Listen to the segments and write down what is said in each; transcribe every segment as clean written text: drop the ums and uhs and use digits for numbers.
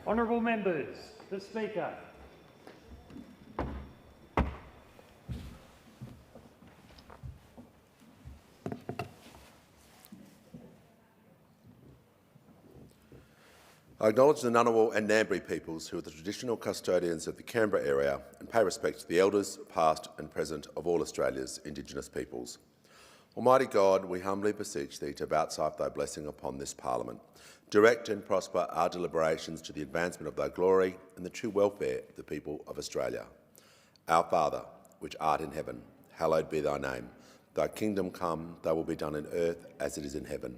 Honourable members, the Speaker. I acknowledge the Ngunnawal and Ngambri peoples who are the traditional custodians of the Canberra area and pay respect to the elders, past and present, of all Australia's Indigenous peoples. Almighty God, we humbly beseech Thee to vouchsafe Thy blessing upon this Parliament. Direct and prosper our deliberations to the advancement of Thy glory and the true welfare of the people of Australia. Our Father, which art in heaven, hallowed be Thy name. Thy kingdom come, Thy will be done in earth as it is in heaven.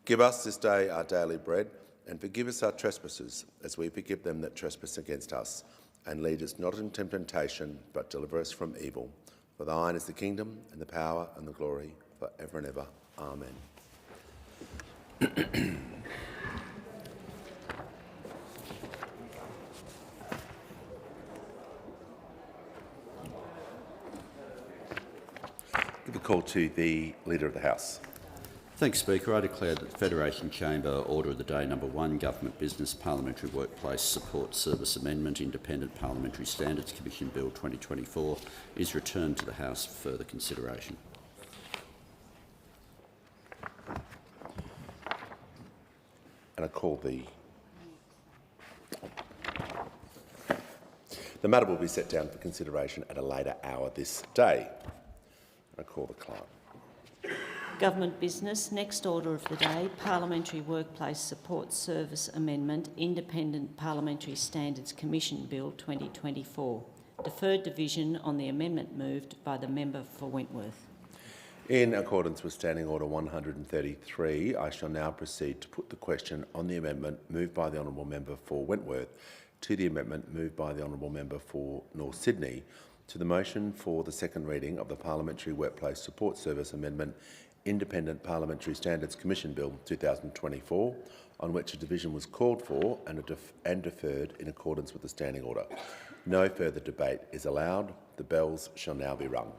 Give us this day our daily bread, and forgive us our trespasses, as we forgive them that trespass against us. And lead us not into temptation, but deliver us from evil. For Thine is the kingdom, and the power, and the glory, for ever and ever. Amen. Give the call to the Leader of the House. Thanks, Speaker. I declare that the Federation Chamber Order of the Day No. 1, Government Business Parliamentary Workplace Support Service Amendment Independent Parliamentary Standards Commission Bill 2024 is returned to the House for further consideration. And I call the matter will be set down for consideration at a later hour this day. I call the clerk. Government Business. Next order of the day, Parliamentary Workplace Support Service Amendment, Independent Parliamentary Standards Commission Bill 2024. Deferred division on the amendment moved by the member for Wentworth. In accordance with Standing Order 133, I shall now proceed to put the question on the amendment moved by the Honourable Member for Wentworth to the amendment moved by the Honourable Member for North Sydney to the motion for the second reading of the Parliamentary Workplace Support Service Amendment Independent Parliamentary Standards Commission Bill 2024, on which a division was called for and deferred in accordance with the Standing Order. No further debate is allowed. The bells shall now be rung.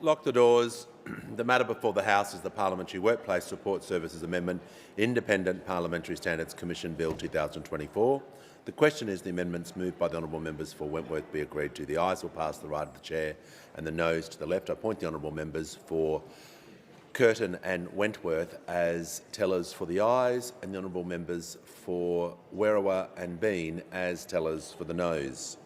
Lock the doors. The matter before the House is the Parliamentary Workplace Support Services Amendment, Independent Parliamentary Standards Commission Bill 2024. The question is the amendments moved by the honourable members for Wentworth be agreed to. The ayes will pass to the right of the chair and the noes to the left. I appoint the honourable members for Curtin and Wentworth as tellers for the ayes and the honourable members for Werriwa and Bean as tellers for the noes.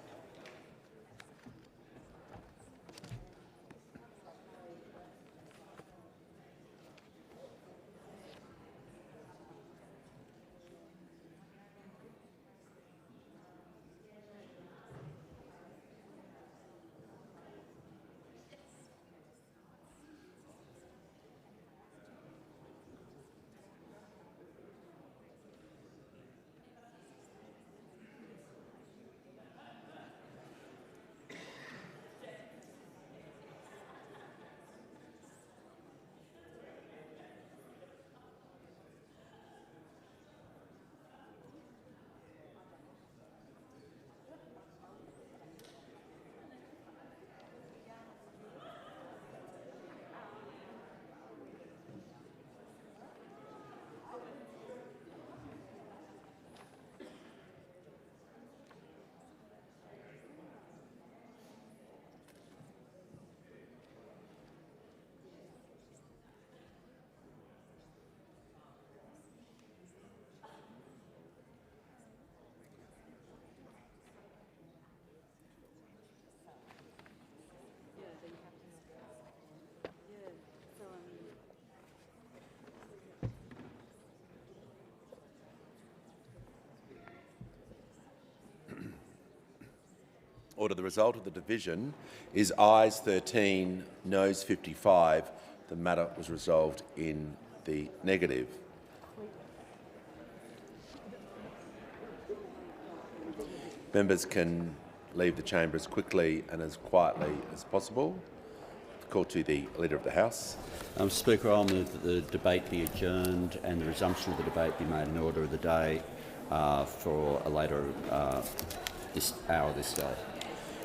Order. The result of the division is ayes 13, noes 55. The matter was resolved in the negative. Members can leave the chamber as quickly and as quietly as possible. Call to the Leader of the House. Speaker, I'll move that the debate be adjourned and the resumption of the debate be made an order of the day for a later this hour this day.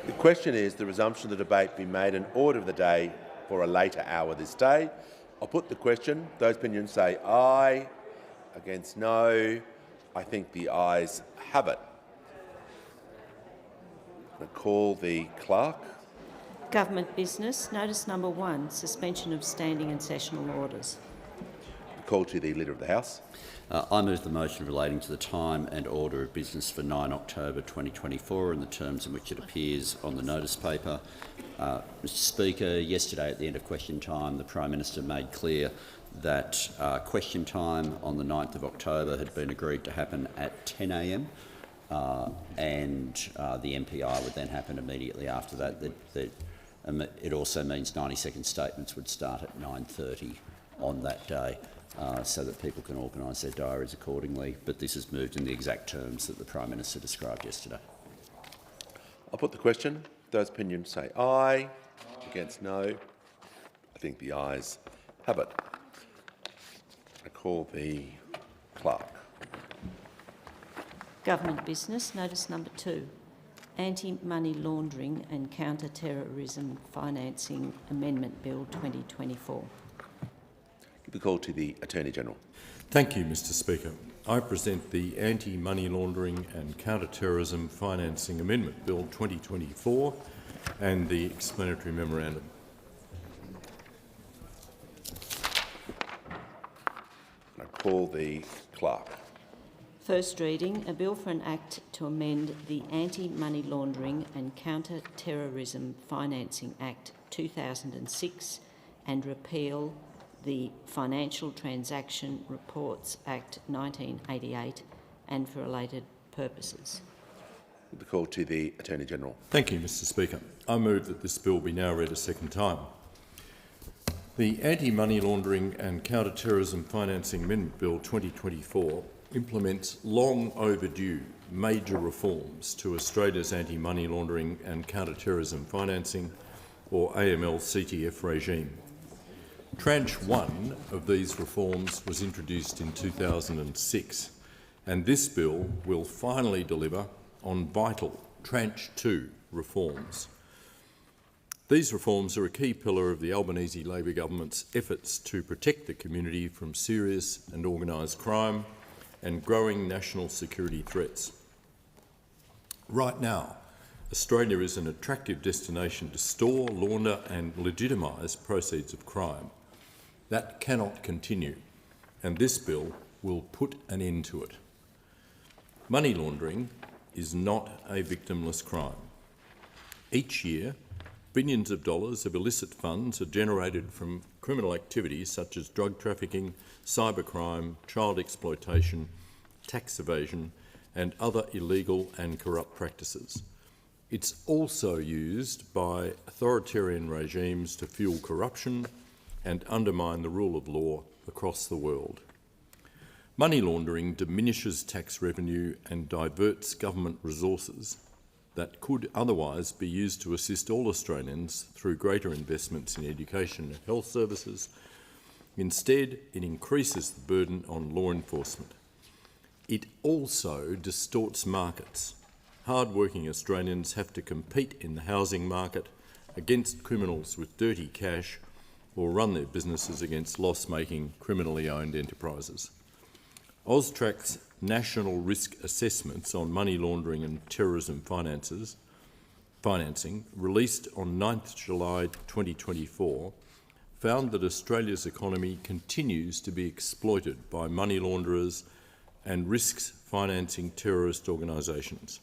The question is the resumption of the debate be made an order of the day for a later hour this day. I'll put the question. Those opinions say aye. Against no. I think the ayes have it. I call the clerk. Government business. Notice number 1, suspension of standing and sessional orders. Call to the Leader of the House. I move the motion relating to the time and order of business for 9 October 2024 and the terms in which it appears on the notice paper. Mr Speaker, yesterday at the end of question time, the Prime Minister made clear that question time on the 9th of October had been agreed to happen at 10 a.m. And the MPI would then happen immediately after that. It also means 90-second statements would start at 9:30 on that day. So that people can organise their diaries accordingly, but this is moved in the exact terms that the Prime Minister described yesterday. I'll put the question. Those opinions say aye. Against no. I think the ayes have it. I call the clerk. Government business. Notice number 2, Anti-Money Laundering and Counter-Terrorism Financing Amendment Bill 2024. Give the call to the Attorney-General. Thank you, Mr Speaker. I present the Anti-Money Laundering and Counter-Terrorism Financing Amendment Bill 2024 and the explanatory memorandum. I call the clerk. First reading, a bill for an act to amend the Anti-Money Laundering and Counter-Terrorism Financing Act 2006 and repeal the Financial Transaction Reports Act 1988 and for related purposes. The call to the Attorney-General. Thank you, Mr Speaker. I move that this bill be now read a second time. The Anti-Money Laundering and Counter-Terrorism Financing Amendment Bill 2024 implements long overdue major reforms to Australia's anti-money laundering and counter-terrorism financing, or AML-CTF regime. Tranche 1 of these reforms was introduced in 2006, and this bill will finally deliver on vital Tranche 2 reforms. These reforms are a key pillar of the Albanese Labor government's efforts to protect the community from serious and organised crime and growing national security threats. Right now, Australia is an attractive destination to store, launder and legitimise proceeds of crime. That cannot continue, and this bill will put an end to it. Money laundering is not a victimless crime. Each year, billions of dollars of illicit funds are generated from criminal activities such as drug trafficking, cybercrime, child exploitation, tax evasion and other illegal and corrupt practices. It's also used by authoritarian regimes to fuel corruption and undermine the rule of law across the world. Money laundering diminishes tax revenue and diverts government resources that could otherwise be used to assist all Australians through greater investments in education and health services. Instead, it increases the burden on law enforcement. It also distorts markets. Hard-working Australians have to compete in the housing market against criminals with dirty cash or run their businesses against loss-making, criminally owned enterprises. AUSTRAC's national risk assessments on money laundering and terrorism financing, released on 9th July 2024, found that Australia's economy continues to be exploited by money launderers and risks financing terrorist organisations.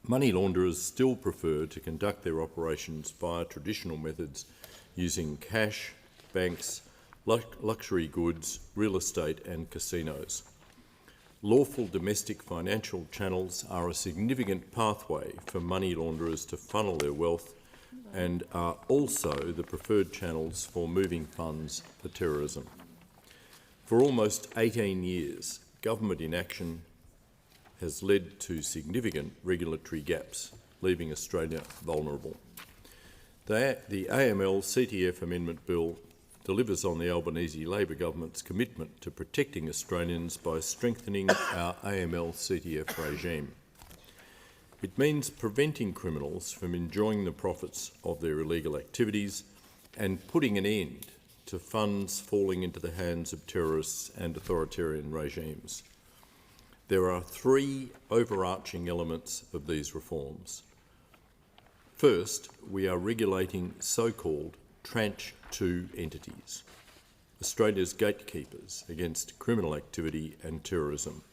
Money launderers still prefer to conduct their operations via traditional methods using cash, banks, luxury goods, real estate and casinos. Lawful domestic financial channels are a significant pathway for money launderers to funnel their wealth and are also the preferred channels for moving funds for terrorism. For almost 18 years, government inaction has led to significant regulatory gaps, leaving Australia vulnerable. The AML-CTF Amendment Bill delivers on the Albanese Labor government's commitment to protecting Australians by strengthening our AML-CTF regime. It means preventing criminals from enjoying the profits of their illegal activities and putting an end to funds falling into the hands of terrorists and authoritarian regimes. There are three overarching elements of these reforms. First, we are regulating so-called Tranche 2 entities, Australia's gatekeepers against criminal activity and terrorism.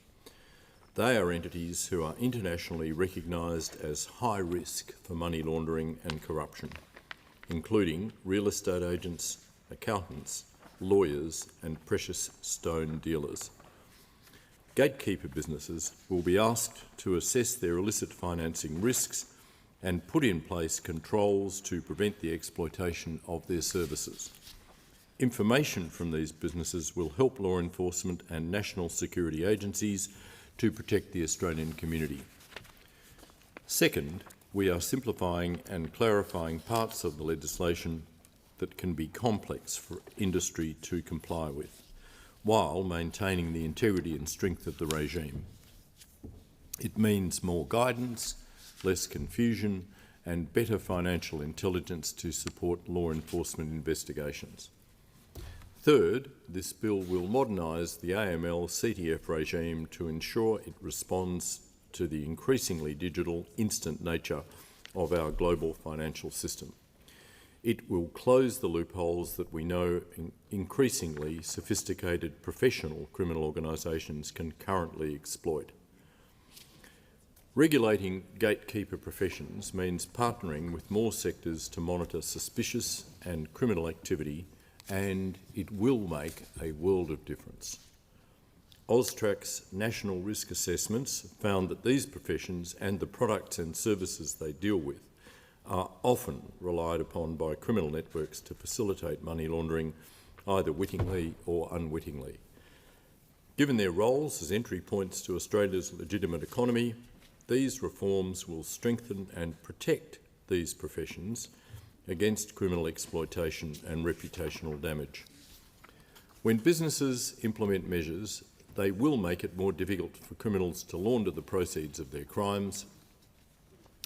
They are entities who are internationally recognised as high risk for money laundering and corruption, including real estate agents, accountants, lawyers and precious stone dealers. Gatekeeper businesses will be asked to assess their illicit financing risks and put in place controls to prevent the exploitation of their services. Information from these businesses will help law enforcement and national security agencies to protect the Australian community. Second, we are simplifying and clarifying parts of the legislation that can be complex for industry to comply with, while maintaining the integrity and strength of the regime. It means more guidance, less confusion and better financial intelligence to support law enforcement investigations. Third, this bill will modernise the AML-CTF regime to ensure it responds to the increasingly digital, instant nature of our global financial system. It will close the loopholes that we know increasingly sophisticated professional criminal organisations can currently exploit. Regulating gatekeeper professions means partnering with more sectors to monitor suspicious and criminal activity, and it will make a world of difference. AUSTRAC's national risk assessments found that these professions and the products and services they deal with are often relied upon by criminal networks to facilitate money laundering, either wittingly or unwittingly. Given their roles as entry points to Australia's legitimate economy, these reforms will strengthen and protect these professions against criminal exploitation and reputational damage. When businesses implement measures, they will make it more difficult for criminals to launder the proceeds of their crimes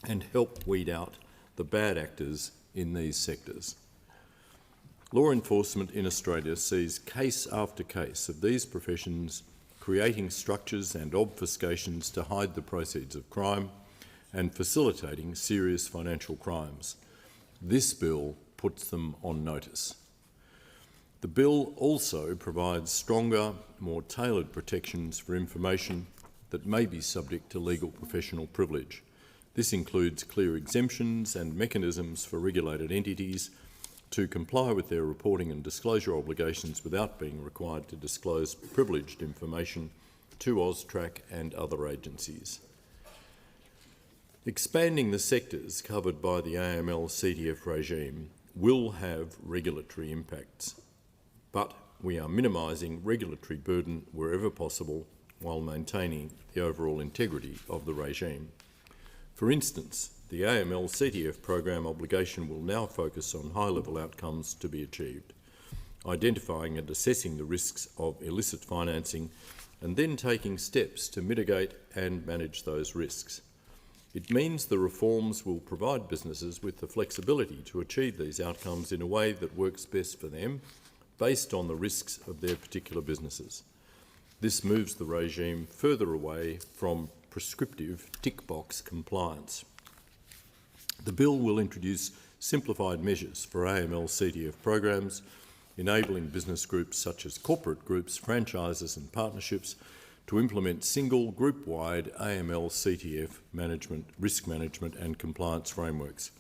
and help weed out the bad actors in these sectors. Law enforcement in Australia sees case after case of these professions creating structures and obfuscations to hide the proceeds of crime and facilitating serious financial crimes. This bill puts them on notice. The bill also provides stronger, more tailored protections for information that may be subject to legal professional privilege. This includes clear exemptions and mechanisms for regulated entities to comply with their reporting and disclosure obligations without being required to disclose privileged information to AUSTRAC and other agencies. Expanding the sectors covered by the AML-CTF regime will have regulatory impacts, but we are minimising regulatory burden wherever possible while maintaining the overall integrity of the regime. For instance, the AML-CTF program obligation will now focus on high-level outcomes to be achieved, identifying and assessing the risks of illicit financing and then taking steps to mitigate and manage those risks. It means the reforms will provide businesses with the flexibility to achieve these outcomes in a way that works best for them, based on the risks of their particular businesses. This moves the regime further away from prescriptive tick-box compliance. The bill will introduce simplified measures for AML-CTF programs, enabling business groups such as corporate groups, franchises and partnerships to implement single group-wide AML-CTF risk management and compliance frameworks.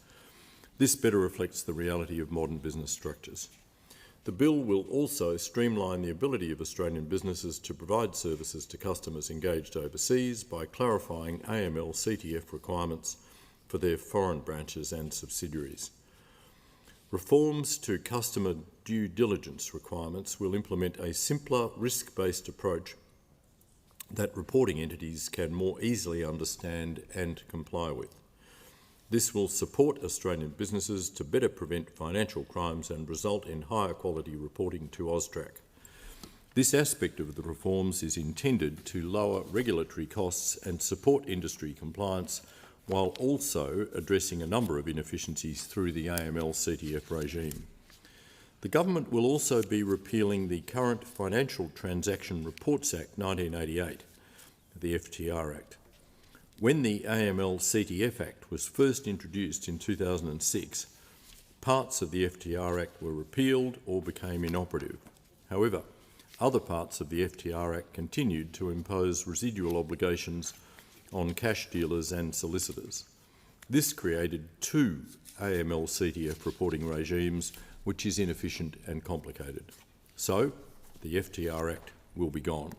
This better reflects the reality of modern business structures. The bill will also streamline the ability of Australian businesses to provide services to customers engaged overseas by clarifying AML-CTF requirements for their foreign branches and subsidiaries. Reforms to customer due diligence requirements will implement a simpler risk-based approach that reporting entities can more easily understand and comply with. This will support Australian businesses to better prevent financial crimes and result in higher quality reporting to AUSTRAC. This aspect of the reforms is intended to lower regulatory costs and support industry compliance while also addressing a number of inefficiencies through the AML-CTF regime. The government will also be repealing the current Financial Transaction Reports Act 1988, the FTR Act. When the AML-CTF Act was first introduced in 2006, parts of the FTR Act were repealed or became inoperative. However, other parts of the FTR Act continued to impose residual obligations on cash dealers and solicitors. This created two AML-CTF reporting regimes, which is inefficient and complicated. So, the FTR Act will be gone.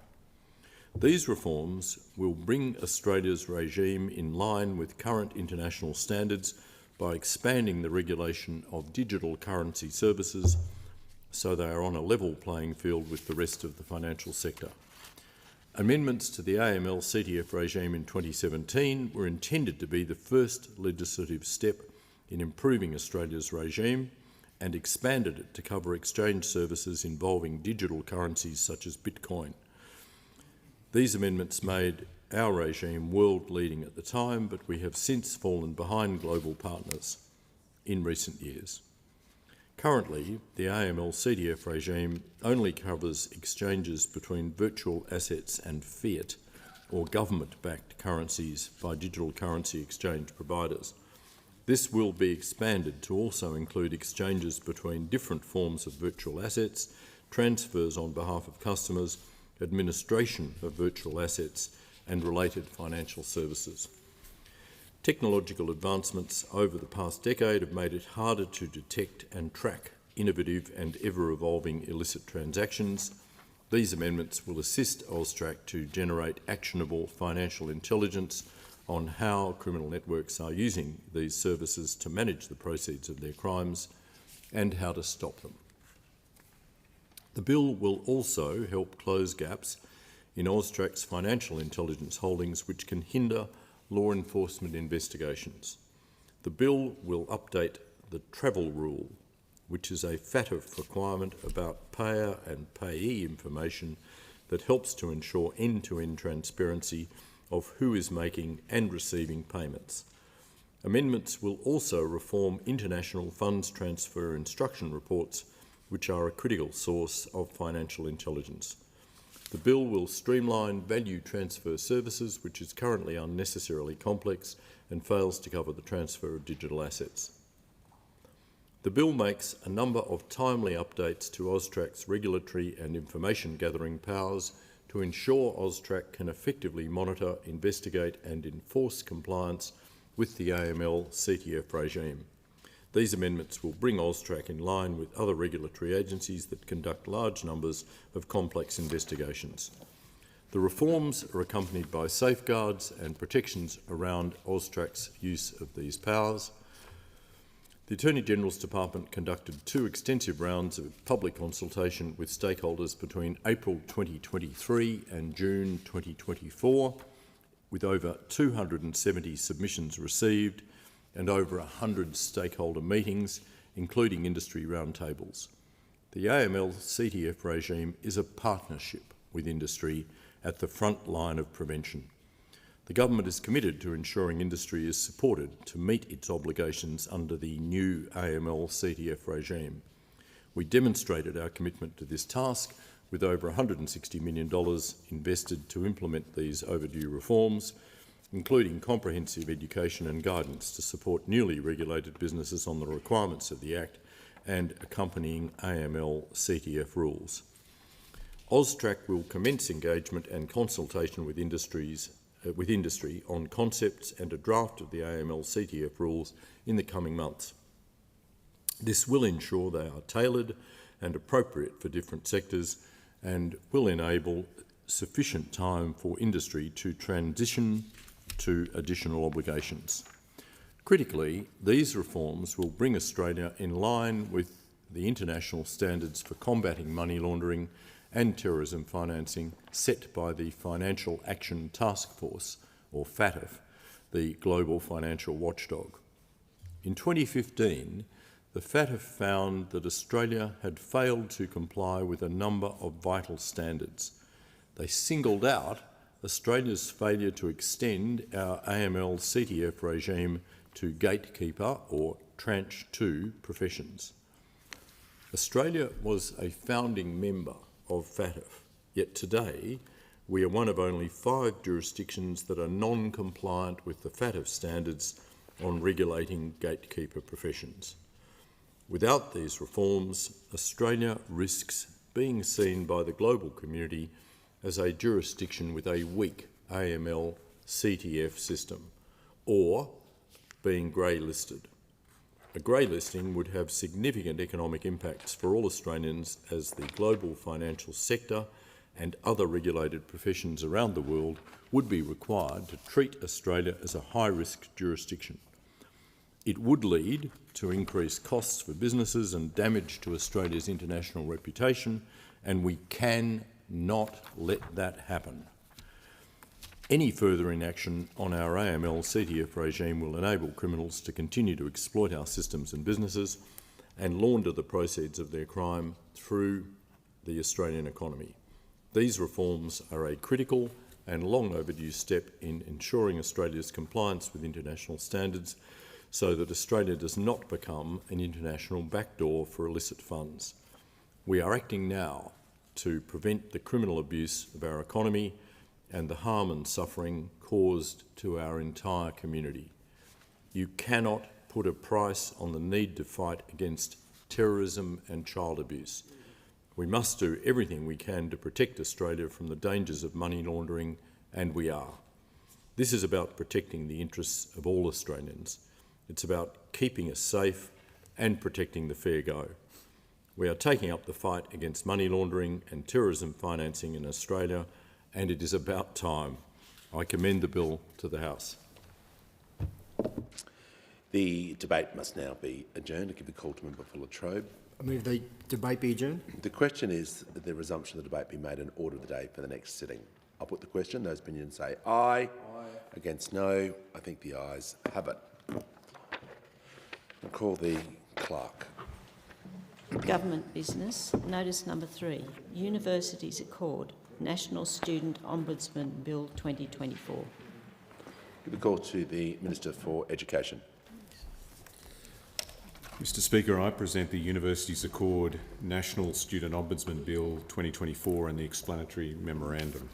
These reforms will bring Australia's regime in line with current international standards by expanding the regulation of digital currency services so they are on a level playing field with the rest of the financial sector. Amendments to the AML-CTF regime in 2017 were intended to be the first legislative step in improving Australia's regime and expanded it to cover exchange services involving digital currencies such as Bitcoin. These amendments made our regime world-leading at the time, but we have since fallen behind global partners in recent years. Currently, the AML-CTF regime only covers exchanges between virtual assets and fiat, or government-backed currencies by digital currency exchange providers. This will be expanded to also include exchanges between different forms of virtual assets, transfers on behalf of customers, administration of virtual assets, and related financial services. Technological advancements over the past decade have made it harder to detect and track innovative and ever-evolving illicit transactions. These amendments will assist AUSTRAC to generate actionable financial intelligence on how criminal networks are using these services to manage the proceeds of their crimes and how to stop them. The bill will also help close gaps in AUSTRAC's financial intelligence holdings which can hinder law enforcement investigations. The bill will update the travel rule, which is a FATF requirement about payer and payee information that helps to ensure end-to-end transparency of who is making and receiving payments. Amendments will also reform international funds transfer instruction reports, which are a critical source of financial intelligence. The bill will streamline value transfer services, which is currently unnecessarily complex and fails to cover the transfer of digital assets. The bill makes a number of timely updates to AUSTRAC's regulatory and information gathering powers to ensure AUSTRAC can effectively monitor, investigate and enforce compliance with the AML-CTF regime. These amendments will bring AUSTRAC in line with other regulatory agencies that conduct large numbers of complex investigations. The reforms are accompanied by safeguards and protections around AUSTRAC's use of these powers. The Attorney-General's Department conducted 2 extensive rounds of public consultation with stakeholders between April 2023 and June 2024, with over 270 submissions received and over 100 stakeholder meetings, including industry roundtables. The AML-CTF regime is a partnership with industry at the front line of prevention. The government is committed to ensuring industry is supported to meet its obligations under the new AML-CTF regime. We demonstrated our commitment to this task with over $160 million invested to implement these overdue reforms, including comprehensive education and guidance to support newly regulated businesses on the requirements of the Act and accompanying AML-CTF rules. AUSTRAC will commence engagement and consultation with industry on concepts and a draft of the AML-CTF rules in the coming months. This will ensure they are tailored and appropriate for different sectors and will enable sufficient time for industry to transition to additional obligations. Critically, these reforms will bring Australia in line with the international standards for combating money laundering and terrorism financing set by the Financial Action Task Force, or FATF, the global financial watchdog. In 2015, the FATF found that Australia had failed to comply with a number of vital standards. They singled out Australia's failure to extend our AML-CTF regime to gatekeeper or tranche 2 professions. Australia was a founding member of FATF, yet today we are one of only 5 jurisdictions that are non-compliant with the FATF standards on regulating gatekeeper professions. Without these reforms, Australia risks being seen by the global community as a jurisdiction with a weak AML-CTF system, or being grey-listed. A grey listing would have significant economic impacts for all Australians, as the global financial sector and other regulated professions around the world would be required to treat Australia as a high-risk jurisdiction. It would lead to increased costs for businesses and damage to Australia's international reputation, and we cannot let that happen. Any further inaction on our AML-CTF regime will enable criminals to continue to exploit our systems and businesses and launder the proceeds of their crime through the Australian economy. These reforms are a critical and long overdue step in ensuring Australia's compliance with international standards so that Australia does not become an international backdoor for illicit funds. We are acting now to prevent the criminal abuse of our economy and the harm and suffering caused to our entire community. You cannot put a price on the need to fight against terrorism and child abuse. We must do everything we can to protect Australia from the dangers of money laundering, and we are. This is about protecting the interests of all Australians. It's about keeping us safe and protecting the fair go. We are taking up the fight against money laundering and terrorism financing in Australia, and it is about time. I commend the bill to the House. The debate must now be adjourned. I give the call to Member for Latrobe. I move the debate be adjourned. The question is that the resumption of the debate be made an order of the day for the next sitting. I'll put the question. Those opinions say aye. Aye. Against no. I think the ayes have it. I'll call the clerk. Government business. Notice number 3. Universities Accord. National Student Ombudsman Bill 2024. Give the call to the Minister for Education. Mr Speaker, I present the Universities Accord National Student Ombudsman Bill 2024 and the explanatory memorandum.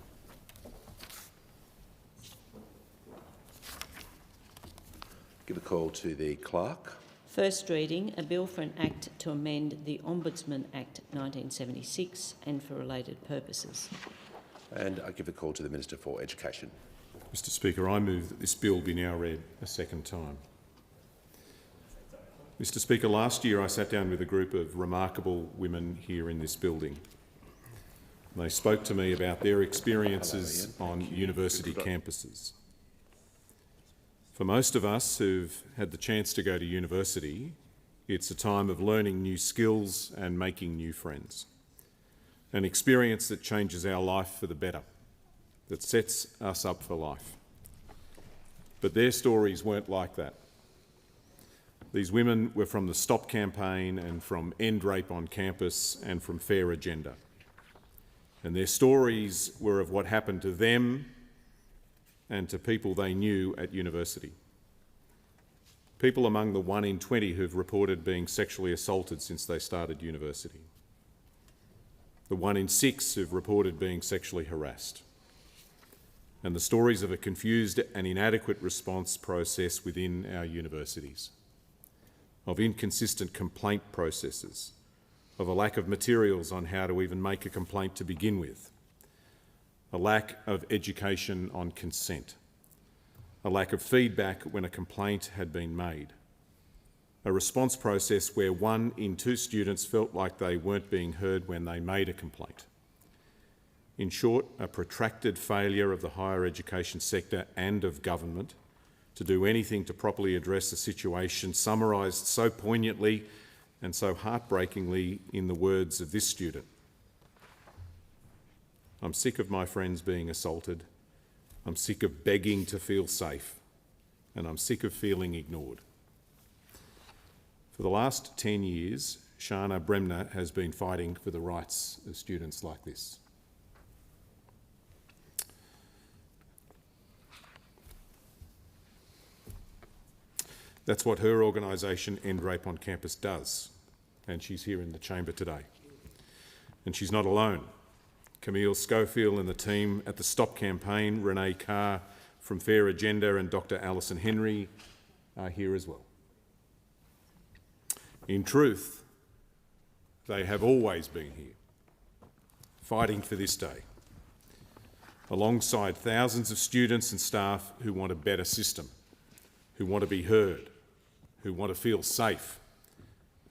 Give a call to the clerk. First reading, a bill for an act to amend the Ombudsman Act 1976 and for related purposes. And I give a call to the Minister for Education. Mr Speaker, I move that this bill be now read a second time. Mr Speaker, last year I sat down with a group of remarkable women here in this building. They spoke to me about their experiences on university campuses. For most of us who've had the chance to go to university, it's a time of learning new skills and making new friends. An experience that changes our life for the better, that sets us up for life. But their stories weren't like that. These women were from the Stop campaign and from End Rape on Campus and from Fair Agenda. And their stories were of what happened to them and to people they knew at university. People among the 1 in 20 who've reported being sexually assaulted since they started university. The 1 in 6 who've reported being sexually harassed. And the stories of a confused and inadequate response process within our universities, of inconsistent complaint processes, of a lack of materials on how to even make a complaint to begin with, a lack of education on consent, a lack of feedback when a complaint had been made, a response process where 1 in 2 students felt like they weren't being heard when they made a complaint. In short, a protracted failure of the higher education sector and of government to do anything to properly address the situation, summarised so poignantly and so heartbreakingly in the words of this student. I'm sick of my friends being assaulted. I'm sick of begging to feel safe. And I'm sick of feeling ignored. For the last 10 years, Shana Bremner has been fighting for the rights of students like this. That's what her organisation, End Rape on Campus, does, and she's here in the chamber today. And she's not alone. Camille Schofield and the team at the Stop campaign, Renee Carr from Fair Agenda and Dr Alison Henry are here as well. In truth, they have always been here, fighting for this day, alongside thousands of students and staff who want a better system, who want to be heard, who want to feel safe,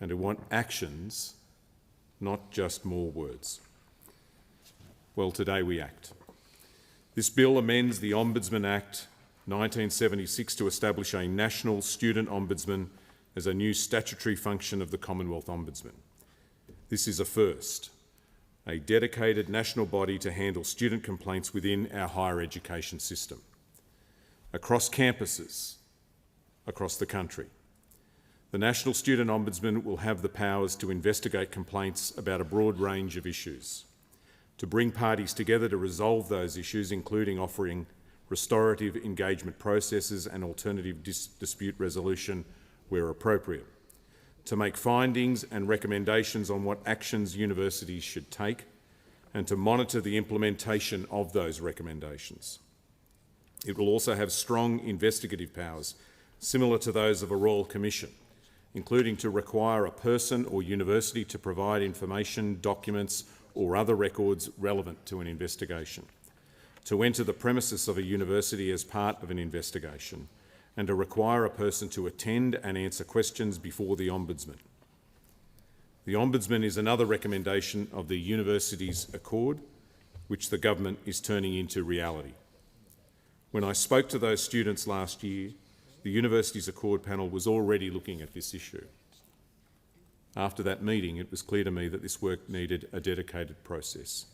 and who want actions, not just more words. Well, today we act. This bill amends the Ombudsman Act 1976 to establish a national student ombudsman as a new statutory function of the Commonwealth Ombudsman. This is a first, a dedicated national body to handle student complaints within our higher education system, across campuses, across the country. The National Student Ombudsman will have the powers to investigate complaints about a broad range of issues, to bring parties together to resolve those issues, including offering restorative engagement processes and alternative dispute resolution where appropriate, to make findings and recommendations on what actions universities should take, and to monitor the implementation of those recommendations. It will also have strong investigative powers, similar to those of a Royal Commission, including to require a person or university to provide information, documents or other records relevant to an investigation, to enter the premises of a university as part of an investigation, and to require a person to attend and answer questions before the Ombudsman. The Ombudsman is another recommendation of the Universities Accord, which the government is turning into reality. When I spoke to those students last year, the Universities Accord panel was already looking at this issue. After that meeting, it was clear to me that this work needed a dedicated process,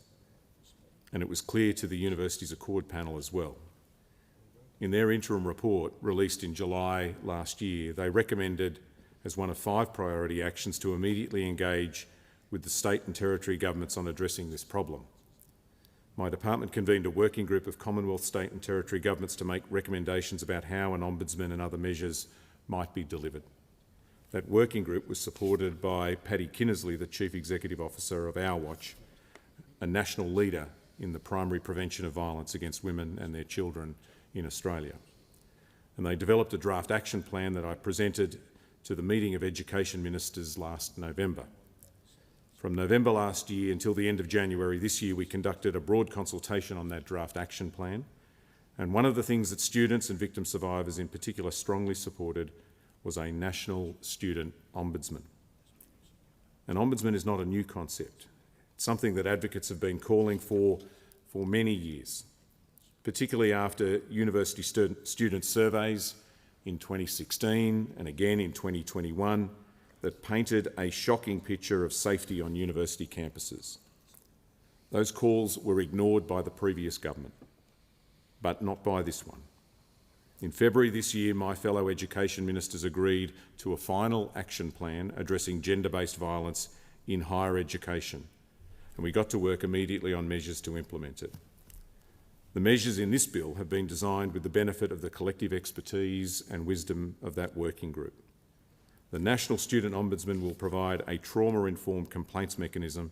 and it was clear to the Universities Accord panel as well. In their interim report, released in July last year, they recommended as one of 5 priority actions to immediately engage with the state and territory governments on addressing this problem. My department convened a working group of Commonwealth, state and territory governments to make recommendations about how an ombudsman and other measures might be delivered. That working group was supported by Paddy Kinnersley, the Chief Executive Officer of Our Watch, a national leader in the primary prevention of violence against women and their children in Australia. And they developed a draft action plan that I presented to the meeting of Education Ministers last November. From November last year until the end of January this year, we conducted a broad consultation on that draft action plan. And one of the things that students and victim survivors in particular strongly supported was a national student ombudsman. An ombudsman is not a new concept. It's something that advocates have been calling for many years, particularly after university student surveys in 2016 and again in 2021 that painted a shocking picture of safety on university campuses. Those calls were ignored by the previous government, but not by this one. In February this year, my fellow education ministers agreed to a final action plan addressing gender-based violence in higher education, and we got to work immediately on measures to implement it. The measures in this bill have been designed with the benefit of the collective expertise and wisdom of that working group. The National Student Ombudsman will provide a trauma-informed complaints mechanism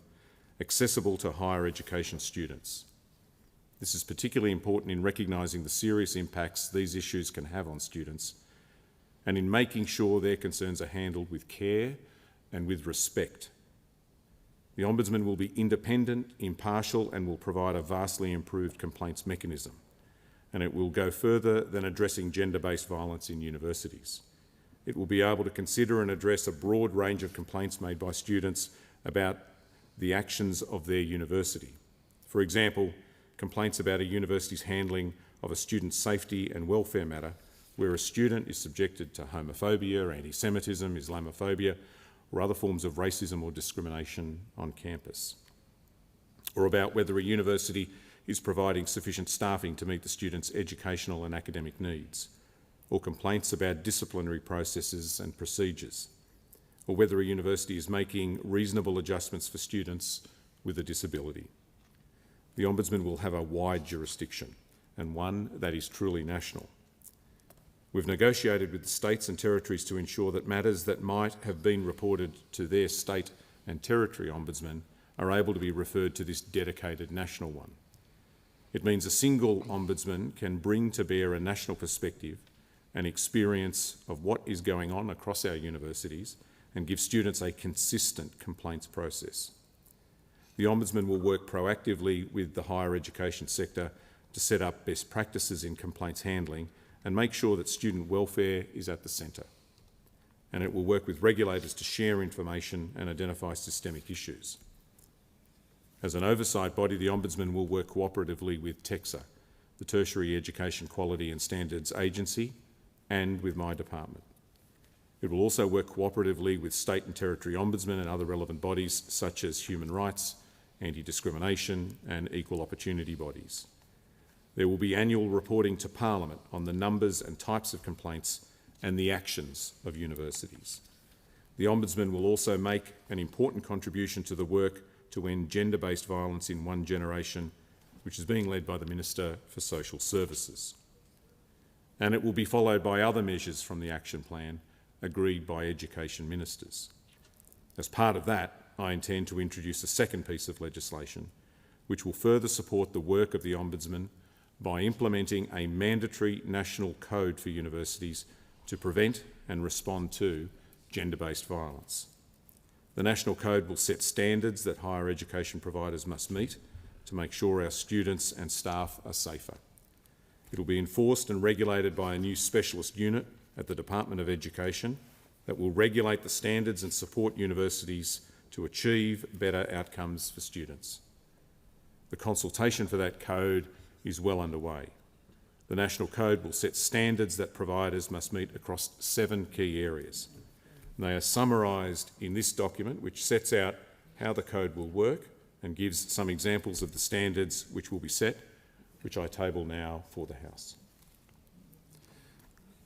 accessible to higher education students. This is particularly important in recognising the serious impacts these issues can have on students and in making sure their concerns are handled with care and with respect. The Ombudsman will be independent, impartial, and will provide a vastly improved complaints mechanism. And it will go further than addressing gender-based violence in universities. It will be able to consider and address a broad range of complaints made by students about the actions of their university. For example, complaints about a university's handling of a student's safety and welfare matter where a student is subjected to homophobia, anti-Semitism, Islamophobia, or other forms of racism or discrimination on campus. Or about whether a university is providing sufficient staffing to meet the students' educational and academic needs, or complaints about disciplinary processes and procedures, or whether a university is making reasonable adjustments for students with a disability. The Ombudsman will have a wide jurisdiction and one that is truly national. We've negotiated with the states and territories to ensure that matters that might have been reported to their state and territory ombudsman are able to be referred to this dedicated national one. It means a single ombudsman can bring to bear a national perspective and experience of what is going on across our universities and give students a consistent complaints process. The Ombudsman will work proactively with the higher education sector to set up best practices in complaints handling and make sure that student welfare is at the centre. And it will work with regulators to share information and identify systemic issues. As an oversight body, the Ombudsman will work cooperatively with TEXA, the Tertiary Education Quality and Standards Agency, and with my department. It will also work cooperatively with state and territory ombudsmen and other relevant bodies such as human rights, anti-discrimination and equal opportunity bodies. There will be annual reporting to Parliament on the numbers and types of complaints and the actions of universities. The Ombudsman will also make an important contribution to the work to end gender-based violence in one generation, which is being led by the Minister for Social Services. And it will be followed by other measures from the action plan agreed by education ministers. As part of that, I intend to introduce a second piece of legislation which will further support the work of the Ombudsman by implementing a mandatory national code for universities to prevent and respond to gender-based violence. The National Code will set standards that higher education providers must meet to make sure our students and staff are safer. It will be enforced and regulated by a new specialist unit at the Department of Education that will regulate the standards and support universities to achieve better outcomes for students. The consultation for that code is well underway. The National Code will set standards that providers must meet across 7 key areas. And they are summarised in this document, which sets out how the code will work and gives some examples of the standards which will be set, which I table now for the House.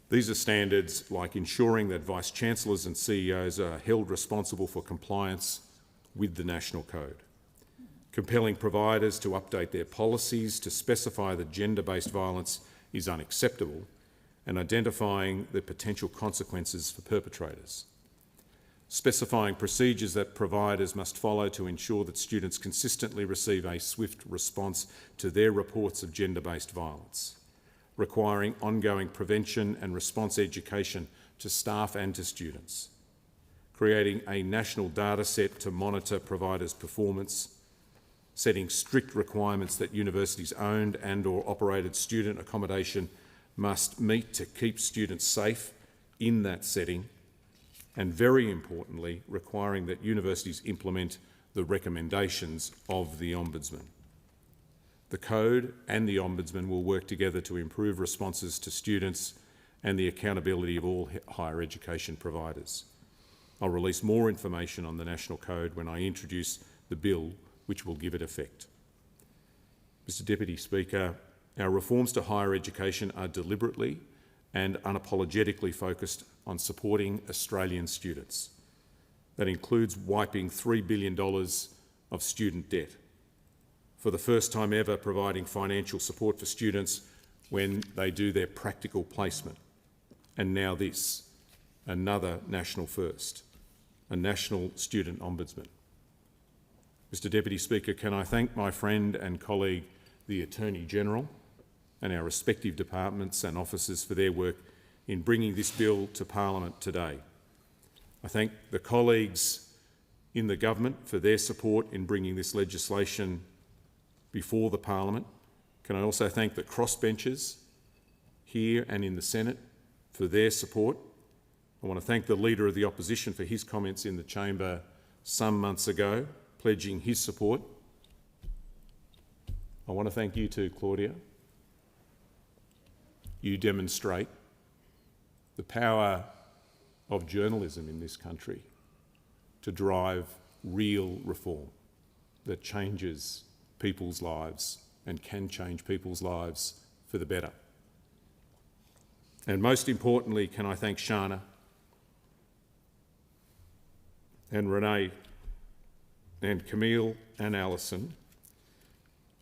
These are standards like ensuring that Vice-Chancellors and CEOs are held responsible for compliance with the National Code, compelling providers to update their policies to specify that gender-based violence is unacceptable and identifying the potential consequences for perpetrators. specifying procedures that providers must follow to ensure that students consistently receive a swift response to their reports of gender-based violence, requiring ongoing prevention and response education to staff and to students, creating a national data set to monitor providers' performance, setting strict requirements that universities owned and/or operated student accommodation must meet to keep students safe in that setting, and very importantly, requiring that universities implement the recommendations of the Ombudsman. The Code and the Ombudsman will work together to improve responses to students and the accountability of all higher education providers. I'll release more information on the National Code when I introduce the bill which will give it effect. Mr Deputy Speaker, our reforms to higher education are deliberately and unapologetically focused on supporting Australian students. That includes wiping $3 billion of student debt, for the first time ever providing financial support for students when they do their practical placement. And now this, another national first, a national student ombudsman. Mr Deputy Speaker, can I thank my friend and colleague, the Attorney-General, and our respective departments and officers for their work in bringing this bill to Parliament today. I thank the colleagues in the government for their support in bringing this legislation before the Parliament. Can I also thank the crossbenchers here and in the Senate for their support. I want to thank the Leader of the Opposition for his comments in the chamber some months ago, pledging his support. I want to thank you too, Claudia. You demonstrate the power of journalism in this country to drive real reform that changes people's lives and can change people's lives for the better. And most importantly, can I thank Shana and Renee and Camille and Alison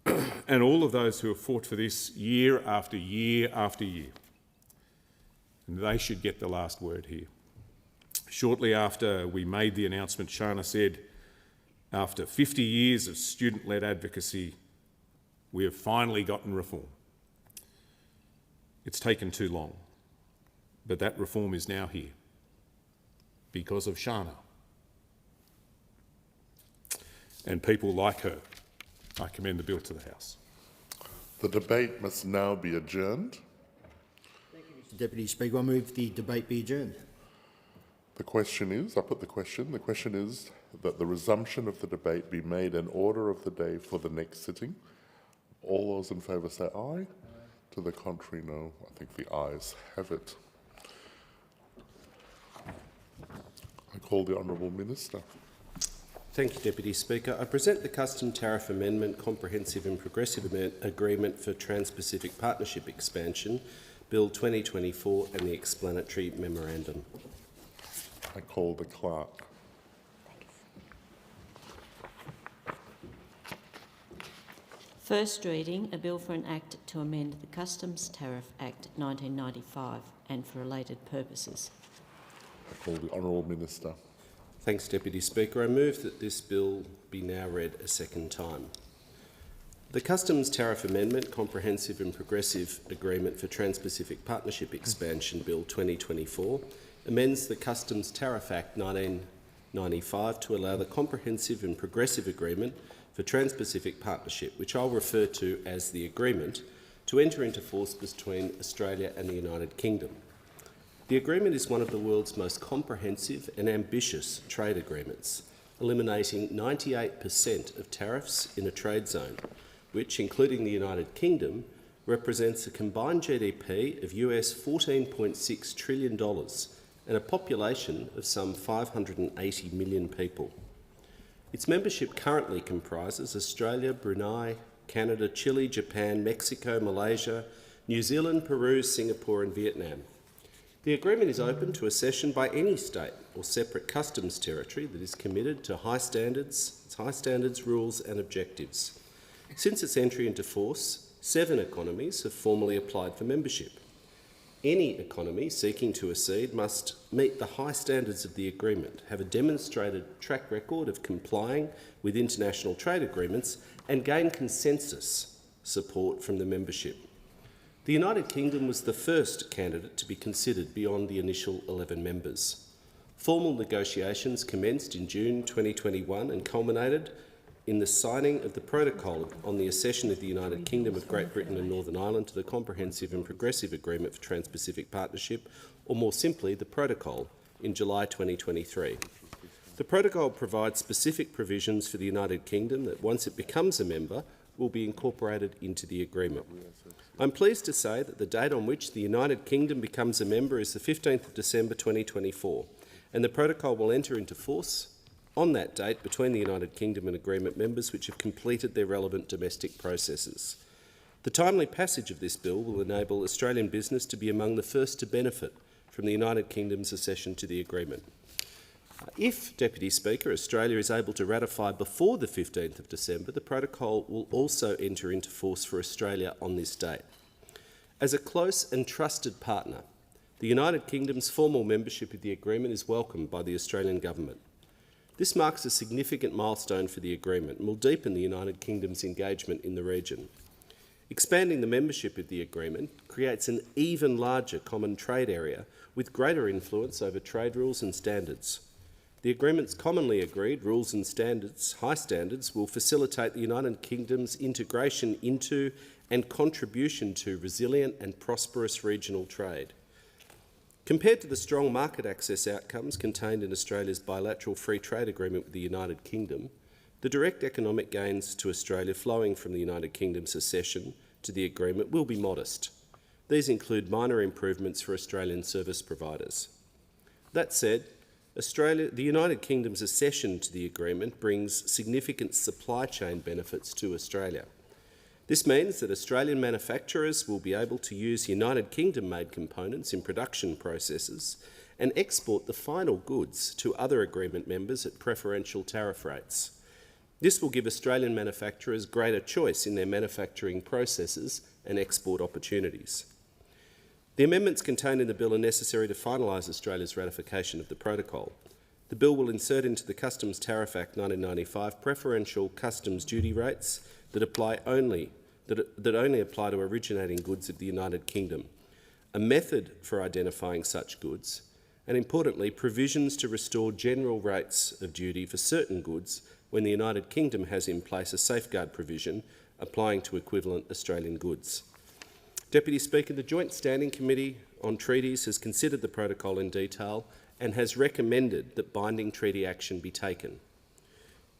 and all of those who have fought for this year after year after year. And they should get the last word here. Shortly after we made the announcement, Shana said, after 50 years of student-led advocacy, we have finally gotten reform. It's taken too long, but that reform is now here because of Shana and people like her. I commend the bill to the House. The debate must now be adjourned. Thank you, Mr Deputy Speaker. I move the debate be adjourned. The question is, the question is that the resumption of the debate be made an order of the day for the next sitting. All those in favour say aye. To the contrary, no. I think the ayes have it. I call the Honourable Minister. Thank you, Deputy Speaker. I present the Custom Tariff Amendment Comprehensive and Progressive Agreement for Trans-Pacific Partnership Expansion, Bill 2024, and the explanatory memorandum. I call the Clerk. First reading, a bill for an Act to amend the Customs Tariff Act 1995 and for related purposes. I call the Honourable Minister. Thanks, Deputy Speaker. I move that this bill be now read a second time. The Customs Tariff Amendment Comprehensive and Progressive Agreement for Trans-Pacific Partnership Expansion Bill 2024 amends the Customs Tariff Act 1995 to allow the Comprehensive and Progressive Agreement for Trans-Pacific Partnership, which I'll refer to as the Agreement, to enter into force between Australia and the United Kingdom. The agreement is one of the world's most comprehensive and ambitious trade agreements, eliminating 98% of tariffs in a trade zone, which, including the United Kingdom, represents a combined GDP of US $14.6 trillion and a population of some 580 million people. Its membership currently comprises Australia, Brunei, Canada, Chile, Japan, Mexico, Malaysia, New Zealand, Peru, Singapore and Vietnam. The agreement is open to accession by any state or separate customs territory that is committed to high standards, rules and objectives. Since its entry into force, 7 economies have formally applied for membership. Any economy seeking to accede must meet the high standards of the agreement, have a demonstrated track record of complying with international trade agreements and gain consensus support from the membership. The United Kingdom was the first candidate to be considered beyond the initial 11 members. Formal negotiations commenced in June 2021 and culminated in the signing of the Protocol on the accession of the United Kingdom of Great Britain and Northern Ireland to the Comprehensive and Progressive Agreement for Trans-Pacific Partnership, or more simply, the Protocol, in July 2023. The Protocol provides specific provisions for the United Kingdom that, once it becomes a member, will be incorporated into the agreement. I'm pleased to say that the date on which the United Kingdom becomes a member is the 15th of December 2024, and the Protocol will enter into force on that date between the United Kingdom and agreement members which have completed their relevant domestic processes. The timely passage of this bill will enable Australian business to be among the first to benefit from the United Kingdom's accession to the agreement. If, Deputy Speaker, Australia is able to ratify before the 15th of December, the Protocol will also enter into force for Australia on this date. As a close and trusted partner, the United Kingdom's formal membership of the agreement is welcomed by the Australian Government. This marks a significant milestone for the agreement and will deepen the United Kingdom's engagement in the region. Expanding the membership of the agreement creates an even larger common trade area with greater influence over trade rules and standards. The agreement's commonly agreed rules and standards, high standards, will facilitate the United Kingdom's integration into and contribution to resilient and prosperous regional trade. Compared to the strong market access outcomes contained in Australia's bilateral free trade agreement with the United Kingdom, the direct economic gains to Australia flowing from the United Kingdom's accession to the agreement will be modest. These include minor improvements for Australian service providers. That said, the United Kingdom's accession to the agreement brings significant supply chain benefits to Australia. This means that Australian manufacturers will be able to use United Kingdom-made components in production processes and export the final goods to other agreement members at preferential tariff rates. This will give Australian manufacturers greater choice in their manufacturing processes and export opportunities. The amendments contained in the bill are necessary to finalise Australia's ratification of the Protocol. The bill will insert into the Customs Tariff Act 1995 preferential customs duty rates that only apply to originating goods of the United Kingdom, a method for identifying such goods, and importantly, provisions to restore general rates of duty for certain goods when the United Kingdom has in place a safeguard provision applying to equivalent Australian goods. Deputy Speaker, the Joint Standing Committee on Treaties has considered the Protocol in detail and has recommended that binding treaty action be taken.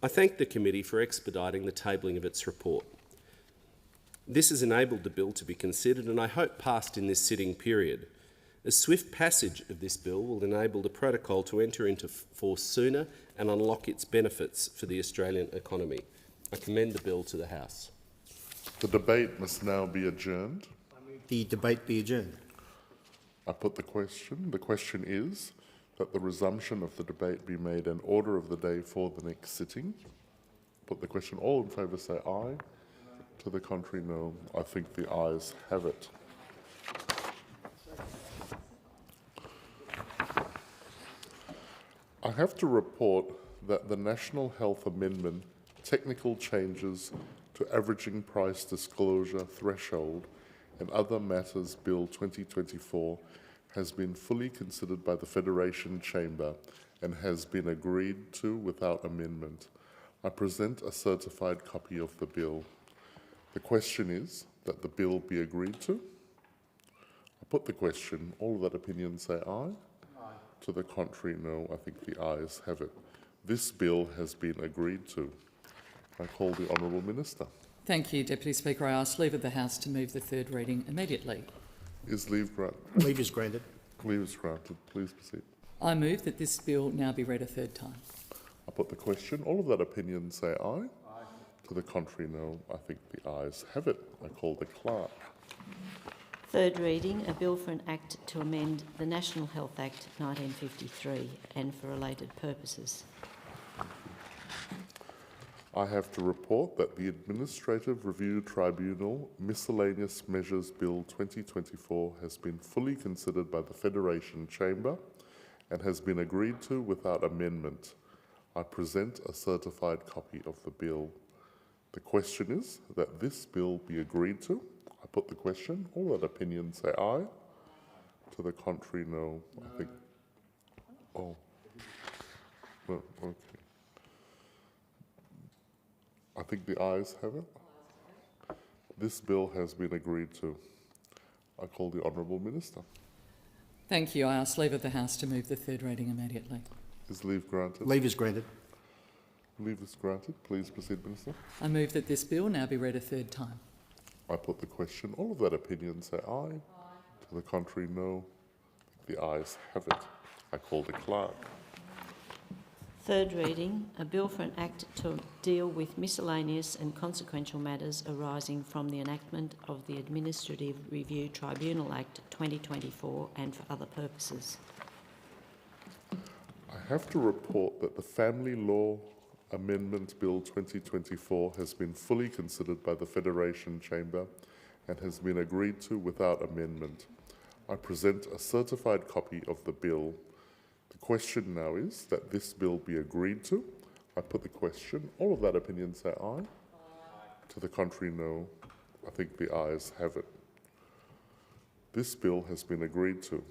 I thank the committee for expediting the tabling of its report. This has enabled the bill to be considered and I hope passed in this sitting period. A swift passage of this bill will enable the Protocol to enter into force sooner and unlock its benefits for the Australian economy. I commend the bill to the House. The debate must now be adjourned. The debate be adjourned. I put the question. The question is that the resumption of the debate be made an order of the day for the next sitting. Put the question. All in favour say aye. To the contrary, no. I think the ayes have it. I have to report that the National Health Amendment technical changes to averaging price disclosure threshold and other matters Bill 2024 has been fully considered by the Federation Chamber and has been agreed to without amendment. I present a certified copy of the bill. The question is that the bill be agreed to. I put the question. All of that opinion say aye. Aye. To the contrary, no. I think the ayes have it. This bill has been agreed to. I call the Honourable Minister. Thank you, Deputy Speaker. I ask leave of the House to move the third reading immediately. Is leave granted? Leave is granted. Leave is granted. Please proceed. I move that this bill now be read a third time. I put the question. All of that opinion say aye. To the contrary, no. I think the ayes have it. I call the clerk. Third reading, a bill for an Act to amend the National Health Act 1953 and for related purposes. I have to report that the Administrative Review Tribunal Miscellaneous Measures Bill 2024 has been fully considered by the Federation Chamber and has been agreed to without amendment. I present a certified copy of the bill. The question is that this bill be agreed to. I put the question. All that opinion say aye. To the contrary, no. I think. Oh. No, okay. I think the ayes have it. This bill has been agreed to. I call the Honourable Minister. Thank you. I ask leave of the House to move the third reading immediately. Is leave granted? Leave is granted. Leave is granted. Please proceed, Minister. I move that this bill now be read a third time. I put the question. All of that opinion say aye. To the contrary, no. The ayes have it. I call the clerk. Third reading, a bill for an act to deal with miscellaneous and consequential matters arising from the enactment of the Administrative Review Tribunal Act 2024 and for other purposes. I have to report that the Family Law Amendment Bill 2024 has been fully considered by the Federation Chamber and has been agreed to without amendment. I present a certified copy of the bill. The question now is that this bill be agreed to. I put the question. All of that opinion say aye. To the contrary, no. I think the ayes have it. This bill has been agreed to.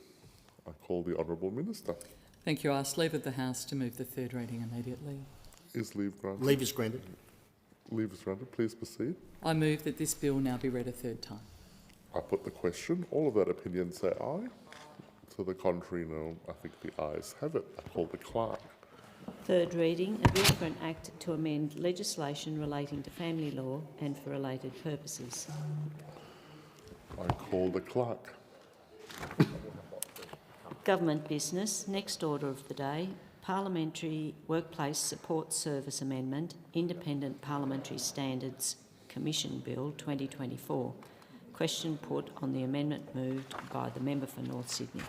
I call the Honourable Minister. Thank you. I ask leave of the House to move the third reading immediately. Is leave granted? Leave is granted. Leave is granted. Please proceed. I move that this bill now be read a third time. I put the question. All of that opinion say aye. To the contrary, no. I think the ayes have it. I call the clerk. Third reading, a bill for an act to amend legislation relating to family law and for related purposes. I call the clerk. Government business, next order of the day, Parliamentary Workplace Support Service Amendment, Independent Parliamentary Standards Commission Bill 2024. Question put on the amendment moved by the member for North Sydney.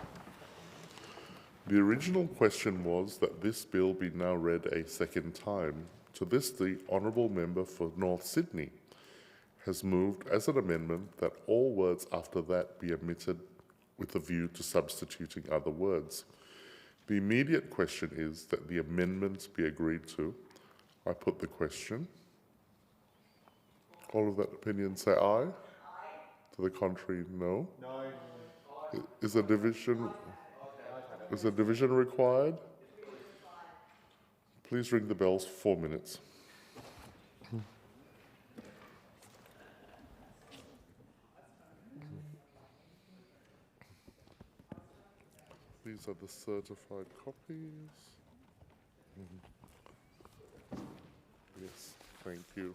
The original question was that this bill be now read a second time. To this, the Honourable Member for North Sydney has moved as an amendment that all words after that be omitted with a view to substituting other words. The immediate question is that the amendment be agreed to. I put the question. All of that opinion say aye. To the contrary, no. No. Is a division required? Please ring the bells for 4 minutes. These are the certified copies. Yes, thank you.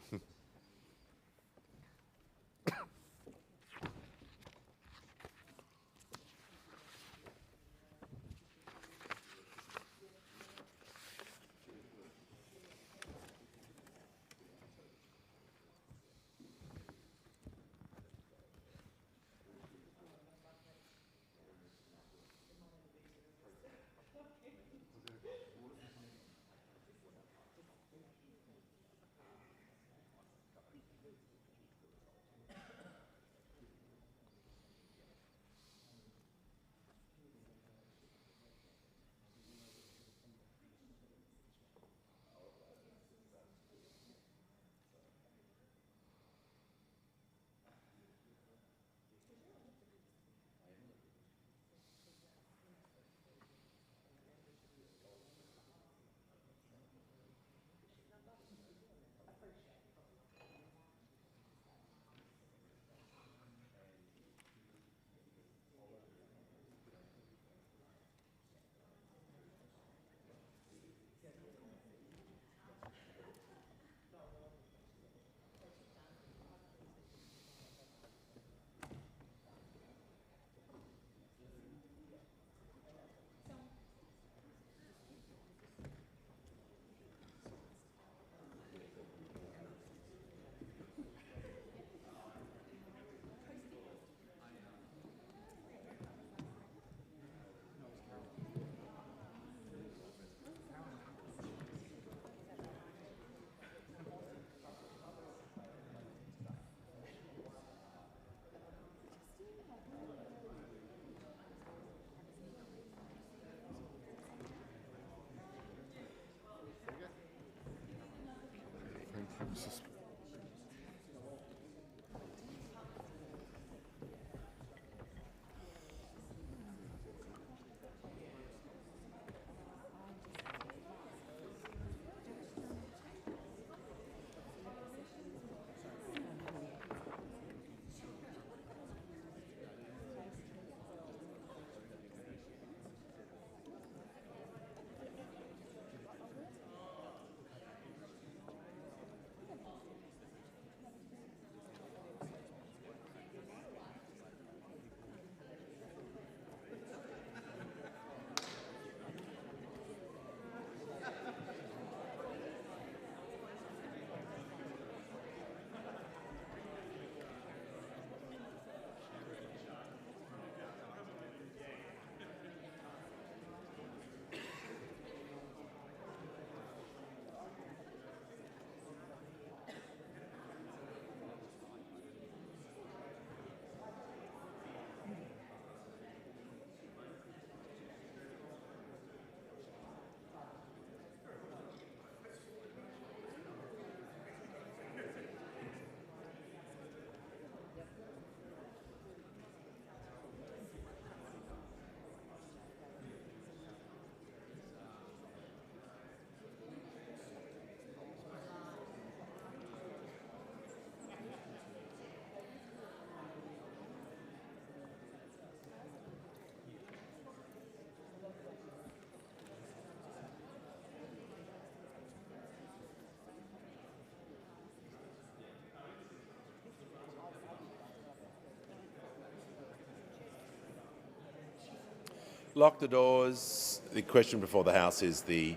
Lock the doors. The question before the House is the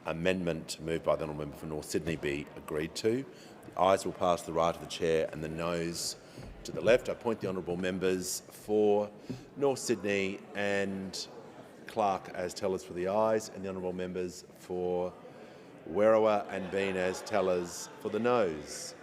amendment moved by the honourable member for North Sydney be agreed to. The ayes will pass to the right of the chair and the noes to the left. I appoint the honourable members for North Sydney and Clark as tellers for the ayes, and the honourable members for Werriwa and Bean as tellers for the noes.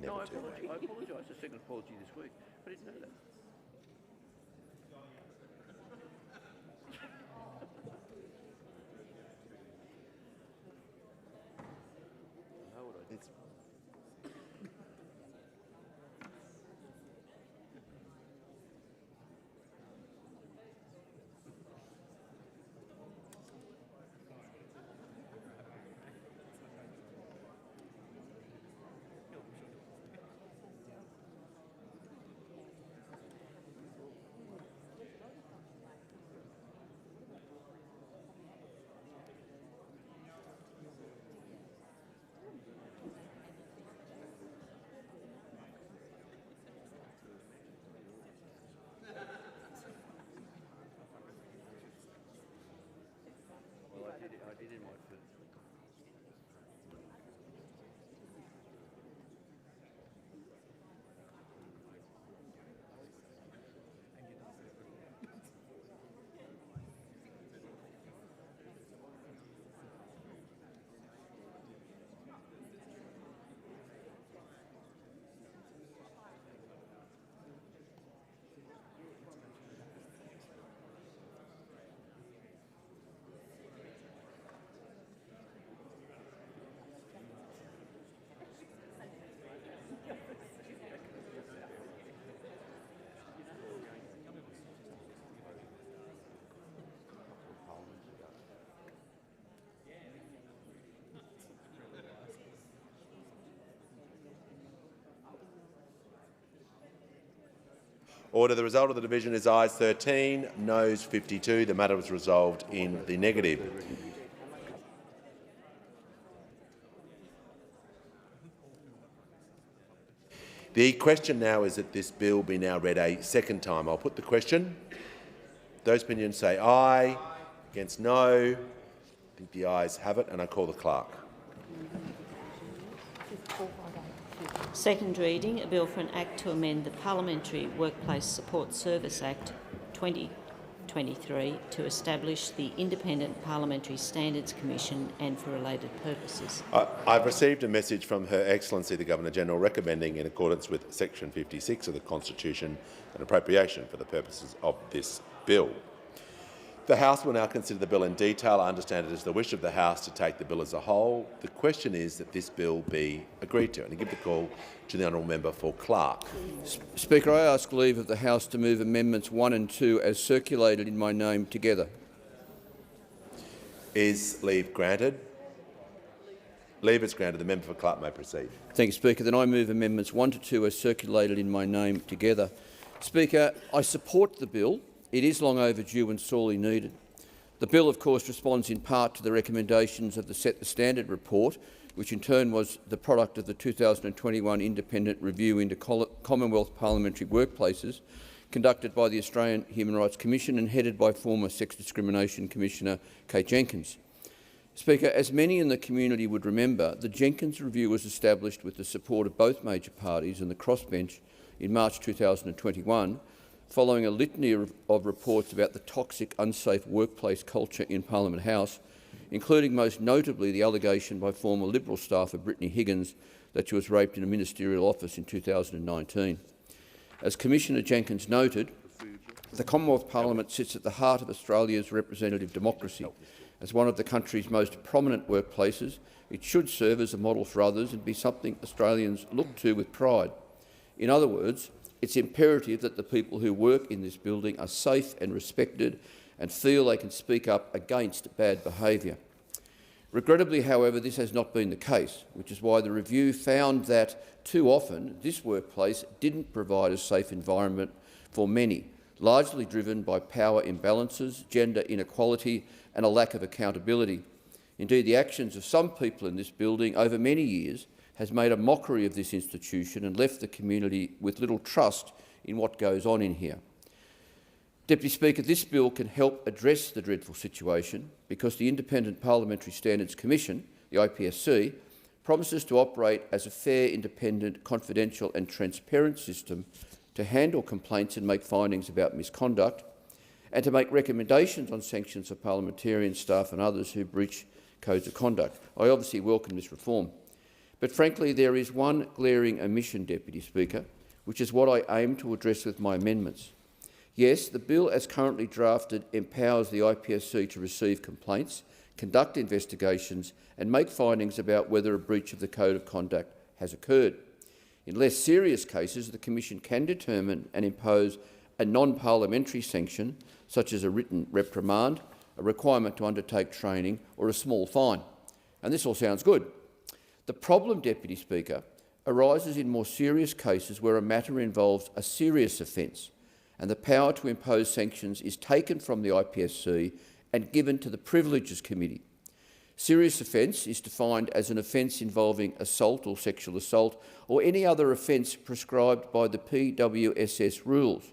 No, I apologise. A second apology this week. I didn't know that. How would I? Order. The result of the division is ayes 13, noes 52. The matter was resolved in the negative. The question now is that this bill be now read a second time. I'll put the question. Those opinions say aye. Against no. I think the ayes have it, and I call the clerk. Second reading, a bill for an act to amend the Parliamentary Workplace Support Service Act 2023 to establish the Independent Parliamentary Standards Commission and for related purposes. I've received a message from Her Excellency the Governor-General recommending, in accordance with Section 56 of the Constitution, an appropriation for the purposes of this bill. The House will now consider the bill in detail. I understand it is the wish of the House to take the bill as a whole. The question is that this bill be agreed to. And I give the call to the honourable member for Clark. Speaker, I ask leave of the House to move amendments 1 and 2 as circulated in my name together. Is leave granted? Leave is granted. The member for Clark may proceed. Thank you, Speaker. Then I move amendments 1 to 2 as circulated in my name together. Speaker, I support the bill. It is long overdue and sorely needed. The bill, of course, responds in part to the recommendations of the Set the Standard report, which in turn was the product of the 2021 independent review into Commonwealth parliamentary workplaces conducted by the Australian Human Rights Commission and headed by former Sex Discrimination Commissioner Kate Jenkins. Speaker, as many in the community would remember, the Jenkins review was established with the support of both major parties and the crossbench in March 2021, following a litany of reports about the toxic, unsafe workplace culture in Parliament House, including most notably the allegation by former Liberal staffer Brittany Higgins that she was raped in a ministerial office in 2019. As Commissioner Jenkins noted, the Commonwealth Parliament sits at the heart of Australia's representative democracy. As one of the country's most prominent workplaces, it should serve as a model for others and be something Australians look to with pride. In other words, it's imperative that the people who work in this building are safe and respected and feel they can speak up against bad behaviour. Regrettably, however, this has not been the case, which is why the review found that too often this workplace didn't provide a safe environment for many, largely driven by power imbalances, gender inequality and a lack of accountability. Indeed, the actions of some people in this building over many years has made a mockery of this institution and left the community with little trust in what goes on in here. Deputy Speaker, this bill can help address the dreadful situation because the Independent Parliamentary Standards Commission, the IPSC, promises to operate as a fair, independent, confidential and transparent system to handle complaints and make findings about misconduct, and to make recommendations on sanctions for parliamentarian staff and others who breach codes of conduct. I obviously welcome this reform. But frankly, there is one glaring omission, Deputy Speaker, which is what I aim to address with my amendments. Yes, the bill as currently drafted empowers the IPSC to receive complaints, conduct investigations and make findings about whether a breach of the Code of Conduct has occurred. In less serious cases, the Commission can determine and impose a non-parliamentary sanction, such as a written reprimand, a requirement to undertake training or a small fine. And this all sounds good. The problem, Deputy Speaker, arises in more serious cases where a matter involves a serious offence and the power to impose sanctions is taken from the IPSC and given to the Privileges Committee. Serious offence is defined as an offence involving assault or sexual assault or any other offence prescribed by the PWSS rules.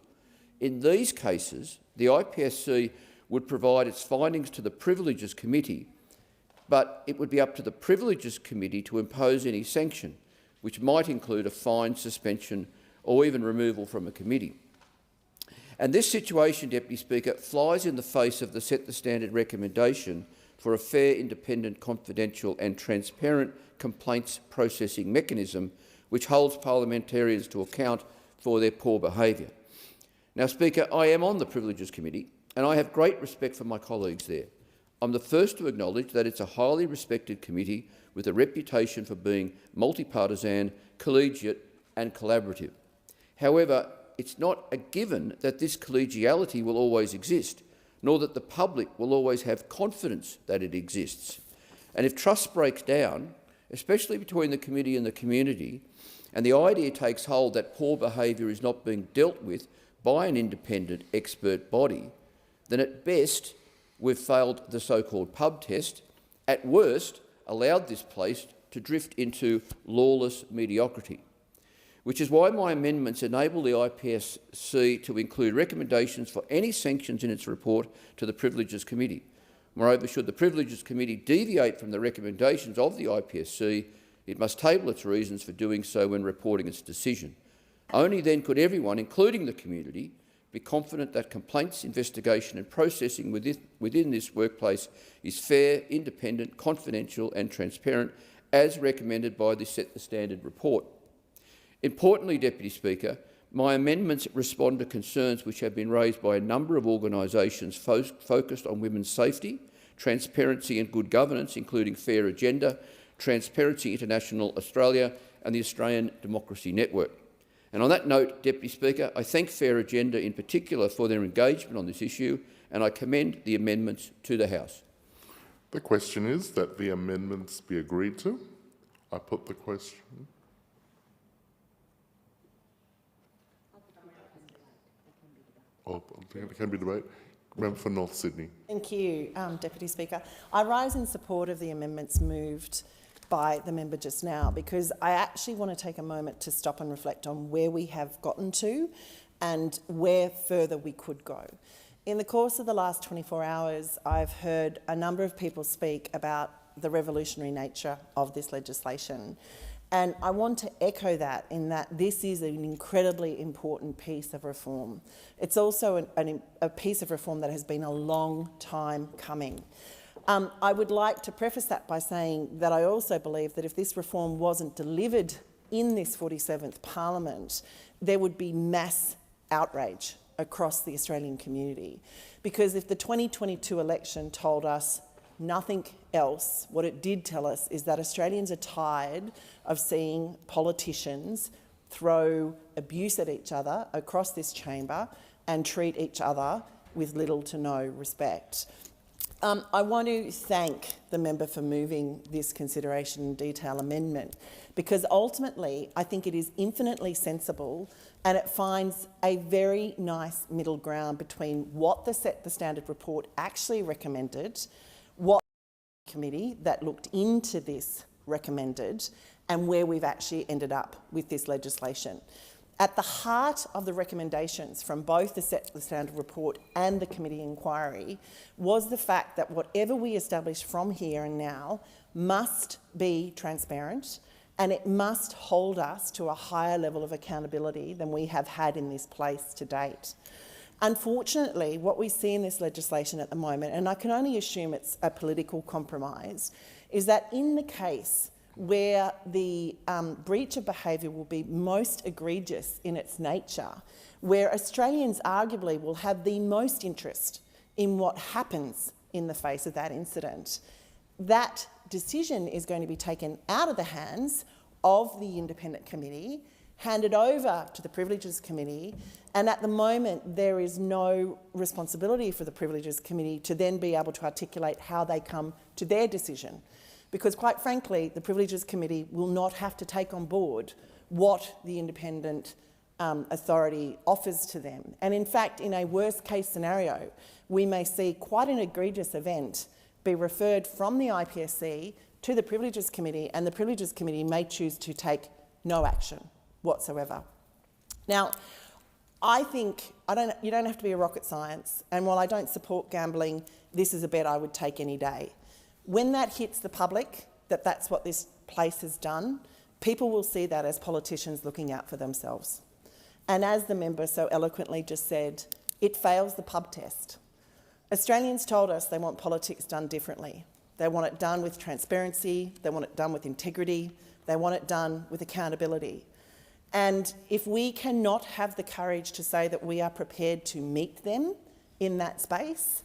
In these cases, the IPSC would provide its findings to the Privileges Committee, but it would be up to the Privileges Committee to impose any sanction, which might include a fine, suspension or even removal from a committee. And this situation, Deputy Speaker, flies in the face of the Set the Standard recommendation for a fair, independent, confidential and transparent complaints processing mechanism which holds parliamentarians to account for their poor behaviour. Now, Speaker, I am on the Privileges Committee and I have great respect for my colleagues there. I'm the first to acknowledge that it's a highly respected committee with a reputation for being multi-partisan, collegiate and collaborative. However, it's not a given that this collegiality will always exist, nor that the public will always have confidence that it exists. And if trust breaks down, especially between the committee and the community, and the idea takes hold that poor behaviour is not being dealt with by an independent expert body, then at best we've failed the so-called pub test, at worst allowed this place to drift into lawless mediocrity, which is why my amendments enable the IPSC to include recommendations for any sanctions in its report to the Privileges Committee. Moreover, should the Privileges Committee deviate from the recommendations of the IPSC, it must table its reasons for doing so when reporting its decision. Only then could everyone, including the community, be confident that complaints, investigation and processing within this workplace is fair, independent, confidential and transparent, as recommended by the Set the Standard report. Importantly, Deputy Speaker, my amendments respond to concerns which have been raised by a number of organisations focused on women's safety, transparency and good governance, including Fair Agenda, Transparency International Australia and the Australian Democracy Network. And on that note, Deputy Speaker, I thank Fair Agenda in particular for their engagement on this issue, and I commend the amendments to the House. The question is that the amendments be agreed to. I put the question. Oh, it can be debate. Member for North Sydney. Thank you, Deputy Speaker. I rise in support of the amendments moved by the member just now, because I actually want to take a moment to stop and reflect on where we have gotten to and where further we could go. In the course of the last 24 hours, I've heard a number of people speak about the revolutionary nature of this legislation. And I want to echo that in that this is an incredibly important piece of reform. It's also a piece of reform that has been a long time coming. I would like to preface that by saying that I also believe that if this reform wasn't delivered in this 47th Parliament, there would be mass outrage across the Australian community. Because if the 2022 election told us nothing else, what it did tell us is that Australians are tired of seeing politicians throw abuse at each other across this chamber and treat each other with little to no respect. I want to thank the member for moving this consideration in detail amendment, because ultimately I think it is infinitely sensible and it finds a very nice middle ground between what the Set the Standard report actually recommended, what the committee that looked into this recommended, and where we've actually ended up with this legislation. At the heart of the recommendations from both the Set the Standard report and the committee inquiry was the fact that whatever we establish from here and now must be transparent, and it must hold us to a higher level of accountability than we have had in this place to date. Unfortunately, what we see in this legislation at the moment, and I can only assume it's a political compromise, is that in the case where the breach of behaviour will be most egregious in its nature, where Australians arguably will have the most interest in what happens in the face of that incident, that decision is going to be taken out of the hands of the independent committee, handed over to the Privileges Committee, and at the moment there is no responsibility for the Privileges Committee to then be able to articulate how they come to their decision. Because quite frankly, the Privileges Committee will not have to take on board what the independent authority offers to them. And in fact, in a worst case scenario, we may see quite an egregious event be referred from the IPSC to the Privileges Committee, and the Privileges Committee may choose to take no action whatsoever. Now, I think you don't have to be a rocket science, and while I don't support gambling, this is a bet I would take any day. When that hits the public, that's what this place has done, people will see that as politicians looking out for themselves. And as the member so eloquently just said, it fails the pub test. Australians told us they want politics done differently. They want it done with transparency, they want it done with integrity, they want it done with accountability. And if we cannot have the courage to say that we are prepared to meet them in that space,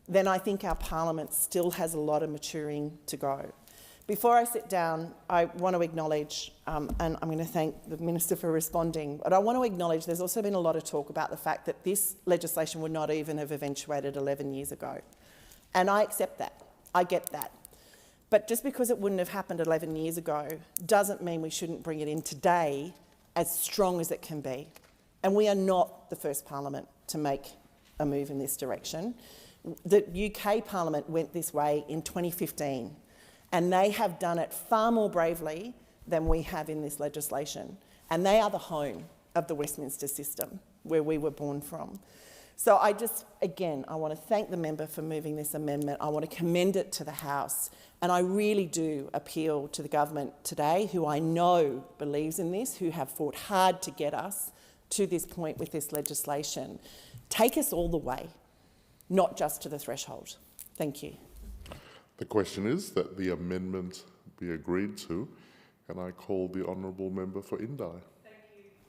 then I think our Parliament still has a lot of maturing to go. Before I sit down, I want to acknowledge, and I'm going to thank the Minister for responding, but I want to acknowledge there's also been a lot of talk about the fact that this legislation would not even have eventuated 11 years ago. And I accept that. I get that. But just because it wouldn't have happened 11 years ago doesn't mean we shouldn't bring it in today as strong as it can be. And we are not the first parliament to make a move in this direction. The UK Parliament went this way in 2015, and they have done it far more bravely than we have in this legislation. And they are the home of the Westminster system, where we were born from. So I want to thank the member for moving this amendment. I want to commend it to the House. And I really do appeal to the government today, who I know believes in this, who have fought hard to get us to this point with this legislation. Take us all the way, not just to the threshold. Thank you. The question is that the amendment be agreed to, and I call the honourable member for Indi.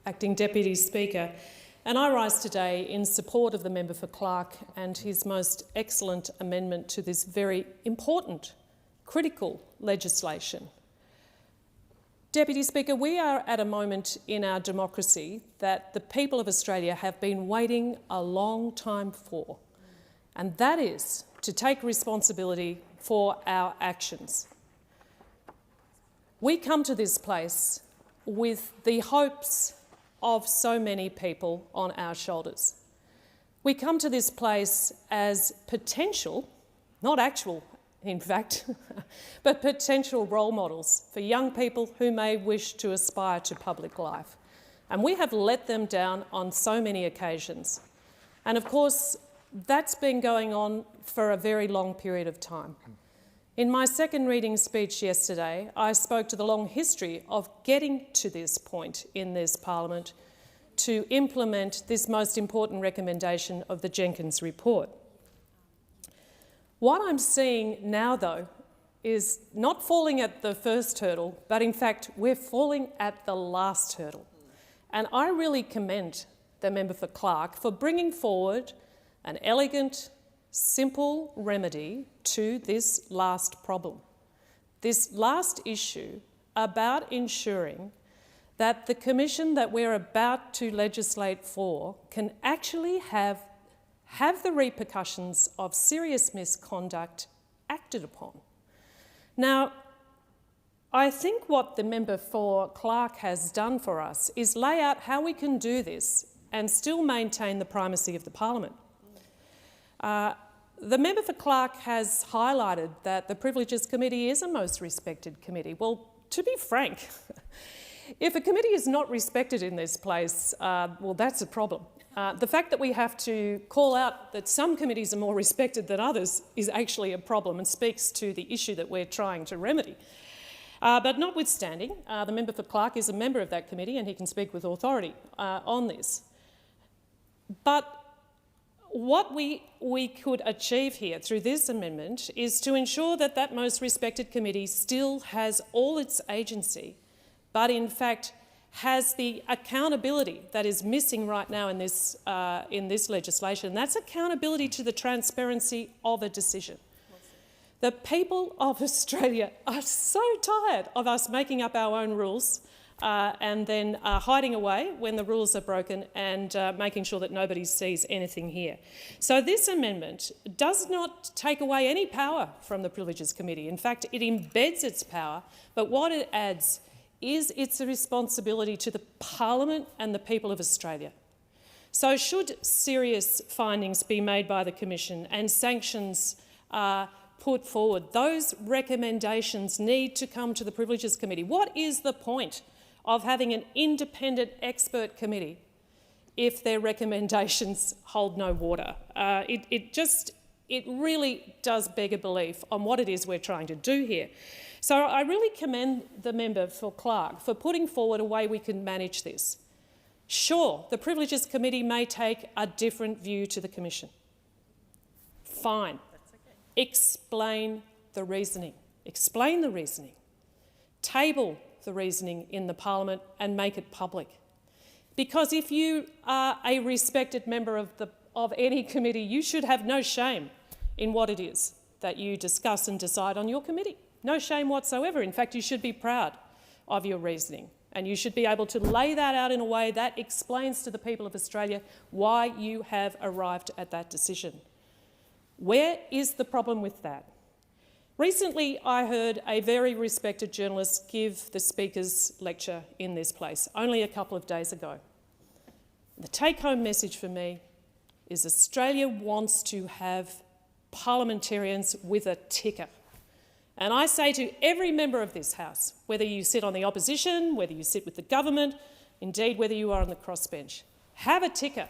Acting Deputy Speaker, and I rise today in support of the member for Clark and his most excellent amendment to this very important, critical legislation. Deputy Speaker, we are at a moment in our democracy that the people of Australia have been waiting a long time for, and that is to take responsibility for our actions. We come to this place with the hopes of so many people on our shoulders. We come to this place as potential, not actual in fact, but potential role models for young people who may wish to aspire to public life. And we have let them down on so many occasions. And of course, that's been going on for a very long period of time. In my second reading speech yesterday, I spoke to the long history of getting to this point in this Parliament to implement this most important recommendation of the Jenkins report. What I'm seeing now, though, is not falling at the first hurdle, but in fact, we're falling at the last hurdle. And I really commend the member for Clark for bringing forward an elegant, simple remedy to this last problem. This last issue about ensuring that the Commission that we're about to legislate for can actually have the repercussions of serious misconduct acted upon. Now, I think what the member for Clark has done for us is lay out how we can do this and still maintain the primacy of the Parliament. The member for Clark has highlighted that the Privileges Committee is a most respected committee. Well, to be frank, if a committee is not respected in this place, well, that's a problem. The fact that we have to call out that some committees are more respected than others is actually a problem and speaks to the issue that we're trying to remedy. But notwithstanding, the member for Clark is a member of that committee and he can speak with authority on this. But what we could achieve here through this amendment is to ensure that that most respected committee still has all its agency, but in fact has the accountability that is missing right now in this legislation. And that's accountability to the transparency of a decision. The people of Australia are so tired of us making up our own rules and then hiding away when the rules are broken and making sure that nobody sees anything here. So this amendment does not take away any power from the Privileges Committee. In fact, it embeds its power, but what it adds is it's a responsibility to the Parliament and the people of Australia. So should serious findings be made by the Commission and sanctions put forward, those recommendations need to come to the Privileges Committee. What is the point of having an independent expert committee if their recommendations hold no water? It really does beg a belief on what it is we're trying to do here. So I really commend the member for Clark for putting forward a way we can manage this. Sure, the Privileges Committee may take a different view to the Commission. Fine. That's okay. Explain the reasoning. Explain the reasoning. Table the reasoning in the Parliament and make it public. Because if you are a respected member of any committee, you should have no shame in what it is that you discuss and decide on your committee. No shame whatsoever. In fact, you should be proud of your reasoning and you should be able to lay that out in a way that explains to the people of Australia why you have arrived at that decision. Where is the problem with that? Recently, I heard a very respected journalist give the Speaker's lecture in this place, only a couple of days ago. The take-home message for me is Australia wants to have parliamentarians with a ticker. And I say to every member of this House, whether you sit on the opposition, whether you sit with the government, indeed whether you are on the crossbench, have a ticker,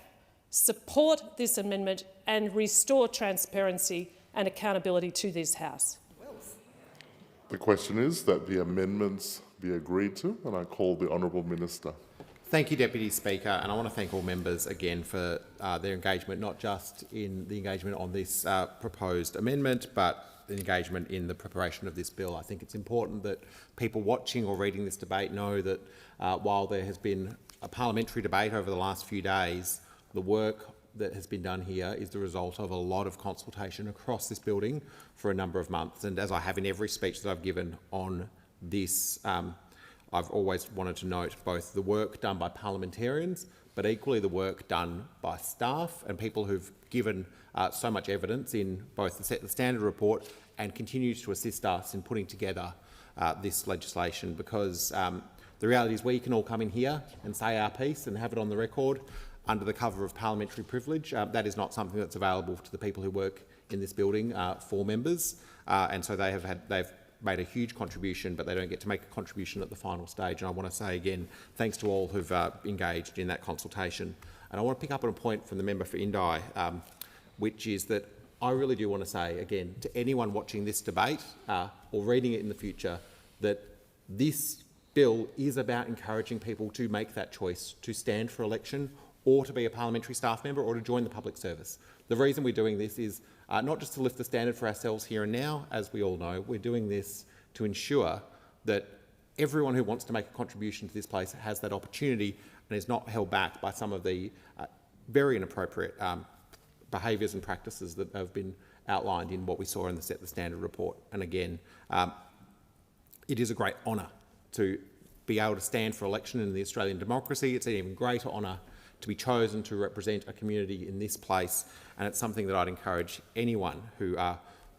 support this amendment and restore transparency and accountability to this House. The question is that the amendments be agreed to, and I call the Honourable Minister. Thank you, Deputy Speaker, and I want to thank all members again for their engagement, not just in the engagement on this proposed amendment, but the engagement in the preparation of this bill. I think it's important that people watching or reading this debate know that while there has been a parliamentary debate over the last few days, the work that has been done here is the result of a lot of consultation across this building for a number of months. And as I have in every speech that I've given on this, I've always wanted to note both the work done by parliamentarians, but equally the work done by staff and people who've given so much evidence in both the Set the Standard report and continues to assist us in putting together this legislation, because the reality is we can all come in here and say our piece and have it on the record under the cover of parliamentary privilege. That is not something that's available to the people who work in this building for members, and so they've made a huge contribution, but they don't get to make a contribution at the final stage. And I want to say again, thanks to all who've engaged in that consultation. And I want to pick up on a point from the member for Indi, which is that I really do want to say again to anyone watching this debate or reading it in the future that this bill is about encouraging people to make that choice to stand for election or to be a parliamentary staff member or to join the public service. The reason we're doing this is not just to lift the standard for ourselves here and now, as we all know, we're doing this to ensure that everyone who wants to make a contribution to this place has that opportunity and is not held back by some of the very inappropriate behaviours and practices that have been outlined in what we saw in the Set the Standard report. And again, it is a great honour to be able to stand for election in the Australian democracy. It's an even greater honour to be chosen to represent a community in this place, and it's something that I'd encourage anyone who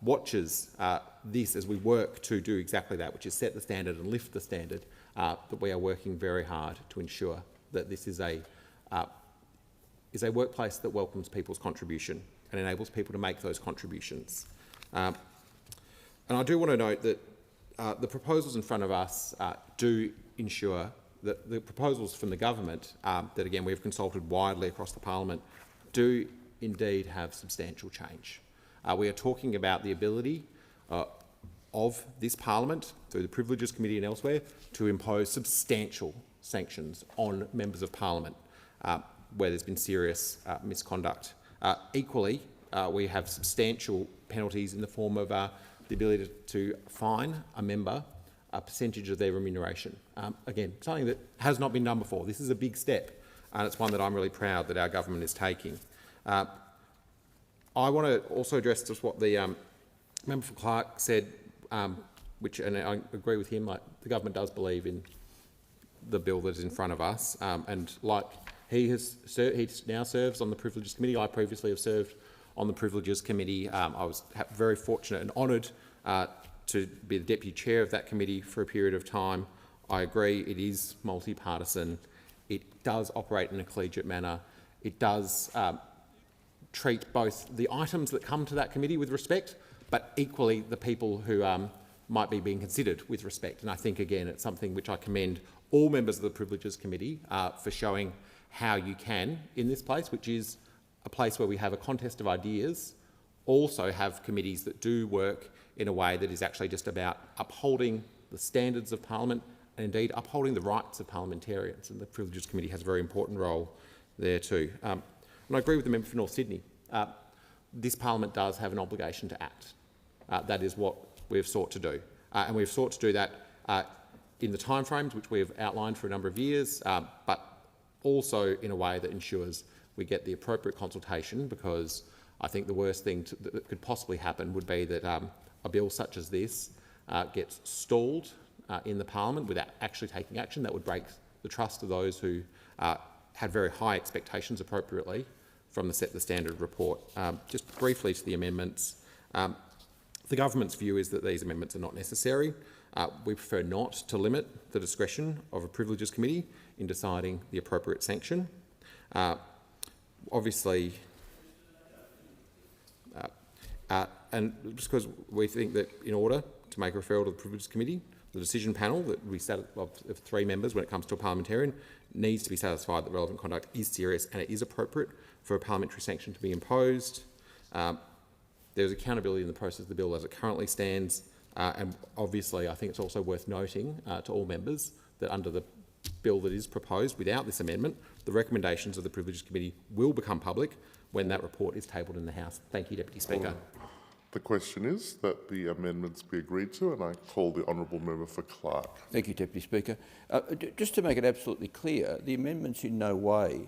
watches this as we work to do exactly that, which is set the standard and lift the standard, that we are working very hard to ensure that this is a workplace that welcomes people's contribution and enables people to make those contributions. And I do want to note that the proposals in front of us do ensure that the proposals from the government, that again we've consulted widely across the parliament, do indeed have substantial change. We are talking about the ability of this parliament, through the Privileges Committee and elsewhere, to impose substantial sanctions on members of parliament where there's been serious misconduct. Equally, we have substantial penalties in the form of the ability to fine a member a percentage of their remuneration. Again, something that has not been done before. This is a big step, and it's one that I'm really proud that our government is taking. I want to also address just what the member for Clark said, and I agree with him. The government does believe in the bill that is in front of us, and like he now serves on the Privileges Committee. I previously have served on the Privileges Committee. I was very fortunate and honoured to be the Deputy Chair of that committee for a period of time. I agree it is multi-partisan. It does operate in a collegiate manner. It does treat both the items that come to that committee with respect, but equally the people who might be being considered with respect. And I think, again, it's something which I commend all members of the Privileges Committee for showing how you can, in this place, which is a place where we have a contest of ideas, also have committees that do work in a way that is actually just about upholding the standards of Parliament and indeed upholding the rights of parliamentarians. And the Privileges Committee has a very important role there too. And I agree with the member for North Sydney. This Parliament does have an obligation to act. That is what we've sought to do. And we've sought to do that in the timeframes which we've outlined for a number of years, but also in a way that ensures we get the appropriate consultation, because I think the worst thing that could possibly happen would be that a bill such as this gets stalled in the Parliament without actually taking action. That would break the trust of those who had very high expectations appropriately from the Set the Standard report. Just briefly to the amendments. The government's view is that these amendments are not necessary. We prefer not to limit the discretion of a Privileges Committee in deciding the appropriate sanction. Obviously, and just because we think that in order to make a referral to the Privileges Committee, the decision panel that we set of 3 members when it comes to a parliamentarian needs to be satisfied that relevant conduct is serious and it is appropriate for a parliamentary sanction to be imposed. There's accountability in the process of the bill as it currently stands, and obviously I think it's also worth noting to all members that under the bill that is proposed without this amendment, the recommendations of the Privileges Committee will become public when that report is tabled in the House. Thank you, Deputy Speaker. The question is that the amendments be agreed to, and I call the honourable member for Clark. Thank you, Deputy Speaker. Just to make it absolutely clear, the amendments in no way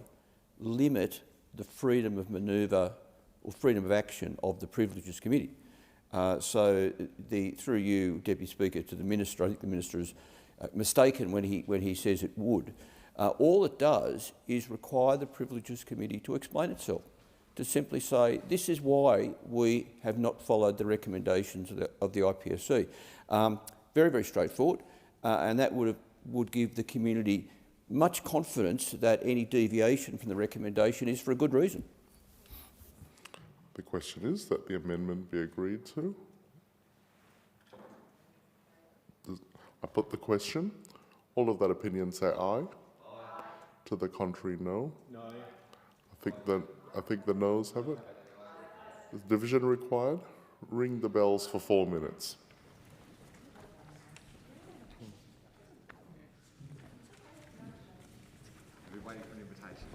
limit the freedom of manoeuvre or freedom of action of the Privileges Committee. Through you, Deputy Speaker, to the Minister, I think the Minister is mistaken when he says it would. All it does is require the Privileges Committee to explain itself, to simply say, this is why we have not followed the recommendations of the IPSC. Very, very straightforward, and that would give the community much confidence that any deviation from the recommendation is for a good reason. The question is that the amendment be agreed to. I put the question. All of that opinion say aye. Aye. To the contrary, no. No. I think the noes have it. Is division required? Ring the bells for 4 minutes. We're waiting for an invitation.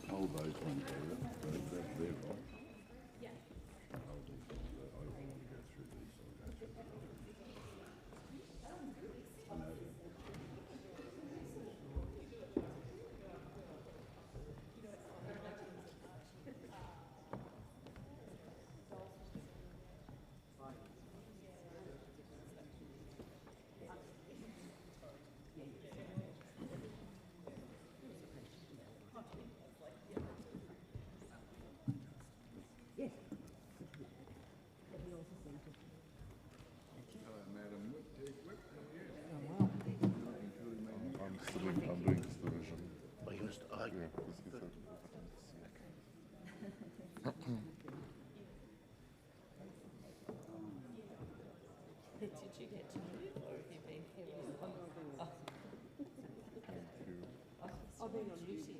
Hold those ones there. They're right. I'm doing this division. Did you get to move, or have you been here? I've been on duty.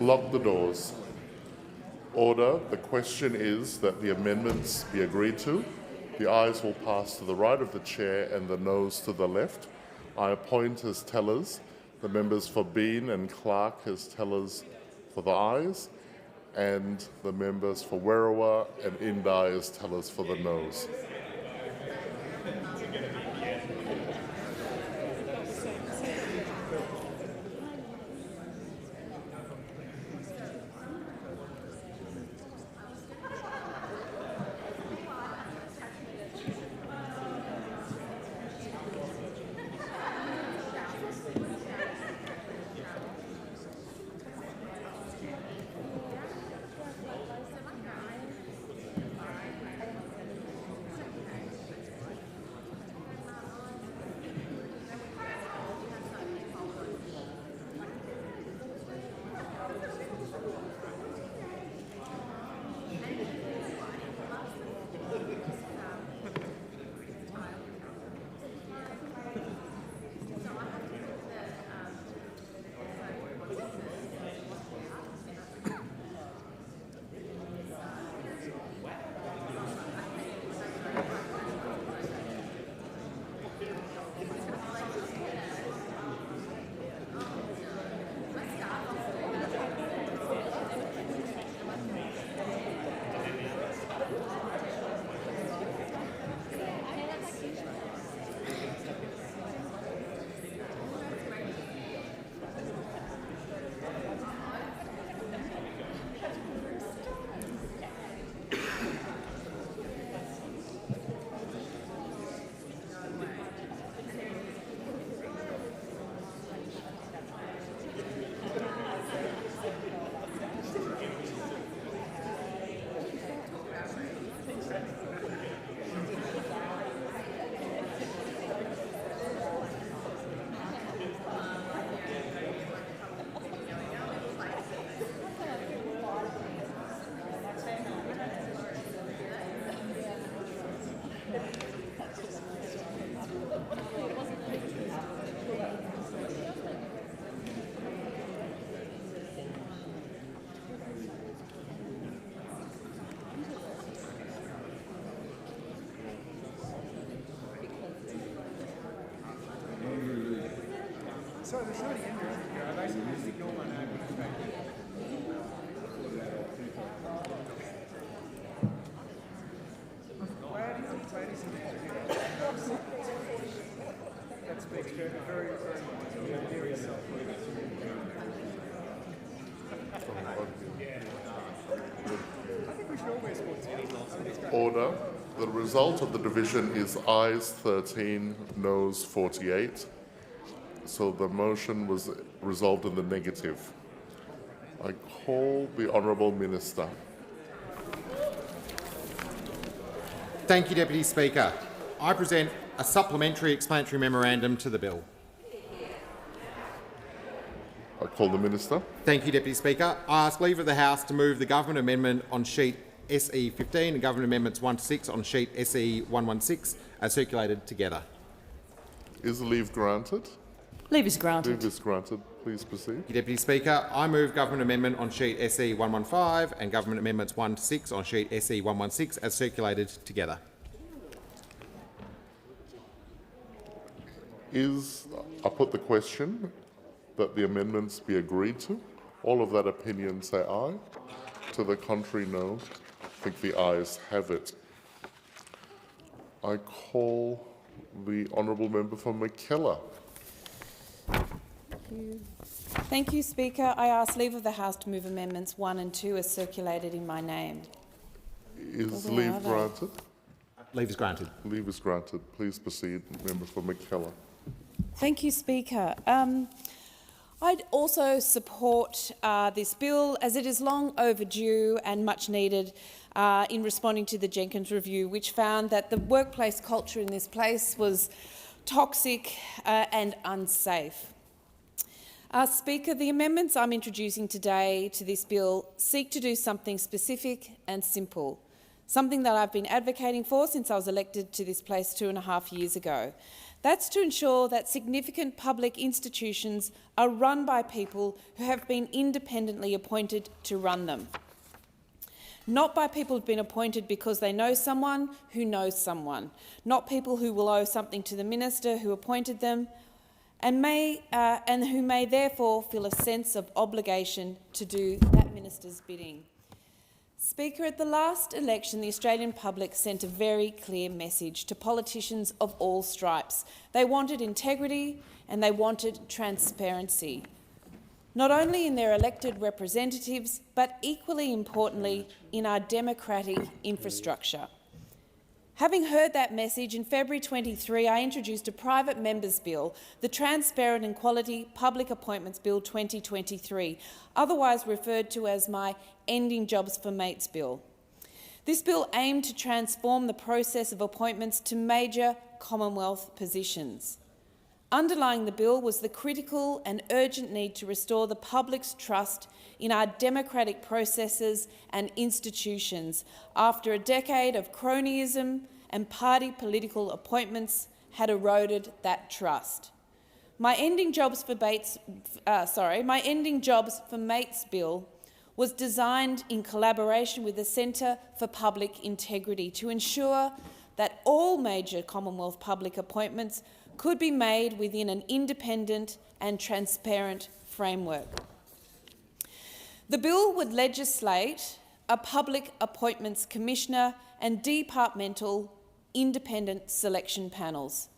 lock the doors. Order. The question is that the amendments be agreed to. The ayes will pass to the right of the chair and the noes to the left. I appoint as tellers the members for Bean and Clark as tellers for the ayes, and the members for Werriwa and Indi as tellers for the noes. Order. The result of the division is ayes 13, noes 48. So the motion was resolved in the negative. I call the Honourable Minister. Thank you, Deputy Speaker. I present a supplementary explanatory memorandum to the bill. I call the Minister. Thank you, Deputy Speaker. I ask leave of the House to move the government amendment on sheet SE 15 and government amendments 1 to 6 on sheet SE 116 as circulated together. Is leave granted? Leave is granted. Leave is granted. Please proceed. Deputy Speaker, I move government amendment on sheet SE 115 and government amendments 1 to 6 on sheet SE 116 as circulated together. I put the question that the amendments be agreed to. All of that opinion say aye. To the contrary, no. I think the ayes have it. I call the Honourable Member for McKellar. Thank you, Speaker. I ask leave of the House to move amendments 1 and 2 as circulated in my name. Is leave granted? Leave is granted. Leave is granted. Please proceed, Member for McKellar. Thank you, Speaker. I'd also support this bill as it is long overdue and much needed in responding to the Jenkins Review, which found that the workplace culture in this place was toxic and unsafe. Speaker, the amendments I'm introducing today to this bill seek to do something specific and simple, something that I've been advocating for since I was elected to this place 2.5 years ago. That's to ensure that significant public institutions are run by people who have been independently appointed to run them, not by people who have been appointed because they know someone who knows someone, not people who will owe something to the minister who appointed them, and who may therefore feel a sense of obligation to do that minister's bidding. Speaker, at the last election, the Australian public sent a very clear message to politicians of all stripes. They wanted integrity and they wanted transparency, not only in their elected representatives, but equally importantly in our democratic infrastructure. Having heard that message, in February 23, I introduced a private members' bill, the Transparent and Quality Public Appointments Bill 2023, otherwise referred to as my Ending Jobs for Mates Bill. This bill aimed to transform the process of appointments to major Commonwealth positions. Underlying the bill was the critical and urgent need to restore the public's trust in our democratic processes and institutions after a decade of cronyism and party political appointments had eroded that trust. My Ending Jobs for Mates bill was designed in collaboration with the Centre for Public Integrity to ensure that all major Commonwealth public appointments could be made within an independent and transparent framework. The bill would legislate a Public Appointments Commissioner and departmental independent selection panels,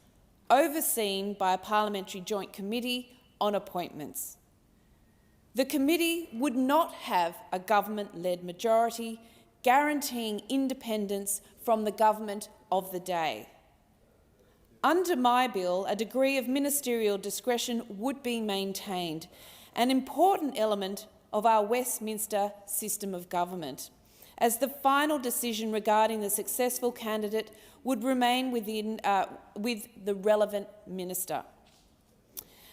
overseen by a Parliamentary Joint Committee on Appointments. The committee would not have a government-led majority, guaranteeing independence from the government of the day. Under my bill, a degree of ministerial discretion would be maintained, an important element of our Westminster system of government, as the final decision regarding the successful candidate would remain with the relevant minister.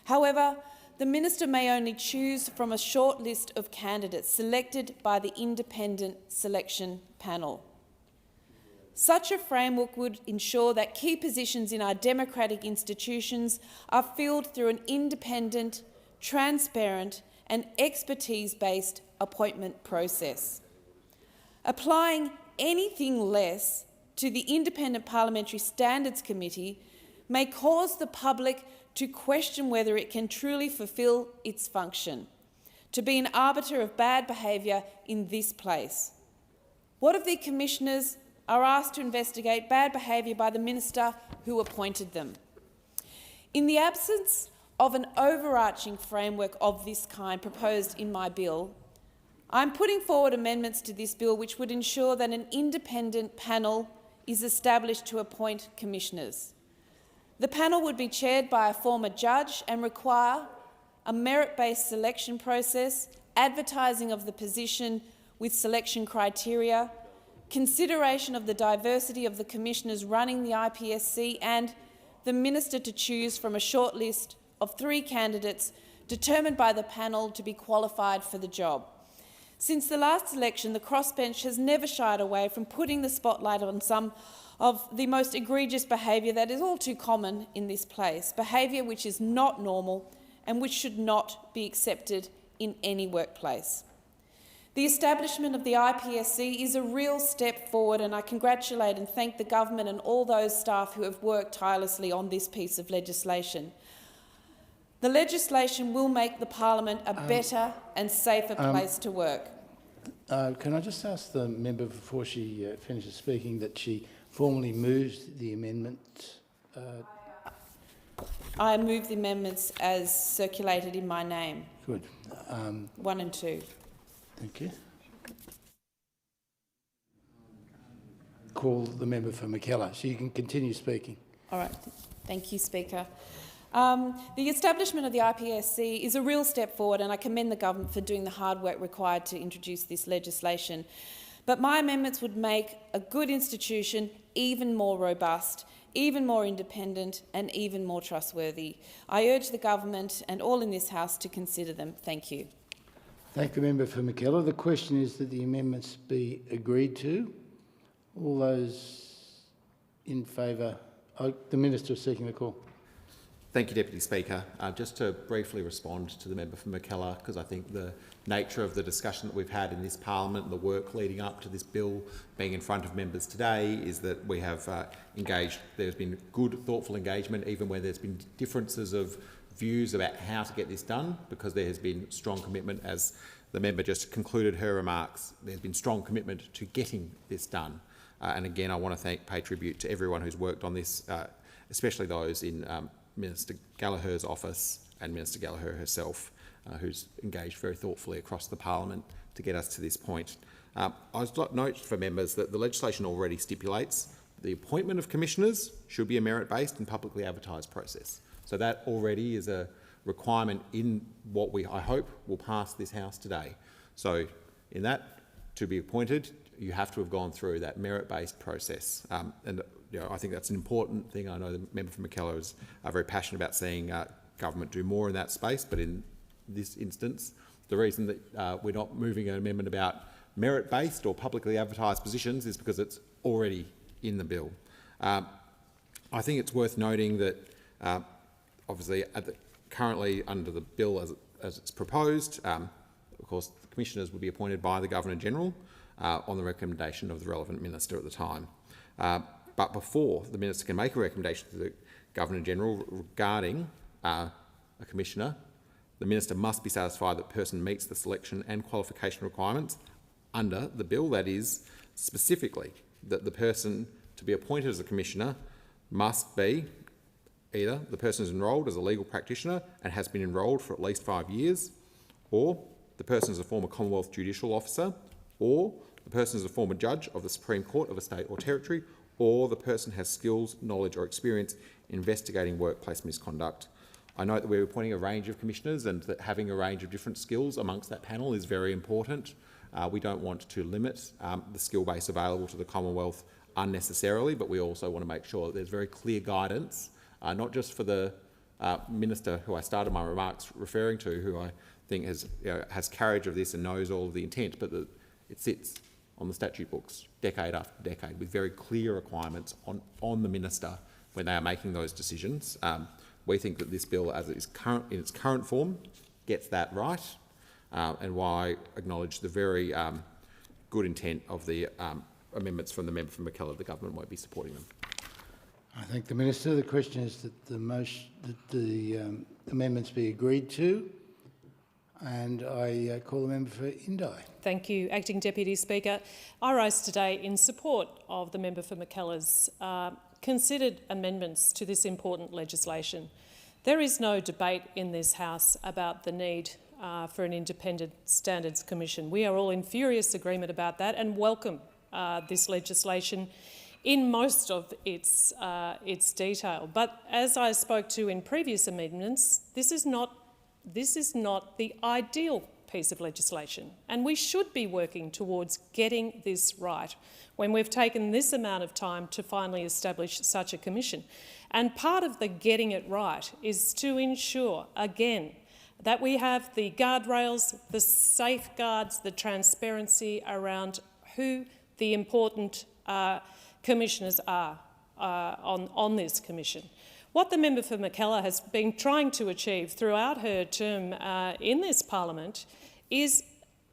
However, the minister may only choose from a short list of candidates selected by the independent selection panel. Such a framework would ensure that key positions in our democratic institutions are filled through an independent, transparent and expertise-based appointment process. Applying anything less to the Independent Parliamentary Standards Committee may cause the public to question whether it can truly fulfil its function, to be an arbiter of bad behaviour in this place. What if the commissioners are asked to investigate bad behaviour by the minister who appointed them? In the absence of an overarching framework of this kind proposed in my bill, I'm putting forward amendments to this bill which would ensure that an independent panel is established to appoint commissioners. The panel would be chaired by a former judge and require a merit-based selection process, advertising of the position with selection criteria, consideration of the diversity of the commissioners running the IPSC, and the minister to choose from a short list of 3 candidates determined by the panel to be qualified for the job. Since the last election, the crossbench has never shied away from putting the spotlight on some of the most egregious behaviour that is all too common in this place, behaviour which is not normal and which should not be accepted in any workplace. The establishment of the IPSC is a real step forward, and I congratulate and thank the government and all those staff who have worked tirelessly on this piece of legislation. The legislation will make the Parliament a better and safer place to work. Can I just ask the member before she finishes speaking that she formally moves the amendment? I move the amendments as circulated in my name. Good. 1 and 2. Thank you. Call the member for McKellar. So you can continue speaking. All right. Thank you, Speaker. The establishment of the IPSC is a real step forward, and I commend the government for doing the hard work required to introduce this legislation. But my amendments would make a good institution even more robust, even more independent and even more trustworthy. I urge the government and all in this House to consider them. Thank you. Thank the member for McKellar. The question is that the amendments be agreed to. All those in favour? Oh, the minister is seeking the call. Thank you, Deputy Speaker. Just to briefly respond to the member for Mackellar, because I think the nature of the discussion that we've had in this parliament and the work leading up to this bill being in front of members today is that we have engaged. There's been good, thoughtful engagement, even where there's been differences of views about how to get this done, because there has been strong commitment, as the member just concluded her remarks. There's been strong commitment to getting this done. And again, I want to pay tribute to everyone who's worked on this, especially those in Minister Gallagher's office and Minister Gallagher herself, who's engaged very thoughtfully across the parliament to get us to this point. I would note for members that the legislation already stipulates the appointment of commissioners should be a merit-based and publicly advertised process. So that already is a requirement in what I hope will pass this House today. So in that, to be appointed, you have to have gone through that merit-based process. And I think that's an important thing. I know the member from Mackellar is very passionate about seeing government do more in that space, but in this instance, the reason that we're not moving an amendment about merit-based or publicly advertised positions is because it's already in the bill. I think it's worth noting that obviously currently under the bill as it's proposed, of course the commissioners would be appointed by the Governor-General on the recommendation of the relevant minister at the time. But before the minister can make a recommendation to the Governor-General regarding a commissioner, the minister must be satisfied that the person meets the selection and qualification requirements under the bill. That is, specifically, that the person to be appointed as a commissioner must be either the person is enrolled as a legal practitioner and has been enrolled for at least 5 years, or the person is a former Commonwealth judicial officer, or the person is a former judge of the Supreme Court of a state or territory, or the person has skills, knowledge or experience investigating workplace misconduct. I note that we're appointing a range of commissioners and that having a range of different skills amongst that panel is very important. We don't want to limit the skill base available to the Commonwealth unnecessarily, but we also want to make sure that there's very clear guidance, not just for the minister who I started my remarks referring to, who I think has carriage of this and knows all of the intent, but that it sits on the statute books decade after decade with very clear requirements on the minister when they are making those decisions. We think that this bill, as it is in its current form, gets that right, and why I acknowledge the very good intent of the amendments from the member from Mackellar. The government won't be supporting them. I thank the Minister. The question is that the amendments be agreed to, and I call the member for Indi. Thank you, Acting Deputy Speaker. I rise today in support of the member for Mackellar's considered amendments to this important legislation. There is no debate in this House about the need for an independent standards commission. We are all in furious agreement about that and welcome this legislation in most of its detail. But as I spoke to in previous amendments, this is not the ideal piece of legislation, and we should be working towards getting this right when we've taken this amount of time to finally establish such a commission. And part of the getting it right is to ensure, again, that we have the guardrails, the safeguards, the transparency around who the important commissioners are on this commission. What the member for Mackellar has been trying to achieve throughout her term in this parliament is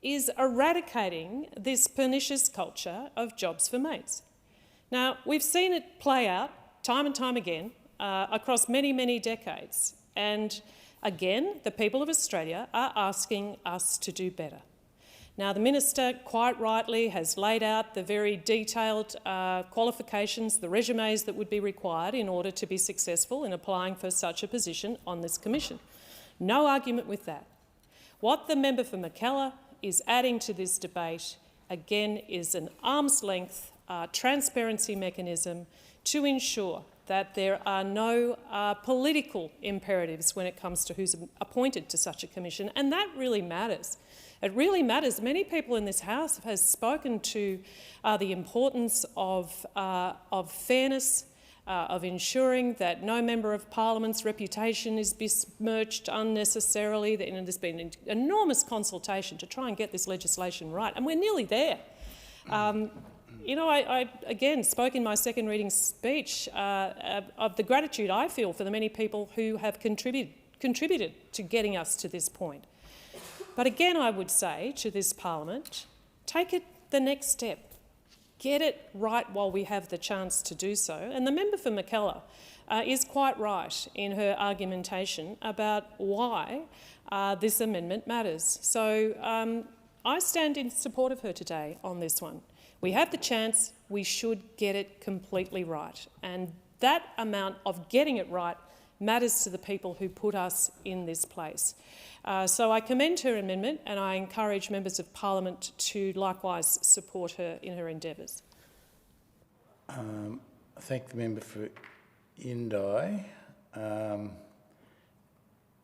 eradicating this pernicious culture of jobs for mates. Now, we've seen it play out time and time again across many, many decades. And again, the people of Australia are asking us to do better. Now, the Minister quite rightly has laid out the very detailed qualifications, the resumes that would be required in order to be successful in applying for such a position on this commission. No argument with that. What the member for Mackellar is adding to this debate, again, is an arm's length transparency mechanism to ensure that there are no political imperatives when it comes to who's appointed to such a commission, and that really matters. It really matters. Many people in this House have spoken to the importance of fairness, of ensuring that no member of Parliament's reputation is besmirched unnecessarily, and there's been an enormous consultation to try and get this legislation right, and we're nearly there. You know, I again spoke in my second reading speech of the gratitude I feel for the many people who have contributed to getting us to this point. But again, I would say to this Parliament, take it the next step. Get it right while we have the chance to do so. And the member for McKellar is quite right in her argumentation about why this amendment matters. So I stand in support of her today on this one. We have the chance, we should get it completely right. And that amount of getting it right matters to the people who put us in this place. So I commend her amendment and I encourage members of Parliament to likewise support her in her endeavours. I thank the member for Indi,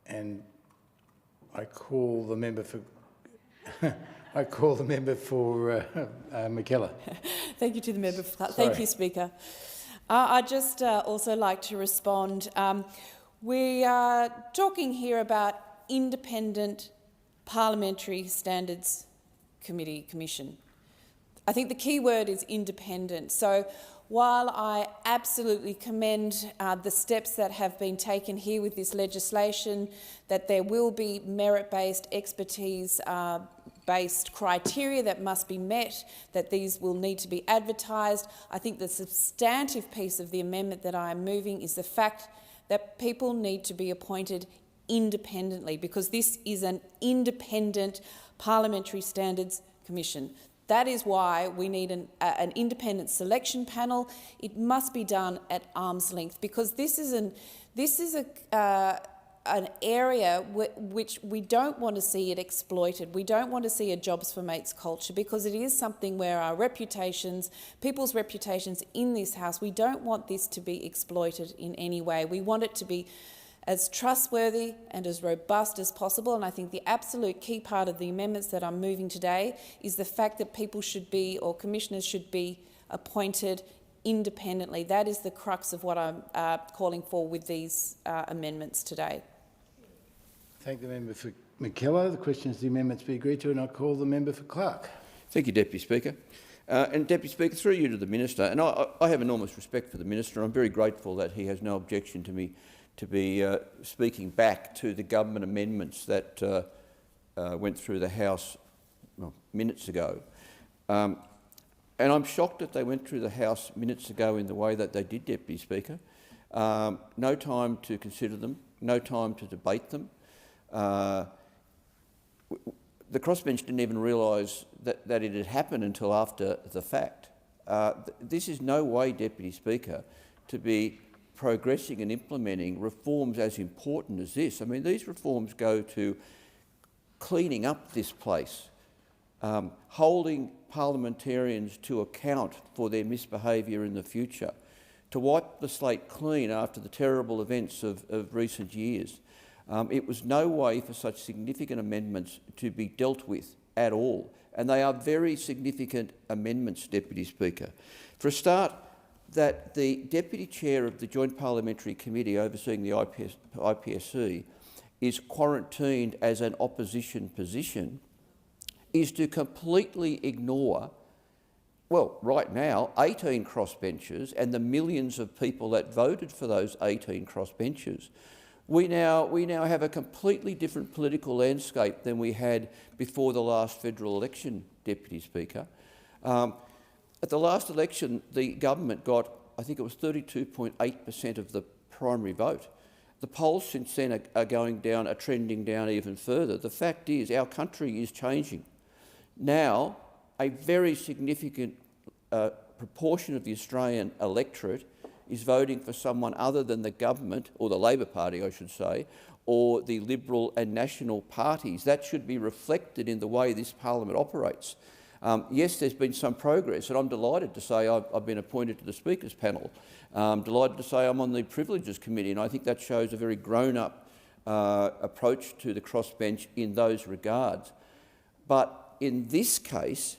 and I call the member for McKellar. Thank you to the member for that. Thank you, Speaker. I'd just also like to respond. We are talking here about independent Parliamentary Standards Commission. I think the key word is independent. So while I absolutely commend the steps that have been taken here with this legislation, that there will be merit-based, expertise-based criteria that must be met, that these will need to be advertised, I think the substantive piece of the amendment that I am moving is the fact that people need to be appointed independently, because this is an independent Parliamentary Standards Commission. That is why we need an independent selection panel. It must be done at arm's length, because this is an area which we don't want to see it exploited. We don't want to see a jobs for mates culture, because it is something where our reputations, people's reputations in this House, we don't want this to be exploited in any way. We want it to be as trustworthy and as robust as possible, and I think the absolute key part of the amendments that I'm moving today is the fact that people should be, or commissioners should be, appointed independently. That is the crux of what I'm calling for with these amendments today. Thank the member for McKellar. The question is the amendments be agreed to, and I call the member for Clark. Thank you, Deputy Speaker. And Deputy Speaker, through you to the Minister, and I have enormous respect for the Minister. I'm very grateful that he has no objection to me to be speaking back to the government amendments that went through the House minutes ago. And I'm shocked that they went through the House minutes ago in the way that they did, Deputy Speaker. No time to consider them, no time to debate them. The crossbench didn't even realise that it had happened until after the fact. This is no way, Deputy Speaker, to be progressing and implementing reforms as important as this. I mean, these reforms go to cleaning up this place, holding parliamentarians to account for their misbehaviour in the future, to wipe the slate clean after the terrible events of recent years. It was no way for such significant amendments to be dealt with at all, and they are very significant amendments, Deputy Speaker. For a start, that the Deputy Chair of the Joint Parliamentary Committee overseeing the IPSC is quarantined as an opposition position is to completely ignore, well, right now, 18 crossbenchers and the millions of people that voted for those 18 crossbenchers. We now have a completely different political landscape than we had before the last federal election, Deputy Speaker. At the last election, the government got, I think it was 32.8% of the primary vote. The polls since then are going down, are trending down even further. The fact is, our country is changing. Now, a very significant proportion of the Australian electorate is voting for someone other than the government, or the Labor Party, I should say, or the Liberal and National parties. That should be reflected in the way this parliament operates. Yes, there's been some progress, and I'm delighted to say I've been appointed to the Speaker's panel. Delighted to say I'm on the Privileges Committee, and I think that shows a very grown-up approach to the crossbench in those regards. But in this case,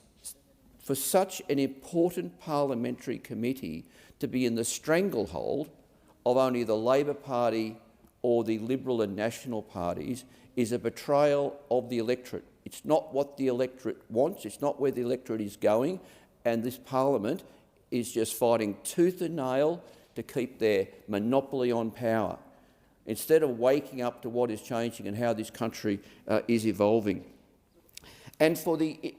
for such an important parliamentary committee to be in the stranglehold of only the Labor Party or the Liberal and National parties is a betrayal of the electorate. It's not what the electorate wants, it's not where the electorate is going, and this parliament is just fighting tooth and nail to keep their monopoly on power, instead of waking up to what is changing and how this country is evolving. And for the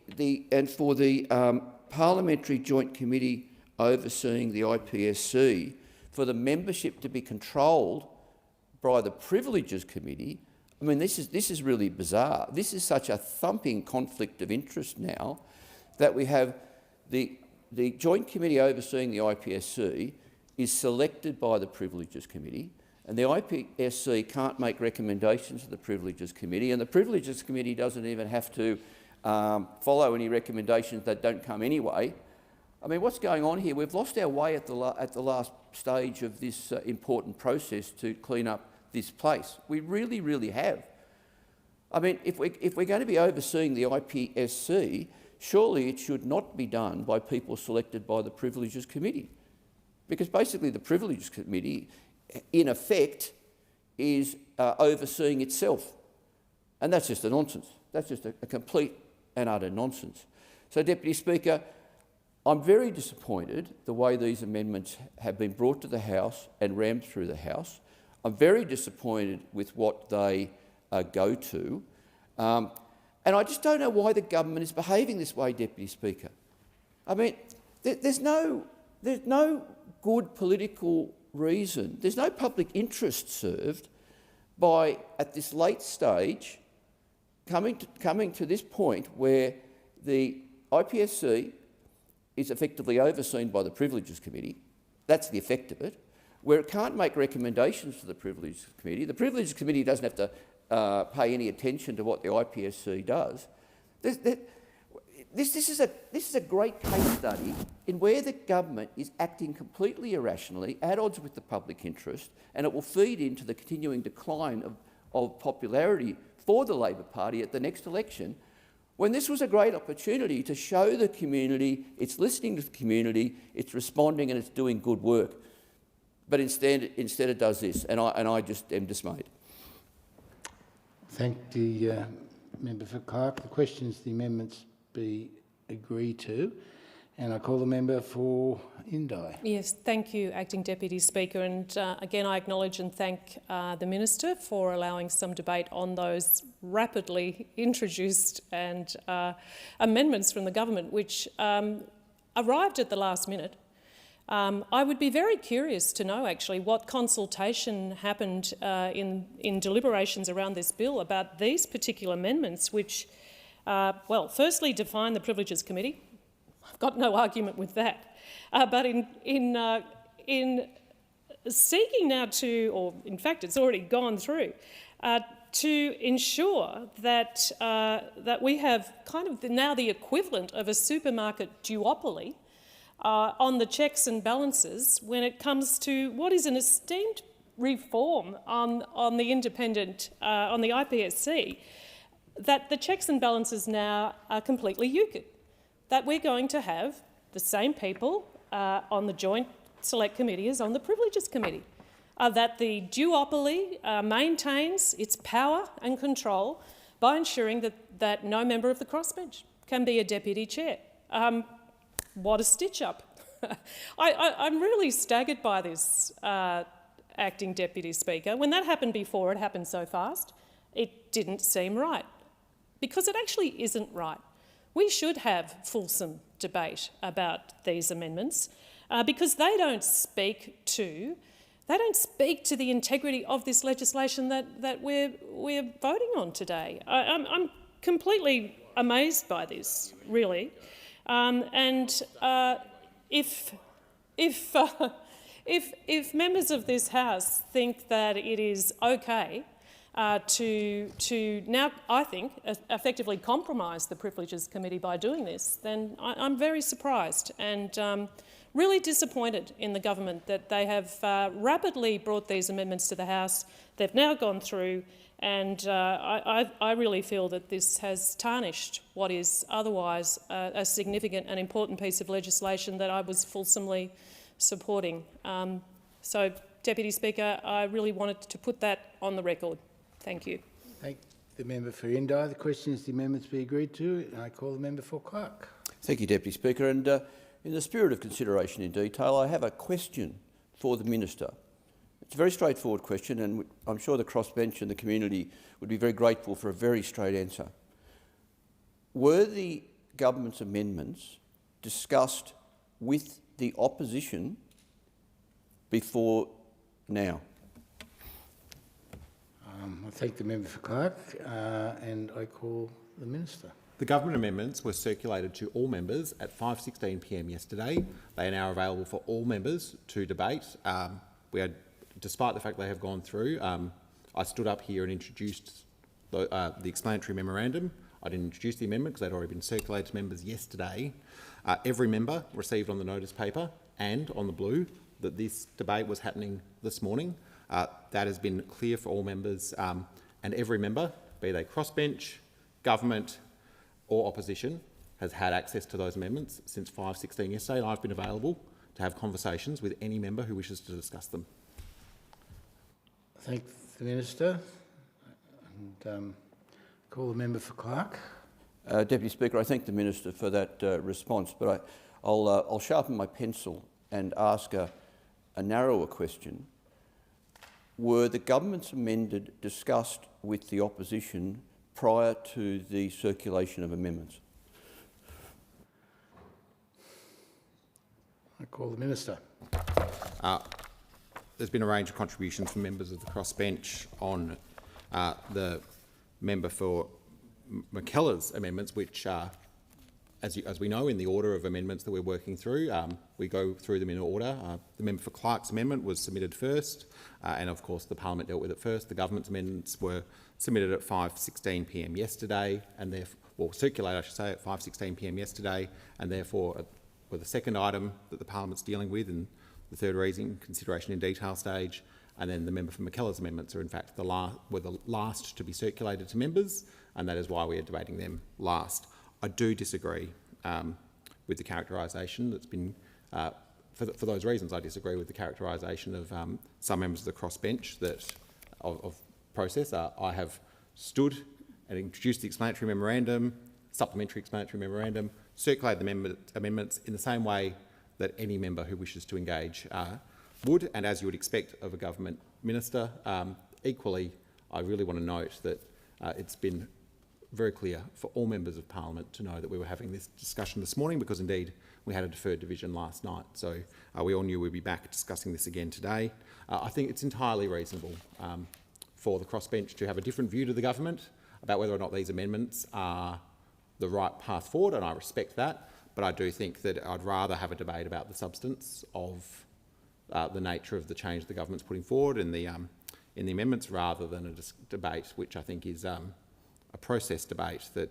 Parliamentary Joint Committee overseeing the IPSC, for the membership to be controlled by the Privileges Committee, I mean, this is really bizarre. This is such a thumping conflict of interest now that we have the Joint Committee overseeing the IPSC is selected by the Privileges Committee, and the IPSC can't make recommendations to the Privileges Committee, and the Privileges Committee doesn't even have to follow any recommendations that don't come anyway. I mean, what's going on here? We've lost our way at the last stage of this important process to clean up this place. We really, really have. I mean, if we're going to be overseeing the IPSC, surely it should not be done by people selected by the Privileges Committee, because basically the Privileges Committee, in effect, is overseeing itself. And that's just a nonsense. That's just a complete and utter nonsense. So, Deputy Speaker, I'm very disappointed the way these amendments have been brought to the House and rammed through the House. I'm very disappointed with what they go to. And I just don't know why the government is behaving this way, Deputy Speaker. I mean, there's no good political reason. There's no public interest served by, at this late stage, coming to this point where the IPSC is effectively overseen by the Privileges Committee. That's the effect of it. Where it can't make recommendations to the Privileges Committee. The Privileges Committee doesn't have to pay any attention to what the IPSC does. This is a great case study in where the government is acting completely irrationally, at odds with the public interest, and it will feed into the continuing decline of popularity for the Labor Party at the next election, when this was a great opportunity to show the community it's listening to the community, it's responding and it's doing good work. But instead it does this, and I just am dismayed. Thank the member for Clark. The question is the amendments be agreed to, and I call the member for Indi. Yes, thank you, Acting Deputy Speaker. And again, I acknowledge and thank the Minister for allowing some debate on those rapidly introduced and amendments from the government, which arrived at the last minute. I would be very curious to know, actually, what consultation happened in deliberations around this bill about these particular amendments, which, well, firstly define the Privileges Committee. I've got no argument with that. But in seeking now to, or in fact it's already gone through, to ensure that, that we have kind of now the equivalent of a supermarket duopoly on the checks and balances when it comes to what is an esteemed reform on the independent, on the IPSC, that the checks and balances now are completely euchred, that we're going to have the same people on the Joint Select Committee as on the Privileges Committee, that the duopoly maintains its power and control by ensuring that no member of the crossbench can be a deputy chair. What a stitch-up. I'm really staggered by this, Acting Deputy Speaker. When that happened before, it happened so fast, it didn't seem right, because it actually isn't right. We should have fulsome debate about these amendments because they don't speak to the integrity of this legislation that we're voting on today. I'm completely amazed by this, really. If members of this House think that it is okay to now, I think, effectively compromise the Privileges Committee by doing this, then I'm very surprised and really disappointed in the government that they have rapidly brought these amendments to the House. They've now gone through, and I really feel that this has tarnished what is otherwise a significant and important piece of legislation that I was fulsomely supporting. So, Deputy Speaker, I really wanted to put that on the record. Thank you. Thank the member for Indi. The question is the amendments be agreed to, and I call the member for Clark. Thank you, Deputy Speaker. And in the spirit of consideration in detail, I have a question for the Minister. It's a very straightforward question, and I'm sure the crossbench and the community would be very grateful for a very straight answer. Were the government's amendments discussed with the opposition before now? I thank the member for Clark, and I call the Minister. The government amendments were circulated to all members at 5:16 p.m. yesterday. They are now available for all members to debate. Despite the fact they have gone through, I stood up here and introduced the explanatory memorandum. I didn't introduce the amendment because they'd already been circulated to members yesterday. Every member received on the notice paper and on the blue that this debate was happening this morning. That has been clear for all members, and every member, be they crossbench, government or opposition, has had access to those amendments since 5:16 yesterday. And I've been available to have conversations with any member who wishes to discuss them. Thank the Minister, and call the member for Clark. Deputy Speaker, I thank the Minister for that response, but I'll sharpen my pencil and ask a narrower question. Were the government's amendments discussed with the opposition prior to the circulation of amendments? I call the Minister. There's been a range of contributions from members of the crossbench on the member for McKellar's amendments, which as we know, in the order of amendments that we're working through, we go through them in order. The member for Clark's amendment was submitted first, and of course the Parliament dealt with it first. The government's amendments were submitted at 5:16 p.m. yesterday, and therefore, circulated, I should say, at 5:16 p.m. yesterday, and therefore were the second item that the Parliament's dealing with in the third reading, consideration in detail stage, and then the member for McKellar's amendments are in fact the last to be circulated to members, and that is why we are debating them last. I do disagree with the characterisation that's been, for those reasons, I disagree with the characterisation of some members of the crossbench of process. I have stood and introduced the explanatory memorandum, supplementary explanatory memorandum, circulated the amendments in the same way that any member who wishes to engage would, and as you would expect of a government minister. Equally, I really want to note that it's been very clear for all members of Parliament to know that we were having this discussion this morning, because indeed we had a deferred division last night. So we all knew we'd be back discussing this again today. I think it's entirely reasonable for the crossbench to have a different view to the government about whether or not these amendments are the right path forward, and I respect that. But I do think that I'd rather have a debate about the substance of the nature of the change the government's putting forward in the amendments, rather than a debate which I think is a process debate that,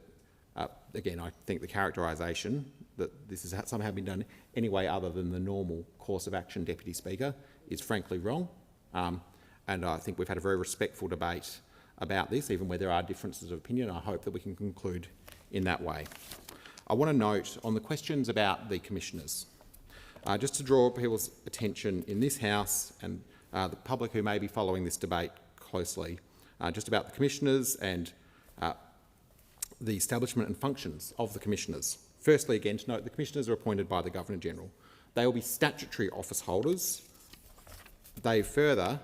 again, I think the characterisation that this has somehow been done any way other than the normal course of action, Deputy Speaker, is frankly wrong. And I think we've had a very respectful debate about this, even where there are differences of opinion. I hope that we can conclude in that way. I want to note on the questions about the commissioners, just to draw people's attention in this House and the public who may be following this debate closely, just about the commissioners and the establishment and functions of the commissioners. Firstly, again, to note the commissioners are appointed by the Governor-General. They will be statutory office holders. They further,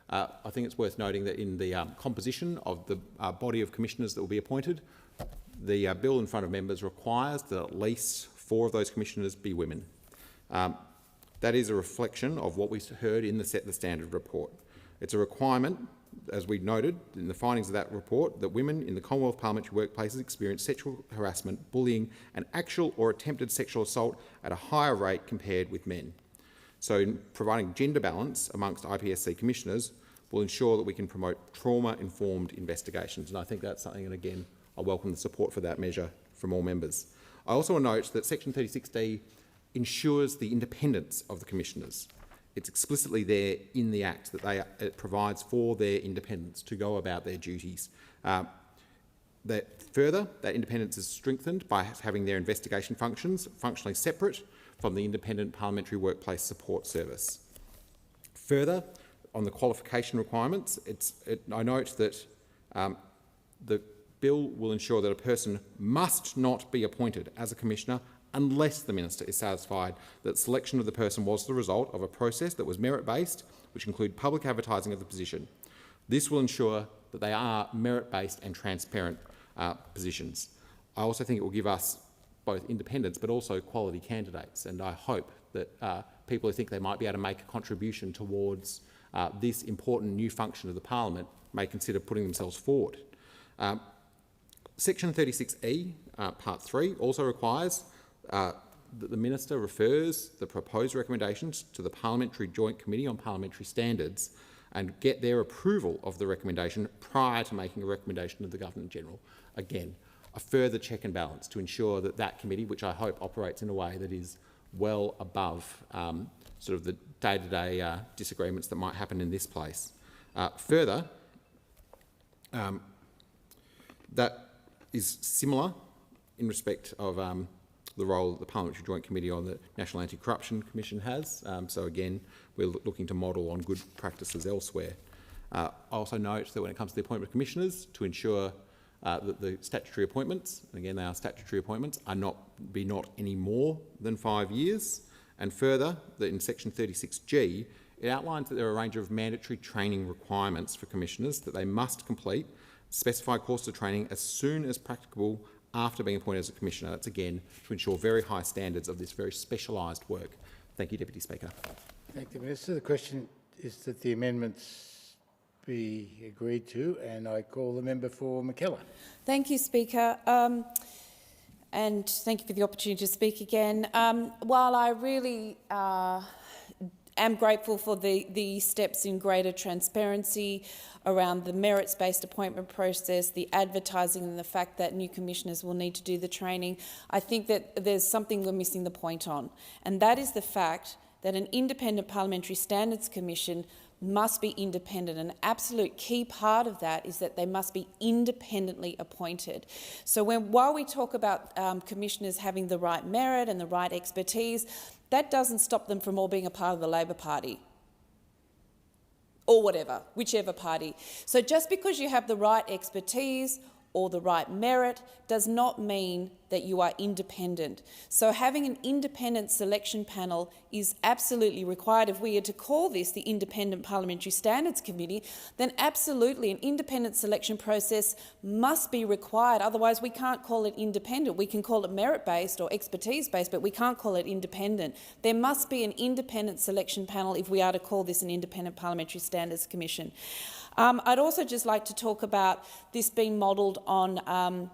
I think it's worth noting that in the composition of the body of commissioners that will be appointed, the bill in front of members requires that at least 4 of those commissioners be women. That is a reflection of what we heard in the Set the Standard report. It's a requirement, as we noted in the findings of that report, that women in the Commonwealth parliamentary workplaces experience sexual harassment, bullying and actual or attempted sexual assault at a higher rate compared with men. So in providing gender balance amongst IPSC commissioners will ensure that we can promote trauma-informed investigations. And I think that's something, and again, I welcome the support for that measure from all members. I also want to note that Section 36D ensures the independence of the commissioners. It's explicitly there in the Act that it provides for their independence to go about their duties. Further, that independence is strengthened by having their investigation functions functionally separate from the Independent Parliamentary Workplace Support Service. Further, on the qualification requirements, I note that the bill will ensure that a person must not be appointed as a commissioner unless the minister is satisfied that selection of the person was the result of a process that was merit-based, which include public advertising of the position. This will ensure that they are merit-based and transparent positions. I also think it will give us both independents but also quality candidates, and I hope that people who think they might be able to make a contribution towards this important new function of the Parliament may consider putting themselves forward. Section 36E, Part 3, also requires that the Minister refers the proposed recommendations to the Parliamentary Joint Committee on Parliamentary Standards and get their approval of the recommendation prior to making a recommendation to the Governor-General. Again, a further check and balance to ensure that that committee, which I hope operates in a way that is well above sort of the day-to-day disagreements that might happen in this place. Further, that is similar in respect of the role that the Parliamentary Joint Committee on the National Anti-Corruption Commission has. So again, we're looking to model on good practices elsewhere. I also note that when it comes to the appointment of commissioners, to ensure that the statutory appointments, and again they are statutory appointments, are not any more than 5 years. And further, that in section 36G, it outlines that there are a range of mandatory training requirements for commissioners that they must complete specified courses of training as soon as practicable after being appointed as a commissioner. That's again to ensure very high standards of this very specialised work. Thank you, Deputy Speaker. Thank you, Minister. The question is that the amendments be agreed to, and I call the member for McKellar. Thank you, Speaker. And thank you for the opportunity to speak again. While I really am grateful for the steps in greater transparency around the merits-based appointment process, the advertising and the fact that new commissioners will need to do the training, I think that there's something we're missing the point on, and that is the fact that an independent Parliamentary Standards Commission must be independent. An absolute key part of that is that they must be independently appointed. So while we talk about commissioners having the right merit and the right expertise, that doesn't stop them from all being a part of the Labor Party or whatever, whichever party. So just because you have the right expertise or the right merit does not mean that you are independent. So having an independent selection panel is absolutely required. If we are to call this the Independent Parliamentary Standards Committee, then absolutely an independent selection process must be required. Otherwise, we can't call it independent. We can call it merit-based or expertise-based, but we can't call it independent. There must be an independent selection panel if we are to call this an Independent Parliamentary Standards Commission. I'd also just like to talk about this being modelled on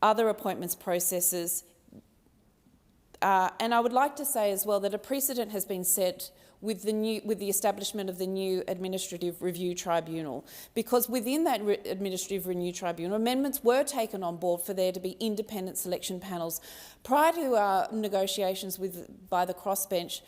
other appointments processes. And I would like to say as well that a precedent has been set with the establishment of the new Administrative Review Tribunal, because within that Administrative Review Tribunal, amendments were taken on board for there to be independent selection panels. Prior to our negotiations by the crossbench,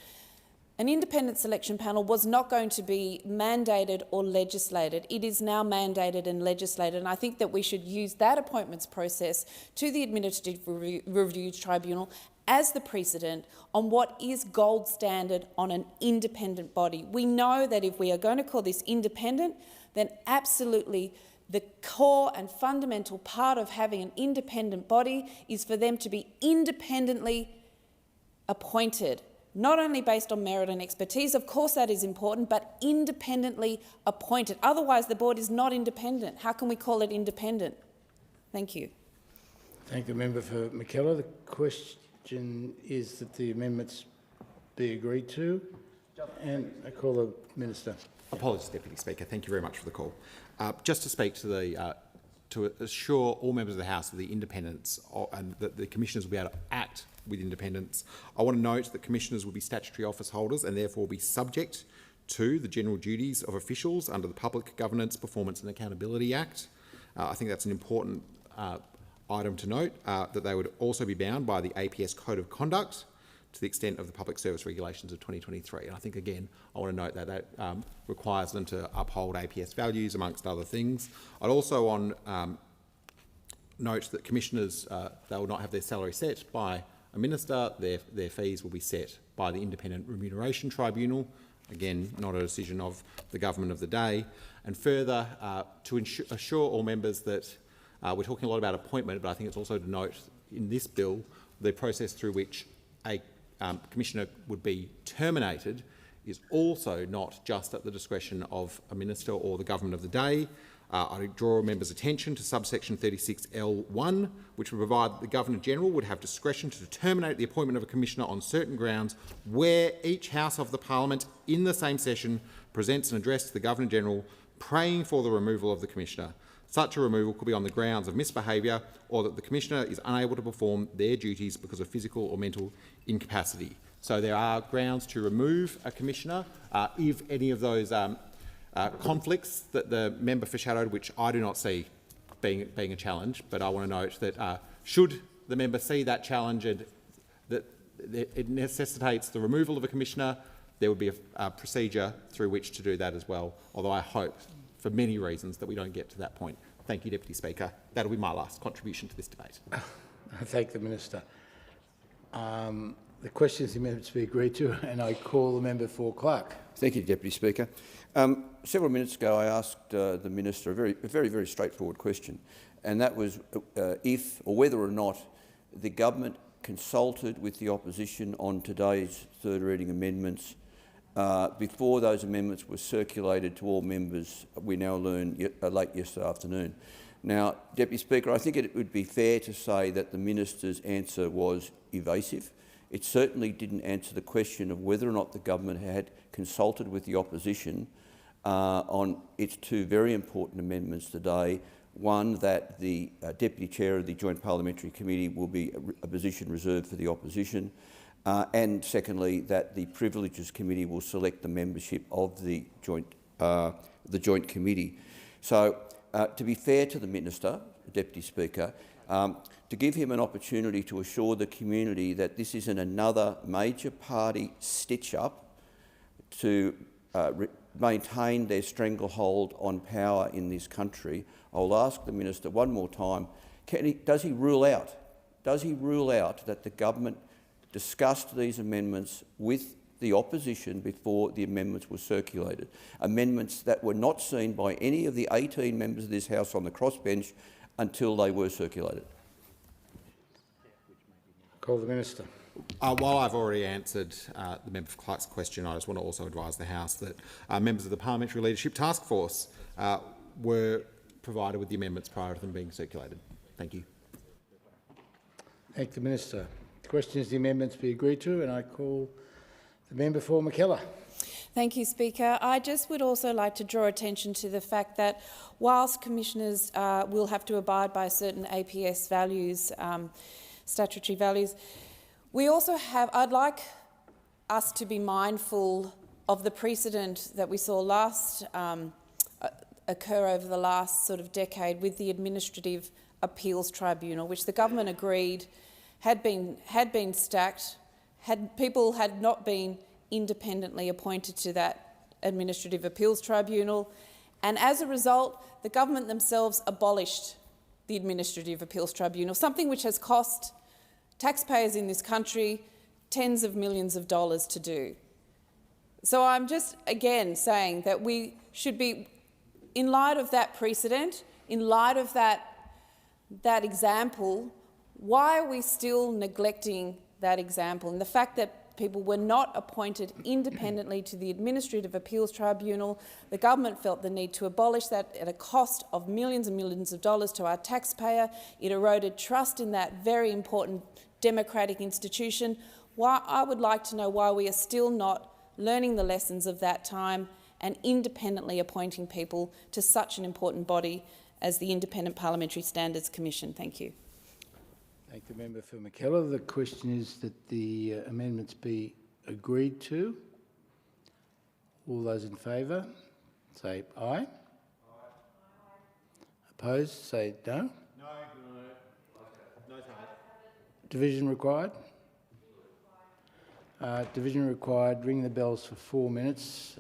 an independent selection panel was not going to be mandated or legislated. It is now mandated and legislated, and I think that we should use that appointments process to the Administrative Review Tribunal as the precedent on what is gold standard on an independent body. We know that if we are going to call this independent, then absolutely the core and fundamental part of having an independent body is for them to be independently appointed. Not only based on merit and expertise, of course that is important, but independently appointed. Otherwise, the board is not independent. How can we call it independent? Thank you. Thank the member for McKellar. The question is that the amendments be agreed to, and I call the Minister. Apologies, Deputy Speaker. Thank you very much for the call. Just to speak to the to assure all members of the House of the independence and that the commissioners will be able to act with independence, I want to note that commissioners will be statutory office holders and therefore will be subject to the general duties of officials under the Public Governance, Performance and Accountability Act. I think that's an important item to note, that they would also be bound by the APS Code of Conduct to the extent of the Public Service Regulations of 2023. And I think, again, I want to note that that requires them to uphold APS values, amongst other things. I'd also note that commissioners, they will not have their salary set by a minister. Their fees will be set by the Independent Remuneration Tribunal. Again, not a decision of the government of the day. And further, to assure all members that we're talking a lot about appointment, but I think it's also to note in this bill the process through which a commissioner would be terminated is also not just at the discretion of a minister or the government of the day. I draw members' attention to subsection 36L1, which would provide that the Governor-General would have discretion to terminate the appointment of a commissioner on certain grounds where each House of the Parliament in the same session presents an address to the Governor-General praying for the removal of the commissioner. Such a removal could be on the grounds of misbehaviour or that the commissioner is unable to perform their duties because of physical or mental incapacity. So there are grounds to remove a commissioner if any of those conflicts that the member foreshadowed, which I do not see being a challenge, but I want to note that should the member see that challenge and that it necessitates the removal of a commissioner, there would be a procedure through which to do that as well, although I hope for many reasons that we don't get to that point. Thank you, Deputy Speaker. That will be my last contribution to this debate. I thank the Minister. The questions and amendments be agreed to, and I call the member for Clark. Thank you, Deputy Speaker. Several minutes ago I asked the Minister a very straightforward question, and that was if or whether or not the government consulted with the opposition on today's third reading amendments before those amendments were circulated to all members, we now learn late yesterday afternoon. Now, Deputy Speaker, I think it would be fair to say that the Minister's answer was evasive. It certainly didn't answer the question of whether or not the government had consulted with the opposition on its two very important amendments today. One, that the Deputy Chair of the Joint Parliamentary Committee will be a position reserved for the opposition, and secondly, that the Privileges Committee will select the membership of the Joint Committee. So, to be fair to the Minister, Deputy Speaker, to give him an opportunity to assure the community that this isn't another major party stitch-up to maintain their stranglehold on power in this country, I'll ask the Minister one more time, does he rule out that the government discussed these amendments with the opposition before the amendments were circulated? Amendments that were not seen by any of the 18 members of this House on the crossbench until they were circulated. Call the Minister. While I've already answered the member for Clark's question, I just want to also advise the House that members of the Parliamentary Leadership Task Force were provided with the amendments prior to them being circulated. Thank you. Thank the Minister. The question is the amendments be agreed to, and I call the member for McKellar. Thank you, Speaker. I just would also like to draw attention to the fact that whilst commissioners will have to abide by certain APS values, statutory values, we also have, I'd like us to be mindful of the precedent that we saw occur over the last sort of decade with the Administrative Appeals Tribunal, which the government agreed had been stacked, people had not been independently appointed to that Administrative Appeals Tribunal, and as a result, the government themselves abolished the Administrative Appeals Tribunal, something which has cost taxpayers in this country tens of millions of dollars to do. So I'm just again saying that we should be, in light of that precedent, in light of that example, why are we still neglecting that example? And the fact that people were not appointed independently to the Administrative Appeals Tribunal, the government felt the need to abolish that at a cost of millions and millions of dollars to our taxpayer. It eroded trust in that very important democratic institution. I would like to know why we are still not learning the lessons of that time and independently appointing people to such an important body as the Independent Parliamentary Standards Commission. Thank you. Thank the member for McKellar. The question is that the amendments be agreed to. All those in favour, say aye. Aye. Opposed, say no. No. No. Division required? Division required. Ring the bells for 4 minutes.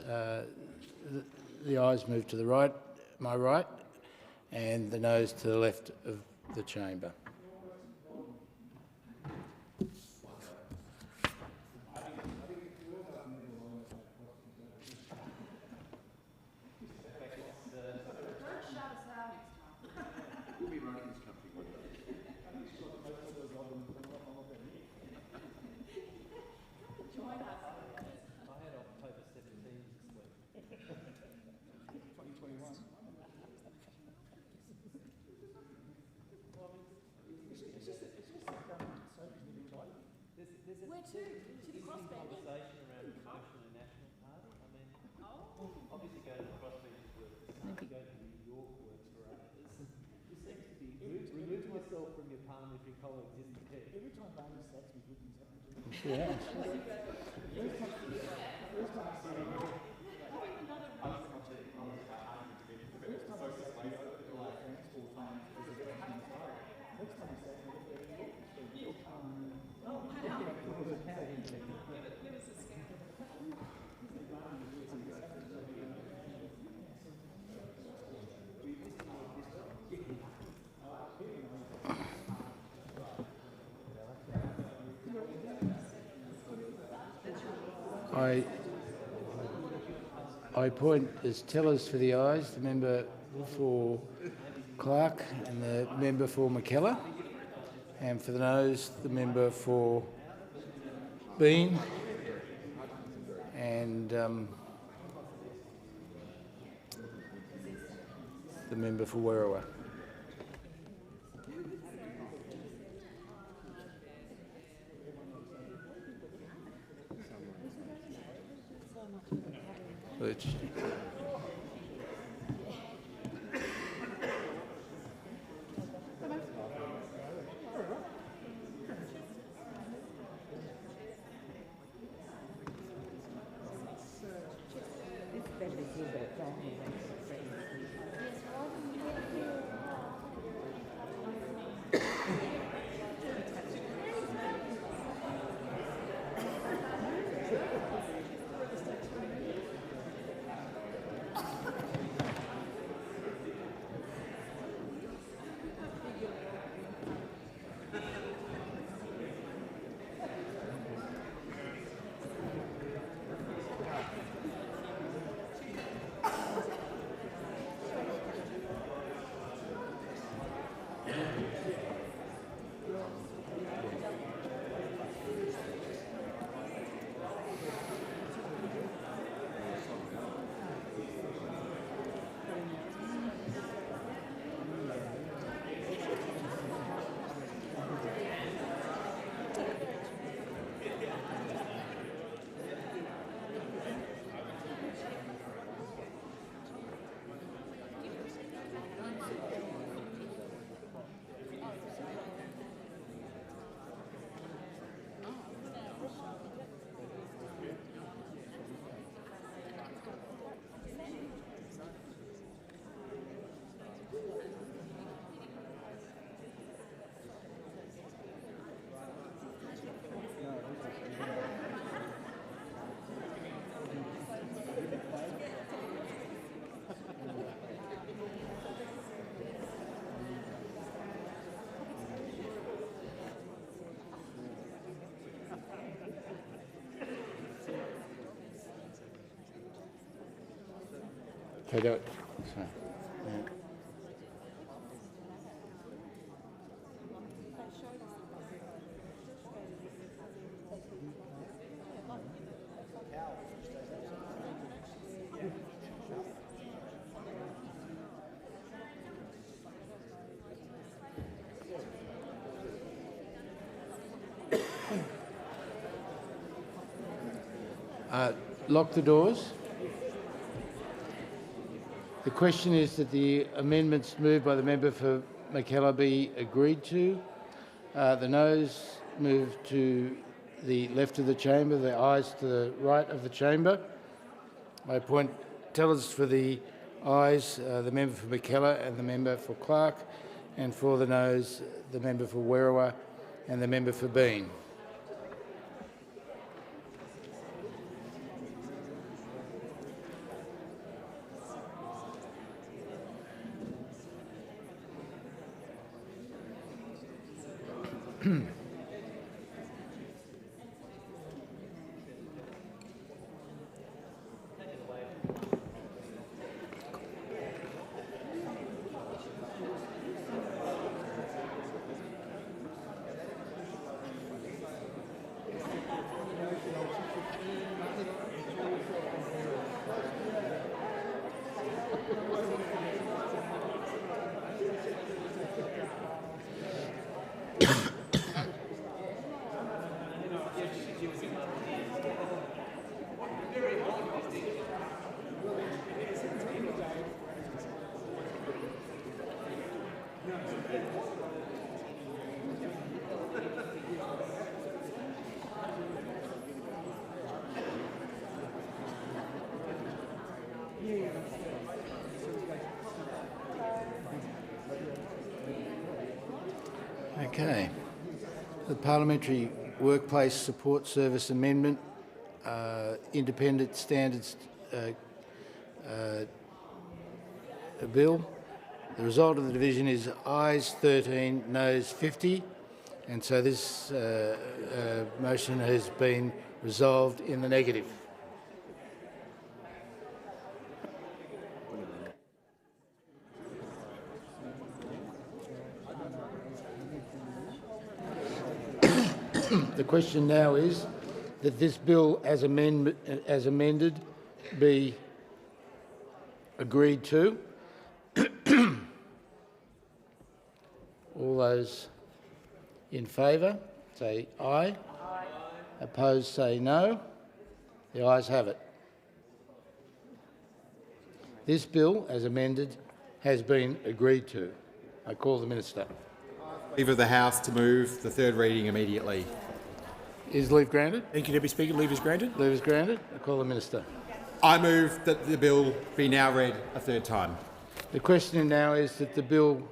The ayes move to the right, my right, and the noes to the left of the chamber. conversation around promotion and National Party. I mean, obviously go to the crossbenches work, go to New York work for others. This seems to be remove myself from your parliamentary colleagues is the key. Every time Barney sacks me, good things happen to me. Yeah. I appoint as tellers for the ayes the member for Clark and the member for McKellar, and for the noes the member for Bean and the member for Werriwa. Okay, do it. Sorry. Yeah. Lock the doors. The question is that the amendments moved by the member for McKellar be agreed to. The noes move to the left of the chamber, the ayes to the right of the chamber. I appoint tellers for the ayes, the member for McKellar and the member for Clark, and for the noes, the member for Werriwa and the member for Bean. Okay. The Parliamentary Workplace Support Service Amendment, Independent Standards Bill. The result of the division is ayes 13, noes 50, and so this motion has been resolved in the negative. The question now is that this bill as amended be agreed to. All those in favour say aye. Aye. Opposed say no. The ayes have it. This bill as amended has been agreed to. I call the Minister. Leave of the House to move the third reading immediately. Is leave granted? Thank you, Deputy Speaker. Leave is granted. Leave is granted. I call the Minister. I move that the bill be now read a third time. The question now is that the bill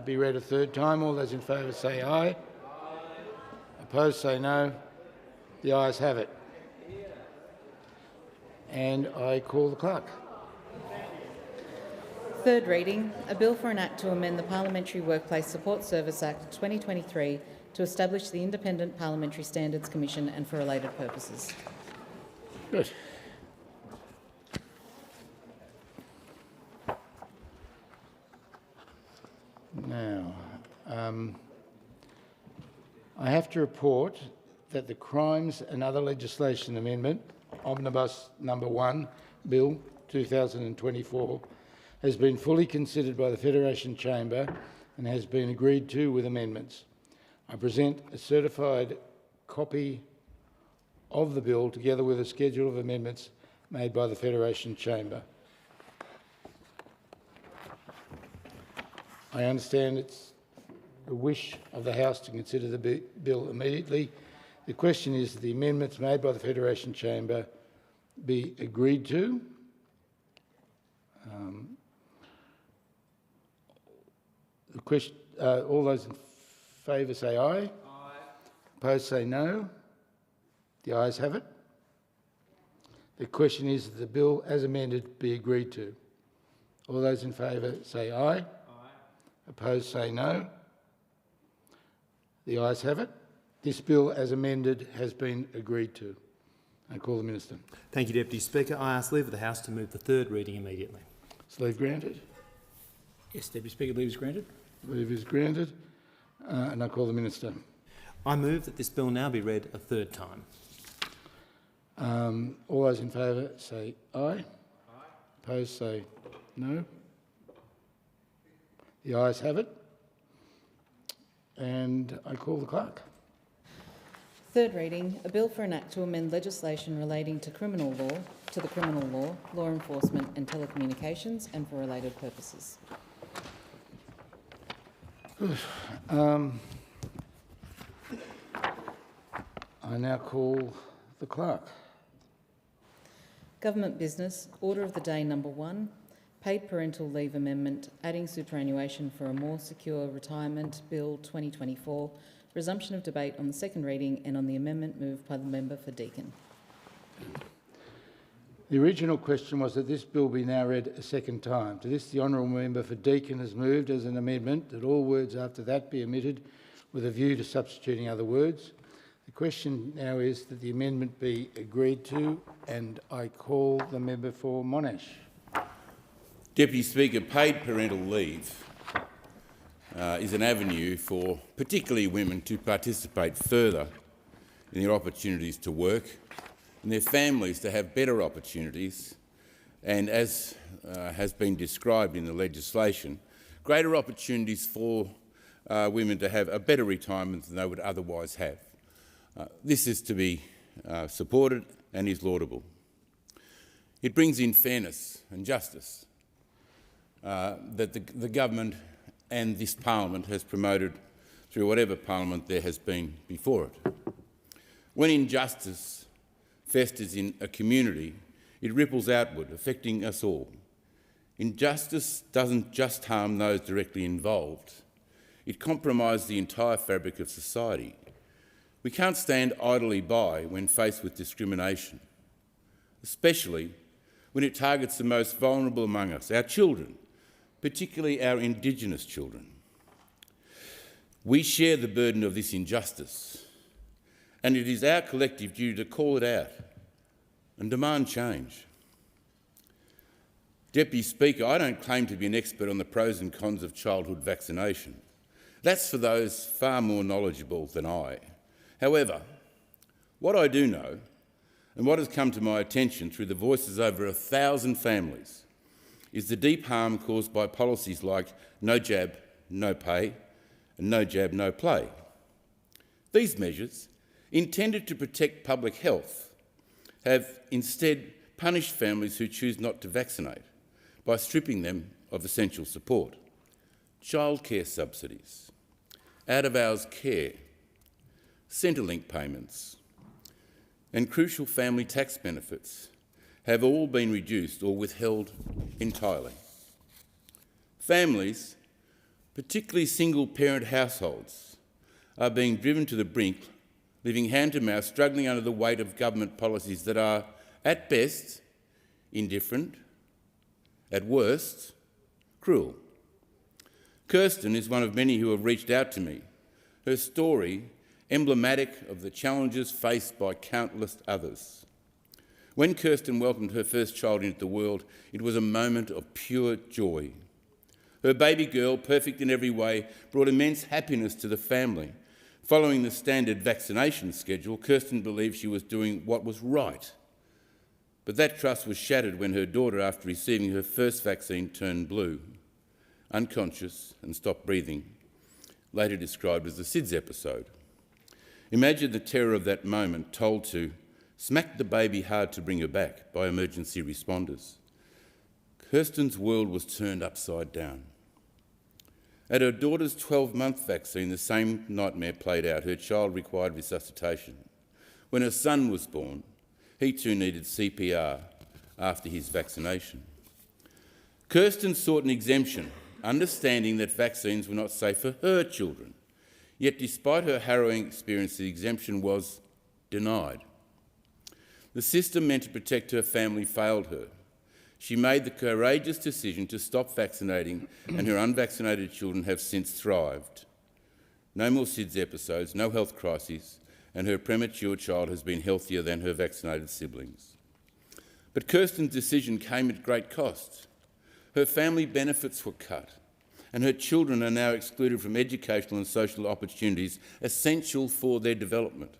be read a third time. All those in favour say aye. Aye. Opposed say no. The ayes have it. And I call the clerk. Third reading, a bill for an act to amend the Parliamentary Workplace Support Service Act 2023 to establish the Independent Parliamentary Standards Commission and for related purposes. Good. Now, I have to report that the Crimes and Other Legislation Amendment, Omnibus Number 1, Bill 2024, has been fully considered by the Federation Chamber and has been agreed to with amendments. I present a certified copy of the bill together with a schedule of amendments made by the Federation Chamber. I understand it's the wish of the House to consider the bill immediately. The question is that the amendments made by the Federation Chamber be agreed to. The question, all those in favour say aye. Aye. Opposed say no. The ayes have it. The question is that the bill as amended be agreed to. All those in favour say aye. Aye. Opposed say no. The ayes have it. This bill as amended has been agreed to. I call the Minister. Thank you, Deputy Speaker. I ask leave of the House to move the third reading immediately. Is leave granted? Yes, Deputy Speaker, leave is granted. Leave is granted. And I call the Minister. I move that this bill now be read a third time. All those in favour say aye. Aye. Opposed say no. The ayes have it. And I call the clerk. Third reading, a bill for an act to amend legislation relating to criminal law, to the criminal law, law enforcement and telecommunications and for related purposes. I now call the clerk. Government business, order of the day number 1, paid parental leave amendment, adding superannuation for a more secure retirement, Bill 2024, resumption of debate on the second reading and on the amendment moved by the member for Deakin. The original question was that this bill be now read a second time. To this, the honourable member for Deakin has moved as an amendment that all words after that be omitted with a view to substituting other words. The question now is that the amendment be agreed to, and I call the member for Monash. Deputy Speaker, paid parental leave is an avenue for particularly women to participate further in their opportunities to work and their families to have better opportunities and, as has been described in the legislation, greater opportunities for women to have a better retirement than they would otherwise have. This is to be supported and is laudable. It brings in fairness and justice that the government and this parliament has promoted through whatever parliament there has been before it. When injustice festers in a community, it ripples outward, affecting us all. Injustice doesn't just harm those directly involved. It compromised the entire fabric of society. We can't stand idly by when faced with discrimination, especially when it targets the most vulnerable among us, our children, particularly our Indigenous children. We share the burden of this injustice, and it is our collective duty to call it out and demand change. Deputy Speaker, I don't claim to be an expert on the pros and cons of childhood vaccination. That's for those far more knowledgeable than I. However, what I do know, and what has come to my attention through the voices of over 1,000 families, is the deep harm caused by policies like no jab, no pay, and no jab, no play. These measures, intended to protect public health, have instead punished families who choose not to vaccinate by stripping them of essential support, childcare subsidies, out-of-hours care, Centrelink payments, and crucial family tax benefits have all been reduced or withheld entirely. Families, particularly single-parent households, are being driven to the brink, living hand-to-mouth, struggling under the weight of government policies that are, at best, indifferent, at worst, cruel. Kirsten is one of many who have reached out to me. Her story, emblematic of the challenges faced by countless others. When Kirsten welcomed her first child into the world, it was a moment of pure joy. Her baby girl, perfect in every way, brought immense happiness to the family. Following the standard vaccination schedule, Kirsten believed she was doing what was right. But that trust was shattered when her daughter, after receiving her first vaccine, turned blue, unconscious and stopped breathing, later described as the SIDS episode. Imagine the terror of that moment, told to smack the baby hard to bring her back by emergency responders. Kirsten's world was turned upside down. At her daughter's 12-month vaccine, the same nightmare played out. Her child required resuscitation. When her son was born, he too needed CPR after his vaccination. Kirsten sought an exemption, understanding that vaccines were not safe for her children. Yet despite her harrowing experience, the exemption was denied. The system meant to protect her family failed her. She made the courageous decision to stop vaccinating, and her unvaccinated children have since thrived. No more SIDS episodes, no health crises, and her premature child has been healthier than her vaccinated siblings. But Kirsten's decision came at great cost. Her family benefits were cut, and her children are now excluded from educational and social opportunities essential for their development.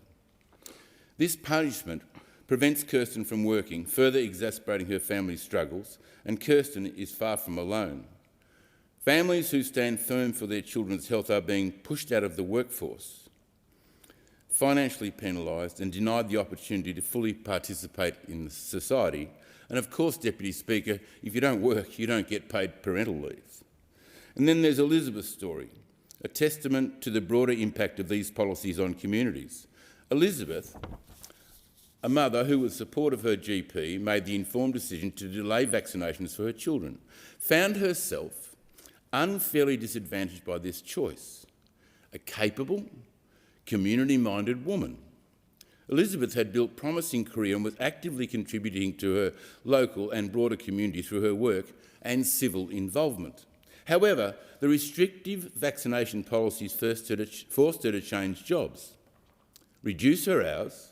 This punishment prevents Kirsten from working, further exacerbating her family's struggles, and Kirsten is far from alone. Families who stand firm for their children's health are being pushed out of the workforce, financially penalised and denied the opportunity to fully participate in society. And of course, Deputy Speaker, if you don't work, you don't get paid parental leave. And then there's Elizabeth's story, a testament to the broader impact of these policies on communities. Elizabeth, a mother who, with support of her GP, made the informed decision to delay vaccinations for her children, found herself unfairly disadvantaged by this choice. A capable, community-minded woman. Elizabeth had built a promising career and was actively contributing to her local and broader community through her work and civil involvement. However, the restrictive vaccination policies forced her to change jobs, reduce her hours,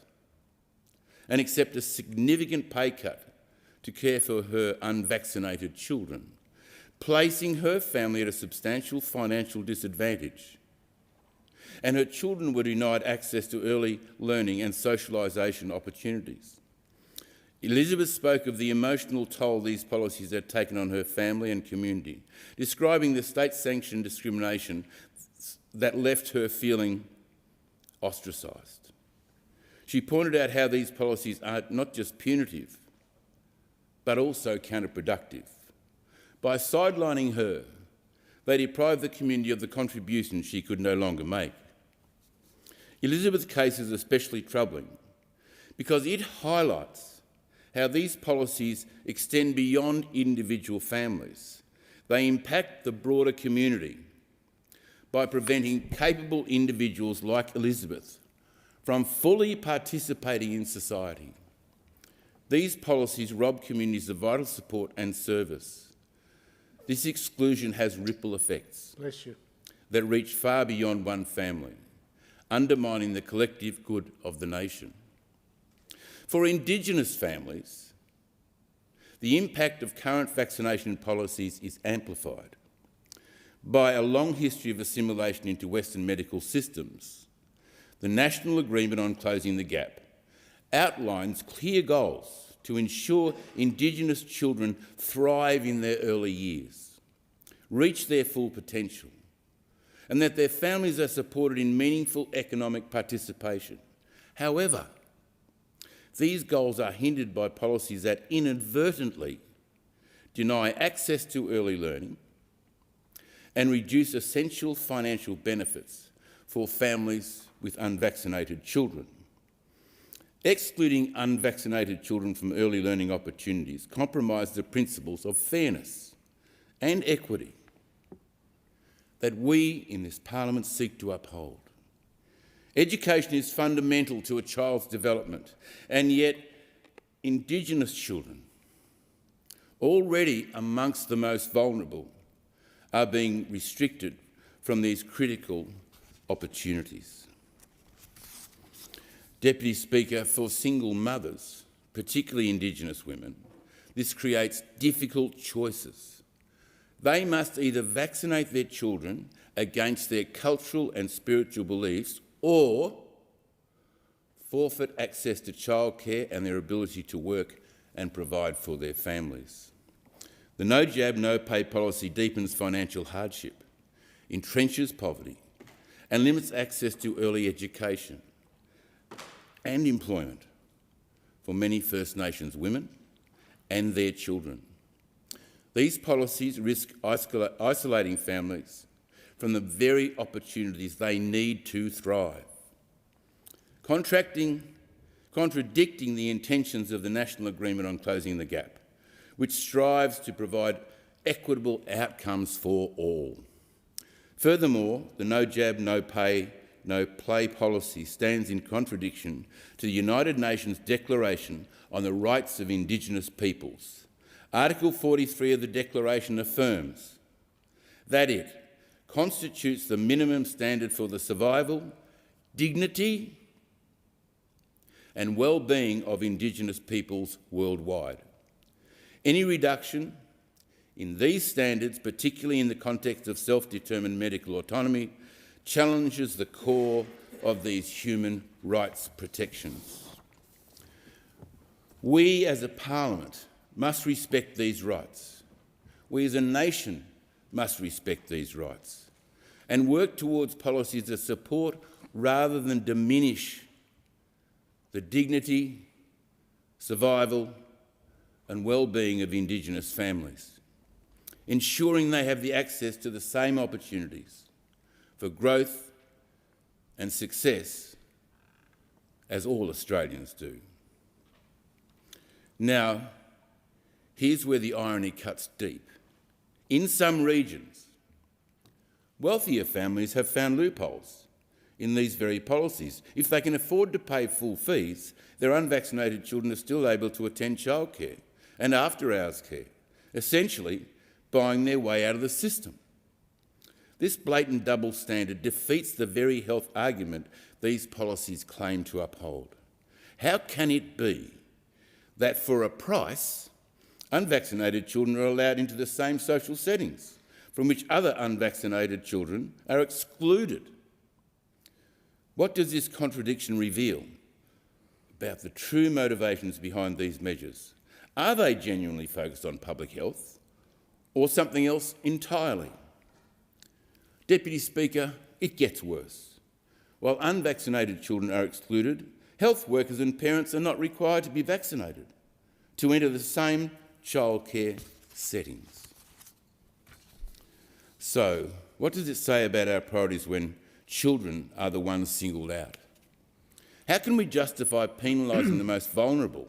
and accept a significant pay cut to care for her unvaccinated children, placing her family at a substantial financial disadvantage. And her children were denied access to early learning and socialisation opportunities. Elizabeth spoke of the emotional toll these policies had taken on her family and community, describing the state-sanctioned discrimination that left her feeling ostracised. She pointed out how these policies are not just punitive, but also counterproductive. By sidelining her, they deprived the community of the contribution she could no longer make. Elizabeth's case is especially troubling because it highlights how these policies extend beyond individual families. They impact the broader community. by preventing capable individuals like Elizabeth from fully participating in society. These policies rob communities of vital support and service. This exclusion has ripple effects that reach far beyond one family, undermining the collective good of the nation. For Indigenous families, the impact of current vaccination policies is amplified by a long history of assimilation into Western medical systems. The National Agreement on Closing the Gap outlines clear goals to ensure Indigenous children thrive in their early years, reach their full potential, and that their families are supported in meaningful economic participation. However, these goals are hindered by policies that inadvertently deny access to early learning and reduce essential financial benefits for families with unvaccinated children. Excluding unvaccinated children from early learning opportunities compromise the principles of fairness and equity that we in this Parliament seek to uphold. Education is fundamental to a child's development, and yet Indigenous children, already amongst the most vulnerable, are being restricted from these critical opportunities. Deputy Speaker, for single mothers, particularly Indigenous women, this creates difficult choices. They must either vaccinate their children against their cultural and spiritual beliefs or forfeit access to childcare and their ability to work and provide for their families. The no jab, no pay policy deepens financial hardship, entrenches poverty and limits access to early education and employment for many First Nations women and their children. These policies risk isolating families from the very opportunities they need to thrive. Contradicting the intentions of the National Agreement on Closing the Gap, which strives to provide equitable outcomes for all. Furthermore, the no jab, no pay, no play policy stands in contradiction to the United Nations Declaration on the Rights of Indigenous Peoples. Article 43 of the Declaration affirms that it constitutes the minimum standard for the survival, dignity and well-being of Indigenous peoples worldwide. Any reduction in these standards, particularly in the context of self-determined medical autonomy, challenges the core of these human rights protections. We as a Parliament must respect these rights. We as a nation must respect these rights and work towards policies that support rather than diminish the dignity, survival and well-being of Indigenous families, ensuring they have the access to the same opportunities for growth and success as all Australians do. Now, here's where the irony cuts deep. In some regions, wealthier families have found loopholes in these very policies. If they can afford to pay full fees, their unvaccinated children are still able to attend childcare and after-hours care, essentially buying their way out of the system. This blatant double standard defeats the very health argument these policies claim to uphold. How can it be that for a price, unvaccinated children are allowed into the same social settings from which other unvaccinated children are excluded? What does this contradiction reveal about the true motivations behind these measures? Are they genuinely focused on public health or something else entirely? Deputy Speaker, it gets worse. While unvaccinated children are excluded, health workers and parents are not required to be vaccinated to enter the same childcare settings. So, what does it say about our priorities when children are the ones singled out? How can we justify penalising the most vulnerable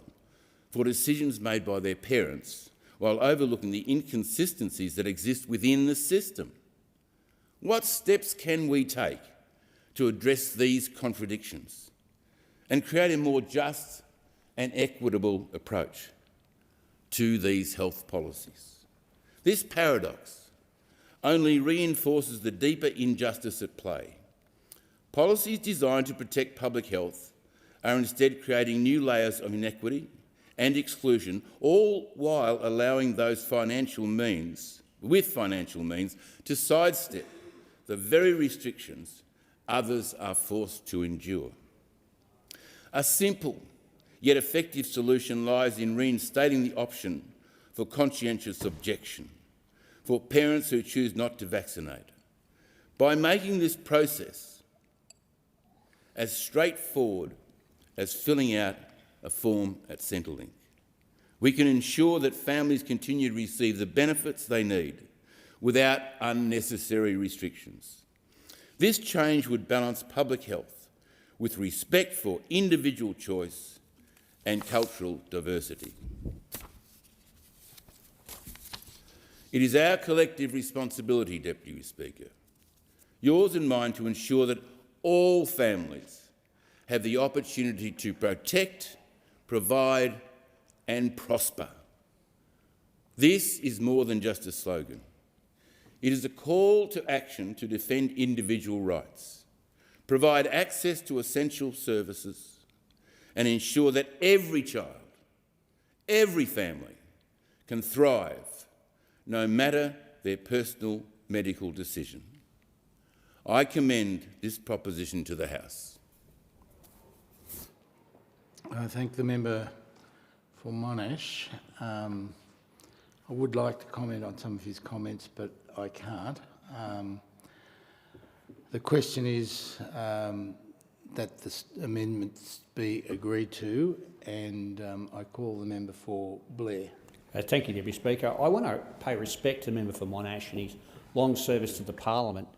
for decisions made by their parents while overlooking the inconsistencies that exist within the system? What steps can we take to address these contradictions and create a more just and equitable approach to these health policies? This paradox only reinforces the deeper injustice at play. Policies designed to protect public health are instead creating new layers of inequity and exclusion, all while allowing those with financial means to sidestep the very restrictions others are forced to endure. A simple yet effective solution lies in reinstating the option for conscientious objection for parents who choose not to vaccinate, by making this process as straightforward as filling out a form at Centrelink. We can ensure that families continue to receive the benefits they need without unnecessary restrictions. This change would balance public health with respect for individual choice and cultural diversity. It is our collective responsibility, Deputy Speaker, yours and mine, to ensure that all families have the opportunity to protect, provide and prosper. This is more than just a slogan. It is a call to action to defend individual rights, provide access to essential services and ensure that every child, every family can thrive no matter their personal medical decision. I commend this proposition to the House. I thank the member for Monash. I would like to comment on some of his comments, but I can't. The question is that the amendments be agreed to, and I call the member for Blair. Thank you, Deputy Speaker. I want to pay respect to the member for Monash and his long service to the Parliament,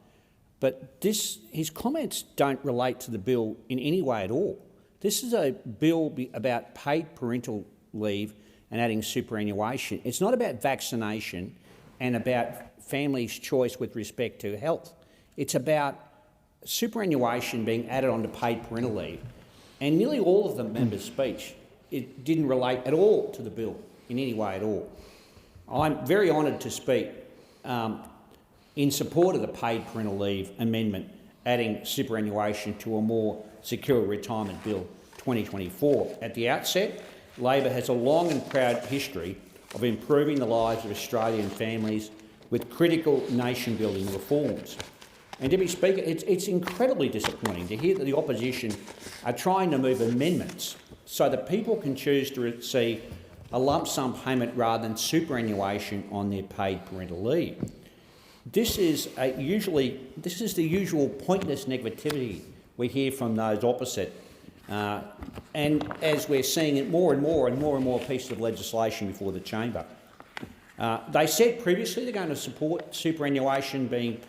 but his comments don't relate to the bill in any way at all. This is a bill about paid parental leave and adding superannuation. It's not about vaccination and about families' choice with respect to health. It's about superannuation being added onto paid parental leave. And nearly all of the members' speech, it didn't relate at all to the bill in any way at all. I'm very honoured to speak in support of the paid parental leave amendment, adding superannuation to a more secure retirement bill 2024. At the outset, Labor has a long and proud history of improving the lives of Australian families with critical nation-building reforms. And, Deputy Speaker, it's incredibly disappointing to hear that the opposition are trying to move amendments so that people can choose to receive a lump sum payment rather than superannuation on their paid parental leave. This is the usual pointless negativity we hear from those opposite. And as we're seeing it more and more pieces of legislation before the chamber. They said previously they're going to support superannuation being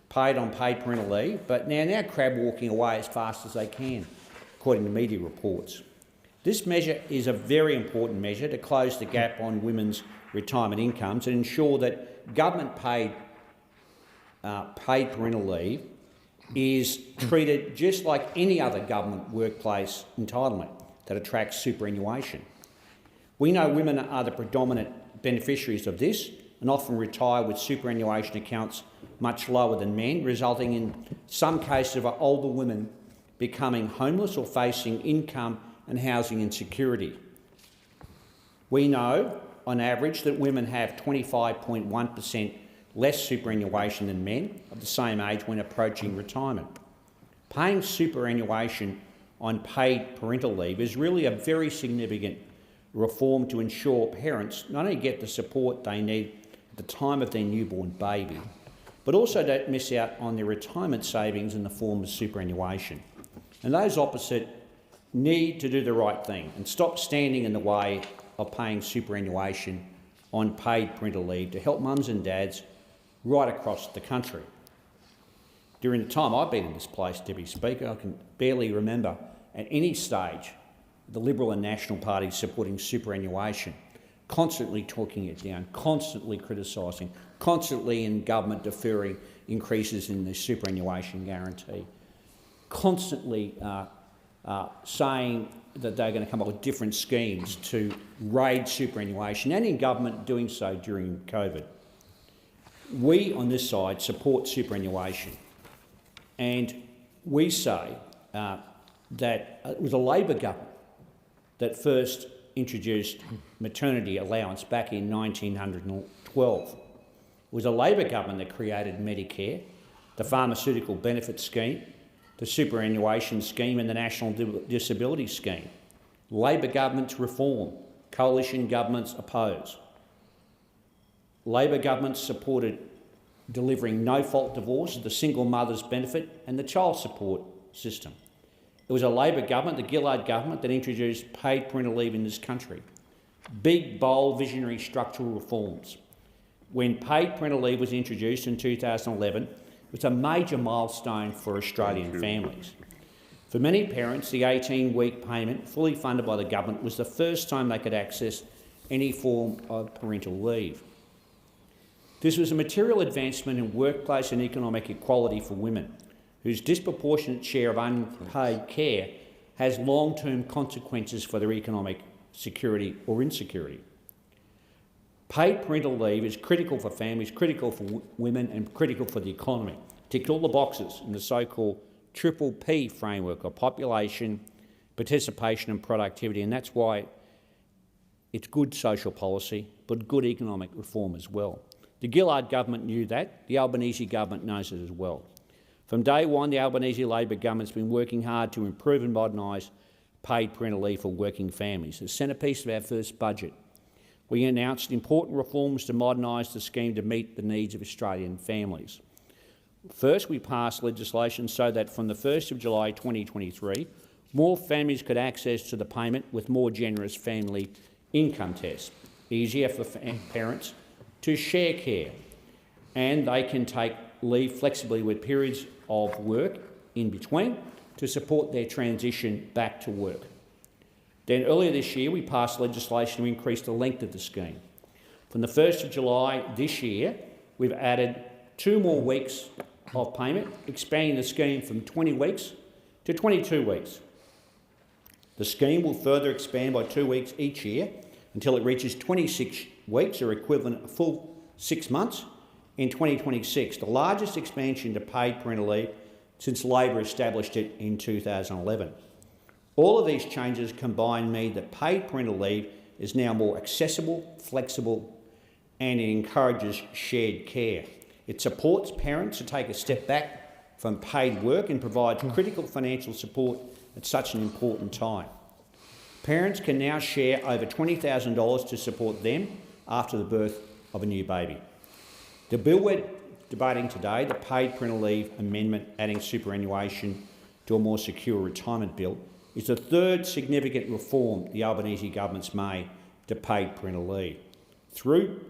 paid on paid parental leave, but now crab walking away as fast as they can, according to media reports. This measure is a very important measure to close the gap on women's retirement incomes and ensure that government-paid paid parental leave is treated just like any other government workplace entitlement that attracts superannuation. We know women are the predominant beneficiaries of this and often retire with superannuation accounts much lower than men, resulting in some cases of older women becoming homeless or facing income and housing insecurity. We know, on average, that women have 25.1% less superannuation than men of the same age when approaching retirement. Paying superannuation on paid parental leave is really a very significant reform to ensure parents not only get the support they need at the time of their newborn baby, but also don't miss out on their retirement savings in the form of superannuation. And those opposite need to do the right thing and stop standing in the way of paying superannuation on paid parental leave to help mums and dads right across the country. During the time I've been in this place, Deputy Speaker, I can barely remember at any stage the Liberal and National parties supporting superannuation. constantly talking it down, constantly criticising, constantly in government deferring increases in the superannuation guarantee, constantly saying that they're going to come up with different schemes to raid superannuation, and in government doing so during COVID. We on this side support superannuation, and we say that it was a Labor government that first introduced maternity allowance back in 1912. It was a Labor government that created Medicare, the Pharmaceutical Benefit Scheme, the Superannuation Scheme and the National Disability Scheme. Labor governments reform, coalition governments oppose. Labor governments supported delivering no-fault divorce, the single mother's benefit and the child support system. It was a Labor government, the Gillard government, that introduced paid parental leave in this country. Big, bold, visionary structural reforms. When paid parental leave was introduced in 2011, it was a major milestone for Australian families. For many parents, the 18-week payment, fully funded by the government, was the first time they could access any form of parental leave. This was a material advancement in workplace and economic equality for women, whose disproportionate share of unpaid care has long-term consequences for their economic security or insecurity. Paid parental leave is critical for families, critical for women and critical for the economy. Ticked all the boxes in the so-called Triple P framework of population, participation and productivity, and that's why it's good social policy but good economic reform as well. The Gillard government knew that, the Albanese government knows it as well. From day one, the Albanese Labor government's been working hard to improve and modernise paid parental leave for working families. The centrepiece of our first budget, we announced important reforms to modernise the scheme to meet the needs of Australian families. First, we passed legislation so that from the 1st of July 2023, more families could access to the payment with more generous family income tests, easier for parents to share care, and they can take leave flexibly with periods of work in between to support their transition back to work. Then earlier this year, we passed legislation to increase the length of the scheme. From the 1st of July this year, we've added 2 more weeks of payment, expanding the scheme from 20 weeks to 22 weeks. The scheme will further expand by 2 weeks each year until it reaches 26 weeks, or equivalent a full 6 months, in 2026, the largest expansion to paid parental leave since Labor established it in 2011. All of these changes combined mean that paid parental leave is now more accessible, flexible, and it encourages shared care. It supports parents to take a step back from paid work and provides critical financial support at such an important time. Parents can now share over $20,000 to support them after the birth of a new baby. The bill we're debating today, the Paid Parental Leave Amendment adding superannuation to a more secure retirement bill, is the third significant reform the Albanese government's made to paid parental leave. Through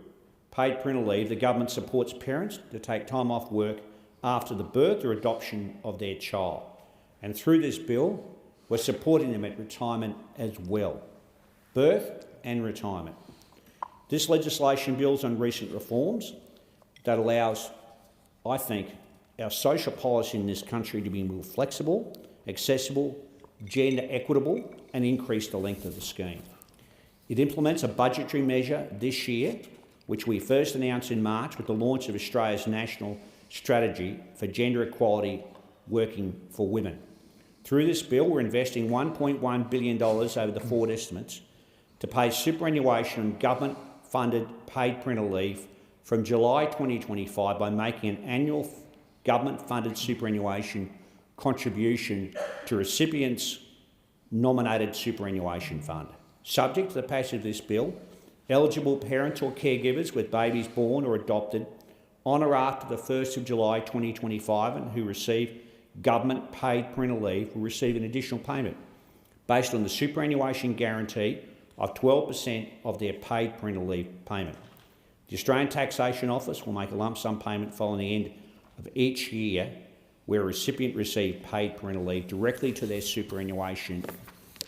paid parental leave, the government supports parents to take time off work after the birth or adoption of their child. And through this bill, we're supporting them at retirement as well. Birth and retirement. This legislation builds on recent reforms that allows, I think, our social policy in this country to be more flexible, accessible, gender equitable, and increase the length of the scheme. It implements a budgetary measure this year, which we first announced in March with the launch of Australia's National Strategy for Gender Equality Working for Women. Through this bill, we're investing $1.1 billion over the forward estimates to pay superannuation and government-funded paid parental leave from July 2025 by making an annual government-funded superannuation contribution to recipients' nominated superannuation fund. Subject to the passage of this bill, eligible parents or caregivers with babies born or adopted on or after the 1st of July 2025 and who receive government-paid parental leave will receive an additional payment based on the superannuation guarantee of 12% of their paid parental leave payment. The Australian Taxation Office will make a lump sum payment following the end of each year where a recipient received paid parental leave directly to their superannuation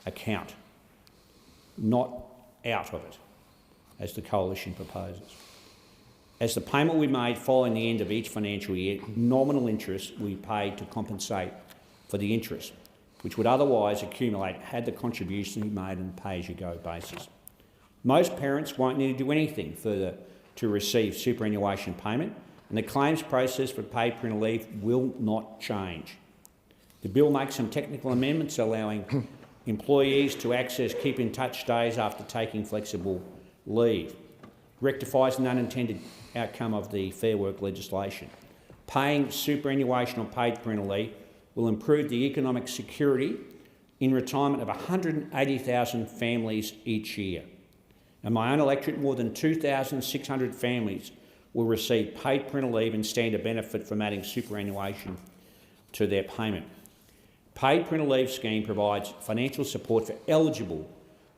account, not out of it. as the Coalition proposes. As the payment we made following the end of each financial year, nominal interest will be paid to compensate for the interest, which would otherwise accumulate had the contribution been made on a pay-as-you-go basis. Most parents won't need to do anything further to receive superannuation payment, and the claims process for paid parental leave will not change. The bill makes some technical amendments allowing employees to access keep-in-touch days after taking flexible leave, rectifies an unintended outcome of the Fair Work legislation. Paying superannuation on paid parental leave will improve the economic security in retirement of 180,000 families each year. In my own electorate, more than 2,600 families will receive paid parental leave and stand to benefit from adding superannuation to their payment. Paid parental leave scheme provides financial support for eligible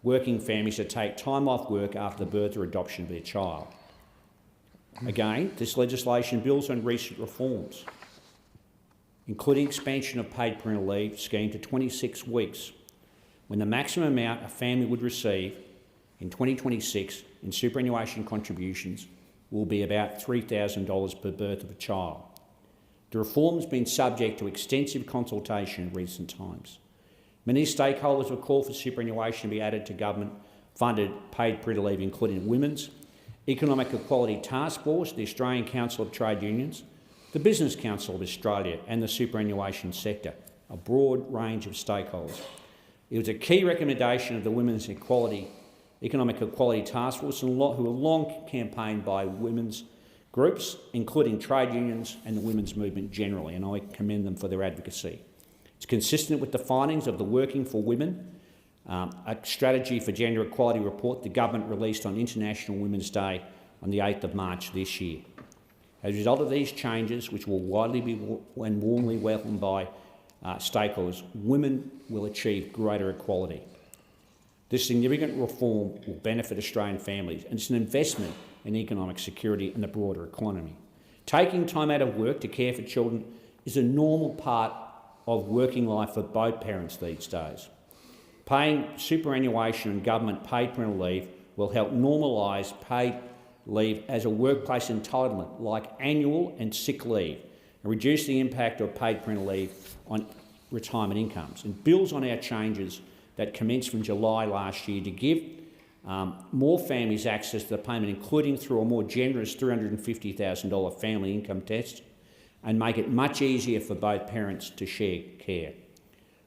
working families to take time off work after the birth or adoption of their child. Again, this legislation builds on recent reforms, including expansion of paid parental leave scheme to 26 weeks, when the maximum amount a family would receive in 2026 in superannuation contributions will be about $3,000 per birth of a child. The reform has been subject to extensive consultation in recent times. Many stakeholders have called for superannuation to be added to government-funded paid parental leave, including Women's Economic Equality Task Force, the Australian Council of Trade Unions, the Business Council of Australia and the superannuation sector, a broad range of stakeholders. It was a key recommendation of the Women's Economic Equality Task Force, who have long campaigned by women's groups, including trade unions and the women's movement generally, and I commend them for their advocacy. It's consistent with the findings of the Working for Women, a strategy for gender equality report the government released on International Women's Day on the 8th of March this year. As a result of these changes, which will widely be and warmly welcomed by stakeholders, women will achieve greater equality. This significant reform will benefit Australian families, and it's an investment in economic security and the broader economy. Taking time out of work to care for children is a normal part of working life for both parents these days. Paying superannuation and government paid parental leave will help normalise paid leave as a workplace entitlement like annual and sick leave, and reduce the impact of paid parental leave on retirement incomes, and builds on our changes that commenced from July last year to give more families access to the payment, including through a more generous $350,000 family income test, and make it much easier for both parents to share care.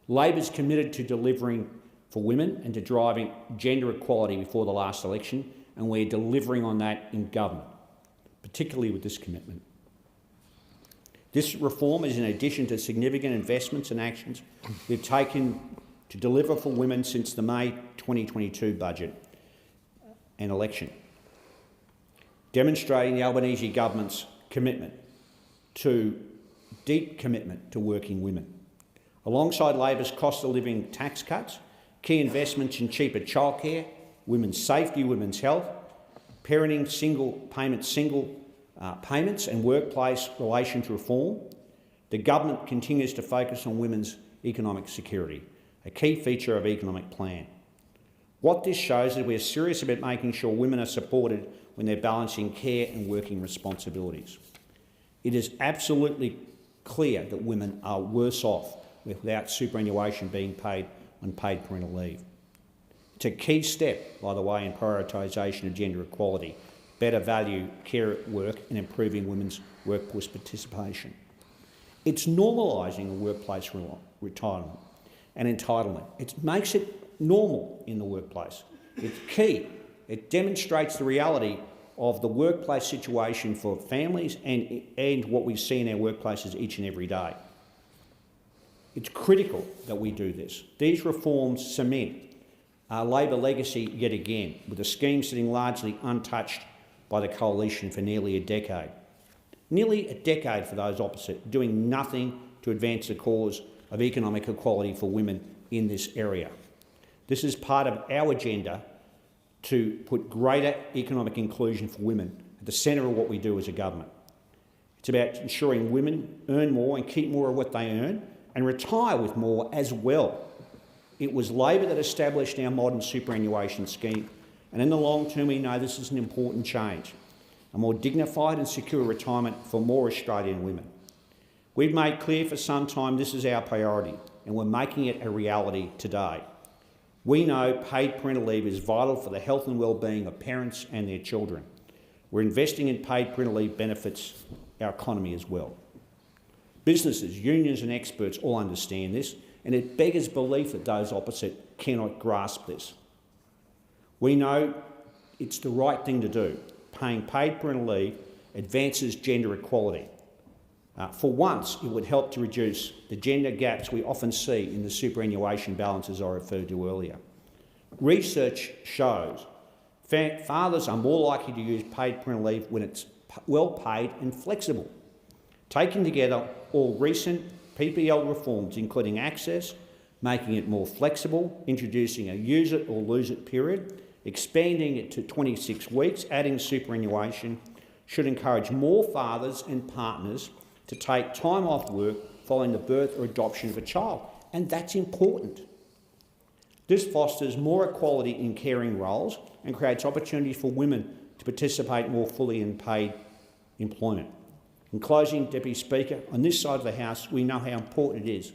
Labor is committed to delivering for women and to driving gender equality before the last election, and we're delivering on that in government, particularly with this commitment. This reform is in addition to significant investments and actions we've taken to deliver for women since the May 2022 budget and election, demonstrating the Albanese government's deep commitment to working women. Alongside Labor's cost of living tax cuts, key investments in cheaper childcare, women's safety, women's health, parenting single payments and workplace relations reform, the government continues to focus on women's economic security, a key feature of economic plan. What this shows is we are serious about making sure women are supported when they're balancing care and working responsibilities. It is absolutely clear that women are worse off without superannuation being paid on paid parental leave. It's a key step, by the way, in prioritisation of gender equality, better value care at work and improving women's workforce participation. It's normalising a workplace retirement and entitlement. It makes it normal in the workplace. It's key. It demonstrates the reality of the workplace situation for families and what we see in our workplaces each and every day. It's critical that we do this. These reforms cement our Labor legacy yet again, with the scheme sitting largely untouched by the Coalition for nearly a decade. Nearly a decade for those opposite, doing nothing to advance the cause of economic equality for women in this area. This is part of our agenda to put greater economic inclusion for women at the centre of what we do as a government. It's about ensuring women earn more and keep more of what they earn and retire with more as well. It was Labor that established our modern superannuation scheme And in the long term, we know this is an important change, a more dignified and secure retirement for more Australian women. We've made clear for some time this is our priority, and we're making it a reality today. We know paid parental leave is vital for the health and well-being of parents and their children. We're investing in paid parental leave benefits our economy as well. Businesses, unions and experts all understand this, and it beggars belief that those opposite cannot grasp this. We know it's the right thing to do. Paying paid parental leave advances gender equality. For once, it would help to reduce the gender gaps we often see in the superannuation balances I referred to earlier. Research shows fathers are more likely to use paid parental leave when it's well paid and flexible. Taken together, all recent PPL reforms, including access, making it more flexible, introducing a use it or lose it period, expanding it to 26 weeks, adding superannuation, should encourage more fathers and partners to take time off work following the birth or adoption of a child, and that's important. This fosters more equality in caring roles and creates opportunities for women to participate more fully in paid employment. In closing, Deputy Speaker, on this side of the House, we know how important it is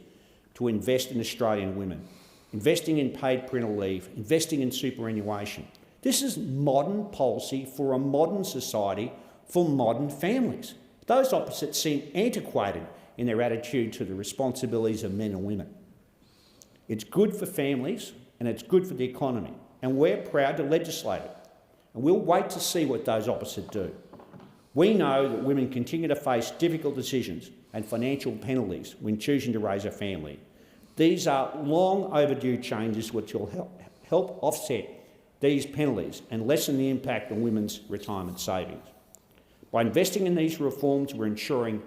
to invest in Australian women, investing in paid parental leave, investing in superannuation. This is modern policy for a modern society, for modern families. Those opposites seem antiquated in their attitude to the responsibilities of men and women. It's good for families and it's good for the economy, and we're proud to legislate it. And we'll wait to see what those opposites do. We know that women continue to face difficult decisions and financial penalties when choosing to raise a family. These are long overdue changes which will help offset these penalties and lessen the impact on women's retirement savings. By investing in these reforms, we're ensuring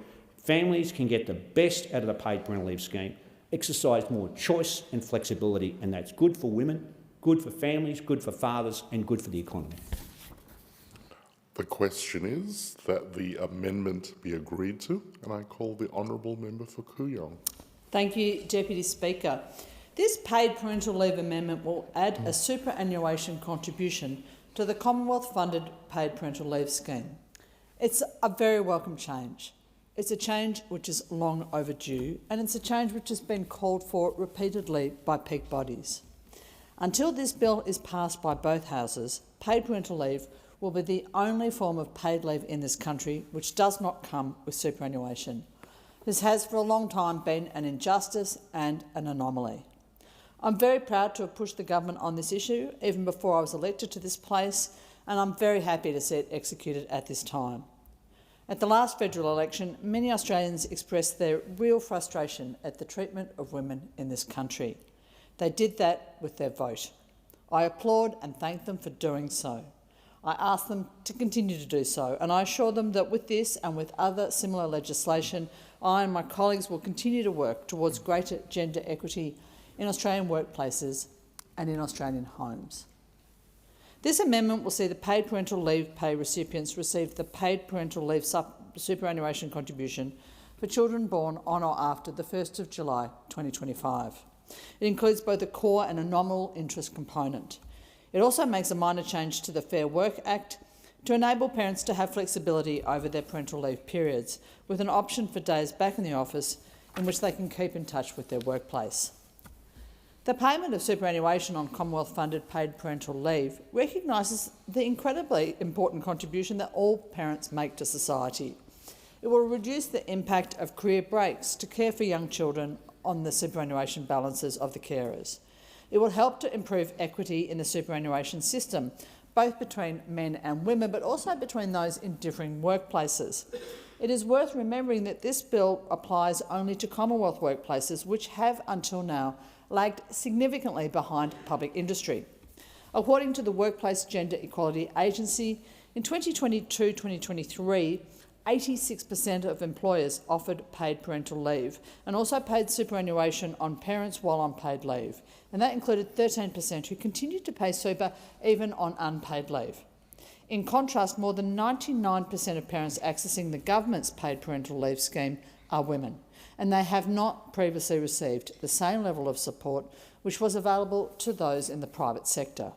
families can get the best out of the paid parental leave scheme, exercise more choice and flexibility, and that's good for women, good for families, good for fathers, and good for the economy. The question is that the amendment be agreed to, and I call the honourable member for Kooyong. Thank you, Deputy Speaker. This paid parental leave amendment will add a superannuation contribution to the Commonwealth-funded paid parental leave scheme. It's a very welcome change. It's a change which is long overdue, and it's a change which has been called for repeatedly by peak bodies. Until this bill is passed by both houses, paid parental leave will be the only form of paid leave in this country which does not come with superannuation. This has for a long time been an injustice and an anomaly. I'm very proud to have pushed the government on this issue even before I was elected to this place, and I'm very happy to see it executed at this time. At the last federal election, many Australians expressed their real frustration at the treatment of women in this country. They did that with their vote. I applaud and thank them for doing so. I ask them to continue to do so, and I assure them that with this and with other similar legislation, I and my colleagues will continue to work towards greater gender equity in Australian workplaces and in Australian homes. This amendment will see the paid parental leave pay recipients receive the paid parental leave superannuation contribution for children born on or after the 1st of July 2025. It includes both a core and a nominal interest component. It also makes a minor change to the Fair Work Act to enable parents to have flexibility over their parental leave periods, with an option for days back in the office in which they can keep in touch with their workplace. The payment of superannuation on Commonwealth-funded paid parental leave recognises the incredibly important contribution that all parents make to society. It will reduce the impact of career breaks to care for young children on the superannuation balances of the carers. It will help to improve equity in the superannuation system, both between men and women, but also between those in differing workplaces. It is worth remembering that this bill applies only to Commonwealth workplaces, which have until now lagged significantly behind public industry. According to the Workplace Gender Equality Agency, in 2022-2023, 86% of employers offered paid parental leave and also paid superannuation on parents while on paid leave, and that included 13% who continued to pay super even on unpaid leave. In contrast, more than 99% of parents accessing the government's paid parental leave scheme are women, and they have not previously received the same level of support which was available to those in the private sector.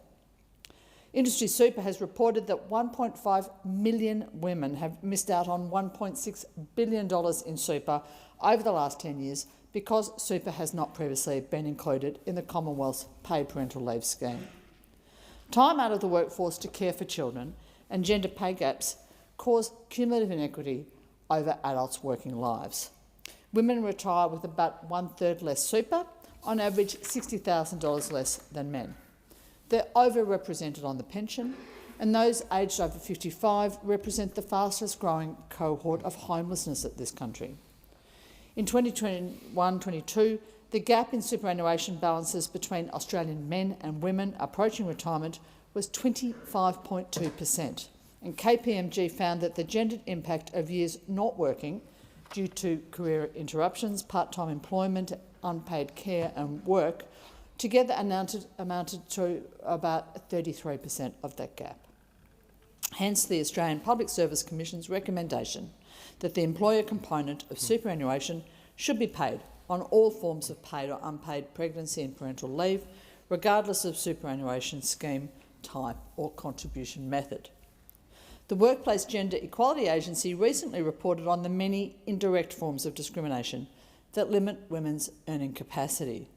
Industry Super has reported that 1.5 million women have missed out on $1.6 billion in super over the last 10 years because super has not previously been included in the Commonwealth's paid parental leave scheme. Time out of the workforce to care for children and gender pay gaps cause cumulative inequity over adults' working lives. Women retire with about 1/3 less super, on average $60,000 less than men. They're overrepresented on the pension, and those aged over 55 represent the fastest growing cohort of homelessness at this country. In 2021-22, the gap in superannuation balances between Australian men and women approaching retirement was 25.2%, and KPMG found that the gendered impact of years not working due to career interruptions, part-time employment, unpaid care and work together amounted to about 33% of that gap. Hence, the Australian Public Service Commission's recommendation that the employer component of superannuation should be paid on all forms of paid or unpaid pregnancy and parental leave, regardless of superannuation scheme, type or contribution method. The Workplace Gender Equality Agency recently reported on the many indirect forms of discrimination that limit women's earning capacity.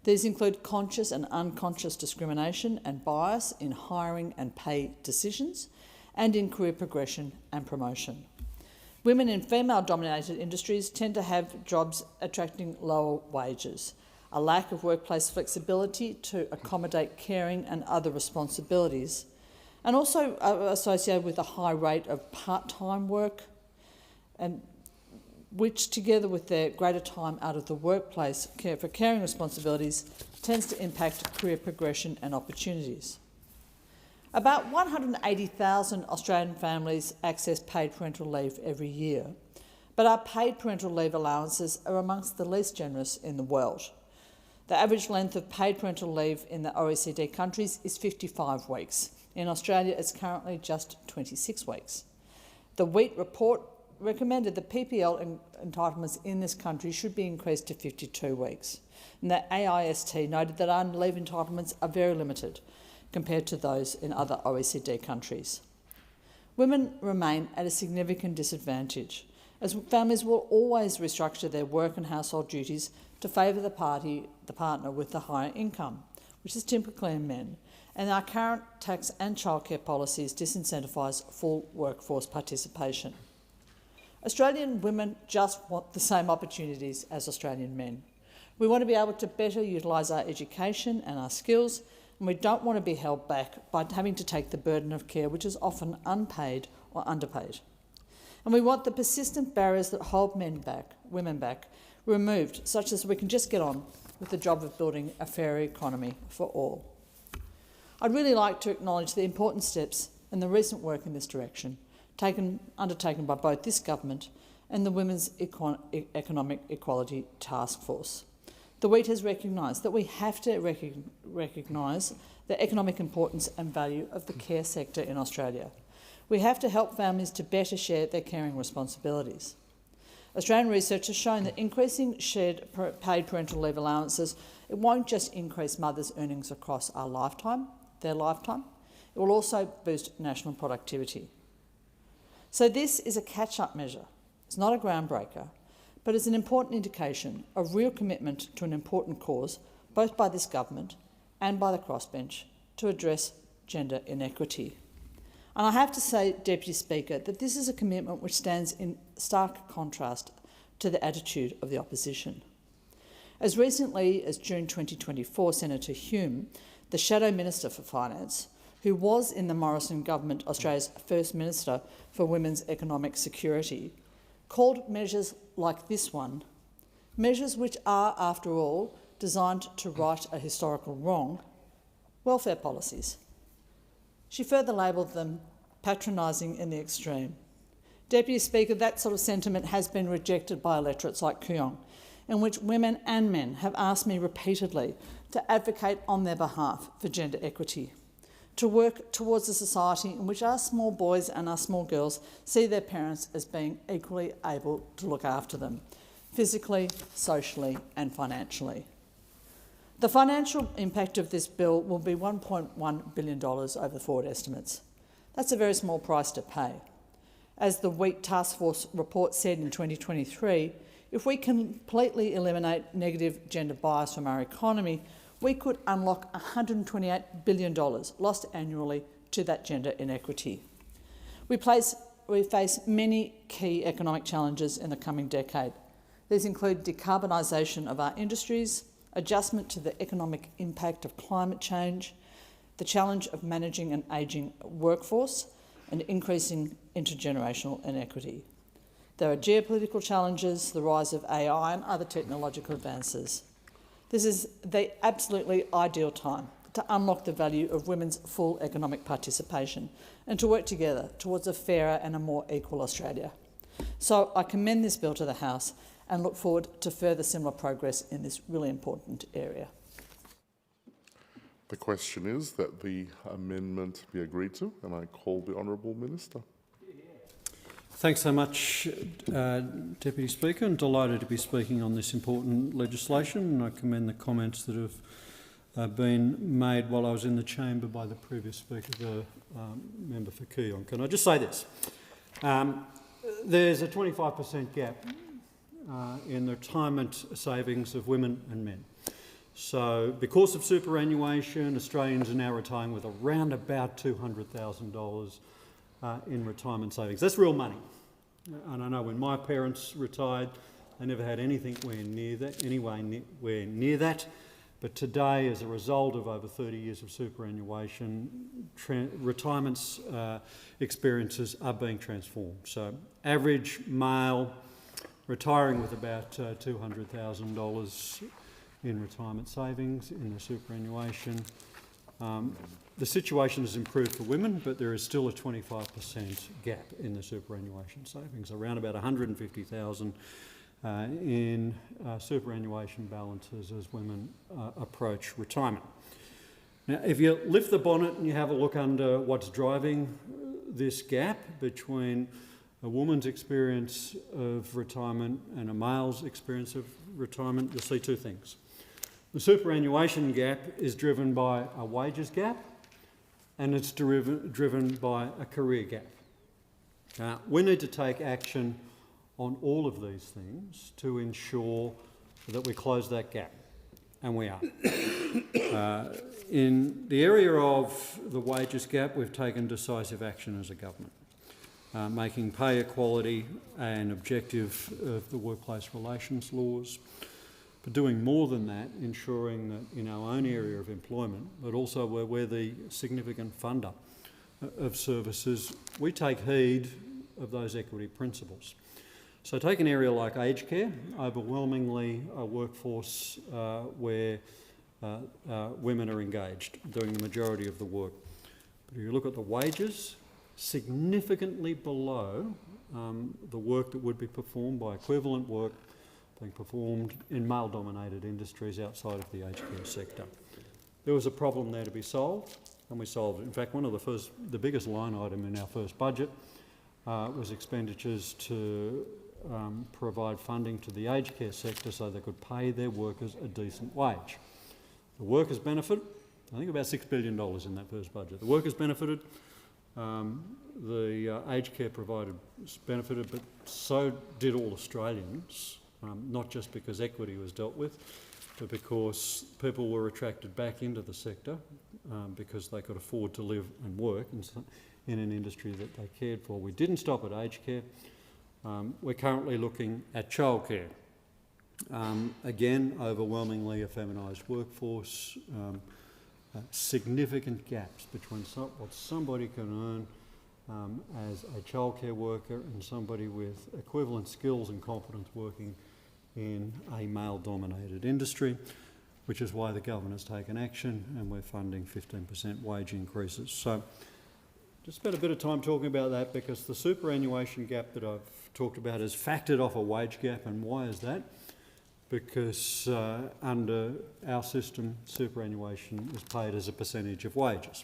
These include conscious and unconscious discrimination and bias in hiring and pay decisions and in career progression and promotion. Women in female-dominated industries tend to have jobs attracting lower wages, a lack of workplace flexibility to accommodate caring and other responsibilities, and also associated with a high rate of part-time work, and which, together with their greater time out of the workplace for caring responsibilities, tends to impact career progression and opportunities. About 180,000 Australian families access paid parental leave every year, but our paid parental leave allowances are amongst the least generous in the world. The average length of paid parental leave in the OECD countries is 55 weeks. In Australia, it's currently just 26 weeks. The Wheat report recommended that PPL entitlements in this country should be increased to 52 weeks, and the AIST noted that our leave entitlements are very limited compared to those in other OECD countries. Women remain at a significant disadvantage, as families will always restructure their work and household duties to favour the partner with the higher income, which is typically in men, and our current tax and childcare policies disincentivise full workforce participation. Australian women just want the same opportunities as Australian men. We want to be able to better utilise our education and our skills, and we don't want to be held back by having to take the burden of care, which is often unpaid or underpaid. And we want the persistent barriers that hold women back, removed, such as we can just get on with the job of building a fairer economy for all. I'd really like to acknowledge the important steps and the recent work in this direction undertaken by both this government and the Women's Economic Equality Task Force. The Wheat has recognised that we have to recognise the economic importance and value of the care sector in Australia. We have to help families to better share their caring responsibilities. Australian research has shown that increasing shared paid parental leave allowances, it won't just increase mothers' earnings across their lifetime, it will also boost national productivity. So this is a catch-up measure. It's not a groundbreaker, but it's an important indication of real commitment to an important cause, both by this government and by the crossbench, to address gender inequity. And I have to say, Deputy Speaker, that this is a commitment which stands in stark contrast to the attitude of the opposition. As recently as June 2024, Senator Hume, the Shadow Minister for Finance, who was in the Morrison government Australia's first Minister for Women's Economic Security, called measures like this one, measures which are, after all, designed to right a historical wrong, welfare policies. She further labelled them patronising in the extreme. Deputy Speaker, that sort of sentiment has been rejected by electorates like Kooyong, in which women and men have asked me repeatedly to advocate on their behalf for gender equity, to work towards a society in which our small boys and our small girls see their parents as being equally able to look after them, physically, socially and financially. The financial impact of this bill will be $1.1 billion over forward estimates. That's a very small price to pay. As the Wheat Task Force report said in 2023, if we completely eliminate negative gender bias from our economy, we could unlock $128 billion lost annually to that gender inequity. We face many key economic challenges in the coming decade. These include decarbonisation of our industries, adjustment to the economic impact of climate change, the challenge of managing an ageing workforce, and increasing intergenerational inequity. There are geopolitical challenges, the rise of AI and other technological advances. This is the absolutely ideal time to unlock the value of women's full economic participation and to work together towards a fairer and a more equal Australia. So I commend this bill to the House and look forward to further similar progress in this really important area. The question is that the amendment be agreed to, and I call the Honourable Minister. Thanks so much, Deputy Speaker. I'm delighted to be speaking on this important legislation, and I commend the comments that have been made while I was in the chamber by the previous speaker, the member for Kooyong. Can I just say this? There's a 25% gap in the retirement savings of women and men. So because of superannuation, Australians are now retiring with around about $200,000 in retirement savings. That's real money. And I know when my parents retired, they never had anything anywhere near that. But today, as a result of over 30 years of superannuation, retirement experiences are being transformed. So average male retiring with about $200,000 in retirement savings in the superannuation. The situation has improved for women, but there is still a 25% gap in the superannuation savings, around about $150,000 in superannuation balances as women approach retirement. Now, if you lift the bonnet and you have a look under what's driving this gap between a woman's experience of retirement and a male's experience of retirement, you'll see two things. The superannuation gap is driven by a wages gap, and it's driven by a career gap. We need to take action on all of these things to ensure that we close that gap, and we are. In the area of the wages gap, we've taken decisive action as a government, making pay equality an objective of the workplace relations laws, but doing more than that, ensuring that in our own area of employment, but also where we're the significant funder of services, we take heed of those equity principles. So take an area like aged care, overwhelmingly a workforce where women are engaged, doing the majority of the work. But if you look at the wages, significantly below the work that would be performed by equivalent work being performed in male-dominated industries outside of the aged care sector. There was a problem there to be solved, and we solved it. In fact, one of the biggest line item in our first budget was expenditures to provide funding to the aged care sector so they could pay their workers a decent wage. The workers benefited, I think about $6 billion in that first budget. The workers benefited, the aged care provider benefited, but so did all Australians, not just because equity was dealt with, but because people were attracted back into the sector because they could afford to live and work in an industry that they cared for. We didn't stop at aged care. We're currently looking at childcare. Again, overwhelmingly a feminised workforce, significant gaps between what somebody can earn as a childcare worker and somebody with equivalent skills and competence working in a male-dominated industry, which is why the government has taken action and we're funding 15% wage increases. So just spent a bit of time talking about that because the superannuation gap that I've talked about is factored off a wage gap. And why is that? Because under our system, superannuation is paid as a percentage of wages.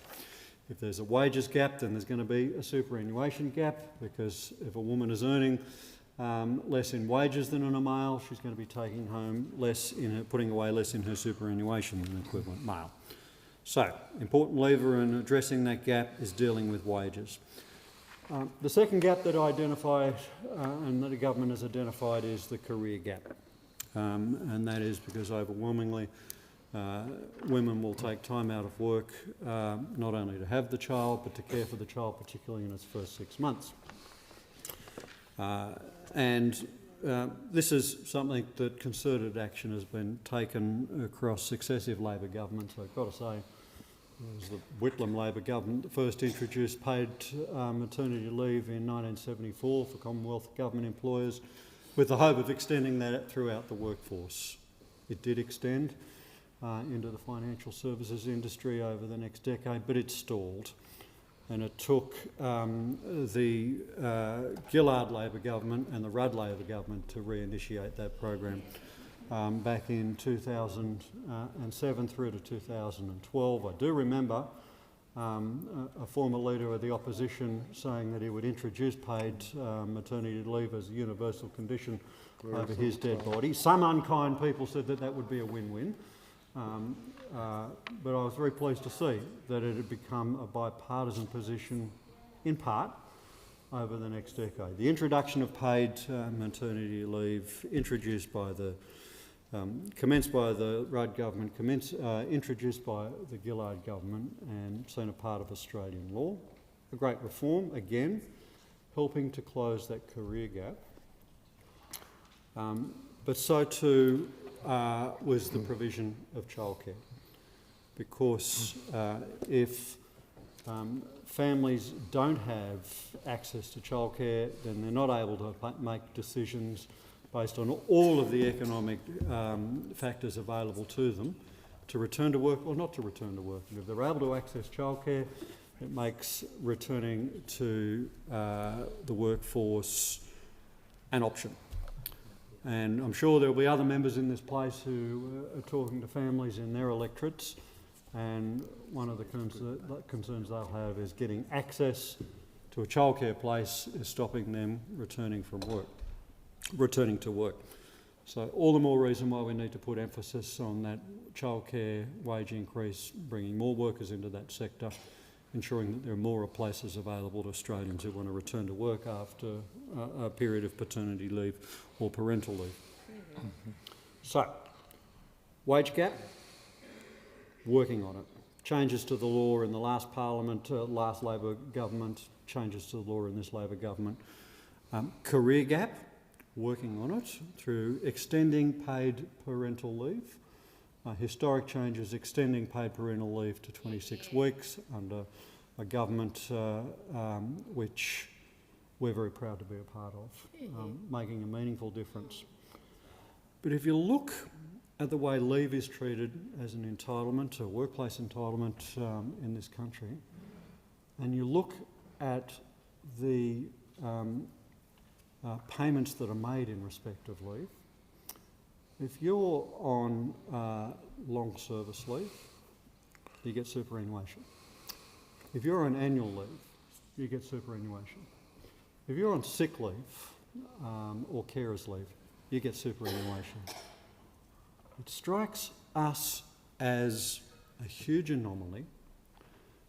If there's a wages gap, then there's going to be a superannuation gap, because if a woman is earning less in wages than in a male. She's going to be taking home less putting away less in her superannuation than an equivalent male. So, important lever in addressing that gap is dealing with wages. The second gap that I identify and that the government has identified is the career gap. And that is because overwhelmingly women will take time out of work not only to have the child but to care for the child, particularly in its first 6 months. This is something that concerted action has been taken across successive Labor governments. I've got to say, it was the Whitlam Labor government that first introduced paid maternity leave in 1974 for Commonwealth government employers, with the hope of extending that throughout the workforce. It did extend into the financial services industry over the next decade, but it stalled. And it took the Gillard Labor government and the Rudd Labor government to reinitiate that program back in 2007 through to 2012. I do remember a former leader of the opposition saying that he would introduce paid maternity leave as a universal condition over his dead body. Some unkind people said that that would be a win-win. But I was very pleased to see that it had become a bipartisan position, in part, over the next decade. The introduction of paid maternity leave, commenced by the Rudd government, introduced by the Gillard government and seen a part of Australian law. A great reform, again, helping to close that career gap. But so too was the provision of childcare, because if families don't have access to childcare, then they're not able to make decisions based on all of the economic factors available to them to return to work or not to return to work. And if they're able to access childcare, it makes returning to the workforce an option. And I'm sure there'll be other members in this place who are talking to families in their electorates, and one of the concerns they'll have is getting access to a childcare place is stopping them returning to work. So all the more reason why we need to put emphasis on that childcare wage increase, bringing more workers into that sector, ensuring that there are more places available to Australians who want to return to work after a period of paternity leave or parental leave. So, wage gap, working on it. Changes to the law in the last Parliament, last Labor government, changes to the law in this Labor government. Career gap, working on it through extending paid parental leave. Historic changes extending paid parental leave to 26 weeks under a government which we're very proud to be a part of, making a meaningful difference. But if you look at the way leave is treated as an entitlement, a workplace entitlement in this country, and you look at the payments that are made in respect of leave, if you're on long service leave, you get superannuation. If you're on annual leave, you get superannuation. If you're on sick leave or carers leave, you get superannuation. It strikes us as a huge anomaly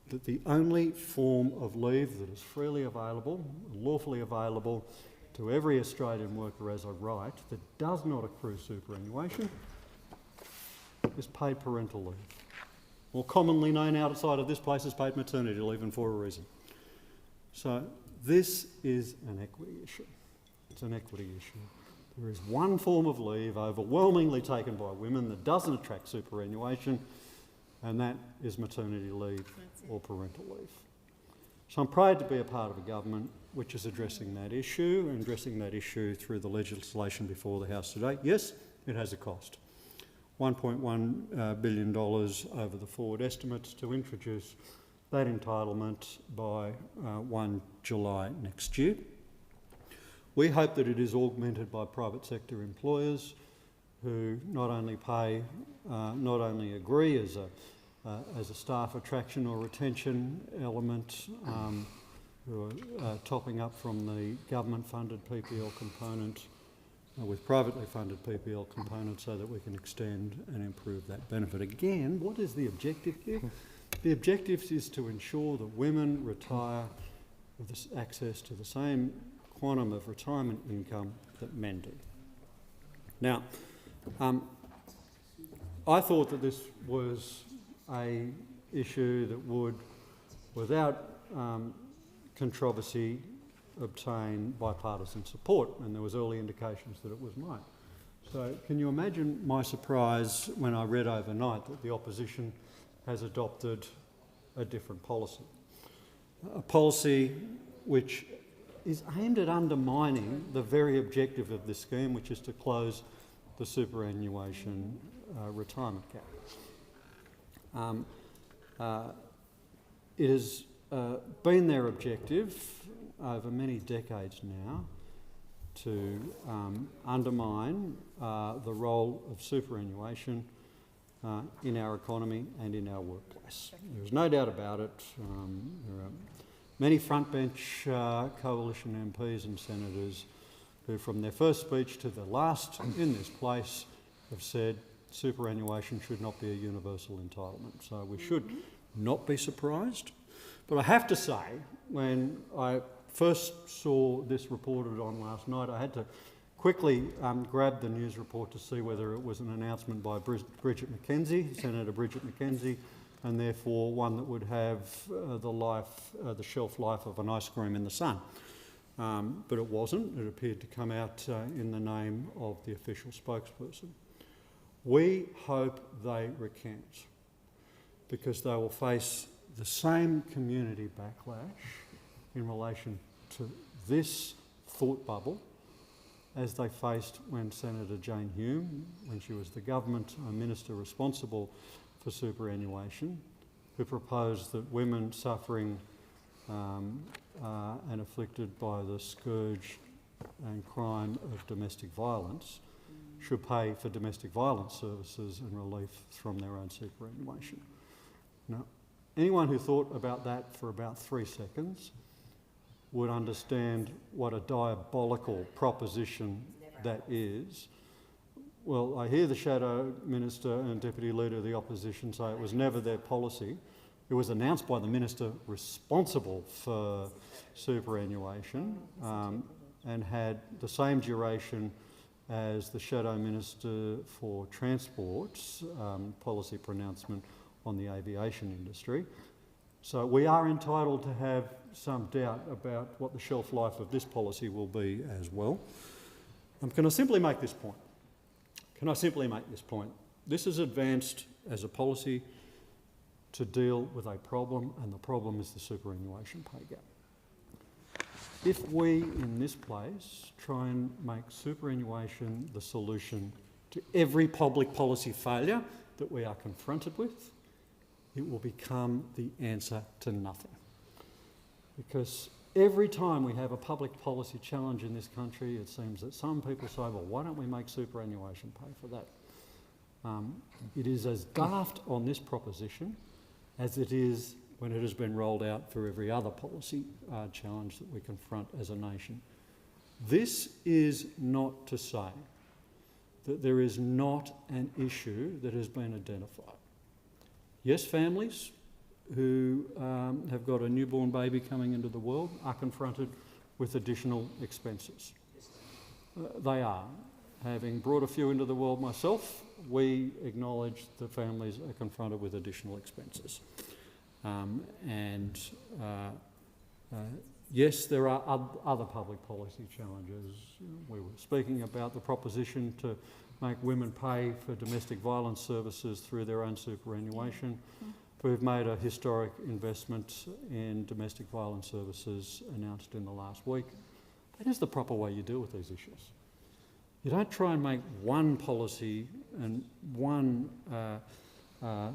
that the only form of leave that is freely available, lawfully available to every Australian worker as a right that does not accrue superannuation is paid parental leave, more commonly known outside of this place as paid maternity leave, and for a reason. So this is an equity issue. It's an equity issue. There is one form of leave overwhelmingly taken by women that doesn't attract superannuation, and that is maternity leave or parental leave. So I'm proud to be a part of a government which is addressing that issue, and addressing that issue through the legislation before the House today. Yes, it has a cost. $1.1 billion over the forward estimates to introduce that entitlement by 1 July next year. We hope that it is augmented by private sector employers who not only agree as a staff attraction or retention element, who are topping up from the government-funded PPL component with privately funded PPL components so that we can extend and improve that benefit. Again, what is the objective here? The objective is to ensure that women retire with this access to the same quantum of retirement income that men do. Now, I thought that this was an issue that would, without controversy, obtain bipartisan support, and there was early indications that it was mine. So can you imagine my surprise when I read overnight that the opposition has adopted a different policy? A policy which is aimed at undermining the very objective of this scheme, which is to close the superannuation retirement gap. It has been their objective over many decades now to undermine the role of superannuation in our economy and in our workplace. There's no doubt about it. There are many frontbench coalition MPs and senators who, from their first speech to the last in this place, have said superannuation should not be a universal entitlement. So we should not be surprised. But I have to say, when I first saw this reported on last night, I had to quickly grab the news report to see whether it was an announcement by Bridget McKenzie, Senator Bridget McKenzie, and therefore one that would have the shelf life of an ice cream in the sun. But it wasn't. It appeared to come out in the name of the official spokesperson. We hope they recant, because they will face the same community backlash in relation to this thought bubble as they faced when Senator Jane Hume, when she was the government minister responsible for superannuation, who proposed that women suffering and afflicted by the scourge and crime of domestic violence should pay for domestic violence services and relief from their own superannuation. Now, anyone who thought about that for about 3 seconds would understand what a diabolical proposition that is. Well, I hear the Shadow Minister and Deputy Leader of the Opposition say it was never their policy. It was announced by the Minister responsible for superannuation and had the same duration as the Shadow Minister for Transport's policy pronouncement on the aviation industry. So we are entitled to have some doubt about what the shelf life of this policy will be as well. Can I simply make this point? This is advanced as a policy to deal with a problem, and the problem is the superannuation pay gap. If we in this place try and make superannuation the solution to every public policy failure that we are confronted with, it will become the answer to nothing. Because every time we have a public policy challenge in this country, it seems that some people say, well, why don't we make superannuation pay for that? It is as daft on this proposition as it is when it has been rolled out for every other policy challenge that we confront as a nation. This is not to say that there is not an issue that has been identified. Yes, families who have got a newborn baby coming into the world are confronted with additional expenses. They are. Having brought a few into the world myself, we acknowledge that families are confronted with additional expenses. Yes, there are other public policy challenges. We were speaking about the proposition to make women pay for domestic violence services through their own superannuation. We've made a historic investment in domestic violence services announced in the last week. That is the proper way you deal with these issues. You don't try and make one policy and one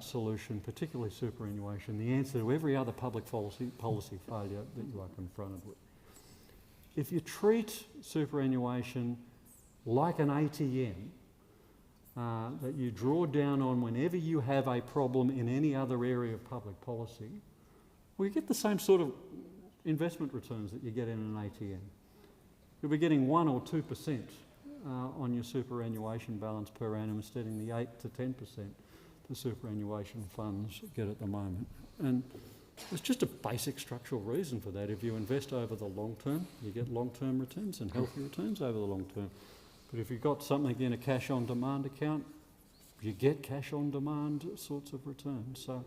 solution, particularly superannuation, the answer to every other public policy failure that you are confronted with. If you treat superannuation like an ATM that you draw down on whenever you have a problem in any other area of public policy, well, you get the same sort of investment returns that you get in an ATM. You'll be getting 1 or 2% on your superannuation balance per annum instead of the 8 to 10% the superannuation funds get at the moment. And there's just a basic structural reason for that. If you invest over the long term, you get long-term returns and healthy returns over the long term. But if you've got something in a cash-on-demand account, you get cash-on-demand sorts of returns. So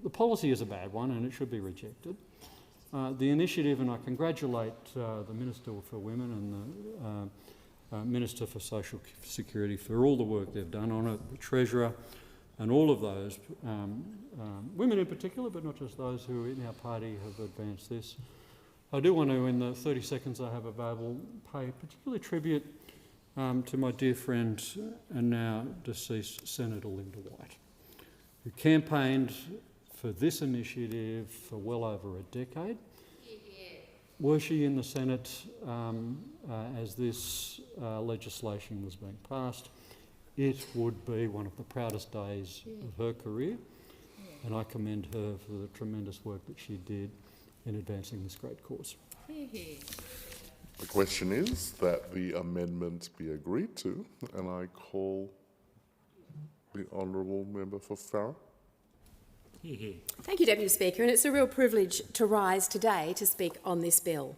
the policy is a bad one and it should be rejected. The initiative, and I congratulate the Minister for Women and the Minister for Social Security for all the work they've done on it, the Treasurer and all of those, women in particular, but not just those who in our party have advanced this. I do want to, in the 30 seconds I have available, pay particular tribute to my dear friend and now deceased Senator Linda White, who campaigned for this initiative for well over a decade. Were she in the Senate as this legislation was being passed, it would be one of the proudest days of her career, and I commend her for the tremendous work that she did in advancing this great cause. The question is that the amendment be agreed to, and I call the Honourable Member for Farrer. Thank you, Deputy Speaker, and it's a real privilege to rise today to speak on this bill.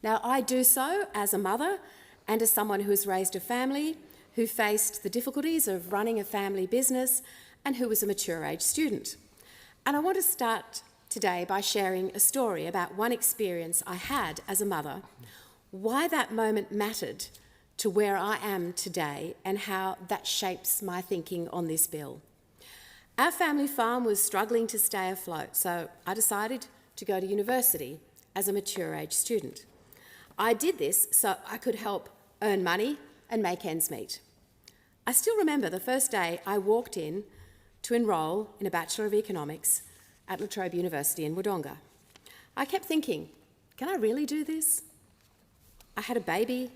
Now, I do so as a mother and as someone who has raised a family, who faced the difficulties of running a family business and who was a mature-age student. And I want to start today by sharing a story about one experience I had as a mother, why that moment mattered to where I am today and how that shapes my thinking on this bill. Our family farm was struggling to stay afloat, so I decided to go to university as a mature-age student. I did this so I could help earn money and make ends meet. I still remember the first day I walked in to enrol in a Bachelor of Economics at La Trobe University in Wodonga. I kept thinking, can I really do this? I had a baby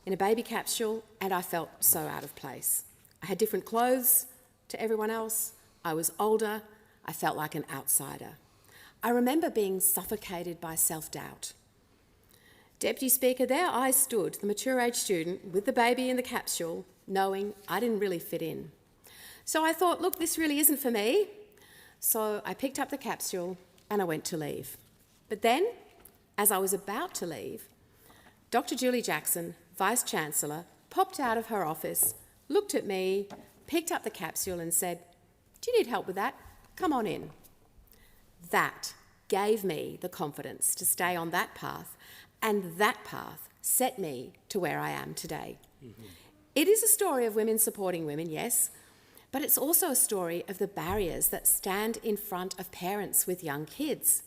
in a baby capsule and I felt so out of place. I had different clothes to everyone else. I was older. I felt like an outsider. I remember being suffocated by self-doubt. Deputy Speaker, there I stood, the mature-age student with the baby in the capsule, knowing I didn't really fit in. So I thought, look, this really isn't for me. So I picked up the capsule and I went to leave. But then, as I was about to leave, Dr. Julie Jackson, Vice-Chancellor, popped out of her office, looked at me, picked up the capsule and said, "Do you need help with that? Come on in." That gave me the confidence to stay on that path, and that path set me to where I am today. It is a story of women supporting women, yes, but it's also a story of the barriers that stand in front of parents with young kids.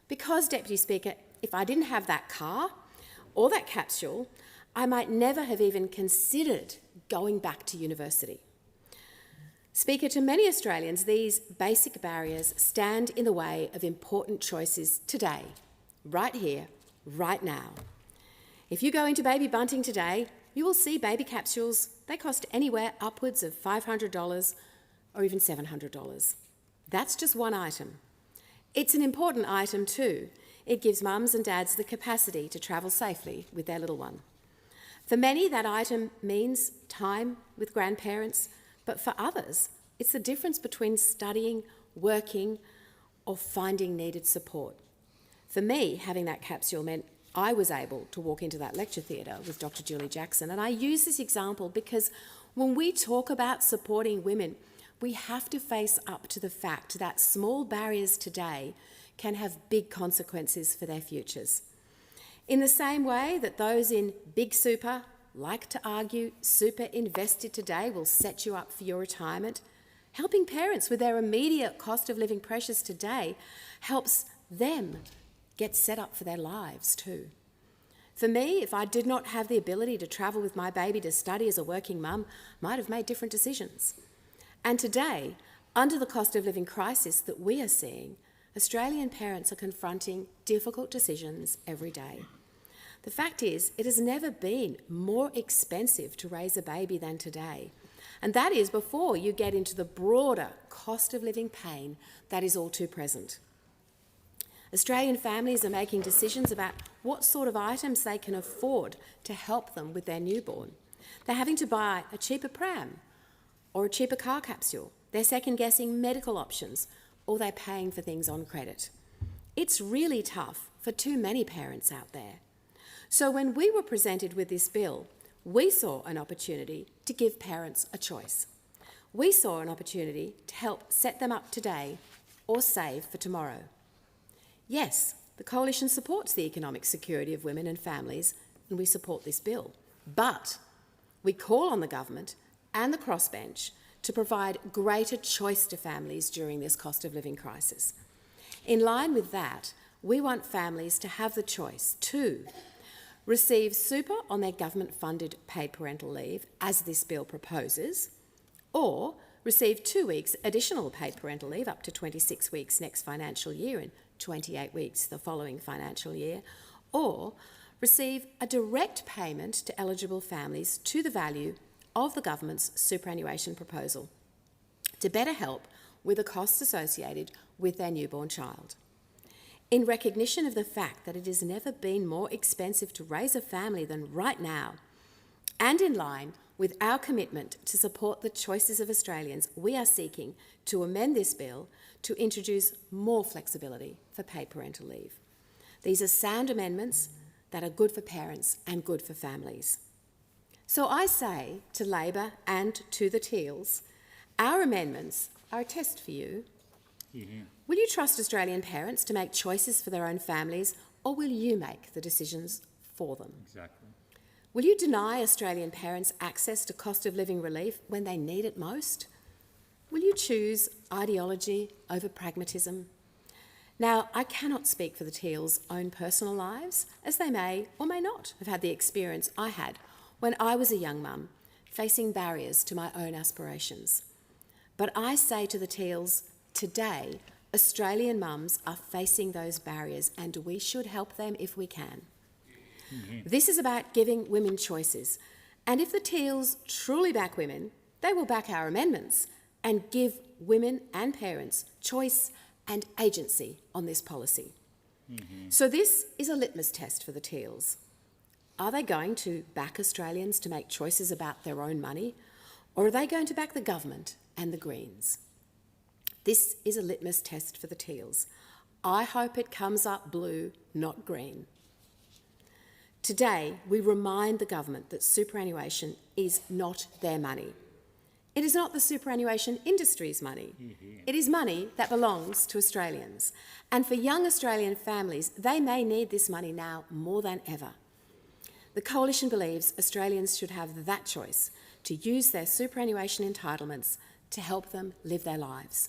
Because, Deputy Speaker, if I didn't have that car or that capsule, I might never have even considered going back to university. Speaker, to many Australians, these basic barriers stand in the way of important choices today, right here, right now. If you go into Baby Bunting today, you will see baby capsules. They cost anywhere upwards of $500 or even $700. That's just one item. It's an important item too. It gives mums and dads the capacity to travel safely with their little one. For many, that item means time with grandparents, but for others, it's the difference between studying, working, or finding needed support. For me, having that capsule meant I was able to walk into that lecture theatre with Dr. Julie Jackson. And I use this example because when we talk about supporting women, we have to face up to the fact that small barriers today can have big consequences for their futures. In the same way that those in big super like to argue super invested today will set you up for your retirement, helping parents with their immediate cost of living pressures today helps them get set up for their lives too. For me, if I did not have the ability to travel with my baby to study as a working mum, I might have made different decisions. And today, under the cost of living crisis that we are seeing, Australian parents are confronting difficult decisions every day. The fact is, it has never been more expensive to raise a baby than today. And that is before you get into the broader cost of living pain that is all too present. Australian families are making decisions about what sort of items they can afford to help them with their newborn. They're having to buy a cheaper pram or a cheaper car capsule. They're second-guessing medical options, or they're paying for things on credit. It's really tough for too many parents out there. So when we were presented with this bill, we saw an opportunity to give parents a choice. We saw an opportunity to help set them up today or save for tomorrow. Yes, the Coalition supports the economic security of women and families, and we support this bill. But we call on the government and the crossbench to provide greater choice to families during this cost of living crisis. In line with that, we want families to have the choice to receive super on their government-funded paid parental leave, as this bill proposes, or receive 2 weeks additional paid parental leave up to 26 weeks next financial year and 28 weeks the following financial year, or receive a direct payment to eligible families to the value of the government's superannuation proposal to better help with the costs associated with their newborn child. In recognition of the fact that it has never been more expensive to raise a family than right now, and in line with our commitment to support the choices of Australians, we are seeking to amend this bill to introduce more flexibility for paid parental leave. These are sound amendments that are good for parents and good for families. So I say to Labor and to the Teals, our amendments are a test for you. Will you trust Australian parents to make choices for their own families, or will you make the decisions for them? Exactly. Will you deny Australian parents access to cost of living relief when they need it most? Will you choose ideology over pragmatism? Now, I cannot speak for the Teals' own personal lives, as they may or may not have had the experience I had when I was a young mum, facing barriers to my own aspirations. But I say to the Teals, today, Australian mums are facing those barriers, and we should help them if we can. This is about giving women choices, and if the Teals truly back women, they will back our amendments and give women and parents choice and agency on this policy. So this is a litmus test for the Teals. Are they going to back Australians to make choices about their own money, or are they going to back the government and the Greens? This is a litmus test for the Teals. I hope it comes up blue, not green. Today, we remind the government that superannuation is not their money. It is not the superannuation industry's money. It is money that belongs to Australians. And for young Australian families, they may need this money now more than ever. The Coalition believes Australians should have that choice to use their superannuation entitlements to help them live their lives.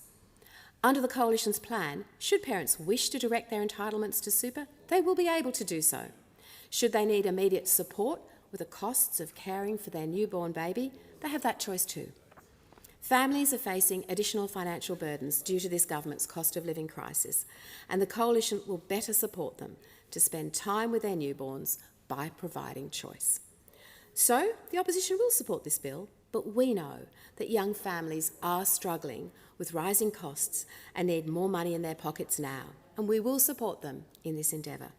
Under the Coalition's plan, should parents wish to direct their entitlements to super, they will be able to do so. Should they need immediate support with the costs of caring for their newborn baby, they have that choice too. Families are facing additional financial burdens due to this government's cost of living crisis, and the Coalition will better support them to spend time with their newborns by providing choice. So, the opposition will support this bill, but we know that young families are struggling with rising costs and need more money in their pockets now, and we will support them in this endeavour.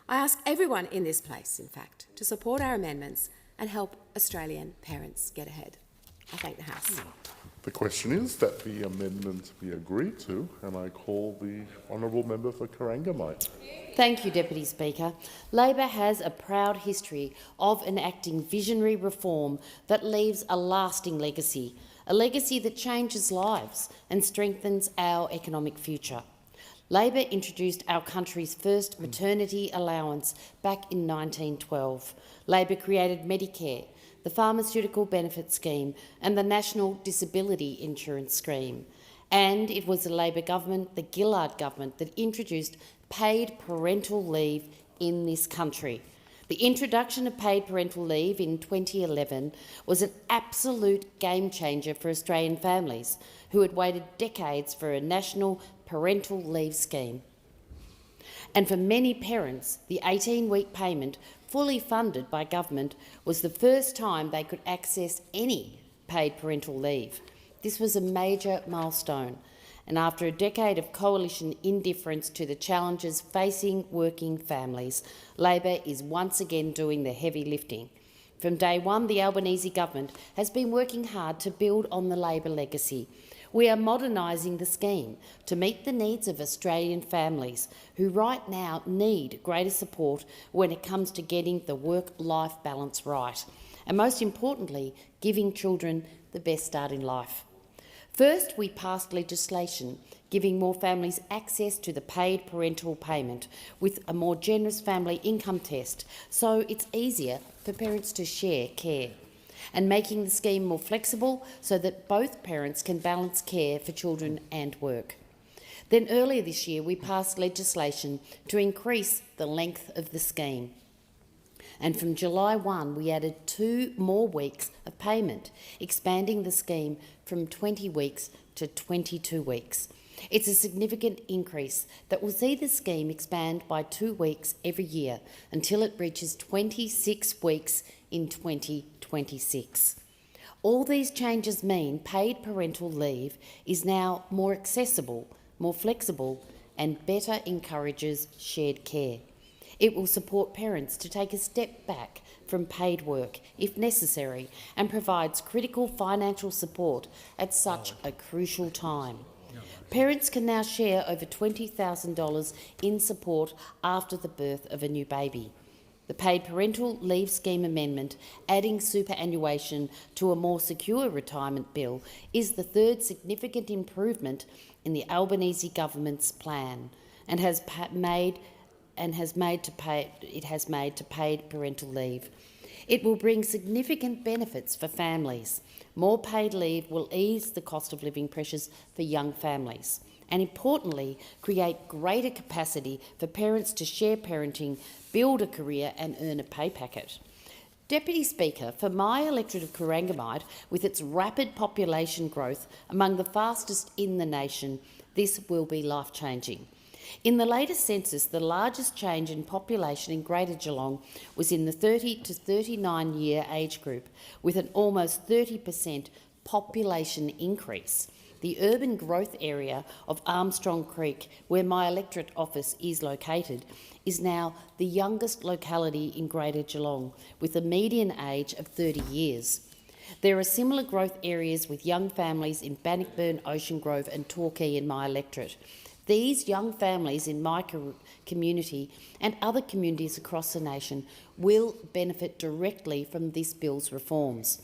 I ask everyone in this place, in fact, to support our amendments and help Australian parents get ahead. I thank the House. The question is that the amendment be agreed to, and I call the honourable member for Corangamite. Thank you, Deputy Speaker. Labor has a proud history of enacting visionary reform that leaves a lasting legacy, a legacy that changes lives and strengthens our economic future. Labor introduced our country's first maternity allowance back in 1912. Labor created Medicare, the Pharmaceutical Benefit Scheme and the National Disability Insurance Scheme. And it was the Labor government, the Gillard government, that introduced paid parental leave in this country. The introduction of paid parental leave in 2011 was an absolute game changer for Australian families who had waited decades for a national parental leave scheme. And for many parents, the 18-week payment, fully funded by government, was the first time they could access any paid parental leave. This was a major milestone, And after a decade of coalition indifference to the challenges facing working families, Labor is once again doing the heavy lifting. From day one, the Albanese government has been working hard to build on the Labor legacy. We are modernising the scheme to meet the needs of Australian families who right now need greater support when it comes to getting the work-life balance right, and most importantly, giving children the best start in life. First, we passed legislation giving more families access to the paid parental payment with a more generous family income test, so it's easier for parents to share care, and making the scheme more flexible so that both parents can balance care for children and work. Then earlier this year, we passed legislation to increase the length of the scheme. And from July 1, we added 2 more weeks of payment, expanding the scheme from 20 weeks to 22 weeks. It's a significant increase that will see the scheme expand by 2 weeks every year until it reaches 26 weeks in 2026. All these changes mean paid parental leave is now more accessible, more flexible, and better encourages shared care. It will support parents to take a step back from paid work if necessary and provides critical financial support at such a crucial time. Parents can now share over $20,000 in support after the birth of a new baby. The Paid Parental Leave Scheme Amendment, adding superannuation to a more secure retirement bill, is the third significant improvement in the Albanese government's plan and has made to paid parental leave. It will bring significant benefits for families. More paid leave will ease the cost of living pressures for young families and, importantly, create greater capacity for parents to share parenting, build a career and earn a pay packet. Deputy Speaker, for my electorate of Corangamite, with its rapid population growth among the fastest in the nation, this will be life-changing. In the latest census, the largest change in population in Greater Geelong was in the 30 to 39-year age group, with an almost 30% population increase. The urban growth area of Armstrong Creek, where my electorate office is located, is now the youngest locality in Greater Geelong, with a median age of 30 years. There are similar growth areas with young families in Bannockburn, Ocean Grove and Torquay in my electorate. These young families in my community and other communities across the nation will benefit directly from this bill's reforms.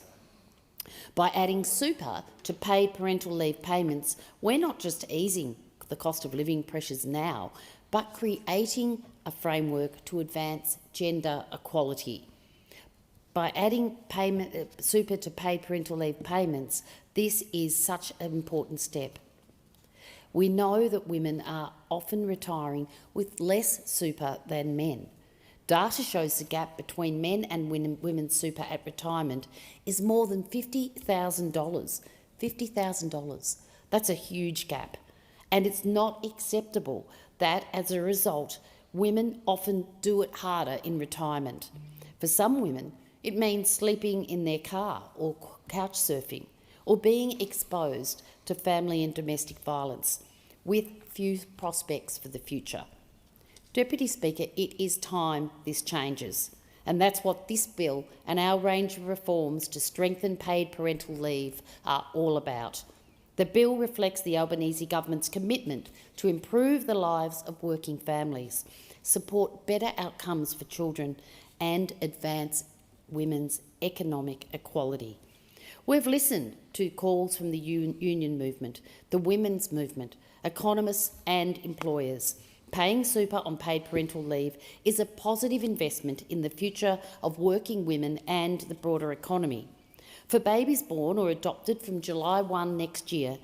By adding super to paid parental leave payments, we're not just easing the cost of living pressures now, but creating a framework to advance gender equality. By adding super to paid parental leave payments, this is such an important step. We know that women are often retiring with less super than men. Data shows the gap between men and women's super at retirement is more than $50,000. $50,000. That's a huge gap. And it's not acceptable that, as a result, women often do it harder in retirement. For some women, it means sleeping in their car or couch surfing, or being exposed to family and domestic violence, with few prospects for the future. Deputy Speaker, it is time this changes, and that's what this bill and our range of reforms to strengthen paid parental leave are all about. The bill reflects the Albanese government's commitment to improve the lives of working families, support better outcomes for children and advance women's economic equality. We've listened to calls from the union movement, the women's movement, economists and employers. Paying super on paid parental leave is a positive investment in the future of working women and the broader economy. For babies born or adopted from July 1 next year,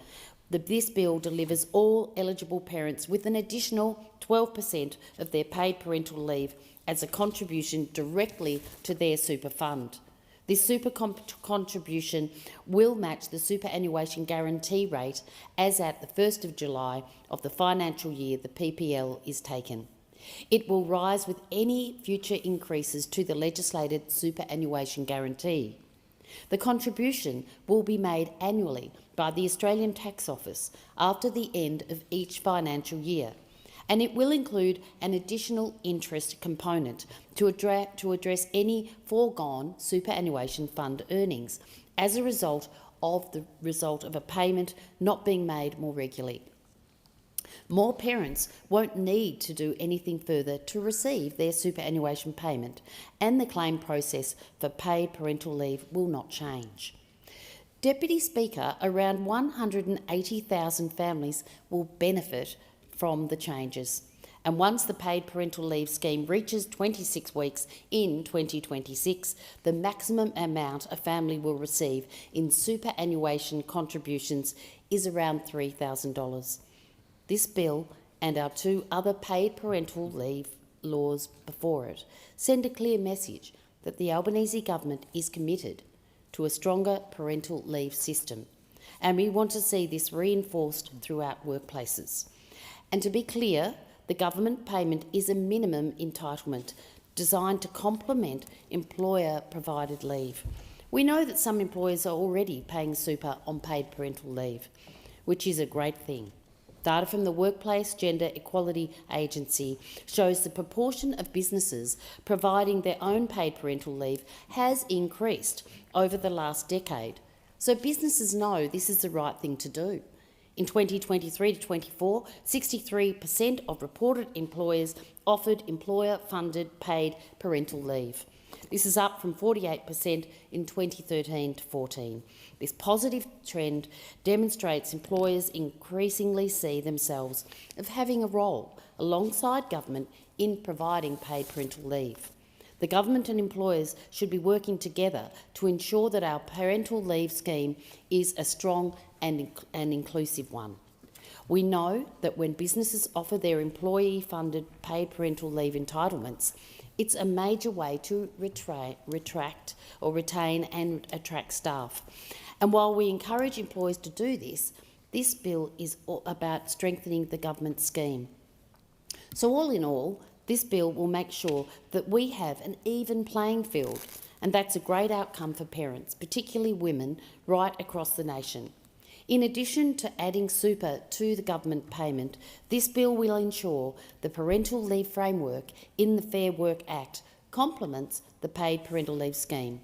this bill delivers all eligible parents with an additional 12% of their paid parental leave as a contribution directly to their super fund. This super contribution will match the superannuation guarantee rate as at the 1st of July of the financial year the PPL is taken. It will rise with any future increases to the legislated superannuation guarantee. The contribution will be made annually by the Australian Tax Office after the end of each financial year, and it will include an additional interest component to address any foregone superannuation fund earnings as a result of a payment not being made more regularly. More parents won't need to do anything further to receive their superannuation payment, and the claim process for paid parental leave will not change. Deputy Speaker, around 180,000 families will benefit from the changes, and once the paid parental leave scheme reaches 26 weeks in 2026, the maximum amount a family will receive in superannuation contributions is around $3,000. This bill and our two other paid parental leave laws before it send a clear message that the Albanese government is committed to a stronger parental leave system, and we want to see this reinforced throughout workplaces. And to be clear, the government payment is a minimum entitlement designed to complement employer-provided leave. We know that some employers are already paying super on paid parental leave, which is a great thing. Data from the Workplace Gender Equality Agency shows the proportion of businesses providing their own paid parental leave has increased over the last decade. So businesses know this is the right thing to do. In 2023 to 24, 63% of reported employers offered employer-funded paid parental leave. This is up from 48% in 2013 to 14. This positive trend demonstrates employers increasingly see themselves as having a role alongside government in providing paid parental leave. The government and employers should be working together to ensure that our parental leave scheme is a strong and inclusive one. We know that when businesses offer their employee-funded paid parental leave entitlements, it's a major way to retain and attract staff. And while we encourage employers to do this, this bill is about strengthening the government scheme. So all in all, this bill will make sure that we have an even playing field, and that's a great outcome for parents, particularly women, right across the nation. In addition to adding super to the government payment, this bill will ensure the parental leave framework in the Fair Work Act complements the paid parental leave scheme.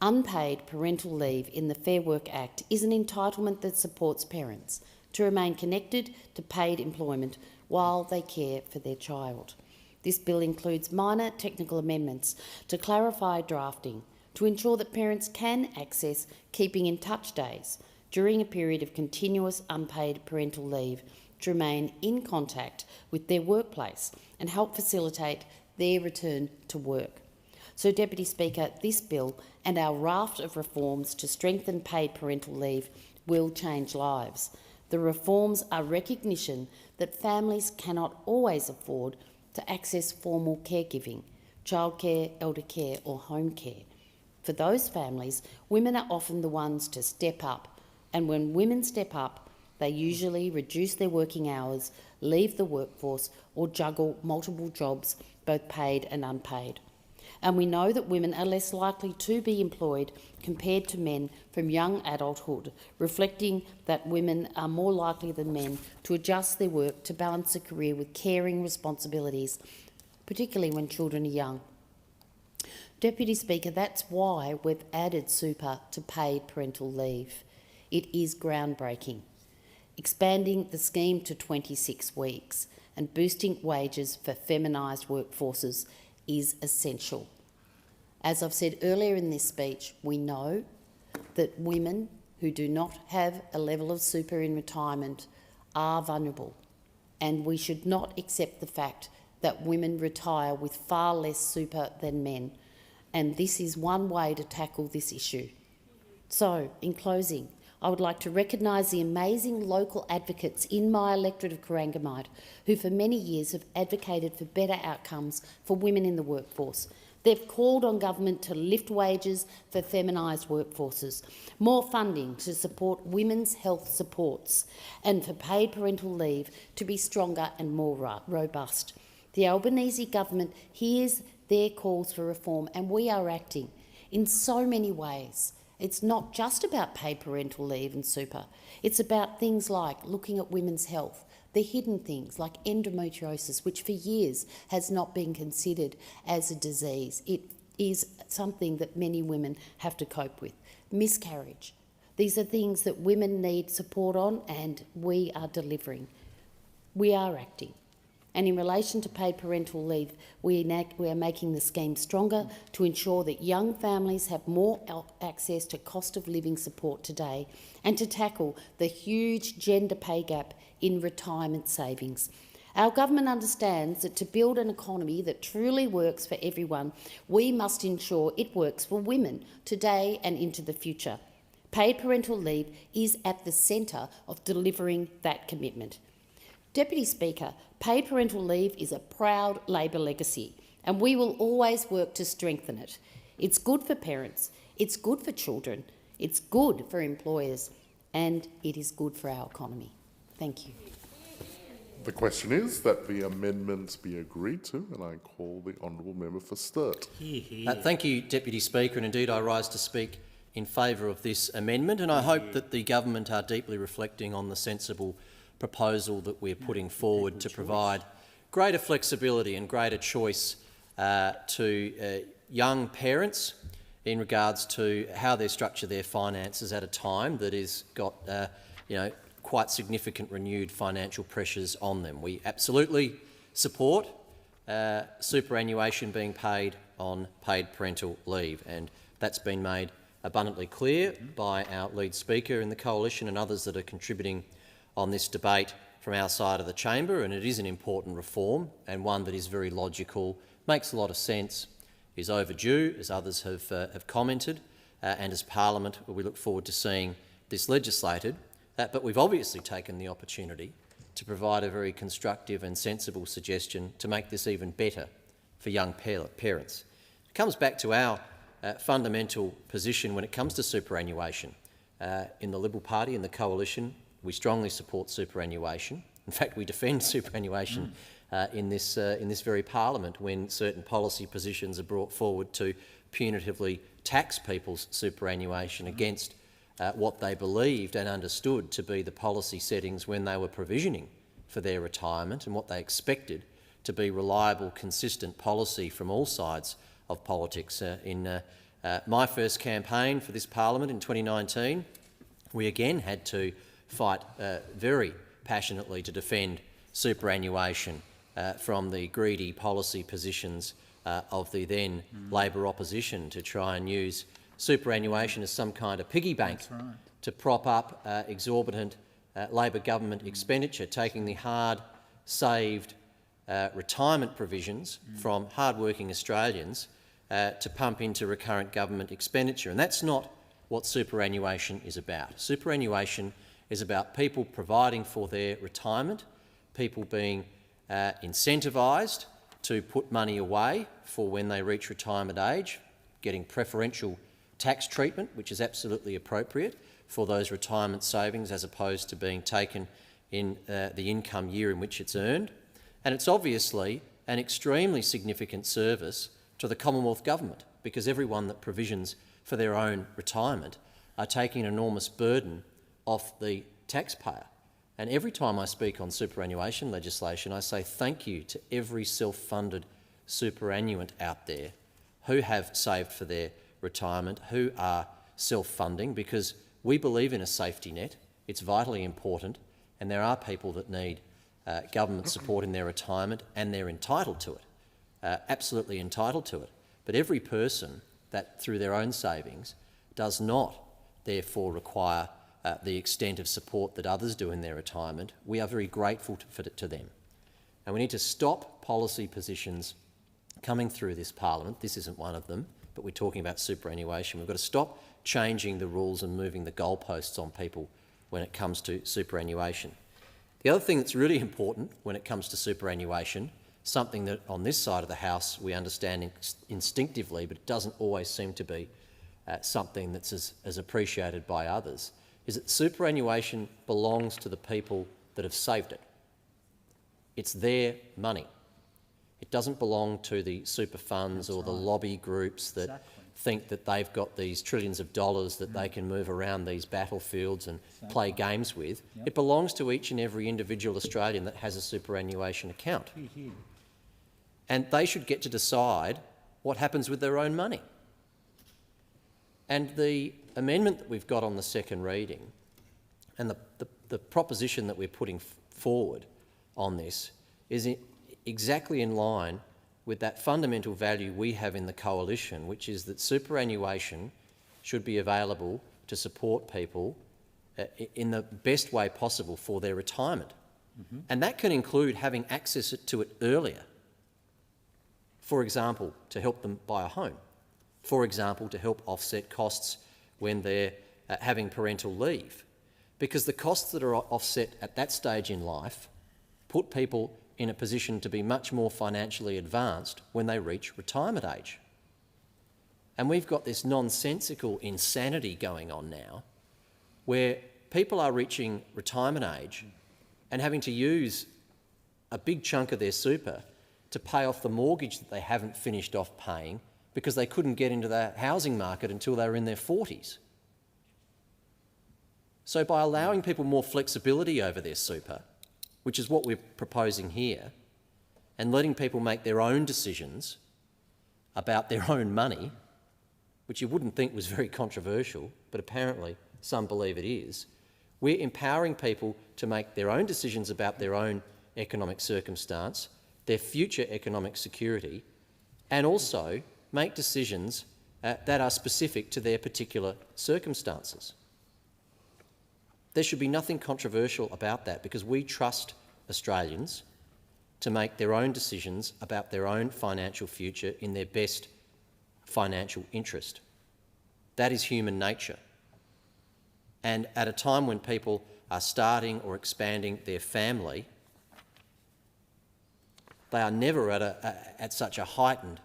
Unpaid parental leave in the Fair Work Act is an entitlement that supports parents to remain connected to paid employment while they care for their child. This bill includes minor technical amendments to clarify drafting, to ensure that parents can access keeping in touch days during a period of continuous unpaid parental leave to remain in contact with their workplace and help facilitate their return to work. So, Deputy Speaker, this bill and our raft of reforms to strengthen paid parental leave will change lives. The reforms are recognition that families cannot always afford to access formal caregiving, childcare, elder care or home care. For those families, women are often the ones to step up, and when women step up, they usually reduce their working hours, leave the workforce or juggle multiple jobs, both paid and unpaid. And we know that women are less likely to be employed compared to men from young adulthood, reflecting that women are more likely than men to adjust their work to balance a career with caring responsibilities, particularly when children are young. Deputy Speaker, that's why we've added super to paid parental leave. It is groundbreaking. Expanding the scheme to 26 weeks and boosting wages for feminised workforces is essential. As I've said earlier in this speech, we know that women who do not have a level of super in retirement are vulnerable, and we should not accept the fact that women retire with far less super than men, and this is one way to tackle this issue. So, in closing, I would like to recognise the amazing local advocates in my electorate of Corangamite who for many years have advocated for better outcomes for women in the workforce. They've called on government to lift wages for feminised workforces, more funding to support women's health supports, and for paid parental leave to be stronger and more robust. The Albanese government hears their calls for reform, and we are acting. in so many ways. It's not just about paid parental leave and super. It's about things like looking at women's health, the hidden things like endometriosis, which for years has not been considered as a disease. It is something that many women have to cope with. Miscarriage. These are things that women need support on, and we are delivering. We are acting. And in relation to paid parental leave, we are making the scheme stronger to ensure that young families have more access to cost of living support today, and to tackle the huge gender pay gap in retirement savings. Our government understands that to build an economy that truly works for everyone, we must ensure it works for women today and into the future. Paid parental leave is at the centre of delivering that commitment. Deputy Speaker, paid parental leave is a proud Labor legacy, and we will always work to strengthen it. It's good for parents, it's good for children, it's good for employers, and it is good for our economy. Thank you. The question is that the amendments be agreed to, and I call the honourable member for Sturt. Thank you, Deputy Speaker, and indeed I rise to speak in favour of this amendment, and I hope that the government are deeply reflecting on the sensible proposal that we're putting forward to provide greater flexibility and greater choice to young parents in regards to how they structure their finances at a time that has got quite significant renewed financial pressures on them. We absolutely support superannuation being paid on paid parental leave, and that's been made abundantly clear by our lead speaker in the coalition and others that are contributing on this debate from our side of the chamber, and it is an important reform and one that is very logical, makes a lot of sense, is overdue, as others have commented, and as Parliament we look forward to seeing this legislated. But we've obviously taken the opportunity to provide a very constructive and sensible suggestion to make this even better for young parents. It comes back to our fundamental position when it comes to superannuation. In the Liberal Party and the Coalition, we strongly support superannuation. In fact, we defend superannuation in this very Parliament when certain policy positions are brought forward to punitively tax people's superannuation against what they believed and understood to be the policy settings when they were provisioning for their retirement and what they expected to be reliable, consistent policy from all sides of politics. In my first campaign for this Parliament in 2019, we again had to fight very passionately to defend superannuation from the greedy policy positions of the then Labor opposition to try and use superannuation as some kind of piggy bank to prop up exorbitant Labor government expenditure, taking the hard-saved retirement provisions from hard-working Australians to pump into recurrent government expenditure. And that's not what superannuation is about. Superannuation is about people providing for their retirement, people being incentivised to put money away for when they reach retirement age, getting preferential tax treatment, which is absolutely appropriate for those retirement savings as opposed to being taken in the income year in which it's earned. And it's obviously an extremely significant service to the Commonwealth Government, because everyone that provisions for their own retirement are taking an enormous burden off the taxpayer. And every time I speak on superannuation legislation, I say thank you to every self-funded superannuant out there who have saved for their retirement, who are self-funding, because we believe in a safety net. It's vitally important, and there are people that need government support in their retirement, and they're entitled to it, absolutely entitled to it. But every person that, through their own savings, does not therefore require the extent of support that others do in their retirement, we are very grateful to them. And we need to stop policy positions coming through this Parliament. This isn't one of them, but we're talking about superannuation. We've got to stop changing the rules and moving the goalposts on people when it comes to superannuation. The other thing that's really important when it comes to superannuation, something that on this side of the House we understand instinctively, but it doesn't always seem to be something that's as appreciated by others, is that superannuation belongs to the people that have saved it. It's their money. It doesn't belong to the super funds or the lobby groups that think that they've got these trillions of dollars that they can move around these battlefields and play games with. Yep. It belongs to each and every individual Australian that has a superannuation account. And they should get to decide what happens with their own money. And the amendment that we've got on the second reading and the proposition that we're putting forward on this is exactly in line with that fundamental value we have in the coalition, which is that superannuation should be available to support people in the best way possible for their retirement. And that can include having access to it earlier. For example, to help them buy a home. For example, to help offset costs when they're having parental leave. Because the costs that are offset at that stage in life put people in a position to be much more financially advanced when they reach retirement age. And we've got this nonsensical insanity going on now where people are reaching retirement age and having to use a big chunk of their super to pay off the mortgage that they haven't finished off paying because they couldn't get into the housing market until they were in their 40s. So by allowing people more flexibility over their super, which is what we're proposing here, and letting people make their own decisions about their own money, which you wouldn't think was very controversial, but apparently some believe it is, we're empowering people to make their own decisions about their own economic circumstance, their future economic security, and also make decisions that are specific to their particular circumstances. There should be nothing controversial about that because we trust Australians to make their own decisions about their own financial future in their best financial interest. That is human nature. And at a time when people are starting or expanding their family, they are never at such a heightened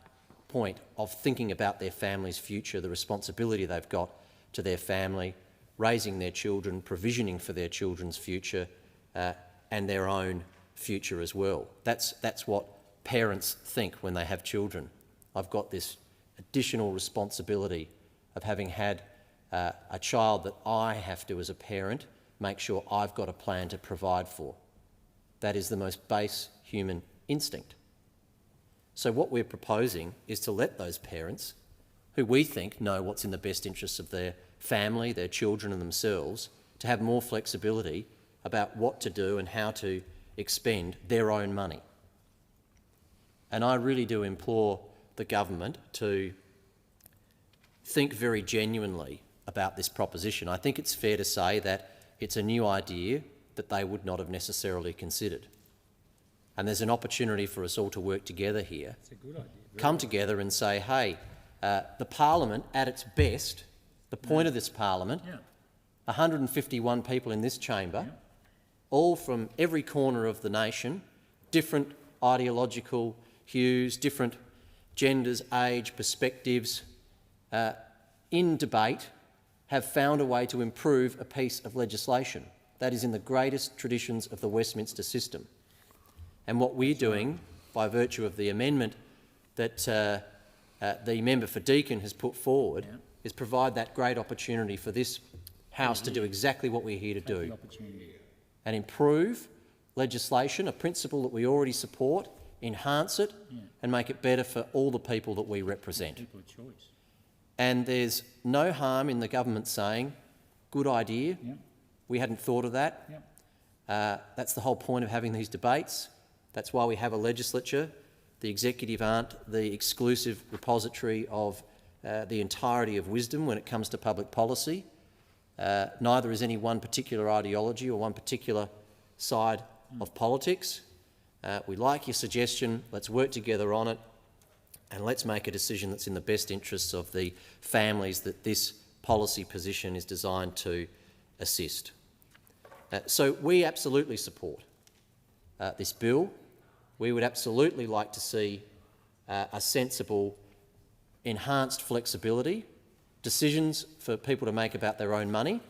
point of thinking about their family's future, the responsibility they've got to their family, raising their children, provisioning for their children's future and their own future as well. That's what parents think when they have children. I've got this additional responsibility of having had a child that I have to, as a parent, make sure I've got a plan to provide for. That is the most base human instinct. So what we're proposing is to let those parents, who we think know what's in the best interests of their family, their children and themselves, to have more flexibility about what to do and how to expend their own money. And I really do implore the government to think very genuinely about this proposition. I think it's fair to say that it's a new idea that they would not have necessarily considered. And there's an opportunity for us all to work together here, come together and say, hey, the Parliament at its best, the point of this Parliament, 151 people in this chamber, all from every corner of the nation, different ideological hues, different genders, age, perspectives, in debate, have found a way to improve a piece of legislation that is in the greatest traditions of the Westminster system. And what we're doing, by virtue of the amendment that the member for Deakin has put forward, is provide that great opportunity for this House to do exactly what we're here to do and improve legislation, a principle that we already support, enhance it and make it better for all the people that we represent. And there's no harm in the government saying, good idea, we hadn't thought of that. That's the whole point of having these debates. That's why we have a legislature. The executive aren't the exclusive repository of the entirety of wisdom when it comes to public policy. Neither is any one particular ideology or one particular side of politics. We like your suggestion. Let's work together on it and let's make a decision that's in the best interests of the families that this policy position is designed to assist. So we absolutely support this bill. We would absolutely like to see a sensible, enhanced flexibility, decisions for people to make about their own money.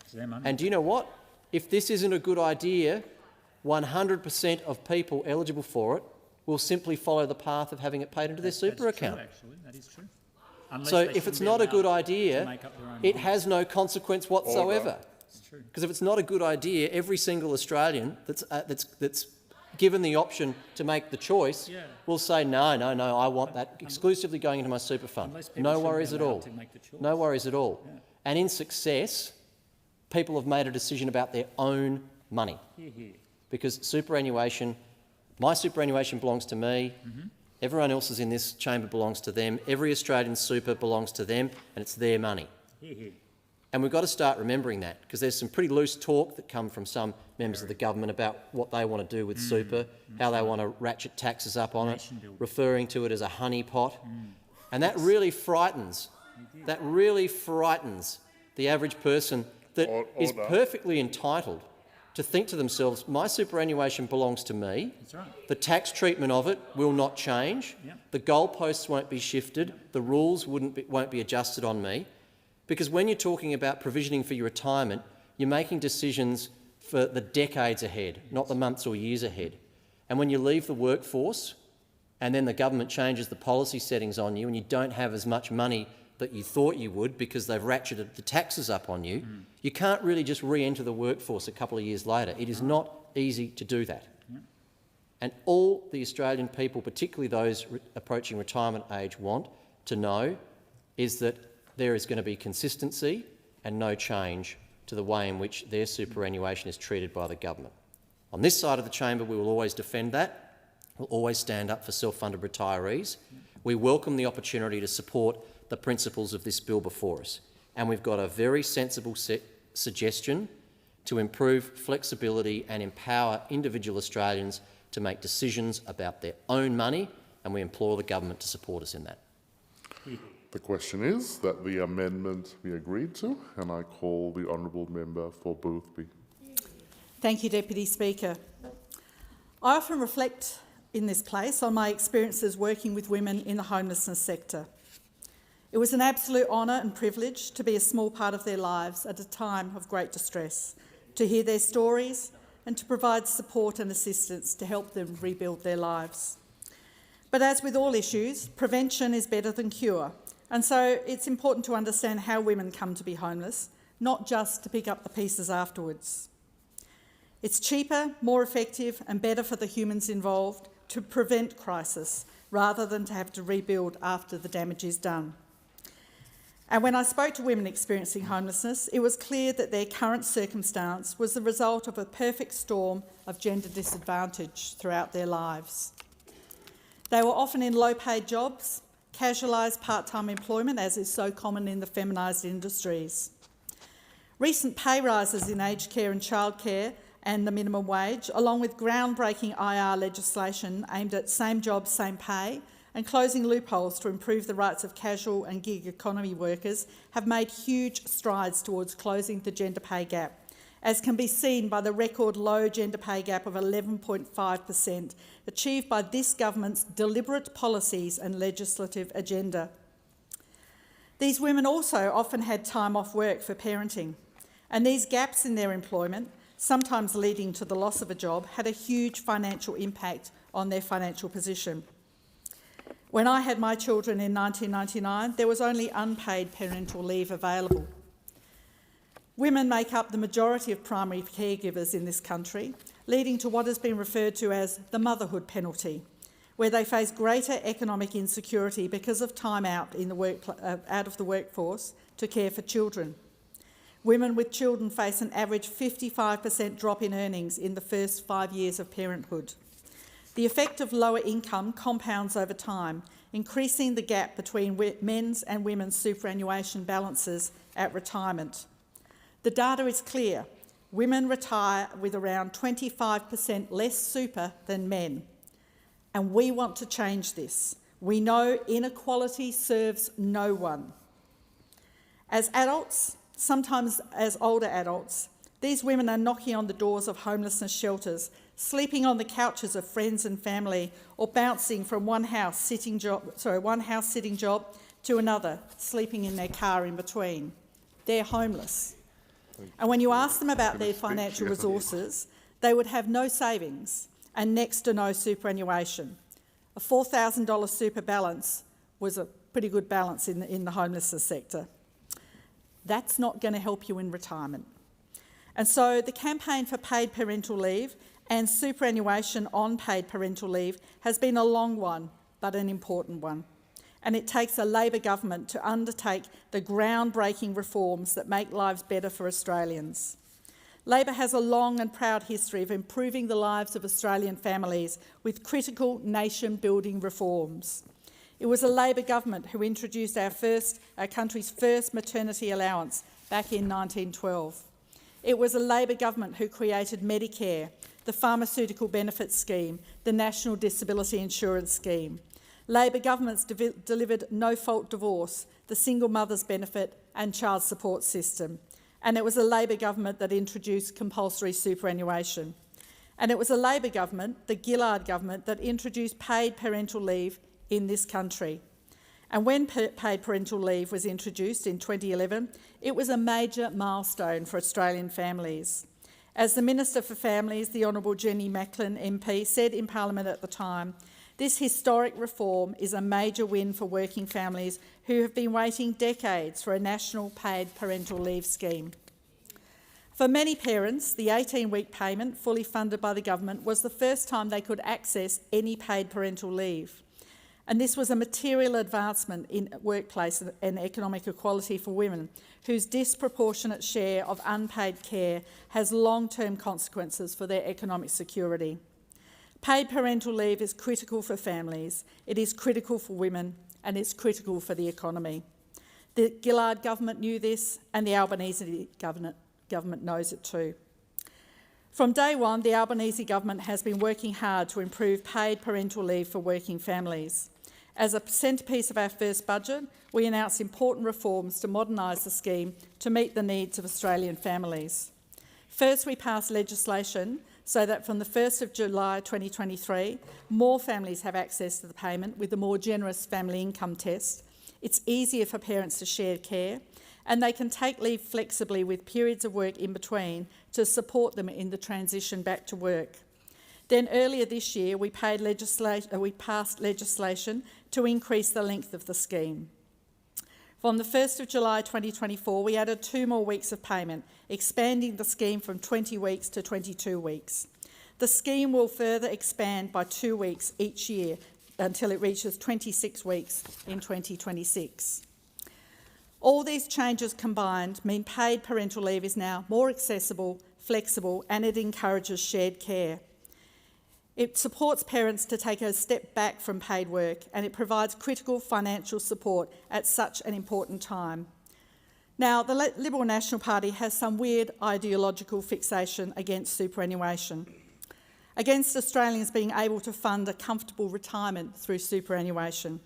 It's their money. And do you know what? If this isn't a good idea, 100% of people eligible for it will simply follow the path of having it paid into their super account. True, actually. That is true. Unless So they if shouldn't it's be not a allowed good to idea, make up their own it mind. has no consequence whatsoever. Because if it's not a good idea, every single Australian that's given the option to make the choice will say, no, I want that exclusively going into my super fund. No worries at all. No worries at all. And in success, people have made a decision about their own money. Because superannuation, my superannuation belongs to me, everyone else's in this chamber belongs to them, every Australian super belongs to them, and it's their money. And we've got to start remembering that, because there's some pretty loose talk that come from some members of the government about what they want to do with super, how they want to ratchet taxes up on it, referring to it as a honeypot. And that really frightens, the average person that is perfectly entitled to think to themselves, my superannuation belongs to me, the tax treatment of it will not change, the goalposts won't be shifted, the rules won't be adjusted on me. Because when you're talking about provisioning for your retirement, you're making decisions for the decades ahead, not the months or years ahead. And when you leave the workforce and then the government changes the policy settings on you and you don't have as much money that you thought you would because they've ratcheted the taxes up on you, you can't really just re-enter the workforce a couple of years later. It is not easy to do that. And all the Australian people, particularly those approaching retirement age, want to know is that there is going to be consistency and no change to the way in which their superannuation is treated by the government. On this side of the chamber, we will always defend that. We'll always stand up for self-funded retirees. We welcome the opportunity to support the principles of this bill before us. And we've got a very sensible suggestion to improve flexibility and empower individual Australians to make decisions about their own money, and we implore the government to support us in that. The question is that the amendment be agreed to, and I call the honourable member for Boothby. Thank you, Deputy Speaker. I often reflect in this place on my experiences working with women in the homelessness sector. It was an absolute honour and privilege to be a small part of their lives at a time of great distress, to hear their stories and to provide support and assistance to help them rebuild their lives. But as with all issues, prevention is better than cure, and so it's important to understand how women come to be homeless, not just to pick up the pieces afterwards. It's cheaper, more effective and better for the humans involved to prevent crisis rather than to have to rebuild after the damage is done. And when I spoke to women experiencing homelessness, it was clear that their current circumstance was the result of a perfect storm of gender disadvantage throughout their lives. They were often in low-paid jobs, casualised part-time employment, as is so common in the feminised industries. Recent pay rises in aged care and childcare and the minimum wage, along with groundbreaking IR legislation aimed at same job, same pay, and closing loopholes to improve the rights of casual and gig economy workers, have made huge strides towards closing the gender pay gap, as can be seen by the record low gender pay gap of 11.5%, achieved by this government's deliberate policies and legislative agenda. These women also often had time off work for parenting, and these gaps in their employment, sometimes leading to the loss of a job, had a huge financial impact on their financial position. When I had my children in 1999, there was only unpaid parental leave available. Women make up the majority of primary caregivers in this country, leading to what has been referred to as the motherhood penalty, where they face greater economic insecurity because of time out of the workforce to care for children. Women with children face an average 55% drop in earnings in the first 5 years of parenthood. The effect of lower income compounds over time, increasing the gap between men's and women's superannuation balances at retirement. The data is clear. Women retire with around 25% less super than men. And we want to change this. We know inequality serves no one. As adults, sometimes as older adults, these women are knocking on the doors of homelessness shelters, sleeping on the couches of friends and family, or bouncing from one house sitting job to another, sleeping in their car in between. They're homeless. And when you ask them about their financial resources, they would have no savings and next to no superannuation. A $4,000 super balance was pretty good balance in the homelessness sector. That's not going to help you in retirement. And so the campaign for paid parental leave and superannuation on paid parental leave has been a long one, but an important one. And it takes a Labor government to undertake the groundbreaking reforms that make lives better for Australians. Labor has a long and proud history of improving the lives of Australian families with critical nation-building reforms. It was a Labor government who introduced our country's first maternity allowance back in 1912. It was a Labor government who created Medicare, the Pharmaceutical Benefits Scheme, the National Disability Insurance Scheme. Labor governments delivered no-fault divorce, the single mother's benefit and child support system. And it was a Labor government that introduced compulsory superannuation. And it was a Labor government, the Gillard government, that introduced paid parental leave in this country. And when paid parental leave was introduced in 2011, it was a major milestone for Australian families. As the Minister for Families, the Honourable Jenny Macklin MP, said in Parliament at the time, this historic reform is a major win for working families who have been waiting decades for a national paid parental leave scheme. For many parents, the 18-week payment, fully funded by the government, was the first time they could access any paid parental leave. And this was a material advancement in workplace and economic equality for women, whose disproportionate share of unpaid care has long-term consequences for their economic security. Paid parental leave is critical for families, it is critical for women, and it's critical for the economy. The Gillard government knew this, and the Albanese government knows it too. From day one, the Albanese government has been working hard to improve paid parental leave for working families. As a centrepiece of our first budget, we announced important reforms to modernise the scheme to meet the needs of Australian families. First, we passed legislation so that from the 1st of July 2023, more families have access to the payment with a more generous family income test. It's easier for parents to share care, and they can take leave flexibly with periods of work in between to support them in the transition back to work. Then earlier this year, we passed legislation to increase the length of the scheme. From the 1st of July 2024, we added 2 more weeks of payment, expanding the scheme from 20 weeks to 22 weeks. The scheme will further expand by 2 weeks each year until it reaches 26 weeks in 2026. All these changes combined mean paid parental leave is now more accessible, flexible, and it encourages shared care. It supports parents to take a step back from paid work, and it provides critical financial support at such an important time. Now, the Liberal National Party has some weird ideological fixation against superannuation, against Australians being able to fund a comfortable retirement through superannuation.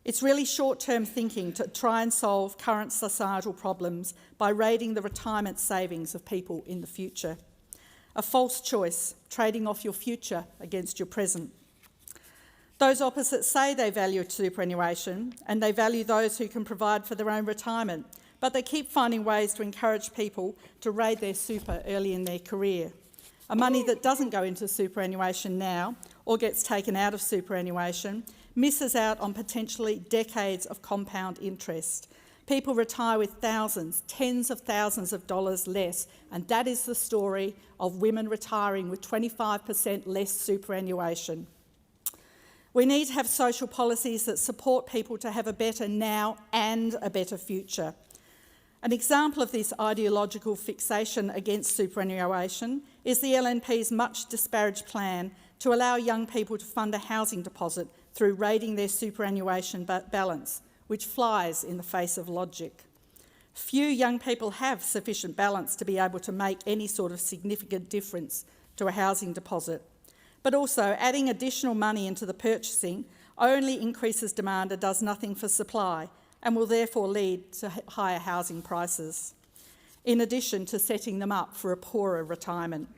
It's really short-term thinking to try and solve current societal problems by raiding the retirement savings of people in the future. A false choice, trading off your future against your present. Those opposite say they value superannuation and they value those who can provide for their own retirement, but they keep finding ways to encourage people to raid their super early in their career. A money that doesn't go into superannuation now or gets taken out of superannuation misses out on potentially decades of compound interest. People retire with thousands, tens of thousands of dollars less, and that is the story of women retiring with 25% less superannuation. We need to have social policies that support people to have a better now and a better future. An example of this ideological fixation against superannuation is the LNP's much disparaged plan to allow young people to fund a housing deposit through raiding their superannuation balance, which flies in the face of logic. Few young people have sufficient balance to be able to make any sort of significant difference to a housing deposit. But also, adding additional money into the purchasing only increases demand and does nothing for supply, and will therefore lead to higher housing prices, in addition to setting them up for a poorer retirement.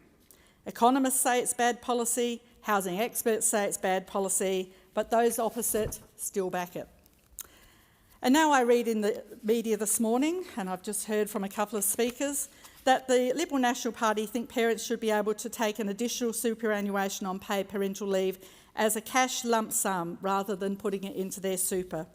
Economists say it's bad policy, housing experts say it's bad policy, but those opposite still back it. And now I read in the media this morning, and I've just heard from a couple of speakers, that the Liberal National Party think parents should be able to take an additional superannuation on paid parental leave as a cash lump sum rather than putting it into their super.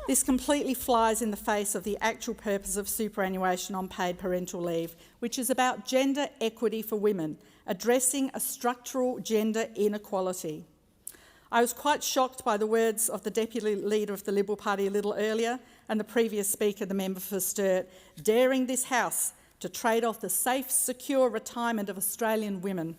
This completely flies in the face of the actual purpose of superannuation on paid parental leave, which is about gender equity for women, addressing a structural gender inequality. I was quite shocked by the words of the Deputy Leader of the Liberal Party a little earlier and the previous Speaker, the member for Sturt, daring this House to trade off the safe, secure retirement of Australian women.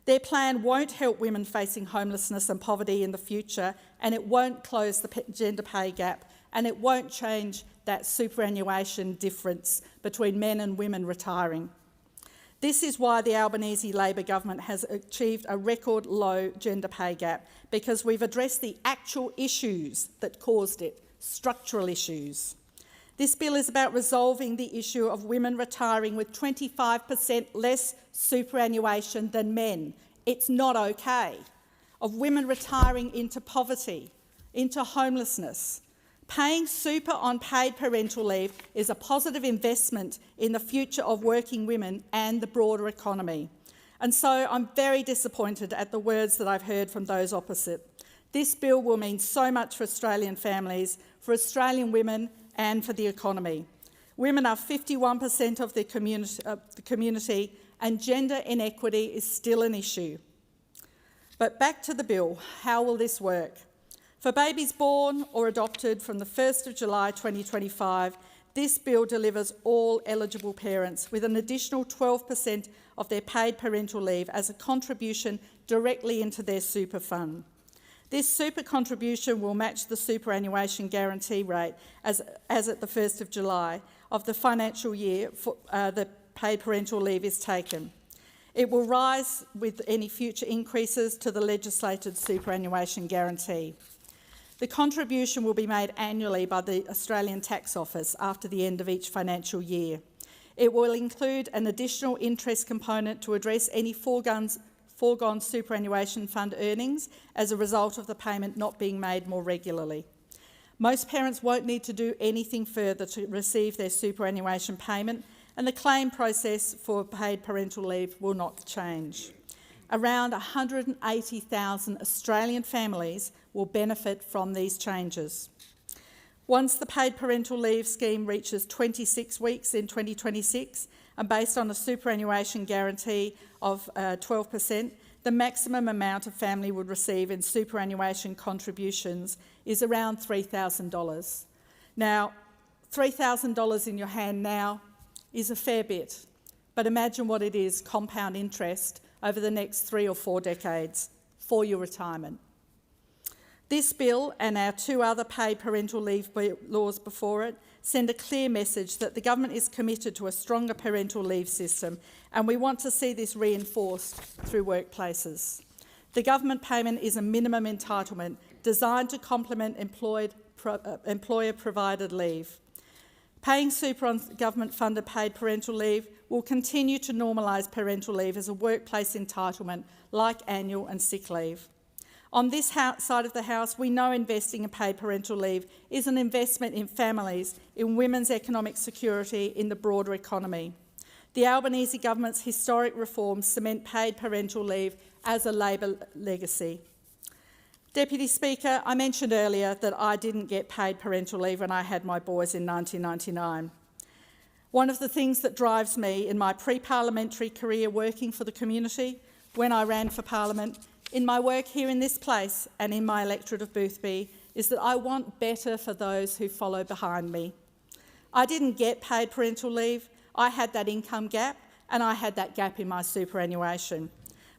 Their plan won't help women facing homelessness and poverty in the future, and it won't close the gender pay gap, and it won't change that superannuation difference between men and women retiring. This is why the Albanese Labor government has achieved a record low gender pay gap, because we've addressed the actual issues that caused it, structural issues. This bill is about resolving the issue of women retiring with 25% less superannuation than men. It's not okay. Of women retiring into poverty, into homelessness. Paying super on paid parental leave is a positive investment in the future of working women and the broader economy. And so I'm very disappointed at the words that I've heard from those opposite. This bill will mean so much for Australian families, for Australian women and for the economy. Women are 51% of the community and gender inequity is still an issue. But back to the bill, how will this work? For babies born or adopted from the 1st of July 2025, this bill delivers all eligible parents with an additional 12% of their paid parental leave as a contribution directly into their super fund. This super contribution will match the superannuation guarantee rate as at the 1st of July of the financial year the paid parental leave is taken. It will rise with any future increases to the legislated superannuation guarantee. The contribution will be made annually by the Australian Tax Office after the end of each financial year. It will include an additional interest component to address any foregone superannuation fund earnings as a result of the payment not being made more regularly. Most parents won't need to do anything further to receive their superannuation payment, and the claim process for paid parental leave will not change. Around 180,000 Australian families will benefit from these changes. Once the paid parental leave scheme reaches 26 weeks in 2026, and based on a superannuation guarantee of 12%, the maximum amount a family would receive in superannuation contributions is around $3,000. Now, $3,000 in your hand now is a fair bit, but imagine what it is, compound interest, over the next 3 or 4 decades for your retirement. This bill and our 2 other paid parental leave laws before it send a clear message that the government is committed to a stronger parental leave system, and we want to see this reinforced through workplaces. The government payment is a minimum entitlement designed to complement employer-provided leave. Paying super on government-funded paid parental leave will continue to normalise parental leave as a workplace entitlement like annual and sick leave. On this side of the House, we know investing in paid parental leave is an investment in families, in women's economic security, in the broader economy. The Albanese government's historic reforms cement paid parental leave as a Labor legacy. Deputy Speaker, I mentioned earlier that I didn't get paid parental leave when I had my boys in 1999. One of the things that drives me in my pre-parliamentary career working for the community, when I ran for Parliament, in my work here in this place and in my electorate of Boothby, is that I want better for those who follow behind me. I didn't get paid parental leave. I had that income gap and I had that gap in my superannuation.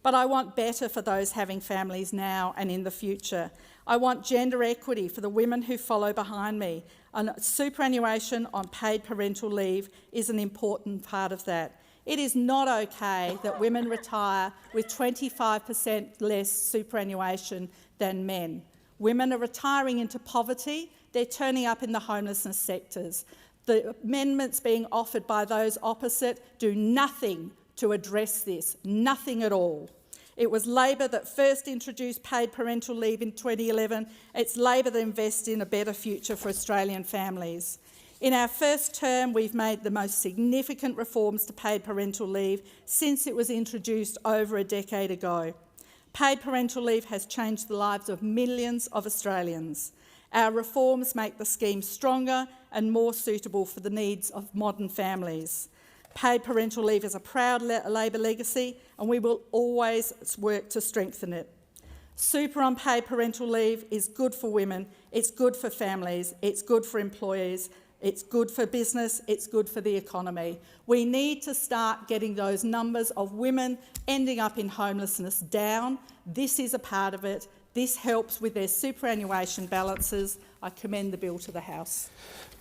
But I want better for those having families now and in the future. I want gender equity for the women who follow behind me, and superannuation on paid parental leave is an important part of that. It is not okay that women retire with 25% less superannuation than men. Women are retiring into poverty. They're turning up in the homelessness sectors. The amendments being offered by those opposite do nothing to address this, nothing at all. It was Labor that first introduced paid parental leave in 2011. It's Labor that invests in a better future for Australian families. In our first term, we've made the most significant reforms to paid parental leave since it was introduced over a decade ago. Paid parental leave has changed the lives of millions of Australians. Our reforms make the scheme stronger and more suitable for the needs of modern families. Paid parental leave is a proud Labor legacy, and we will always work to strengthen it. Super on paid parental leave is good for women, it's good for families, it's good for employees, it's good for business, it's good for the economy. We need to start getting those numbers of women ending up in homelessness down. This is a part of it. This helps with their superannuation balances. I commend the bill to the House.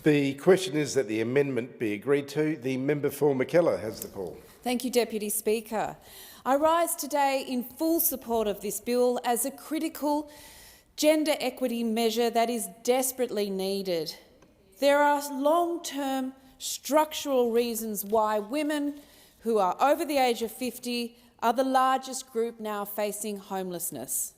The question is that the amendment be agreed to. The member for McKellar has the call. Thank you, Deputy Speaker. I rise today in full support of this bill as a critical gender equity measure that is desperately needed. There are long-term structural reasons why women who are over the age of 50 are the largest group now facing homelessness.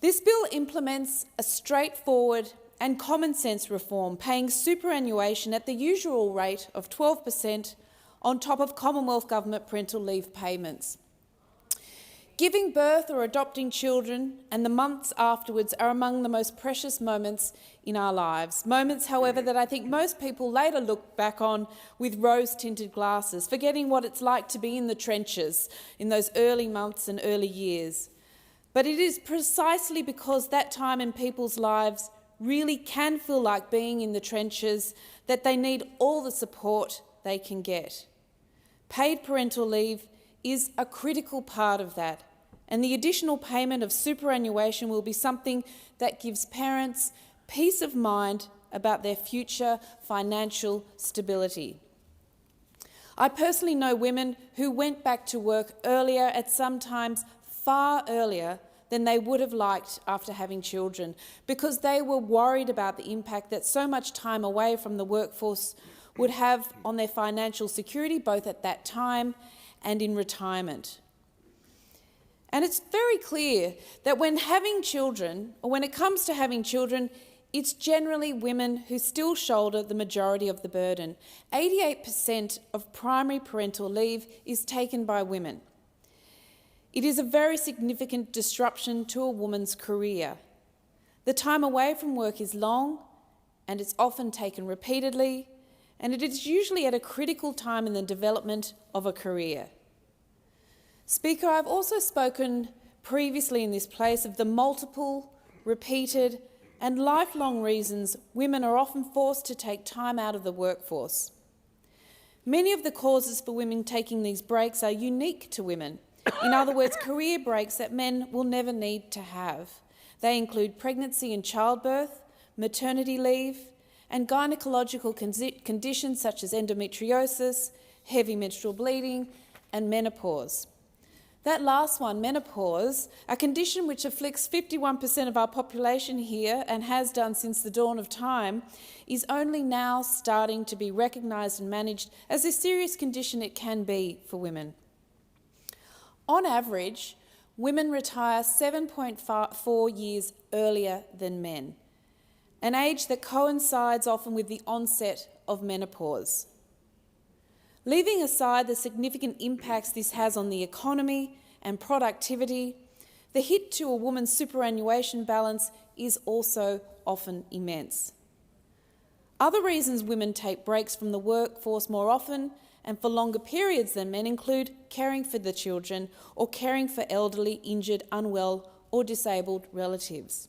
This bill implements a straightforward and common-sense reform, paying superannuation at the usual rate of 12% on top of Commonwealth Government parental leave payments. Giving birth or adopting children and the months afterwards are among the most precious moments in our lives. Moments, however, that I think most people later look back on with rose-tinted glasses, forgetting what it's like to be in the trenches in those early months and early years. But it is precisely because that time in people's lives really can feel like being in the trenches that they need all the support they can get. Paid parental leave is a critical part of that, and the additional payment of superannuation will be something that gives parents peace of mind about their future financial stability. I personally know women who went back to work earlier, at sometimes far earlier than they would have liked after having children, because they were worried about the impact that so much time away from the workforce would have on their financial security, both at that time and in retirement. And it's very clear that when having children, or when it comes to having children, it's generally women who still shoulder the majority of the burden. 88% of primary parental leave is taken by women. It is a very significant disruption to a woman's career. The time away from work is long, and it's often taken repeatedly, and it is usually at a critical time in the development of a career. Speaker, I've also spoken previously in this place of the multiple, repeated and lifelong reasons women are often forced to take time out of the workforce. Many of the causes for women taking these breaks are unique to women. In other words, career breaks that men will never need to have. They include pregnancy and childbirth, maternity leave, and gynecological conditions such as endometriosis, heavy menstrual bleeding, and menopause. That last one, menopause, a condition which afflicts 51% of our population here and has done since the dawn of time, is only now starting to be recognised and managed as a serious condition it can be for women. On average, women retire 7.4 years earlier than men, an age that coincides often with the onset of menopause. Leaving aside the significant impacts this has on the economy and productivity, the hit to a woman's superannuation balance is also often immense. Other reasons women take breaks from the workforce more often and for longer periods than men include caring for the children or caring for elderly, injured, unwell or disabled relatives.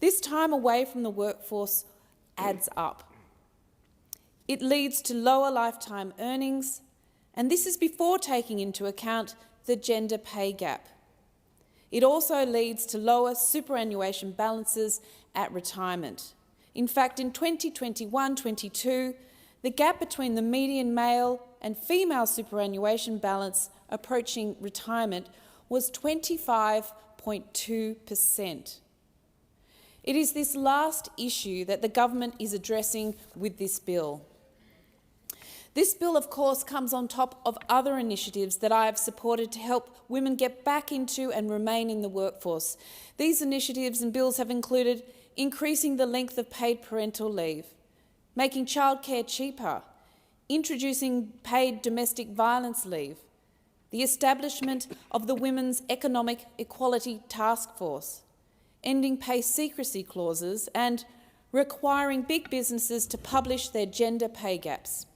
This time away from the workforce adds up. It leads to lower lifetime earnings, and this is before taking into account the gender pay gap. It also leads to lower superannuation balances at retirement. In fact, in 2021-22, the gap between the median male and female superannuation balance approaching retirement was 25.2%. It is this last issue that the government is addressing with this bill. This bill, of course, comes on top of other initiatives that I have supported to help women get back into and remain in the workforce. These initiatives and bills have included increasing the length of paid parental leave, making childcare cheaper, introducing paid domestic violence leave, the establishment of the Women's Economic Equality Task Force, ending pay secrecy clauses and requiring big businesses to publish their gender pay gaps.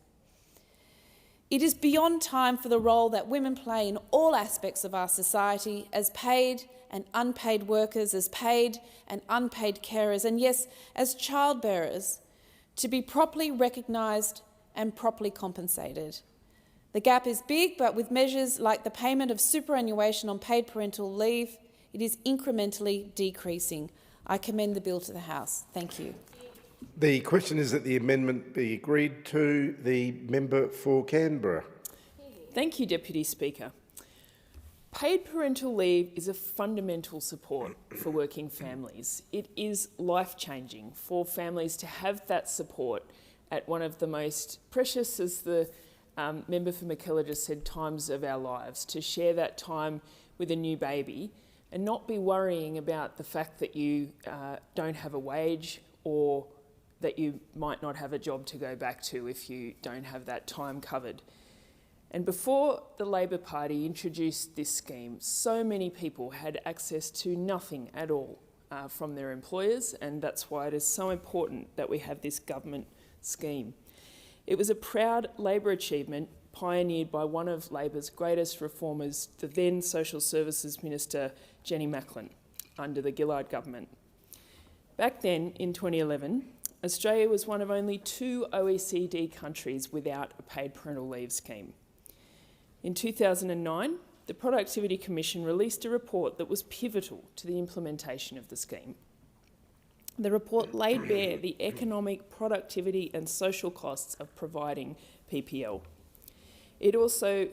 It is beyond time for the role that women play in all aspects of our society as paid and unpaid workers, as paid and unpaid carers, and yes, as childbearers, to be properly recognised and properly compensated. The gap is big, but with measures like the payment of superannuation on paid parental leave, it is incrementally decreasing. I commend the bill to the House. Thank you. The question is that the amendment be agreed to. The member for Canberra. Thank you, Deputy Speaker. Paid parental leave is a fundamental support for working families. It is life-changing for families to have that support at one of the most precious, as the member for McKellar just said, times of our lives, to share that time with a new baby and not be worrying about the fact that you don't have a wage or that you might not have a job to go back to if you don't have that time covered. And before the Labor Party introduced this scheme, so many people had access to nothing at all from their employers, and that's why it is so important that we have this government scheme. It was a proud Labor achievement pioneered by one of Labor's greatest reformers, the then Social Services Minister, Jenny Macklin, under the Gillard government. Back then, in 2011, Australia was one of only 2 OECD countries without a paid parental leave scheme. In 2009, the Productivity Commission released a report that was pivotal to the implementation of the scheme. The report laid bare the economic, productivity and social costs of providing PPL. It also,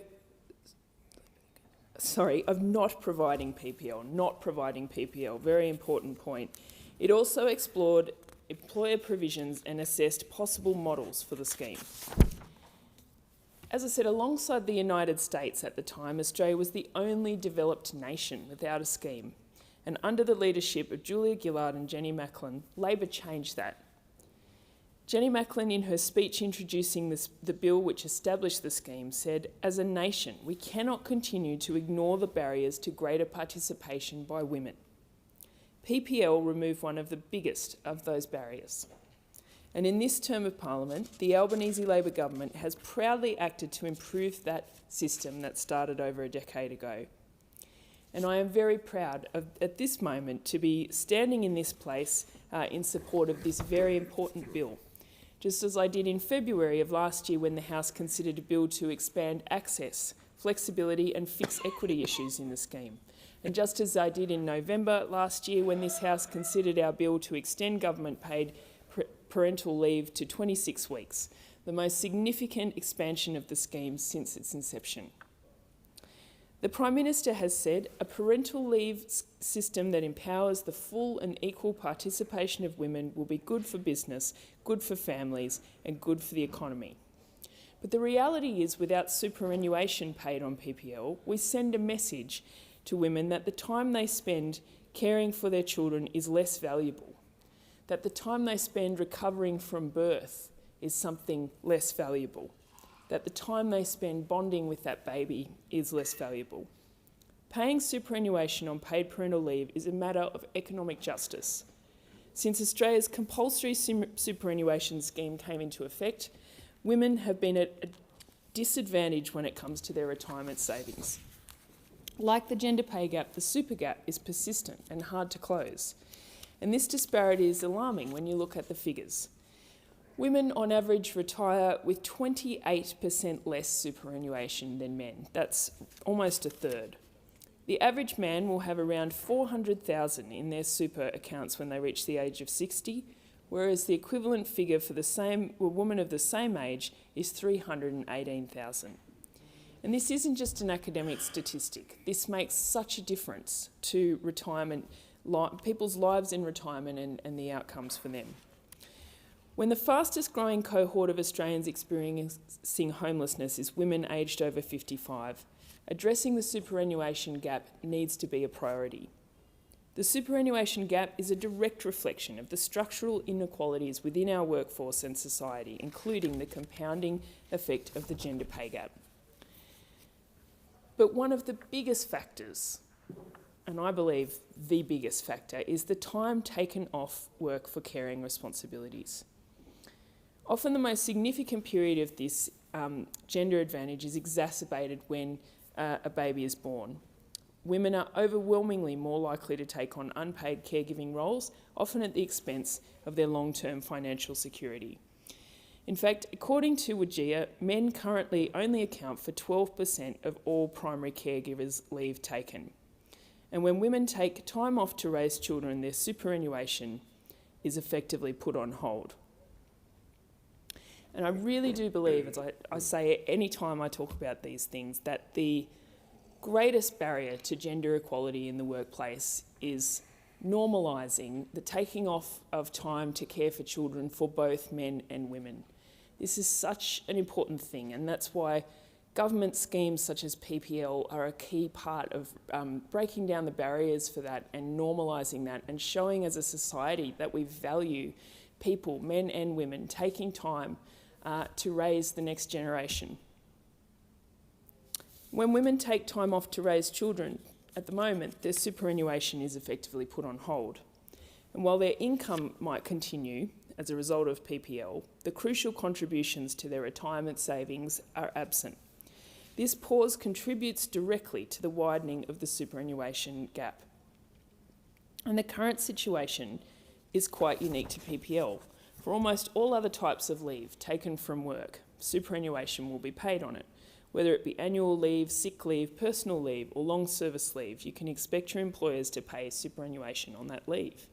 of not providing PPL, very important point. It also explored employer provisions and assessed possible models for the scheme. As I said, alongside the United States at the time, Australia was the only developed nation without a scheme. And under the leadership of Julia Gillard and Jenny Macklin, Labor changed that. Jenny Macklin, in her speech introducing the bill which established the scheme, said, "As a nation, we cannot continue to ignore the barriers to greater participation by women. PPL removed one of the biggest of those barriers." And in this term of Parliament, the Albanese Labor government has proudly acted to improve that system that started over a decade ago. And I am very proud at this moment to be standing in this place in support of this very important bill, just as I did in February of last year when the House considered a bill to expand access, flexibility and fix equity issues in the scheme. And just as I did in November last year when this House considered our bill to extend government-paid parental leave to 26 weeks, the most significant expansion of the scheme since its inception. The Prime Minister has said a parental leave system that empowers the full and equal participation of women will be good for business, good for families and good for the economy. But the reality is, without superannuation paid on PPL, we send a message to women that the time they spend caring for their children is less valuable, that the time they spend recovering from birth is something less valuable, that the time they spend bonding with that baby is less valuable. Paying superannuation on paid parental leave is a matter of economic justice. Since Australia's compulsory superannuation scheme came into effect, women have been at a disadvantage when it comes to their retirement savings. Like the gender pay gap, the super gap is persistent and hard to close. And this disparity is alarming when you look at the figures. Women on average retire with 28% less superannuation than men. That's almost a third. The average man will have around $400,000 in their super accounts when they reach the age of 60, whereas the equivalent figure for a woman of the same age is $318,000. And this isn't just an academic statistic. This makes such a difference to retirement, people's lives in retirement and the outcomes for them. When the fastest growing cohort of Australians experiencing homelessness is women aged over 55, addressing the superannuation gap needs to be a priority. The superannuation gap is a direct reflection of the structural inequalities within our workforce and society, including the compounding effect of the gender pay gap. But one of the biggest factors and I believe the biggest factor, is the time taken off work for caring responsibilities. Often the most significant period of this gender advantage is exacerbated when a baby is born. Women are overwhelmingly more likely to take on unpaid caregiving roles, often at the expense of their long-term financial security. In fact, according to WGEA, men currently only account for 12% of all primary caregivers' leave taken. And when women take time off to raise children, their superannuation is effectively put on hold. And I really do believe, as I say any time I talk about these things, that the greatest barrier to gender equality in the workplace is normalising the taking off of time to care for children for both men and women. This is such an important thing, and that's why government schemes such as PPL are a key part of breaking down the barriers for that and normalising that and showing as a society that we value people, men and women, taking time to raise the next generation. When women take time off to raise children, at the moment, their superannuation is effectively put on hold. And while their income might continue as a result of PPL, the crucial contributions to their retirement savings are absent. This pause contributes directly to the widening of the superannuation gap. And the current situation is quite unique to PPL. For almost all other types of leave taken from work, superannuation will be paid on it. Whether it be annual leave, sick leave, personal leave or long service leave, you can expect your employers to pay superannuation on that leave.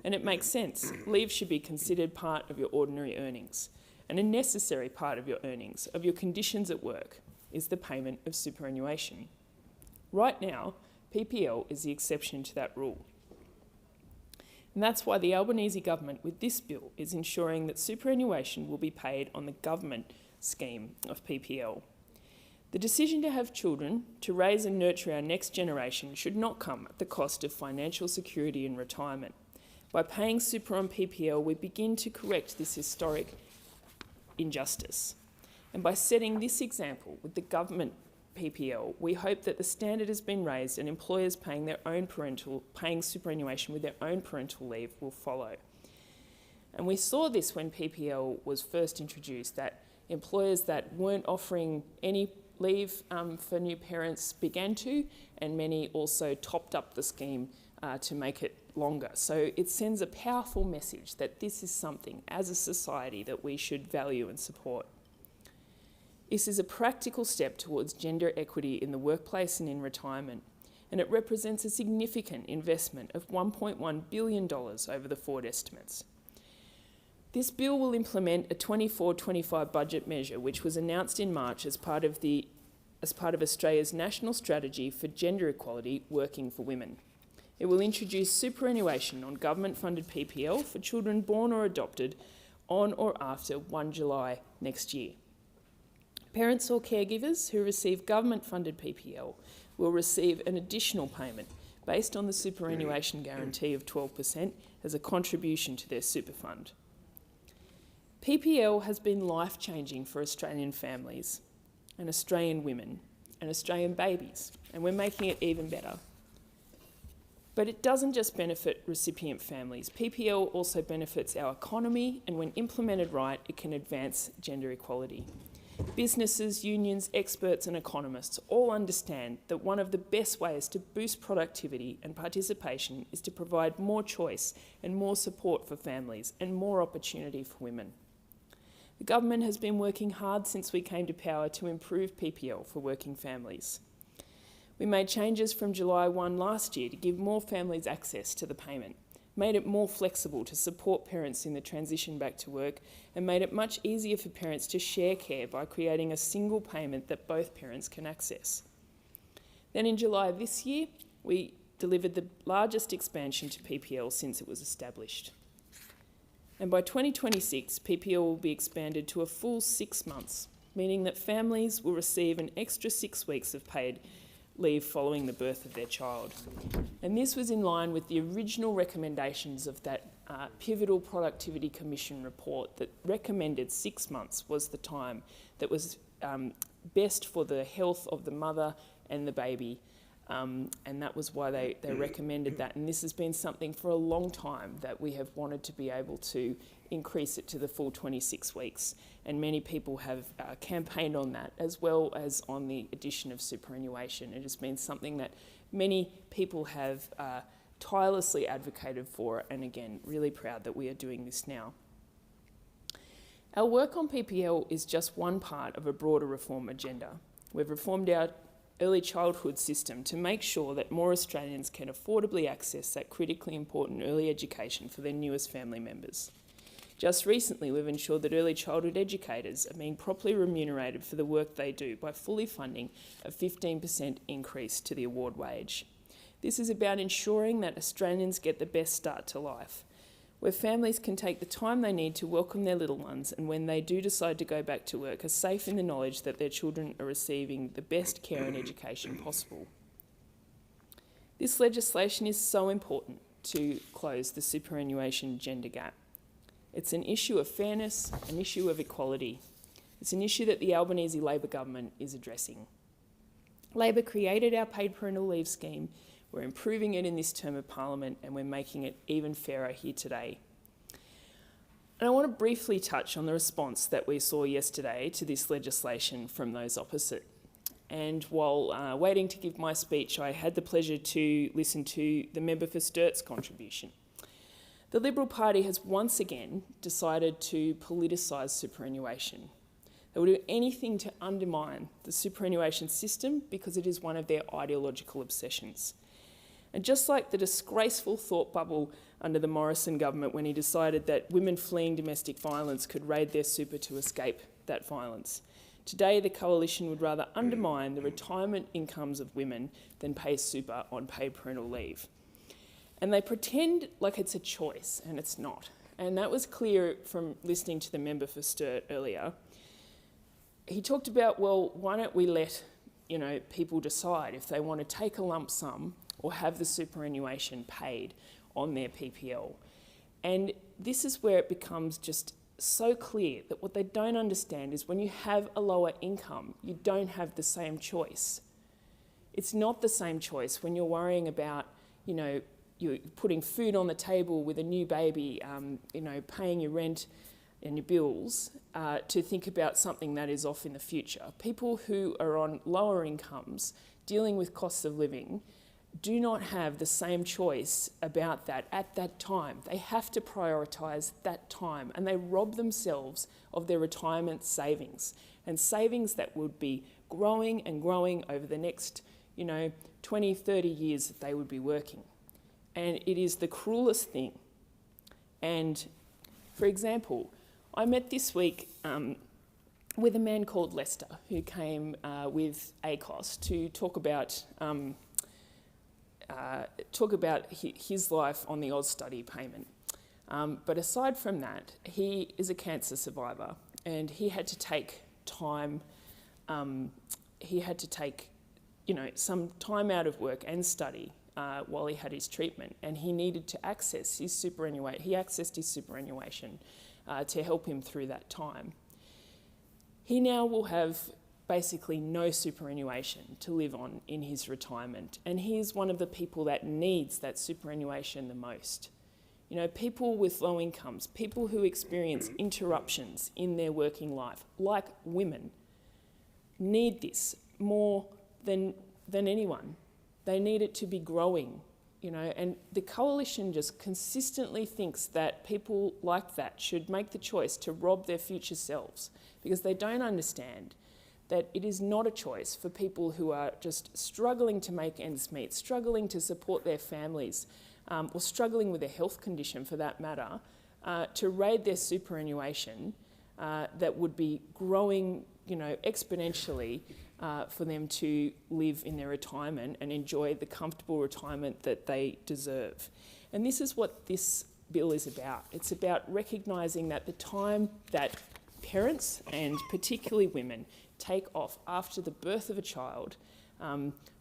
And it makes sense. Leave should be considered part of your ordinary earnings. And a necessary part of your earnings, of your conditions at work, is the payment of superannuation. Right now, PPL is the exception to that rule. And that's why the Albanese government with this bill is ensuring that superannuation will be paid on the government scheme of PPL. The decision to have children, to raise and nurture our next generation, should not come at the cost of financial security and retirement. By paying super on PPL, we begin to correct this historic injustice. And by setting this example with the government PPL, we hope that the standard has been raised and employers paying superannuation with their own parental leave will follow. And we saw this when PPL was first introduced, that employers that weren't offering any leave for new parents began to, and many also topped up the scheme to make it longer. So it sends a powerful message that this is something, as a society, that we should value and support. This is a practical step towards gender equity in the workplace and in retirement, and it represents a significant investment of $1.1 billion over the forward estimates. This bill will implement a 24-25 budget measure, which was announced in March as part of Australia's National Strategy for Gender Equality, Working for Women. It will introduce superannuation on government-funded PPL for children born or adopted on or after 1 July next year. Parents or caregivers who receive government-funded PPL will receive an additional payment based on the superannuation guarantee of 12% as a contribution to their super fund. PPL has been life-changing for Australian families and Australian women and Australian babies, and we're making it even better. But it doesn't just benefit recipient families. PPL also benefits our economy, and when implemented right, it can advance gender equality. Businesses, unions, experts and economists all understand that one of the best ways to boost productivity and participation is to provide more choice and more support for families and more opportunity for women. The government has been working hard since we came to power to improve PPL for working families. We made changes from July 1 last year to give more families access to the payment, made it more flexible to support parents in the transition back to work, and made it much easier for parents to share care by creating a single payment that both parents can access. Then in July this year, we delivered the largest expansion to PPL since it was established. And by 2026, PPL will be expanded to a full 6 months, meaning that families will receive an extra 6 weeks of paid leave following the birth of their child. And this was in line with the original recommendations of that pivotal Productivity Commission report that recommended 6 months was the time that was best for the health of the mother and the baby And that was why they recommended that. And this has been something for a long time that we have wanted to be able to increase it to the full 26 weeks. And many people have campaigned on that, as well as on the addition of superannuation. It has been something that many people have tirelessly advocated for, and again, really proud that we are doing this now. Our work on PPL is just one part of a broader reform agenda. We've reformed our early childhood system to make sure that more Australians can affordably access that critically important early education for their newest family members. Just recently, we've ensured that early childhood educators are being properly remunerated for the work they do by fully funding a 15% increase to the award wage. This is about ensuring that Australians get the best start to life, where families can take the time they need to welcome their little ones, and when they do decide to go back to work, are safe in the knowledge that their children are receiving the best care and education possible. This legislation is so important to close the superannuation gender gap. It's an issue of fairness, an issue of equality. It's an issue that the Albanese Labor government is addressing. Labor created our paid parental leave scheme. We're improving it in this term of Parliament, and we're making it even fairer here today. And I want to briefly touch on the response that we saw yesterday to this legislation from those opposite. And while waiting to give my speech, I had the pleasure to listen to the member for Sturt's contribution. The Liberal Party has once again decided to politicise superannuation. They will do anything to undermine the superannuation system because it is one of their ideological obsessions. And just like the disgraceful thought bubble under the Morrison government when he decided that women fleeing domestic violence could raid their super to escape that violence, today the Coalition would rather undermine the retirement incomes of women than pay super on paid parental leave. And they pretend like it's a choice, and it's not. And that was clear from listening to the member for Sturt earlier. He talked about, well, why don't we let people decide if they want to take a lump sum or have the superannuation paid on their PPL. And this is where it becomes just so clear that what they don't understand is when you have a lower income, you don't have the same choice. It's not the same choice when you're worrying about, you're putting food on the table with a new baby, paying your rent and your bills, to think about something that is off in the future. People who are on lower incomes, dealing with costs of living, do not have the same choice about that at that time. They have to prioritise that time, and they rob themselves of their retirement savings, and savings that would be growing and growing over the next 20, 30 years that they would be working. And it is the cruelest thing. And for example, I met this week with a man called Lester who came with ACOS to talk about his life on the Oz study payment. But aside from that, he is a cancer survivor, and he had to take time. He had to take, some time out of work and study while he had his treatment, and he needed to access his superannuation. He accessed his superannuation to help him through that time. He now will have basically no superannuation to live on in his retirement, and he is one of the people that needs that superannuation the most. People with low incomes, people who experience interruptions in their working life, like women, need this more than anyone. They need it to be growing, and the Coalition just consistently thinks that people like that should make the choice to rob their future selves, because they don't understand that it is not a choice for people who are just struggling to make ends meet, struggling to support their families, or struggling with a health condition for that matter, to raid their superannuation that would be growing exponentially for them to live in their retirement and enjoy the comfortable retirement that they deserve. And this is what this bill is about. It's about recognising that the time that parents, and particularly women, take off after the birth of a child,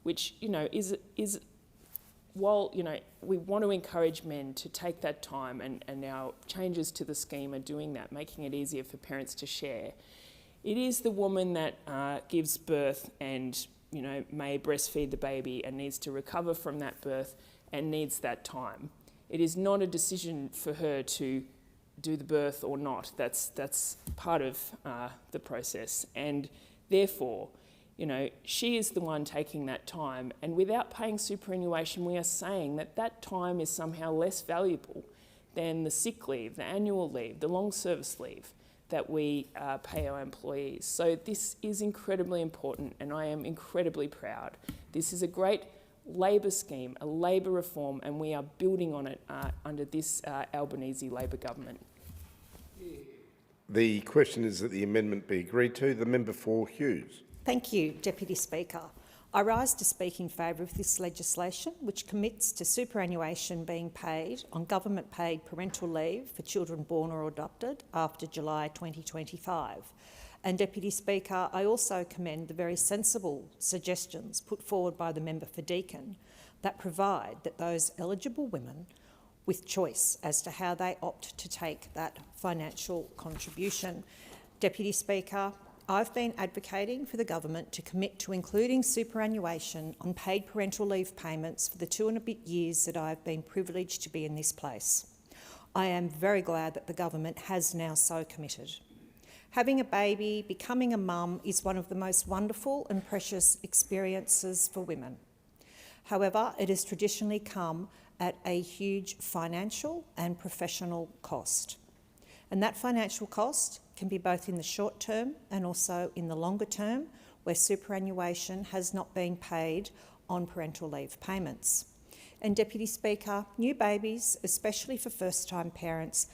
which is while we want to encourage men to take that time, and our changes to the scheme are doing that, making it easier for parents to share. It is the woman that gives birth and may breastfeed the baby and needs to recover from that birth and needs that time. It is not a decision for her to do the birth or not. That's part of the process, and therefore, she is the one taking that time, and without paying superannuation, we are saying that that time is somehow less valuable than the sick leave, the annual leave, the long service leave that we pay our employees. So this is incredibly important, and I am incredibly proud. This is a great Labor scheme, a Labor reform, and we are building on it under this Albanese Labor government. The question is that the amendment be agreed to. The member for Hughes. Thank you, Deputy Speaker. I rise to speak in favour of this legislation, which commits to superannuation being paid on government-paid parental leave for children born or adopted after July 2025. And Deputy Speaker, I also commend the very sensible suggestions put forward by the member for Deakin that provide that those eligible women with choice as to how they opt to take that financial contribution. Deputy Speaker, I've been advocating for the government to commit to including superannuation on paid parental leave payments for the 2 and a bit years that I've been privileged to be in this place. I am very glad that the government has now so committed. Having a baby, becoming a mum, is one of the most wonderful and precious experiences for women. However, it has traditionally come at a huge financial and professional cost. And that financial cost can be both in the short term and also in the longer term, where superannuation has not been paid on parental leave payments. And Deputy Speaker, new babies, especially for first-time parents,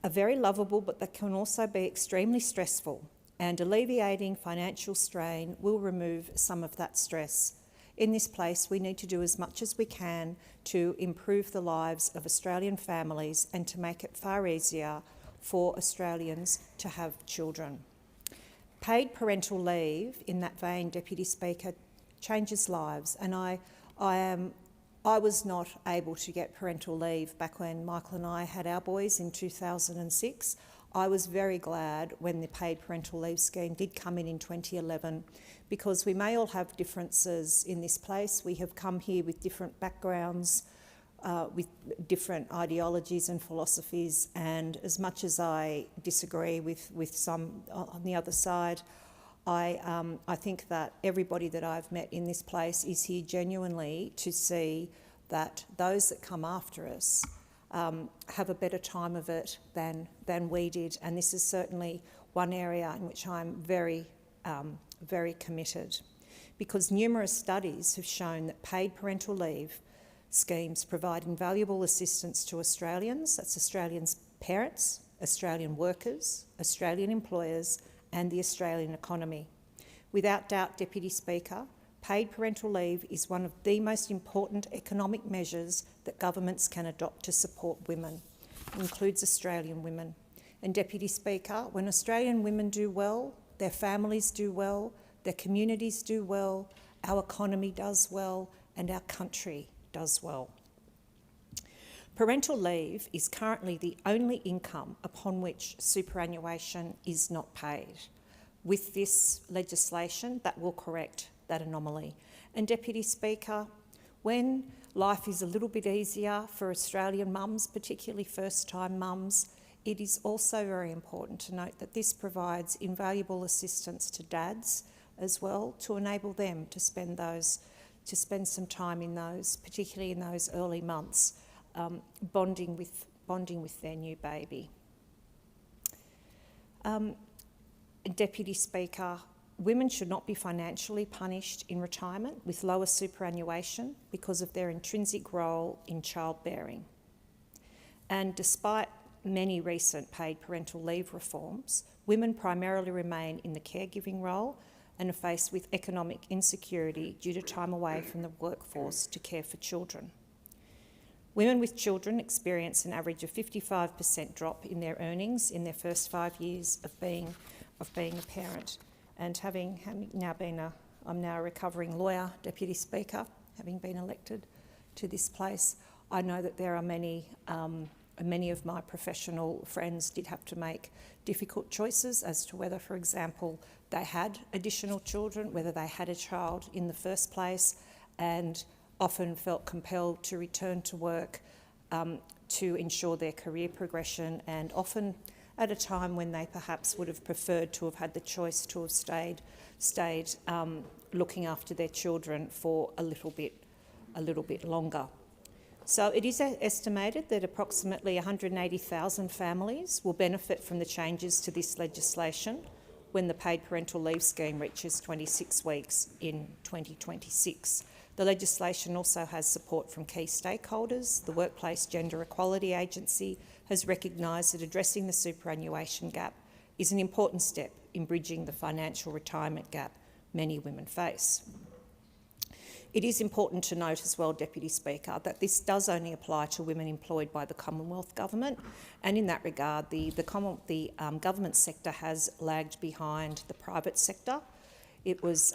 are very lovable, but they can also be extremely stressful, and alleviating financial strain will remove some of that stress. In this place, we need to do as much as we can to improve the lives of Australian families and to make it far easier for Australians to have children. Paid parental leave, in that vein, Deputy Speaker, changes lives, and I was not able to get parental leave back when Michael and I had our boys in 2006. I was very glad when the paid parental leave scheme did come in 2011, because we may all have differences in this place. We have come here with different backgrounds, with different ideologies and philosophies, and as much as I disagree with some on the other side, I think that everybody that I've met in this place is here genuinely to see that those that come after us have a better time of it than we did, and this is certainly one area in which I'm very committed, because numerous studies have shown that paid parental leave schemes provide invaluable assistance to Australians, that's Australians' parents, Australian workers, Australian employers and the Australian economy. Without doubt, Deputy Speaker, paid parental leave is one of the most important economic measures that governments can adopt to support women. It includes Australian women. And Deputy Speaker, when Australian women do well, their families do well, their communities do well, our economy does well, and our country does well. Parental leave is currently the only income upon which superannuation is not paid. With this legislation, that will correct that anomaly. And Deputy Speaker, when life is a little bit easier for Australian mums, particularly first-time mums, it is also very important to note that this provides invaluable assistance to dads as well, to enable them to spend some time in those, particularly in those early months, bonding with their new baby. Deputy Speaker, women should not be financially punished in retirement with lower superannuation because of their intrinsic role in childbearing. And despite many recent paid parental leave reforms, women primarily remain in the caregiving role and are faced with economic insecurity due to time away from the workforce to care for children. Women with children experience an average of 55% drop in their earnings in their first 5 years of being a parent. And I'm now a recovering lawyer, Deputy Speaker, having been elected to this place, I know that there are many many of my professional friends did have to make difficult choices as to whether, for example, they had additional children, whether they had a child in the first place, and often felt compelled to return to work to ensure their career progression, and often at a time when they perhaps would have preferred to have had the choice to have stayed looking after their children for a little bit longer. So it is estimated that approximately 180,000 families will benefit from the changes to this legislation when the paid parental leave scheme reaches 26 weeks in 2026. The legislation also has support from key stakeholders. The Workplace Gender Equality Agency has recognised that addressing the superannuation gap is an important step in bridging the financial retirement gap many women face. It is important to note as well, Deputy Speaker, that this does only apply to women employed by the Commonwealth Government, and in that regard the government sector has lagged behind the private sector. It's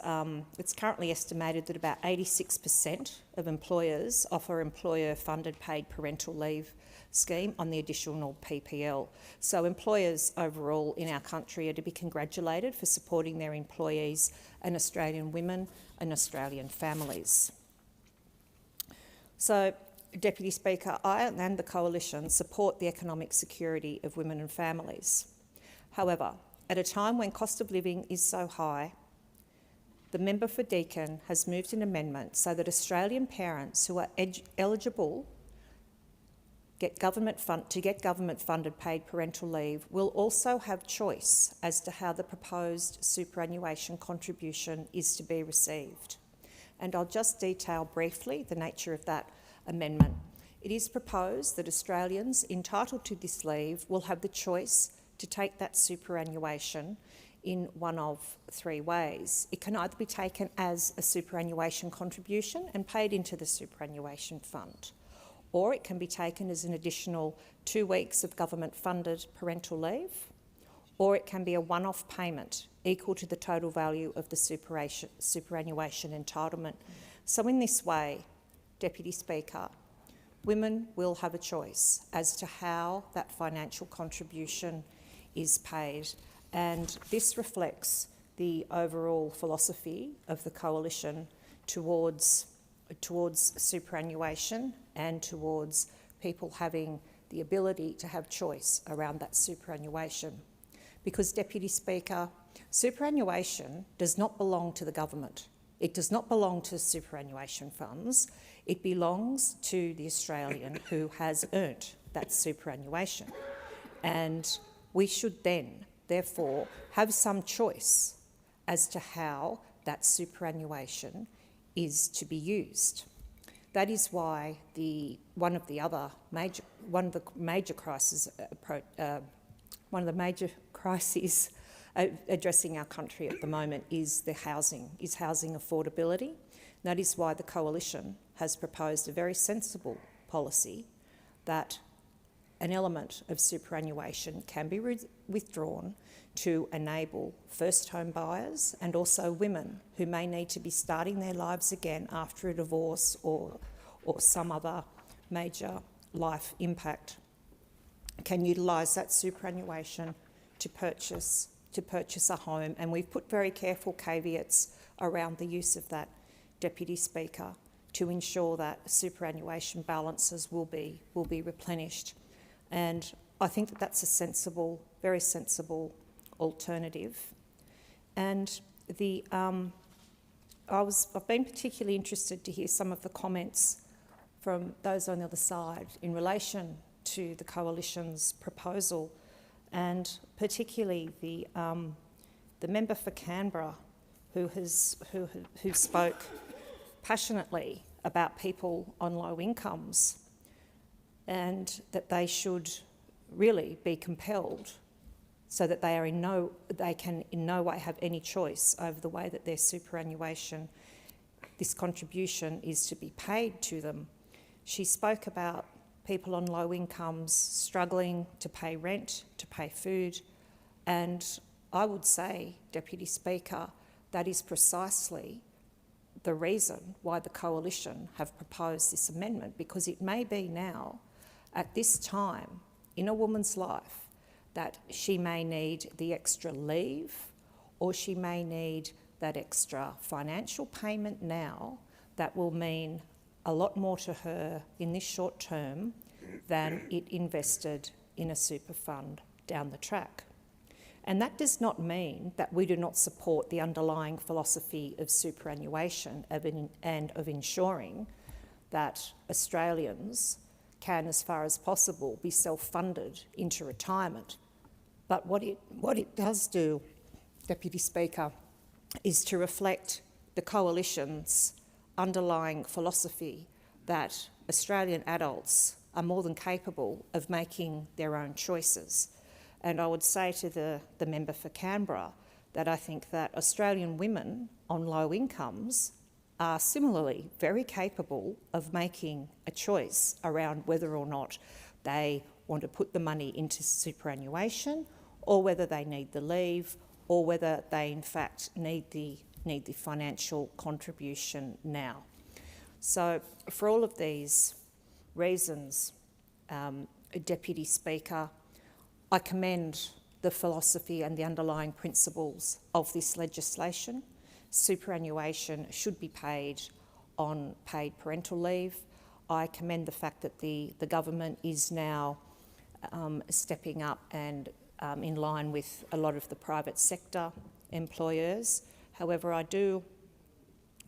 currently estimated that about 86% of employers offer employer-funded paid parental leave scheme on the additional PPL. So employers overall in our country are to be congratulated for supporting their employees and Australian women and Australian families. So, Deputy Speaker, I and the Coalition support the economic security of women and families. However, at a time when cost of living is so high, the member for Deakin has moved an amendment so that Australian parents who are eligible to get government-funded paid parental leave will also have choice as to how the proposed superannuation contribution is to be received. And I'll just detail briefly the nature of that amendment. It is proposed that Australians entitled to this leave will have the choice to take that superannuation in one of three ways. It can either be taken as a superannuation contribution and paid into the superannuation fund, or it can be taken as an additional 2 weeks of government-funded parental leave, or it can be a one-off payment equal to the total value of the superannuation entitlement. So in this way, Deputy Speaker, women will have a choice as to how that financial contribution is paid, and this reflects the overall philosophy of the Coalition towards superannuation and towards people having the ability to have choice around that superannuation. Because, Deputy Speaker, superannuation does not belong to the government. It does not belong to superannuation funds. It belongs to the Australian who has earned that superannuation. And we should then, therefore, have some choice as to how that superannuation is to be used. That is why one of the major crises addressing our country at the moment is housing affordability. That is why the Coalition has proposed a very sensible policy that an element of superannuation can be withdrawn to enable first home buyers and also women who may need to be starting their lives again after a divorce or some other major life impact can utilise that superannuation to purchase a home. And we've put very careful caveats around the use of that, Deputy Speaker, to ensure that superannuation balances will be replenished. And I think that that's a sensible, very sensible alternative. And I've been particularly interested to hear some of the comments from those on the other side in relation to the Coalition's proposal, and particularly the member for Canberra who spoke passionately about people on low incomes, and that they should really be compelled so that they can in no way have any choice over the way that their superannuation, this contribution, is to be paid to them. She spoke about people on low incomes struggling to pay rent, to pay food, and I would say, Deputy Speaker, that is precisely the reason why the Coalition have proposed this amendment, because it may be now at this time in a woman's life that she may need the extra leave or she may need that extra financial payment now that will mean a lot more to her in this short term than it invested in a super fund down the track. And that does not mean that we do not support the underlying philosophy of superannuation and of ensuring that Australians can, as far as possible, be self-funded into retirement. But what it does do, Deputy Speaker, is to reflect the Coalition's underlying philosophy that Australian adults are more than capable of making their own choices. And I would say to the member for Canberra that I think that Australian women on low incomes are similarly very capable of making a choice around whether or not they want to put the money into superannuation or whether they need the leave or whether they in fact need the financial contribution now. So for all of these reasons, Deputy Speaker, I commend the philosophy and the underlying principles of this legislation. Superannuation should be paid on paid parental leave. I commend the fact that the government is now stepping up and in line with a lot of the private sector employers. However, I do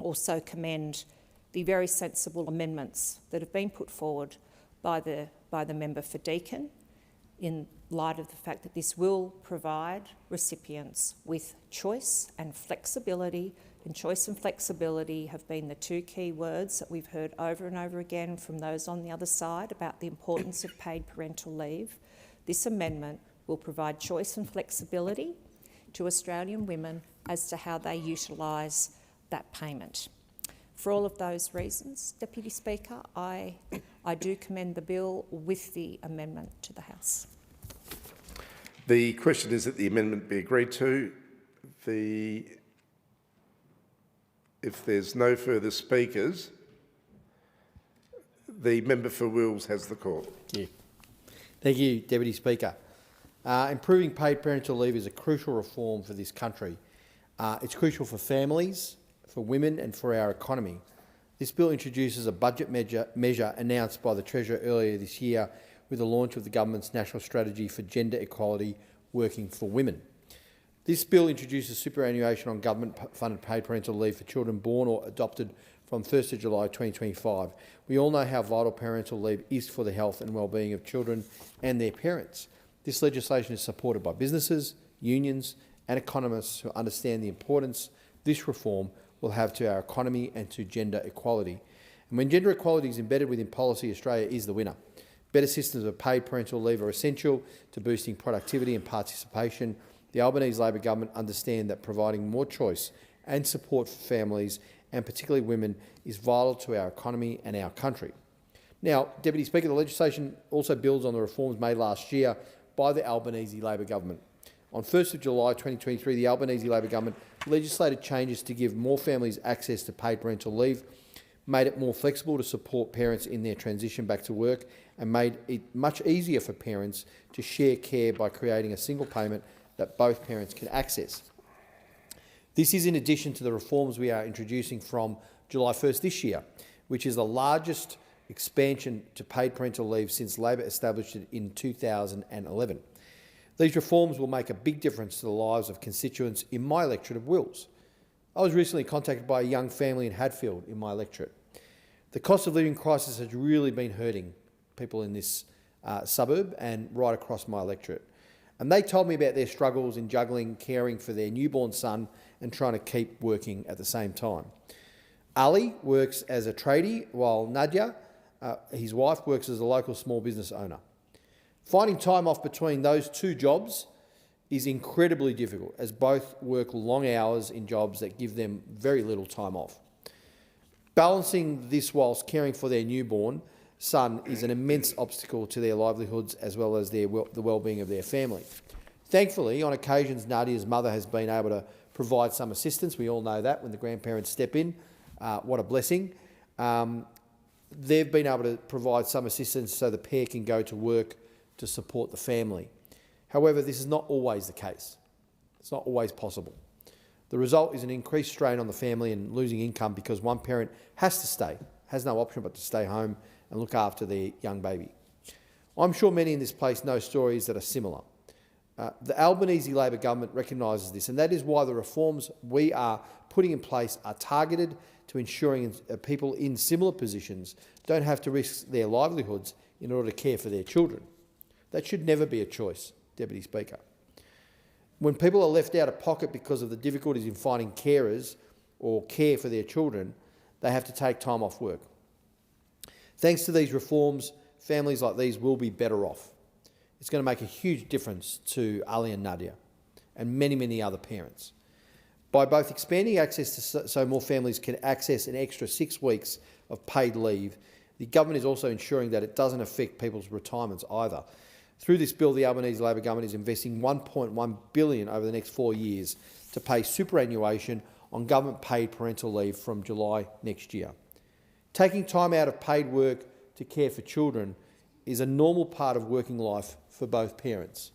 also commend the very sensible amendments that have been put forward by the member for Deakin in light of the fact that this will provide recipients with choice and flexibility, and choice and flexibility have been the two key words that we've heard over and over again from those on the other side about the importance of paid parental leave. This amendment will provide choice and flexibility to Australian women as to how they utilise that payment. For all of those reasons, Deputy Speaker, I do commend the bill with the amendment to the House. The question is that the amendment be agreed to. If there's no further speakers, the member for Wills has the call. Thank you, Deputy Speaker. Improving paid parental leave is a crucial reform for this country. It's crucial for families, for women and for our economy. This bill introduces a budget measure announced by the Treasurer earlier this year with the launch of the government's National Strategy for Gender Equality Working for Women. This bill introduces superannuation on government-funded paid parental leave for children born or adopted from 1st of July 2025. We all know how vital parental leave is for the health and well-being of children and their parents. This legislation is supported by businesses, unions and economists who understand the importance this reform will have to our economy and to gender equality. And when gender equality is embedded within policy, Australia is the winner. Better systems of paid parental leave are essential to boosting productivity and participation. The Albanese Labor government understand that providing more choice and support for families, and particularly women, is vital to our economy and our country. Now, Deputy Speaker, the legislation also builds on the reforms made last year by the Albanese Labor government. On 1st of July 2023, the Albanese Labor government legislated changes to give more families access to paid parental leave, made it more flexible to support parents in their transition back to work, and made it much easier for parents to share care by creating a single payment that both parents can access. This is in addition to the reforms we are introducing from July 1st this year, which is the largest expansion to paid parental leave since Labor established it in 2011. These reforms will make a big difference to the lives of constituents in my electorate of Wills. I was recently contacted by a young family in Hadfield in my electorate. The cost of living crisis has really been hurting people in this suburb and right across my electorate. And they told me about their struggles in juggling caring for their newborn son and trying to keep working at the same time. Ali works as a tradie while Nadia, his wife, works as a local small business owner. Finding time off between those two jobs is incredibly difficult, as both work long hours in jobs that give them very little time off. Balancing this whilst caring for their newborn son is an immense obstacle to their livelihoods as well as the well-being of their family. Thankfully, on occasions, Nadia's mother has been able to provide some assistance. We all know that when the grandparents step in. What a blessing. they've been able to provide some assistance so the pair can go to work to support the family. However, this is not always the case. It's not always possible. The result is an increased strain on the family and losing income because one parent has to stay, has no option but to stay home and look after their young baby. I'm sure many in this place know stories that are similar. The Albanese Labor government recognises this, and that is why the reforms we are putting in place are targeted to ensuring people in similar positions don't have to risk their livelihoods in order to care for their children. That should never be a choice, Deputy Speaker. When people are left out of pocket because of the difficulties in finding carers or care for their children, they have to take time off work. Thanks to these reforms, families like these will be better off. It's going to make a huge difference to Ali and Nadia and many, many other parents. By both expanding access to so more families can access an extra 6 weeks of paid leave, the government is also ensuring that it doesn't affect people's retirements either. Through this bill, the Albanese Labor government is investing $1.1 billion over the next 4 years to pay superannuation on government-paid parental leave from July next year. Taking time out of paid work to care for children is a normal part of working life for both parents.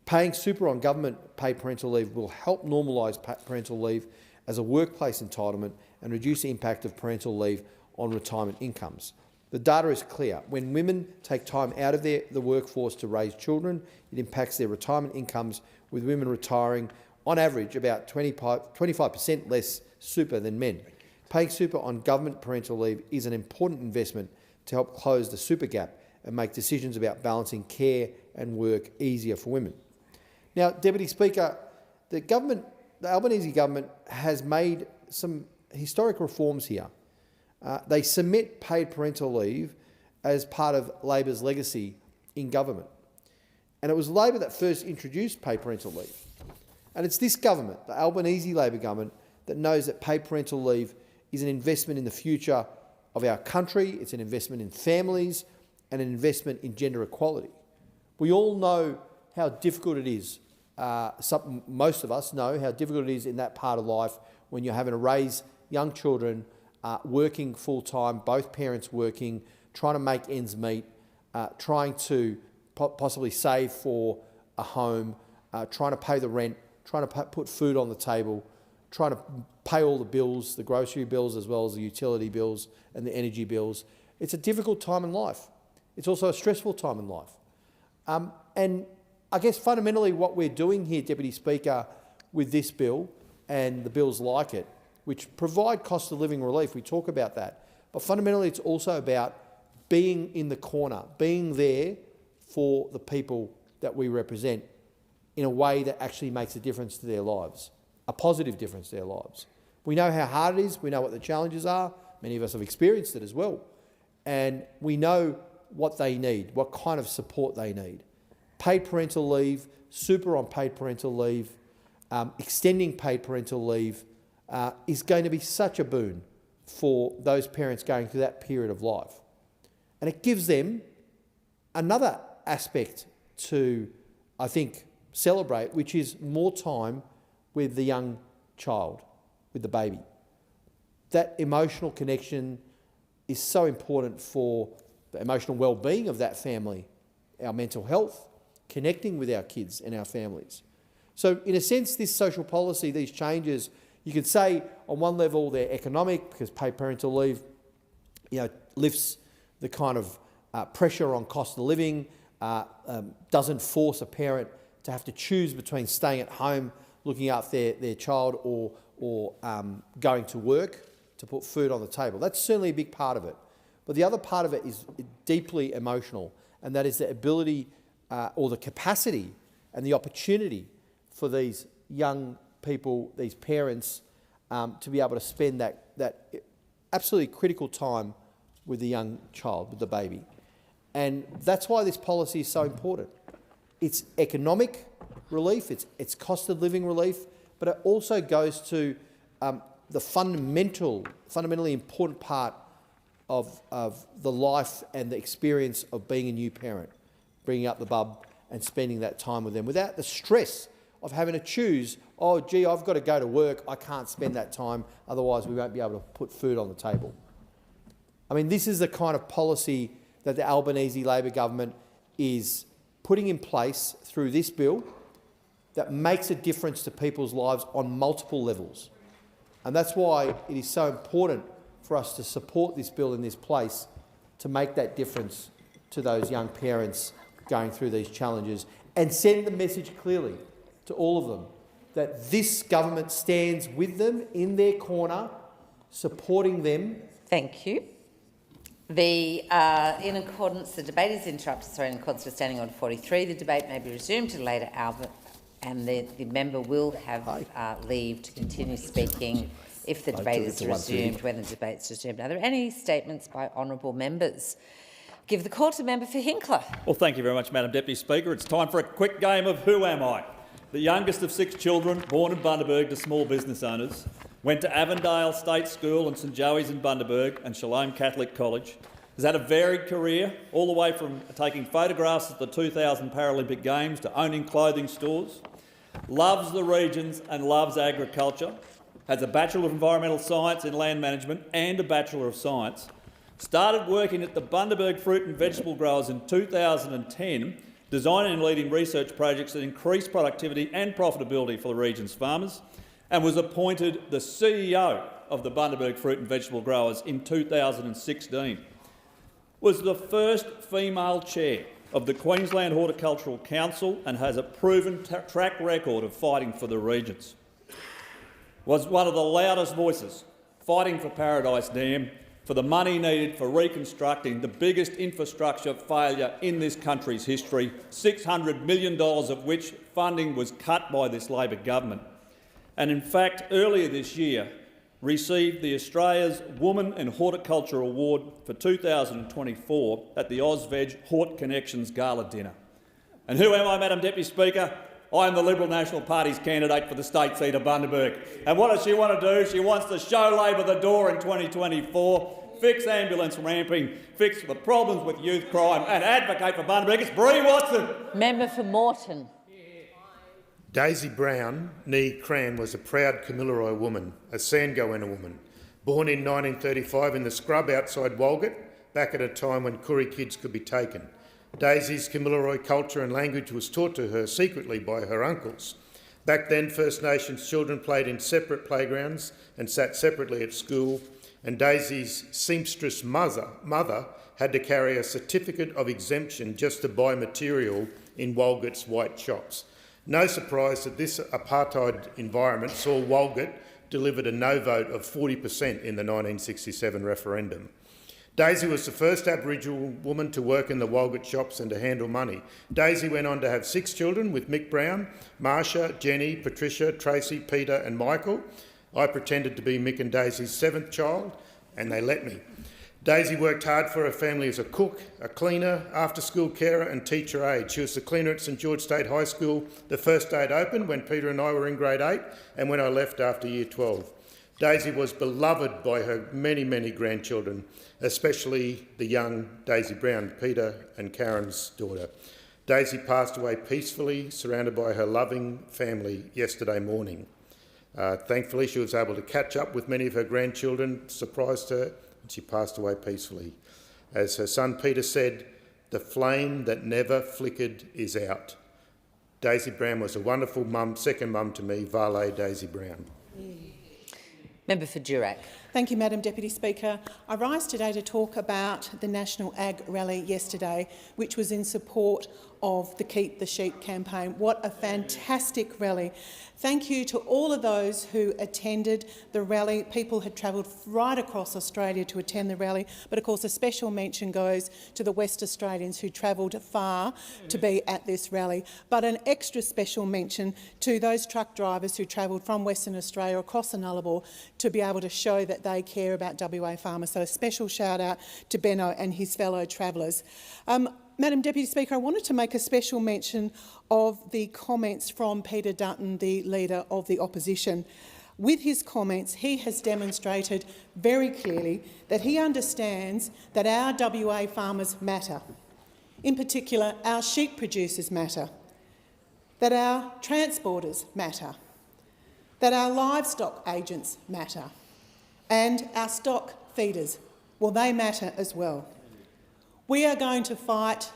Paying super on government-paid parental leave will help normalise parental leave as a workplace entitlement and reduce the impact of parental leave on retirement incomes. The data is clear. When women take time out of the workforce to raise children, it impacts their retirement incomes, with women retiring, on average, about 25% less super than men. Paying super on government parental leave is an important investment to help close the super gap and make decisions about balancing care and work easier for women. Now, Deputy Speaker, the Albanese government has made some historic reforms here. They cement paid parental leave as part of Labor's legacy in government. And it was Labor that first introduced paid parental leave. And it's this government, the Albanese Labor government, that knows that paid parental leave is an investment in the future of our country, it's an investment in families, and an investment in gender equality. We all know how difficult it is. Most of us know how difficult it is in that part of life when you're having to raise young children, working full-time, both parents working, trying to make ends meet, trying to possibly save for a home, trying to pay the rent, trying to put food on the table, trying to pay all the bills, the grocery bills as well as the utility bills and the energy bills. It's a difficult time in life. It's also a stressful time in life. And I guess fundamentally what we're doing here, Deputy Speaker, with this bill and the bills like it, which provide cost of living relief, we talk about that, but fundamentally it's also about being in the corner, being there for the people that we represent in a way that actually makes a difference to their lives, a positive difference to their lives. We know how hard it is, we know what the challenges are, many of us have experienced it as well, and we know what they need, what kind of support they need. Paid parental leave, super on paid parental leave, extending paid parental leave is going to be such a boon for those parents going through that period of life. And it gives them another aspect to, I think, celebrate, which is more time with the young child, with the baby. That emotional connection is so important for the emotional well-being of that family, our mental health, connecting with our kids and our families. So in a sense, this social policy, these changes, you could say on one level they're economic because paid parental leave lifts the kind of pressure on cost of living, doesn't force a parent to have to choose between staying at home, looking after their child or going to work to put food on the table. That's certainly a big part of it. But the other part of it is deeply emotional, and that is the ability or the capacity and the opportunity for these young people, these parents, to be able to spend that absolutely critical time with the young child, with the baby. And that's why this policy is so important. It's economic relief, it's cost of living relief, but it also goes to the fundamentally important part of the life and the experience of being a new parent, bringing up the bub and spending that time with them without the stress of having to choose, oh, gee, I've got to go to work, I can't spend that time, otherwise we won't be able to put food on the table. I mean, this is the kind of policy that the Albanese Labor government is putting in place through this bill that makes a difference to people's lives on multiple levels. And that's why it is so important for us to support this bill in this place to make that difference to those young parents going through these challenges and send the message clearly to all of them that this government stands with them in their corner, supporting them. Thank you. The debate is interrupted. Sorry, in accordance with Standing Order 43, the debate may be resumed at a later hour, and the member will have leave to continue speaking if the debate is resumed, when the debate is resumed. Are there any statements by honourable members? Give the call to the member for Hinkler. Well, thank you very much, Madam Deputy Speaker. It's time for a quick game of Who Am I? The youngest of 6 children, born in Bundaberg to small business owners, went to Avondale State School and St Joey's in Bundaberg and Shalom Catholic College, has had a varied career, all the way from taking photographs at the 2000 Paralympic Games to owning clothing stores, loves the regions and loves agriculture, has a Bachelor of Environmental Science in Land Management and a Bachelor of Science, started working at the Bundaberg Fruit and Vegetable Growers in 2010, designing and leading research projects that increase productivity and profitability for the region's farmers, and was appointed the CEO of the Bundaberg Fruit and Vegetable Growers in 2016. Was the first female chair of the Queensland Horticultural Council and has a proven track record of fighting for the regions. Was one of the loudest voices fighting for Paradise Dam, for the money needed for reconstructing the biggest infrastructure failure in this country's history, $600 million of which funding was cut by this Labor government. And in fact, earlier this year, received the Australia's Woman in Horticulture Award for 2024 at the AusVeg Hort Connections Gala Dinner. And who am I, Madam Deputy Speaker? I am the Liberal National Party's candidate for the state seat of Bundaberg. And what does she want to do? She wants to show Labor the door in 2024, fix ambulance ramping, fix the problems with youth crime and advocate for Bundaberg. It's Bree Watson. Member for Moreton. Daisy Brown, née Cran, was a proud Kamilaroi woman, a Sandgoenna woman, born in 1935 in the scrub outside Walgett, back at a time when Koori kids could be taken. Daisy's Kamilaroi culture and language was taught to her secretly by her uncles. Back then, First Nations children played in separate playgrounds and sat separately at school, and Daisy's seamstress mother had to carry a certificate of exemption just to buy material in Walgett's white shops. No surprise that this apartheid environment saw Walgett delivered a no vote of 40% in the 1967 referendum. Daisy was the first Aboriginal woman to work in the Walgett shops and to handle money. Daisy went on to have 6 children with Mick Brown, Marsha, Jenny, Patricia, Tracy, Peter and Michael. I pretended to be Mick and Daisy's 7th child, and they let me. Daisy worked hard for her family as a cook, a cleaner, after-school carer and teacher aide. She was the cleaner at St George State High School the first day it opened when Peter and I were in grade 8 and when I left after year 12. Daisy was beloved by her many, many grandchildren, especially the young Daisy Brown, Peter and Karen's daughter. Daisy passed away peacefully, surrounded by her loving family yesterday morning. Thankfully, she was able to catch up with many of her grandchildren, surprised her, and she passed away peacefully. As her son Peter said, "The flame that never flickered is out." Daisy Brown was a wonderful mum, second mum to me, Vale Daisy Brown. Member for Durack. Thank you, Madam Deputy Speaker. I rise today to talk about the National Ag Rally yesterday, which was in support of the Keep the Sheep campaign. What a fantastic rally. Thank you to all of those who attended the rally. People had travelled right across Australia to attend the rally, but of course a special mention goes to the West Australians who travelled far to be at this rally. But an extra special mention to those truck drivers who travelled from Western Australia across the Nullarbor to be able to show that they care about WA farmers. So a special shout out to Benno and his fellow travellers. Madam Deputy Speaker, I wanted to make a special mention of the comments from Peter Dutton, the Leader of the Opposition. With his comments, he has demonstrated very clearly that he understands that our WA farmers matter. In particular, our sheep producers matter, that our transporters matter, that our livestock agents matter, and our stock feeders Well, they matter as well. We are going to fight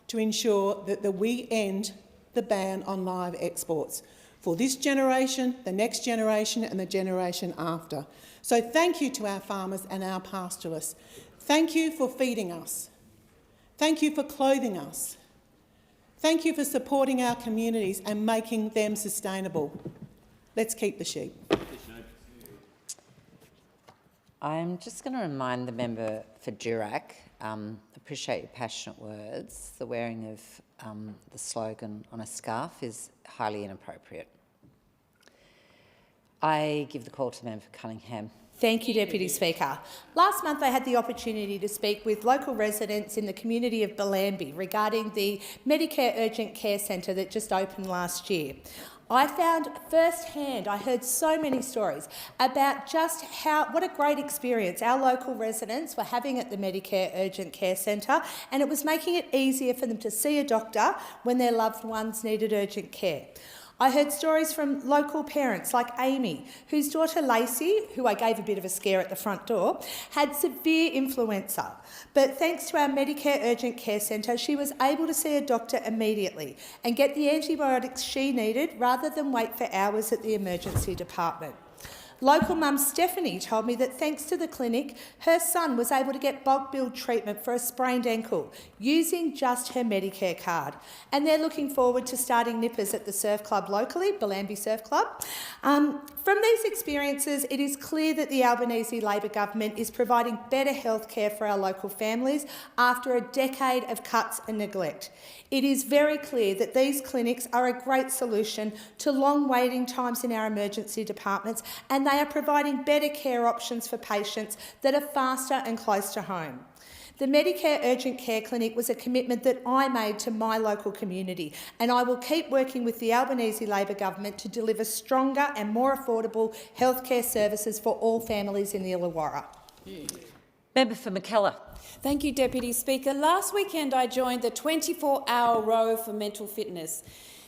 to ensure that we end the ban on live exports for this generation, the next generation and the generation after. So thank you to our farmers and our pastoralists. Thank you for feeding us. Thank you for clothing us. Thank you for supporting our communities and making them sustainable. Let's keep the sheep. I'm just going to remind the member for Durack, appreciate your passionate words. The wearing of the slogan on a scarf is highly inappropriate. I give the call to the member for Cunningham. Thank you, Deputy Speaker. Last month I had the opportunity to speak with local residents in the community of Belambie regarding the Medicare Urgent Care Centre that just opened last year. I found firsthand, I heard so many stories about just what a great experience our local residents were having at the Medicare Urgent Care Centre, and it was making it easier for them to see a doctor when their loved ones needed urgent care. I heard stories from local parents like Amy, whose daughter Lacey, who I gave a bit of a scare at the front door, had severe influenza. But thanks to our Medicare Urgent Care Centre, she was able to see a doctor immediately and get the antibiotics she needed rather than wait for hours at the emergency department. Local mum Stephanie told me that thanks to the clinic, her son was able to get bulk bill treatment for a sprained ankle using just her Medicare card. And they're looking forward to starting nippers at the surf club locally, Belambie Surf Club. From these experiences, it is clear that the Albanese Labor government is providing better health care for our local families after a decade of cuts and neglect. It is very clear that these clinics are a great solution to long waiting times in our emergency departments, and they are providing better care options for patients that are faster and close to home. The Medicare Urgent Care Clinic was a commitment that I made to my local community, and I will keep working with the Albanese Labor government to deliver stronger and more affordable healthcare services for all families in the Illawarra. Member for McKellar. Thank you, Deputy Speaker. Last weekend I joined the 24-hour row for mental fitness.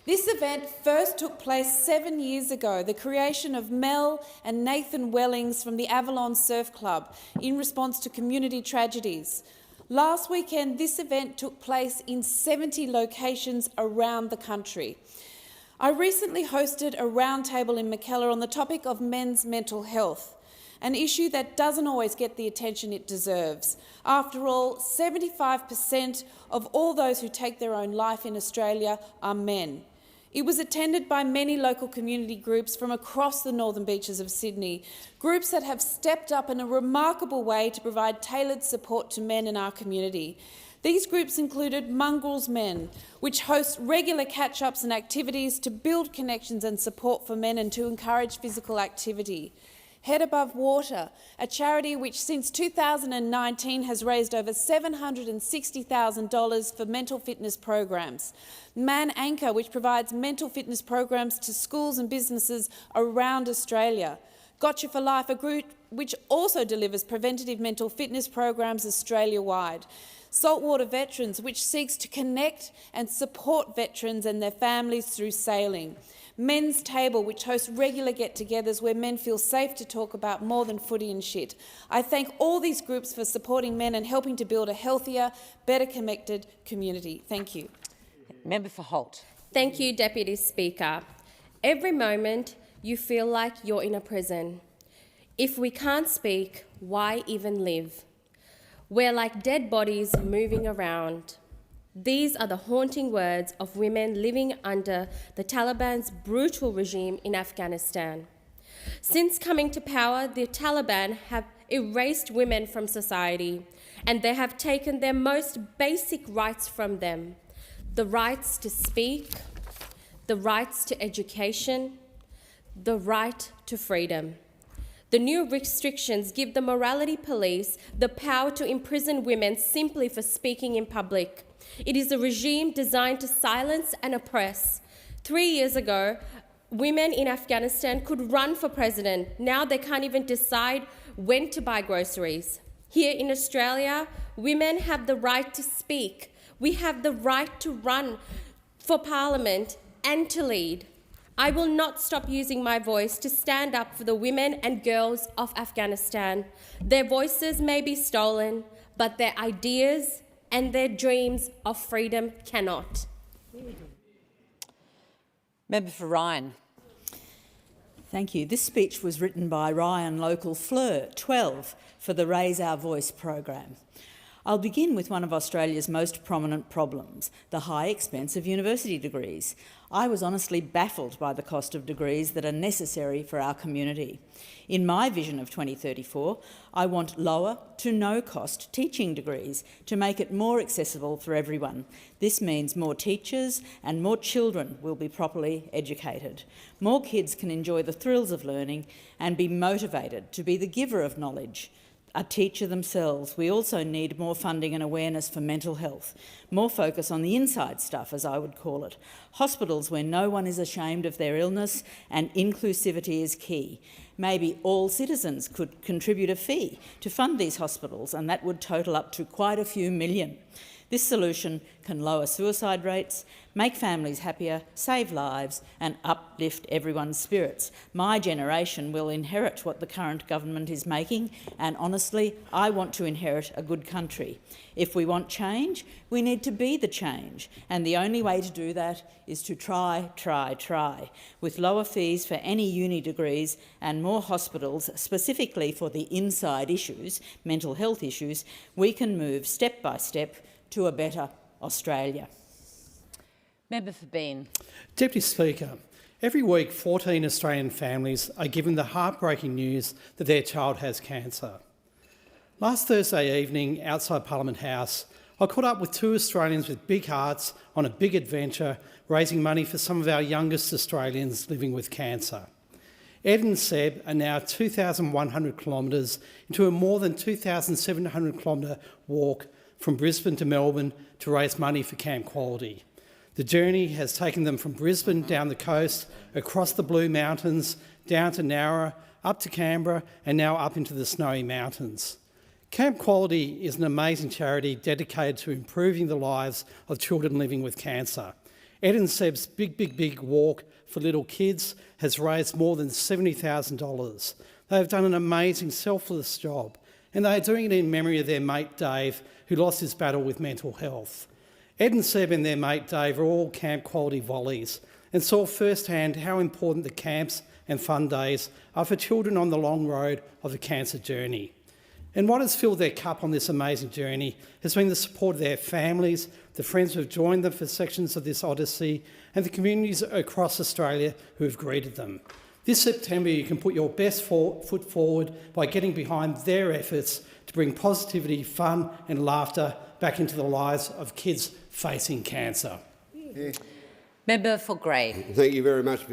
This event first took place 7 years ago, the creation of Mel and Nathan Wellings from the Avalon Surf Club in response to community tragedies. Last weekend, this event took place in 70 locations around the country. I recently hosted a roundtable in McKellar on the topic of men's mental health, an issue that doesn't always get the attention it deserves. After all, 75% of all those who take their own life in Australia are men. It was attended by many local community groups from across the northern beaches of Sydney, groups that have stepped up in a remarkable way to provide tailored support to men in our community. These groups included Mongrels Men, which hosts regular catch-ups and activities to build connections and support for men and to encourage physical activity. Head Above Water, a charity which since 2019 has raised over $760,000 for mental fitness programs. Man Anchor, which provides mental fitness programs to schools and businesses around Australia. Gotcha for Life, a group which also delivers preventative mental fitness programs Australia-wide. Saltwater Veterans, which seeks to connect and support veterans and their families through sailing. Men's Table, which hosts regular get-togethers where men feel safe to talk about more than footy and shit. I thank all these groups for supporting men and helping to build a healthier, better connected community. Thank you. Member for Holt. Thank you, Deputy Speaker. Every moment you feel like you're in a prison. If we can't speak, why even live? We're like dead bodies moving around. These are the haunting words of women living under the Taliban's brutal regime in Afghanistan. Since coming to power, the Taliban have erased women from society, and they have taken their most basic rights from them: the rights to speak, the rights to education, the right to freedom. The new restrictions give the morality police the power to imprison women simply for speaking in public. It is a regime designed to silence and oppress. 3 years ago, women in Afghanistan could run for president. Now they can't even decide when to buy groceries. Here in Australia, women have the right to speak. We have the right to run for Parliament and to lead. I will not stop using my voice to stand up for the women and girls of Afghanistan. Their voices may be stolen, but their ideas and their dreams of freedom cannot. Member for Ryan. Thank you. This speech was written by Ryan Local Fleur, 12, for the Raise Our Voice program. I'll begin with one of Australia's most prominent problems, the high expense of university degrees. I was honestly baffled by the cost of degrees that are necessary for our community. In my vision of 2034, I want lower to no-cost teaching degrees to make it more accessible for everyone. This means more teachers and more children will be properly educated. More kids can enjoy the thrills of learning and be motivated to be the giver of knowledge, a teacher themselves. We also need more funding and awareness for mental health, more focus on the inside stuff, as I would call it, hospitals where no one is ashamed of their illness, and inclusivity is key. Maybe all citizens could contribute a fee to fund these hospitals, and that would total up to quite a few million. This solution can lower suicide rates, make families happier, save lives and uplift everyone's spirits. My generation will inherit what the current government is making, and honestly, I want to inherit a good country. If we want change, we need to be the change, and the only way to do that is to try. With lower fees for any uni degrees and more hospitals specifically for the inside issues, mental health issues, we can move step by step to a better Australia. Member for Bean. Deputy Speaker, every week 14 Australian families are given the heartbreaking news that their child has cancer. Last Thursday evening, outside Parliament House, I caught up with two Australians with big hearts on a big adventure, raising money for some of our youngest Australians living with cancer. Ed and Seb are now 2,100 kilometres into a more than 2,700 kilometre walk from Brisbane to Melbourne to raise money for Camp Quality. The journey has taken them from Brisbane down the coast, across the Blue Mountains, down to Nowra, up to Canberra and now up into the Snowy Mountains. Camp Quality is an amazing charity dedicated to improving the lives of children living with cancer. Ed and Seb's big walk for little kids has raised more than $70,000. They have done an amazing selfless job, and they are doing it in memory of their mate Dave, who lost his battle with mental health. Ed and Seb and their mate Dave are all Camp Quality volleys and saw firsthand how important the camps and fun days are for children on the long road of the cancer journey. And what has filled their cup on this amazing journey has been the support of their families, the friends who have joined them for sections of this odyssey, and the communities across Australia who have greeted them. This September, you can put your best foot forward by getting behind their efforts to bring positivity, fun and laughter back into the lives of kids facing cancer. Yeah. Member for Grey. Thank you very much,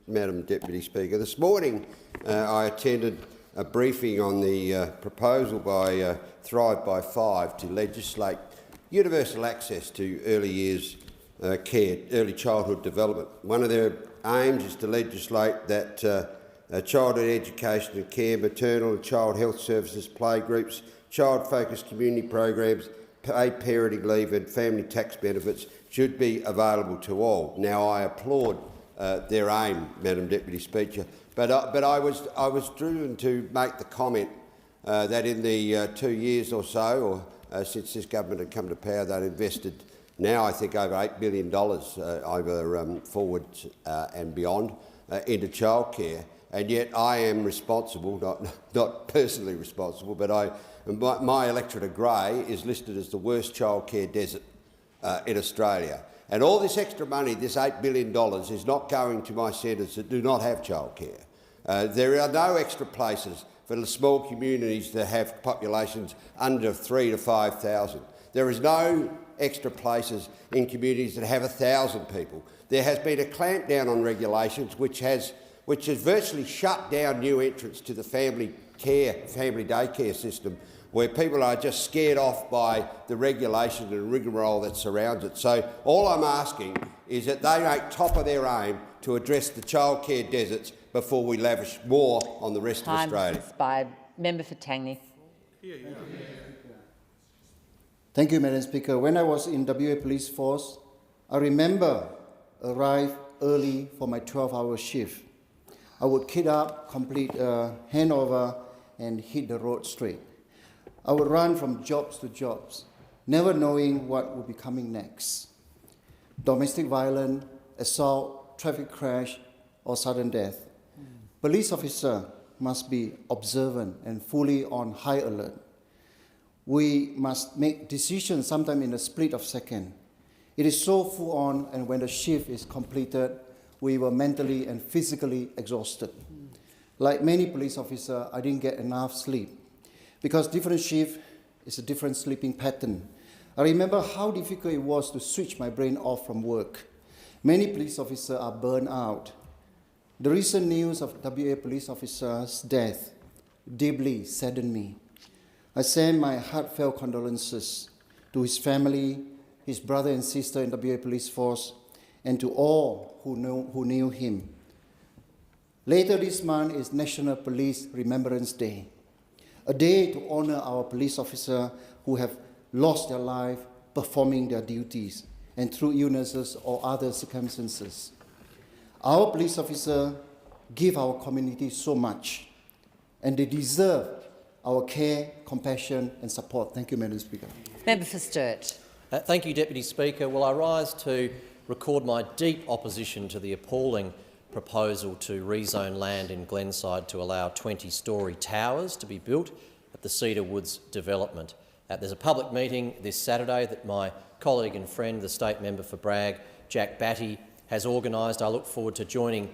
Madam Deputy Speaker. This morning I attended a briefing on the proposal by Thrive by 5 to legislate universal access to early years care, early childhood development. One of their aims is to legislate that childhood education and care, maternal and child health services, playgroups, child-focused community programs, paid parenting leave and family tax benefits should be available to all. Now, I applaud their aim, Madam Deputy Speaker, but I was driven to make the comment that in the 2 years or so, or since this government had come to power, they'd invested now, I think, over $8 billion over forward and beyond into childcare, and yet I am responsible, not personally responsible, but my electorate of Grey is listed as the worst childcare desert in Australia. And all this extra money, this $8 billion, is not going to my centres that do not have childcare. There are no extra places for the small communities that have populations under 3,000 to 5,000. There is no extra places in communities that have 1,000 people. There has been a clampdown on regulations which has virtually shut down new entrants to the family daycare system, where people are just scared off by the regulation and rigmarole that surrounds it. So all I'm asking is that they make top of their aim to address the childcare deserts before we lavish more on the rest of Australia. Expired. Member for Tangney. Thank you, Madam Speaker. When I was in WA Police Force, I remember arrived early for my 12-hour shift. I would kit up, complete a handover, and hit the road straight. I would run from jobs to jobs, never knowing what would be coming next. Domestic violence, assault, traffic crash, or sudden death. Police officer must be observant and fully on high alert. We must make decisions sometime in a split of second. It is so full on, and when the shift is completed, we were mentally and physically exhausted. Like many police officers, I didn't get enough sleep because different shift is a different sleeping pattern. I remember how difficult it was to switch my brain off from work. Many police officers are burned out. The recent news of WA police officer's death deeply saddened me. I send my heartfelt condolences to his family, his brother and sister in WA Police Force, and to all who knew him. Later this month is National Police Remembrance Day, a day to honour our police officers who have lost their life performing their duties and through illnesses or other circumstances. Our police officers give our community so much, and they deserve our care, compassion and support. Thank you, Madam Speaker. Member for Sturt. Thank you, Deputy Speaker. Well, I rise to record my deep opposition to the appalling proposal to rezone land in Glenside to allow 20-storey towers to be built at the Cedar Woods development. There's a public meeting this Saturday that my colleague and friend, the State Member for Bragg, Jack Batty, has organised. I look forward to joining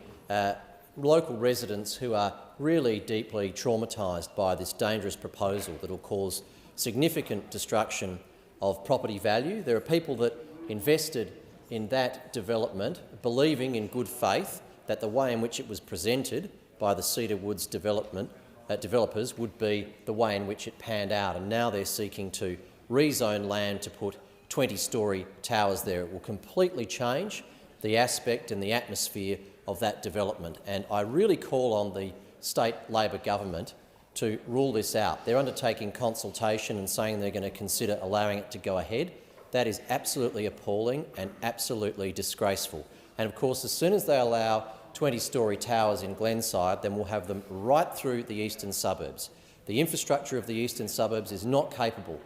local residents who are really deeply traumatised by this dangerous proposal that will cause significant destruction of property value. There are people that invested in that development believing in good faith that the way in which it was presented by the Cedar Woods developers would be the way in which it panned out, and now they're seeking to rezone land to put 20-storey towers there. It will completely change the aspect and the atmosphere of that development, and I really call on the state Labor government to rule this out. They're undertaking consultation and saying they're going to consider allowing it to go ahead. That is absolutely appalling and absolutely disgraceful. And of course, as soon as they allow 20-storey towers in Glenside, then we'll have them right through the eastern suburbs. The infrastructure of the eastern suburbs is not capable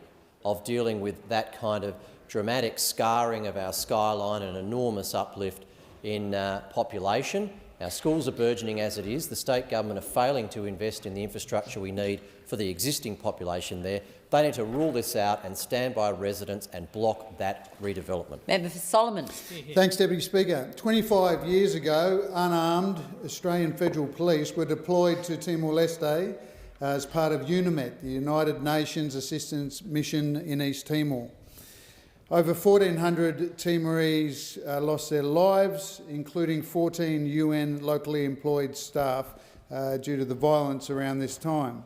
of dealing with that kind of dramatic scarring of our skyline and an enormous uplift in population. Our schools are burgeoning as it is. The state government are failing to invest in the infrastructure we need for the existing population there. They need to rule this out and stand by residents and block that redevelopment. Member for Solomon. Thanks, Deputy Speaker. 25 years ago, unarmed Australian Federal Police were deployed to Timor-Leste as part of UNIMET, the United Nations Assistance Mission in East Timor. Over 1,400 Timorese lost their lives, including 14 UN locally employed staff due to the violence around this time.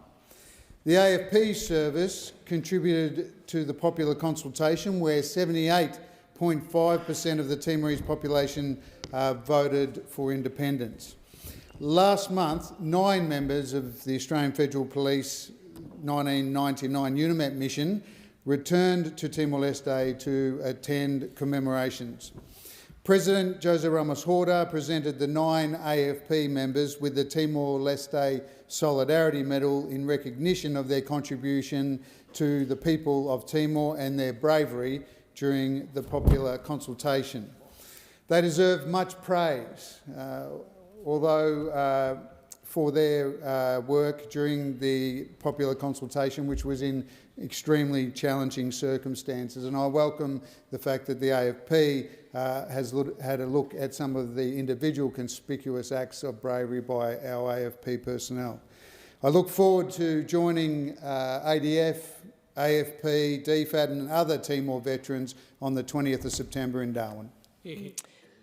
The AFP service contributed to the popular consultation where 78.5% of the Timorese population voted for independence. Last month, 9 members of the Australian Federal Police 1999 UNIMET mission returned to Timor-Leste to attend commemorations. President Jose Ramos Horta presented the 9 AFP members with the Timor-Leste Solidarity Medal in recognition of their contribution to the people of Timor and their bravery during the popular consultation. They deserve much praise, although for their work during the popular consultation, which was in extremely challenging circumstances. And I welcome the fact that the AFP has had a look at some of the individual conspicuous acts of bravery by our AFP personnel. I look forward to joining ADF, AFP, DFAT and other Timor veterans on the 20th of September in Darwin.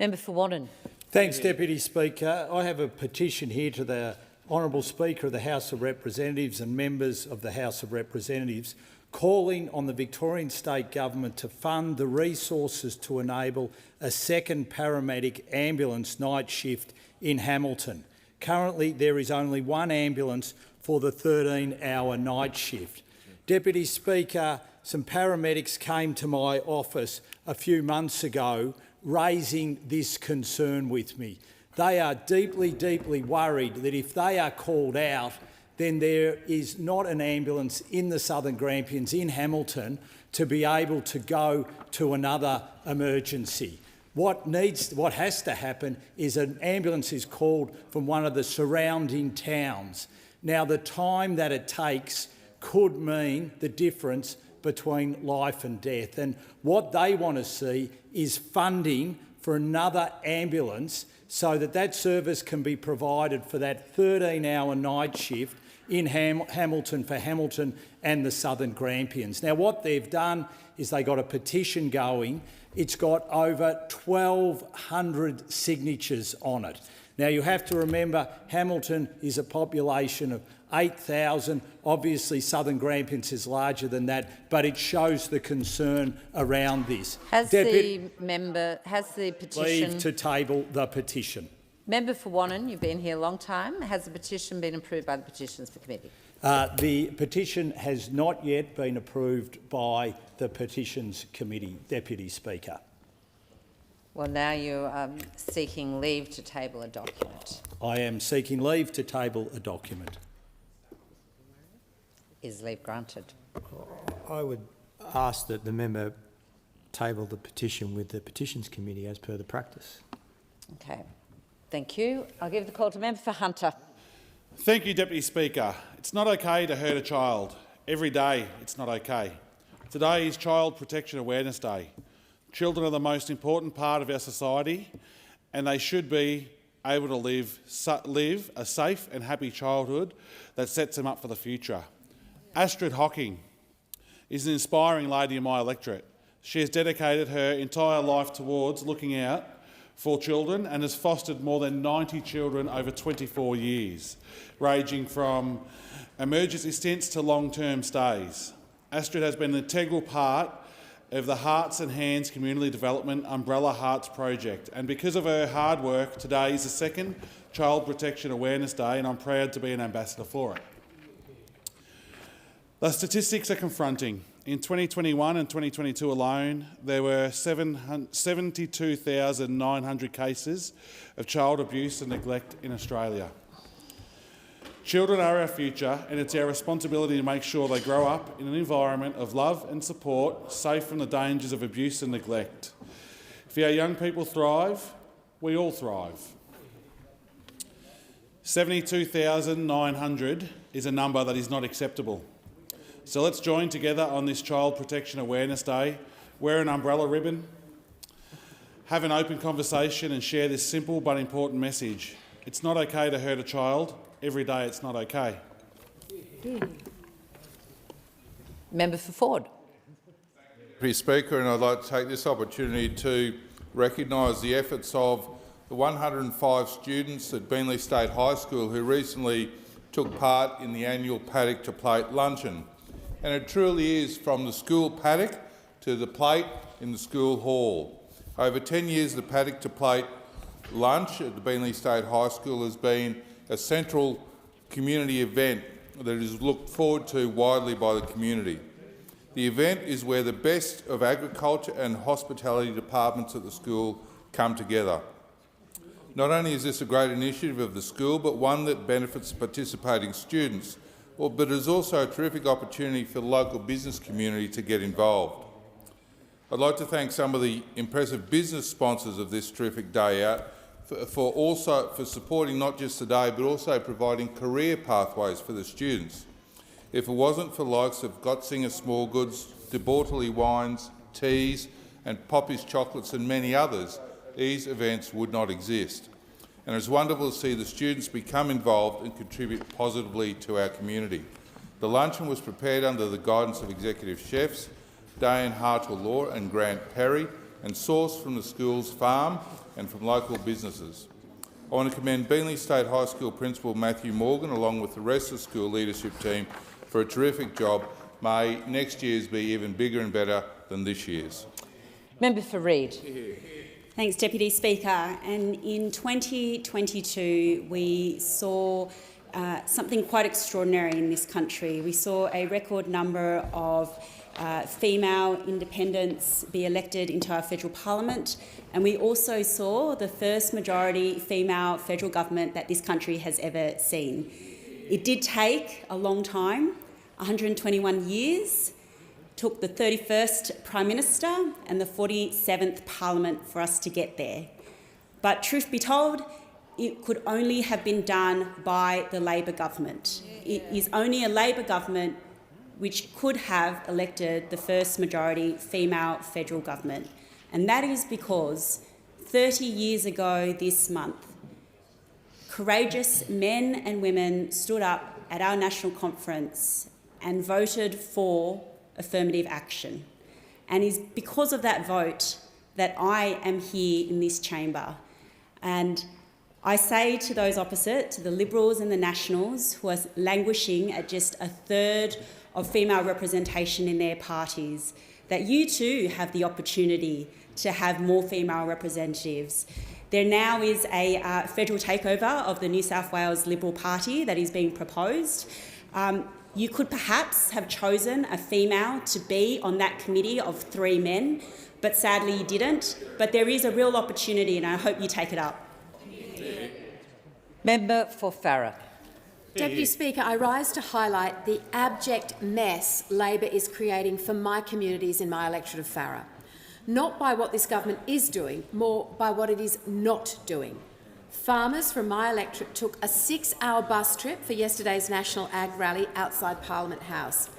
Member for Wadden. Thanks, Deputy Speaker. I have a petition here to the Honourable Speaker of the House of Representatives and members of the House of Representatives calling on the Victorian State Government to fund the resources to enable a second paramedic ambulance night shift in Hamilton. Currently, there is only one ambulance for the 13-hour night shift. Deputy Speaker, some paramedics came to my office a few months ago raising this concern with me. They are deeply, deeply worried that if they are called out, then there is not an ambulance in the Southern Grampians in Hamilton to be able to go to another emergency. What has to happen is an ambulance is called from one of the surrounding towns. Now, the time that it takes could mean the difference between life and death. And what they want to see is funding for another ambulance so that that service can be provided for that 13-hour night shift in Hamilton for Hamilton and the Southern Grampians. Now, what they've done is they got a petition going. It's got over 1,200 signatures on it. Now, you have to remember Hamilton is a population of 8,000. Obviously, Southern Grampians is larger than that, but it shows the concern around this. Has the petition... Leave to table the petition. Member for Wannon, you've been here a long time. Has the petition been approved by the Petitions Committee? The petition has not yet been approved by the Petitions Committee, Deputy Speaker. Well, now you're seeking leave to table a document. I am seeking leave to table a document. Is leave granted? I would ask that the member table the petition with the Petitions Committee as per the practice. Okay. Thank you. I'll give the call to member for Hunter. Thank you, Deputy Speaker. It's not okay to hurt a child. Every day it's not okay. Today is Child Protection Awareness Day. Children are the most important part of our society and they should be able to live a safe and happy childhood that sets them up for the future. Astrid Hocking is an inspiring lady in my electorate. She has dedicated her entire life towards looking out for children and has fostered more than 90 children over 24 years, ranging from emergency stints to long-term stays. Astrid has been an integral part of the Hearts and Hands Community Development Umbrella Hearts project, and because of her hard work, today is the second Child Protection Awareness Day and I'm proud to be an ambassador for it. The statistics are confronting. In 2021 and 2022 alone, there were 72,900 cases of child abuse and neglect in Australia. Children are our future and it's our responsibility to make sure they grow up in an environment of love and support, safe from the dangers of abuse and neglect. If our young people thrive, we all thrive. 72,900 is a number that is not acceptable. So let's join together on this Child Protection Awareness Day, wear an umbrella ribbon, have an open conversation and share this simple but important message. It's not okay to hurt a child. Every day it's not okay. Member for Ford. Deputy Speaker, and I'd like to take this opportunity to recognise the efforts of the 105 students at Beenleigh State High School who recently took part in the annual Paddock to Plate luncheon. And it truly is from the school paddock to the plate in the school hall. Over 10 years, the Paddock to Plate lunch at the Beenleigh State High School has been a central community event that is looked forward to widely by the community. The event is where the best of agriculture and hospitality departments at the school come together. Not only is this a great initiative of the school, but one that benefits participating students, but is also a terrific opportunity for the local business community to get involved. I'd like to thank some of the impressive business sponsors of this terrific day out for supporting not just today but also providing career pathways for the students. If it wasn't for the likes of Gottsinger Small Goods, De Bortoli Wines, Teas and Poppy's Chocolates and many others, these events would not exist. And it's wonderful to see the students become involved and contribute positively to our community. The luncheon was prepared under the guidance of executive chefs Diane Hartle-Law and Grant Perry and sourced from the school's farm and from local businesses. I want to commend Beenleigh State High School Principal Matthew Morgan along with the rest of the school leadership team for a terrific job. May next year's be even bigger and better than this year's. Member for Reid. Thanks, Deputy Speaker. And in 2022, we saw something quite extraordinary in this country. We saw a record number of female independents be elected into our federal parliament, and we also saw the first majority female federal government that this country has ever seen. It did take a long time, 121 years, took the 31st Prime Minister and the 47th Parliament for us to get there. But truth be told, it could only have been done by the Labor government. It is only a Labor government which could have elected the first majority female federal government. And that is because 30 years ago this month, courageous men and women stood up at our national conference and voted for affirmative action. And it is because of that vote that I am here in this chamber. And I say to those opposite, to the Liberals and the Nationals, who are languishing at just a third of female representation in their parties, that you too have the opportunity to have more female representatives. There now is a federal takeover of the New South Wales Liberal Party that is being proposed. You could perhaps have chosen a female to be on that committee of 3 men, but sadly you didn't. But there is a real opportunity, and I hope you take it up. Member for Farrer. Deputy Speaker, I rise to highlight the abject mess Labor is creating for my communities in my electorate of Farrer. Not by what this government is doing, more by what it is not doing. Farmers from my electorate took a 6-hour bus trip for yesterday's National Ag Rally outside Parliament House.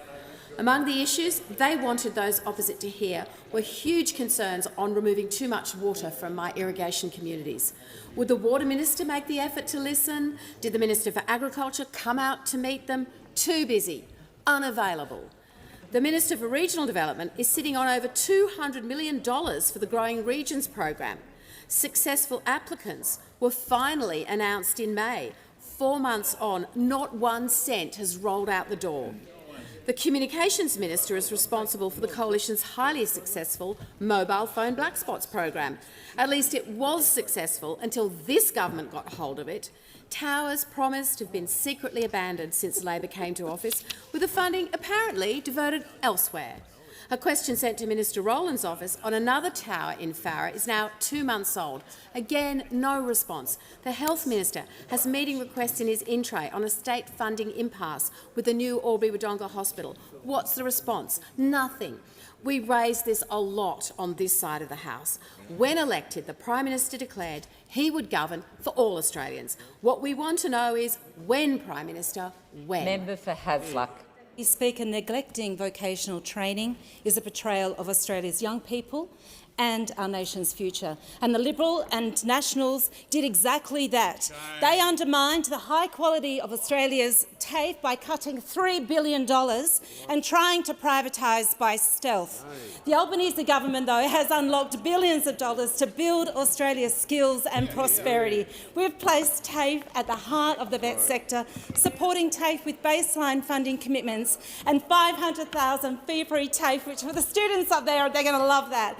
Among the issues they wanted those opposite to hear were huge concerns on removing too much water from my irrigation communities. Would the Water Minister make the effort to listen? Did the Minister for Agriculture come out to meet them? Too busy, unavailable. The Minister for Regional Development is sitting on over $200 million for the Growing Regions program. Successful applicants were finally announced in May. 4 months on, not 1 cent has rolled out the door. The Communications Minister is responsible for the Coalition's highly successful mobile phone black spots program. At least it was successful until this government got hold of it. Towers promised have been secretly abandoned since Labor came to office, with the funding apparently diverted elsewhere. A question sent to Minister Rowland's office on another tower in Farrer is now 2 months old. Again, no response. The Health Minister has meeting requests in his in-tray on a state funding impasse with the new Albury-Wodonga Hospital. What's the response? Nothing. We raised this a lot on this side of the House. When elected, the Prime Minister declared he would govern for all Australians. What we want to know is when, Prime Minister, when? Member for Hasluck. Speaker, neglecting vocational training is a betrayal of Australia's young people and our nation's future. And the Liberal and Nationals did exactly that. They undermined the high quality of Australia's TAFE by cutting $3 billion and trying to privatise by stealth. The Albanese government, though, has unlocked billions of dollars to build Australia's skills and prosperity. We've placed TAFE at the heart of the vet sector, supporting TAFE with baseline funding commitments and 500,000 fee-free TAFE, which for the students up there, they're going to love that.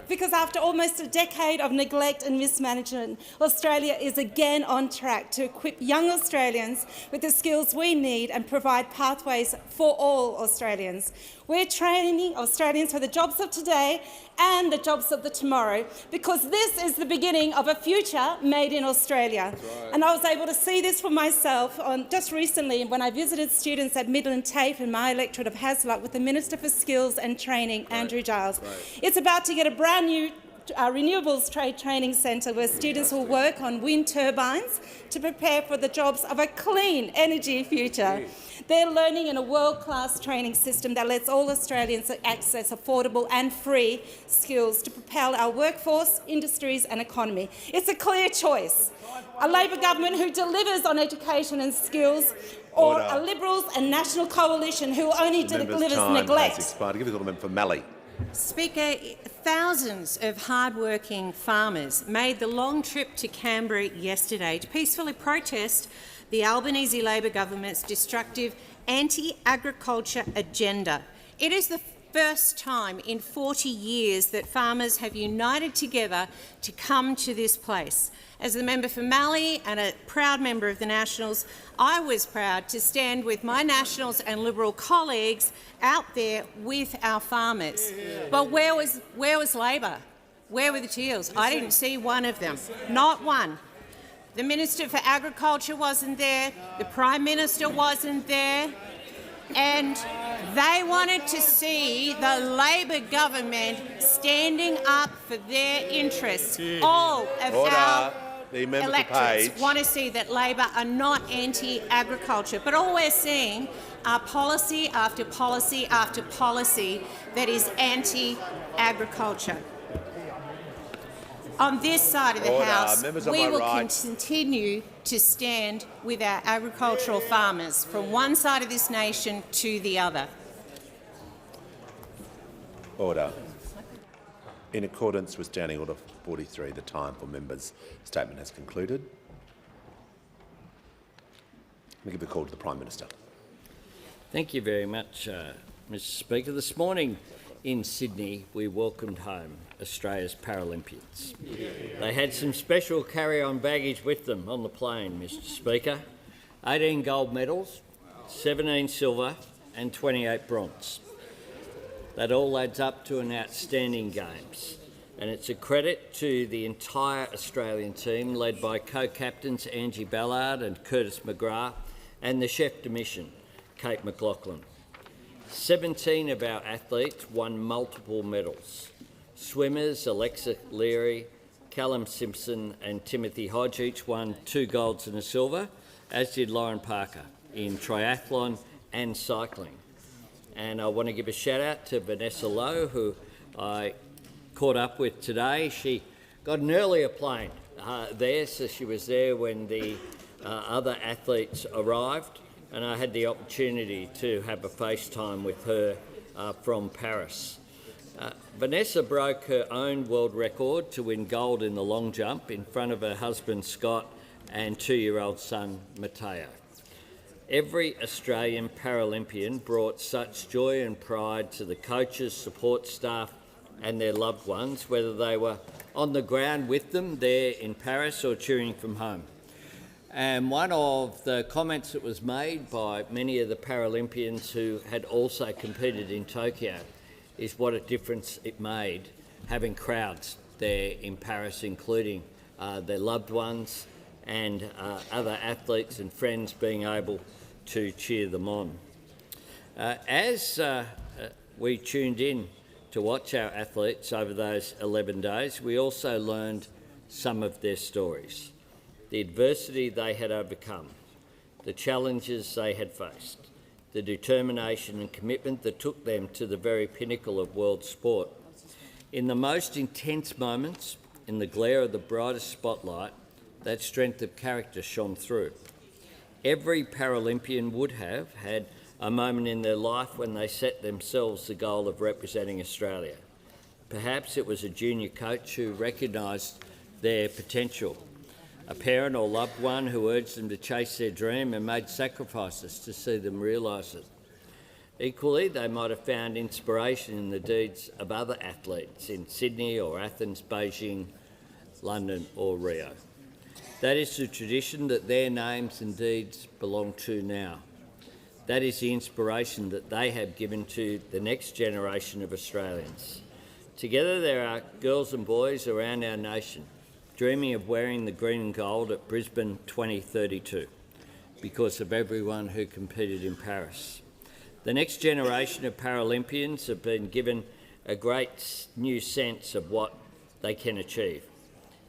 Because after almost a decade of neglect and mismanagement, Australia is again on track to equip young Australians with the skills we need and provide pathways for all Australians. We're training Australians for the jobs of today and the jobs of the tomorrow, because this is the beginning of a future made in Australia. Right. And I was able to see this for myself just recently when I visited students at Midland TAFE in my electorate of Hasluck with the Minister for Skills and Training, Andrew Giles. Right. It's about to get a brand new Renewables Trade Training Centre where students will work on wind turbines to prepare for the jobs of a clean energy future. They're learning in a world-class training system that lets all Australians access affordable and free skills to propel our workforce, industries and economy. It's a clear choice. A Labor government who delivers on education and skills, or a Liberals and National coalition who only delivers neglect. Has expired. Give it to the member for Mallee. Speaker, thousands of hard-working farmers made the long trip to Canberra yesterday to peacefully protest the Albanese Labor government's destructive anti-agriculture agenda. It is the first time in 40 years that farmers have united together to come to this place. As the member for Mallee and a proud member of the Nationals, I was proud to stand with my Nationals and Liberal colleagues out there with our farmers. But where was Labor? Where were the Teals? I didn't see one of them, not one. The Minister for Agriculture wasn't there, the Prime Minister wasn't there, and they wanted to see the Labor government standing up for their interests. All of our electorates want to see that Labor are not anti-agriculture, but all we're seeing are policy after policy after policy that is anti-agriculture. On this side of the House, we will continue to stand with our agricultural farmers from one side of this nation to the other. Order. In accordance with Standing Order 43, the time for members' statement has concluded. We give the call to the Prime Minister. Thank you very much, Mr Speaker. This morning in Sydney, we welcomed home Australia's Paralympians. They had some special carry-on baggage with them on the plane, Mr Speaker. 18 gold medals, 17 silver and 28 bronze. That all adds up to an outstanding Games, and it's a credit to the entire Australian team led by co-captains Angie Ballard and Curtis McGrath and the chef de mission, Kate McLaughlin. 17 of our athletes won multiple medals. Swimmers Alexa Leary, Callum Simpson and Timothy Hodge each won 2 golds and a silver, as did Lauren Parker in triathlon and cycling. And I want to give a shout out to Vanessa Lowe, who I caught up with today. She got an earlier plane there, so she was there when the other athletes arrived, and I had the opportunity to have a FaceTime with her from Paris. Vanessa broke her own world record to win gold in the long jump in front of her husband Scott and 2-year-old son Matteo. Every Australian Paralympian brought such joy and pride to the coaches, support staff and their loved ones, whether they were on the ground with them there in Paris or cheering from home. And one of the comments that was made by many of the Paralympians who had also competed in Tokyo is what a difference it made having crowds there in Paris, including their loved ones and other athletes and friends being able to cheer them on. As we tuned in to watch our athletes over those 11 days, we also learned some of their stories, the adversity they had overcome, the challenges they had faced, the determination and commitment that took them to the very pinnacle of world sport. In the most intense moments, in the glare of the brightest spotlight, that strength of character shone through. Every Paralympian would have had a moment in their life when they set themselves the goal of representing Australia. Perhaps it was a junior coach who recognised their potential, a parent or loved one who urged them to chase their dream and made sacrifices to see them realise it. Equally, they might have found inspiration in the deeds of other athletes in Sydney or Athens, Beijing, London or Rio. That is the tradition that their names and deeds belong to now. That is the inspiration that they have given to the next generation of Australians. Together there are girls and boys around our nation dreaming of wearing the green and gold at Brisbane 2032 because of everyone who competed in Paris. The next generation of Paralympians have been given a great new sense of what they can achieve,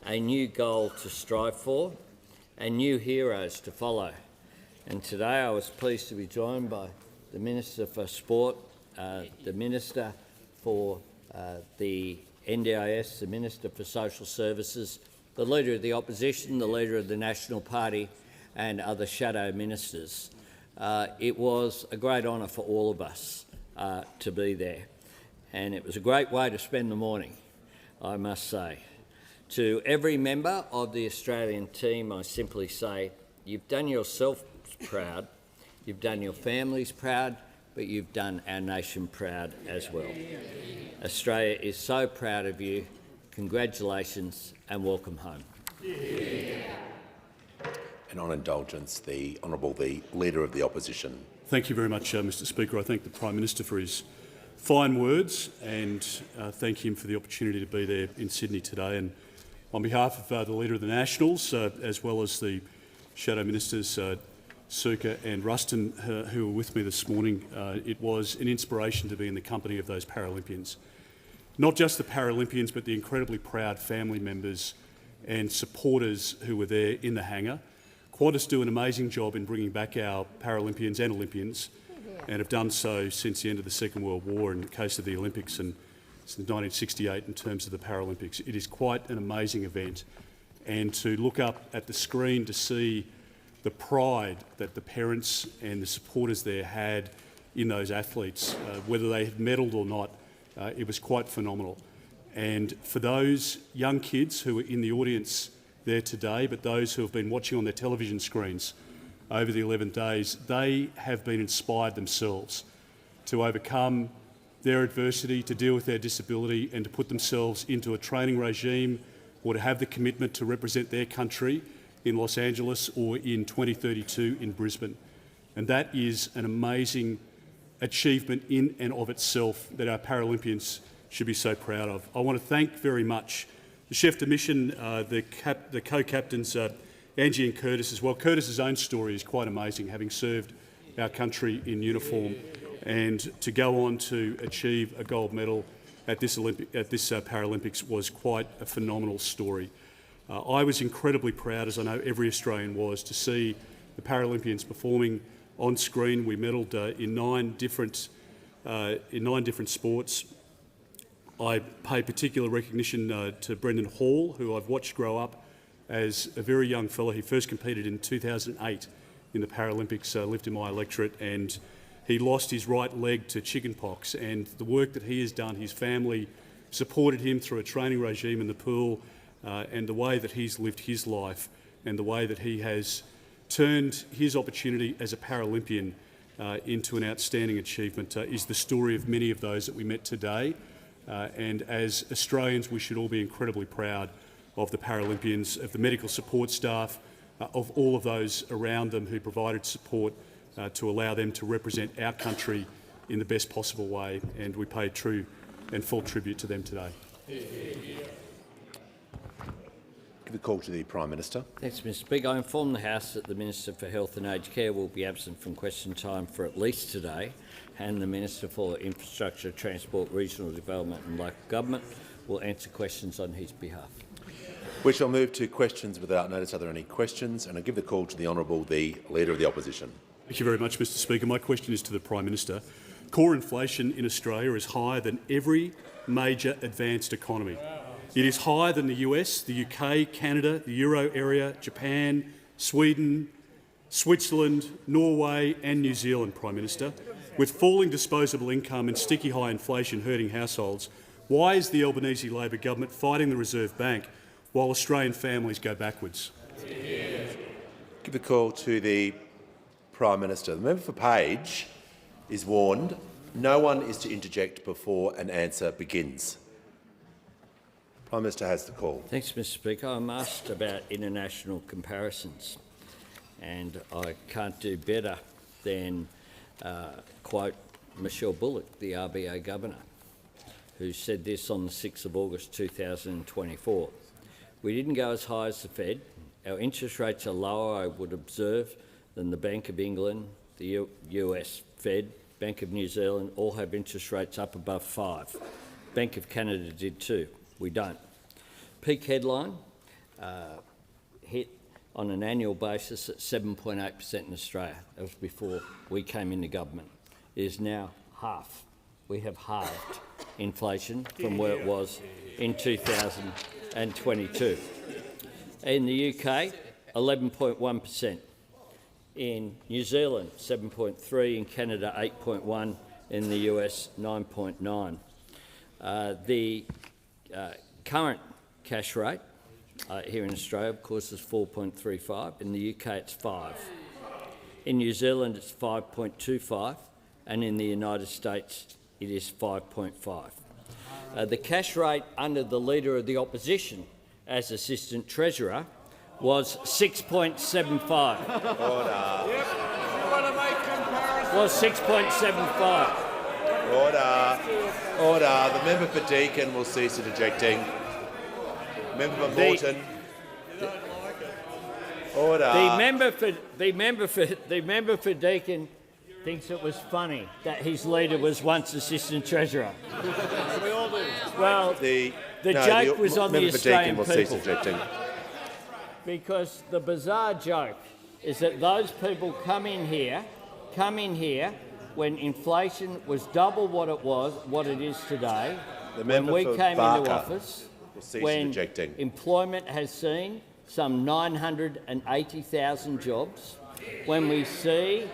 a new goal to strive for, and new heroes to follow. And today I was pleased to be joined by the Minister for Sport, the Minister for the NDIS, the Minister for Social Services, the Leader of the Opposition, the Leader of the National Party and other shadow ministers. It was a great honour for all of us to be there, and it was a great way to spend the morning, I must say. To every member of the Australian team, I simply say, you've done yourself proud, you've done your families proud, but you've done our nation proud as well. Australia is so proud of you. Congratulations and welcome home. And on indulgence, the Honourable the Leader of the Opposition. Thank you very much, Mr Speaker. I thank the Prime Minister for his fine words and thank him for the opportunity to be there in Sydney today. And on behalf of the Leader of the Nationals, as well as the Shadow Ministers Suka and Ruston, who were with me this morning, it was an inspiration to be in the company of those Paralympians. Not just the Paralympians, but the incredibly proud family members and supporters who were there in the hangar. Qantas do an amazing job in bringing back our Paralympians and Olympians, and have done so since the end of the Second World War in the case of the Olympics and since 1968 in terms of the Paralympics. It is quite an amazing event, and to look up at the screen to see the pride that the parents and the supporters there had in those athletes, whether they had medalled or not, it was quite phenomenal. And for those young kids who are in the audience there today, but those who have been watching on their television screens over the 11 days, they have been inspired themselves to overcome their adversity, to deal with their disability and to put themselves into a training regime or to have the commitment to represent their country in Los Angeles or in 2032 in Brisbane. And that is an amazing achievement in and of itself that our Paralympians should be so proud of. I want to thank very much the chef de mission, the co-captains, Angie and Curtis as well. Curtis's own story is quite amazing, having served our country in uniform, and to go on to achieve a gold medal at this Paralympics was quite a phenomenal story. I was incredibly proud, as I know every Australian was, to see the Paralympians performing on screen. We medalled in nine different sports. I pay particular recognition to Brendan Hall, who I've watched grow up as a very young fellow. He first competed in 2008 in the Paralympics, lived in my electorate, and he lost his right leg to chickenpox. And the work that he has done, his family supported him through a training regime in the pool, and the way that he's lived his life and the way that he has turned his opportunity as a Paralympian into an outstanding achievement is the story of many of those that we met today. And as Australians, we should all be incredibly proud of the Paralympians, of the medical support staff, of all of those around them who provided support to allow them to represent our country in the best possible way, and we pay true and full tribute to them today. Give the call to the Prime Minister. Thanks, Mr Speaker. I inform the House that the Minister for Health and Aged Care will be absent from question time for at least today, and the Minister for Infrastructure, Transport, Regional Development and Local Government will answer questions on his behalf. We shall move to questions without notice. Are there any questions? And I give the call to the Honourable the Leader of the Opposition. Thank you very much, Mr Speaker. My question is to the Prime Minister. Core inflation in Australia is higher than every major advanced economy. It is higher than the US, the UK, Canada, the Euro area, Japan, Sweden, Switzerland, Norway and New Zealand, Prime Minister. With falling disposable income and sticky high inflation hurting households, why is the Albanese Labor government fighting the Reserve Bank while Australian families go backwards? Give the call to the Prime Minister. The member for Page is warned no one is to interject before an answer begins. Prime Minister has the call. Thanks, Mr Speaker. I'm asked about international comparisons, and I can't do better than quote Michelle Bullock, the RBA Governor, who said this on the 6th of August 2024. We didn't go as high as the Fed. Our interest rates are lower, I would observe, than the Bank of England, the US Fed, Bank of New Zealand all have interest rates up above 5. Bank of Canada did too. We don't. Peak headline hit on an annual basis at 7.8% in Australia. That was before we came into government. It is now half. We have halved inflation from where it was in 2022. In the UK, 11.1%. In New Zealand, 7.3%. In Canada, 8.1%. In the US, 9.9%. The current cash rate here in Australia, of course, is 4.35. In the UK, it's 5. In New Zealand, it's 5.25. and in the United States it is 5.5. The cash rate under the Leader of the Opposition as Assistant Treasurer was 6.75. Order. Was 6.75. Order. Order. The member for Deakin will cease interjecting. Member for Morton. Order. The member for Deakin thinks it was funny that his leader was once Assistant Treasurer. Well, the joke was on the Australian people. Because the bizarre joke is that those people come in here when inflation was double what it is today, when we came into office, when employment has seen some 980,000 jobs, when we see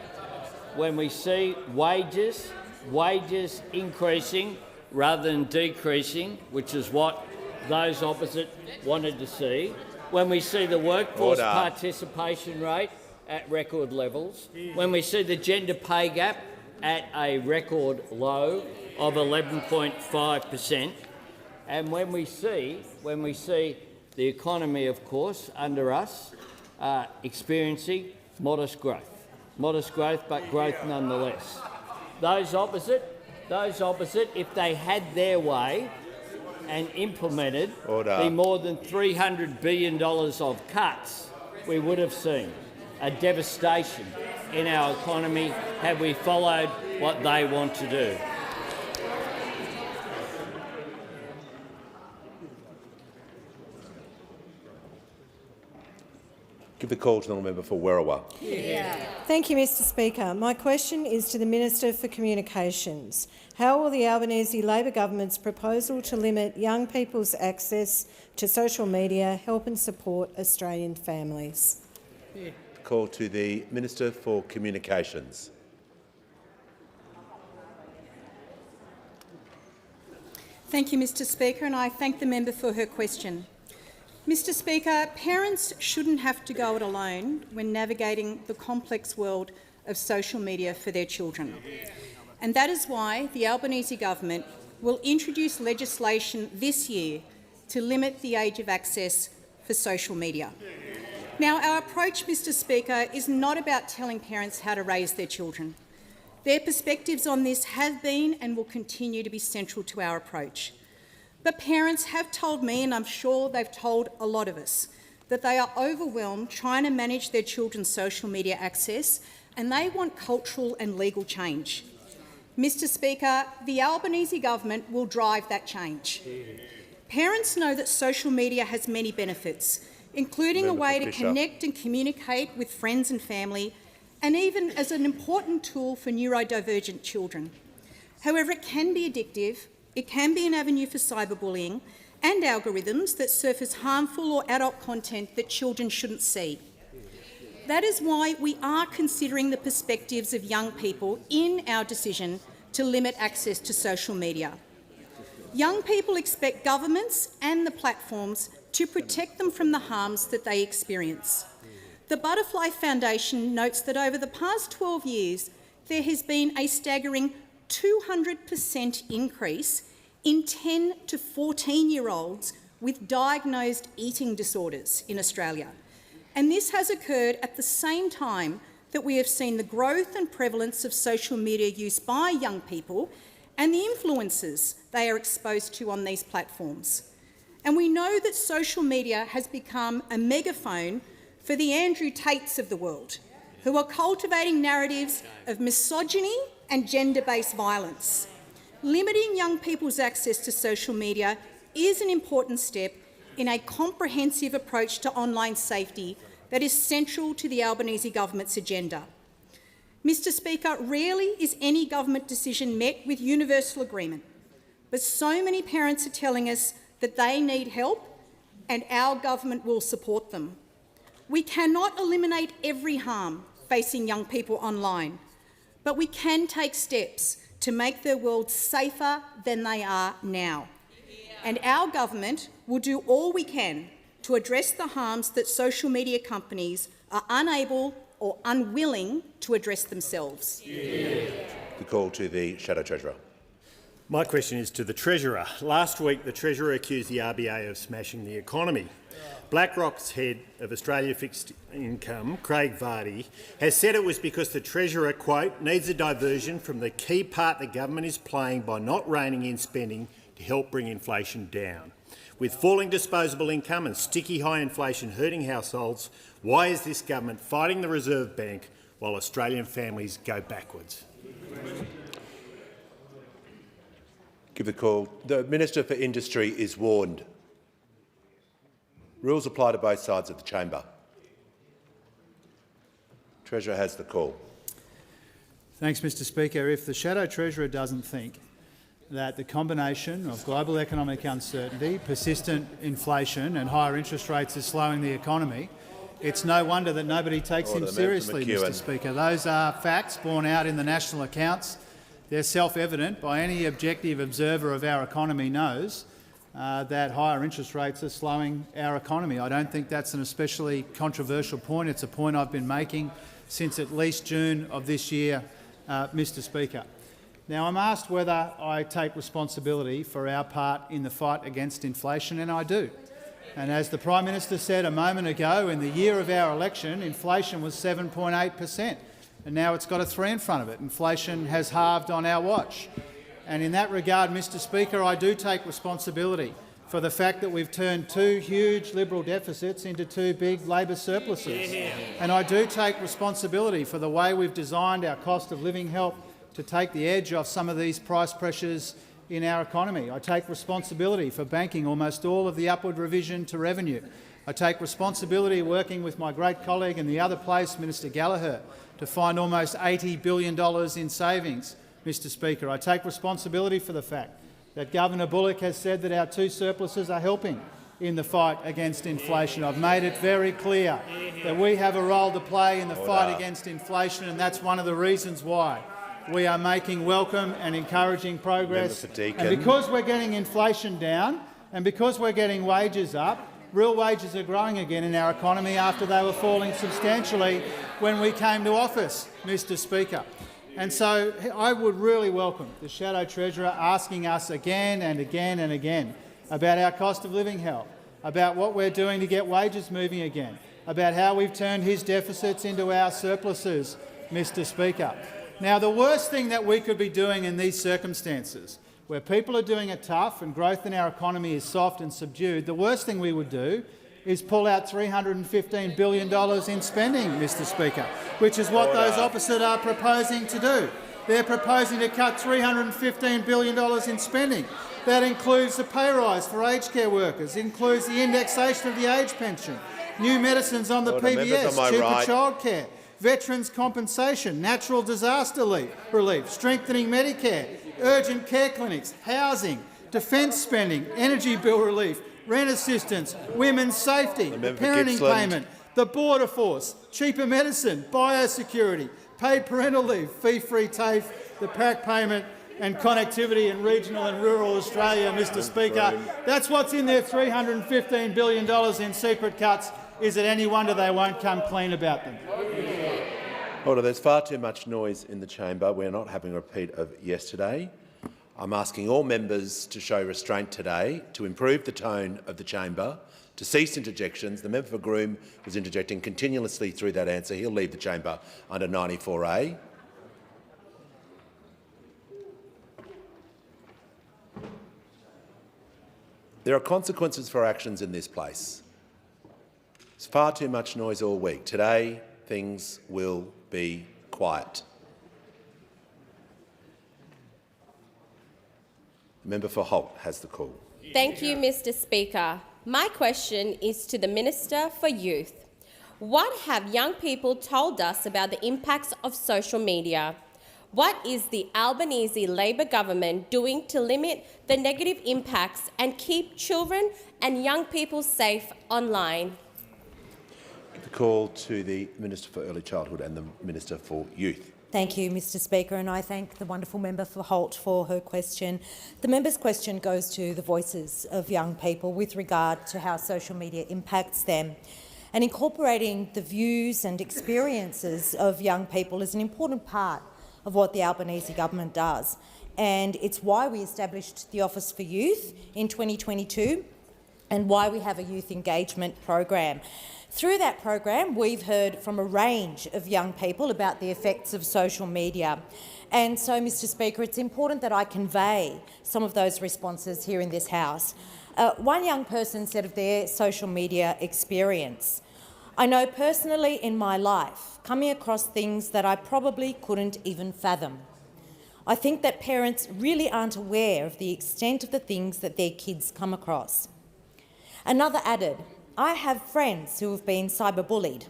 wages increasing rather than decreasing, which is what those opposite wanted to see, when we see the workforce participation rate at record levels, when we see the gender pay gap at a record low of 11.5%, and when we see the economy, of course, under us, experiencing modest growth, but growth nonetheless. Those opposite, if they had their way and implemented the more than $300 billion of cuts, we would have seen a devastation in our economy had we followed what they want to do. Give the call to the member for Werriwa. Thank you, Mr Speaker. My question is to the Minister for Communications. How will the Albanese Labor government's proposal to limit young people's access to social media help and support Australian families? Call to the Minister for Communications. Thank you, Mr Speaker, and I thank the member for her question. Mr Speaker, parents shouldn't have to go it alone when navigating the complex world of social media for their children. And that is why the Albanese government will introduce legislation this year to limit the age of access for social media. Now, our approach, Mr Speaker, is not about telling parents how to raise their children. Their perspectives on this have been and will continue to be central to our approach. But parents have told me, and I'm sure they've told a lot of us, that they are overwhelmed trying to manage their children's social media access, and they want cultural and legal change. Mr Speaker, the Albanese government will drive that change. Parents know that social media has many benefits, including a way to connect and communicate with friends and family, and even as an important tool for neurodivergent children. However, it can be addictive. It can be an avenue for cyberbullying and algorithms that surface harmful or adult content that children shouldn't see. That is why we are considering the perspectives of young people in our decision to limit access to social media. Young people expect governments and the platforms to protect them from the harms that they experience. The Butterfly Foundation notes that over the past 12 years, there has been a staggering 200% increase in 10 to 14-year-olds with diagnosed eating disorders in Australia. And this has occurred at the same time that we have seen the growth and prevalence of social media use by young people and the influences they are exposed to on these platforms. And we know that social media has become a megaphone for the Andrew Tates of the world, who are cultivating narratives of misogyny and gender-based violence. Limiting young people's access to social media is an important step in a comprehensive approach to online safety that is central to the Albanese government's agenda. Mr Speaker, rarely is any government decision met with universal agreement, but so many parents are telling us that they need help and our government will support them. We cannot eliminate every harm facing young people online, but we can take steps to make their world safer than they are now. And our government will do all we can to address the harms that social media companies are unable or unwilling to address themselves. The call to the Shadow Treasurer. My question is to the Treasurer. Last week, the Treasurer accused the RBA of smashing the economy. BlackRock's head of Australia Fixed Income, Craig Vardy, has said it was because the Treasurer, quote, needs a diversion from the key part the government is playing by not reining in spending to help bring inflation down. With falling disposable income and sticky high inflation hurting households, why is this government fighting the Reserve Bank while Australian families go backwards? Give the call. The Minister for Industry is warned. Rules apply to both sides of the chamber. Treasurer has the call. Thanks, Mr Speaker. If the Shadow Treasurer doesn't think that the combination of global economic uncertainty, persistent inflation and higher interest rates is slowing the economy, it's no wonder that nobody takes him seriously, Mr Speaker. Those are facts borne out in the national accounts. They're self-evident. By any objective observer of our economy knows that higher interest rates are slowing our economy. I don't think that's an especially controversial point. It's a point I've been making since at least June of this year, Mr Speaker. Now, I'm asked whether I take responsibility for our part in the fight against inflation, and I do. And as the Prime Minister said a moment ago, in the year of our election, inflation was 7.8%. And now it's got a 3 in front of it. Inflation has halved on our watch. And in that regard, Mr Speaker, I do take responsibility for the fact that we've turned 2 huge Liberal deficits into 2 big Labor surpluses. And I do take responsibility for the way we've designed our cost of living help to take the edge off some of these price pressures in our economy. I take responsibility for banking almost all of the upward revision to revenue. I take responsibility working with my great colleague in the other place, Minister Gallagher, to find almost $80 billion in savings, Mr Speaker. I take responsibility for the fact that Governor Bullock has said that our 2 surpluses are helping in the fight against inflation. I've made it very clear that we have a role to play in the fight against inflation, and that's one of the reasons why we are making welcome and encouraging progress. And because we're getting inflation down and because we're getting wages up, real wages are growing again in our economy after they were falling substantially when we came to office, Mr Speaker. And so I would really welcome the Shadow Treasurer asking us again and again and again about our cost of living help, about what we're doing to get wages moving again, about how we've turned his deficits into our surpluses, Mr Speaker. Now, the worst thing that we could be doing in these circumstances, where people are doing it tough and growth in our economy is soft and subdued, the worst thing we would do is pull out $315 billion in spending, Mr Speaker, which is what those opposite are proposing to do. They're proposing to cut $315 billion in spending. That includes the pay rise for aged care workers, includes the indexation of the age pension, new medicines on the PBS, cheaper childcare, veterans' compensation, natural disaster relief, strengthening Medicare, urgent care clinics, housing, defence spending, energy bill relief, rent assistance, women's safety, the parenting payment, the border force, cheaper medicine, biosecurity, paid parental leave, fee-free TAFE, the PAC payment and connectivity in regional and rural Australia, Mr Speaker. That's what's in their $315 billion in secret cuts. Is it any wonder they won't come clean about them? Order. There's far too much noise in the chamber. We're not having a repeat of yesterday. I'm asking all members to show restraint today, to improve the tone of the chamber, to cease interjections. The member for Groom was interjecting continuously through that answer. He'll leave the chamber under 94A. There are consequences for actions in this place. There's far too much noise all week. Today, things will be quiet. The member for Holt has the call. Thank you, Mr Speaker. My question is to the Minister for Youth. What have young people told us about the impacts of social media? What is the Albanese Labor government doing to limit the negative impacts and keep children and young people safe online? The call to the Minister for Early Childhood and the Minister for Youth. Thank you, Mr Speaker, and I thank the wonderful member for Holt for her question. The member's question goes to the voices of young people with regard to how social media impacts them. And incorporating the views and experiences of young people is an important part of what the Albanese government does. And it's why we established the Office for Youth in 2022 and why we have a youth engagement program. Through that program, we've heard from a range of young people about the effects of social media. And so, Mr Speaker, it's important that I convey some of those responses here in this House. One young person said of their social media experience, "I know personally in my life, coming across things that I probably couldn't even fathom. I think that parents really aren't aware of the extent of the things that their kids come across." Another added, "I have friends who have been cyberbullied.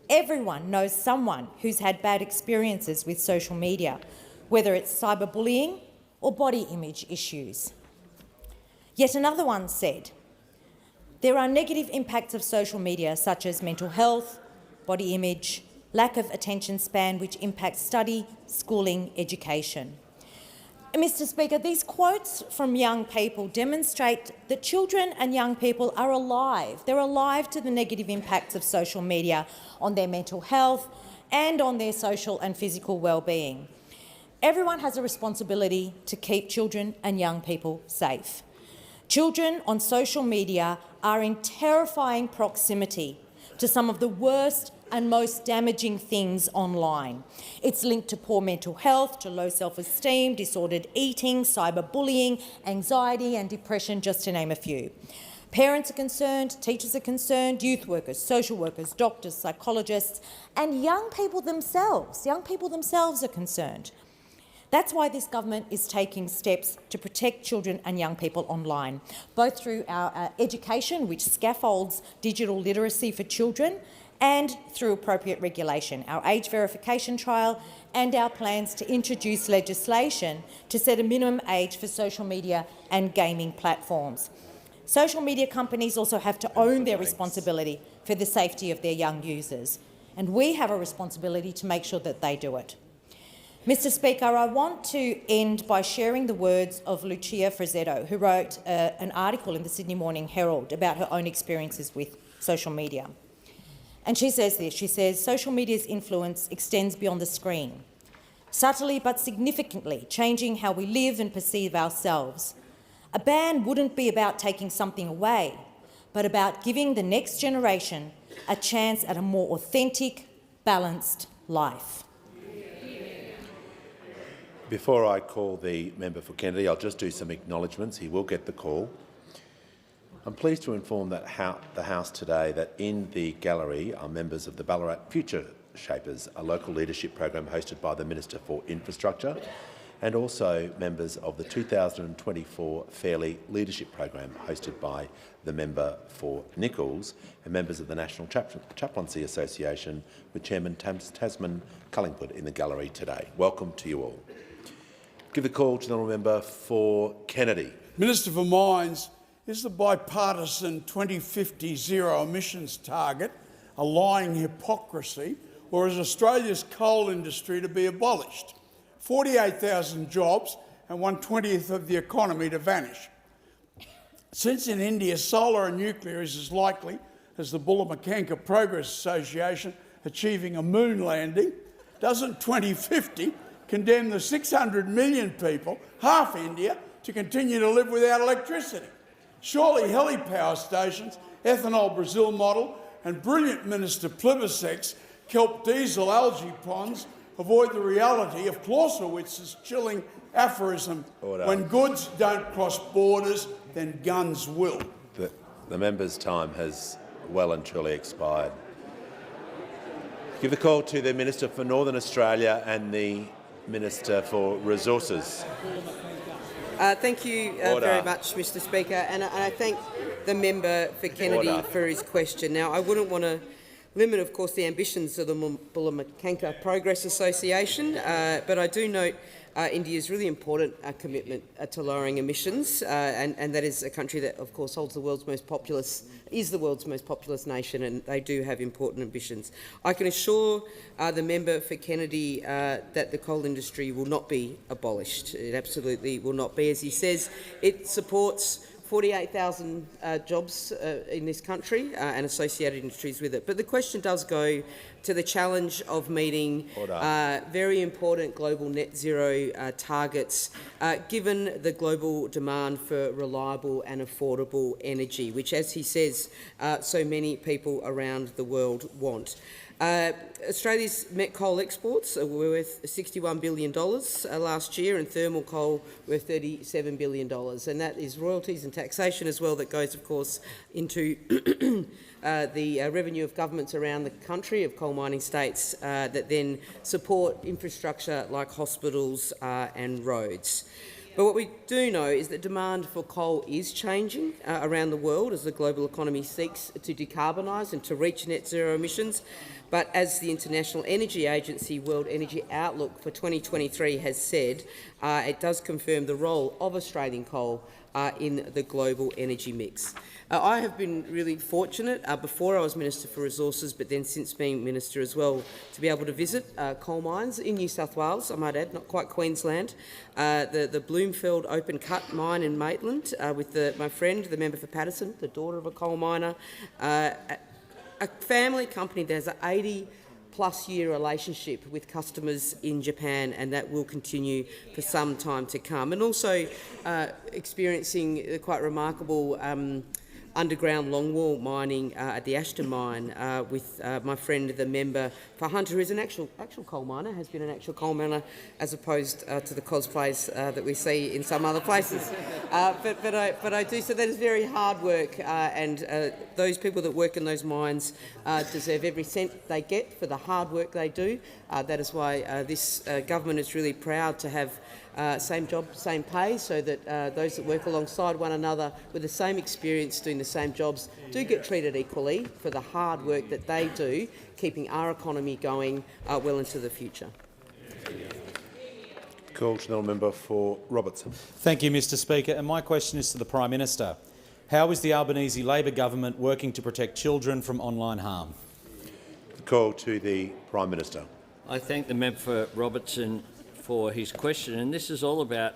Everyone knows someone who's had bad experiences with social media, whether it's cyberbullying or body image issues." Yet another one said, "There are negative impacts of social media such as mental health, body image, lack of attention span, which impacts study, schooling, education." Mr Speaker, these quotes from young people demonstrate that children and young people are alive. They're alive to the negative impacts of social media on their mental health and on their social and physical well-being. Everyone has a responsibility to keep children and young people safe. Children on social media are in terrifying proximity to some of the worst and most damaging things online. It's linked to poor mental health, to low self-esteem, disordered eating, cyberbullying, anxiety and depression, just to name a few. Parents are concerned, teachers are concerned, youth workers, social workers, doctors, psychologists, and young people themselves are concerned. That's why this government is taking steps to protect children and young people online, both through our education, which scaffolds digital literacy for children, and through appropriate regulation, our age verification trial and our plans to introduce legislation to set a minimum age for social media and gaming platforms. Social media companies also have to own their responsibility for the safety of their young users, and we have a responsibility to make sure that they do it. Mr Speaker, I want to end by sharing the words of Lucia Frazzetto, who wrote an article in the Sydney Morning Herald about her own experiences with social media. And she says this, she says, "Social media's influence extends beyond the screen, subtly but significantly changing how we live and perceive ourselves. A ban wouldn't be about taking something away, but about giving the next generation a chance at a more authentic, balanced life." Before I call the member for Kennedy, I'll just do some acknowledgements. He will get the call. I'm pleased to inform the House today that in the gallery are members of the Ballarat Future Shapers, a local leadership program hosted by the Minister for Infrastructure, and also members of the 2024 Fairly Leadership Program hosted by the member for Nichols, and members of the National Chaplaincy Association with Chairman Tasman Cullingwood in the gallery today. Welcome to you all. Give the call to the honourable member for Kennedy. Minister for Mines, is the bipartisan 2050 zero emissions target a lying hypocrisy, or is Australia's coal industry to be abolished? 48,000 jobs and 1/20th of the economy to vanish. Since in India solar and nuclear is as likely as the Bullamakanka Progress Association achieving a moon landing, doesn't 2050 condemn the 600 million people, half India, to continue to live without electricity? Surely heli-power stations, ethanol Brazil model and brilliant Minister Plibersek's kelp diesel algae ponds avoid the reality of Clausewitz's chilling aphorism, Order. When goods don't cross borders, then guns will. The member's time has well and truly expired. Give the call to the Minister for Northern Australia and the Minister for Resources. Thank you very much, Mr Speaker, and I thank the member for Kennedy for his question. Now, I wouldn't want to limit, of course, the ambitions of the Bullamakanka Progress Association, but I do note India's really important commitment to lowering emissions, and that is a country that, of course, is the world's most populous nation, and they do have important ambitions. I can assure the member for Kennedy that the coal industry will not be abolished. It absolutely will not be. As he says, it supports 48,000 jobs in this country and associated industries with it. But the question does go to the challenge of meeting very important global net zero targets, given the global demand for reliable and affordable energy, which, as he says, so many people around the world want. Australia's met coal exports were worth $61 billion last year, and thermal coal worth $37 billion. And that is royalties and taxation as well that goes, of course, into the revenue of governments around the country, of coal mining states, that then support infrastructure like hospitals and roads. But what we do know is that demand for coal is changing around the world as the global economy seeks to decarbonise and to reach net zero emissions. But as the International Energy Agency World Energy Outlook for 2023 has said, it does confirm the role of Australian coal in the global energy mix. I have been really fortunate before I was Minister for Resources, but then since being Minister as well, to be able to visit coal mines in New South Wales, I might add, not quite Queensland, the Bloomfield open cut mine in Maitland with my friend, the member for Patterson, the daughter of a coal miner, a family company that has an 80-plus year relationship with customers in Japan, and that will continue for some time to come. And also experiencing the quite remarkable underground longwall mining at the Ashton mine with my friend, the member for Hunter, who is an actual coal miner, has been an actual coal miner, as opposed to the cosplays that we see in some other places. But I do, so that is very hard work, and those people that work in those mines deserve every cent they get for the hard work they do. That is why this government is really proud to have same job, same pay, so that those that work alongside one another with the same experience doing the same jobs do get treated equally for the hard work that they do, keeping our economy going well into the future. Call to the member for Robertson. Thank you, Mr Speaker. And my question is to the Prime Minister. How is the Albanese Labor government working to protect children from online harm? Call to the Prime Minister. I thank the member for Robertson for his question, and this is all about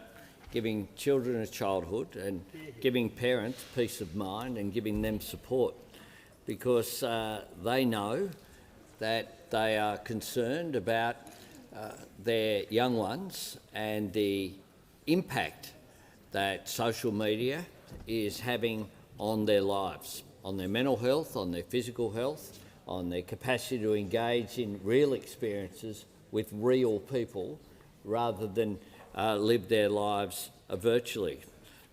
giving children a childhood and giving parents peace of mind and giving them support, because they know that they are concerned about their young ones and the impact that social media is having on their lives, on their mental health, on their physical health, on their capacity to engage in real experiences with real people rather than live their lives virtually.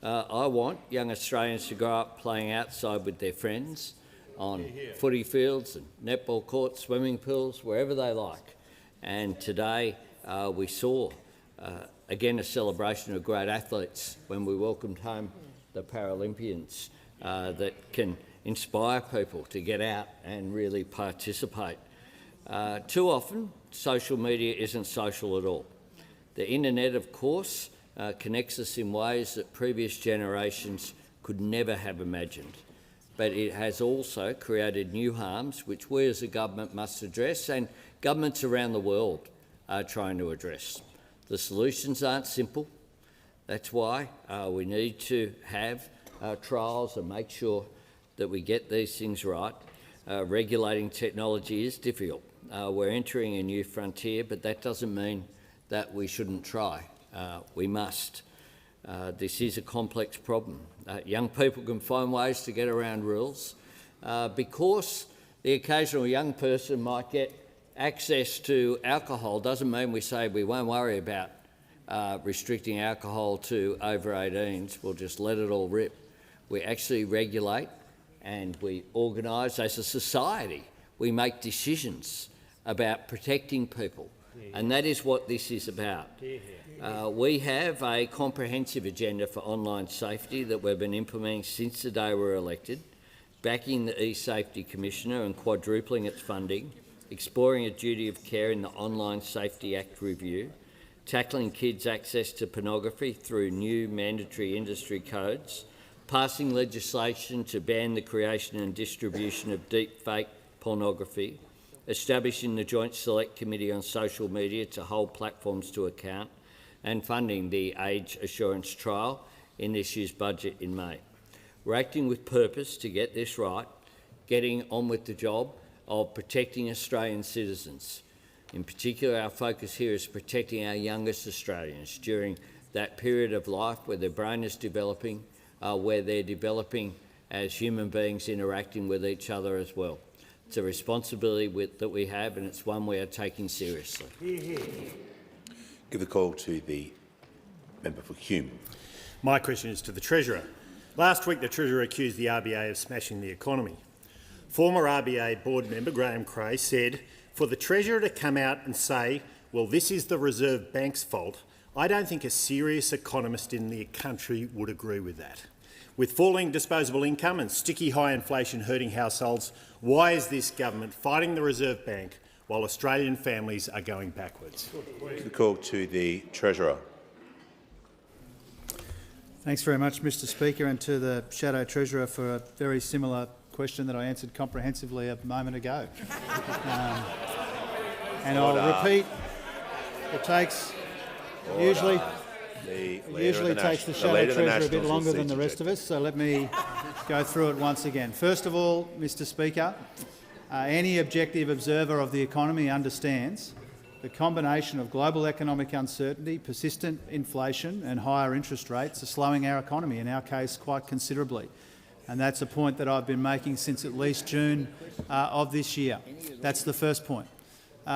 I want young Australians to grow up playing outside with their friends on footy fields and netball courts, swimming pools, wherever they like. And today we saw, again, a celebration of great athletes when we welcomed home the Paralympians that can inspire people to get out and really participate. Too often, social media isn't social at all. The internet, of course, connects us in ways that previous generations could never have imagined. But it has also created new harms which we as a government must address, and governments around the world are trying to address. The solutions aren't simple. That's why we need to have trials and make sure that we get these things right. Regulating technology is difficult. We're entering a new frontier, but that doesn't mean that we shouldn't try. We must. This is a complex problem. Young people can find ways to get around rules. Because the occasional young person might get access to alcohol doesn't mean we say we won't worry about restricting alcohol to over 18s. We'll just let it all rip. We actually regulate and we organise as a society. We make decisions about protecting people. And that is what this is about. We have a comprehensive agenda for online safety that we've been implementing since the day we were elected, backing the e-Safety Commissioner and quadrupling its funding, exploring a duty of care in the Online Safety Act review, tackling kids' access to pornography through new mandatory industry codes, passing legislation to ban the creation and distribution of deep-fake pornography, establishing the Joint Select Committee on Social Media to hold platforms to account, and funding the Age Assurance Trial in this year's budget in May. We're acting with purpose to get this right, getting on with the job of protecting Australian citizens. In particular, our focus here is protecting our youngest Australians during that period of life where their brain is developing, where they're developing as human beings interacting with each other as well. It's a responsibility that we have, and it's one we are taking seriously. Give the call to the member for Hume. My question is to the Treasurer. Last week, the Treasurer accused the RBA of smashing the economy. Former RBA board member Graham Cray said, for the Treasurer to come out and say, well, this is the Reserve Bank's fault, I don't think a serious economist in the country would agree with that. With falling disposable income and sticky high inflation hurting households, why is this government fighting the Reserve Bank while Australian families are going backwards? Give the call to the Treasurer. Thanks very much, Mr Speaker, and to the Shadow Treasurer for a very similar question that I answered comprehensively a moment ago. And I'll repeat, it takes usually takes the Shadow Treasurer a bit longer than the rest of us, so let me go through it once again. First of all, Mr Speaker, any objective observer of the economy understands the combination of global economic uncertainty, persistent inflation and higher interest rates are slowing our economy, in our case quite considerably. And that's a point that I've been making since at least June of this year. That's the first point.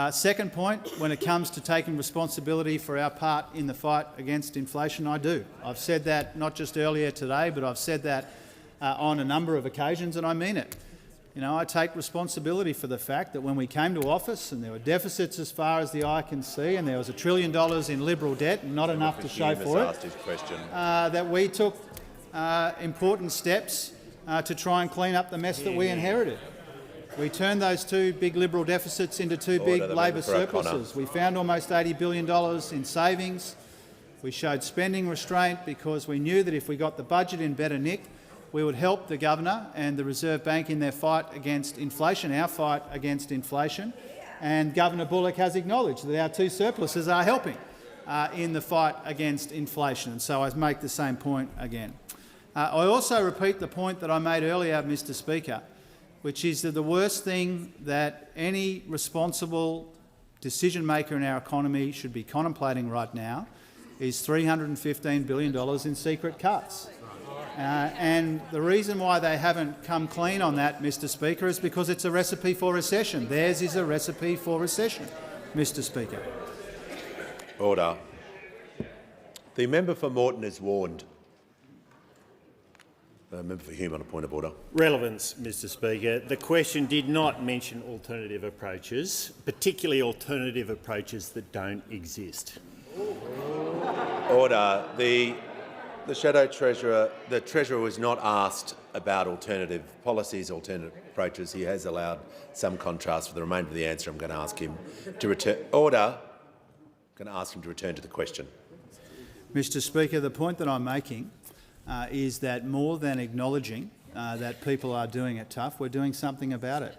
Second point, when it comes to taking responsibility for our part in the fight against inflation, I do. I've said that not just earlier today, but I've said that on a number of occasions, and I mean it. You know, I take responsibility for the fact that when we came to office and there were deficits as far as the eye can see and there was $1 trillion in Liberal debt and not enough to show for it, that we took important steps to try and clean up the mess that we inherited. We turned those two big Liberal deficits into two big Labor surpluses. We found almost $80 billion in savings. We showed spending restraint because we knew that if we got the budget in better nick, we would help the Governor and the Reserve Bank in their fight against inflation, our fight against inflation. And Governor Bullock has acknowledged that our two surpluses are helping in the fight against inflation. And so I make the same point again. I also repeat the point that I made earlier, Mr Speaker, which is that the worst thing that any responsible decision-maker in our economy should be contemplating right now is $315 billion in secret cuts. And the reason why they haven't come clean on that, Mr Speaker, is because it's a recipe for recession. Theirs is a recipe for recession, Mr Speaker. Order. The member for Moreton is warned. Member for Hume on a point of order. Relevance, Mr Speaker. The question did not mention alternative approaches, particularly alternative approaches that don't exist. Order. The Shadow Treasurer, the Treasurer was not asked about alternative policies, alternative approaches. He has allowed some contrast. For the remainder of the answer, I'm going to ask him to return. Order. I'm going to ask him to return to the question. Mr Speaker, the point that I'm making is that more than acknowledging that people are doing it tough, we're doing something about it.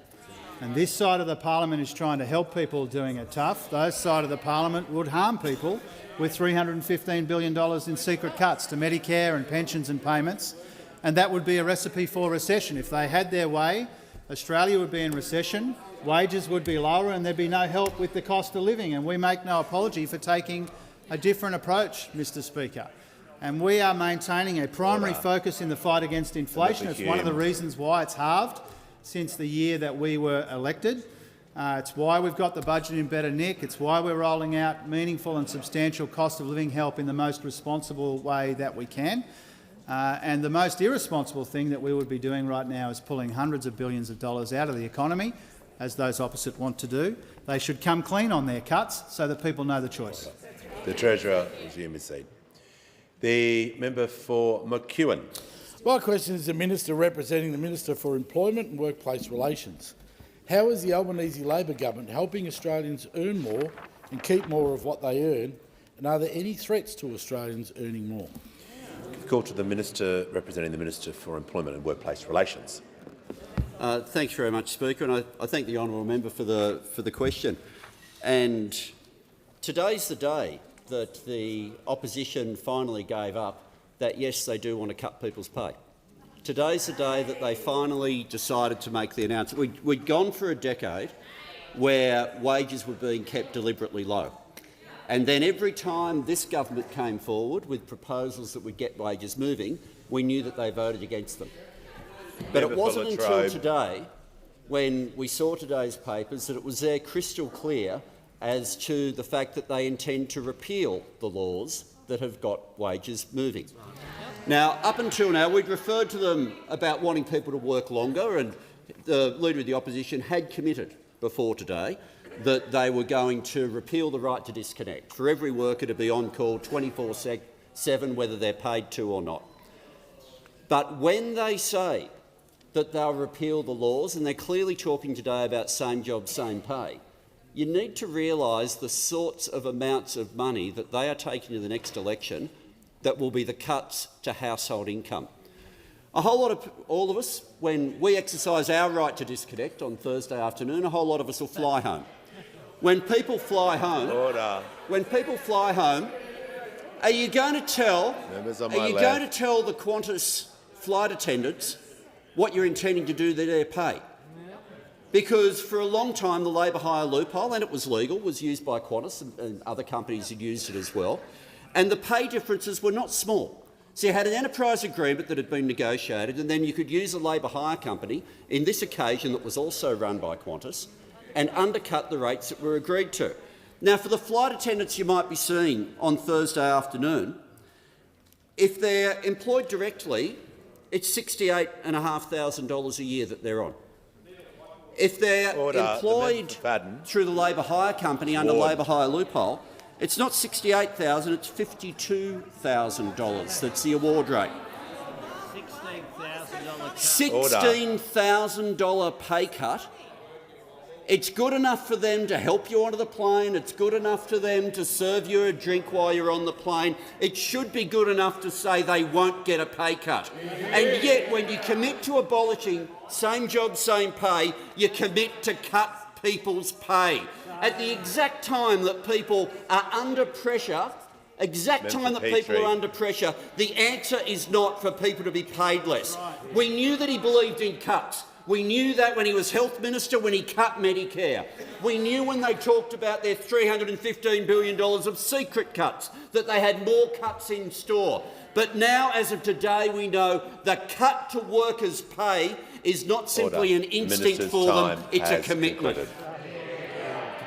And this side of the parliament is trying to help people doing it tough. Those side of the parliament would harm people with $315 billion in secret cuts to Medicare and pensions and payments, and that would be a recipe for recession. If they had their way, Australia would be in recession, wages would be lower and there'd be no help with the cost of living, and we make no apology for taking a different approach, Mr Speaker. And we are maintaining a primary focus in the fight against inflation. It's one of the reasons why it's halved since the year that we were elected. It's why we've got the budget in better nick. It's why we're rolling out meaningful and substantial cost of living help in the most responsible way that we can. And the most irresponsible thing that we would be doing right now is pulling hundreds of billions of dollars out of the economy, as those opposite want to do. They should come clean on their cuts so that people know the choice. The Treasurer resume his seat. The member for McEwen. My question is the Minister representing the Minister for Employment and Workplace Relations. How is the Albanese Labor government helping Australians earn more and keep more of what they earn, and are there any threats to Australians earning more? Call to the Minister representing the Minister for Employment and Workplace Relations. Thanks very much, Speaker, and I thank the honourable member for the question. And today's the day that the opposition finally gave up that, yes, they do want to cut people's pay. today's the day that they finally decided to make the announcement. We'd gone for a decade where wages were being kept deliberately low. And then every time this government came forward with proposals that would get wages moving, we knew that they voted against them. But it wasn't until today, when we saw today's papers, that it was there crystal clear as to the fact that they intend to repeal the laws that have got wages moving. Now, up until now, we'd referred to them about wanting people to work longer, and the Leader of the Opposition had committed before today that they were going to repeal the right to disconnect, for every worker to be on call 24/7, whether they're paid to or not. But when they say that they'll repeal the laws, and they're clearly talking today about same job, same pay, you need to realise the sorts of amounts of money that they are taking to the next election that will be the cuts to household income. All of us, when we exercise our right to disconnect on Thursday afternoon, a whole lot of us will fly home. When people fly home, are you going to tell the Qantas flight attendants what you're intending to do to their pay? Because for a long time the labour hire loophole, and it was legal, was used by Qantas and other companies had used it as well, and the pay differences were not small. So you had an enterprise agreement that had been negotiated, and then you could use a labour hire company, in this occasion that was also run by Qantas, and undercut the rates that were agreed to. Now, for the flight attendants you might be seeing on Thursday afternoon, if they're employed directly, it's $68,500 a year that they're on. If they're employed through the labour hire company under labour hire loophole, it's not $68,000, it's $52,000. That's the award rate. $16,000 pay cut. It's good enough for them to help you onto the plane. It's good enough for them to serve you a drink while you're on the plane. It should be good enough to say they won't get a pay cut. And yet, when you commit to abolishing same job, same pay, you commit to cut people's pay. At the exact time that people are under pressure, the answer is not for people to be paid less. We knew that he believed in cuts. We knew that when he was Health Minister, when he cut Medicare. We knew when they talked about their $315 billion of secret cuts, that they had more cuts in store. But now, as of today, we know the cut to workers' pay is not simply an instinct for them, it's a commitment.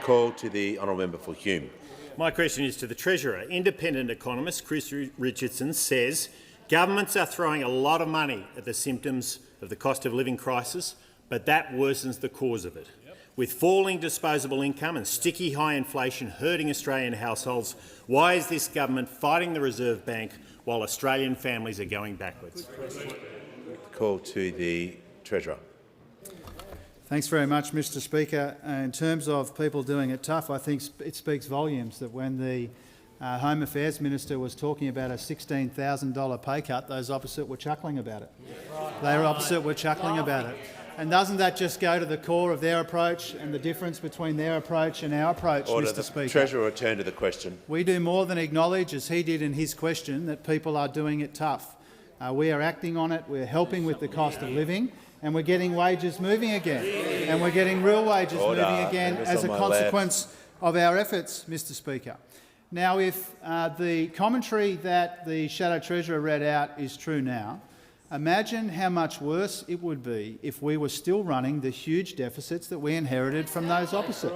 Call to the honourable member for Hume. My question is to the Treasurer. Independent economist Chris Richardson says governments are throwing a lot of money at the symptoms of the cost of living crisis, but that worsens the cause of it. With falling disposable income and sticky high inflation hurting Australian households, why is this government fighting the Reserve Bank while Australian families are going backwards? Call to the Treasurer. Thanks very much, Mr Speaker. In terms of people doing it tough, I think it speaks volumes that when the Home Affairs Minister was talking about a $16,000 pay cut, those opposite were chuckling about it. They were opposite were chuckling about it. And doesn't that just go to the core of their approach and the difference between their approach and our approach, Mr Speaker? The Treasurer return to the question. We do more than acknowledge, as he did in his question, that people are doing it tough. We are acting on it, we're helping with the cost of living, and we're getting wages moving again. And we're getting real wages moving again as a consequence of our efforts, Mr Speaker. Now, if the commentary that the Shadow Treasurer read out is true now, imagine how much worse it would be if we were still running the huge deficits that we inherited from those opposite.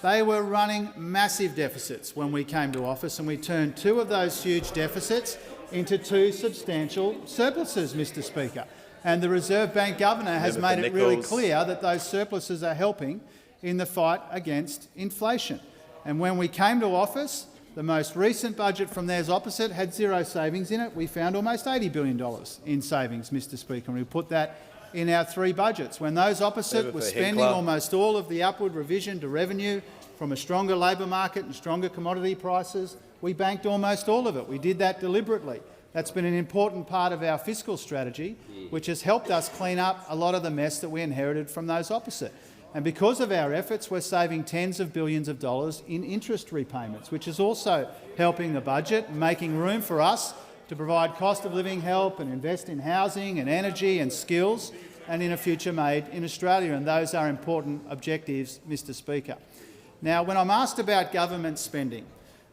They were running massive deficits when we came to office, and we turned two of those huge deficits into two substantial surpluses, Mr Speaker. And the Reserve Bank Governor has made it really clear that those surpluses are helping in the fight against inflation. And when we came to office, the most recent budget from theirs opposite had zero savings in it. We found almost $80 billion in savings, Mr Speaker, and we put that in our three budgets. When those opposite were spending almost all of the upward revision to revenue from a stronger labour market and stronger commodity prices, we banked almost all of it. We did that deliberately. That's been an important part of our fiscal strategy, which has helped us clean up a lot of the mess that we inherited from those opposite. And because of our efforts, we're saving tens of billions of dollars in interest repayments, which is also helping the budget and making room for us to provide cost of living help and invest in housing and energy and skills and in a future made in Australia, and those are important objectives, Mr Speaker. Now, when I'm asked about government spending,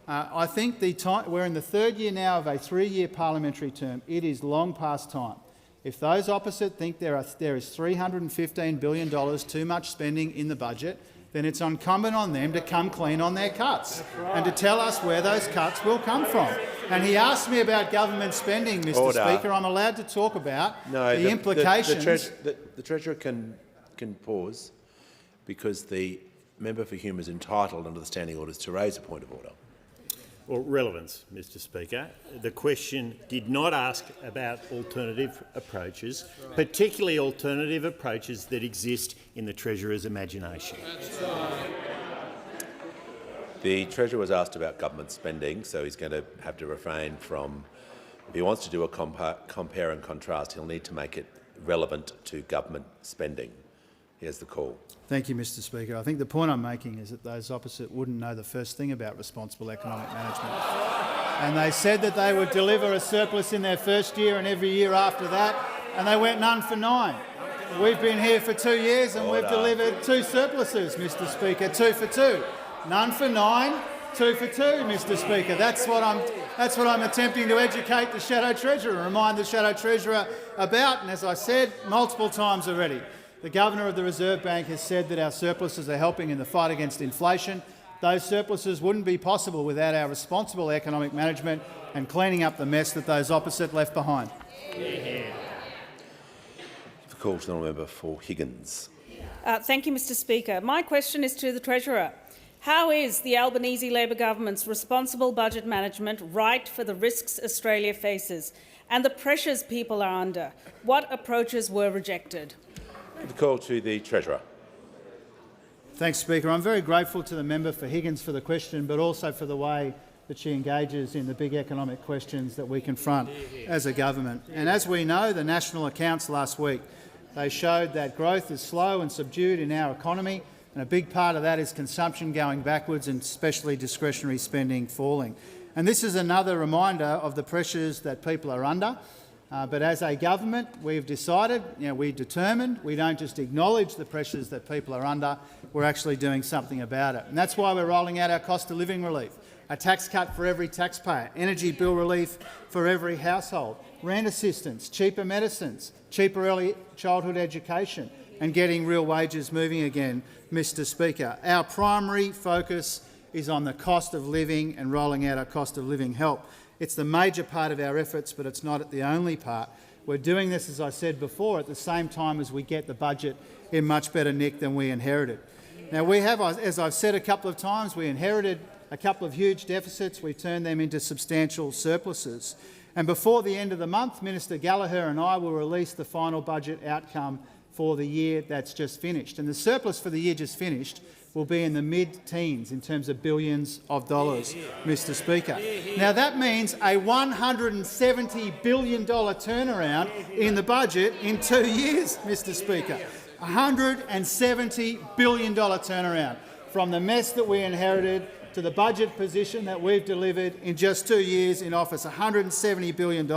I think we're in the third year now of a 3-year parliamentary term. It is long past time. If those opposite think there is $315 billion too much spending in the budget, then it's incumbent on them to come clean on their cuts and to tell us where those cuts will come from. And he asked me about government spending, Mr Speaker. I'm allowed to talk about the implications. The Treasurer can pause because the member for Hume is entitled under the standing orders to raise a point of order. Well, relevance, Mr Speaker. The question did not ask about alternative approaches, particularly alternative approaches that exist in the Treasurer's imagination. The Treasurer was asked about government spending, so he's going to have to refrain from, if he wants to do a compare and contrast, he'll need to make it relevant to government spending. Here's the call. Thank you, Mr Speaker. I think the point I'm making is that those opposite wouldn't know the first thing about responsible economic management. And they said that they would deliver a surplus in their first year and every year after that, and they went none for 9. We've been here for 2 years and we've delivered 2 surpluses, Mr Speaker, 2 for 2. None for 9, 2 for 2, Mr Speaker. That's what I'm attempting to educate the Shadow Treasurer, remind the Shadow Treasurer about. And as I said multiple times already, the Governor of the Reserve Bank has said that our surpluses are helping in the fight against inflation. Those surpluses wouldn't be possible without our responsible economic management and cleaning up the mess that those opposite left behind. The call to the member for Higgins. Thank you, Mr Speaker. My question is to the Treasurer. How is the Albanese Labor government's responsible budget management right for the risks Australia faces and the pressures people are under? What approaches were rejected? The call to the Treasurer. Thanks, Speaker. I'm very grateful to the member for Higgins for the question, but also for the way that she engages in the big economic questions that we confront as a government. And as we know, the national accounts last week, they showed that growth is slow and subdued in our economy, and a big part of that is consumption going backwards and especially discretionary spending falling. And this is another reminder of the pressures that people are under. But as a government, we've decided, we're determined, we don't just acknowledge the pressures that people are under, we're actually doing something about it. And that's why we're rolling out our cost of living relief, a tax cut for every taxpayer, energy bill relief for every household, rent assistance, cheaper medicines, cheaper early childhood education, and getting real wages moving again, Mr Speaker. Our primary focus is on the cost of living and rolling out our cost of living help. It's the major part of our efforts, but it's not the only part. We're doing this, as I said before, at the same time as we get the budget in much better nick than we inherited. Now, we have, as I've said a couple of times, we inherited a couple of huge deficits. We've turned them into substantial surpluses. And before the end of the month, Minister Gallagher and I will release the final budget outcome for the year that's just finished. And the surplus for the year just finished will be in the mid-teens in terms of billions of dollars, Mr Speaker. Now, that means a $170 billion turnaround in the budget in 2 years, Mr Speaker. $170 billion turnaround from the mess that we inherited to the budget position that we've delivered in just 2 years in office, $170 billion.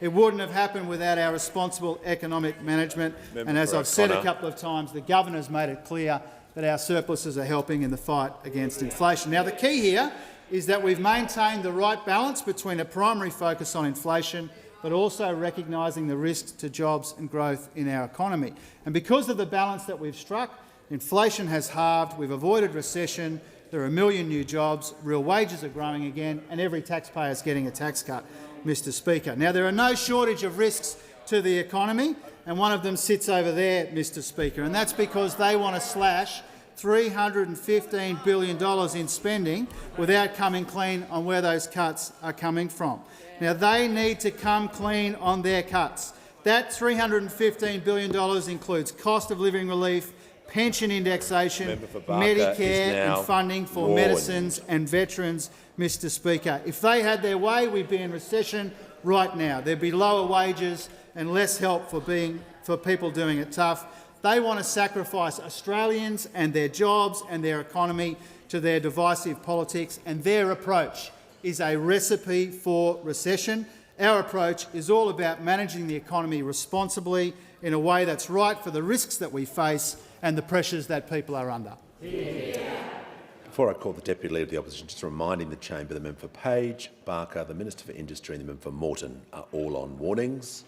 It wouldn't have happened without our responsible economic management. And as I've said a couple of times, the Governor's made it clear that our surpluses are helping in the fight against inflation. Now, the key here is that we've maintained the right balance between a primary focus on inflation but also recognising the risks to jobs and growth in our economy. And because of the balance that we've struck, inflation has halved, we've avoided recession, there are 1 million new jobs, real wages are growing again, and every taxpayer is getting a tax cut, Mr Speaker. Now, there are no shortage of risks to the economy, and one of them sits over there, Mr Speaker, and that's because they want to slash $315 billion in spending without coming clean on where those cuts are coming from. Now, they need to come clean on their cuts. That $315 billion includes cost of living relief, pension indexation, Medicare and funding for medicines and veterans, Mr Speaker. If they had their way, we'd be in recession right now. There'd be lower wages and less help for people doing it tough. They want to sacrifice Australians and their jobs and their economy to their divisive politics, and their approach is a recipe for recession. Our approach is all about managing the economy responsibly in a way that's right for the risks that we face and the pressures that people are under. Before I call the Deputy Leader of the Opposition, just reminding the chamber the member for Page, Barker, the Minister for Industry and the member for Moreton are all on warnings.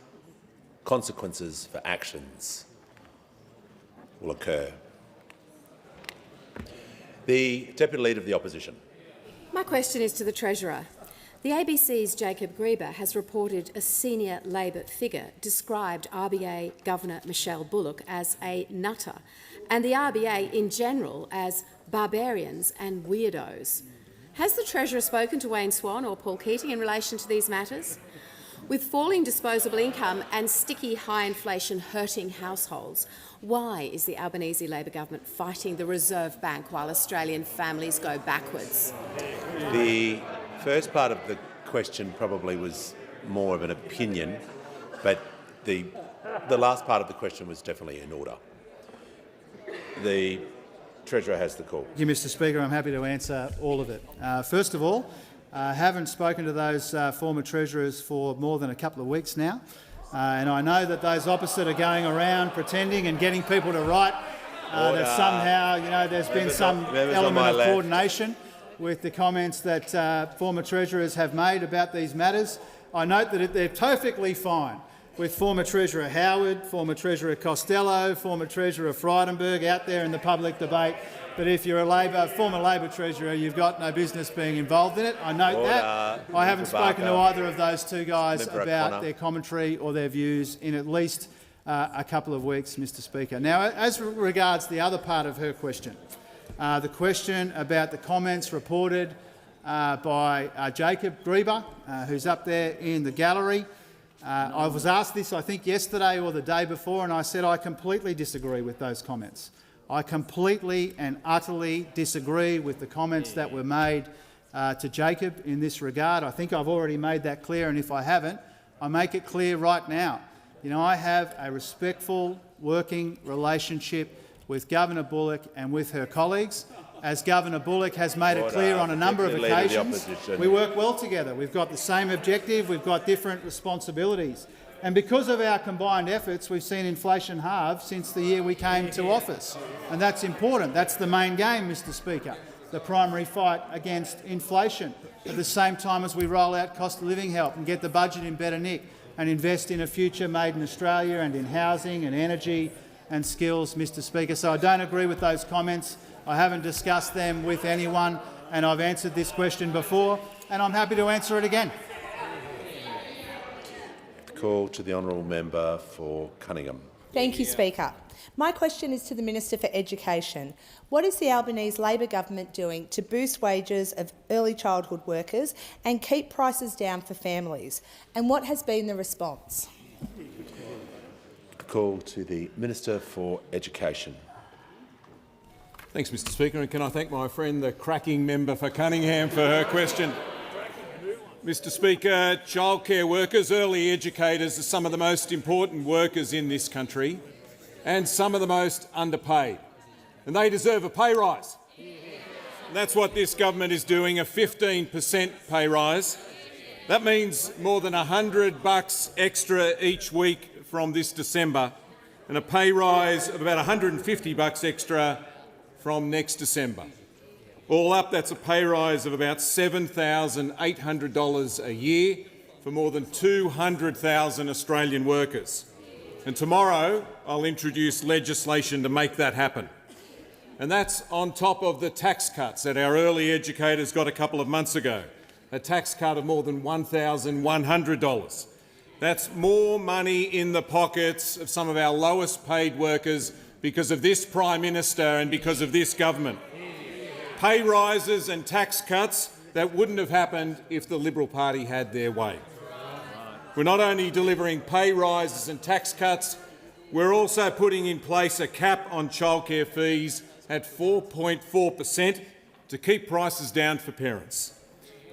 Consequences for actions will occur. The Deputy Leader of the Opposition. My question is to the Treasurer. The ABC's Jacob Grieber has reported a senior Labor figure described RBA Governor Michelle Bullock as a nutter and the RBA in general as barbarians and weirdos. Has the Treasurer spoken to Wayne Swan or Paul Keating in relation to these matters? With falling disposable income and sticky high inflation hurting households, why is the Albanese Labor government fighting the Reserve Bank while Australian families go backwards? The first part of the question probably was more of an opinion, but the last part of the question was definitely in order. The Treasurer has the call. Thank you, Mr Speaker. I'm happy to answer all of it. First of all, I haven't spoken to those former Treasurers for more than a couple of weeks now, and I know that those opposite are going around pretending and getting people to write that somehow, there's been some element of coordination with the comments that former Treasurers have made about these matters. I note that they're perfectly fine with former Treasurer Howard, former Treasurer Costello, former Treasurer Frydenberg out there in the public debate. But if you're a former Labor Treasurer, you've got no business being involved in it. I note that. I haven't spoken to either of those two guys about their commentary or their views in at least a couple of weeks, Mr Speaker. Now, as regards the other part of her question, the question about the comments reported by Jacob Grieber, who's up there in the gallery. I was asked this, I think, yesterday or the day before, and I said I completely disagree with those comments. I completely and utterly disagree with the comments that were made to Jacob in this regard. I think I've already made that clear, and if I haven't, I make it clear right now. I have a respectful working relationship with Governor Bullock and with her colleagues. As Governor Bullock has made it clear on a number of occasions, we work well together. We've got the same objective, we've got different responsibilities. And because of our combined efforts, we've seen inflation halve since the year we came to office. And that's important. That's the main game, Mr Speaker, the primary fight against inflation, at the same time as we roll out cost of living help and get the budget in better nick and invest in a future made in Australia and in housing and energy and skills, Mr Speaker. So I don't agree with those comments. I haven't discussed them with anyone, and I've answered this question before, and I'm happy to answer it again. Call to the honourable member for Cunningham. Thank you, Speaker. My question is to the Minister for Education. What is the Albanese Labor government doing to boost wages of early childhood workers and keep prices down for families? And what has been the response? Call to the Minister for Education. Thanks, Mr Speaker, and can I thank my friend, the cracking member for Cunningham, for her question. Mr Speaker, childcare workers, early educators are some of the most important workers in this country and some of the most underpaid, and they deserve a pay rise. And that's what this government is doing, a 15% pay rise. That means more than $100 extra each week from this December and a pay rise of about $150 extra from next December. All up, that's a pay rise of about $7,800 a year for more than 200,000 Australian workers. And tomorrow I'll introduce legislation to make that happen. And that's on top of the tax cuts that our early educators got a couple of months ago, a tax cut of more than $1,100. That's more money in the pockets of some of our lowest paid workers because of this Prime Minister and because of this government. Pay rises and tax cuts that wouldn't have happened if the Liberal Party had their way. We're not only delivering pay rises and tax cuts, we're also putting in place a cap on childcare fees at 4.4% to keep prices down for parents.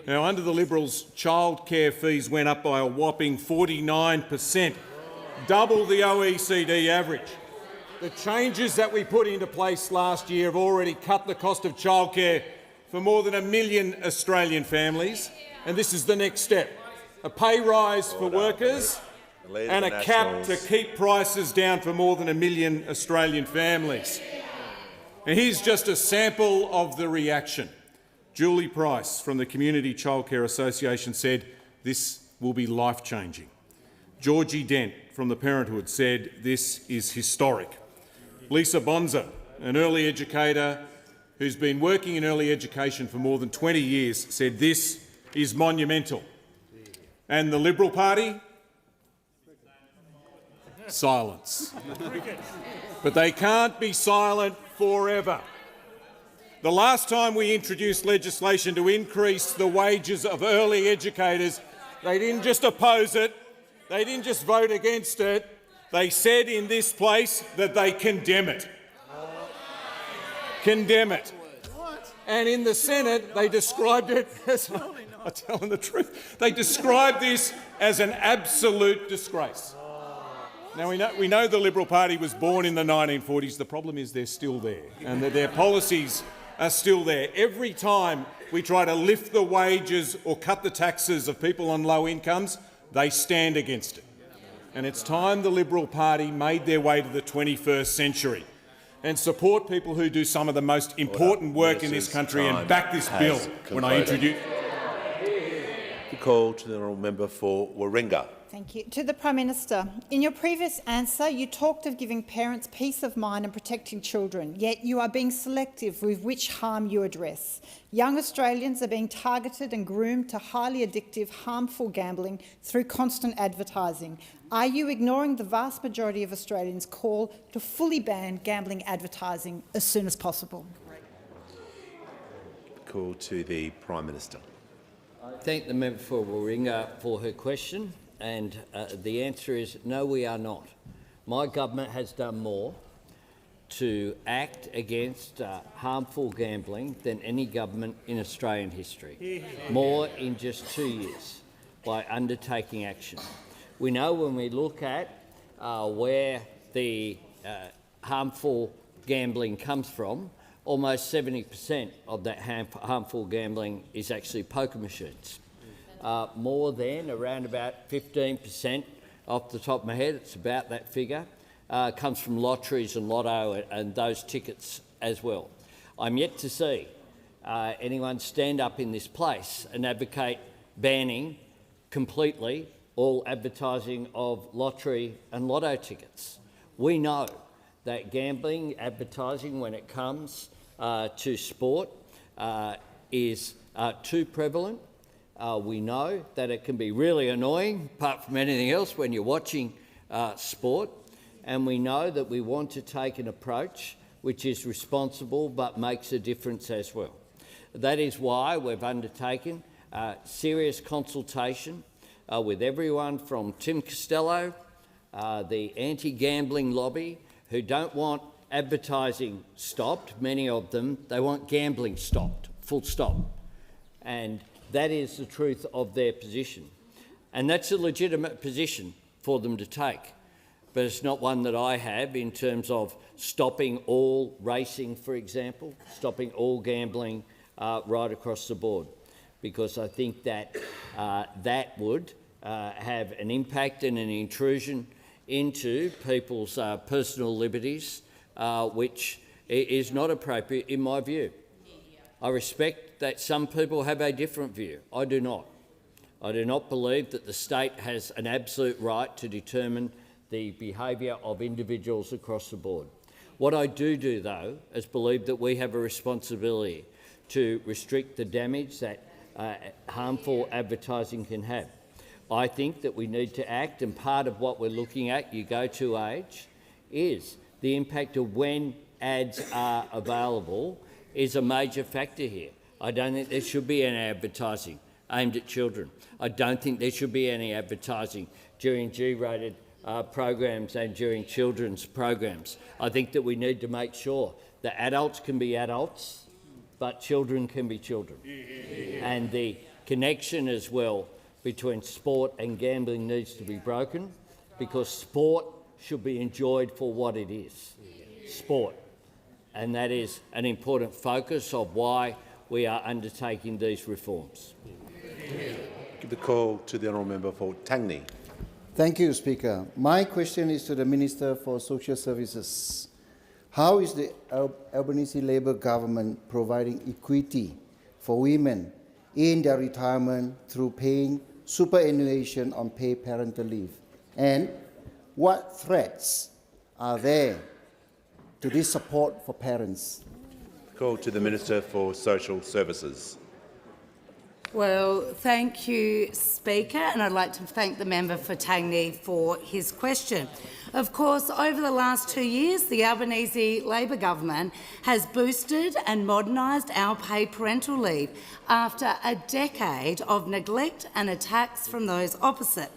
Now, under the Liberals, childcare fees went up by a whopping 49%, double the OECD average. The changes that we put into place last year have already cut the cost of childcare for more than 1 million Australian families, and this is the next step. a pay rise for workers and a cap to keep prices down for more than 1 million Australian families. And here's just a sample of the reaction. Julie Price from the Community Childcare Association said this will be life-changing. Georgie Dent from the Parenthood said this is historic. Lisa Bonza, an early educator who's been working in early education for more than 20 years, said this is monumental. And the Liberal Party? Silence. But they can't be silent forever. The last time we introduced legislation to increase the wages of early educators, they didn't just oppose it, they didn't just vote against it, they said in this place that they condemn it. Condemn it. And in the Senate, they described it as, I'm telling the truth, they described this as an absolute disgrace. Now, we know the Liberal Party was born in the 1940s. The problem is they're still there and that their policies are still there. Every time we try to lift the wages or cut the taxes of people on low incomes, they stand against it. And it's time the Liberal Party made their way to the 21st century and support people who do some of the most important work in this country and back this bill when I introduce. The call to the honourable member for Warringah. Thank you. To the Prime Minister, in your previous answer you talked of giving parents peace of mind and protecting children, yet you are being selective with which harm you address. Young Australians are being targeted and groomed to highly addictive, harmful gambling through constant advertising. Are you ignoring the vast majority of Australians' call to fully ban gambling advertising as soon as possible? Call to the Prime Minister. I thank the member for Warringah for her question. And the answer is no, we are not. My government has done more to act against harmful gambling than any government in Australian history. More in just 2 years by undertaking action. We know when we look at where the harmful gambling comes from, almost 70% of that harmful gambling is actually poker machines. More than around about 15%, off the top of my head, it's about that figure, comes from lotteries and lotto and those tickets as well. I'm yet to see anyone stand up in this place and advocate banning completely all advertising of lottery and lotto tickets. We know that gambling advertising, when it comes to sport, is too prevalent. We know that it can be really annoying, apart from anything else, when you're watching sport, and we know that we want to take an approach which is responsible but makes a difference as well. That is why we've undertaken serious consultation with everyone from Tim Costello, the anti-gambling lobby, who don't want advertising stopped, many of them, they want gambling stopped, full stop. And that is the truth of their position. And that's a legitimate position for them to take. But it's not one that I have in terms of stopping all racing, for example, stopping all gambling right across the board, because I think that that would have an impact and an intrusion into people's personal liberties, which is not appropriate in my view. I respect that some people have a different view. I do not. I do not believe that the state has an absolute right to determine the behaviour of individuals across the board. What I do, though, is believe that we have a responsibility to restrict the damage that harmful advertising can have. I think that we need to act, and part of what we're looking at, you go to age, is the impact of when ads are available is a major factor here. I don't think there should be any advertising aimed at children. I don't think there should be any advertising during G-rated programs and during children's programs. I think that we need to make sure that adults can be adults, but children can be children. And the connection as well between sport and gambling needs to be broken, because sport should be enjoyed for what it is, sport. And that is an important focus of why we are undertaking these reforms. Give the call to the honourable member for Tangney. Thank you, Speaker. My question is to the Minister for Social Services. How is the Albanese Labor government providing equity for women in their retirement through paying superannuation on paid parental leave? And what threats are there to this support for parents? Call to the Minister for Social Services. Well, thank you, Speaker, and I'd like to thank the member for Tangney for his question. Of course, over the last 2 years, the Albanese Labor government has boosted and modernised our paid parental leave after a decade of neglect and attacks from those opposite.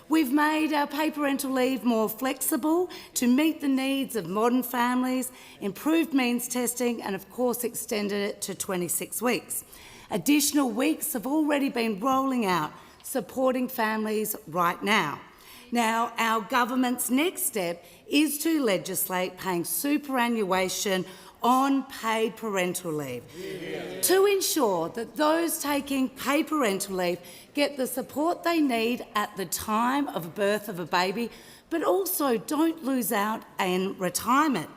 We've made our paid parental leave more flexible to meet the needs of modern families, improved means testing and, of course, extended it to 26 weeks. Additional weeks have already been rolling out, supporting families right now. Now, our government's next step is to legislate paying superannuation on paid parental leave to ensure that those taking paid parental leave get the support they need at the time of birth of a baby, but also don't lose out in retirement.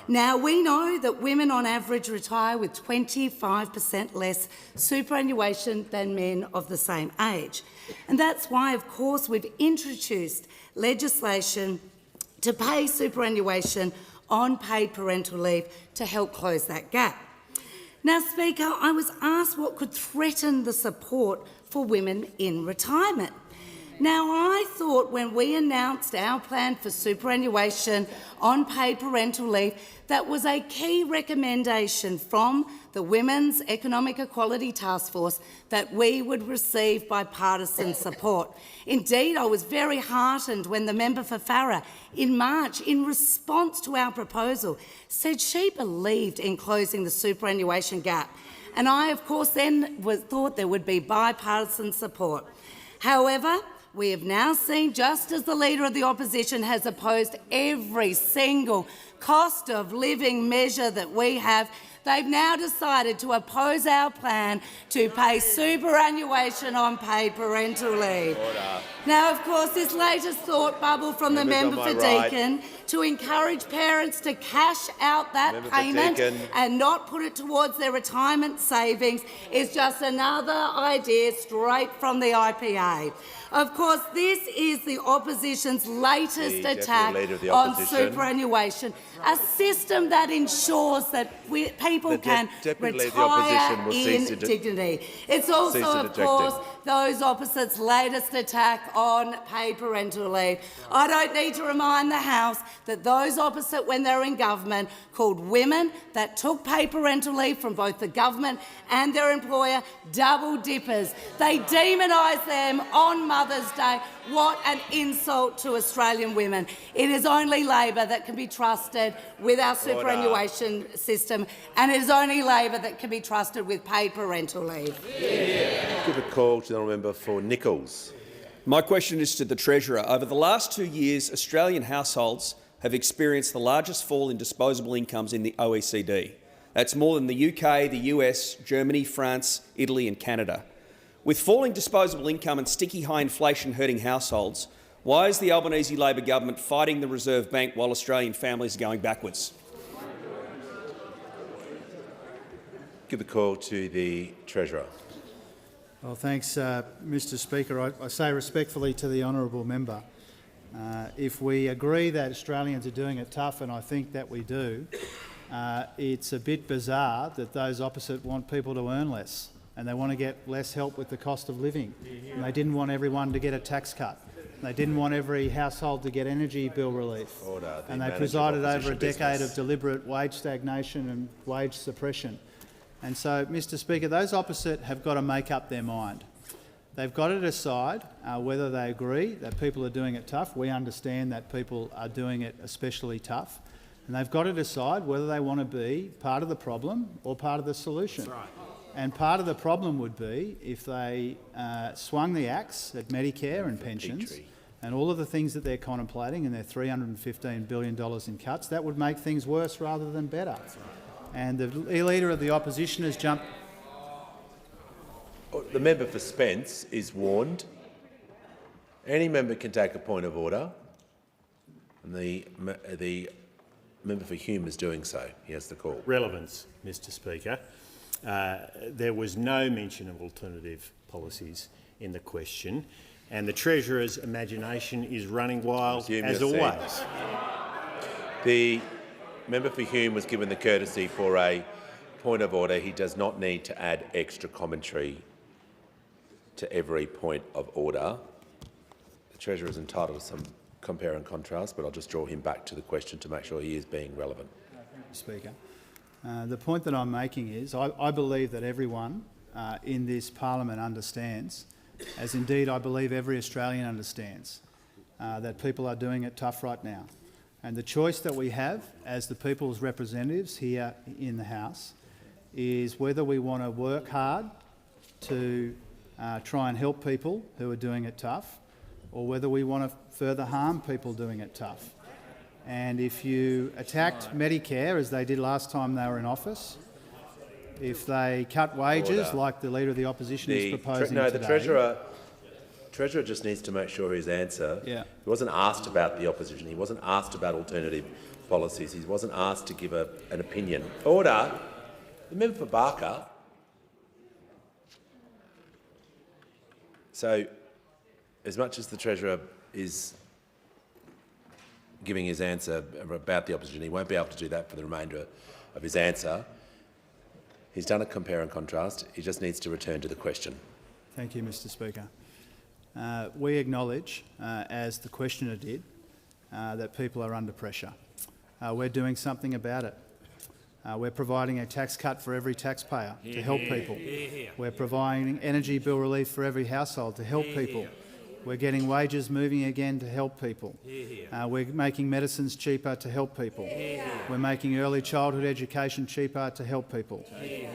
Now, we know that women on average retire with 25% less superannuation than men of the same age. And that's why, of course, we've introduced legislation to pay superannuation on paid parental leave to help close that gap. Now, Speaker, I was asked what could threaten the support for women in retirement. Now, I thought when we announced our plan for superannuation on paid parental leave, that was a key recommendation from the Women's Economic Equality Task Force that we would receive bipartisan support. Indeed, I was very heartened when the member for Farrer in March, in response to our proposal, said she believed in closing the superannuation gap. And I, of course, then thought there would be bipartisan support. However, we have now seen, just as the Leader of the Opposition has opposed every single cost of living measure that we have, they've now decided to oppose our plan to pay superannuation on paid parental leave. Order. Now, of course, this latest thought bubble from the member for Deakin to encourage parents to cash out that payment and not put it towards their retirement savings is just another idea straight from the IPA. Of course, this is the opposition's latest attack on superannuation, a system that ensures that people can retire in dignity. It's also, of course, those opposites' latest attack on paid parental leave. I don't need to remind the House that those opposite, when they were in government, called women that took paid parental leave from both the government and their employer double dippers. They demonised them on Mother's Day. What an insult to Australian women. It is only Labor that can be trusted with our superannuation system, and it is only Labor that can be trusted with paid parental leave. Give a call to the honourable member for Nichols. My question is to the Treasurer. Over the last 2 years, Australian households have experienced the largest fall in disposable incomes in the OECD. That's more than the UK, the US, Germany, France, Italy and Canada. With falling disposable income and sticky high inflation hurting households, why is the Albanese Labor government fighting the Reserve Bank while Australian families are going backwards? Give the call to the Treasurer. Well, thanks, Mr Speaker. I say respectfully to the honourable member, if we agree that Australians are doing it tough, and I think that we do, it's a bit bizarre that those opposite want people to earn less and they want to get less help with the cost of living. And they didn't want everyone to get a tax cut. They didn't want every household to get energy bill relief. And they presided over a decade of deliberate wage stagnation and wage suppression. And so, Mr Speaker, those opposite have got to make up their mind. They've got to decide whether they agree that people are doing it tough. We understand that people are doing it especially tough. And they've got to decide whether they want to be part of the problem or part of the solution. That's right. And part of the problem would be if they swung the axe at Medicare and pensions and all of the things that they're contemplating in their $315 billion in cuts. That would make things worse rather than better. And the Leader of the Opposition has jumped... The member for Spence is warned. Any member can take a point of order, and the member for Hume is doing so. He has the call. Relevance, Mr Speaker. There was no mention of alternative policies in the question, and the Treasurer's imagination is running wild, as always. The member for Hume was given the courtesy for a point of order. He does not need to add extra commentary to every point of order. The Treasurer is entitled to some compare and contrast, but I'll just draw him back to the question to make sure he is being relevant. Thank you, Speaker. The point that I'm making is I believe that everyone in this parliament understands, as indeed I believe every Australian understands, that people are doing it tough right now. And the choice that we have as the people's representatives here in the House is whether we want to work hard to try and help people who are doing it tough, or whether we want to further harm people doing it tough. And if you attacked Medicare, as they did last time they were in office, if they cut wages like the Leader of the Opposition is proposing today... The Treasurer just needs to make sure his answer... Yeah. He wasn't asked about the opposition. He wasn't asked about alternative policies. He wasn't asked to give an opinion. Order. The member for Barker. So, as much as the Treasurer is giving his answer about the opposition, he won't be able to do that for the remainder of his answer. He's done a compare and contrast. He just needs to return to the question. Thank you, Mr Speaker. We acknowledge, as the questioner did, that people are under pressure. We're doing something about it. We're providing a tax cut for every taxpayer to help people. We're providing energy bill relief for every household to help people. We're getting wages moving again to help people. We're making medicines cheaper to help people. We're making early childhood education cheaper to help people.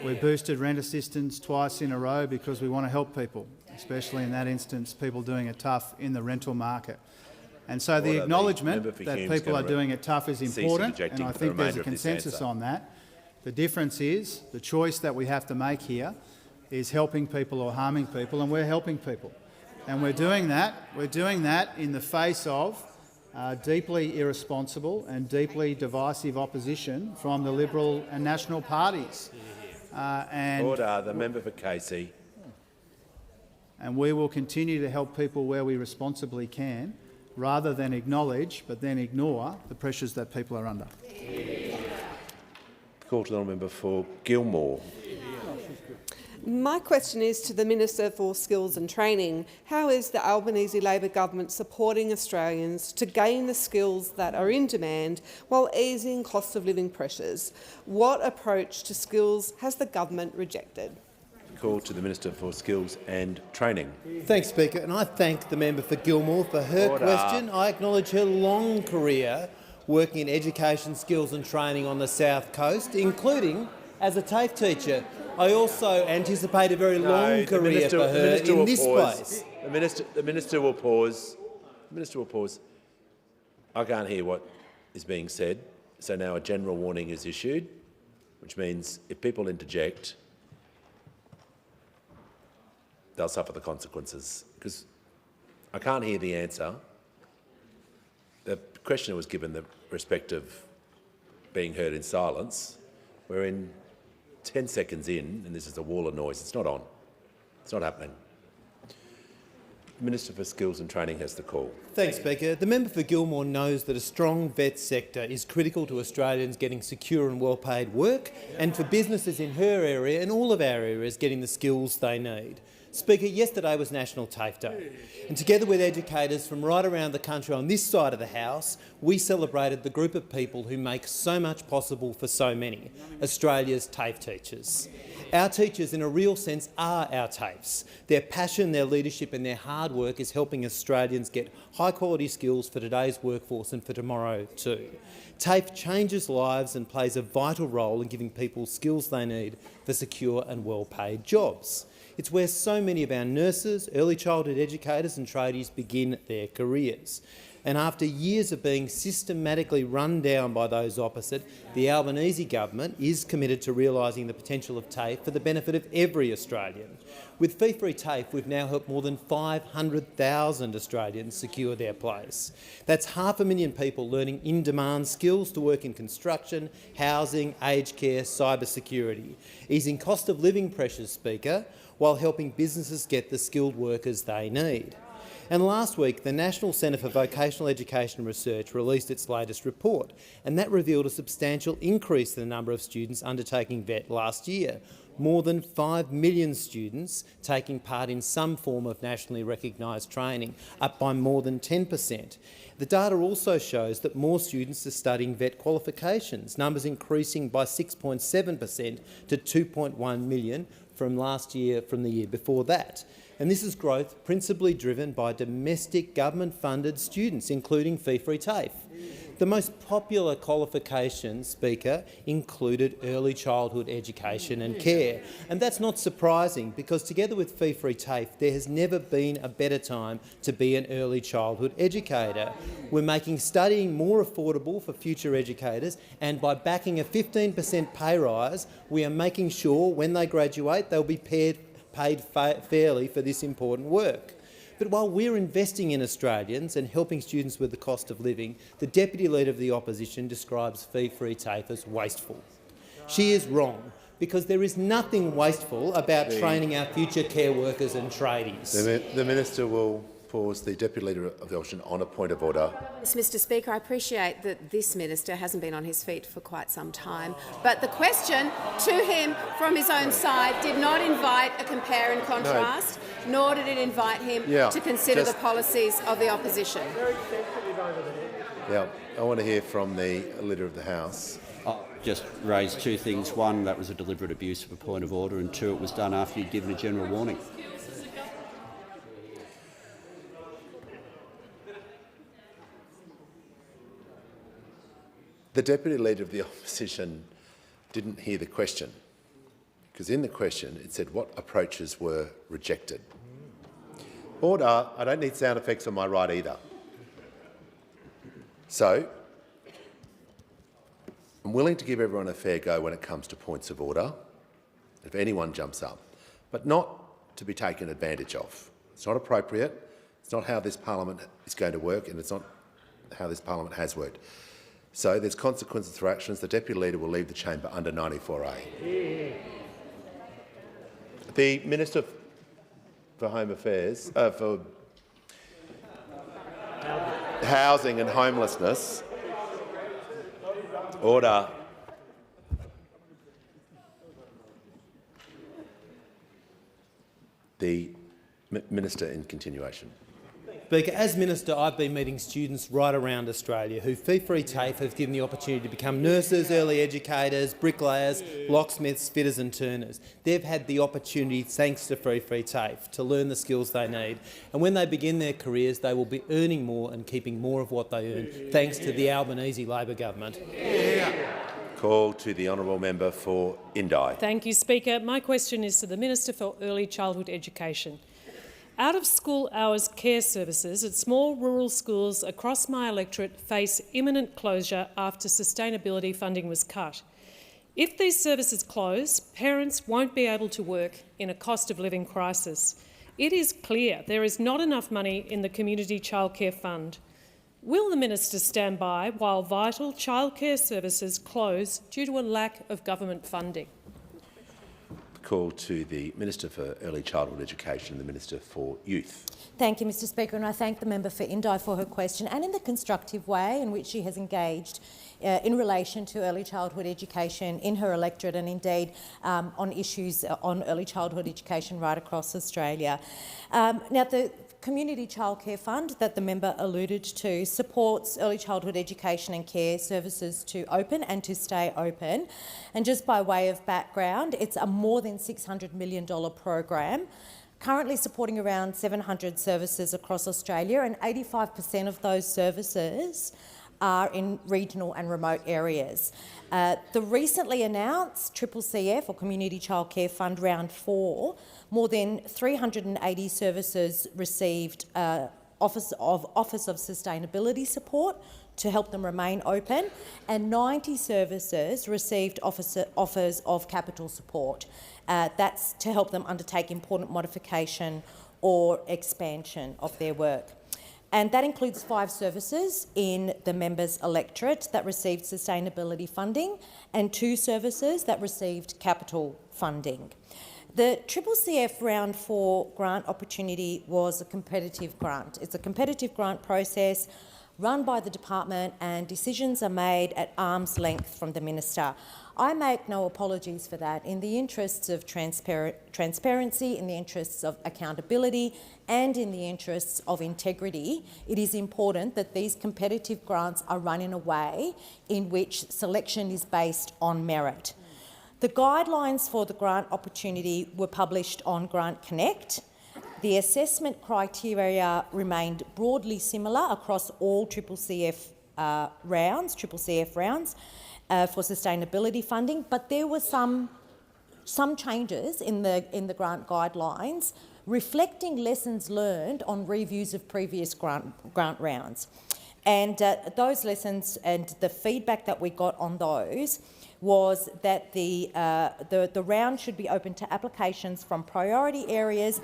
We boosted rent assistance twice in a row because we want to help people, especially in that instance, people doing it tough in the rental market. And so the acknowledgement that people are doing it tough is important, and I think there's a consensus on that. The difference is the choice that we have to make here is helping people or harming people, and we're helping people. And we're doing that in the face of deeply irresponsible and deeply divisive opposition from the Liberal and National parties. Order. The member for Casey. And we will continue to help people where we responsibly can, rather than acknowledge but then ignore the pressures that people are under. Call to the member for Gilmore. My question is to the Minister for Skills and Training. How is the Albanese Labor government supporting Australians to gain the skills that are in demand while easing cost of living pressures? What approach to skills has the government rejected? Call to the Minister for Skills and Training. Thanks, Speaker, and I thank the member for Gilmore for her question. I acknowledge her long career working in education, skills and training on the South Coast, including as a TAFE teacher. I also anticipate a very long career for her in this place. The minister will pause. The minister will pause. I can't hear what is being said, so now a general warning is issued, which means if people interject, they'll suffer the consequences. Because I can't hear the answer. The questioner was given the respect of being heard in silence. We're in 10 seconds in, and this is a wall of noise. It's not on. It's not happening. The Minister for Skills and Training has the call. Thanks, Speaker. The member for Gilmore knows that a strong vet sector is critical to Australians getting secure and well-paid work, and for businesses in her area and all of our areas getting the skills they need. Speaker, yesterday was National TAFE Day, and together with educators from right around the country on this side of the House, we celebrated the group of people who make so much possible for so many, Australia's TAFE teachers. Our teachers, in a real sense, are our TAFEs. Their passion, their leadership and their hard work is helping Australians get high-quality skills for today's workforce and for tomorrow too. TAFE changes lives and plays a vital role in giving people skills they need for secure and well-paid jobs. It's where so many of our nurses, early childhood educators and tradies begin their careers. And after years of being systematically run down by those opposite, the Albanese government is committed to realising the potential of TAFE for the benefit of every Australian. With fee-free TAFE, we've now helped more than 500,000 Australians secure their place. That's 500,000 people learning in-demand skills to work in construction, housing, aged care, cyber security, easing cost of living pressures, Speaker, while helping businesses get the skilled workers they need. And last week, the National Centre for Vocational Education and Research released its latest report, and that revealed a substantial increase in the number of students undertaking VET last year. More than 5 million students taking part in some form of nationally recognised training, up by more than 10%. The data also shows that more students are studying VET qualifications, numbers increasing by 6.7% to 2.1 million from last year, from the year before that. And this is growth principally driven by domestic government-funded students, including fee-free TAFE. The most popular qualifications, Speaker, included early childhood education and care. And that's not surprising, because together with fee-free TAFE, there has never been a better time to be an early childhood educator. We're making studying more affordable for future educators, and by backing a 15% pay rise, we are making sure when they graduate they'll be paid fairly for this important work. But while we're investing in Australians and helping students with the cost of living, the Deputy Leader of the Opposition describes fee-free TAFE as wasteful. She is wrong, because there is nothing wasteful about training our future care workers and tradies. The Minister will pause. The Deputy Leader of the Opposition on a point of order. Yes, Mr Speaker, I appreciate that this minister hasn't been on his feet for quite some time, but the question to him from his own side did not invite a compare and contrast, nor did it invite him to consider the policies of the opposition. Yeah, I want to hear from the Leader of the House. I'll just raise two things. One, that was a deliberate abuse of a point of order, and two, it was done after you'd given a general warning. The Deputy Leader of the Opposition didn't hear the question, because in the question it said what approaches were rejected. Order. I don't need sound effects on my right either. So, I'm willing to give everyone a fair go when it comes to points of order, if anyone jumps up, but not to be taken advantage of. It's not appropriate. It's not how this parliament is going to work, and it's not how this parliament has worked. So there's consequences for actions. The Deputy Leader will leave the chamber under 94A. The Minister for Home Affairs, for Housing and Homelessness. Order. The Minister in continuation. Speaker, as Minister, I've been meeting students right around Australia who fee-free TAFE have given the opportunity to become nurses, early educators, bricklayers, locksmiths, fitters and turners. They've had the opportunity, thanks to fee-free TAFE, to learn the skills they need. And when they begin their careers, they will be earning more and keeping more of what they earn, thanks to the Albanese Labor government. Call to the honourable member for Indi. Thank you, Speaker. My question is to the Minister for Early Childhood Education. Out-of-school hours care services at small rural schools across my electorate face imminent closure after sustainability funding was cut. If these services close, parents won't be able to work in a cost of living crisis. It is clear there is not enough money in the Community Childcare Fund. Will the Minister stand by while vital childcare services close due to a lack of government funding? Call to the Minister for Early Childhood Education and the Minister for Youth. Thank you, Mr Speaker, and I thank the member for Indi for her question and in the constructive way in which she has engaged in relation to early childhood education in her electorate and indeed on issues on early childhood education right across Australia. Now, the Community Childcare Fund that the member alluded to supports early childhood education and care services to open and to stay open. And just by way of background, it's a more than $600 million program, currently supporting around 700 services across Australia, and 85% of those services are in regional and remote areas. The recently announced CCCF, or Community Childcare Fund Round 4, more than 380 services received Office of Sustainability support to help them remain open, and 90 services received offers of capital support. That's to help them undertake important modification or expansion of their work. And that includes 5 services in the members' electorate that received sustainability funding and 2 services that received capital funding. The CCCF Round 4 grant opportunity was a competitive grant. It's a competitive grant process run by the department, and decisions are made at arm's length from the minister. I make no apologies for that. In the interests of transparency, in the interests of accountability, and in the interests of integrity, it is important that these competitive grants are run in a way in which selection is based on merit. The guidelines for the grant opportunity were published on Grant Connect. The assessment criteria remained broadly similar across all CCCF rounds for sustainability funding, but there were some changes in the grant guidelines reflecting lessons learned on reviews of previous grant rounds. And those lessons and the feedback that we got on those was that the round should be open to applications from priority areas,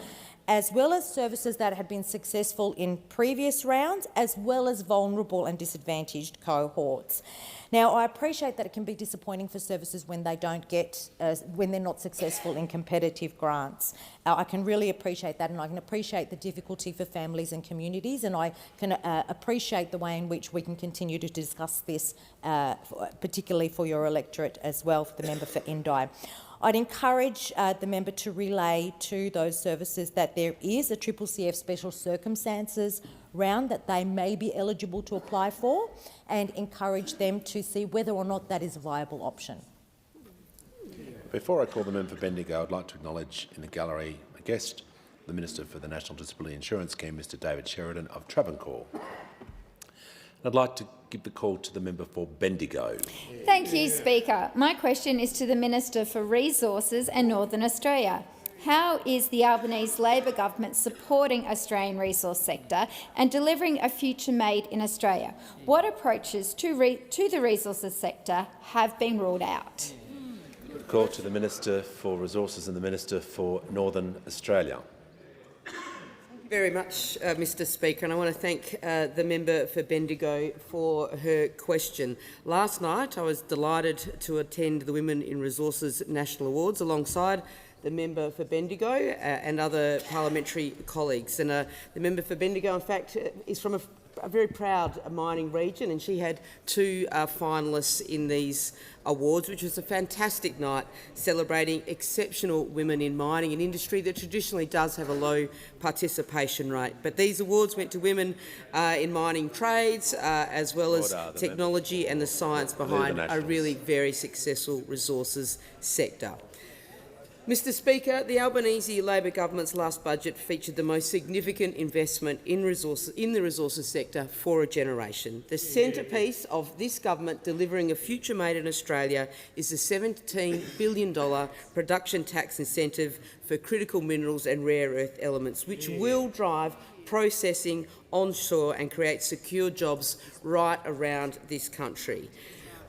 as well as services that had been successful in previous rounds, as well as vulnerable and disadvantaged cohorts. Now, I appreciate that it can be disappointing for services when they don't get, when they're not successful in competitive grants. I can really appreciate that, and I can appreciate the difficulty for families and communities, and I can appreciate the way in which we can continue to discuss this, particularly for your electorate as well, for the member for Indi. I'd encourage the member to relay to those services that there is a CCCF Special Circumstances round that they may be eligible to apply for, and encourage them to see whether or not that is a viable option. Before I call the member for Bendigo, I'd like to acknowledge in the gallery a guest, the Minister for the National Disability Insurance Scheme, Mr David Sheridan of Travancore. I'd like to give the call to the member for Bendigo. Thank you, Speaker. My question is to the Minister for Resources and Northern Australia. How is the Albanese Labor government supporting Australian resource sector and delivering a future made in Australia? What approaches to the resources sector have been ruled out? The call to the Minister for Resources and the Minister for Northern Australia. Very much, Mr Speaker, and I want to thank the member for Bendigo for her question. Last night I was delighted to attend the Women in Resources National Awards alongside the member for Bendigo and other parliamentary colleagues. And the member for Bendigo, in fact, is from a very proud mining region, and she had 2 finalists in these awards, which was a fantastic night celebrating exceptional women in mining, an industry that traditionally does have a low participation rate. But these awards went to women in mining trades, as well as technology and the science behind a really very successful resources sector. Mr Speaker, the Albanese Labor government's last budget featured the most significant investment in the resources sector for a generation. The centrepiece of this government delivering a future made in Australia is the $17 billion production tax incentive for critical minerals and rare earth elements, which will drive processing onshore and create secure jobs right around this country.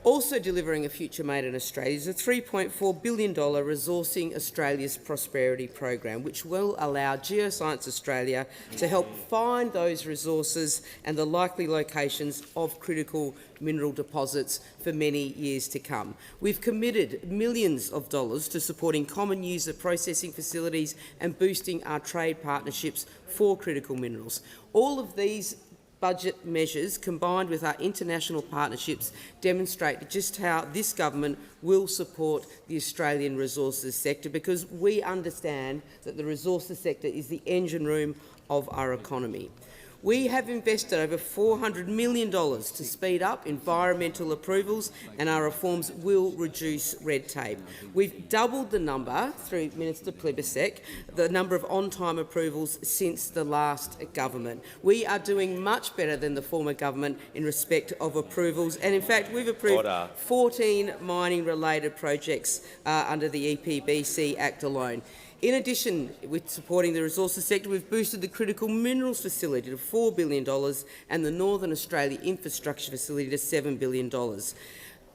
Also delivering a future made in Australia is a $3.4 billion Resourcing Australia's Prosperity program, which will allow Geoscience Australia to help find those resources and the likely locations of critical mineral deposits for many years to come. We've committed millions of dollars to supporting common user processing facilities and boosting our trade partnerships for critical minerals. All of these budget measures, combined with our international partnerships, demonstrate just how this government will support the Australian resources sector, because we understand that the resources sector is the engine room of our economy. We have invested over $400 million to speed up environmental approvals, and our reforms will reduce red tape. We've doubled the number, through Minister Plibersek, the number of on-time approvals since the last government. We are doing much better than the former government in respect of approvals, and in fact we've approved 14 mining-related projects under the EPBC Act alone. In addition, with supporting the resources sector, we've boosted the critical minerals facility to $4 billion and the Northern Australia infrastructure facility to $7 billion.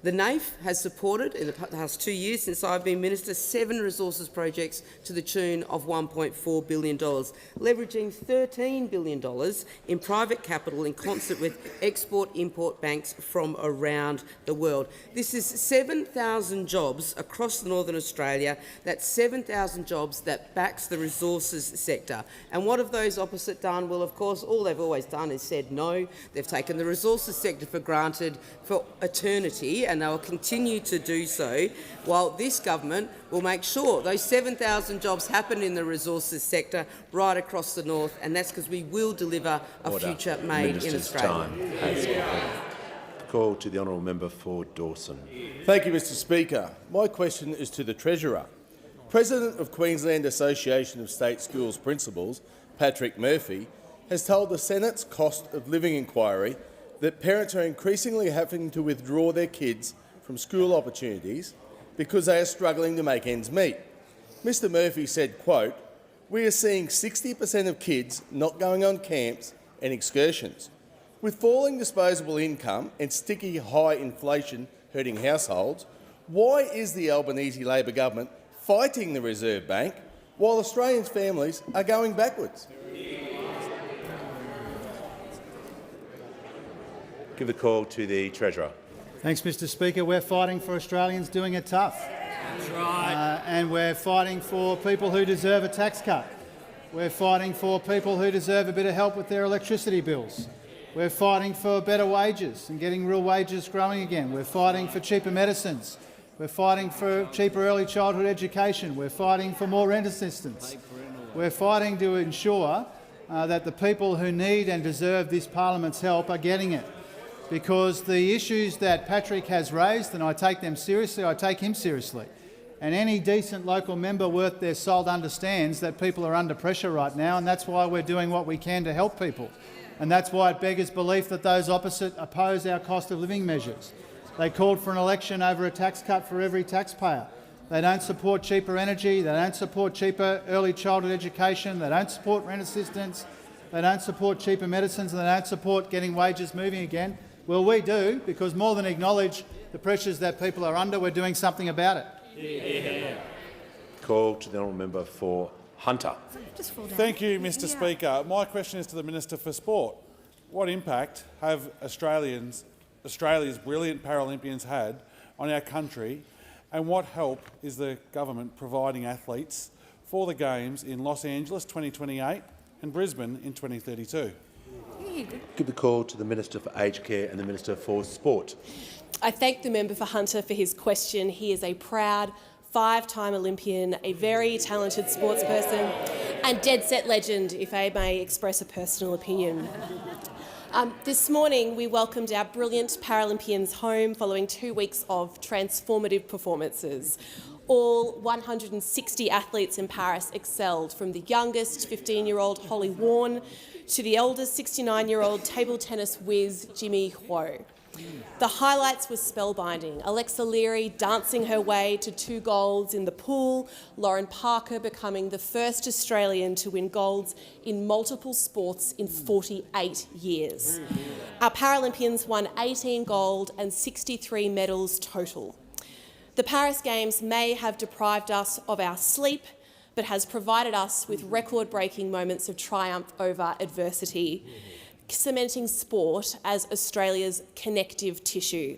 The NAIF has supported, in the past 2 years since I've been Minister, 7 resources projects to the tune of $1.4 billion, leveraging $13 billion in private capital in concert with export-import banks from around the world. This is 7,000 jobs across Northern Australia. That's 7,000 jobs that backs the resources sector. And what have those opposite done? Well, of course, all they've always done is said no. They've taken the resources sector for granted for eternity, and they will continue to do so, while this government will make sure those 7,000 jobs happen in the resources sector right across the north, and that's because we will deliver a future made in Australia. Call to the honourable member for Dawson. Thank you, Mr Speaker. My question is to the Treasurer. President of Queensland Association of State Schools Principals, Patrick Murphy, has told the Senate's Cost of Living inquiry that parents are increasingly having to withdraw their kids from school opportunities because they are struggling to make ends meet. Mr Murphy said, quote, "We are seeing 60% of kids not going on camps and excursions. With falling disposable income and sticky high inflation hurting households, why is the Albanese Labor government fighting the Reserve Bank while Australian families are going backwards?" Give the call to the Treasurer. Thanks, Mr Speaker. We're fighting for Australians doing it tough. That's right. And we're fighting for people who deserve a tax cut. We're fighting for people who deserve a bit of help with their electricity bills. We're fighting for better wages and getting real wages growing again. We're fighting for cheaper medicines. We're fighting for cheaper early childhood education. We're fighting for more rent assistance. We're fighting to ensure that the people who need and deserve this parliament's help are getting it. Because the issues that Patrick has raised, and I take them seriously, I take him seriously, and any decent local member worth their salt understands that people are under pressure right now, and that's why we're doing what we can to help people. And that's why it beggars belief that those opposite oppose our cost of living measures. They called for an election over a tax cut for every taxpayer. They don't support cheaper energy, they don't support cheaper early childhood education, they don't support rent assistance, they don't support cheaper medicines, and they don't support getting wages moving again. Well, we do, because more than acknowledge the pressures that people are under, we're doing something about it. Yeah. Call to the honourable member for Hunter. Thank you, Mr Speaker. My question is to the Minister for Sport. What impact have Australia's brilliant Paralympians had on our country, and what help is the government providing athletes for the Games in Los Angeles 2028 and Brisbane in 2032? Give the call to the Minister for Aged Care and the Minister for Sport. I thank the member for Hunter for his question. He is a proud 5-time Olympian, a very talented sportsperson and dead-set legend, if I may express a personal opinion. This morning we welcomed our brilliant Paralympians home following 2 weeks of transformative performances. All 160 athletes in Paris excelled, from the youngest 15-year-old Holly Warren to the eldest 69-year-old table tennis whiz Jimmy Huo. The highlights were spellbinding. Alexa Leary dancing her way to 2 golds in the pool, Lauren Parker becoming the first Australian to win golds in multiple sports in 48 years. Our Paralympians won 18 gold and 63 medals total. The Paris Games may have deprived us of our sleep, but has provided us with record-breaking moments of triumph over adversity, cementing sport as Australia's connective tissue.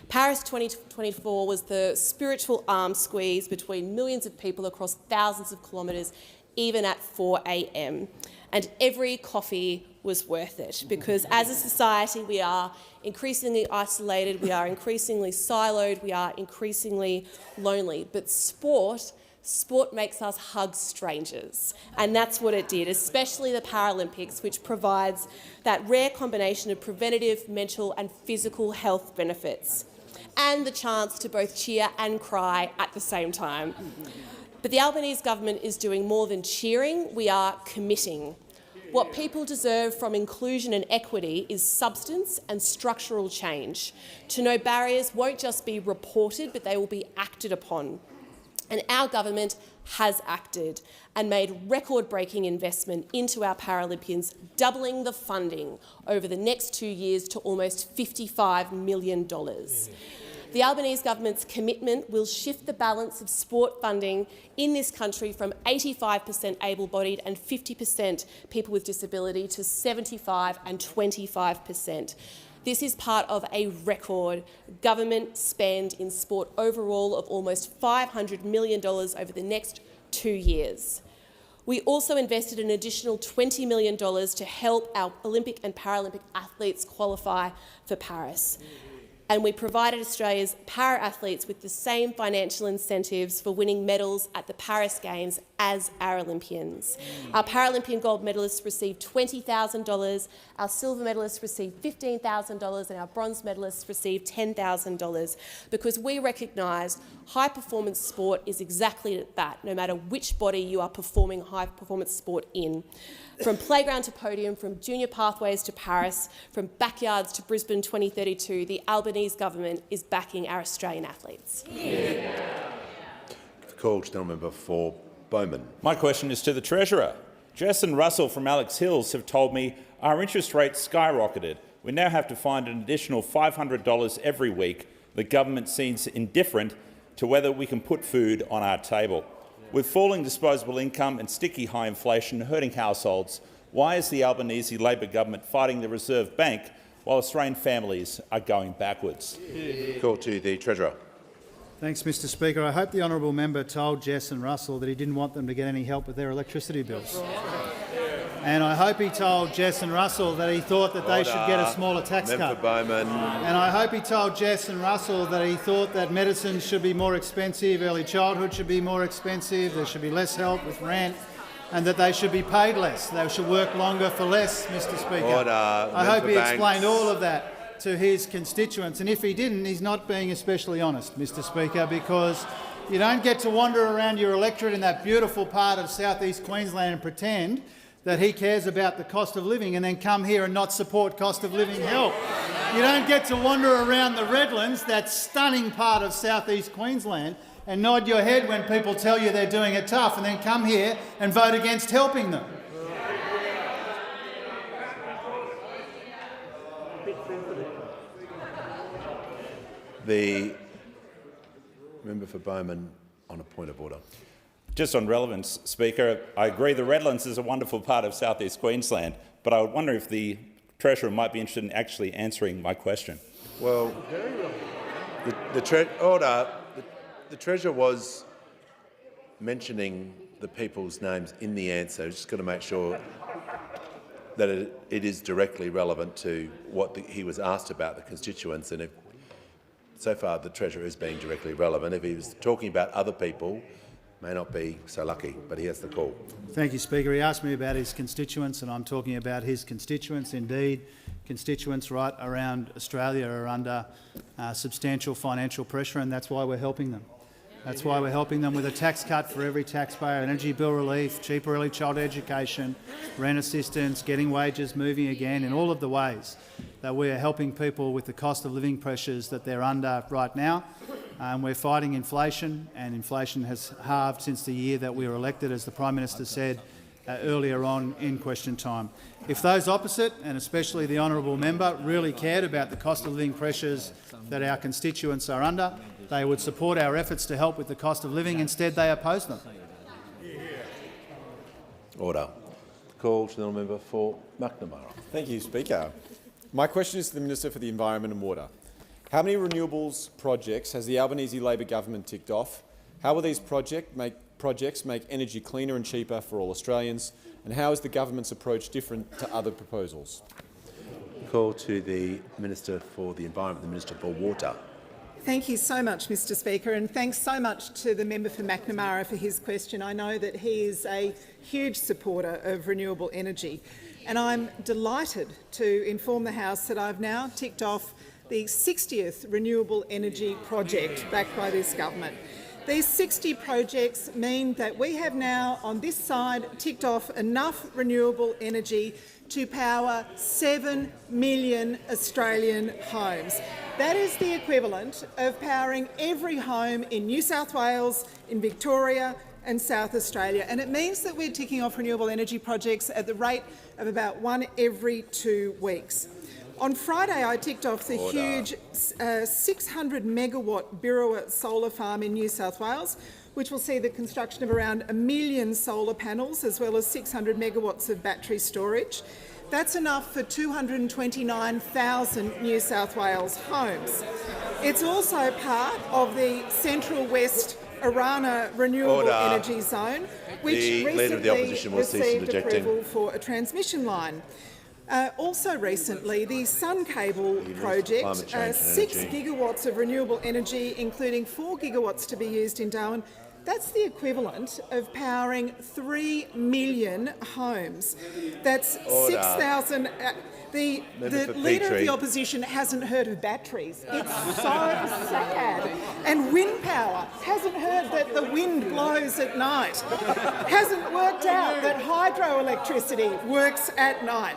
Paris 2024 was the spiritual arm squeeze between millions of people across thousands of kilometres, even at 4 a.m. And every coffee was worth it, because as a society we are increasingly isolated, we are increasingly siloed, we are increasingly lonely. But sport makes us hug strangers, and that's what it did, especially the Paralympics, which provides that rare combination of preventative, mental and physical health benefits, and the chance to both cheer and cry at the same time. But the Albanese government is doing more than cheering, we are committing. What people deserve from inclusion and equity is substance and structural change. To know barriers won't just be reported, but they will be acted upon. And our government has acted and made record-breaking investment into our Paralympians, doubling the funding over the next 2 years to almost $55 million. The Albanese government's commitment will shift the balance of sport funding in this country from 85% able-bodied and 50% people with disability to 75% and 25%. This is part of a record government spend in sport overall of almost $500 million over the next 2 years. We also invested an additional $20 million to help our Olympic and Paralympic athletes qualify for Paris. And we provided Australia's para-athletes with the same financial incentives for winning medals at the Paris Games as our Olympians. Our Paralympian gold medalists received $20,000, our silver medalists received $15,000 and our bronze medalists received $10,000 because we recognise high-performance sport is exactly that, no matter which body you are performing high-performance sport in. From playground to podium, from junior pathways to Paris, from backyards to Brisbane 2032, the Albanese government is backing our Australian athletes. The call to the member for Bowman. My question is to the Treasurer. Jess and Russell from Alex Hills have told me our interest rates skyrocketed. We now have to find an additional $500 every week. The government seems indifferent to whether we can put food on our table. With falling disposable income and sticky high inflation hurting households, why is the Albanese Labor government fighting the Reserve Bank while Australian families are going backwards? Call to the Treasurer. Thanks, Mr Speaker. I hope the honourable member told Jess and Russell that he didn't want them to get any help with their electricity bills. And I hope he told Jess and Russell that he thought that they should get a smaller tax cut. Bowman. And I hope he told Jess and Russell that he thought that medicine should be more expensive, early childhood should be more expensive, there should be less help with rent, and that they should be paid less. They should work longer for less, Mr Speaker. I hope he explained all of that to his constituents. And if he didn't, he's not being especially honest, Mr Speaker, because you don't get to wander around your electorate in that beautiful part of southeast Queensland and pretend that he cares about the cost of living and then come here and not support cost of living help. You don't get to wander around the Redlands, that stunning part of southeast Queensland, and nod your head when people tell you they're doing it tough and then come here and vote against helping them. The member for Bowman on a point of order. Just on relevance, Speaker, I agree the Redlands is a wonderful part of southeast Queensland, but I would wonder if the Treasurer might be interested in actually answering my question. Well, the Treasurer was mentioning the people's names in the answer. Just got to make sure that it is directly relevant to what he was asked about the constituents, and so far the Treasurer is being directly relevant. If he was talking about other people, may not be so lucky, but he has the call. Thank you, Speaker. He asked me about his constituents, and I'm talking about his constituents. Indeed, constituents right around Australia are under substantial financial pressure, and that's why we're helping them. That's why we're helping them with a tax cut for every taxpayer, energy bill relief, cheaper early childhood education, rent assistance, getting wages moving again, in all of the ways that we are helping people with the cost of living pressures that they're under right now. We're fighting inflation, and inflation has halved since the year that we were elected, as the Prime Minister said earlier on in question time. If those opposite, and especially the honourable member, really cared about the cost of living pressures that our constituents are under, they would support our efforts to help with the cost of living. Instead, they oppose them. Order. Call to the member for McNamara. Thank you, Speaker. My question is to the Minister for the Environment and Water. How many renewables projects has the Albanese Labor government ticked off? How will these projects make energy cleaner and cheaper for all Australians? And how is the government's approach different to other proposals? Call to the Minister for the Environment, the Minister for Water. Thank you so much, Mr Speaker, and thanks so much to the member for McNamara for his question. I know that he is a huge supporter of renewable energy, and I'm delighted to inform the House that I've now ticked off the 60th renewable energy project backed by this government. These 60 projects mean that we have now, on this side, ticked off enough renewable energy to power 7 million Australian homes. That is the equivalent of powering every home in New South Wales, in Victoria and South Australia. And it means that we're ticking off renewable energy projects at the rate of about one every 2 weeks. On Friday, I ticked off the huge 600 megawatt Birrua solar farm in New South Wales, which will see the construction of around 1 million solar panels as well as 600 megawatts of battery storage. That's enough for 229,000 New South Wales homes. It's also part of the Central West Arana Renewable Energy Zone, which recently received approval for a transmission line. Also recently, the Sun Cable project, 6 gigawatts of renewable energy, including 4 gigawatts to be used in Darwin. That's the equivalent of powering 3 million homes. That's 6,000. The Leader of the Opposition hasn't heard of batteries. It's so sad. And wind power. Hasn't heard that the wind blows at night. Hasn't worked out that hydroelectricity works at night.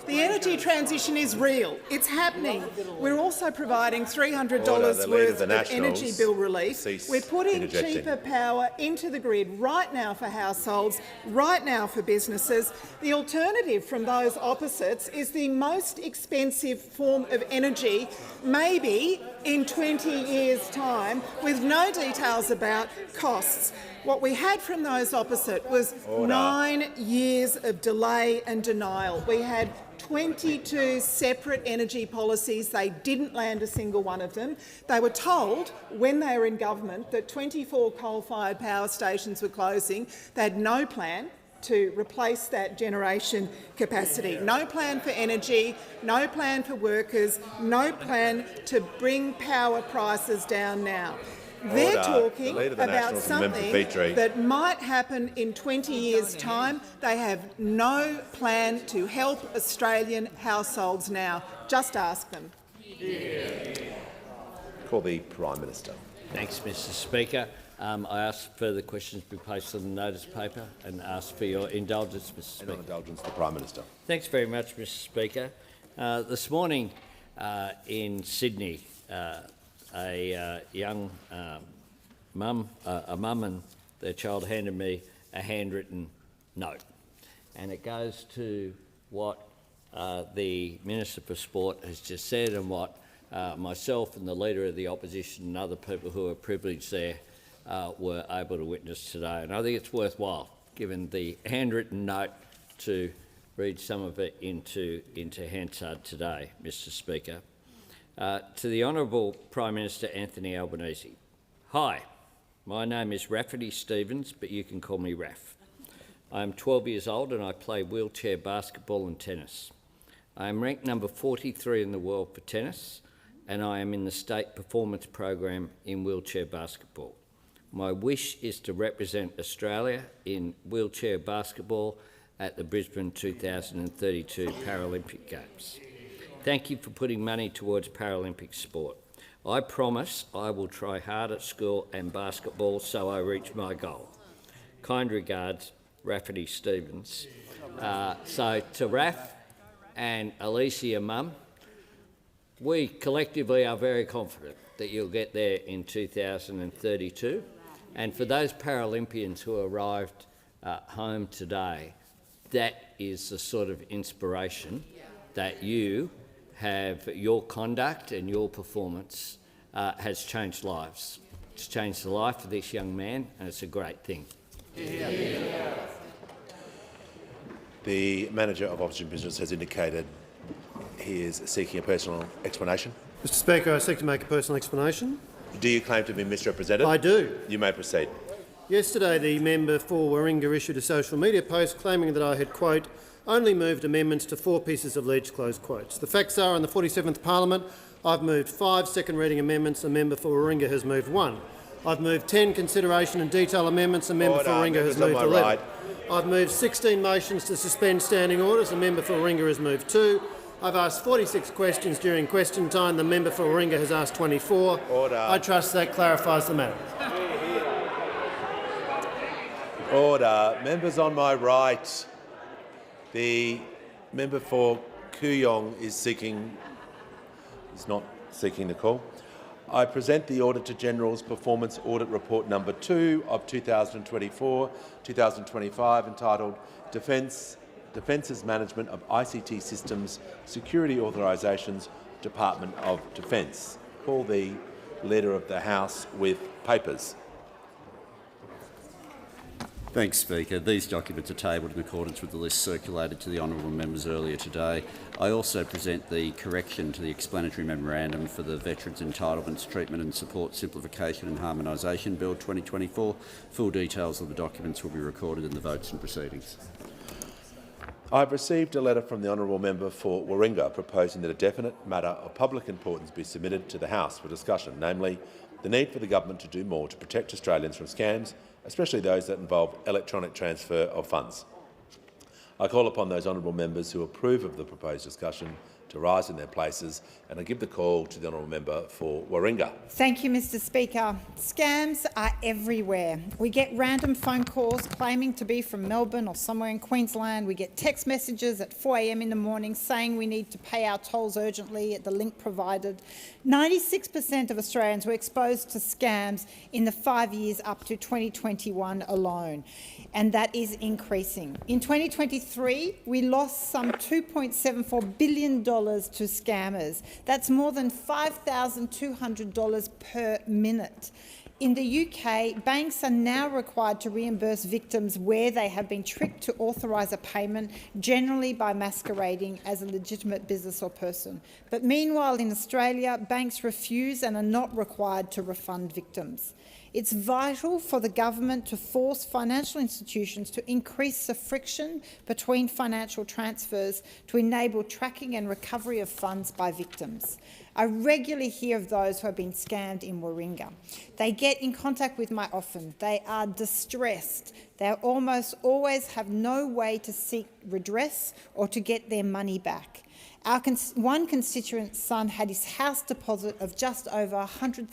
The energy transition is real. It's happening. We're also providing $300 worth of energy bill relief. We're putting cheaper power into the grid right now for households, right now for businesses. The alternative from those opposites is the most expensive form of energy, maybe in 20 years' time, with no details about costs. What we had from those opposite was 9 years of delay and denial. We had 22 separate energy policies. They didn't land a single one of them. They were told, when they were in government, that 24 coal-fired power stations were closing. They had no plan to replace that generation capacity. No plan for energy, no plan for workers, no plan to bring power prices down now. They're talking about something that might happen in 20 years' time. They have no plan to help Australian households now. Just ask them. Call the Prime Minister. Thanks, Mr Speaker. I ask further questions be placed on the notice paper and ask for your indulgence, Mr Speaker. And indulgence, the Prime Minister. Thanks very much, Mr Speaker. This morning in Sydney, a young mum and their child handed me a handwritten note, and it goes to what the Minister for Sport has just said and what myself and the Leader of the Opposition and other people who are privileged there were able to witness today. And I think it's worthwhile, given the handwritten note, to read some of it into Hansard today, Mr Speaker. To the Honourable Prime Minister Anthony Albanese. Hi, my name is Rafferty Stevens, but you can call me Raff. I am 12 years old and I play wheelchair basketball and tennis. I am ranked number 43 in the world for tennis, and I am in the state performance program in wheelchair basketball. My wish is to represent Australia in wheelchair basketball at the Brisbane 2032 Paralympic Games. Thank you for putting money towards Paralympic sport. I promise I will try hard at school and basketball so I reach my goal. Kind regards, Rafferty Stevens. So to Raff and Alicia Mum, we collectively are very confident that you'll get there in 2032. And for those Paralympians who arrived home today, that is the sort of inspiration that you have. Your conduct and your performance has changed lives. It's changed the life of this young man, and it's a great thing. The Manager of Opposition Business has indicated he is seeking a personal explanation. Mr Speaker, I seek to make a personal explanation. Do you claim to be misrepresented? I do. You may proceed. Yesterday, the member for Warringah issued a social media post claiming that I had, quote, only moved amendments to 4 pieces of ledge, close quotes. The facts are, in the 47th Parliament, I've moved 5 second reading amendments, a member for Warringah has moved 1. I've moved 10 consideration and detail amendments, a member for Warringah has moved 11. Right. I've moved 16 motions to suspend standing orders, a member for Warringah has moved 2. I've asked 46 questions during question time, the member for Warringah has asked 24. Order. I trust that clarifies the matter. Order. Members on my right. The member for Kooyong is not seeking the call. I present the Auditor General's Performance Audit Report No. 2 of 2024-2025 entitled Defence's Management of ICT Systems Security Authorisations, Department of Defence. Call the Leader of the House with papers. Thanks, Speaker. These documents are tabled in accordance with the list circulated to the honourable members earlier today. I also present the correction to the explanatory memorandum for the Veterans Entitlements Treatment and Support Simplification and Harmonisation Bill 2024. Full details of the documents will be recorded in the votes and proceedings. I have received a letter from the honourable member for Warringah proposing that a definite matter of public importance be submitted to the House for discussion, namely the need for the government to do more to protect Australians from scams, especially those that involve electronic transfer of funds. I call upon those honourable members who approve of the proposed discussion to rise in their places, and I give the call to the honourable member for Warringah. Thank you, Mr Speaker. Scams are everywhere. We get random phone calls claiming to be from Melbourne or somewhere in Queensland. We get text messages at 4 a.m. in the morning saying we need to pay our tolls urgently at the link provided. 96% of Australians were exposed to scams in the 5 years up to 2021 alone, and that is increasing. In 2023, we lost some $2.74 billion to scammers. That's more than $5,200 per minute. In the UK, banks are now required to reimburse victims where they have been tricked to authorise a payment, generally by masquerading as a legitimate business or person. But meanwhile, in Australia, banks refuse and are not required to refund victims. It's vital for the government to force financial institutions to increase the friction between financial transfers to enable tracking and recovery of funds by victims. I regularly hear of those who have been scammed in Warringah. They get in contact with me often. They are distressed. They almost always have no way to seek redress or to get their money back. One constituent's son had his house deposit of just over $100,000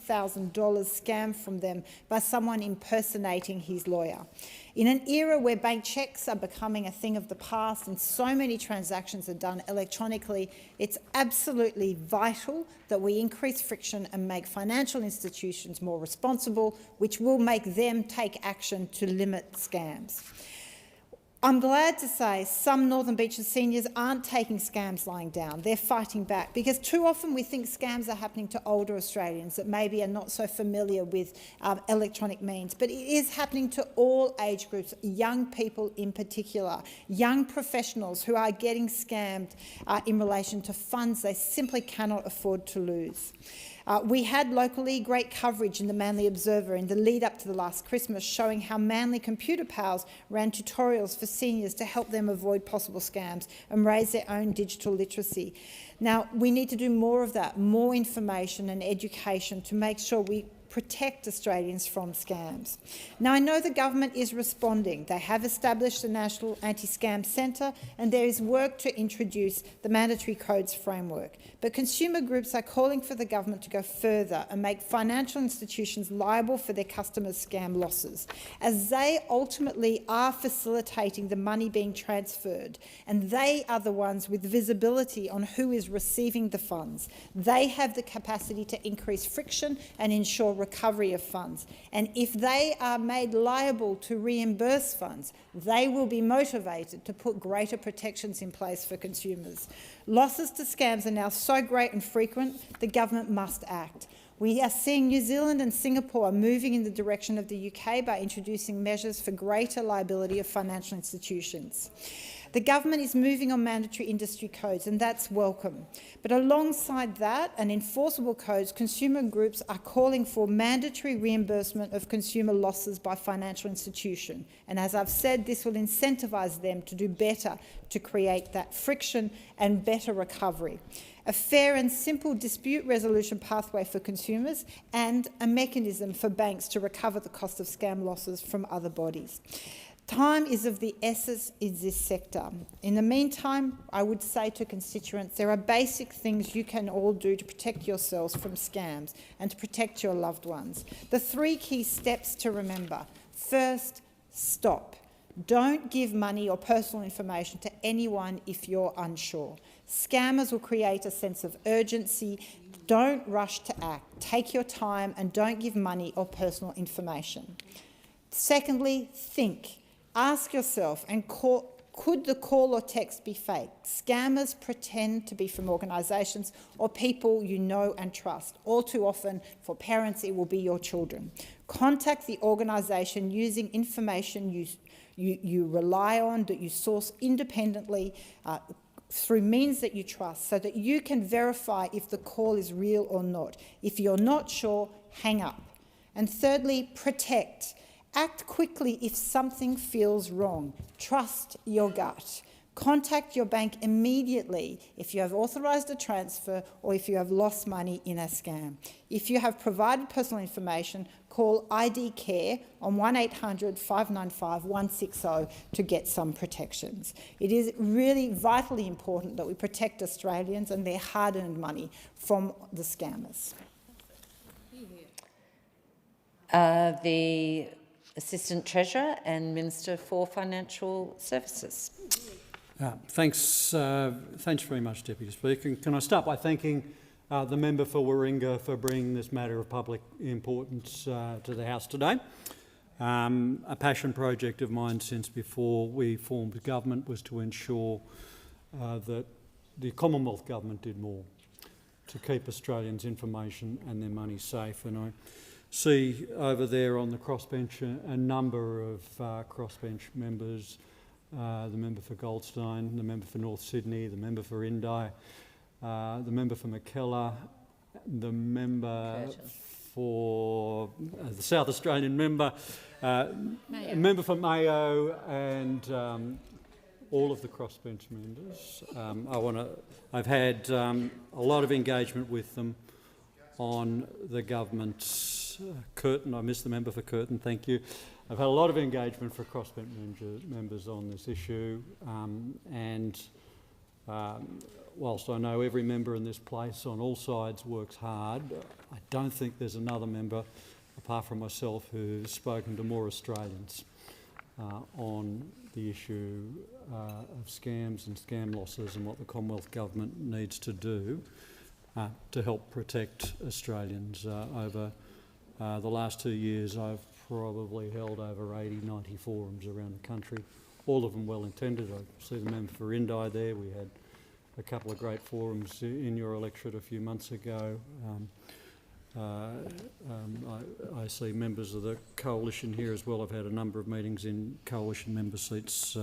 scammed from them by someone impersonating his lawyer. In an era where bank cheques are becoming a thing of the past and so many transactions are done electronically, it's absolutely vital that we increase friction and make financial institutions more responsible, which will make them take action to limit scams. I'm glad to say some Northern Beaches seniors aren't taking scams lying down. They're fighting back, because too often we think scams are happening to older Australians that maybe are not so familiar with electronic means. But it is happening to all age groups, young people in particular, young professionals who are getting scammed in relation to funds they simply cannot afford to lose. We had locally great coverage in the Manly Observer in the lead up to the last Christmas, showing how Manly Computer Pals ran tutorials for seniors to help them avoid possible scams and raise their own digital literacy. Now, we need to do more of that, more information and education to make sure we protect Australians from scams. Now, I know the government is responding. They have established the National Anti-Scam Centre, and there is work to introduce the mandatory codes framework. But consumer groups are calling for the government to go further and make financial institutions liable for their customers' scam losses, as they ultimately are facilitating the money being transferred, and they are the ones with visibility on who is receiving the funds. They have the capacity to increase friction and ensure recovery of funds. And if they are made liable to reimburse funds, they will be motivated to put greater protections in place for consumers. Losses to scams are now so great and frequent, the government must act. We are seeing New Zealand and Singapore moving in the direction of the UK by introducing measures for greater liability of financial institutions. The government is moving on mandatory industry codes, and that's welcome. But alongside that and enforceable codes, consumer groups are calling for mandatory reimbursement of consumer losses by financial institution. And as I've said, this will incentivise them to do better to create that friction and better recovery. A fair and simple dispute resolution pathway for consumers, and a mechanism for banks to recover the cost of scam losses from other bodies. Time is of the essence in this sector. In the meantime, I would say to constituents, there are basic things you can all do to protect yourselves from scams and to protect your loved ones. The three key steps to remember. First, Stop. Don't give money or personal information to anyone if you're unsure. Scammers will create a sense of urgency. Don't rush to act. Take your time and don't give money or personal information. Secondly, think. Ask yourself, could the call or text be fake? Scammers pretend to be from organisations or people you know and trust. All too often, for parents, it will be your children. Contact the organisation using information you rely on, that you source independently through means that you trust, so that you can verify if the call is real or not. If you're not sure, hang up. And thirdly, protect. Act quickly if something feels wrong. Trust your gut. Contact your bank immediately if you have authorised a transfer or if you have lost money in a scam. If you have provided personal information, call ID Care on 1800 595 160 to get some protections. It is really vitally important that we protect Australians and their hard-earned money from the scammers. The Assistant Treasurer and Minister for Financial Services. Thanks very much, Deputy Speaker. Can I start by thanking the member for Warringah for bringing this matter of public importance to the House today. A passion project of mine since before we formed government was to ensure that the Commonwealth Government did more to keep Australians' information and their money safe. And I see over there on the crossbench a number of crossbench members, the member for Goldstein, the member for North Sydney, the member for Indi, the member for Mackellar, the member for the South Australian member, member for Mayo, and all of the crossbench members. I've had a lot of engagement with them on the government's Curtin. I missed the member for Curtin, thank you. I've had a lot of engagement for crossbench members on this issue, and whilst I know every member in this place on all sides works hard, I don't think there's another member, apart from myself, who's spoken to more Australians on the issue of scams and scam losses and what the Commonwealth Government needs to do to help protect Australians. Over the last 2 years, I've probably held over 80, 90 forums around the country, all of them well-intended. I see the member for Indi there. We had a couple of great forums in your electorate a few months ago. I see members of the Coalition here as well. I've had a number of meetings in Coalition member seats,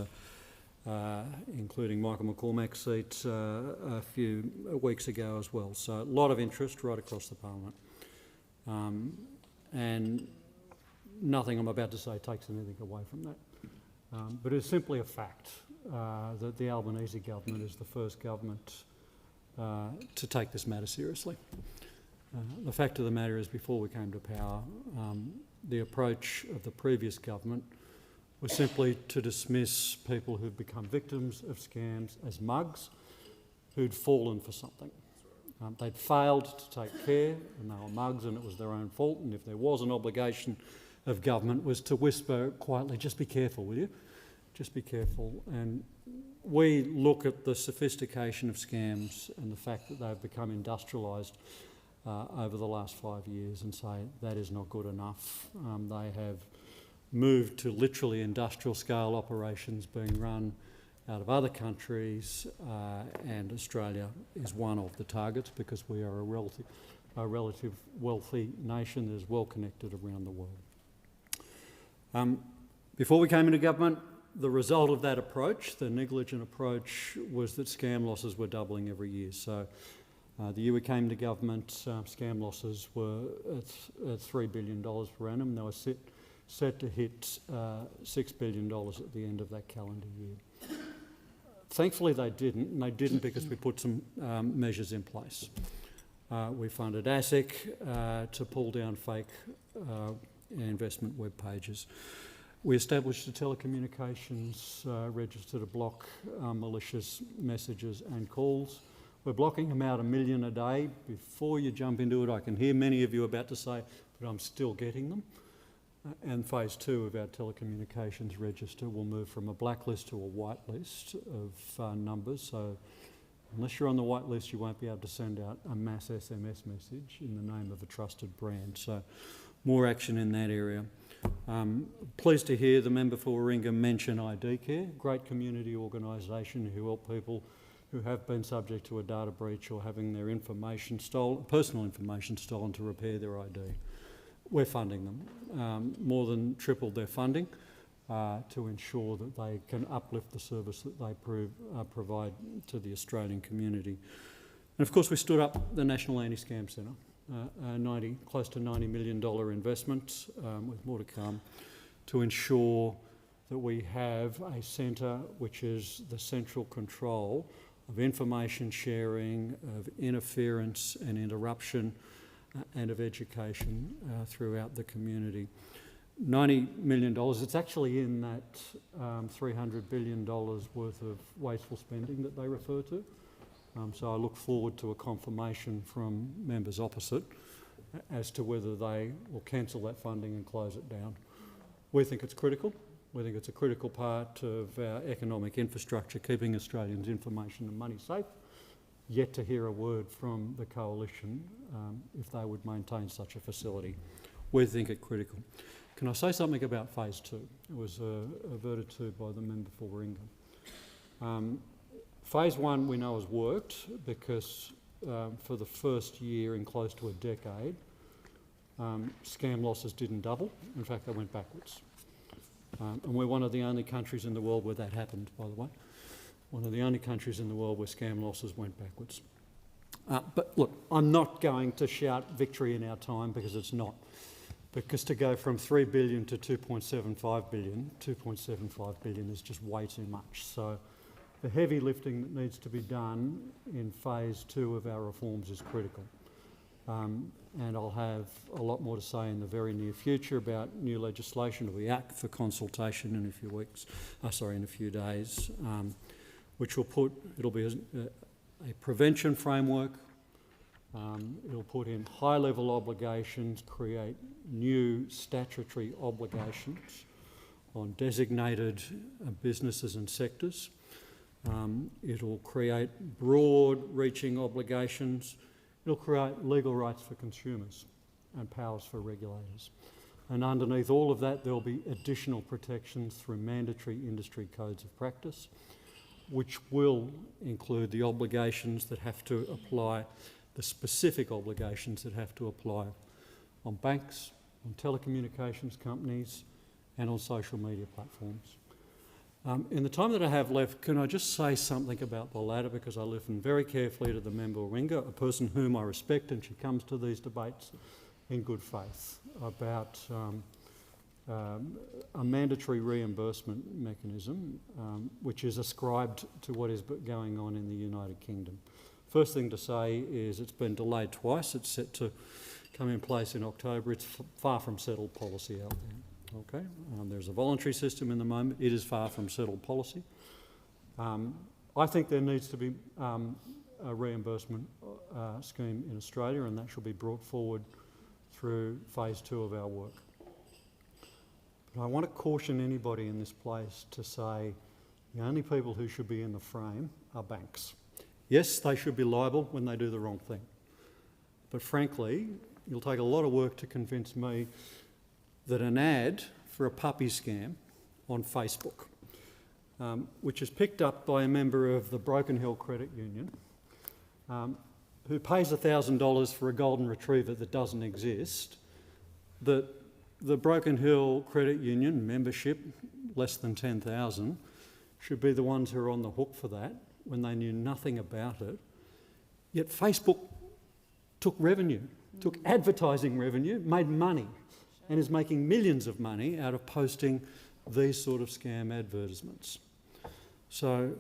including Michael McCormack's seat a few weeks ago as well. So a lot of interest right across the Parliament. And nothing I'm about to say takes anything away from that. But it's simply a fact that the Albanese government is the first government to take this matter seriously. The fact of the matter is, before we came to power, the approach of the previous government was simply to dismiss people who'd become victims of scams as mugs who'd fallen for something. They'd failed to take care, and they were mugs, and it was their own fault, and if there was an obligation of government was to whisper quietly, just be careful, will you? Just be careful. And we look at the sophistication of scams and the fact that they've become industrialised over the last 5 years and say that is not good enough. They have moved to literally industrial scale operations being run out of other countries, and Australia is one of the targets because we are a relative wealthy nation that is well connected around the world. Before we came into government, the result of that approach, the negligent approach, was that scam losses were doubling every year. So the year we came to government, scam losses were at $3 billion per annum. They were set to hit $6 billion at the end of that calendar year. Thankfully they didn't, and they didn't because we put some measures in place. We funded ASIC to pull down fake investment web pages. We established a telecommunications register to block malicious messages and calls. We're blocking about 1 million a day. Before you jump into it, I can hear many of you about to say, but I'm still getting them. And phase 2 of our telecommunications register will move from a blacklist to a white list of numbers. So unless you're on the white list, you won't be able to send out a mass SMS message in the name of a trusted brand. So more action in that area. Pleased to hear the member for Warringah mention ID Care, great community organisation who help people who have been subject to a data breach or having their information stolen, personal information stolen, to repair their ID. We're funding them, more than tripled their funding to ensure that they can uplift the service that they provide to the Australian community. And of course we stood up the National Anti-Scam Centre, close to $90 million investment, with more to come, to ensure that we have a centre which is the central control of information sharing, of interference and interruption, and of education throughout the community. $90 million, it's actually in that $300 billion worth of wasteful spending that they refer to. So I look forward to a confirmation from members opposite as to whether they will cancel that funding and close it down. We think it's critical. We think it's a critical part of our economic infrastructure, keeping Australians' information and money safe. Yet to hear a word from the Coalition if they would maintain such a facility. We think it critical. Can I say something about phase 2? It was averted to by the member for Warringah. Phase 1 we know has worked because for the first year in close to a decade, scam losses didn't double. In fact, they went backwards. And we're one of the only countries in the world where that happened, by the way. One of the only countries in the world where scam losses went backwards. But look, I'm not going to shout victory in our time, because it's not. Because to go from $3 billion to $2.75 billion, $2.75 billion is just way too much. So the heavy lifting that needs to be done in phase 2 of our reforms is critical. And I'll have a lot more to say in the very near future about new legislation to be out for consultation in a few weeks, in a few days, which will it'll be a prevention framework. It'll put in high-level obligations, create new statutory obligations on designated businesses and sectors. It'll create broad-reaching obligations. It'll create legal rights for consumers and powers for regulators. And underneath all of that, there'll be additional protections through mandatory industry codes of practice, which will include the obligations that have to apply, the specific obligations that have to apply on banks, on telecommunications companies, and on social media platforms. In the time that I have left, can I just say something about the latter, because I listen very carefully to the member Warringah, a person whom I respect, and she comes to these debates in good faith, about a mandatory reimbursement mechanism which is ascribed to what is going on in the United Kingdom. First thing to say is it's been delayed twice. It's set to come in place in October. It's far from settled policy out there. Okay, there's a voluntary system in the moment. It is far from settled policy. I think there needs to be a reimbursement scheme in Australia, and that should be brought forward through phase 2 of our work. But I want to caution anybody in this place to say the only people who should be in the frame are banks. Yes, they should be liable when they do the wrong thing. But frankly, it'll take a lot of work to convince me that an ad for a puppy scam on Facebook, which is picked up by a member of the Broken Hill Credit Union, who pays $1,000 for a golden retriever that doesn't exist, that the Broken Hill Credit Union membership, less than 10,000, should be the ones who are on the hook for that when they knew nothing about it. Yet Facebook took revenue, took advertising revenue, made money, and is making millions of money out of posting these sort of scam advertisements. So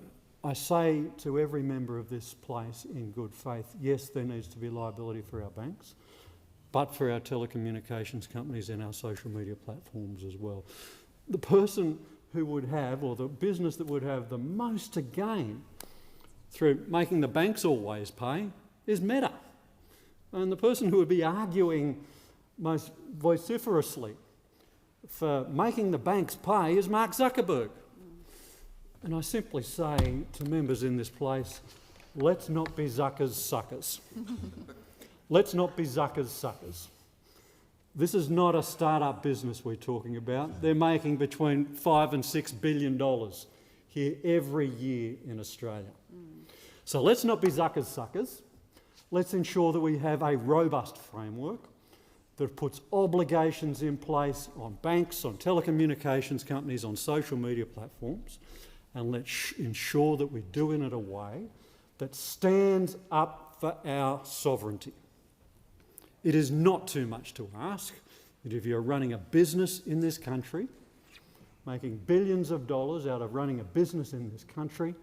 I say to every member of this place in good faith, yes, there needs to be liability for our banks, but for our telecommunications companies and our social media platforms as well. The person who would have, or the business that would have the most to gain through making the banks always pay is Meta. And the person who would be arguing most vociferously for making the banks pay is Mark Zuckerberg. And I simply say to members in this place, let's not be Zucker's suckers. Let's not be Zucker's suckers. This is not a start-up business we're talking about. They're making between $5 and $6 billion here every year in Australia. So let's not be Zucker's suckers. Let's ensure that we have a robust framework that puts obligations in place on banks, on telecommunications companies, on social media platforms, and let's ensure that we do it in a way that stands up for our sovereignty. It is not too much to ask that if you're running a business in this country, making billions of dollars out of running a business in this country,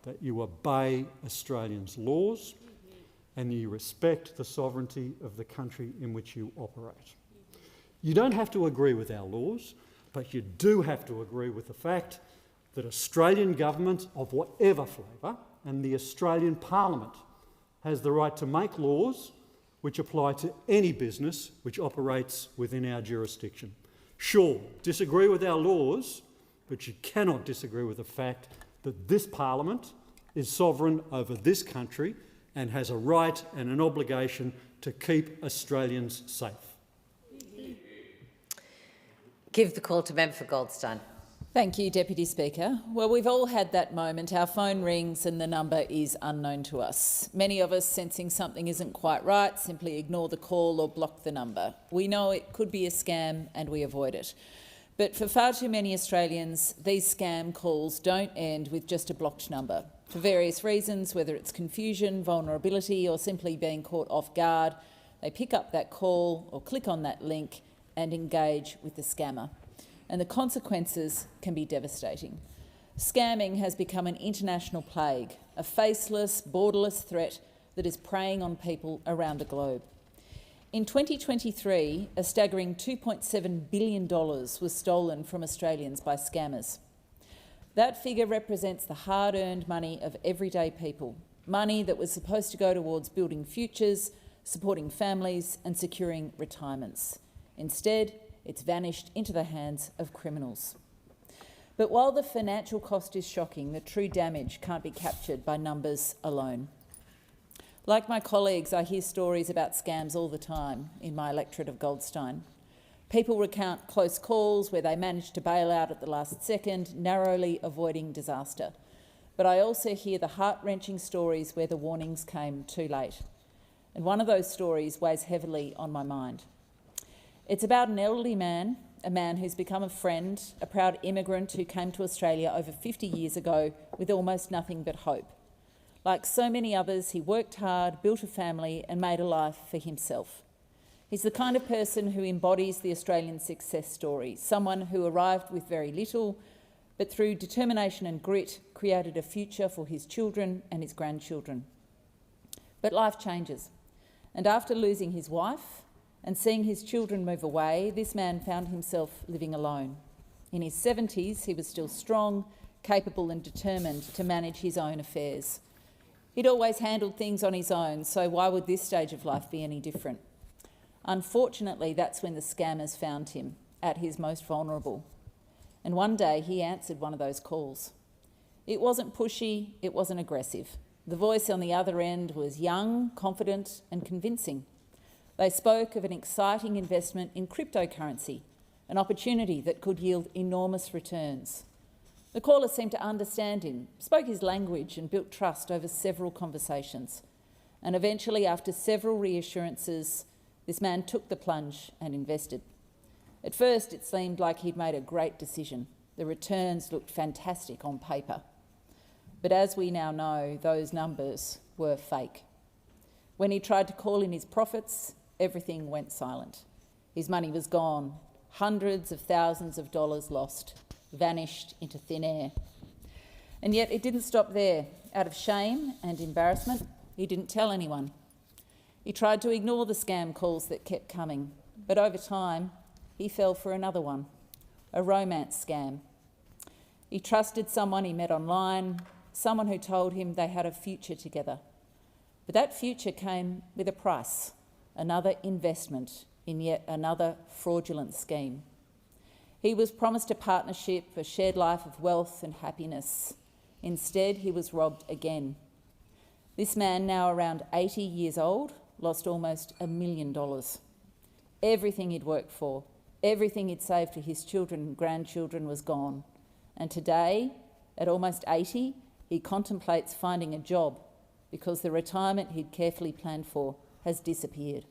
that you obey Australians' laws and you respect the sovereignty of the country in which you operate. You don't have to agree with our laws, but you do have to agree with the fact that Australian governments of whatever flavour and the Australian Parliament has the right to make laws which apply to any business which operates within our jurisdiction. Sure, disagree with our laws, but you cannot disagree with the fact that this Parliament is sovereign over this country and has a right and an obligation to keep Australians safe. Give the call to member for Goldstein. Thank you, Deputy Speaker. Well, we've all had that moment. Our phone rings and the number is unknown to us. Many of us, sensing something isn't quite right, simply ignore the call or block the number. We know it could be a scam and we avoid it. But for far too many Australians, these scam calls don't end with just a blocked number. For various reasons, whether it's confusion, vulnerability or simply being caught off guard, they pick up that call or click on that link and engage with the scammer. And the consequences can be devastating. Scamming has become an international plague, a faceless, borderless threat that is preying on people around the globe. In 2023, a staggering $2.7 billion was stolen from Australians by scammers. That figure represents the hard-earned money of everyday people, money that was supposed to go towards building futures, supporting families and securing retirements. Instead, it's vanished into the hands of criminals. But while the financial cost is shocking, the true damage can't be captured by numbers alone. Like my colleagues, I hear stories about scams all the time in my electorate of Goldstein. People recount close calls where they managed to bail out at the last second, narrowly avoiding disaster. But I also hear the heart-wrenching stories where the warnings came too late. And one of those stories weighs heavily on my mind. It's about an elderly man, a man who's become a friend, a proud immigrant who came to Australia over 50 years ago with almost nothing but hope. Like so many others, he worked hard, built a family and made a life for himself. He's the kind of person who embodies the Australian success story, someone who arrived with very little, but through determination and grit created a future for his children and his grandchildren. But life changes, and after losing his wife and seeing his children move away, this man found himself living alone. In his 70s, he was still strong, capable and determined to manage his own affairs. He'd always handled things on his own, so why would this stage of life be any different? Unfortunately, that's when the scammers found him, at his most vulnerable. And one day he answered one of those calls. It wasn't pushy, it wasn't aggressive. The voice on the other end was young, confident and convincing. They spoke of an exciting investment in cryptocurrency, an opportunity that could yield enormous returns. The caller seemed to understand him, spoke his language and built trust over several conversations. And eventually, after several reassurances, this man took the plunge and invested. At first, it seemed like he'd made a great decision. The returns looked fantastic on paper. But as we now know, those numbers were fake. When he tried to call in his profits, everything went silent. His money was gone, hundreds of thousands of dollars lost, vanished into thin air. And yet it didn't stop there. Out of shame and embarrassment, he didn't tell anyone. He tried to ignore the scam calls that kept coming, but over time, he fell for another one, a romance scam. He trusted someone he met online, someone who told him they had a future together. But that future came with a price, another investment in yet another fraudulent scheme. He was promised a partnership, a shared life of wealth and happiness. Instead, he was robbed again. This man, now around 80 years old, lost almost $1 million. Everything he'd worked for, everything he'd saved for his children and grandchildren was gone. And today, at almost 80, he contemplates finding a job because the retirement he'd carefully planned for has disappeared.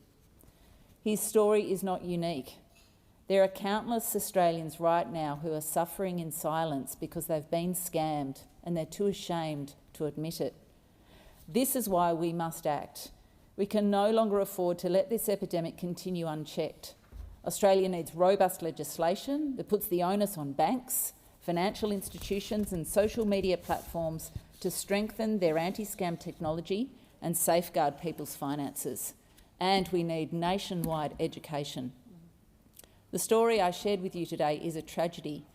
His story is not unique. There are countless Australians right now who are suffering in silence because they've been scammed and they're too ashamed to admit it. This is why we must act. We can no longer afford to let this epidemic continue unchecked. Australia needs robust legislation that puts the onus on banks, financial institutions and social media platforms to strengthen their anti-scam technology and safeguard people's finances. And we need nationwide education. The story I shared with you today is a tragedy,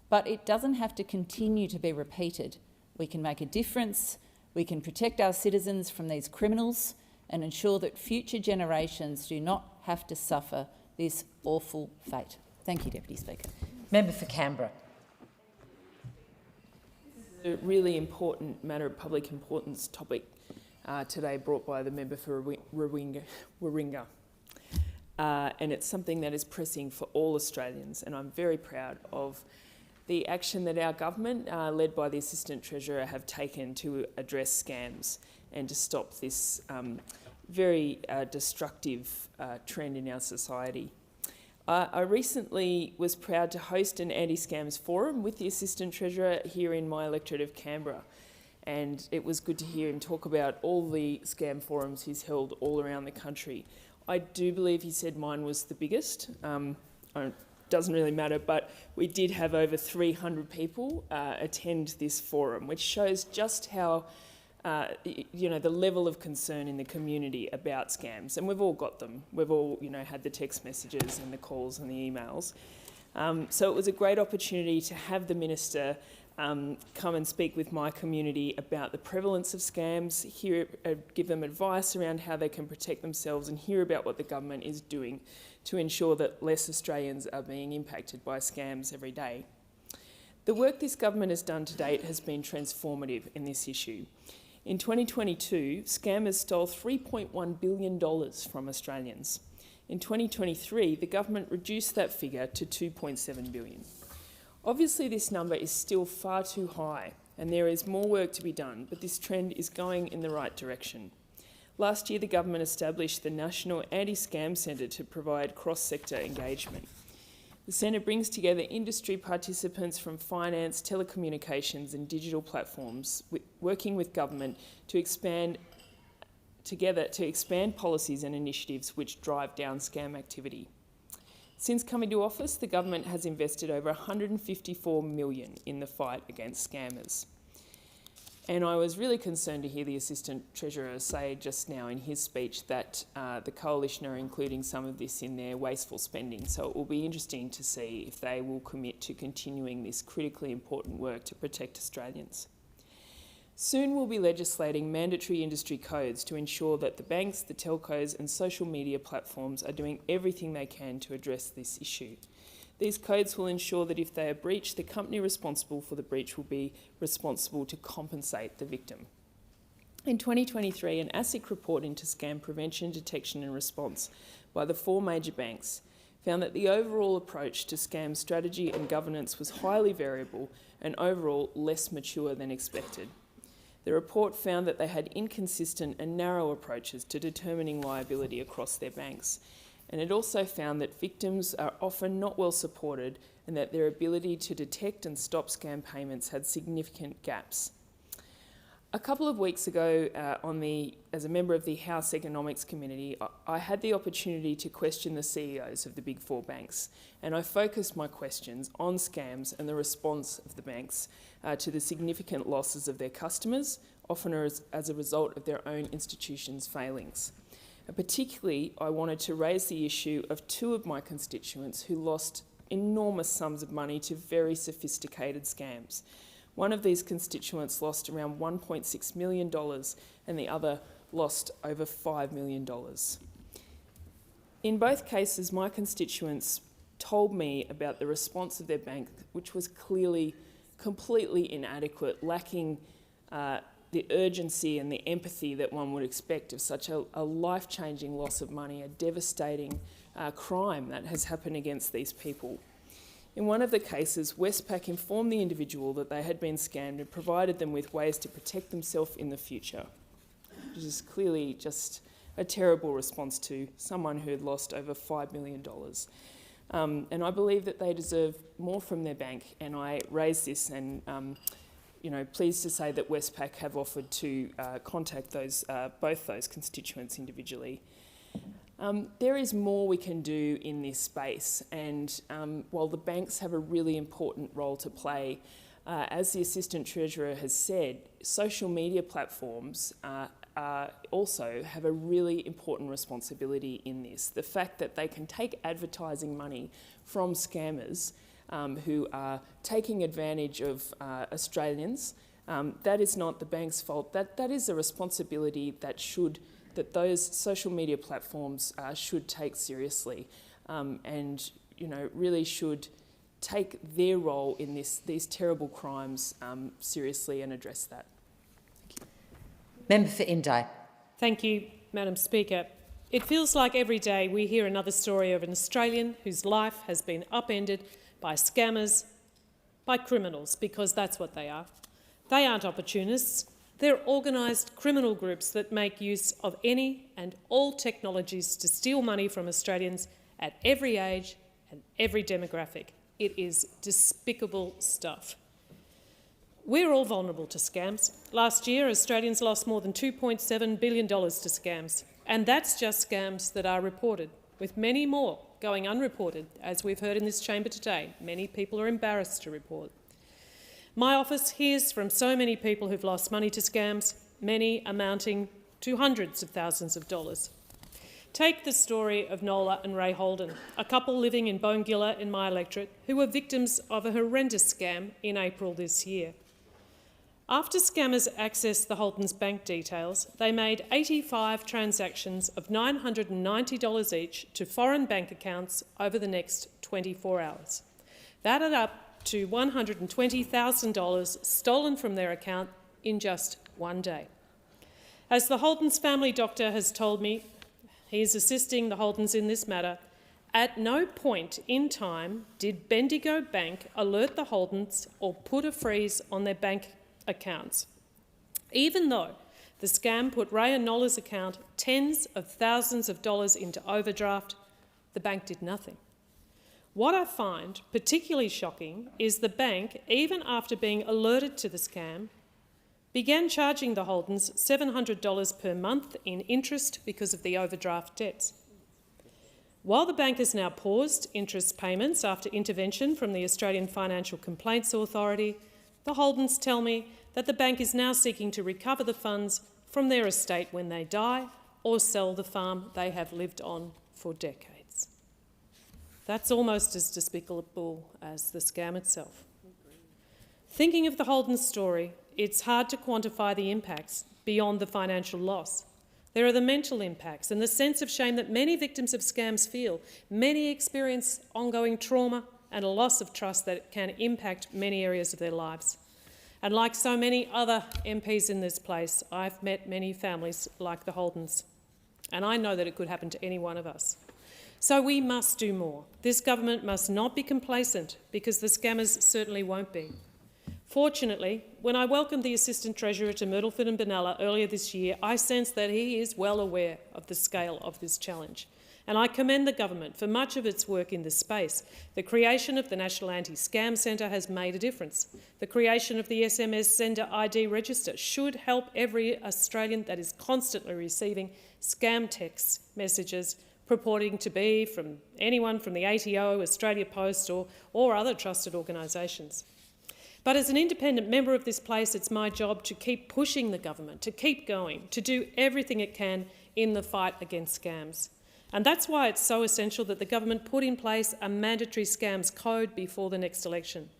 but it doesn't have to continue to be repeated. We can make a difference, we can protect our citizens from these criminals and ensure that future generations do not have to suffer this awful fate. Thank you, Deputy Speaker. Member for Canberra. A really important matter of public importance topic today brought by the member for Warringah. And it's something that is pressing for all Australians, and I'm very proud of the action that our government, led by the Assistant Treasurer, have taken to address scams and to stop this very destructive trend in our society. I recently was proud to host an anti-scams forum with the Assistant Treasurer here in my electorate of Canberra, and it was good to hear him talk about all the scam forums he's held all around the country. I do believe he said mine was the biggest. Doesn't really matter, but we did have over 300 people attend this forum, which shows just how the level of concern in the community about scams, and we've all got them. We've all had the text messages and the calls and the emails. So it was a great opportunity to have the Minister come and speak with my community about the prevalence of scams, give them advice around how they can protect themselves, and hear about what the government is doing to ensure that less Australians are being impacted by scams every day. The work this government has done to date has been transformative in this issue. In 2022, scammers stole $3.1 billion from Australians. In 2023, the government reduced that figure to $2.7 billion. Obviously, this number is still far too high, and there is more work to be done, but this trend is going in the right direction. Last year, the government established the National Anti-Scam Centre to provide cross-sector engagement. The centre brings together industry participants from finance, telecommunications and digital platforms, working with government to expand policies and initiatives which drive down scam activity. Since coming to office, the government has invested over $154 million in the fight against scammers. And I was really concerned to hear the Assistant Treasurer say just now in his speech that the Coalition are including some of this in their wasteful spending. So it will be interesting to see if they will commit to continuing this critically important work to protect Australians. Soon we'll be legislating mandatory industry codes to ensure that the banks, the telcos and social media platforms are doing everything they can to address this issue. These codes will ensure that if they are breached, the company responsible for the breach will be responsible to compensate the victim. In 2023, an ASIC report into scam prevention, detection and response by the 4 major banks found that the overall approach to scam strategy and governance was highly variable and overall less mature than expected. The report found that they had inconsistent and narrow approaches to determining liability across their banks, and it also found that victims are often not well supported and that their ability to detect and stop scam payments had significant gaps. A couple of weeks ago, as a member of the House Economics Committee, I had the opportunity to question the CEOs of the Big 4 banks, and I focused my questions on scams and the response of the banks to the significant losses of their customers, often as a result of their own institutions' failings. And particularly, I wanted to raise the issue of 2 of my constituents who lost enormous sums of money to very sophisticated scams. One of these constituents lost around $1.6 million and the other lost over $5 million. In both cases, my constituents told me about the response of their bank, which was clearly completely inadequate, lacking the urgency and the empathy that one would expect of such a life-changing loss of money, a devastating crime that has happened against these people. In one of the cases, Westpac informed the individual that they had been scammed and provided them with ways to protect themselves in the future, which is clearly just a terrible response to someone who had lost over $5 million. And I believe that they deserve more from their bank, and I raise this and pleased to say that Westpac have offered to contact both those constituents individually. There is more we can do in this space, and while the banks have a really important role to play, as the Assistant Treasurer has said, social media platforms also have a really important responsibility in this. The fact that they can take advertising money from scammers who are taking advantage of Australians, that is not the bank's fault. That is a responsibility that those social media platforms should take seriously, and really should take their role in these terrible crimes seriously and address that. Member for Indi. Thank you, Madam Speaker. It feels like every day we hear another story of an Australian whose life has been upended by scammers, by criminals, because that's what they are. They aren't opportunists. They're organised criminal groups that make use of any and all technologies to steal money from Australians at every age and every demographic. It is despicable stuff. We're all vulnerable to scams. Last year, Australians lost more than $2.7 billion to scams, and that's just scams that are reported, with many more going unreported, as we've heard in this chamber today. Many people are embarrassed to report. My office hears from so many people who've lost money to scams, many amounting to hundreds of thousands of dollars. Take the story of Nola and Ray Holden, a couple living in Bongilla in my electorate, who were victims of a horrendous scam in April this year. After scammers accessed the Holdens' bank details, they made 85 transactions of $990 each to foreign bank accounts over the next 24 hours. That added up to $120,000 stolen from their account in just one day. As the Holdens family doctor has told me, he is assisting the Holdens in this matter, at no point in time did Bendigo Bank alert the Holdens or put a freeze on their bank accounts. Even though the scam put Ray and Nola's account tens of thousands of dollars into overdraft, the bank did nothing. What I find particularly shocking is the bank, even after being alerted to the scam, began charging the Holdens $700 per month in interest because of the overdraft debts. While the bank has now paused interest payments after intervention from the Australian Financial Complaints Authority, the Holdens tell me that the bank is now seeking to recover the funds from their estate when they die or sell the farm they have lived on for decades. That's almost as despicable as the scam itself. Thinking of the Holdens story, it's hard to quantify the impacts beyond the financial loss. There are the mental impacts and the sense of shame that many victims of scams feel. Many experience ongoing trauma and a loss of trust that can impact many areas of their lives. And like so many other MPs in this place, I've met many families like the Holdens, and I know that it could happen to any one of us. So we must do more. This government must not be complacent, because the scammers certainly won't be. Fortunately, when I welcomed the Assistant Treasurer to Myrtleford and Benalla earlier this year, I sensed that he is well aware of the scale of this challenge. And I commend the government for much of its work in this space. The creation of the National Anti-Scam Centre has made a difference. The creation of the SMS Sender ID Register should help every Australian that is constantly receiving scam text messages purporting to be from anyone from the ATO, Australia Post or other trusted organisations. But as an independent member of this place, it's my job to keep pushing the government, to keep going, to do everything it can in the fight against scams. And that's why it's so essential that the government put in place a mandatory scams code before the next election.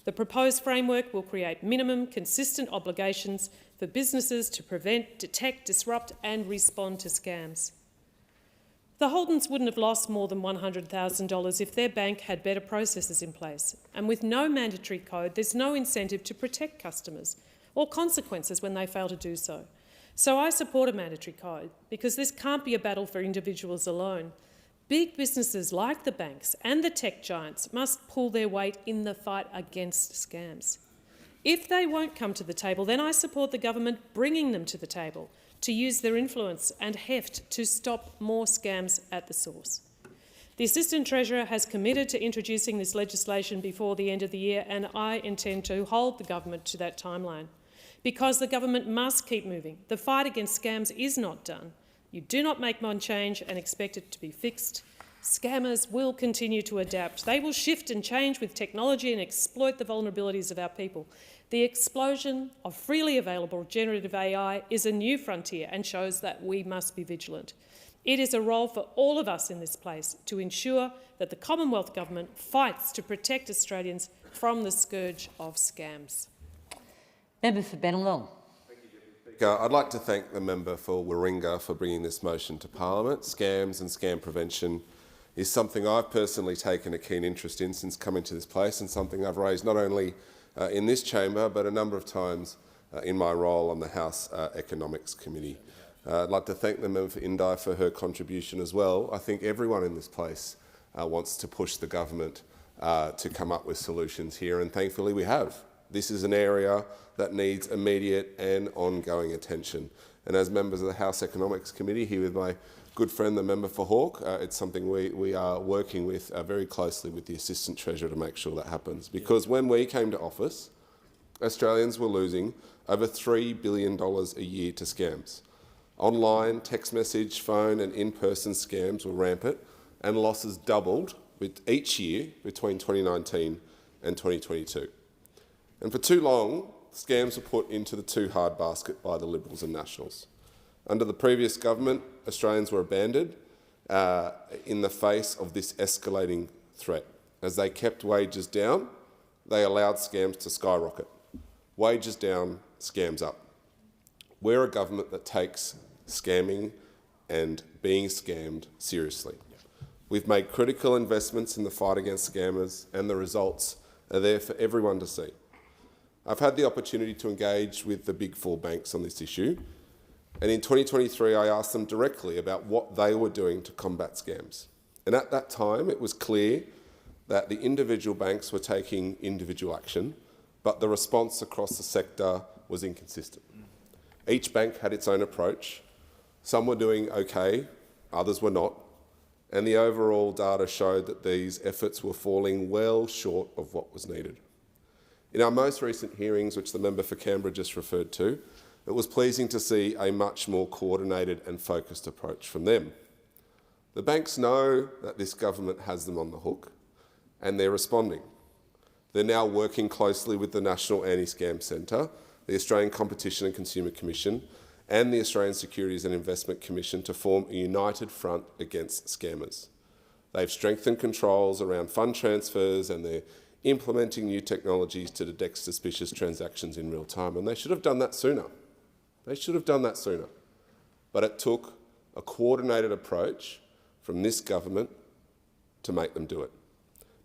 The proposed framework will create minimum, consistent obligations for businesses to prevent, detect, disrupt and respond to scams. The Holdens wouldn't have lost more than $100,000 if their bank had better processes in place. And with no mandatory code, there's no incentive to protect customers or consequences when they fail to do so. So I support a mandatory code because this can't be a battle for individuals alone. Big businesses like the banks and the tech giants must pull their weight in the fight against scams. If they won't come to the table, then I support the government bringing them to the table to use their influence and heft to stop more scams at the source. The Assistant Treasurer has committed to introducing this legislation before the end of the year, and I intend to hold the government to that timeline. Because the government must keep moving. The fight against scams is not done. You do not make one change and expect it to be fixed. Scammers will continue to adapt. They will shift and change with technology and exploit the vulnerabilities of our people. The explosion of freely available generative AI is a new frontier and shows that we must be vigilant. It is a role for all of us in this place to ensure that the Commonwealth Government fights to protect Australians from the scourge of scams. Member for Bennelong. I'd like to thank the member for Warringah for bringing this motion to Parliament. Scams and scam prevention is something I've personally taken a keen interest in since coming to this place, and something I've raised not only in this chamber but a number of times in my role on the House Economics Committee. I'd like to thank the member for Indi for her contribution as well. I think everyone in this place wants to push the government to come up with solutions here, and thankfully we have. This is an area that needs immediate and ongoing attention. And as members of the House Economics Committee, here with my good friend, the member for Hawke, it's something we are working with very closely with the Assistant Treasurer to make sure that happens. Because when we came to office, Australians were losing over $3 billion a year to scams. Online, text message, phone and in-person scams were rampant, and losses doubled with each year between 2019 and 2022. And for too long, scams were put into the too hard basket by the Liberals and Nationals. Under the previous government, Australians were abandoned in the face of this escalating threat. As they kept wages down, they allowed scams to skyrocket. Wages down, scams up. We're a government that takes scamming and being scammed seriously. We've made critical investments in the fight against scammers, and the results are there for everyone to see. I've had the opportunity to engage with the Big Four banks on this issue, and in 2023 I asked them directly about what they were doing to combat scams. And at that time it was clear that the individual banks were taking individual action, but the response across the sector was inconsistent. Each bank had its own approach. Some were doing okay, others were not, and the overall data showed that these efforts were falling well short of what was needed. In our most recent hearings, which the member for Canberra just referred to, it was pleasing to see a much more coordinated and focused approach from them. The banks know that this government has them on the hook, and they're responding. They're now working closely with the National Anti-Scam Centre, the Australian Competition and Consumer Commission, and the Australian Securities and Investment Commission to form a united front against scammers. They've strengthened controls around fund transfers, and they're implementing new technologies to detect suspicious transactions in real time, and they should have done that sooner. They should have done that sooner. But it took a coordinated approach from this government to make them do it.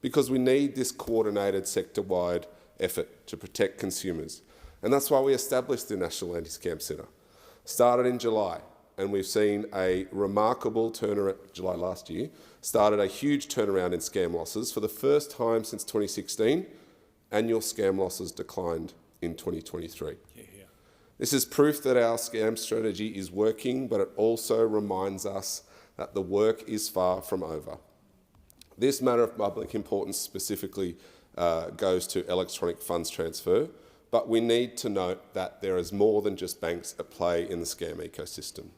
Because we need this coordinated sector-wide effort to protect consumers. And that's why we established the National Anti-Scam Centre. Started in July, and we've seen a remarkable turnaround. July last year, started a huge turnaround in scam losses. For the first time since 2016, annual scam losses declined in 2023. This is proof that our scam strategy is working, but it also reminds us that the work is far from over. This matter of public importance specifically goes to electronic funds transfer, but we need to note that there is more than just banks at play in the scam ecosystem.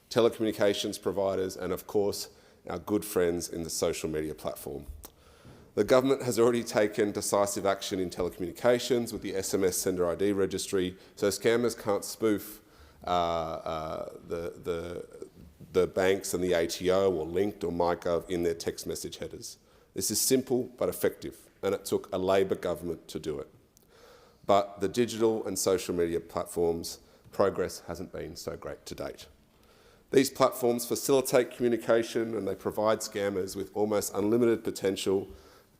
Telecommunications providers and, of course, our good friends in the social media platform. The government has already taken decisive action in telecommunications with the SMS Sender ID registry, so scammers can't spoof the banks and the ATO or Linked or MyGov in their text message headers. This is simple but effective, and it took a Labor government to do it. But the digital and social media platforms' progress hasn't been so great to date. These platforms facilitate communication and they provide scammers with almost unlimited potential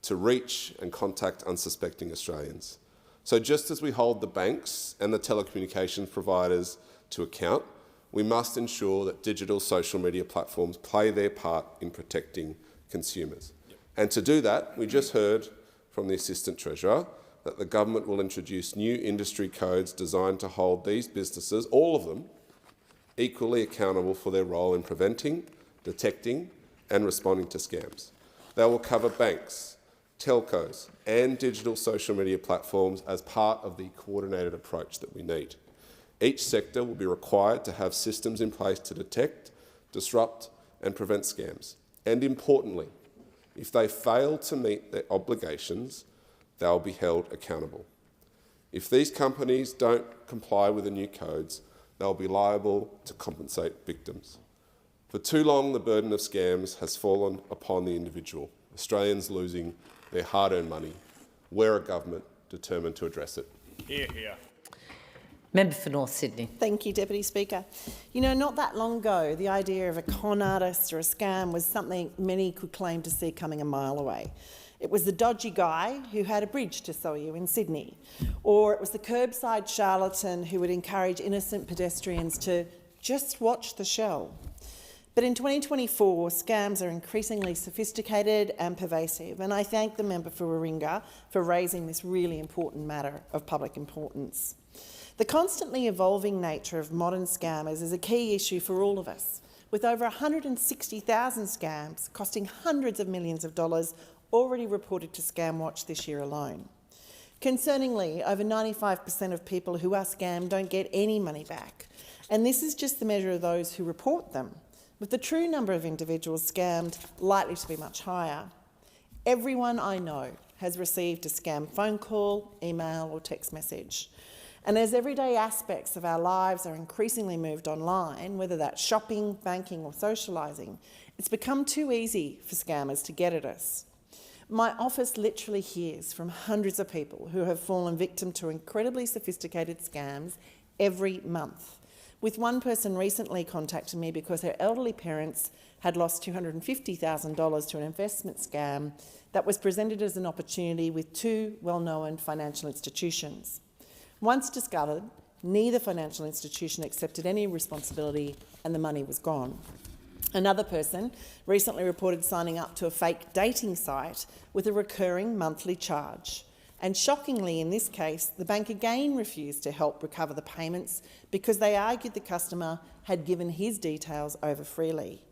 to reach and contact unsuspecting Australians. So just as we hold the banks and the telecommunications providers to account, we must ensure that digital social media platforms play their part in protecting consumers. And to do that, we just heard from the Assistant Treasurer that the government will introduce new industry codes designed to hold these businesses, all of them, equally accountable for their role in preventing, detecting and responding to scams. They will cover banks, telcos and digital social media platforms as part of the coordinated approach that we need. Each sector will be required to have systems in place to detect, disrupt and prevent scams. And importantly, if they fail to meet their obligations, they will be held accountable. If these companies don't comply with the new codes, they will be liable to compensate victims. For too long, the burden of scams has fallen upon the individual, Australians losing their hard-earned money. We're a government determined to address it. Hear, hear. Member for North Sydney. Thank you, Deputy Speaker. You know, not that long ago, the idea of a con artist or a scam was something many could claim to see coming a mile away. It was the dodgy guy who had a bridge to sell you in Sydney, or it was the curbside charlatan who would encourage innocent pedestrians to just watch the show. But in 2024, scams are increasingly sophisticated and pervasive, and I thank the member for Warringah for raising this really important matter of public importance. The constantly evolving nature of modern scammers is a key issue for all of us, with over 160,000 scams costing hundreds of millions of dollars already reported to ScamWatch this year alone. Concerningly, over 95% of people who are scammed don't get any money back, and this is just the measure of those who report them, with the true number of individuals scammed likely to be much higher. Everyone I know has received a scam phone call, email or text message. And as everyday aspects of our lives are increasingly moved online, whether that's shopping, banking or socialising, it's become too easy for scammers to get at us. My office literally hears from hundreds of people who have fallen victim to incredibly sophisticated scams every month, with one person recently contacting me because her elderly parents had lost $250,000 to an investment scam that was presented as an opportunity with two well-known financial institutions. Once discovered, neither financial institution accepted any responsibility and the money was gone. Another person recently reported signing up to a fake dating site with a recurring monthly charge. And shockingly, in this case, the bank again refused to help recover the payments because they argued the customer had given his details over freely.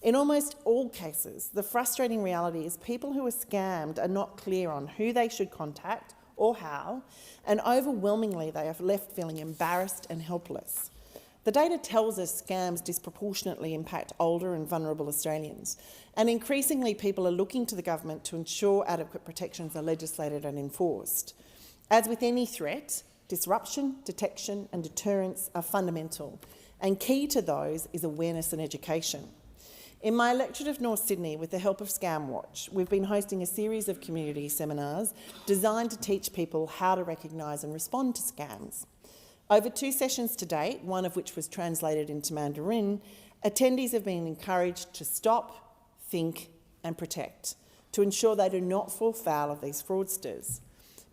In almost all cases, the frustrating reality is people who are scammed are not clear on who they should contact or how, and overwhelmingly they are left feeling embarrassed and helpless. The data tells us scams disproportionately impact older and vulnerable Australians, and increasingly people are looking to the government to ensure adequate protections are legislated and enforced. As with any threat, disruption, detection and deterrence are fundamental, and key to those is awareness and education. In my electorate of North Sydney, with the help of ScamWatch, we've been hosting a series of community seminars designed to teach people how to recognise and respond to scams. Over 2 sessions to date, one of which was translated into Mandarin, attendees have been encouraged to stop, think and protect, to ensure they do not fall foul of these fraudsters.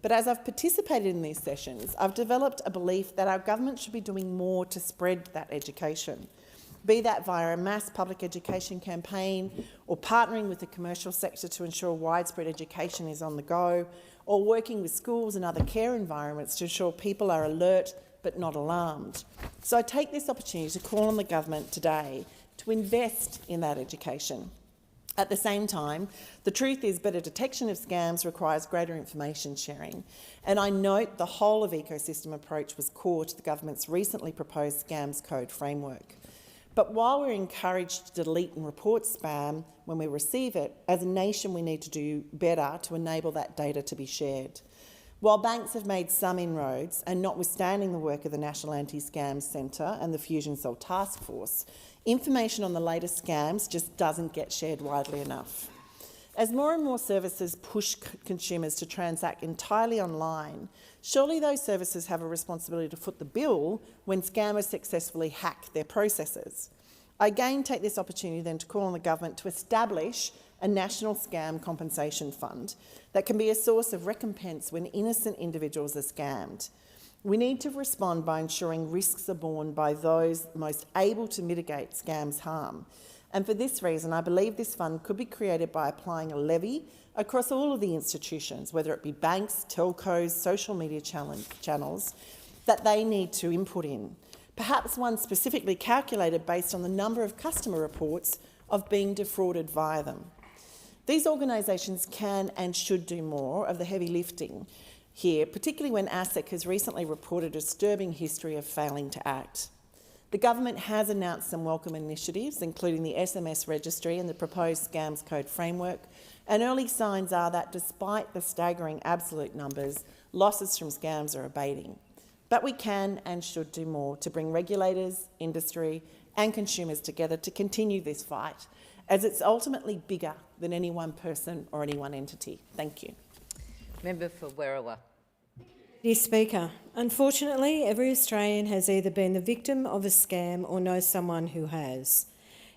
But as I've participated in these sessions, I've developed a belief that our government should be doing more to spread that education, be that via a mass public education campaign or partnering with the commercial sector to ensure widespread education is on the go, or working with schools and other care environments to ensure people are alert but not alarmed. So I take this opportunity to call on the government today to invest in that education. At the same time, the truth is better detection of scams requires greater information sharing, and I note the whole of ecosystem approach was core to the government's recently proposed Scams Code framework. But while we're encouraged to delete and report spam when we receive it, as a nation we need to do better to enable that data to be shared. While banks have made some inroads, and notwithstanding the work of the National Anti-Scams Centre and the Fusion Cell Task Force, information on the latest scams just doesn't get shared widely enough. As more and more services push consumers to transact entirely online, surely those services have a responsibility to foot the bill when scammers successfully hack their processes. I again take this opportunity then to call on the government to establish a national scam compensation fund that can be a source of recompense when innocent individuals are scammed. We need to respond by ensuring risks are borne by those most able to mitigate scams' harm. And for this reason, I believe this fund could be created by applying a levy across all of the institutions, whether it be banks, telcos, social media channels, that they need to input in. Perhaps one specifically calculated based on the number of customer reports of being defrauded via them. These organisations can and should do more of the heavy lifting here, particularly when ASIC has recently reported a disturbing history of failing to act. The government has announced some welcome initiatives, including the SMS registry and the proposed Scams Code framework, and early signs are that despite the staggering absolute numbers, losses from scams are abating. But we can and should do more to bring regulators, industry and consumers together to continue this fight, as it's ultimately bigger than any one person or any one entity. Thank you. Member for Werriwa. Dear Speaker, unfortunately, every Australian has either been the victim of a scam or knows someone who has.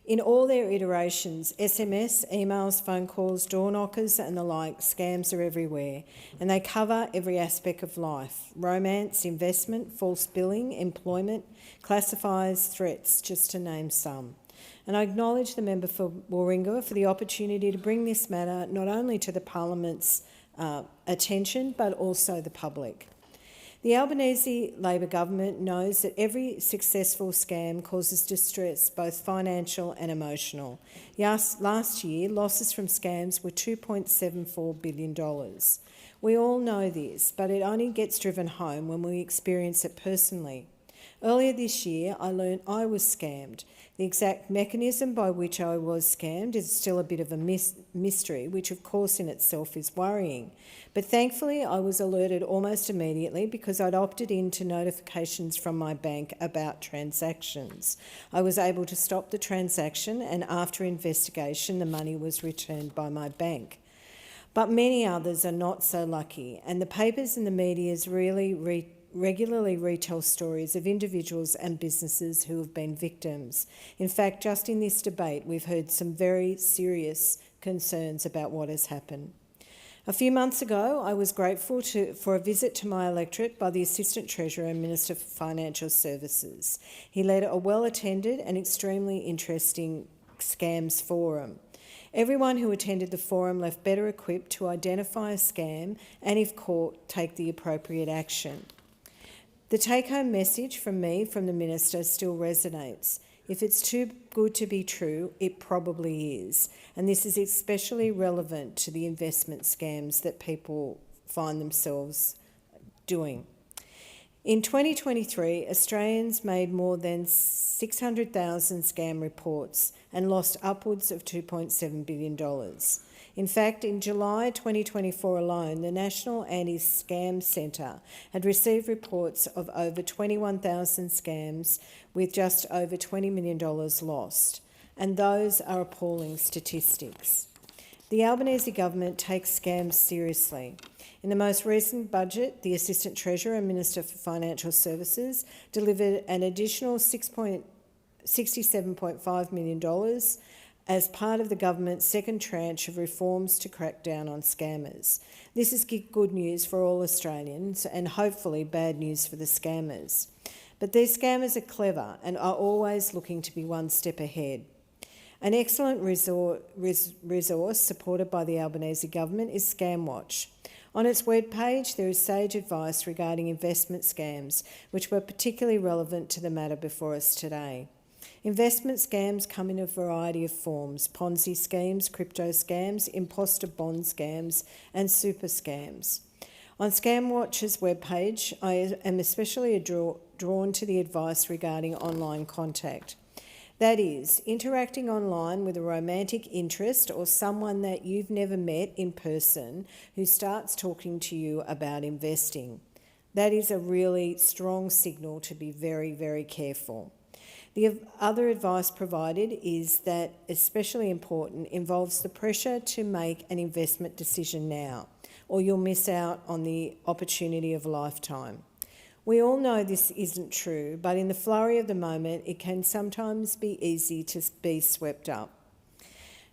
In all their iterations, SMS, emails, phone calls, door knockers and the like, scams are everywhere, and they cover every aspect of life: romance, investment, false billing, employment, classifiers, threats, just to name some. And I acknowledge the member for Warringah for the opportunity to bring this matter not only to the Parliament's attention but also the public. The Albanese Labor government knows that every successful scam causes distress, both financial and emotional. Yes, last year, losses from scams were $2.74 billion. We all know this, but it only gets driven home when we experience it personally. Earlier this year, I learned I was scammed. The exact mechanism by which I was scammed is still a bit of a mystery, which of course in itself is worrying. But thankfully I was alerted almost immediately because I'd opted into notifications from my bank about transactions. I was able to stop the transaction, and after investigation the money was returned by my bank. But many others are not so lucky, and the papers and the media regularly retell stories of individuals and businesses who have been victims. In fact, just in this debate, we've heard some very serious concerns about what has happened. A few months ago, I was grateful for a visit to my electorate by the Assistant Treasurer and Minister for Financial Services. He led a well-attended and extremely interesting scams forum. Everyone who attended the forum left better equipped to identify a scam and, if caught, take the appropriate action. The take-home message from me, from the Minister, still resonates. If it's too good to be true, it probably is. And this is especially relevant to the investment scams that people find themselves doing. In 2023, Australians made more than 600,000 scam reports and lost upwards of $2.7 billion. In fact, in July 2024 alone, the National Anti-Scam Centre had received reports of over 21,000 scams with just over $20 million lost. And those are appalling statistics. The Albanese government takes scams seriously. In the most recent budget, the Assistant Treasurer and Minister for Financial Services delivered an additional $67.5 million as part of the government's second tranche of reforms to crack down on scammers. This is good news for all Australians and hopefully bad news for the scammers. But these scammers are clever and are always looking to be one step ahead. An excellent resource supported by the Albanese government is ScamWatch. On its webpage, there is sage advice regarding investment scams, which were particularly relevant to the matter before us today. Investment scams come in a variety of forms: Ponzi schemes, crypto scams, imposter bond scams and super scams. On ScamWatch's webpage, I am especially drawn to the advice regarding online contact. That is, interacting online with a romantic interest or someone that you've never met in person who starts talking to you about investing. That is a really strong signal to be very, very careful. The other advice provided is that, especially important, involves the pressure to make an investment decision now, or you'll miss out on the opportunity of a lifetime. We all know this isn't true, but in the flurry of the moment, it can sometimes be easy to be swept up.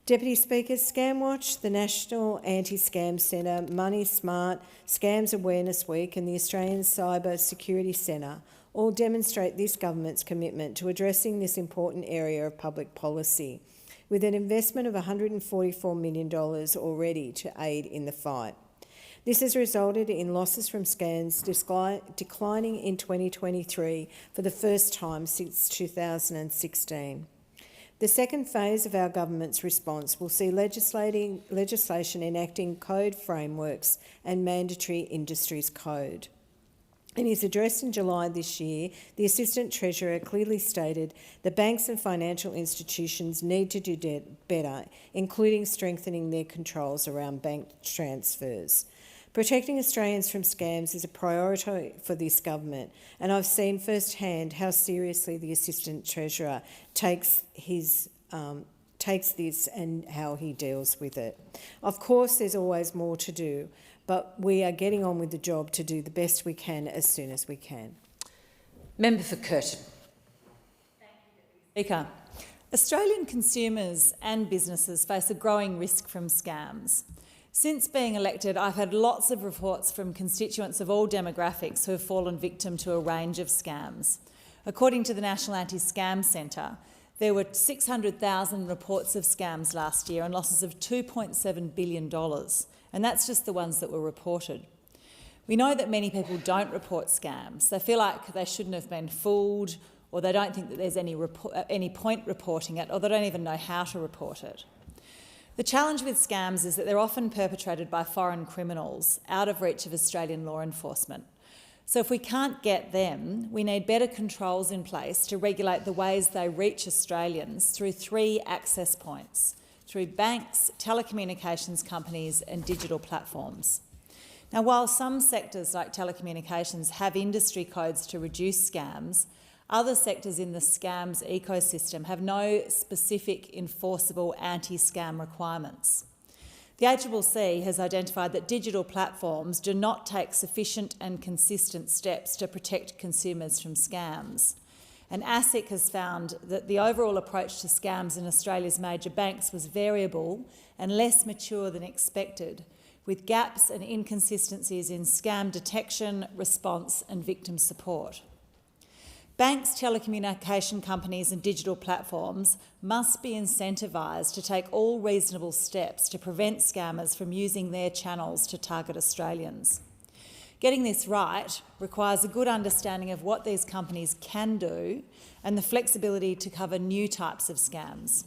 Deputy Speaker, Scamwatch, the National Anti-Scam Centre, Money Smart, Scams Awareness Week and the Australian Cyber Security Centre all demonstrate this government's commitment to addressing this important area of public policy, with an investment of $144 million already to aid in the fight. This has resulted in losses from scams declining in 2023 for the first time since 2016. The second phase of our government's response will see legislation enacting code frameworks and mandatory industries code. In his address in July this year, the Assistant Treasurer clearly stated that banks and financial institutions need to do better, including strengthening their controls around bank transfers. Protecting Australians from scams is a priority for this government, and I've seen firsthand how seriously the Assistant Treasurer takes this and how he deals with it. Of course, there's always more to do, but we are getting on with the job to do the best we can as soon as we can. Member for Curtin. Speaker, Australian consumers and businesses face a growing risk from scams. Since being elected, I've had lots of reports from constituents of all demographics who have fallen victim to a range of scams. According to the National Anti-Scam Centre, there were 600,000 reports of scams last year and losses of $2.7 billion, and that's just the ones that were reported. We know that many people don't report scams. They feel like they shouldn't have been fooled, or they don't think that there's any point reporting it, or they don't even know how to report it. The challenge with scams is that they're often perpetrated by foreign criminals out of reach of Australian law enforcement. So if we can't get them, we need better controls in place to regulate the ways they reach Australians through 3 access points: through banks, telecommunications companies and digital platforms. Now, while some sectors like telecommunications have industry codes to reduce scams, other sectors in the scams ecosystem have no specific enforceable anti-scam requirements. The ACCC has identified that digital platforms do not take sufficient and consistent steps to protect consumers from scams. And ASIC has found that the overall approach to scams in Australia's major banks was variable and less mature than expected, with gaps and inconsistencies in scam detection, response and victim support. Banks, telecommunication companies and digital platforms must be incentivised to take all reasonable steps to prevent scammers from using their channels to target Australians. Getting this right requires a good understanding of what these companies can do and the flexibility to cover new types of scams.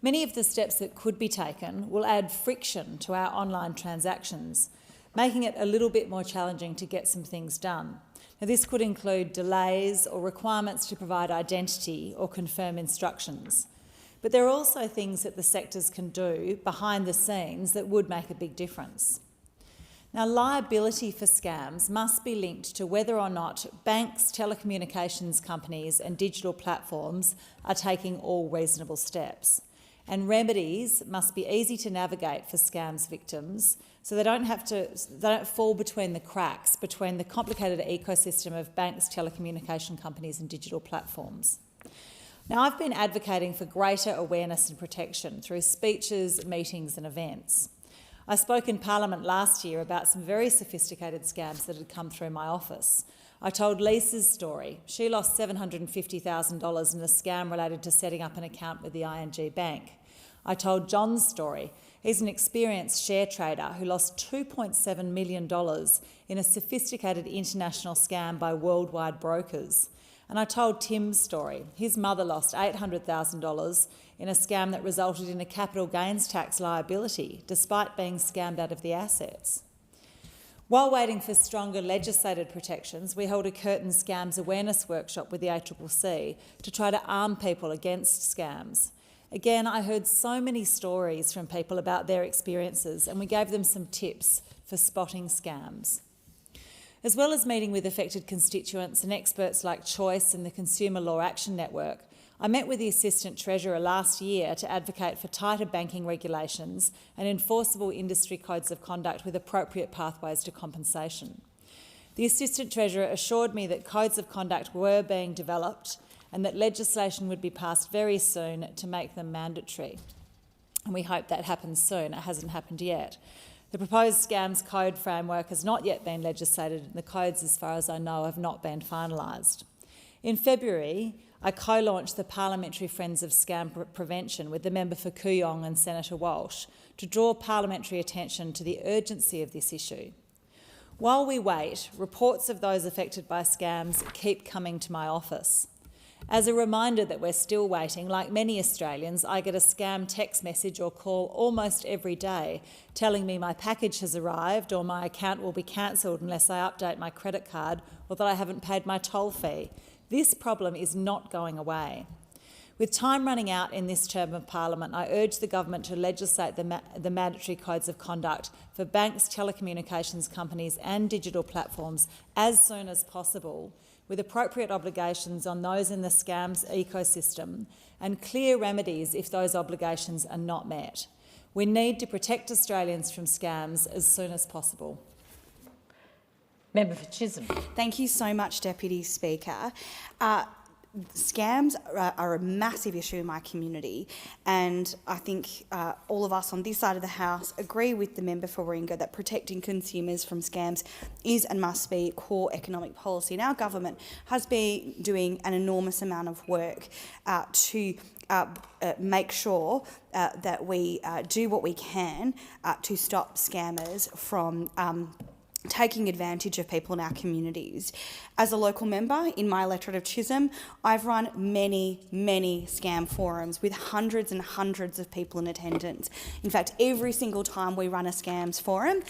Many of the steps that could be taken will add friction to our online transactions, making it a little bit more challenging to get some things done. Now, this could include delays or requirements to provide identity or confirm instructions. But there are also things that the sectors can do behind the scenes that would make a big difference. Now, liability for scams must be linked to whether or not banks, telecommunications companies and digital platforms are taking all reasonable steps. And remedies must be easy to navigate for scams victims, so they don't fall between the cracks between the complicated ecosystem of banks, telecommunication companies and digital platforms. Now, I've been advocating for greater awareness and protection through speeches, meetings and events. I spoke in Parliament last year about some very sophisticated scams that had come through my office. I told Lisa's story. She lost $750,000 in a scam related to setting up an account with the ING Bank. I told John's story. He's an experienced share trader who lost $2.7 million in a sophisticated international scam by worldwide brokers. And I told Tim's story. His mother lost $800,000 in a scam that resulted in a capital gains tax liability, despite being scammed out of the assets. While waiting for stronger legislated protections, we held a Curtin Scams Awareness Workshop with the ACCC to try to arm people against scams. Again, I heard so many stories from people about their experiences, and we gave them some tips for spotting scams. As well as meeting with affected constituents and experts like Choice and the Consumer Law Action Network, I met with the Assistant Treasurer last year to advocate for tighter banking regulations and enforceable industry codes of conduct with appropriate pathways to compensation. The Assistant Treasurer assured me that codes of conduct were being developed and that legislation would be passed very soon to make them mandatory. And we hope that happens soon. It hasn't happened yet. The proposed scams code framework has not yet been legislated, and the codes, as far as I know, have not been finalised. In February, I co-launched the Parliamentary Friends of Scam Prevention with the member for Kooyong and Senator Walsh to draw parliamentary attention to the urgency of this issue. While we wait, reports of those affected by scams keep coming to my office. As a reminder that we're still waiting, like many Australians, I get a scam text message or call almost every day telling me my package has arrived or my account will be cancelled unless I update my credit card or that I haven't paid my toll fee. This problem is not going away. With time running out in this term of Parliament, I urge the government to legislate the mandatory codes of conduct for banks, telecommunications companies and digital platforms as soon as possible, with appropriate obligations on those in the scams ecosystem and clear remedies if those obligations are not met. We need to protect Australians from scams as soon as possible. Member for Chisholm. Thank you so much, Deputy Speaker. Scams are a massive issue in my community, and I think all of us on this side of the House agree with the member for Warringah that protecting consumers from scams is and must be core economic policy. And our government has been doing an enormous amount of work to make sure that we do what we can to stop scammers from taking advantage of people in our communities. As a local member in my electorate of Chisholm, I've run many scam forums with hundreds and hundreds of people in attendance. In fact, every single time we run a scams forum,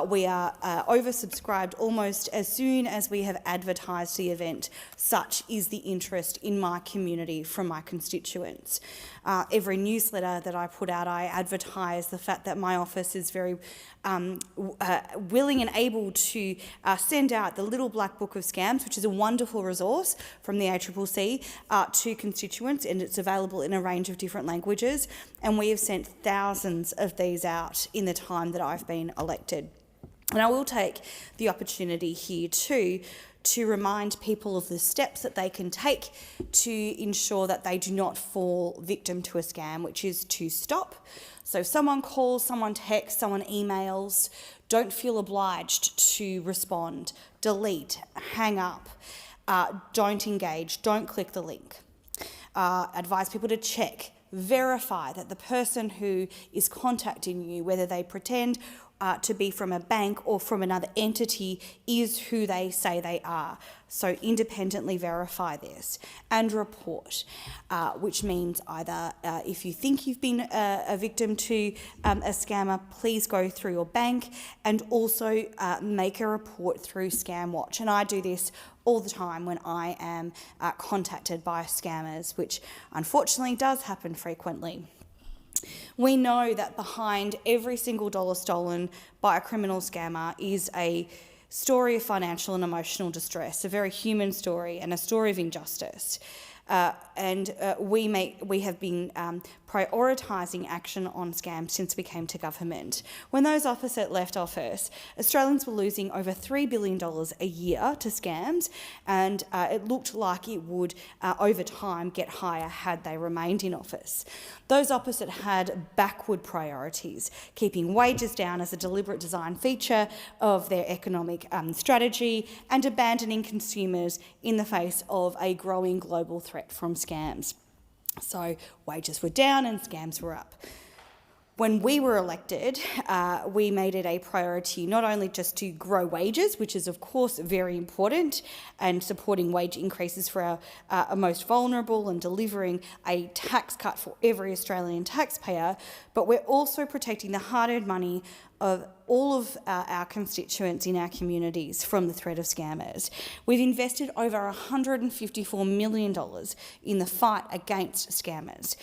we are oversubscribed almost as soon as we have advertised the event. Such is the interest in my community from my constituents. Every newsletter that I put out, I advertise the fact that my office is very willing and able to send out the Little Black Book of Scams, which is a wonderful resource from the ACCC to constituents, and it's available in a range of different languages. And we have sent thousands of these out in the time that I've been elected. And I will take the opportunity here too to remind people of the steps that they can take to ensure that they do not fall victim to a scam, which is to stop. So if someone calls, someone texts, someone emails, don't feel obliged to respond, delete, hang up, don't engage, don't click the link. Advise people to check, verify that the person who is contacting you, whether they pretend to be from a bank or from another entity, is who they say they are. So independently verify this and report, which means either if you think you've been a victim to a scammer, please go through your bank and also make a report through ScamWatch. And I do this all the time when I am contacted by scammers, which unfortunately does happen frequently. We know that behind every single dollar stolen by a criminal scammer is a story of financial and emotional distress, a very human story and a story of injustice. We have been prioritising action on scams since we came to government. When those opposite left office, Australians were losing over $3 billion a year to scams, and it looked like it would, over time, get higher had they remained in office. Those opposite had backward priorities, keeping wages down as a deliberate design feature of their economic strategy and abandoning consumers in the face of a growing global threat from scams. So wages were down and scams were up. When we were elected, we made it a priority not only just to grow wages, which is of course very important, and supporting wage increases for our most vulnerable and delivering a tax cut for every Australian taxpayer, but we're also protecting the hard-earned money of all of our constituents in our communities from the threat of scammers. We've invested over $154 million in the fight against scammers.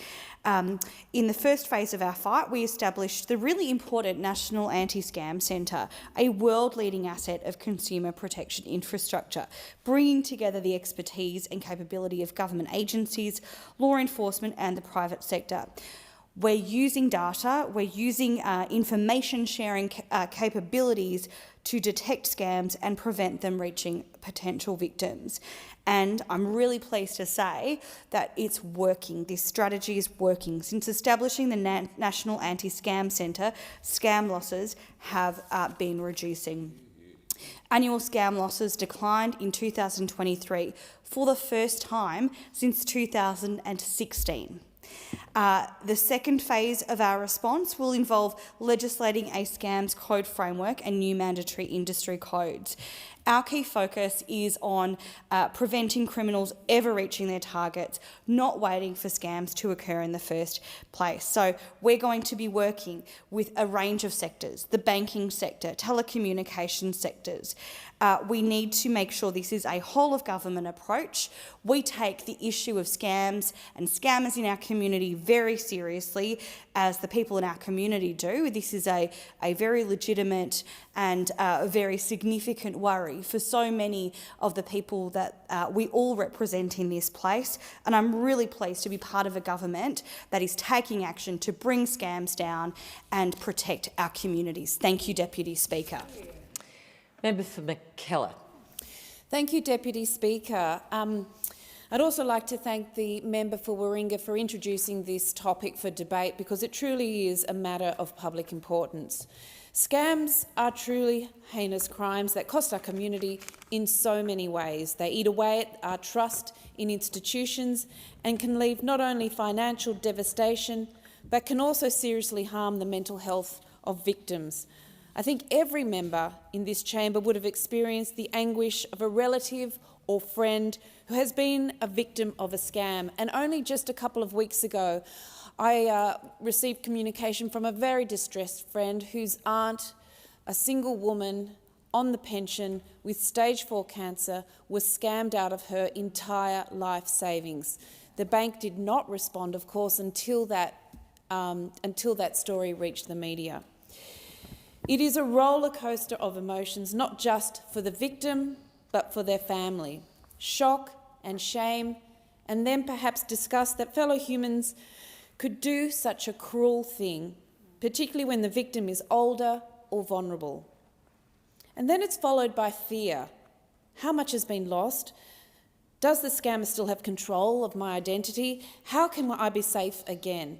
In the first phase of our fight, we established the really important National Anti-Scam Centre, a world-leading asset of consumer protection infrastructure, bringing together the expertise and capability of government agencies, law enforcement and the private sector. We're using data, we're using information sharing capabilities to detect scams and prevent them reaching potential victims. And I'm really pleased to say that it's working. This strategy is working. Since establishing the National Anti-Scam Centre, scam losses have been reducing. Annual scam losses declined in 2023 for the first time since 2016. The second phase of our response will involve legislating a scams code framework and new mandatory industry codes. Our key focus is on preventing criminals ever reaching their targets, not waiting for scams to occur in the first place. So we're going to be working with a range of sectors, the banking sector, telecommunications sectors. We need to make sure this is a whole-of-government approach. We take the issue of scams and scammers in our community very seriously, as the people in our community do. This is a very legitimate and a very significant worry for so many of the people that we all represent in this place. And I'm really pleased to be part of a government that is taking action to bring scams down and protect our communities. Thank you, Deputy Speaker. Member for McKellar. Thank you, Deputy Speaker. I'd also like to thank the member for Warringah for introducing this topic for debate, because it truly is a matter of public importance. Scams are truly heinous crimes that cost our community in so many ways. They eat away at our trust in institutions and can leave not only financial devastation, but can also seriously harm the mental health of victims. I think every member in this chamber would have experienced the anguish of a relative or friend who has been a victim of a scam. And only just a couple of weeks ago, I received communication from a very distressed friend whose aunt, a single woman on the pension with stage 4 cancer, was scammed out of her entire life savings. The bank did not respond, of course, until that story reached the media. It is a roller coaster of emotions, not just for the victim, but for their family. Shock and shame, and then perhaps disgust that fellow humans could do such a cruel thing, particularly when the victim is older or vulnerable. And then it's followed by fear. How much has been lost? Does the scammer still have control of my identity? How can I be safe again?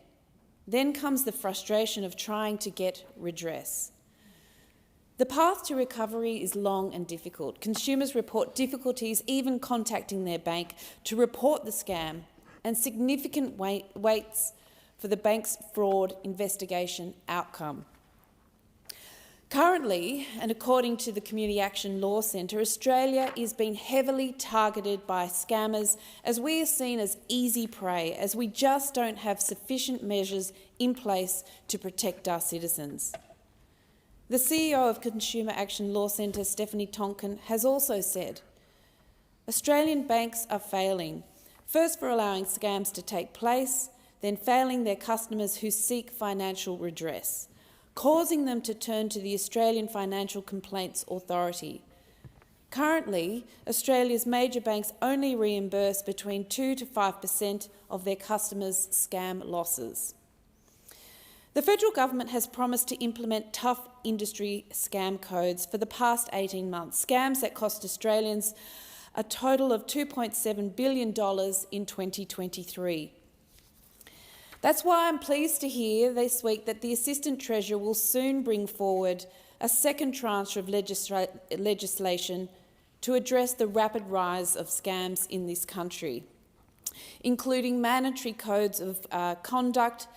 Then comes the frustration of trying to get redress. The path to recovery is long and difficult. Consumers report difficulties even contacting their bank to report the scam, and significant waits for the bank's fraud investigation outcome. Currently, and according to the Community Action Law Centre, Australia is being heavily targeted by scammers, as we are seen as easy prey, as we just don't have sufficient measures in place to protect our citizens. The CEO of Consumer Action Law Centre, Stephanie Tonkin, has also said, Australian banks are failing, first for allowing scams to take place, then failing their customers who seek financial redress, causing them to turn to the Australian Financial Complaints Authority. Currently, Australia's major banks only reimburse between 2 to 5% of their customers' scam losses. The federal government has promised to implement tough industry scam codes for the past 18 months, scams that cost Australians a total of $2.7 billion in 2023. That's why I'm pleased to hear this week that the Assistant Treasurer will soon bring forward a second tranche of legislation to address the rapid rise of scams in this country, including mandatory codes of conduct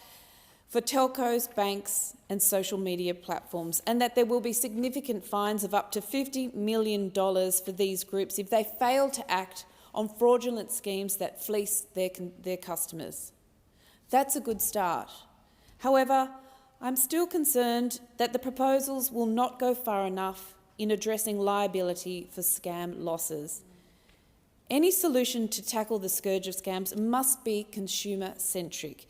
for telcos, banks and social media platforms, and that there will be significant fines of up to $50 million for these groups if they fail to act on fraudulent schemes that fleece their customers. That's a good start. However, I'm still concerned that the proposals will not go far enough in addressing liability for scam losses. Any solution to tackle the scourge of scams must be consumer-centric.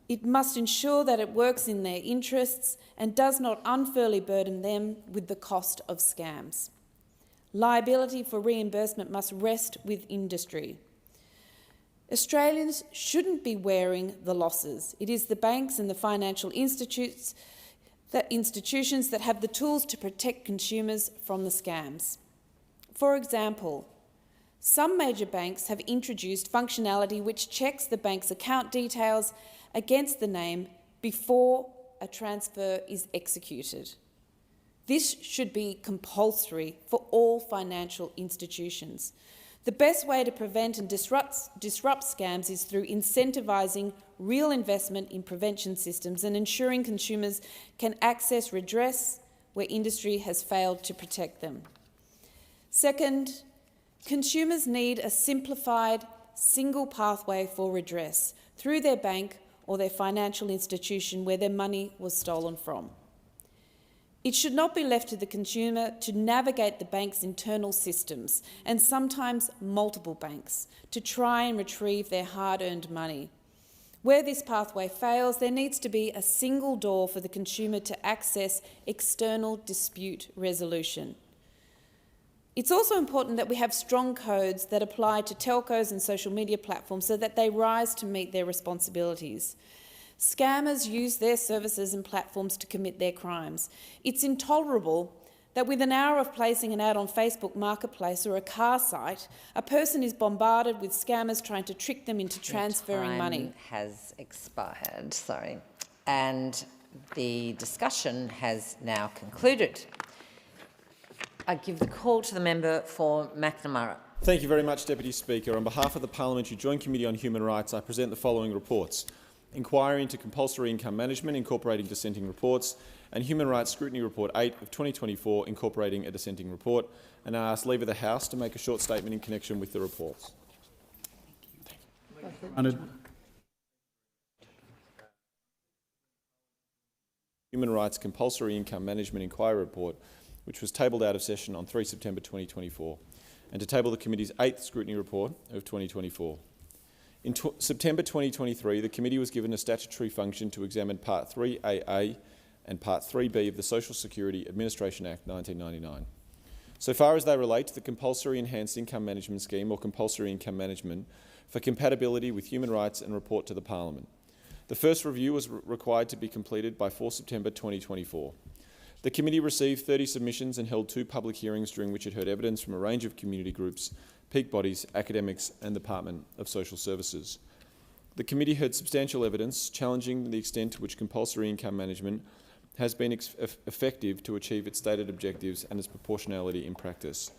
It must ensure that it works in their interests and does not unfairly burden them with the cost of scams. Liability for reimbursement must rest with industry. Australians shouldn't be wearing the losses. It is the banks and the financial institutions that have the tools to protect consumers from the scams. For example, some major banks have introduced functionality which checks the bank's account details against the name before a transfer is executed. This should be compulsory for all financial institutions. The best way to prevent and disrupt scams is through incentivising real investment in prevention systems and ensuring consumers can access redress where industry has failed to protect them. Second, consumers need a simplified, single pathway for redress through their bank or their financial institution where their money was stolen from. It should not be left to the consumer to navigate the bank's internal systems, and sometimes multiple banks, to try and retrieve their hard-earned money. Where this pathway fails, there needs to be a single door for the consumer to access external dispute resolution. It's also important that we have strong codes that apply to telcos and social media platforms so that they rise to meet their responsibilities. Scammers use their services and platforms to commit their crimes. It's intolerable that within an hour of placing an ad on Facebook Marketplace or a car site, a person is bombarded with scammers trying to trick them into transferring money. Time has expired, sorry. And the discussion has now concluded. I give the call to the member for McNamara. Thank you very much, Deputy Speaker. On behalf of the Parliamentary Joint Committee on Human Rights, I present the following reports. Inquiry into Compulsory Income Management incorporating dissenting reports, and Human Rights Scrutiny Report 8 of 2024 incorporating a dissenting report, and I ask Leader of the House to make a short statement in connection with the reports. Human Rights Compulsory Income Management Inquiry Report, which was tabled out of session on 3 September 2024, and to table the Committee's 8th Scrutiny Report of 2024. In September 2023, the Committee was given a statutory function to examine Part 3AA and Part 3B of the Social Security Administration Act 1999. So far as they relate to the Compulsory Enhanced Income Management Scheme or Compulsory Income Management for compatibility with human rights and report to the Parliament. The first review was required to be completed by 4 September 2024. The Committee received 30 submissions and held 2 public hearings during which it heard evidence from a range of community groups, peak bodies, academics and the Department of Social Services. The Committee heard substantial evidence challenging the extent to which compulsory income management has been effective to achieve its stated objectives and its proportionality in practice.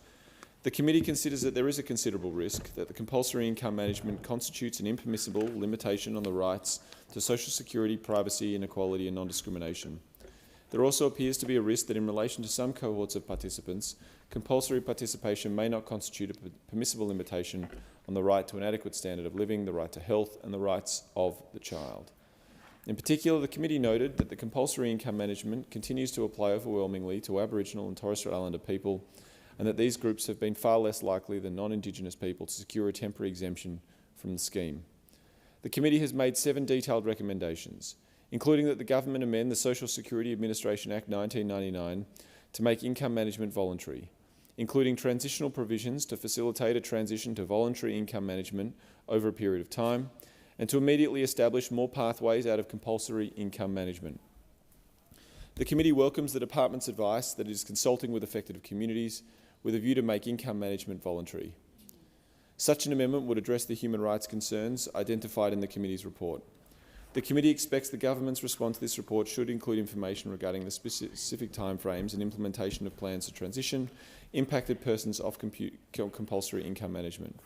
The Committee considers that there is a considerable risk that the compulsory income management constitutes an impermissible limitation on the rights to social security, privacy, inequality and non-discrimination. There also appears to be a risk that in relation to some cohorts of participants, compulsory participation may not constitute a permissible limitation on the right to an adequate standard of living, the right to health and the rights of the child. In particular, the Committee noted that the compulsory income management continues to apply overwhelmingly to Aboriginal and Torres Strait Islander people, and that these groups have been far less likely than non-Indigenous people to secure a temporary exemption from the scheme. The Committee has made 7 detailed recommendations, including that the government amend the Social Security Administration Act 1999 to make income management voluntary, including transitional provisions to facilitate a transition to voluntary income management over a period of time, and to immediately establish more pathways out of compulsory income management. The Committee welcomes the Department's advice that it is consulting with affected communities with a view to make income management voluntary. Such an amendment would address the human rights concerns identified in the Committee's report. The Committee expects the Government's response to this report should include information regarding the specific timeframes and implementation of plans to transition impacted persons off compulsory income management.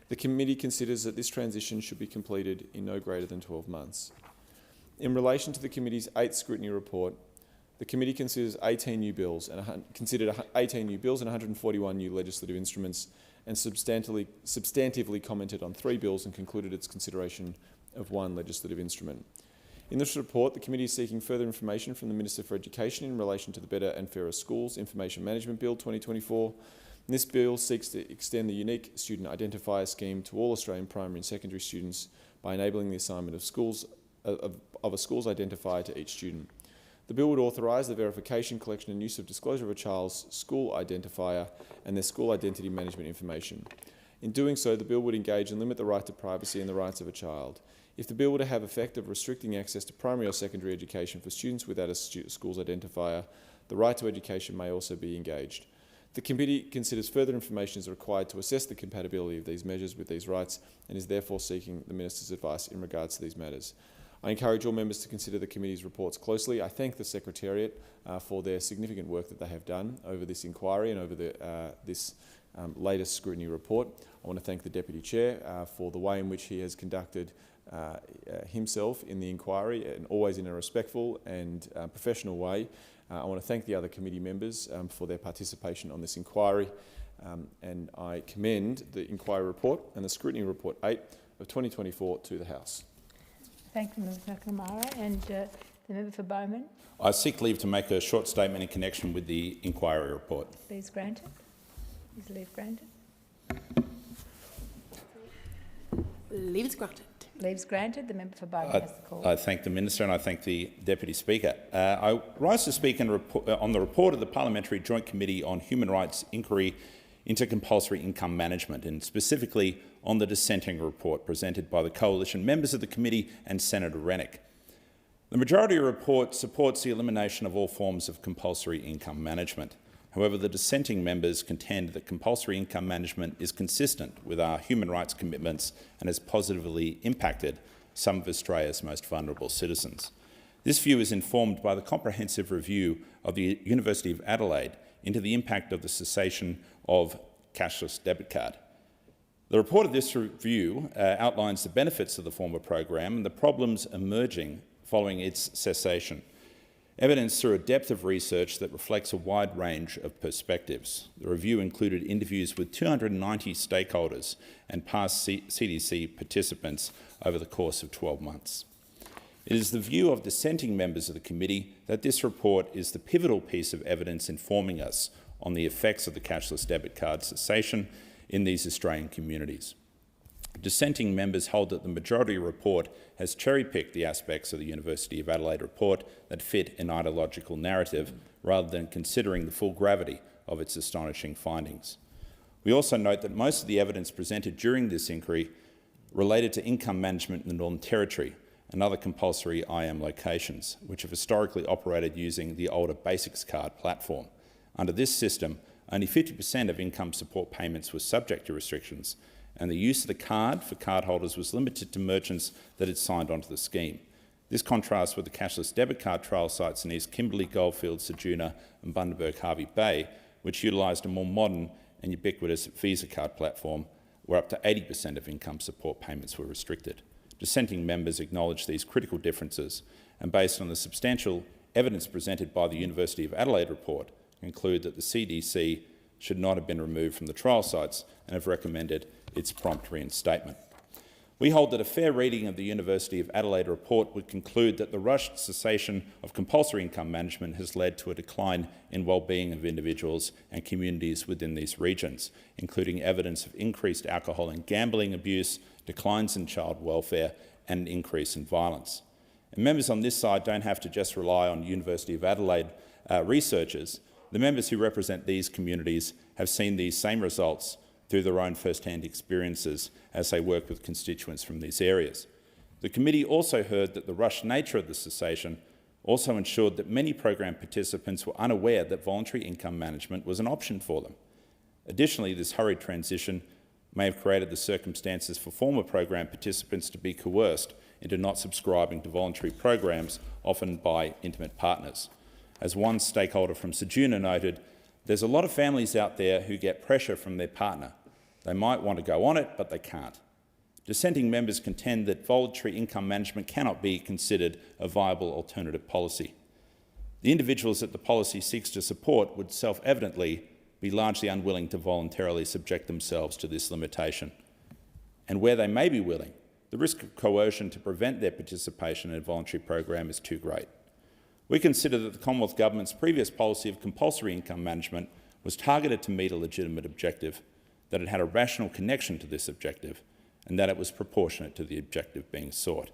The Committee considers that this transition should be completed in no greater than 12 months. In relation to the Committee's 8th Scrutiny Report, the Committee considers 18 new bills and considered 18 new bills and 141 new legislative instruments, and substantively commented on 3 bills and concluded its consideration of 1 legislative instrument. In this report, the Committee is seeking further information from the Minister for Education in relation to the Better and Fairer Schools Information Management Bill 2024. And this bill seeks to extend the unique student identifier scheme to all Australian primary and secondary students by enabling the assignment of a school's identifier to each student. The bill would authorise the verification, collection and use of disclosure of a child's school identifier and their school identity management information. In doing so, the bill would engage and limit the right to privacy and the rights of a child. If the bill were to have effect of restricting access to primary or secondary education for students without a school's identifier, the right to education may also be engaged. The committee considers further information is required to assess the compatibility of these measures with these rights and is therefore seeking the Minister's advice in regards to these matters. I encourage all members to consider the committee's reports closely. I thank the Secretariat for their significant work that they have done over this inquiry and over this latest scrutiny report. I want to thank the Deputy Chair for the way in which he has conducted himself in the inquiry, and always in a respectful and professional way. I want to thank the other committee members for their participation on this inquiry, and I commend the inquiry report and the scrutiny report 8 of 2024 to the House. Thank you, Ms McNamara. And the member for Bowman. I seek leave to make a short statement in connection with the inquiry report. Please granted. Is leave granted? Leave is granted. Leave is granted. The member for Bowman has the call. I thank the Minister and I thank the Deputy Speaker. I rise to speak on the report of the Parliamentary Joint Committee on Human Rights Inquiry into Compulsory Income Management, and specifically on the dissenting report presented by the Coalition members of the committee and Senator Rennick. The majority report supports the elimination of all forms of compulsory income management. However, the dissenting members contend that compulsory income management is consistent with our human rights commitments and has positively impacted some of Australia's most vulnerable citizens. This view is informed by the comprehensive review of the University of Adelaide into the impact of the cessation of cashless debit card. The report of this review outlines the benefits of the former program and the problems emerging following its cessation, evidenced through a depth of research that reflects a wide range of perspectives. The review included interviews with 290 stakeholders and past CDC participants over the course of 12 months. It is the view of dissenting members of the committee that this report is the pivotal piece of evidence informing us on the effects of the cashless debit card cessation in these Australian communities. Dissenting members hold that the majority report has cherry-picked the aspects of the University of Adelaide report that fit an ideological narrative rather than considering the full gravity of its astonishing findings. We also note that most of the evidence presented during this inquiry related to income management in the Northern Territory and other compulsory IM locations, which have historically operated using the older Basics card platform. Under this system, only 50% of income support payments were subject to restrictions, and the use of the card for cardholders was limited to merchants that had signed onto the scheme. This contrasts with the cashless debit card trial sites in East Kimberley, Goldfields, Ceduna and Bundaberg-Harvey Bay, which utilised a more modern and ubiquitous Visa card platform, where up to 80% of income support payments were restricted. Dissenting members acknowledge these critical differences and, based on the substantial evidence presented by the University of Adelaide report, conclude that the CDC should not have been removed from the trial sites and have recommended its prompt reinstatement. We hold that a fair reading of the University of Adelaide report would conclude that the rushed cessation of compulsory income management has led to a decline in well-being of individuals and communities within these regions, including evidence of increased alcohol and gambling abuse, declines in child welfare and an increase in violence. And members on this side don't have to just rely on University of Adelaide researchers. The members who represent these communities have seen these same results through their own first-hand experiences as they work with constituents from these areas. The committee also heard that the rushed nature of the cessation also ensured that many program participants were unaware that voluntary income management was an option for them. Additionally, this hurried transition may have created the circumstances for former program participants to be coerced into not subscribing to voluntary programs, often by intimate partners. As one stakeholder from Ceduna noted, there's a lot of families out there who get pressure from their partner. They might want to go on it, but they can't. Dissenting members contend that voluntary income management cannot be considered a viable alternative policy. The individuals that the policy seeks to support would self-evidently be largely unwilling to voluntarily subject themselves to this limitation. And where they may be willing, the risk of coercion to prevent their participation in a voluntary program is too great. We consider that the Commonwealth Government's previous policy of compulsory income management was targeted to meet a legitimate objective, that it had a rational connection to this objective, and that it was proportionate to the objective being sought.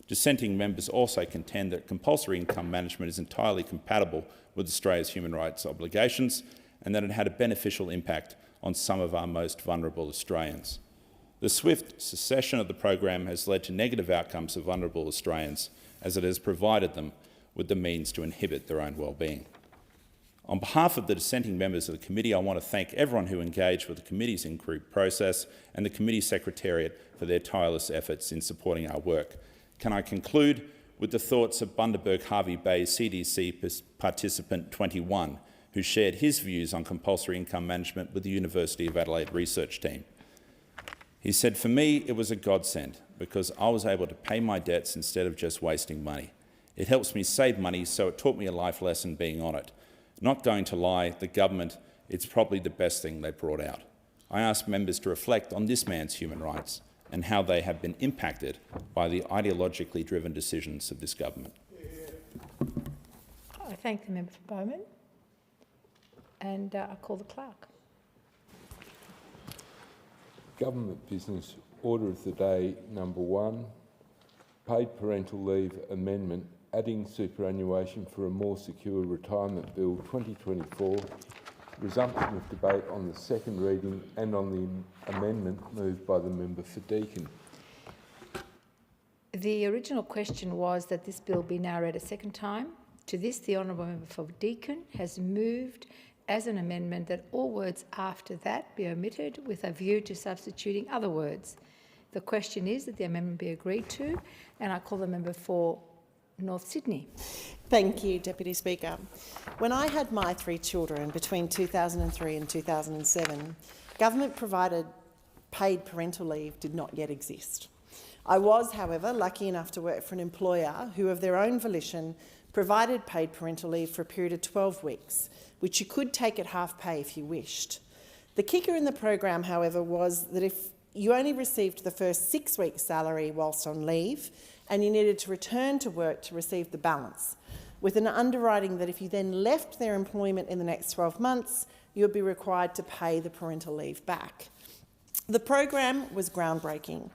Dissenting members also contend that compulsory income management is entirely compatible with Australia's human rights obligations and that it had a beneficial impact on some of our most vulnerable Australians. The swift cessation of the program has led to negative outcomes for vulnerable Australians, as it has provided them with the means to inhibit their own well-being. On behalf of the dissenting members of the committee, I want to thank everyone who engaged with the committee's inquiry process and the committee secretariat for their tireless efforts in supporting our work. Can I conclude with the thoughts of Bundaberg Harvey Bay CDC participant 21, who shared his views on compulsory income management with the University of Adelaide research team. He said, "For me, it was a godsend because I was able to pay my debts instead of just wasting money. It helps me save money, so it taught me a life lesson being on it. Not going to lie, the government, it's probably the best thing they brought out." I ask members to reflect on this man's human rights and how they have been impacted by the ideologically driven decisions of this government. I thank the member for Bowman, and I call the clerk. Government business, order of the day number 1, paid parental leave amendment, adding superannuation for a more secure retirement bill 2024, resumption of debate on the second reading and on the amendment moved by the member for Deakin. The original question was that this bill be now read a second time. To this, the honourable member for Deakin has moved as an amendment that all words after that be omitted with a view to substituting other words. The question is that the amendment be agreed to, and I call the member for North Sydney. Thank you, Deputy Speaker. When I had my 3 children between 2003 and 2007, government provided paid parental leave did not yet exist. I was, however, lucky enough to work for an employer who, of their own volition, provided paid parental leave for a period of 12 weeks, which you could take at half pay if you wished. The kicker in the program, however, was that if you only received the first 6 weeks' salary whilst on leave, and you needed to return to work to receive the balance, with an underwriting that if you then left their employment in the next 12 months, you would be required to pay the parental leave back. The program was groundbreaking.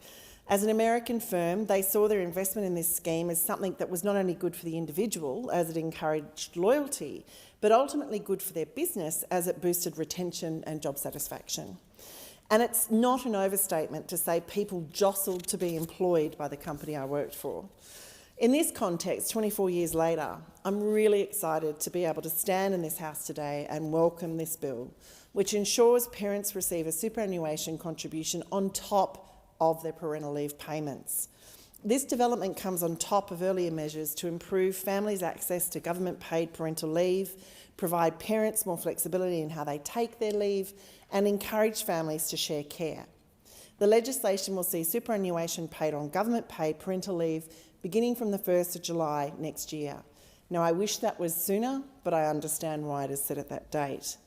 As an American firm, they saw their investment in this scheme as something that was not only good for the individual, as it encouraged loyalty, but ultimately good for their business, as it boosted retention and job satisfaction. And it's not an overstatement to say people jostled to be employed by the company I worked for. In this context, 24 years later, I'm really excited to be able to stand in this House today and welcome this bill, which ensures parents receive a superannuation contribution on top of their parental leave payments. This development comes on top of earlier measures to improve families' access to government-paid parental leave, provide parents more flexibility in how they take their leave, and encourage families to share care. The legislation will see superannuation paid on government-paid parental leave beginning from the 1st of July next year. Now, I wish that was sooner, but I understand why it is set at that date.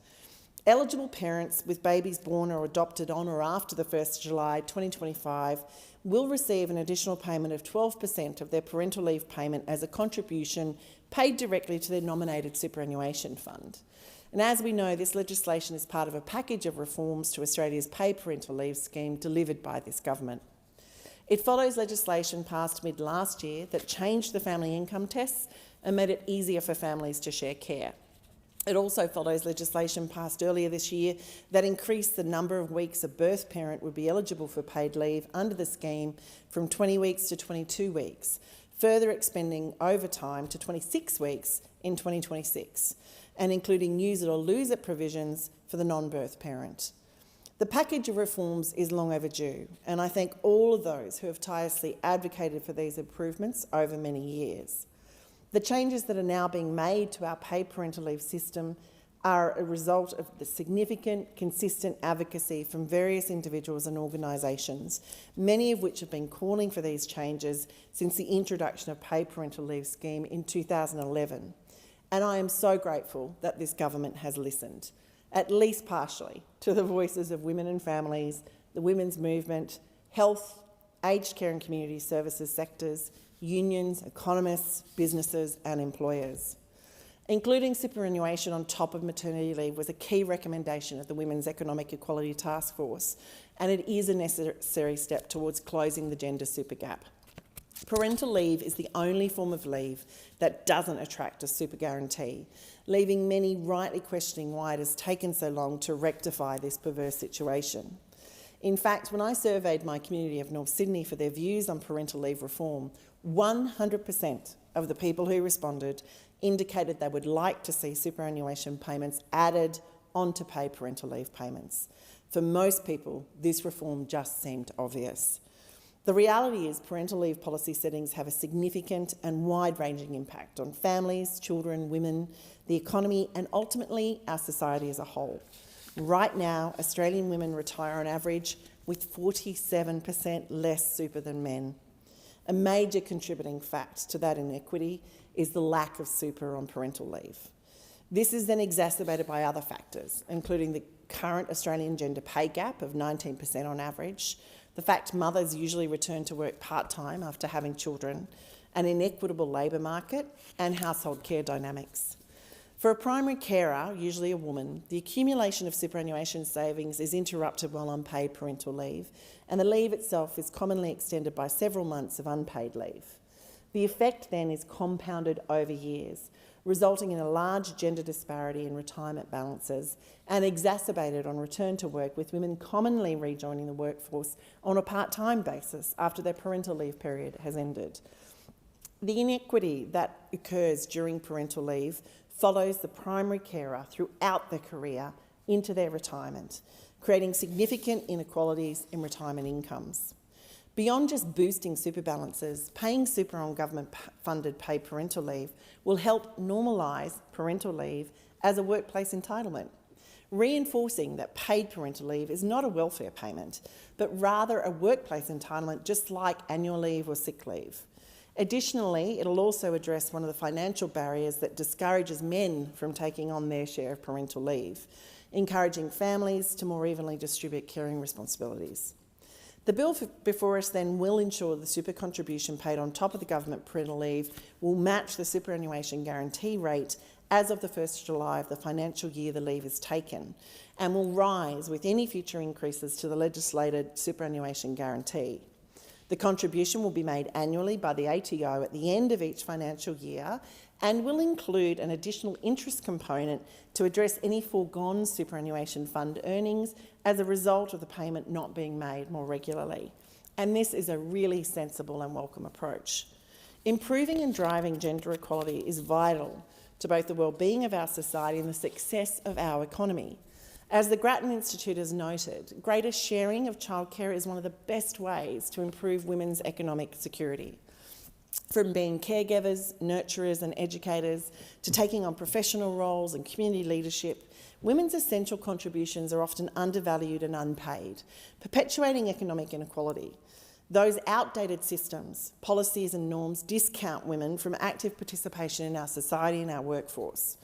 Eligible parents with babies born or adopted on or after the 1st of July 2025 will receive an additional payment of 12% of their parental leave payment as a contribution paid directly to their nominated superannuation fund. And as we know, this legislation is part of a package of reforms to Australia's paid parental leave scheme delivered by this government. It follows legislation passed mid-last year that changed the family income tests and made it easier for families to share care. It also follows legislation passed earlier this year that increased the number of weeks a birth parent would be eligible for paid leave under the scheme from 20 weeks to 22 weeks, further expanding overtime to 26 weeks in 2026, and including use it or lose it provisions for the non-birth parent. The package of reforms is long overdue, and I thank all of those who have tirelessly advocated for these improvements over many years. The changes that are now being made to our paid parental leave system are a result of the significant, consistent advocacy from various individuals and organisations, many of which have been calling for these changes since the introduction of paid parental leave scheme in 2011. And I am so grateful that this government has listened, at least partially, to the voices of women and families, the women's movement, health, aged care and community services sectors, unions, economists, businesses and employers. Including superannuation on top of maternity leave was a key recommendation of the Women's Economic Equality Task Force, and it is a necessary step towards closing the gender super gap. Parental leave is the only form of leave that doesn't attract a super guarantee, leaving many rightly questioning why it has taken so long to rectify this perverse situation. In fact, when I surveyed my community of North Sydney for their views on parental leave reform, 100% of the people who responded indicated they would like to see superannuation payments added onto paid parental leave payments. For most people, this reform just seemed obvious. The reality is parental leave policy settings have a significant and wide-ranging impact on families, children, women, the economy and ultimately our society as a whole. Right now, Australian women retire on average with 47% less super than men. A major contributing fact to that inequity is the lack of super on parental leave. This is then exacerbated by other factors, including the current Australian gender pay gap of 19% on average, the fact mothers usually return to work part-time after having children, an inequitable labour market and household care dynamics. For a primary carer, usually a woman, the accumulation of superannuation savings is interrupted while on paid parental leave, and the leave itself is commonly extended by several months of unpaid leave. The effect then is compounded over years, resulting in a large gender disparity in retirement balances and exacerbated on return to work, with women commonly rejoining the workforce on a part-time basis after their parental leave period has ended. The inequity that occurs during parental leave follows the primary carer throughout their career into their retirement, creating significant inequalities in retirement incomes. Beyond just boosting super balances, paying super on government-funded paid parental leave will help normalise parental leave as a workplace entitlement, reinforcing that paid parental leave is not a welfare payment, but rather a workplace entitlement just like annual leave or sick leave. Additionally, it'll also address one of the financial barriers that discourages men from taking on their share of parental leave, encouraging families to more evenly distribute caring responsibilities. The bill before us then will ensure the super contribution paid on top of the government parental leave will match the superannuation guarantee rate as of the 1st of July of the financial year the leave is taken, and will rise with any future increases to the legislated superannuation guarantee. The contribution will be made annually by the ATO at the end of each financial year and will include an additional interest component to address any foregone superannuation fund earnings as a result of the payment not being made more regularly. And this is a really sensible and welcome approach. Improving and driving gender equality is vital to both the well-being of our society and the success of our economy. As the Grattan Institute has noted, greater sharing of childcare is one of the best ways to improve women's economic security. From being caregivers, nurturers and educators to taking on professional roles and community leadership, women's essential contributions are often undervalued and unpaid, perpetuating economic inequality. Those outdated systems, policies and norms discount women from active participation in our society and our workforce.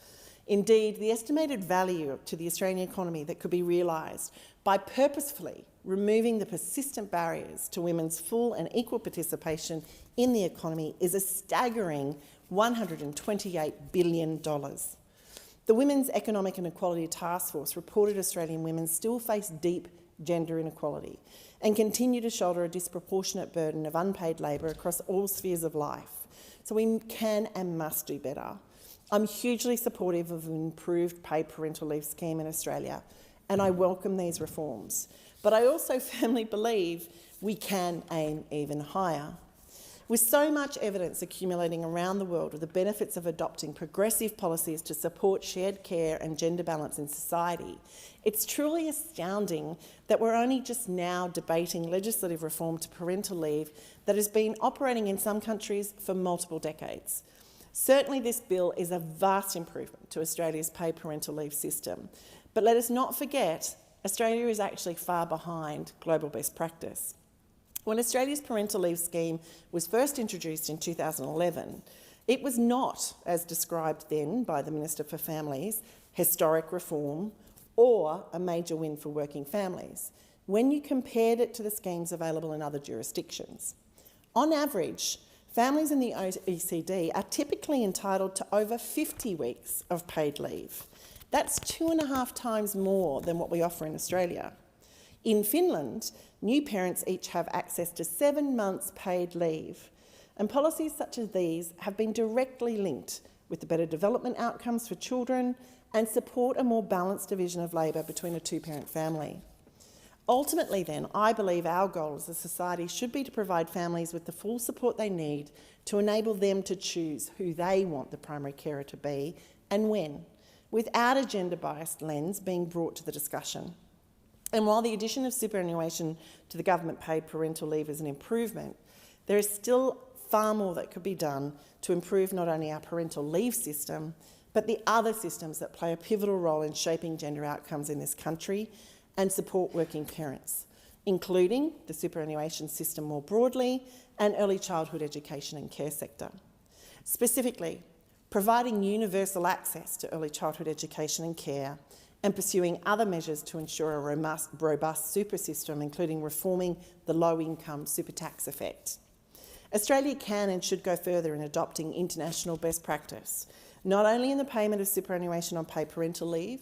Indeed, the estimated value to the Australian economy that could be realised by purposefully removing the persistent barriers to women's full and equal participation in the economy is a staggering $128 billion. The Women's Economic Inequality Task Force reported Australian women still face deep gender inequality and continue to shoulder a disproportionate burden of unpaid labour across all spheres of life. So we can and must do better. I'm hugely supportive of an improved paid parental leave scheme in Australia, and I welcome these reforms. But I also firmly believe we can aim even higher. With so much evidence accumulating around the world of the benefits of adopting progressive policies to support shared care and gender balance in society, it's truly astounding that we're only just now debating legislative reform to parental leave that has been operating in some countries for multiple decades. Certainly this bill is a vast improvement to Australia's paid parental leave system, but let us not forget Australia is actually far behind global best practice. When Australia's parental leave scheme was first introduced in 2011, it was not, as described then by the Minister for Families, historic reform or a major win for working families, when you compared it to the schemes available in other jurisdictions. On average, families in the OECD are typically entitled to over 50 weeks of paid leave. That's 2.5 times more than what we offer in Australia. In Finland, new parents each have access to 7 months paid leave, And policies such as these have been directly linked with the better development outcomes for children and support a more balanced division of labour between a two-parent family. Ultimately then, I believe our goal as a society should be to provide families with the full support they need to enable them to choose who they want the primary carer to be and when, without a gender-biased lens being brought to the discussion. And while the addition of superannuation to the government-paid parental leave is an improvement, there is still far more that could be done to improve not only our parental leave system, but the other systems that play a pivotal role in shaping gender outcomes in this country and support working parents, including the superannuation system more broadly and early childhood education and care sector. Specifically, providing universal access to early childhood education and care and pursuing other measures to ensure a robust super system, including reforming the low-income super tax effect. Australia can and should go further in adopting international best practice, not only in the payment of superannuation on paid parental leave,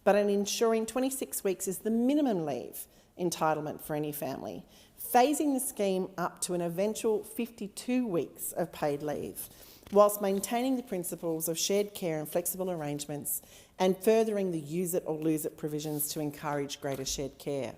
but in ensuring 26 weeks is the minimum leave entitlement for any family, phasing the scheme up to an eventual 52 weeks of paid leave, whilst maintaining the principles of shared care and flexible arrangements and furthering the use it or lose it provisions to encourage greater shared care.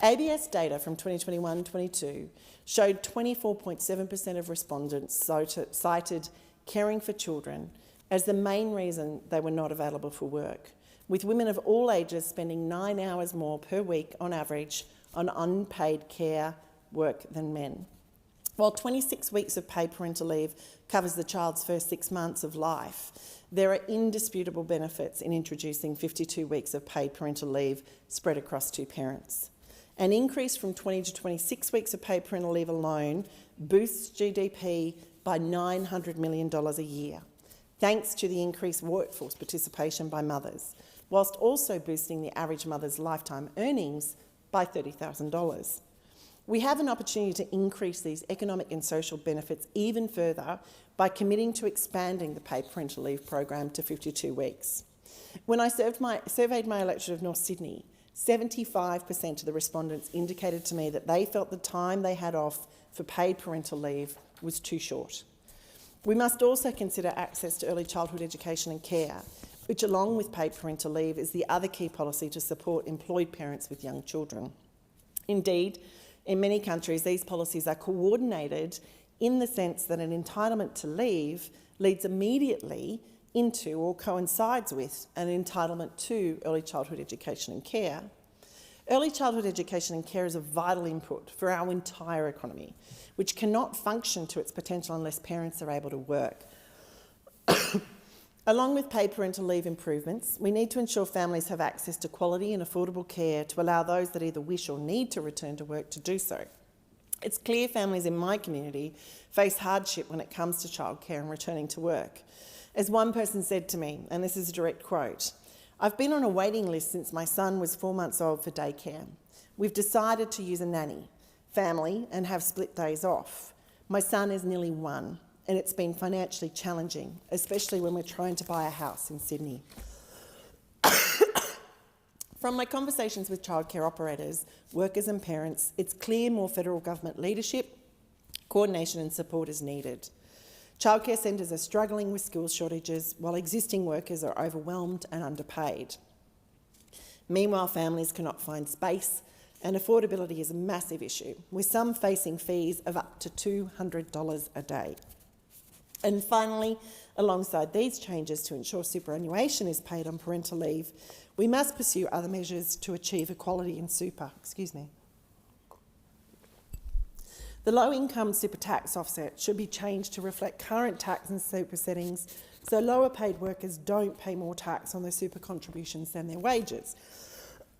ABS data from 2021-22 showed 24.7% of respondents cited caring for children as the main reason they were not available for work, with women of all ages spending 9 hours more per week on average on unpaid care work than men. While 26 weeks of paid parental leave covers the child's first 6 months of life, there are indisputable benefits in introducing 52 weeks of paid parental leave spread across two parents. An increase from 20 to 26 weeks of paid parental leave alone boosts GDP by $900 million a year, thanks to the increased workforce participation by mothers, whilst also boosting the average mother's lifetime earnings by $30,000. We have an opportunity to increase these economic and social benefits even further by committing to expanding the paid parental leave program to 52 weeks. When I surveyed my electorate of North Sydney, 75% of the respondents indicated to me that they felt the time they had off for paid parental leave was too short. We must also consider access to early childhood education and care, which along with paid parental leave is the other key policy to support employed parents with young children. Indeed, in many countries, these policies are coordinated in the sense that an entitlement to leave leads immediately into or coincides with an entitlement to early childhood education and care. Early childhood education and care is a vital input for our entire economy, which cannot function to its potential unless parents are able to work. Along with paid parental leave improvements, we need to ensure families have access to quality and affordable care to allow those that either wish or need to return to work to do so. It's clear families in my community face hardship when it comes to childcare and returning to work. As one person said to me, and this is a direct quote, "I've been on a waiting list since my son was 4 months old for daycare. We've decided to use a nanny, family, and have split days off. My son is nearly 1. And it's been financially challenging, especially when we're trying to buy a house in Sydney." From my conversations with childcare operators, workers and parents, it's clear more federal government leadership, coordination and support is needed. Childcare centres are struggling with skills shortages, while existing workers are overwhelmed and underpaid. Meanwhile, families cannot find space, and affordability is a massive issue, with some facing fees of up to $200 a day. And finally, alongside these changes to ensure superannuation is paid on parental leave, we must pursue other measures to achieve equality in super. The low-income super tax offset should be changed to reflect current tax and super settings, so lower paid workers don't pay more tax on their super contributions than their wages.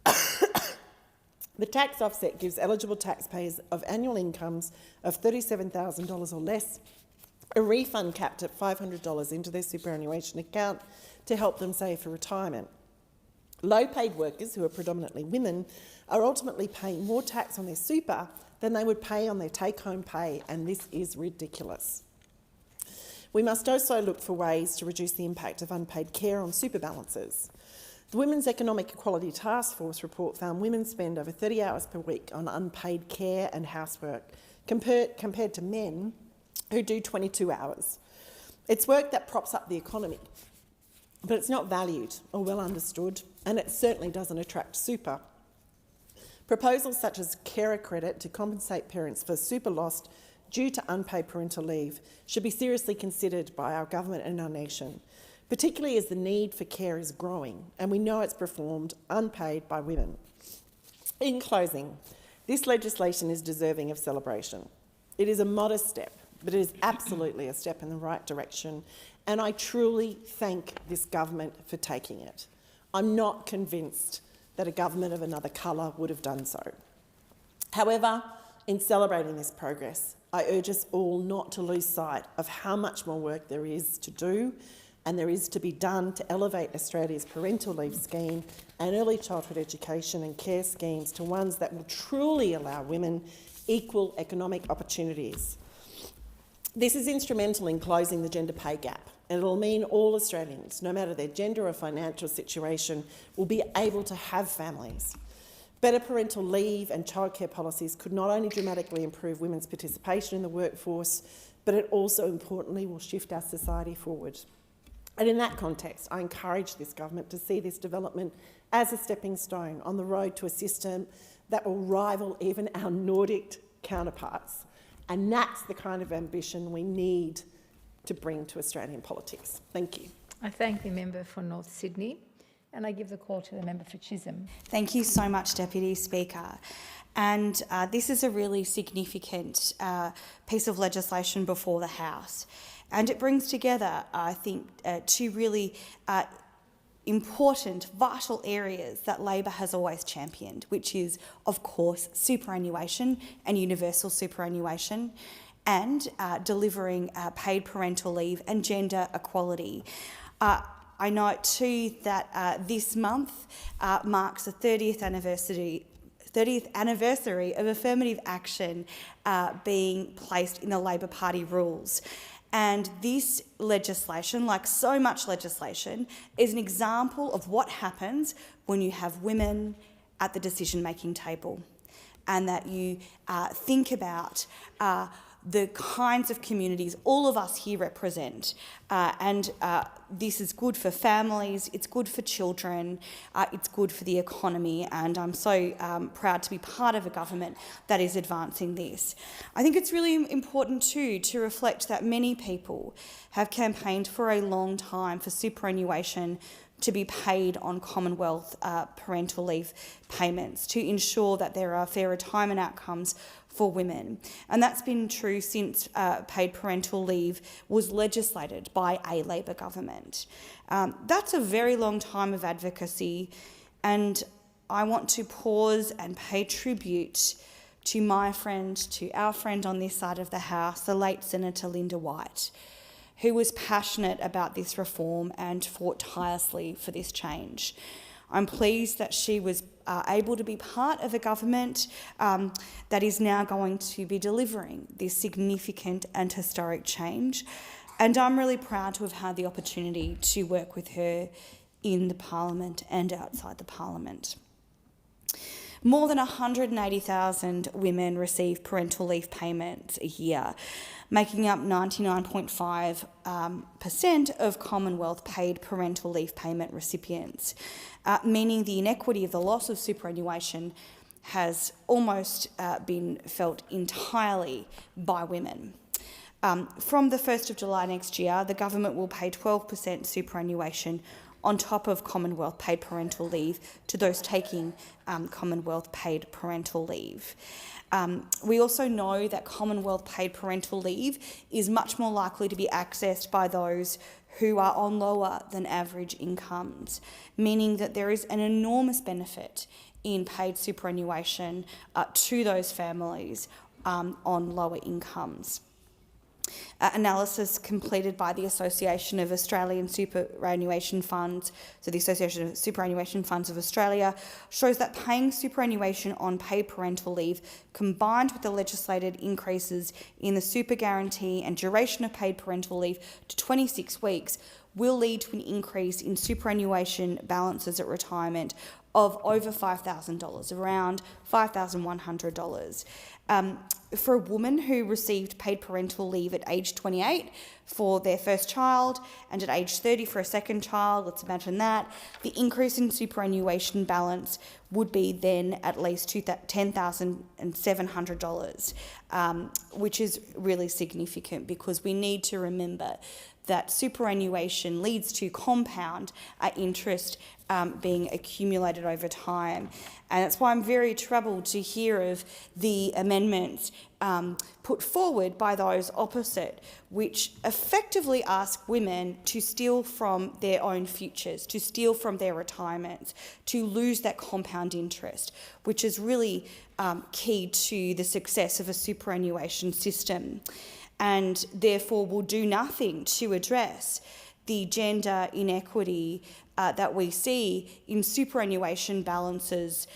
The tax offset gives eligible taxpayers of annual incomes of $37,000 or less a refund capped at $500 into their superannuation account to help them save for retirement. Low-paid workers, who are predominantly women, are ultimately paying more tax on their super than they would pay on their take-home pay, and this is ridiculous. We must also look for ways to reduce the impact of unpaid care on super balances. The Women's Economic Equality Task Force report found women spend over 30 hours per week on unpaid care and housework, compared to men who do 22 hours. It's work that props up the economy, but it's not valued or well understood, and it certainly doesn't attract super. Proposals such as carer credit to compensate parents for super lost due to unpaid parental leave should be seriously considered by our government and our nation, particularly as the need for care is growing and we know it's performed unpaid by women. In closing, this legislation is deserving of celebration. It is a modest step, but it is absolutely a step in the right direction, and I truly thank this government for taking it. I'm not convinced that a government of another colour would have done so. However, in celebrating this progress, I urge us all not to lose sight of how much more work there is to do and there is to be done to elevate Australia's parental leave scheme and early childhood education and care schemes to ones that will truly allow women equal economic opportunities. This is instrumental in closing the gender pay gap, and it will mean all Australians, no matter their gender or financial situation, will be able to have families. Better parental leave and childcare policies could not only dramatically improve women's participation in the workforce, but it also, importantly, will shift our society forward. And in that context, I encourage this government to see this development as a stepping stone on the road to a system that will rival even our Nordic counterparts. And that's the kind of ambition we need to bring to Australian politics. Thank you. I thank the member for North Sydney, and I give the call to the member for Chisholm. Thank you so much, Deputy Speaker. And this is a really significant piece of legislation before the House. And it brings together, I think, two really important, vital areas that Labor has always championed, which is, of course, superannuation and universal superannuation, and delivering paid parental leave and gender equality. I note too that this month marks the 30th anniversary of affirmative action being placed in the Labor Party rules. And this legislation, like so much legislation, is an example of what happens when you have women at the decision-making table, and that you think about the kinds of communities all of us here represent. This is good for families, it's good for children, it's good for the economy, and I'm so proud to be part of a government that is advancing this. I think it's really important too to reflect that many people have campaigned for a long time for superannuation to be paid on Commonwealth parental leave payments to ensure that there are fair retirement outcomes for women. And that's been true since paid parental leave was legislated by a Labor government. That's a very long time of advocacy, and I want to pause and pay tribute to my friend, to our friend on this side of the House, the late Senator Linda White, who was passionate about this reform and fought tirelessly for this change. I'm pleased that she was able to be part of a government that is now going to be delivering this significant and historic change. And I'm really proud to have had the opportunity to work with her in the Parliament and outside the Parliament. More than 180,000 women receive parental leave payments a year, making up 99.5% of Commonwealth paid parental leave payment recipients, meaning the inequity of the loss of superannuation has almost been felt entirely by women. From the 1st of July next year, the government will pay 12% superannuation on top of Commonwealth paid parental leave to those taking Commonwealth paid parental leave. We also know that Commonwealth paid parental leave is much more likely to be accessed by those who are on lower than average incomes, meaning that there is an enormous benefit in paid superannuation to those families on lower incomes. Analysis completed by the Association of Australian Superannuation Funds, so the Association of Superannuation Funds of Australia, shows that paying superannuation on paid parental leave, combined with the legislated increases in the super guarantee and duration of paid parental leave to 26 weeks, will lead to an increase in superannuation balances at retirement of over $5,000, around $5,100. for a woman who received paid parental leave at age 28 for their first child and at age 30 for a second child, let's imagine that, the increase in superannuation balance would be then at least $10,700, which is really significant because we need to remember that superannuation leads to compound interest being accumulated over time. And that's why I'm very troubled to hear of the amendments put forward by those opposite, which effectively ask women to steal from their own futures, to steal from their retirements, to lose that compound interest, which is really key to the success of a superannuation system, and therefore will do nothing to address the gender inequity that we see in superannuation balances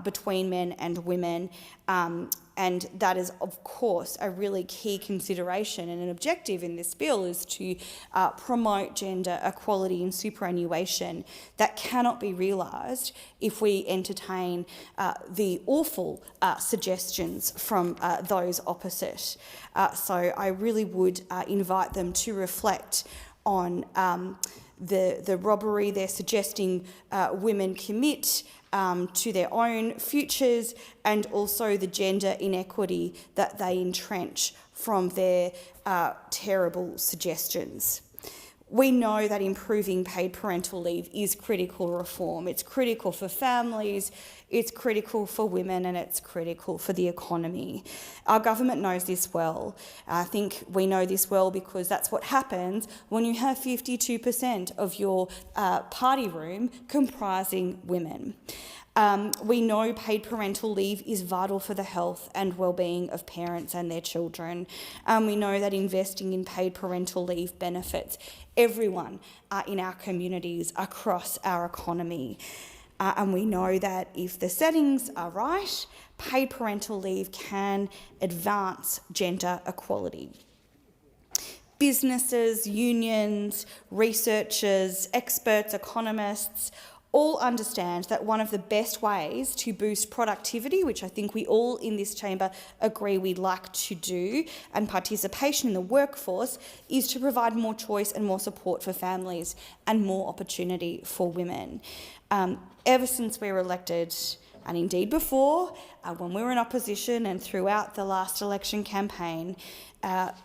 between men and women. And that is, of course, a really key consideration and an objective in this bill is to promote gender equality in superannuation. That cannot be realised if we entertain the awful suggestions from those opposite. So I really would invite them to reflect on the robbery they're suggesting women commit to their own futures, and also the gender inequity that they entrench from their terrible suggestions. We know that improving paid parental leave is critical reform. It's critical for families, it's critical for women, and it's critical for the economy. Our government knows this well. I think we know this well because that's what happens when you have 52% of your party room comprising women. We know paid parental leave is vital for the health and well-being of parents and their children. We know that investing in paid parental leave benefits everyone in our communities across our economy. And we know that if the settings are right, paid parental leave can advance gender equality. Businesses, unions, researchers, experts, economists all understand that one of the best ways to boost productivity, which I think we all in this chamber agree we'd like to do, and participation in the workforce, is to provide more choice and more support for families and more opportunity for women. Ever since we were elected, and indeed before, when we were in opposition and throughout the last election campaign,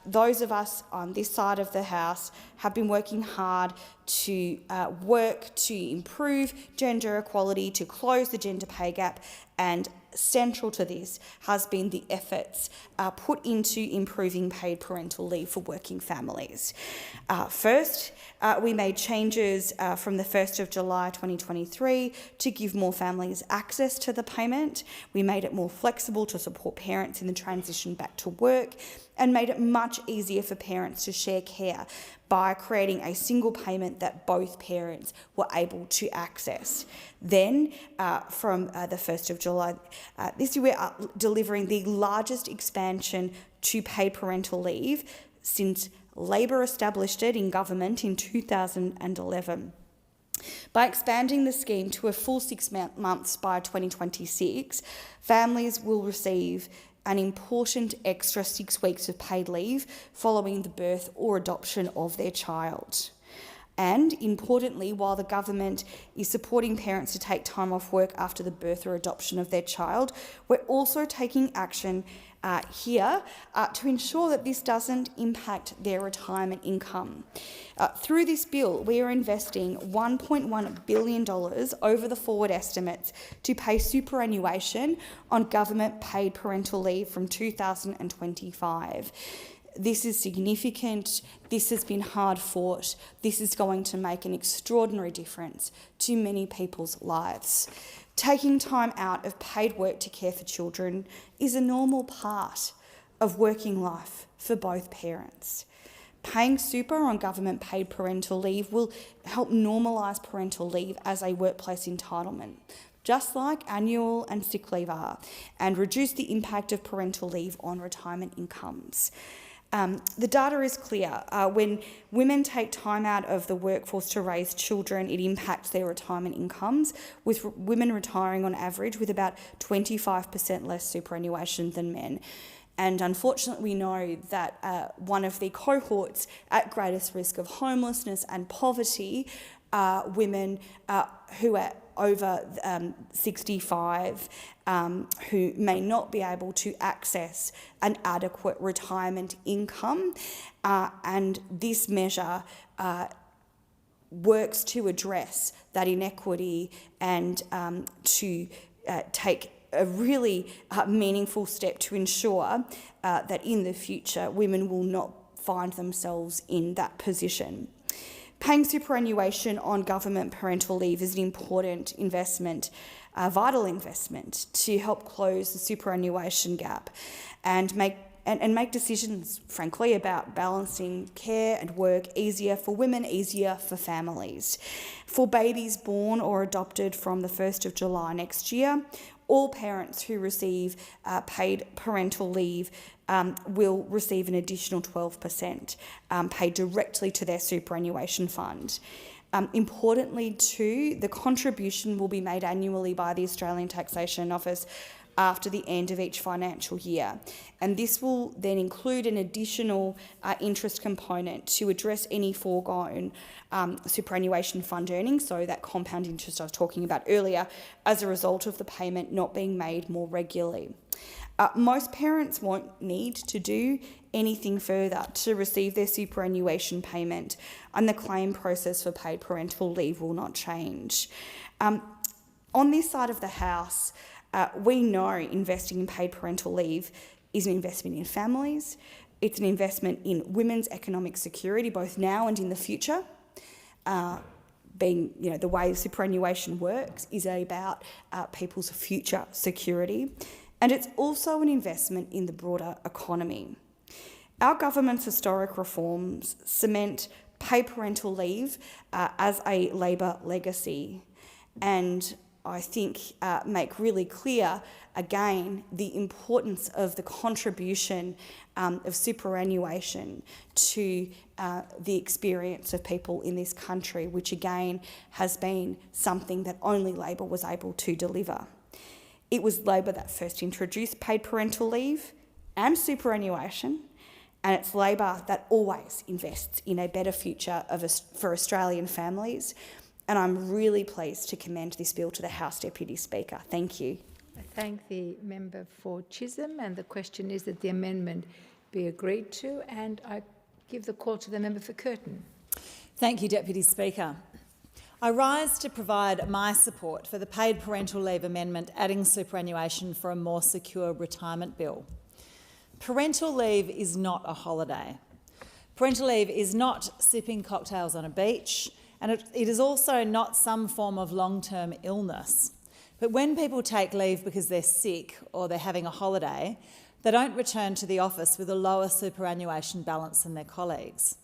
those of us on this side of the House have been working hard to work to improve gender equality, to close the gender pay gap, and central to this has been the efforts put into improving paid parental leave for working families. First, we made changes from the 1st of July 2023 to give more families access to the payment. We made it more flexible to support parents in the transition back to work, and made it much easier for parents to share care by creating a single payment that both parents were able to access. Then, from the 1st of July this year, we're delivering the largest expansion to paid parental leave since Labor established it in government in 2011. By expanding the scheme to a full 6 months by 2026, families will receive an important extra 6 weeks of paid leave following the birth or adoption of their child. And importantly, while the government is supporting parents to take time off work after the birth or adoption of their child, we're also taking action here to ensure that this doesn't impact their retirement income. Through this bill, we are investing $1.1 billion over the forward estimates to pay superannuation on government-paid parental leave from 2025. This is significant, this has been hard fought, this is going to make an extraordinary difference to many people's lives. Taking time out of paid work to care for children is a normal part of working life for both parents. Paying super on government-paid parental leave will help normalise parental leave as a workplace entitlement, just like annual and sick leave are, and reduce the impact of parental leave on retirement incomes. The data is clear. When women take time out of the workforce to raise children, it impacts their retirement incomes, with women retiring on average with about 25% less superannuation than men. And unfortunately, we know that one of the cohorts at greatest risk of homelessness and poverty are women who are over 65 who may not be able to access an adequate retirement income. And this measure works to address that inequity and to take a really meaningful step to ensure that in the future women will not find themselves in that position. Paying superannuation on government parental leave is an important investment, a vital investment to help close the superannuation gap and make decisions, frankly, about balancing care and work easier for women, easier for families. For babies born or adopted from the 1st of July next year, all parents who receive paid parental leave will receive an additional 12% paid directly to their superannuation fund. Importantly too, the contribution will be made annually by the Australian Taxation Office after the end of each financial year. And this will then include an additional interest component to address any foregone superannuation fund earnings, so that compound interest I was talking about earlier, as a result of the payment not being made more regularly. Most parents won't need to do anything further to receive their superannuation payment, and the claim process for paid parental leave will not change. On this side of the House, we know investing in paid parental leave is an investment in families. It's an investment in women's economic security, both now and in the future. The way superannuation works is about people's future security. And it's also an investment in the broader economy. Our government's historic reforms cement paid parental leave as a Labor legacy, and I think make really clear, again, the importance of the contribution of superannuation to the experience of people in this country, which again has been something that only Labor was able to deliver. It was Labor that first introduced paid parental leave and superannuation, and it's Labor that always invests in a better future for Australian families. And I'm really pleased to commend this bill to the House Deputy Speaker. Thank you. I thank the member for Chisholm, and the question is that the amendment be agreed to, and I give the call to the member for Curtin. Thank you, Deputy Speaker. I rise to provide my support for the paid parental leave amendment adding superannuation for a more secure retirement bill. Parental leave is not a holiday. Parental leave is not sipping cocktails on a beach, and it is also not some form of long-term illness. But when people take leave because they're sick or they're having a holiday, they don't return to the office with a lower superannuation balance than their colleagues.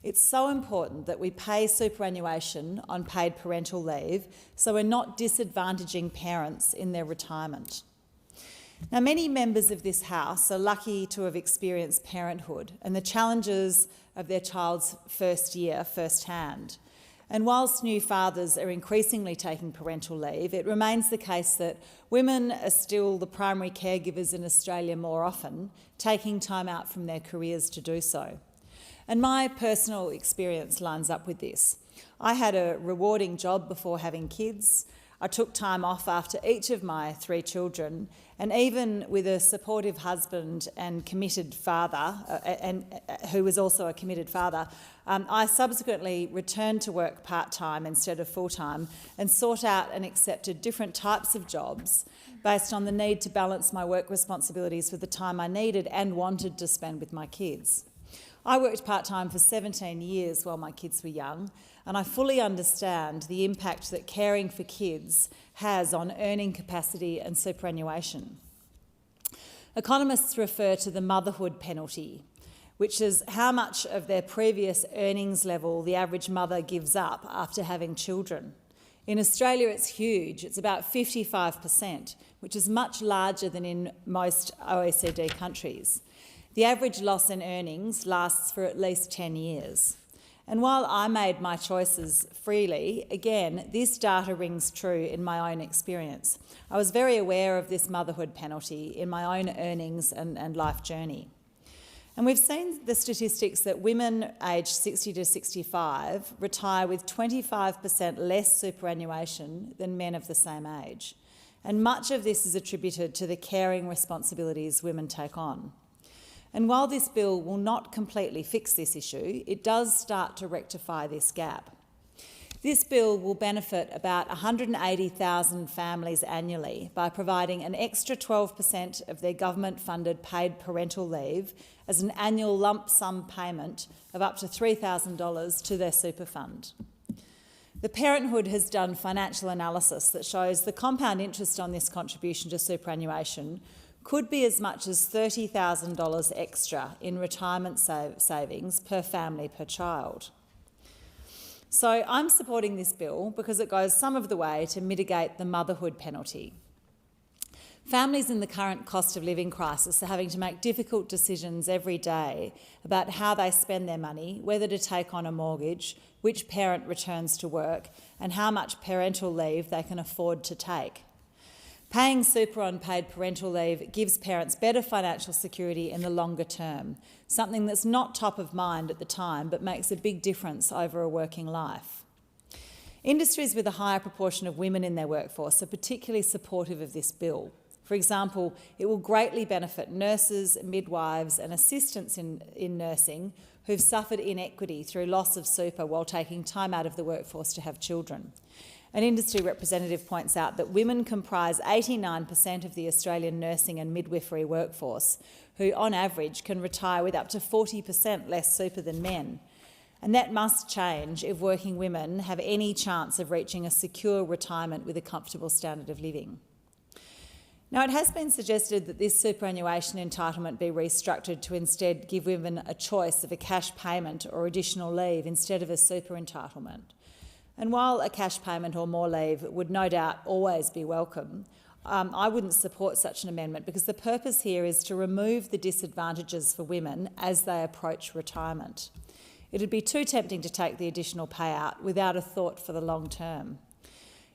It's so important that we pay superannuation on paid parental leave so we're not disadvantaging parents in their retirement. Now, many members of this House are lucky to have experienced parenthood and the challenges of their child's first year firsthand. And whilst new fathers are increasingly taking parental leave, it remains the case that women are still the primary caregivers in Australia more often, taking time out from their careers to do so. And my personal experience lines up with this. I had a rewarding job before having kids. I took time off after each of my 3 children, and even with a supportive husband and committed father, who was also a committed father, I subsequently returned to work part-time instead of full-time and sought out and accepted different types of jobs based on the need to balance my work responsibilities with the time I needed and wanted to spend with my kids. I worked part-time for 17 years while my kids were young, and I fully understand the impact that caring for kids has on earning capacity and superannuation. Economists refer to the motherhood penalty, which is how much of their previous earnings level the average mother gives up after having children. In Australia, it's huge. It's about 55%, which is much larger than in most OECD countries. The average loss in earnings lasts for at least 10 years. And while I made my choices freely, again, this data rings true in my own experience. I was very aware of this motherhood penalty in my own earnings and life journey. And we've seen the statistics that women aged 60 to 65 retire with 25% less superannuation than men of the same age. And much of this is attributed to the caring responsibilities women take on. And while this bill will not completely fix this issue, it does start to rectify this gap. This bill will benefit about 180,000 families annually by providing an extra 12% of their government-funded paid parental leave as an annual lump sum payment of up to $3,000 to their super fund. The Parenthood has done financial analysis that shows the compound interest on this contribution to superannuation could be as much as $30,000 extra in retirement savings per family per child. So I'm supporting this bill because it goes some of the way to mitigate the motherhood penalty. Families in the current cost of living crisis are having to make difficult decisions every day about how they spend their money, whether to take on a mortgage, which parent returns to work, and how much parental leave they can afford to take. Paying super on paid parental leave gives parents better financial security in the longer term, something that's not top of mind at the time but makes a big difference over a working life. Industries with a higher proportion of women in their workforce are particularly supportive of this bill. For example, it will greatly benefit nurses, midwives and assistants in nursing who've suffered inequity through loss of super while taking time out of the workforce to have children. An industry representative points out that women comprise 89% of the Australian nursing and midwifery workforce, who on average can retire with up to 40% less super than men. And that must change if working women have any chance of reaching a secure retirement with a comfortable standard of living. Now, it has been suggested that this superannuation entitlement be restructured to instead give women a choice of a cash payment or additional leave instead of a super entitlement. And while a cash payment or more leave would no doubt always be welcome, I wouldn't support such an amendment because the purpose here is to remove the disadvantages for women as they approach retirement. It would be too tempting to take the additional payout without a thought for the long term.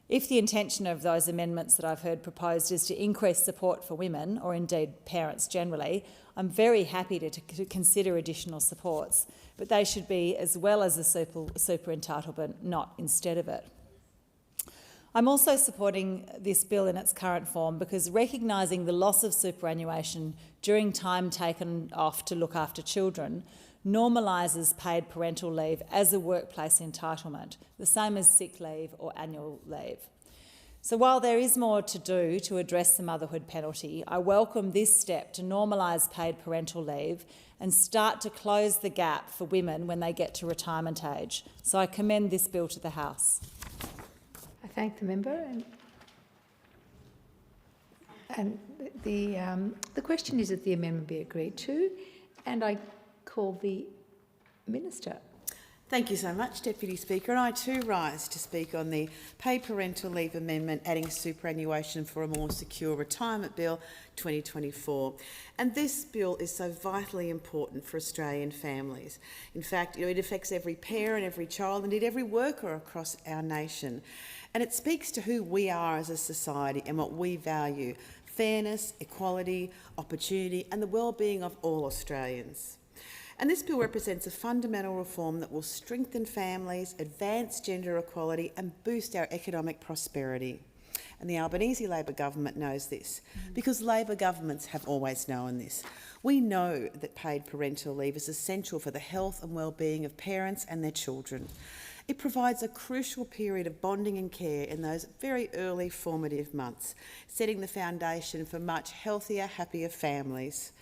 If the intention of those amendments that I've heard proposed is to increase support for women, or indeed parents generally, I'm very happy to consider additional supports, but they should be as well as a super entitlement, not instead of it. I'm also supporting this bill in its current form because recognising the loss of superannuation during time taken off to look after children normalises paid parental leave as a workplace entitlement, the same as sick leave or annual leave. So while there is more to do to address the motherhood penalty, I welcome this step to normalise paid parental leave and start to close the gap for women when they get to retirement age. So I commend this bill to the House. I thank the member. And the question is that the amendment be agreed to, and I call the Minister. Thank you so much, Deputy Speaker. And I too rise to speak on the Paid Parental Leave Amendment adding superannuation for a more secure retirement bill 2024. And this bill is so vitally important for Australian families. In fact, it affects every parent, every child, indeed every worker across our nation. And it speaks to who we are as a society and what we value: fairness, equality, opportunity and the well-being of all Australians. And this bill represents a fundamental reform that will strengthen families, advance gender equality and boost our economic prosperity. And the Albanese Labor government knows this, because Labor governments have always known this. We know that paid parental leave is essential for the health and well-being of parents and their children. It provides a crucial period of bonding and care in those very early formative months, setting the foundation for much healthier, happier families.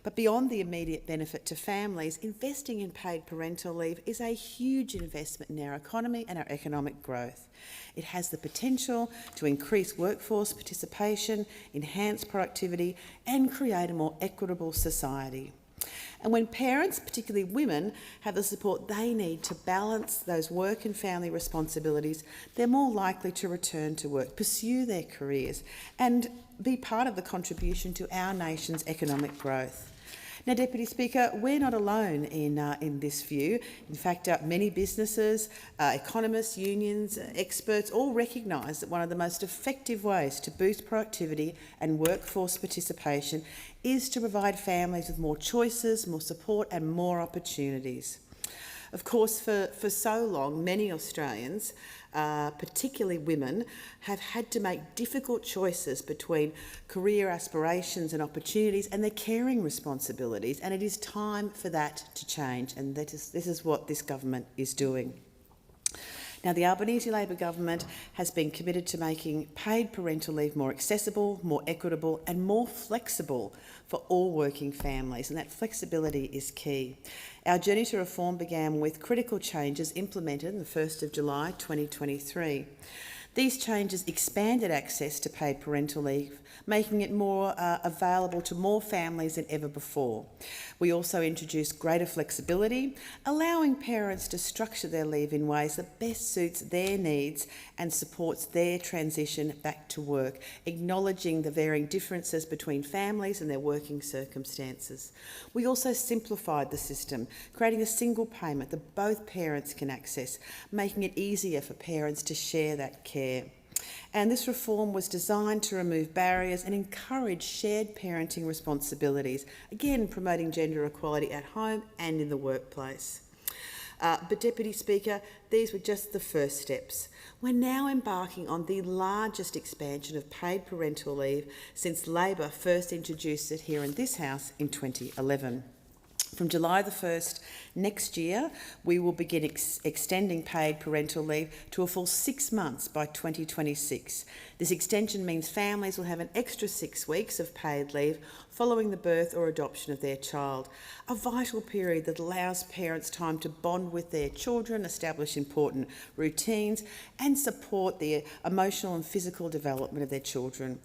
But beyond the immediate benefit to families, investing in paid parental leave is a huge investment in our economy and our economic growth. It has the potential to increase workforce participation, enhance productivity and create a more equitable society. And when parents, particularly women, have the support they need to balance those work and family responsibilities, they're more likely to return to work, pursue their careers and be part of the contribution to our nation's economic growth. Now, Deputy Speaker, we're not alone in this view. In fact, many businesses, economists, unions, experts all recognise that one of the most effective ways to boost productivity and workforce participation is to provide families with more choices, more support and more opportunities. Of course, for so long, many Australians, particularly women, have had to make difficult choices between career aspirations and opportunities and their caring responsibilities, and it is time for that to change, and this is what this government is doing. Now, the Albanese Labor government has been committed to making paid parental leave more accessible, more equitable and more flexible for all working families, and that flexibility is key. Our journey to reform began with critical changes implemented on the 1st of July 2023. These changes expanded access to paid parental leave, making it more available to more families than ever before. We also introduced greater flexibility, allowing parents to structure their leave in ways that best suits their needs and supports their transition back to work, acknowledging the varying differences between families and their working circumstances. We also simplified the system, creating a single payment that both parents can access, making it easier for parents to share that care. And this reform was designed to remove barriers and encourage shared parenting responsibilities, again promoting gender equality at home and in the workplace. But Deputy Speaker, these were just the first steps. We're now embarking on the largest expansion of paid parental leave since Labor first introduced it here in this House in 2011. From July the 1st next year, we will begin extending paid parental leave to a full 6 months by 2026. This extension means families will have an extra 6 weeks of paid leave following the birth or adoption of their child, a vital period that allows parents time to bond with their children, establish important routines and support the emotional and physical development of their children.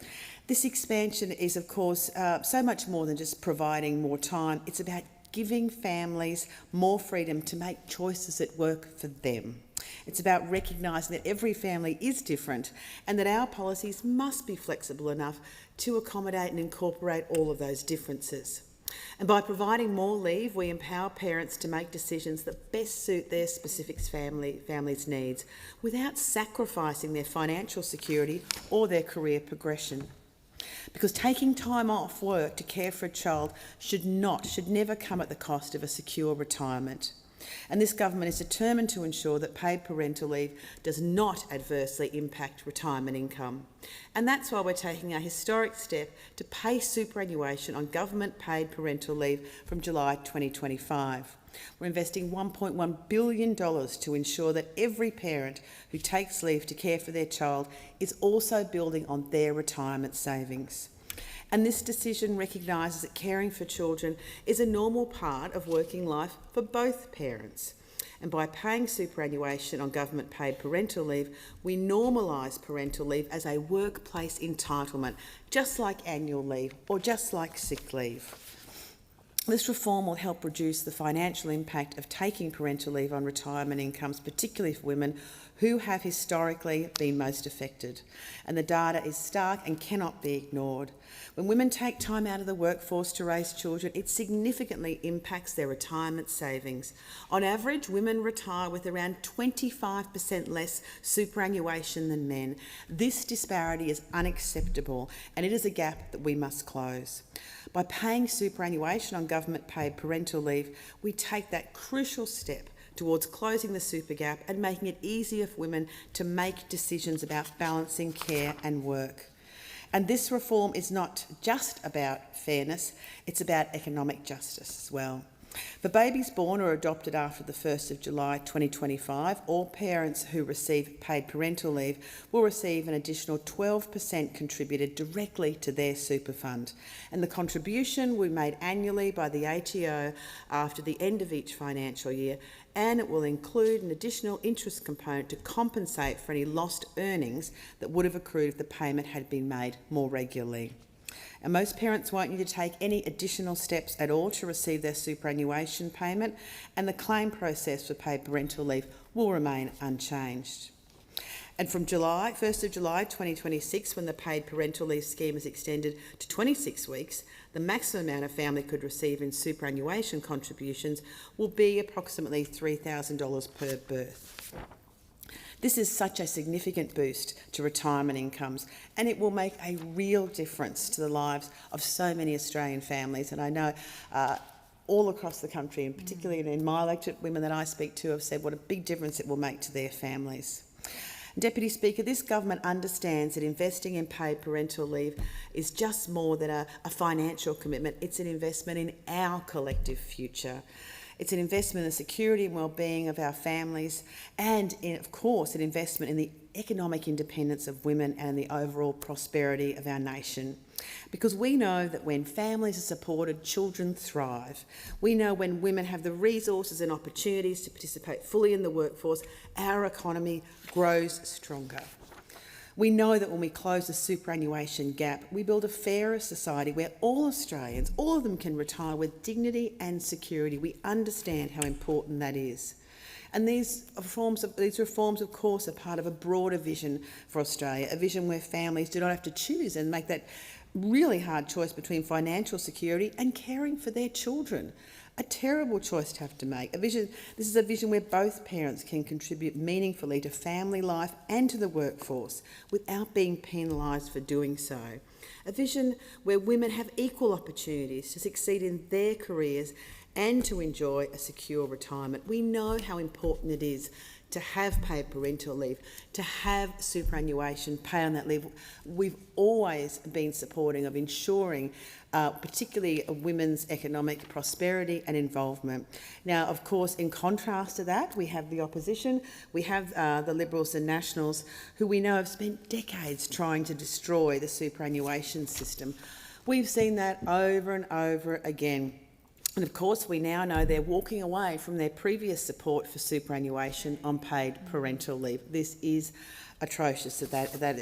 This expansion is, of course, so much more than just providing more time. It's about giving families more freedom to make choices that work for them. It's about recognising that every family is different and that our policies must be flexible enough to accommodate and incorporate all of those differences. And by providing more leave, we empower parents to make decisions that best suit their specific family's needs without sacrificing their financial security or their career progression. Because taking time off work to care for a child should never come at the cost of a secure retirement. And this government is determined to ensure that paid parental leave does not adversely impact retirement income. And that's why we're taking a historic step to pay superannuation on government paid parental leave from July 2025. We're investing $1.1 billion to ensure that every parent who takes leave to care for their child is also building on their retirement savings. And this decision recognises that caring for children is a normal part of working life for both parents. And by paying superannuation on government-paid parental leave, we normalise parental leave as a workplace entitlement, just like annual leave or just like sick leave. This reform will help reduce the financial impact of taking parental leave on retirement incomes, particularly for women who have historically been most affected. And the data is stark and cannot be ignored. When women take time out of the workforce to raise children, it significantly impacts their retirement savings. On average, women retire with around 25% less superannuation than men. This disparity is unacceptable, and it is a gap that we must close. By paying superannuation on government-paid parental leave, we take that crucial step towards closing the super gap and making it easier for women to make decisions about balancing care and work. And this reform is not just about fairness, it's about economic justice as well. For babies born or adopted after the 1st of July 2025, all parents who receive paid parental leave will receive an additional 12% contributed directly to their super fund. And the contribution will be made annually by the ATO after the end of each financial year, and it will include an additional interest component to compensate for any lost earnings that would have accrued if the payment had been made more regularly. And most parents won't need to take any additional steps at all to receive their superannuation payment, and the claim process for paid parental leave will remain unchanged. And from 1st of July 2026, when the paid parental leave scheme is extended to 26 weeks, the maximum amount a family could receive in superannuation contributions will be approximately $3,000 per birth. This is such a significant boost to retirement incomes, and it will make a real difference to the lives of so many Australian families. And I know all across the country, and particularly in my electorate, women that I speak to have said what a big difference it will make to their families. Deputy Speaker, this government understands that investing in paid parental leave is just more than a financial commitment. It's an investment in our collective future. It's an investment in the security and well-being of our families and, of course, an investment in the economic independence of women and the overall prosperity of our nation. Because we know that when families are supported, children thrive. We know when women have the resources and opportunities to participate fully in the workforce, our economy grows stronger. We know that when we close the superannuation gap, we build a fairer society where all Australians, all of them, can retire with dignity and security. We understand how important that is. And these reforms, of course, are part of a broader vision for Australia, a vision where families do not have to choose and make that really hard choice between financial security and caring for their children. A terrible choice to have to make. This is a vision where both parents can contribute meaningfully to family life and to the workforce without being penalised for doing so. A vision where women have equal opportunities to succeed in their careers and to enjoy a secure retirement. We know how important it is to have paid parental leave, to have superannuation paid on that leave. We've always been supporting of ensuring particularly women's economic prosperity and involvement. Now, of course, in contrast to that, we have the opposition. We have the Liberals and Nationals, who we know have spent decades trying to destroy the superannuation system. We've seen that over and over again. And of course, we now know they're walking away from their previous support for superannuation on paid parental leave. This is atrocious that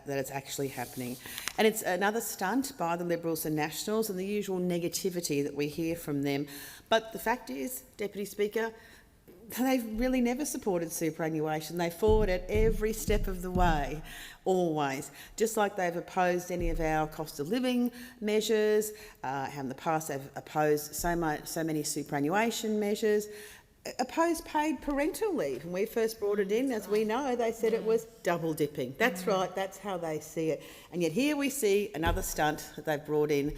it's actually happening. And it's another stunt by the Liberals and Nationals and the usual negativity that we hear from them. But the fact is, Deputy Speaker, they've really never supported superannuation. They fought it every step of the way, always. Just like they've opposed any of our cost of living measures, in the past they've opposed so many superannuation measures, opposed paid parental leave. When we first brought it in, as we know, they said it was double dipping. That's right, that's how they see it. And yet here we see another stunt that they've brought in,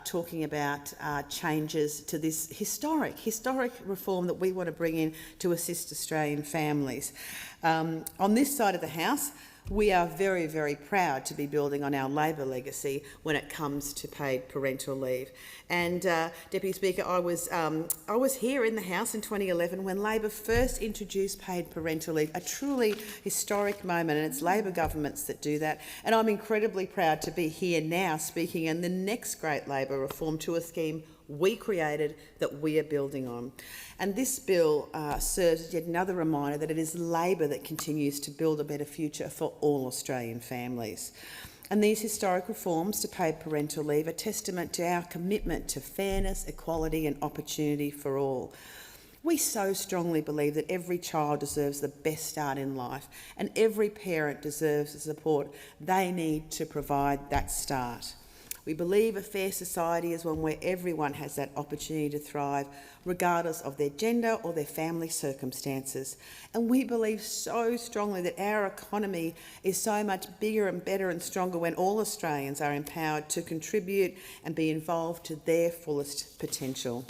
talking about changes to this historic reform that we want to bring in to assist Australian families. On this side of the House, we are very, very proud to be building on our Labor legacy when it comes to paid parental leave. And Deputy Speaker, I was here in the House in 2011 when Labor first introduced paid parental leave, a truly historic moment, and it's Labor governments that do that. And I'm incredibly proud to be here now speaking in the next great Labor reform to a scheme we created that we are building on. And this bill serves as yet another reminder that it is Labor that continues to build a better future for all Australian families. And these historic reforms to paid parental leave are testament to our commitment to fairness, equality and opportunity for all. We so strongly believe that every child deserves the best start in life and every parent deserves the support they need to provide that start. We believe a fair society is one where everyone has that opportunity to thrive, regardless of their gender or their family circumstances. And we believe so strongly that our economy is so much bigger and better and stronger when all Australians are empowered to contribute and be involved to their fullest potential.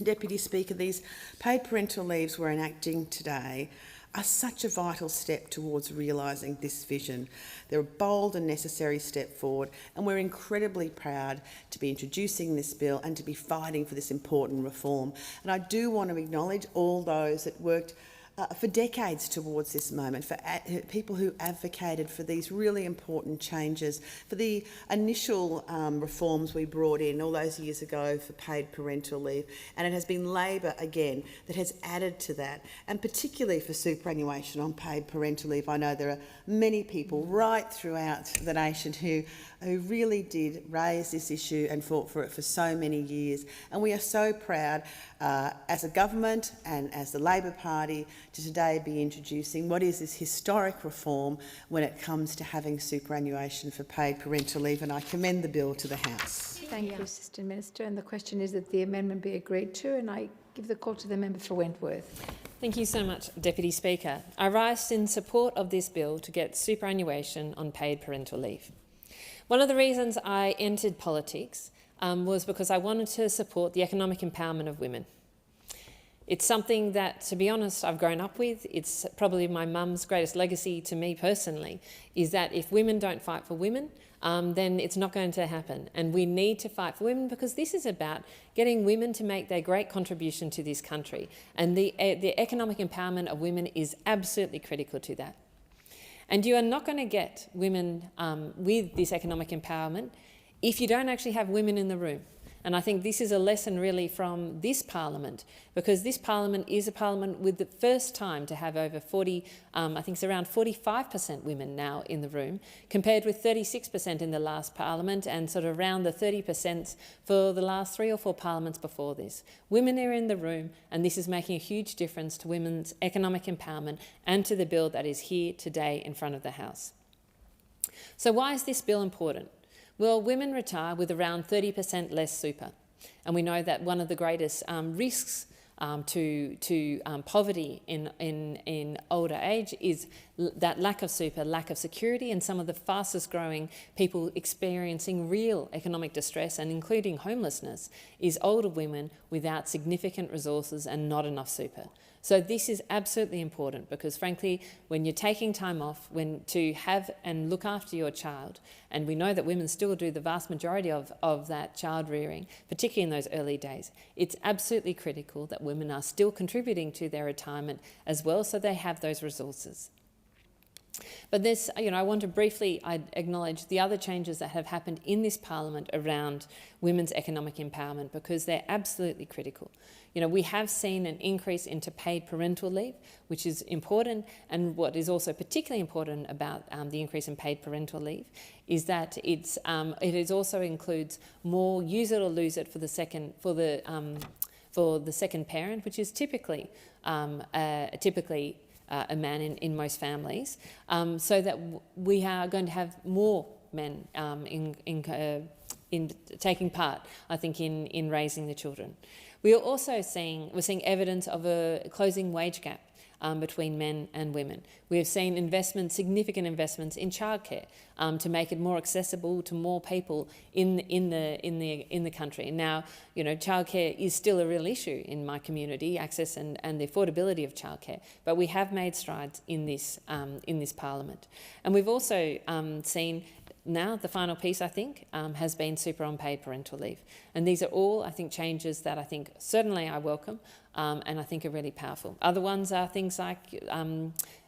Deputy Speaker, these paid parental leaves we're enacting today are such a vital step towards realising this vision. They're a bold and necessary step forward, and we're incredibly proud to be introducing this bill and to be fighting for this important reform. And I do want to acknowledge all those that worked for decades towards this moment, for people who advocated for these really important changes, for the initial reforms we brought in all those years ago for paid parental leave. And it has been Labor, again, that has added to that, and particularly for superannuation on paid parental leave. I know there are many people right throughout the nation who really did raise this issue and fought for it for so many years. And we are so proud as a government and as the Labor Party to today be introducing what is this historic reform when it comes to having superannuation for paid parental leave, and I commend the bill to the House. Thank you, Assistant Minister. And the question is that the amendment be agreed to, and I give the call to the member for Wentworth. Thank you so much, Deputy Speaker. I rise in support of this bill to get superannuation on paid parental leave. One of the reasons I entered politics was because I wanted to support the economic empowerment of women. It's something that, to be honest, I've grown up with. It's probably my mum's greatest legacy to me personally, is that if women don't fight for women, then it's not going to happen. And we need to fight for women because this is about getting women to make their great contribution to this country. And the economic empowerment of women is absolutely critical to that. And you are not going to get women with this economic empowerment if you don't actually have women in the room. And I think this is a lesson really from this parliament, because this parliament is a parliament with the first time to have over 40, I think it's around 45% women now in the room, compared with 36% in the last parliament and sort of around the 30% for the last 3 or 4 parliaments before this. Women are in the room, and this is making a huge difference to women's economic empowerment and to the bill that is here today in front of the House. So why is this bill important? Well, women retire with around 30% less super, and we know that one of the greatest risks to poverty in older age is that lack of super, lack of security, and some of the fastest growing people experiencing real economic distress and including homelessness is older women without significant resources and not enough super. So this is absolutely important because, frankly, when you're taking time off to have and look after your child, and we know that women still do the vast majority of that child rearing, particularly in those early days, it's absolutely critical that women are still contributing to their retirement as well, so they have those resources. But this, I want to briefly acknowledge the other changes that have happened in this parliament around women's economic empowerment because they're absolutely critical. We have seen an increase into paid parental leave, which is important, and what is also particularly important about the increase in paid parental leave is that it also includes more use it or lose it for the second parent, which is typically a man in most families, so that we are going to have more men in taking part, I think, in raising the children. We're also seeing evidence of a closing wage gap between men and women. We have seen significant investments in childcare to make it more accessible to more people in the country. Now, childcare is still a real issue in my community, access and the affordability of childcare. But we have made strides in this parliament, and we've also seen. Now, the final piece, I think, has been super on paid parental leave. And these are all, I think, changes that I think certainly I welcome and I think are really powerful. Other ones are things like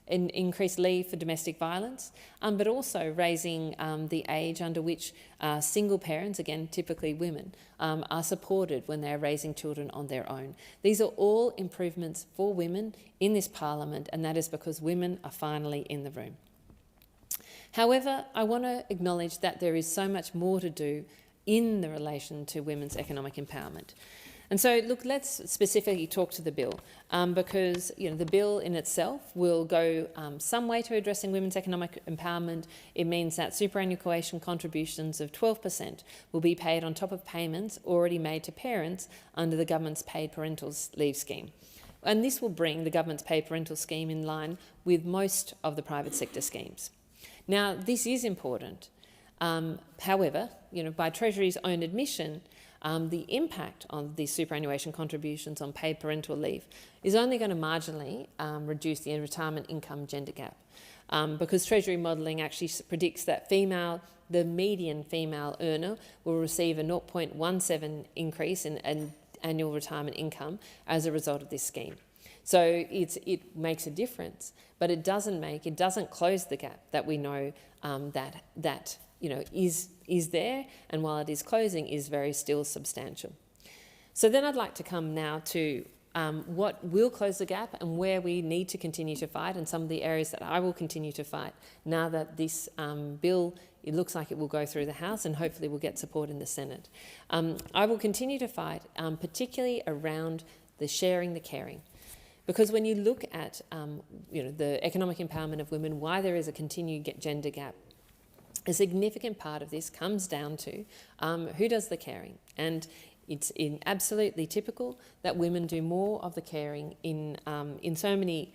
increased leave for domestic violence, but also raising the age under which single parents, again, typically women, are supported when they're raising children on their own. These are all improvements for women in this parliament, and that is because women are finally in the room. However, I want to acknowledge that there is so much more to do in the relation to women's economic empowerment. And so, look, let's specifically talk to the bill because the bill in itself will go some way to addressing women's economic empowerment. It means that superannuation contributions of 12% will be paid on top of payments already made to parents under the government's paid parental leave scheme. And this will bring the government's paid parental scheme in line with most of the private sector schemes. Now, this is important. However, by Treasury's own admission, the impact on these superannuation contributions on paid parental leave is only going to marginally reduce the retirement income gender gap because Treasury modelling actually predicts that the median female earner will receive a 0.17 increase in annual retirement income as a result of this scheme. So it makes a difference, but it doesn't close the gap that we know that is there, and while it is closing, is very still substantial. So then I'd like to come now to what will close the gap and where we need to continue to fight, and some of the areas that I will continue to fight now that this bill, it looks like it will go through the House and hopefully will get support in the Senate. I will continue to fight, particularly around the sharing, the caring. Because when you look at the economic empowerment of women, why there is a continued gender gap, a significant part of this comes down to who does the caring. And it's absolutely typical that women do more of the caring in so many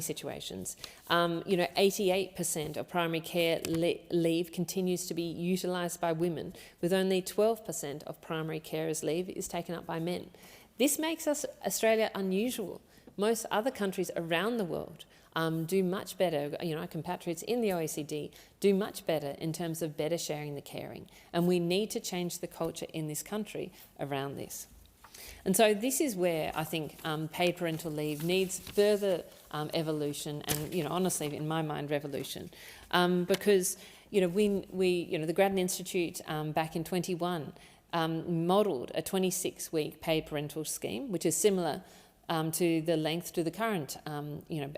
situations. 88% of primary care leave continues to be utilised by women, with only 12% of primary carers' leave is taken up by men. This makes Australia unusual. Most other countries around the world do much better. Our compatriots in the OECD do much better in terms of better sharing the caring. And we need to change the culture in this country around this. And so this is where I think paid parental leave needs further evolution and, honestly, in my mind, revolution. Because, the Grattan Institute back in 21 modelled a 26-week paid parental scheme, which is similar to the length to the current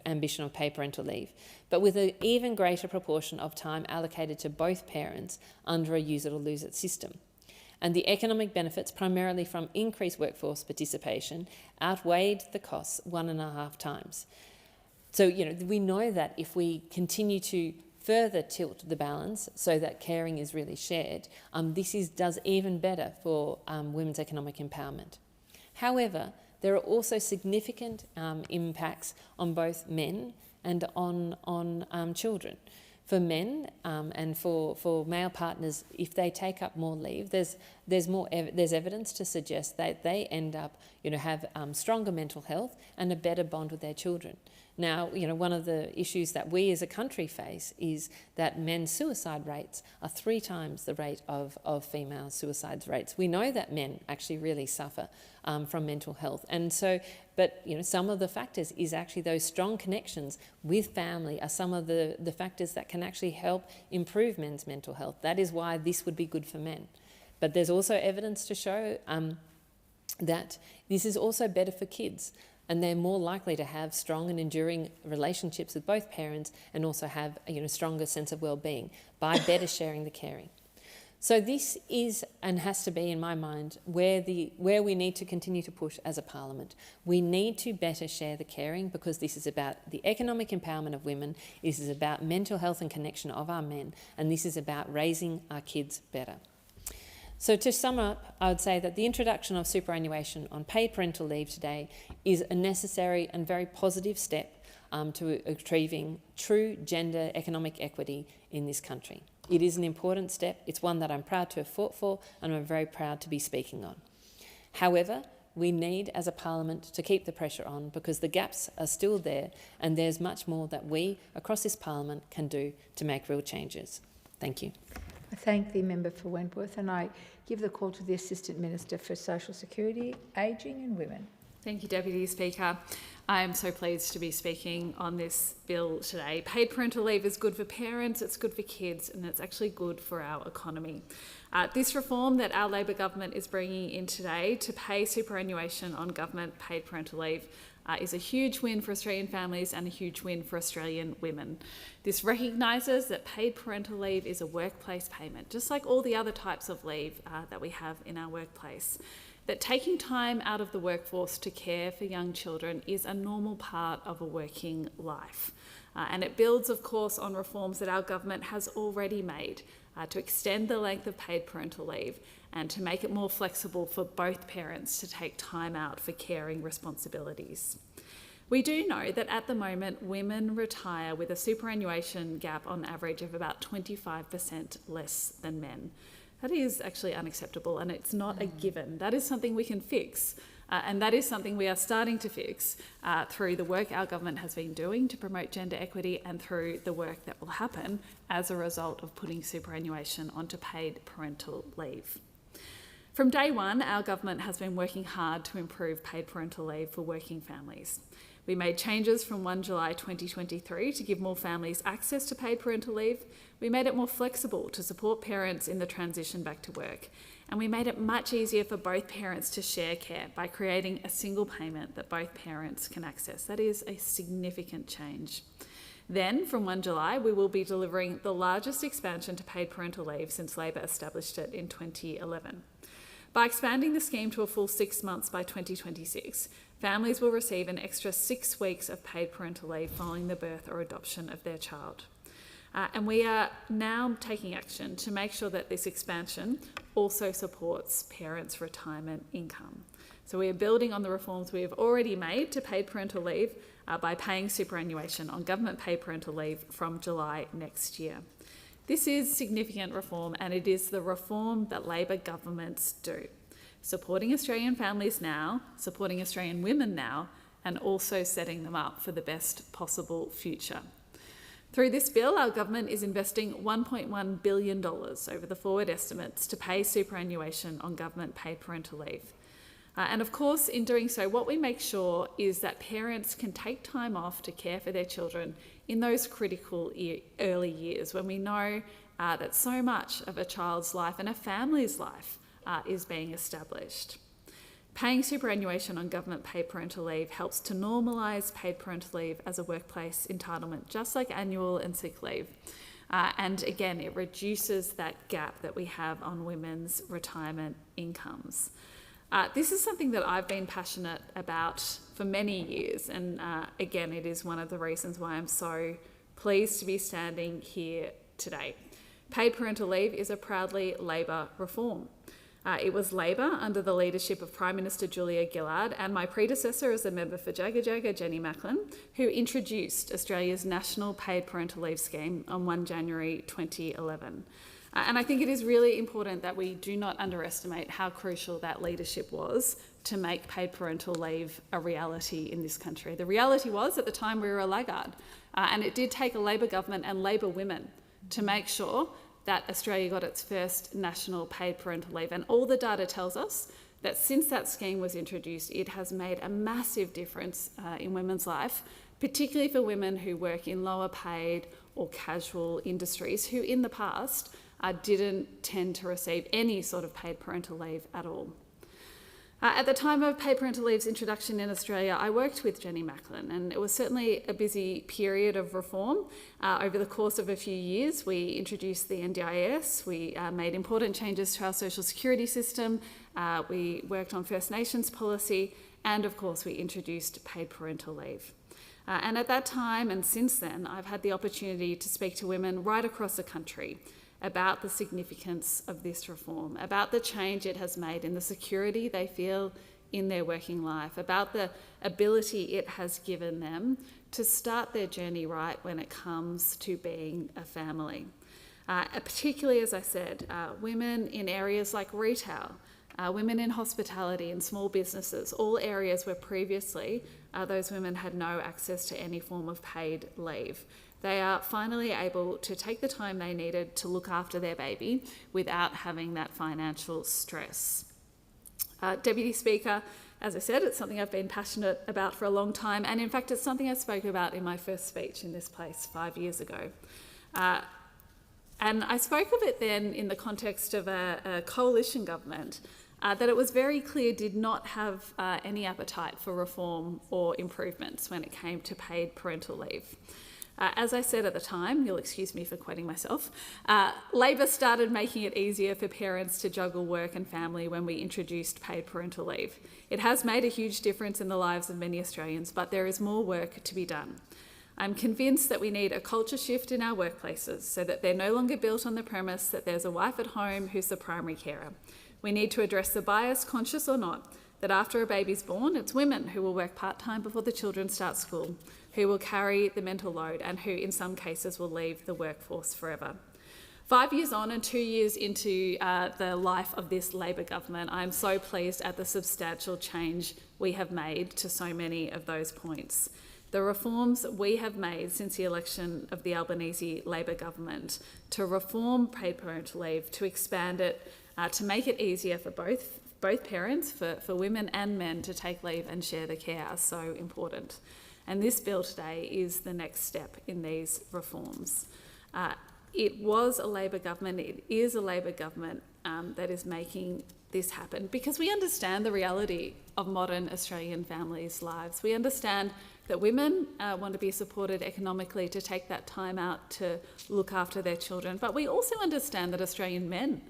ambition of paid parental leave, but with an even greater proportion of time allocated to both parents under a use it or lose it system. And the economic benefits, primarily from increased workforce participation, outweighed the costs 1.5 times. So, we know that if we continue to further tilt the balance so that caring is really shared, this does even better for women's economic empowerment. However, there are also significant impacts on both men and on children. For men and for male partners, if they take up more leave, there's evidence to suggest that they end up, have stronger mental health and a better bond with their children. Now, one of the issues that we as a country face is that men's suicide rates are 3 times the rate of female suicide rates. We know that men actually really suffer from mental health. And so, but some of the factors is actually those strong connections with family are some of the factors that can actually help improve men's mental health. That is why this would be good for men. But there's also evidence to show that this is also better for kids, and they're more likely to have strong and enduring relationships with both parents and also have a stronger sense of well-being by better sharing the caring. So this is and has to be, in my mind, where we need to continue to push as a parliament. We need to better share the caring, because this is about the economic empowerment of women, this is about mental health and connection of our men, and this is about raising our kids better. So to sum up, I would say that the introduction of superannuation on paid parental leave today is a necessary and very positive step to achieving true gender economic equity in this country. It is an important step. It's one that I'm proud to have fought for and I'm very proud to be speaking on. However, we need as a parliament to keep the pressure on, because the gaps are still there and there's much more that we across this parliament can do to make real changes. Thank you. I thank the member for Wentworth, and I give the call to the Assistant Minister for Social Security, Ageing and Women. Thank you, Deputy Speaker. I am so pleased to be speaking on this bill today. Paid parental leave is good for parents, it's good for kids, and it's actually good for our economy. This reform that our Labor government is bringing in today to pay superannuation on government paid parental leave is a huge win for Australian families and a huge win for Australian women. This recognises that paid parental leave is a workplace payment, just like all the other types of leave that we have in our workplace. That taking time out of the workforce to care for young children is a normal part of a working life. And it builds, of course, on reforms that our government has already made to extend the length of paid parental leave and to make it more flexible for both parents to take time out for caring responsibilities. We do know that at the moment, women retire with a superannuation gap on average of about 25% less than men. That is actually unacceptable, and it's not a given. That is something we can fix, and that is something we are starting to fix through the work our government has been doing to promote gender equity and through the work that will happen as a result of putting superannuation onto paid parental leave. From day one, our government has been working hard to improve paid parental leave for working families. We made changes from 1 July 2023 to give more families access to paid parental leave. We made it more flexible to support parents in the transition back to work. And we made it much easier for both parents to share care by creating a single payment that both parents can access. That is a significant change. Then, from 1 July, we will be delivering the largest expansion to paid parental leave since Labor established it in 2011. By expanding the scheme to a full 6 months by 2026, families will receive an extra 6 weeks of paid parental leave following the birth or adoption of their child. And we are now taking action to make sure that this expansion also supports parents' retirement income. So we are building on the reforms we have already made to paid parental leave by paying superannuation on government paid parental leave from July next year. This is significant reform, and it is the reform that Labor governments do, supporting Australian families now, supporting Australian women now, and also setting them up for the best possible future. Through this bill, our government is investing $1.1 billion over the forward estimates to pay superannuation on government paid parental leave. And of course, in doing so, what we make sure is that parents can take time off to care for their children in those critical early years when we know that so much of a child's life and a family's life is being established. Paying superannuation on government paid parental leave helps to normalise paid parental leave as a workplace entitlement, just like annual and sick leave. And again, it reduces that gap that we have on women's retirement incomes. This is something that I've been passionate about for many years, and again, it is one of the reasons why I'm so pleased to be standing here today. Paid parental leave is a proudly Labor reform. It was Labor, under the leadership of Prime Minister Julia Gillard and my predecessor as a member for Jagga Jagga, Jenny Macklin, who introduced Australia's national paid parental leave scheme on 1 January 2011. And I think it is really important that we do not underestimate how crucial that leadership was to make paid parental leave a reality in this country. The reality was, at the time, we were a laggard, and it did take a Labor government and Labor women to make sure that Australia got its first national paid parental leave. And all the data tells us that since that scheme was introduced, it has made a massive difference in women's life, particularly for women who work in lower paid or casual industries who in the past didn't tend to receive any sort of paid parental leave at all. At the time of paid parental leave's introduction in Australia, I worked with Jenny Macklin, and it was certainly a busy period of reform. Over the course of a few years, we introduced the NDIS, we made important changes to our social security system, we worked on First Nations policy, and of course we introduced paid parental leave. And at that time and since then, I've had the opportunity to speak to women right across the country about the significance of this reform, about the change it has made in the security they feel in their working life, about the ability it has given them to start their journey right when it comes to being a family. Particularly, as I said, women in areas like retail, women in hospitality and small businesses, all areas where previously those women had no access to any form of paid leave. They are finally able to take the time they needed to look after their baby without having that financial stress. Deputy Speaker, as I said, it's something I've been passionate about for a long time, and in fact it's something I spoke about in my first speech in this place 5 years ago. And I spoke of it then in the context of a coalition government that it was very clear did not have any appetite for reform or improvements when it came to paid parental leave. As I said at the time, you'll excuse me for quoting myself, Labor started making it easier for parents to juggle work and family when we introduced paid parental leave. It has made a huge difference in the lives of many Australians, but there is more work to be done. I'm convinced that we need a culture shift in our workplaces so that they're no longer built on the premise that there's a wife at home who's the primary carer. We need to address the bias, conscious or not, that after a baby's born, it's women who will work part-time before the children start school, who will carry the mental load and who in some cases will leave the workforce forever. 5 years on and 2 years into the life of this Labor government, I'm so pleased at the substantial change we have made to so many of those points. The reforms we have made since the election of the Albanese Labor government to reform paid parental leave, to expand it, to make it easier for both parents, for women and men to take leave and share the care are so important. And this bill today is the next step in these reforms. It was a Labor government, it is a Labor government that is making this happen because we understand the reality of modern Australian families' lives. We understand that women want to be supported economically to take that time out to look after their children, but we also understand that Australian men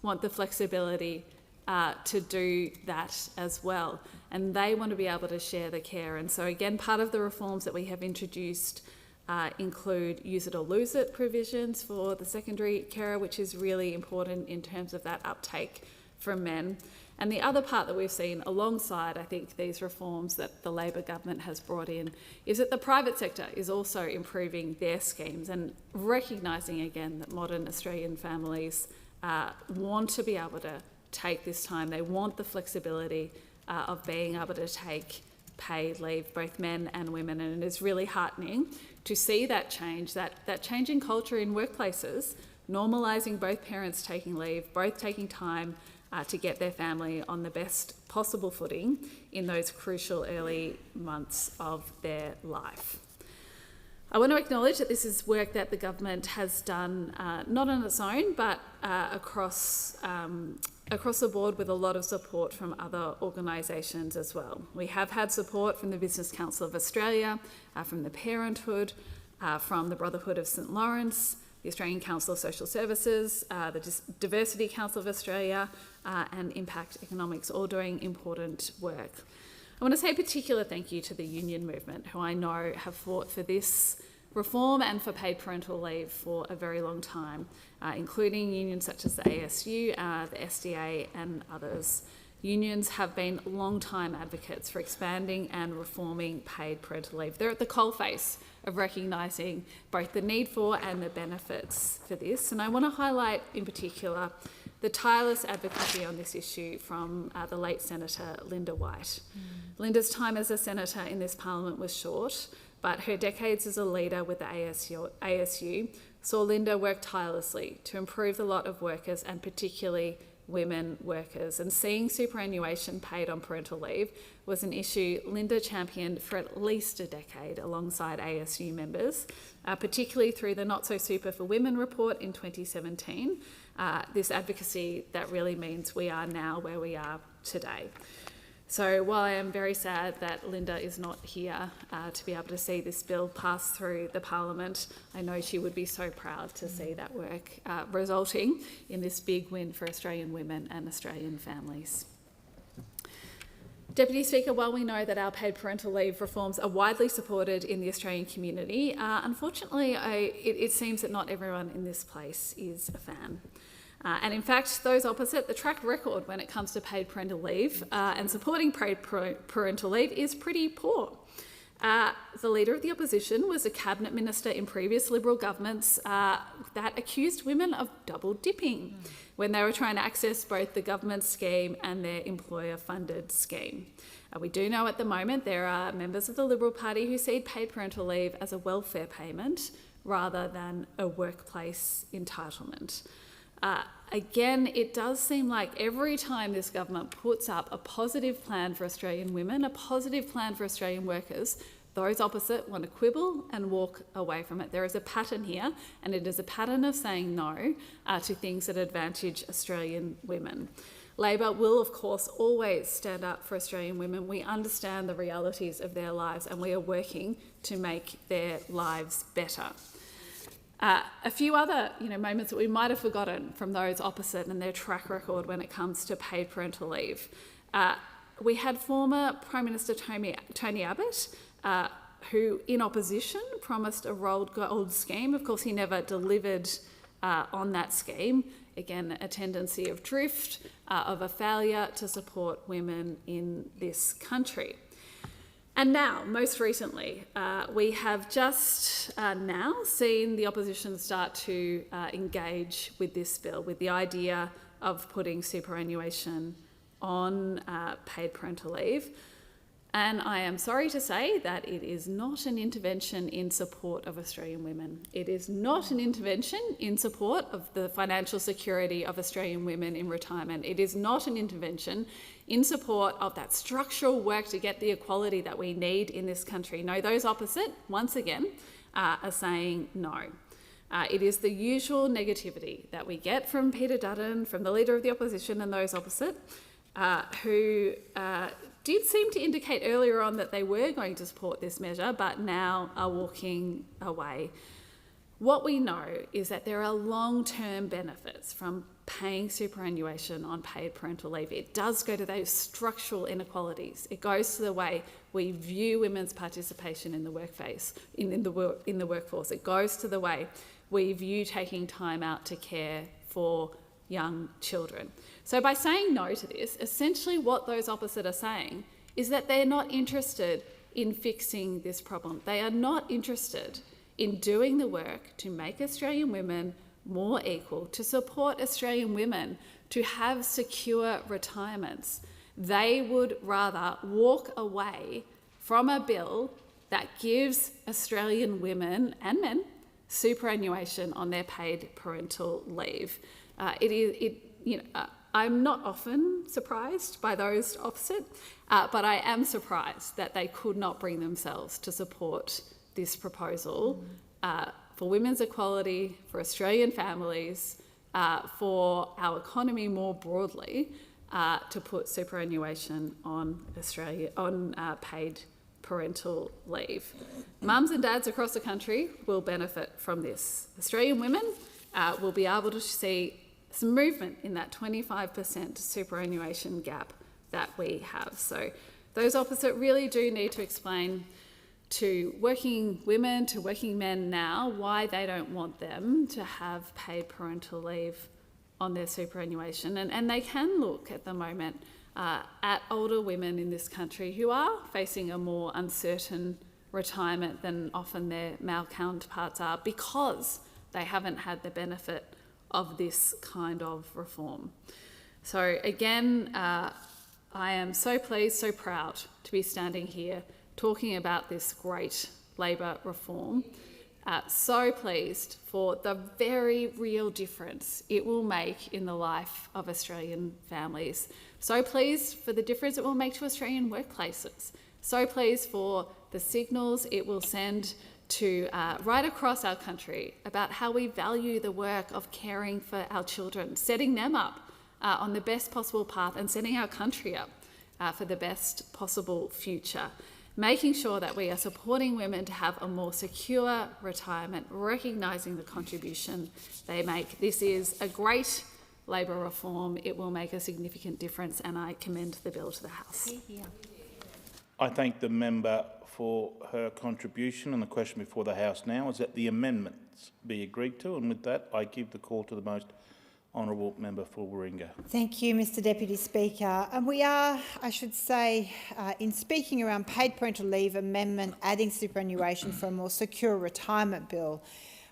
want the flexibility to do that as well. And they want to be able to share the care. And so again, part of the reforms that we have introduced include use it or lose it provisions for the secondary carer, which is really important in terms of that uptake from men. And the other part that we've seen alongside, I think, these reforms that the Labor government has brought in is that the private sector is also improving their schemes and recognising again that modern Australian families want to be able to take this time. They want the flexibility of being able to take paid leave, both men and women, and it is really heartening to see that change, that change in culture in workplaces, normalising both parents taking leave, both taking time to get their family on the best possible footing in those crucial early months of their life. I want to acknowledge that this is work that the government has done not on its own, but across the board with a lot of support from other organisations as well. We have had support from the Business Council of Australia, from the Parenthood, from the Brotherhood of St Lawrence, the Australian Council of Social Services, the Diversity Council of Australia, and Impact Economics, all doing important work. I want to say a particular thank you to the union movement, who I know have fought for this reform and for paid parental leave for a very long time, including unions such as the ASU, the SDA and others. Unions have been long-time advocates for expanding and reforming paid parental leave. They're at the coalface of recognising both the need for and the benefits for this. And I want to highlight in particular the tireless advocacy on this issue from the late Senator Linda White. Linda's time as a senator in this parliament was short, but her decades as a leader with the ASU saw Linda work tirelessly to improve the lot of workers and particularly women workers. And seeing superannuation paid on parental leave was an issue Linda championed for at least a decade alongside ASU members, particularly through the Not So Super for Women report in 2017. This advocacy that really means we are now where we are today. So while I am very sad that Linda is not here to be able to see this bill pass through the Parliament, I know she would be so proud to see that work resulting in this big win for Australian women and Australian families. Deputy Speaker, while we know that our paid parental leave reforms are widely supported in the Australian community, unfortunately it seems that not everyone in this place is a fan. And in fact, those opposite, the track record when it comes to paid parental leave and supporting paid parental leave is pretty poor. The Leader of the Opposition was a Cabinet Minister in previous Liberal governments that accused women of double dipping when they were trying to access both the government scheme and their employer-funded scheme. We do know at the moment there are members of the Liberal Party who see paid parental leave as a welfare payment rather than a workplace entitlement. Again, it does seem like every time this government puts up a positive plan for Australian women, a positive plan for Australian workers, those opposite want to quibble and walk away from it. There is a pattern here, and it is a pattern of saying no to things that advantage Australian women. Labor will, of course, always stand up for Australian women. We understand the realities of their lives, and we are working to make their lives better. A few other moments that we might have forgotten from those opposite and their track record when it comes to paid parental leave. We had former Prime Minister Tony Abbott, who in opposition promised a rolled gold scheme. Of course, he never delivered on that scheme. Again, a tendency of drift, of a failure to support women in this country. And now, most recently, we have just now seen the opposition start to engage with this bill, with the idea of putting superannuation on paid parental leave. And I am sorry to say that it is not an intervention in support of Australian women. It is not an intervention in support of the financial security of Australian women in retirement. It is not an intervention in support of that structural work to get the equality that we need in this country. No, those opposite, once again, are saying no. It is the usual negativity that we get from Peter Dutton, from the Leader of the Opposition and those opposite, who did seem to indicate earlier on that they were going to support this measure, but now are walking away. What we know is that there are long-term benefits from paying superannuation on paid parental leave. It does go to those structural inequalities. It goes to the way we view women's participation in the workforce. It goes to the way we view taking time out to care for young children. So by saying no to this, essentially what those opposite are saying is that they're not interested in fixing this problem. They are not interested in doing the work to make Australian women more equal, to support Australian women to have secure retirements. They would rather walk away from a bill that gives Australian women and men superannuation on their paid parental leave. I'm not often surprised by those opposite, but I am surprised that they could not bring themselves to support this proposal for women's equality, for Australian families, for our economy more broadly, to put superannuation on paid parental leave. Mums and dads across the country will benefit from this. Australian women will be able to see some movement in that 25% superannuation gap that we have. So those opposite really do need to explain to working women, to working men now, why they don't want them to have paid parental leave on their superannuation. And they can look at the moment at older women in this country who are facing a more uncertain retirement than often their male counterparts are, because they haven't had the benefit of this kind of reform. So again, I am so pleased, so proud to be standing here talking about this great Labor reform. So pleased for the very real difference it will make in the life of Australian families. So pleased for the difference it will make to Australian workplaces. So pleased for the signals it will send to right across our country about how we value the work of caring for our children, setting them up on the best possible path and setting our country up for the best possible future. Making sure that we are supporting women to have a more secure retirement, recognising the contribution they make. This is a great Labor reform. It will make a significant difference, and I commend the bill to the House. I thank the member for her contribution, and the question before the House now is that the amendments be agreed to, and with that I give the call to the most honourable member for Warringah. Thank you, Mr Deputy Speaker. And we are, I should say, in speaking around paid parental leave amendment, adding superannuation for a more secure retirement bill,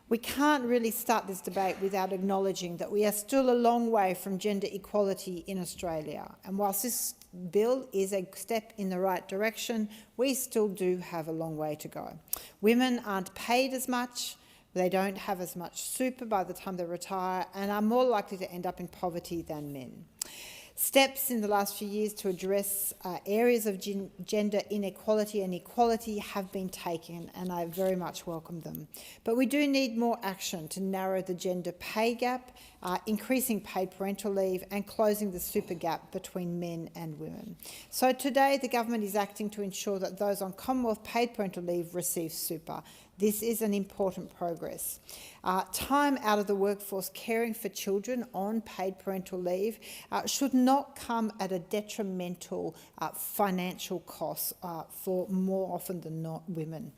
we can't really start this debate without acknowledging that we are still a long way from gender equality in Australia. And whilst this bill is a step in the right direction, we still do have a long way to go. Women aren't paid as much, they don't have as much super by the time they retire, and are more likely to end up in poverty than men. Steps in the last few years to address areas of gender inequality and equality have been taken, and I very much welcome them. But we do need more action to narrow the gender pay gap, increasing paid parental leave and closing the super gap between men and women. So today the government is acting to ensure that those on Commonwealth paid parental leave receive super. This is an important progress. Time out of the workforce caring for children on paid parental leave should not come at a detrimental financial cost for more often than not women.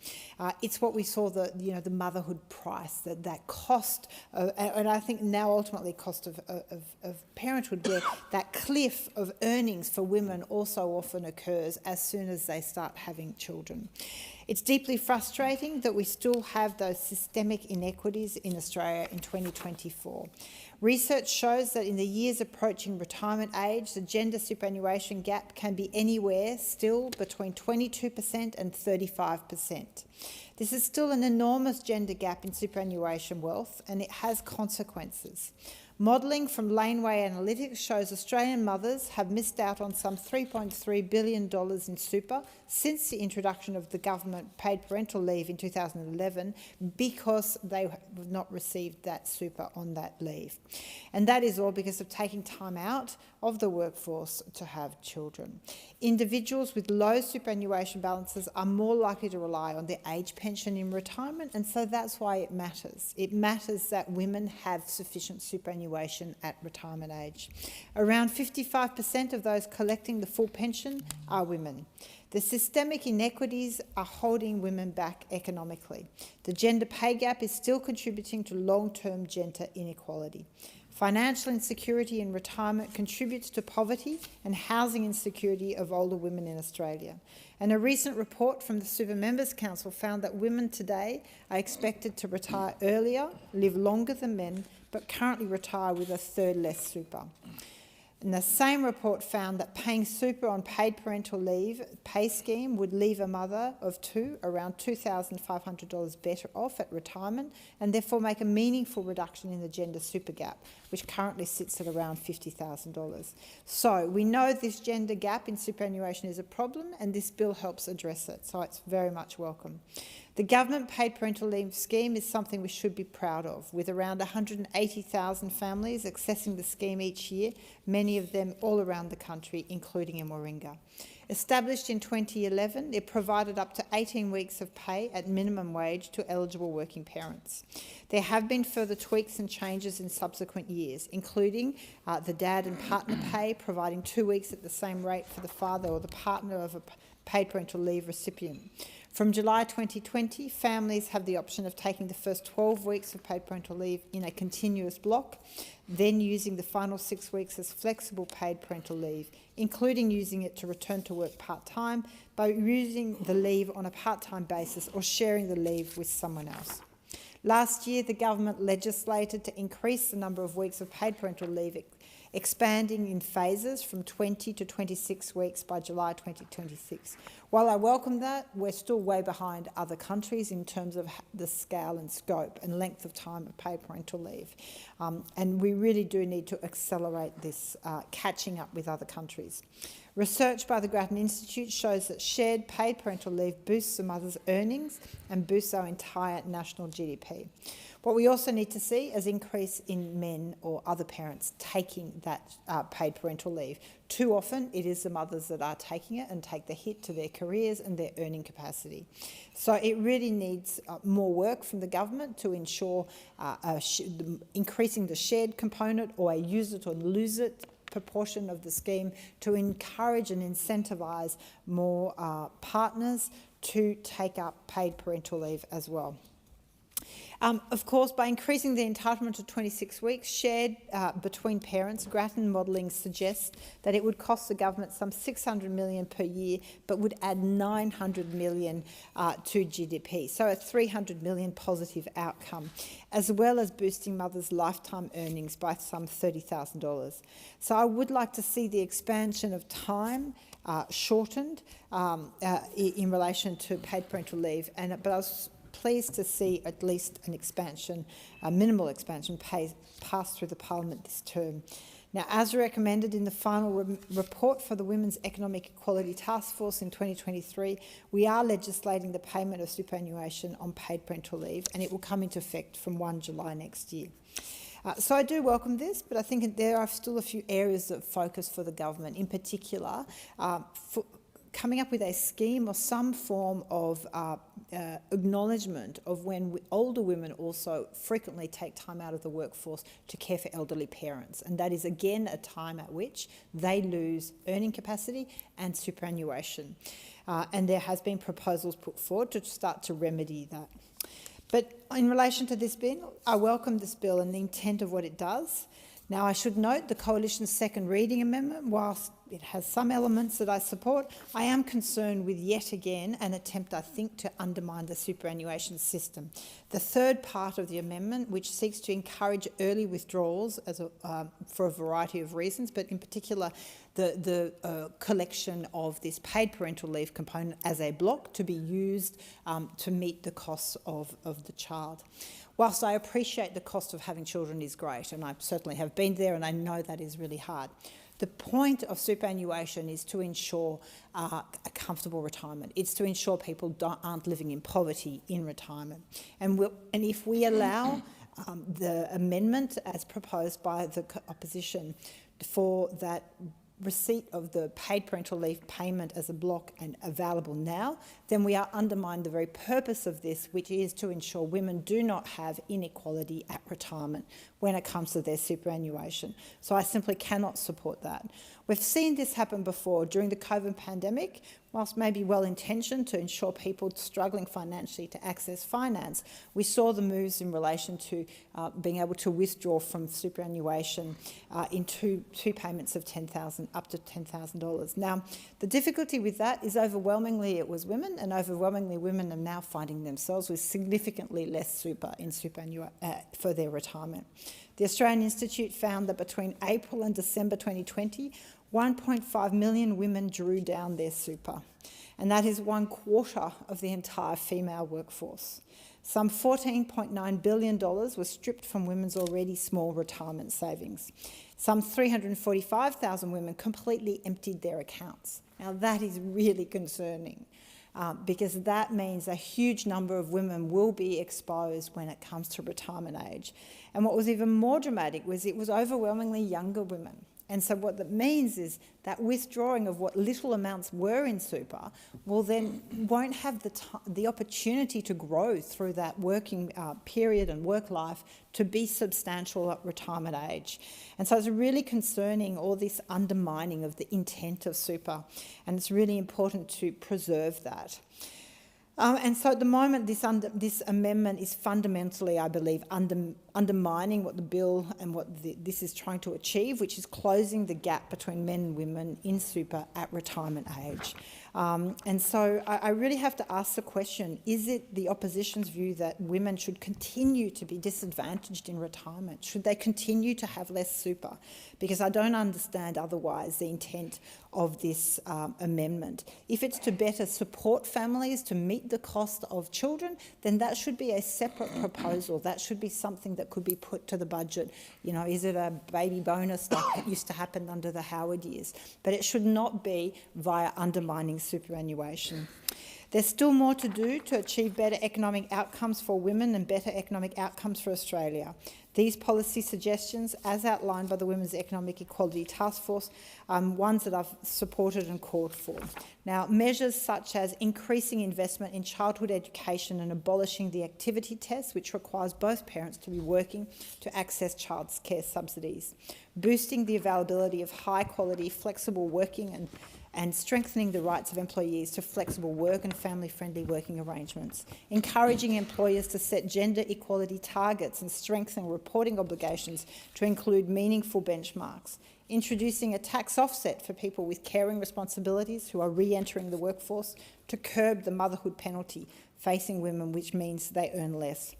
It's what we saw the motherhood price, that cost, and I think now ultimately cost of parenthood, where that cliff of earnings for women also often occurs as soon as they start having children. It's deeply frustrating that we still have those systemic inequities in Australia in 2024. Research shows that in the years approaching retirement age, the gender superannuation gap can be anywhere still between 22% and 35%. This is still an enormous gender gap in superannuation wealth, and it has consequences. Modelling from Laneway Analytics shows Australian mothers have missed out on some $3.3 billion in super since the introduction of the government paid parental leave in 2011 because they have not received that super on that leave. And that is all because of taking time out of the workforce to have children. Individuals with low superannuation balances are more likely to rely on their age pension in retirement, and so that's why it matters. It matters that women have sufficient superannuation at retirement age. Around 55% of those collecting the full pension are women. The systemic inequities are holding women back economically. The gender pay gap is still contributing to long-term gender inequality. Financial insecurity in retirement contributes to poverty and housing insecurity of older women in Australia. And a recent report from the Super Members Council found that women today are expected to retire earlier, live longer than men, but currently retire with a third less super. And the same report found that paying super on paid parental leave pay scheme would leave a mother of two around $2,500 better off at retirement, and therefore make a meaningful reduction in the gender super gap, which currently sits at around $50,000. So we know this gender gap in superannuation is a problem, and this bill helps address it, so it's very much welcome. The government paid parental leave scheme is something we should be proud of, with around 180,000 families accessing the scheme each year, many of them all around the country, including in Warringah. Established in 2011, it provided up to 18 weeks of pay at minimum wage to eligible working parents. There have been further tweaks and changes in subsequent years, including the dad and partner pay, providing 2 weeks at the same rate for the father or the partner of a paid parental leave recipient. From July 2020, families have the option of taking the first 12 weeks of paid parental leave in a continuous block, then using the final 6 weeks as flexible paid parental leave, including using it to return to work part-time by using the leave on a part-time basis or sharing the leave with someone else. Last year, the government legislated to increase the number of weeks of paid parental leave, expanding in phases from 20 to 26 weeks by July 2026. While I welcome that, we're still way behind other countries in terms of the scale and scope and length of time of paid parental leave. And we really do need to accelerate this, catching up with other countries. Research by the Grattan Institute shows that shared paid parental leave boosts a mother's earnings and boosts our entire national GDP. What we also need to see is an increase in men or other parents taking that paid parental leave. Too often it is the mothers that are taking it and take the hit to their careers and their earning capacity. So it really needs more work from the government to ensure increasing the shared component or a use it or lose it proportion of the scheme to encourage and incentivise more partners to take up paid parental leave as well. Of course, by increasing the entitlement to 26 weeks shared between parents, Grattan modelling suggests that it would cost the government some $600 million per year, but would add $900 million to GDP, so a $300 million positive outcome, as well as boosting mothers' lifetime earnings by some $30,000. So I would like to see the expansion of time shortened in relation to paid parental leave, but I was pleased to see at least an expansion, a minimal expansion, passed through the Parliament this term. Now, as recommended in the final report for the Women's Economic Equality Task Force in 2023, we are legislating the payment of superannuation on paid parental leave, and it will come into effect from 1 July next year. So I do welcome this, but I think there are still a few areas of focus for the government, in particular, coming up with a scheme or some form of acknowledgement of when older women also frequently take time out of the workforce to care for elderly parents. And that is, again, a time at which they lose earning capacity and superannuation. And there has been proposals put forward to start to remedy that. But in relation to this bill, I welcome this bill and the intent of what it does. Now, I should note the Coalition's second reading amendment, whilst it has some elements that I support, I am concerned with yet again an attempt, I think, to undermine the superannuation system. The third part of the amendment, which seeks to encourage early withdrawals for a variety of reasons, but in particular the collection of this paid parental leave component as a block to be used to meet the costs of the child. Whilst I appreciate the cost of having children is great, and I certainly have been there and I know that is really hard, the point of superannuation is to ensure a comfortable retirement. It's to ensure people aren't living in poverty in retirement. And if we allow the amendment as proposed by the opposition for that receipt of the paid parental leave payment as a block and available now, then we are undermining the very purpose of this, which is to ensure women do not have inequality at retirement when it comes to their superannuation. So I simply cannot support that. We've seen this happen before during the COVID pandemic. Whilst maybe well-intentioned to ensure people struggling financially to access finance, we saw the moves in relation to being able to withdraw from superannuation in two payments of $10,000 up to $10,000. Now, the difficulty with that is overwhelmingly it was women, and overwhelmingly women are now finding themselves with significantly less super in for their retirement. The Australian Institute found that between April and December 2020, 1.5 million women drew down their super, and that is 1/4 of the entire female workforce. Some $14.9 billion was stripped from women's already small retirement savings. Some 345,000 women completely emptied their accounts. Now that is really concerning. Because that means a huge number of women will be exposed when it comes to retirement age. And what was even more dramatic was it was overwhelmingly younger women. And so what that means is that withdrawing of what little amounts were in super won't have the opportunity to grow through that working period and work life to be substantial at retirement age. And so it's really concerning, all this undermining of the intent of super, and it's really important to preserve that. And so at the moment, this amendment is fundamentally, I believe, undermining what the bill and what this is trying to achieve, which is closing the gap between men and women in super at retirement age. And so I really have to ask the question, is it the opposition's view that women should continue to be disadvantaged in retirement? Should they continue to have less super? Because I don't understand otherwise the intent of this amendment. If it's to better support families to meet the cost of children, then that should be a separate proposal. That should be something that could be put to the budget. You know, is it a baby bonus like used to happen under the Howard years? But it should not be via undermining superannuation. There's still more to do to achieve better economic outcomes for women and better economic outcomes for Australia. These policy suggestions, as outlined by the Women's Economic Equality Task Force, are ones that I've supported and called for. Now, measures such as increasing investment in childhood education and abolishing the activity test, which requires both parents to be working to access childcare subsidies, boosting the availability of high-quality, flexible working and strengthening the rights of employees to flexible work and family-friendly working arrangements, encouraging employers to set gender equality targets and strengthen reporting obligations to include meaningful benchmarks, introducing a tax offset for people with caring responsibilities who are re-entering the workforce to curb the motherhood penalty facing women, which means they earn less.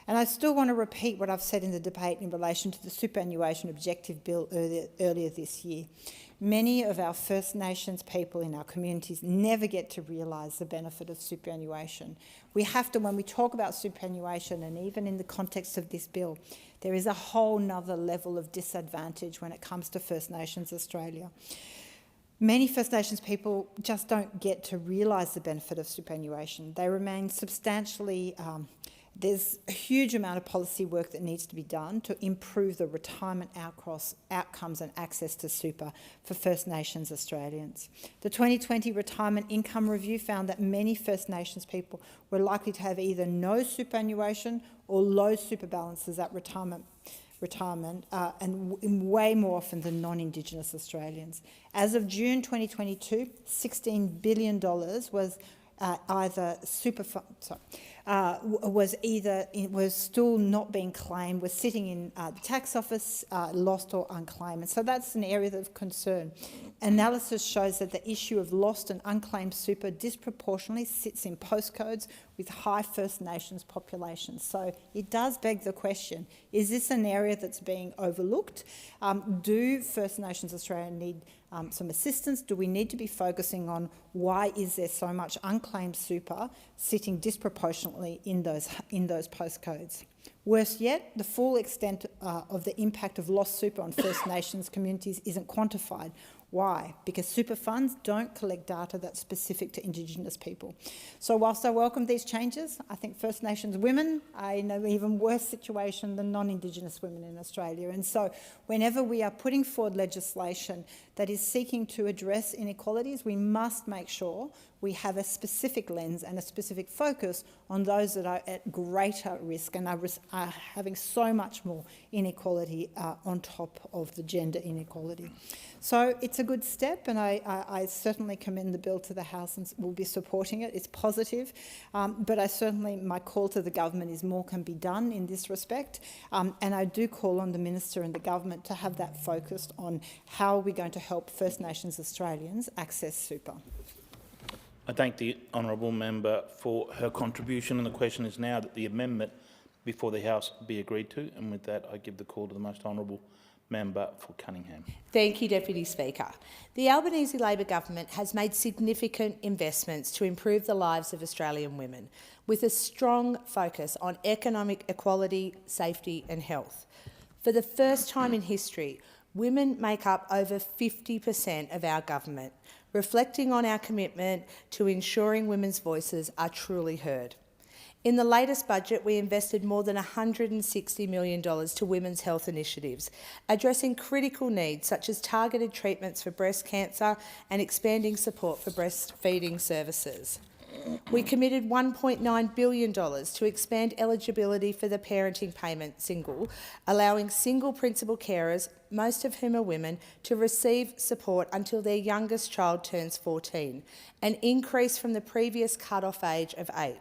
And I still want to repeat what I've said in the debate in relation to the Superannuation Objective Bill earlier this year. Many of our First Nations people in our communities never get to realise the benefit of superannuation. We have to, when we talk about superannuation, and even in the context of this bill, there is a whole nother level of disadvantage when it comes to First Nations Australia. Many First Nations people just don't get to realise the benefit of superannuation. They remain substantially there's a huge amount of policy work that needs to be done to improve the retirement outcomes and access to super for First Nations Australians. The 2020 Retirement Income Review found that many First Nations people were likely to have either no superannuation or low super balances at retirement, and way more often than non-Indigenous Australians. As of June 2022, $16 billion was was still not being claimed, was sitting in the tax office, lost or unclaimed. And so that's an area of concern. Analysis shows that the issue of lost and unclaimed super disproportionately sits in postcodes with high First Nations populations. So it does beg the question, is this an area that's being overlooked? Do First Nations Australia need some assistance? Do we need to be focusing on why is there so much unclaimed super sitting disproportionately in those postcodes? Worse yet, the full extent of the impact of lost super on First Nations communities isn't quantified. Why? Because super funds don't collect data that's specific to Indigenous people. So whilst I welcome these changes, I think First Nations women are in an even worse situation than non-Indigenous women in Australia. And so whenever we are putting forward legislation that is seeking to address inequalities, we must make sure we have a specific lens and a specific focus on those that are at greater risk and are having so much more inequality on top of the gender inequality. So it's a good step, and I certainly commend the bill to the House and will be supporting it. It's positive, but my call to the government is more can be done in this respect, and I do call on the Minister and the government to have that focused on how we're going to help First Nations Australians access super. I thank the honourable member for her contribution, and the question is now that the amendment before the House be agreed to, and with that I give the call to the most honourable member for Cunningham. Thank you, Deputy Speaker. The Albanese Labor government has made significant investments to improve the lives of Australian women, with a strong focus on economic equality, safety and health. For the first time in history, women make up over 50% of our government, reflecting on our commitment to ensuring women's voices are truly heard. In the latest budget, we invested more than $160 million to women's health initiatives, addressing critical needs such as targeted treatments for breast cancer and expanding support for breastfeeding services. We committed $1.9 billion to expand eligibility for the parenting payment single, allowing single principal carers, most of whom are women, to receive support until their youngest child turns 14, an increase from the previous cut-off age of 8.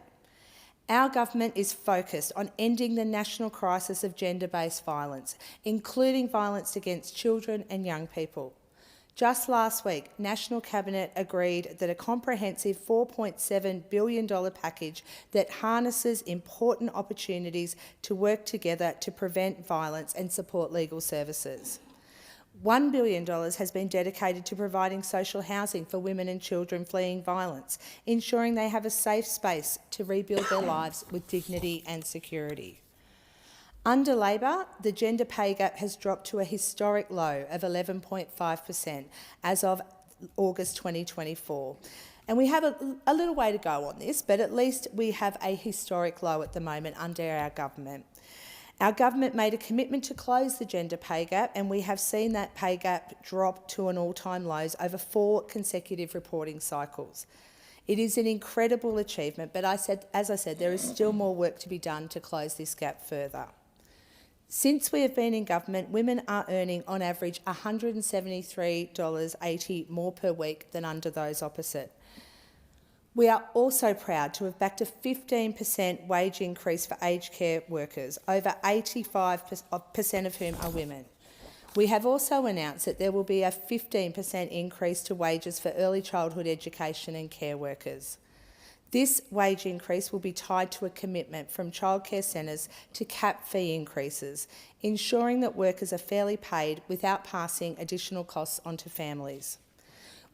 Our government is focused on ending the national crisis of gender-based violence, including violence against children and young people. Just last week, National Cabinet agreed that a comprehensive $4.7 billion package that harnesses important opportunities to work together to prevent violence and support legal services. $1 billion has been dedicated to providing social housing for women and children fleeing violence, ensuring they have a safe space to rebuild their lives with dignity and security. Under Labor, the gender pay gap has dropped to a historic low of 11.5% as of August 2024. And we have a little way to go on this, but at least we have a historic low at the moment under our government. Our government made a commitment to close the gender pay gap, and we have seen that pay gap drop to an all-time lows over 4 consecutive reporting cycles. It is an incredible achievement, but as I said, there is still more work to be done to close this gap further. Since we have been in government, women are earning on average $173.80 more per week than under those opposite. We are also proud to have backed a 15% wage increase for aged care workers, over 85% of whom are women. We have also announced that there will be a 15% increase to wages for early childhood education and care workers. This wage increase will be tied to a commitment from childcare centres to cap fee increases, ensuring that workers are fairly paid without passing additional costs onto families.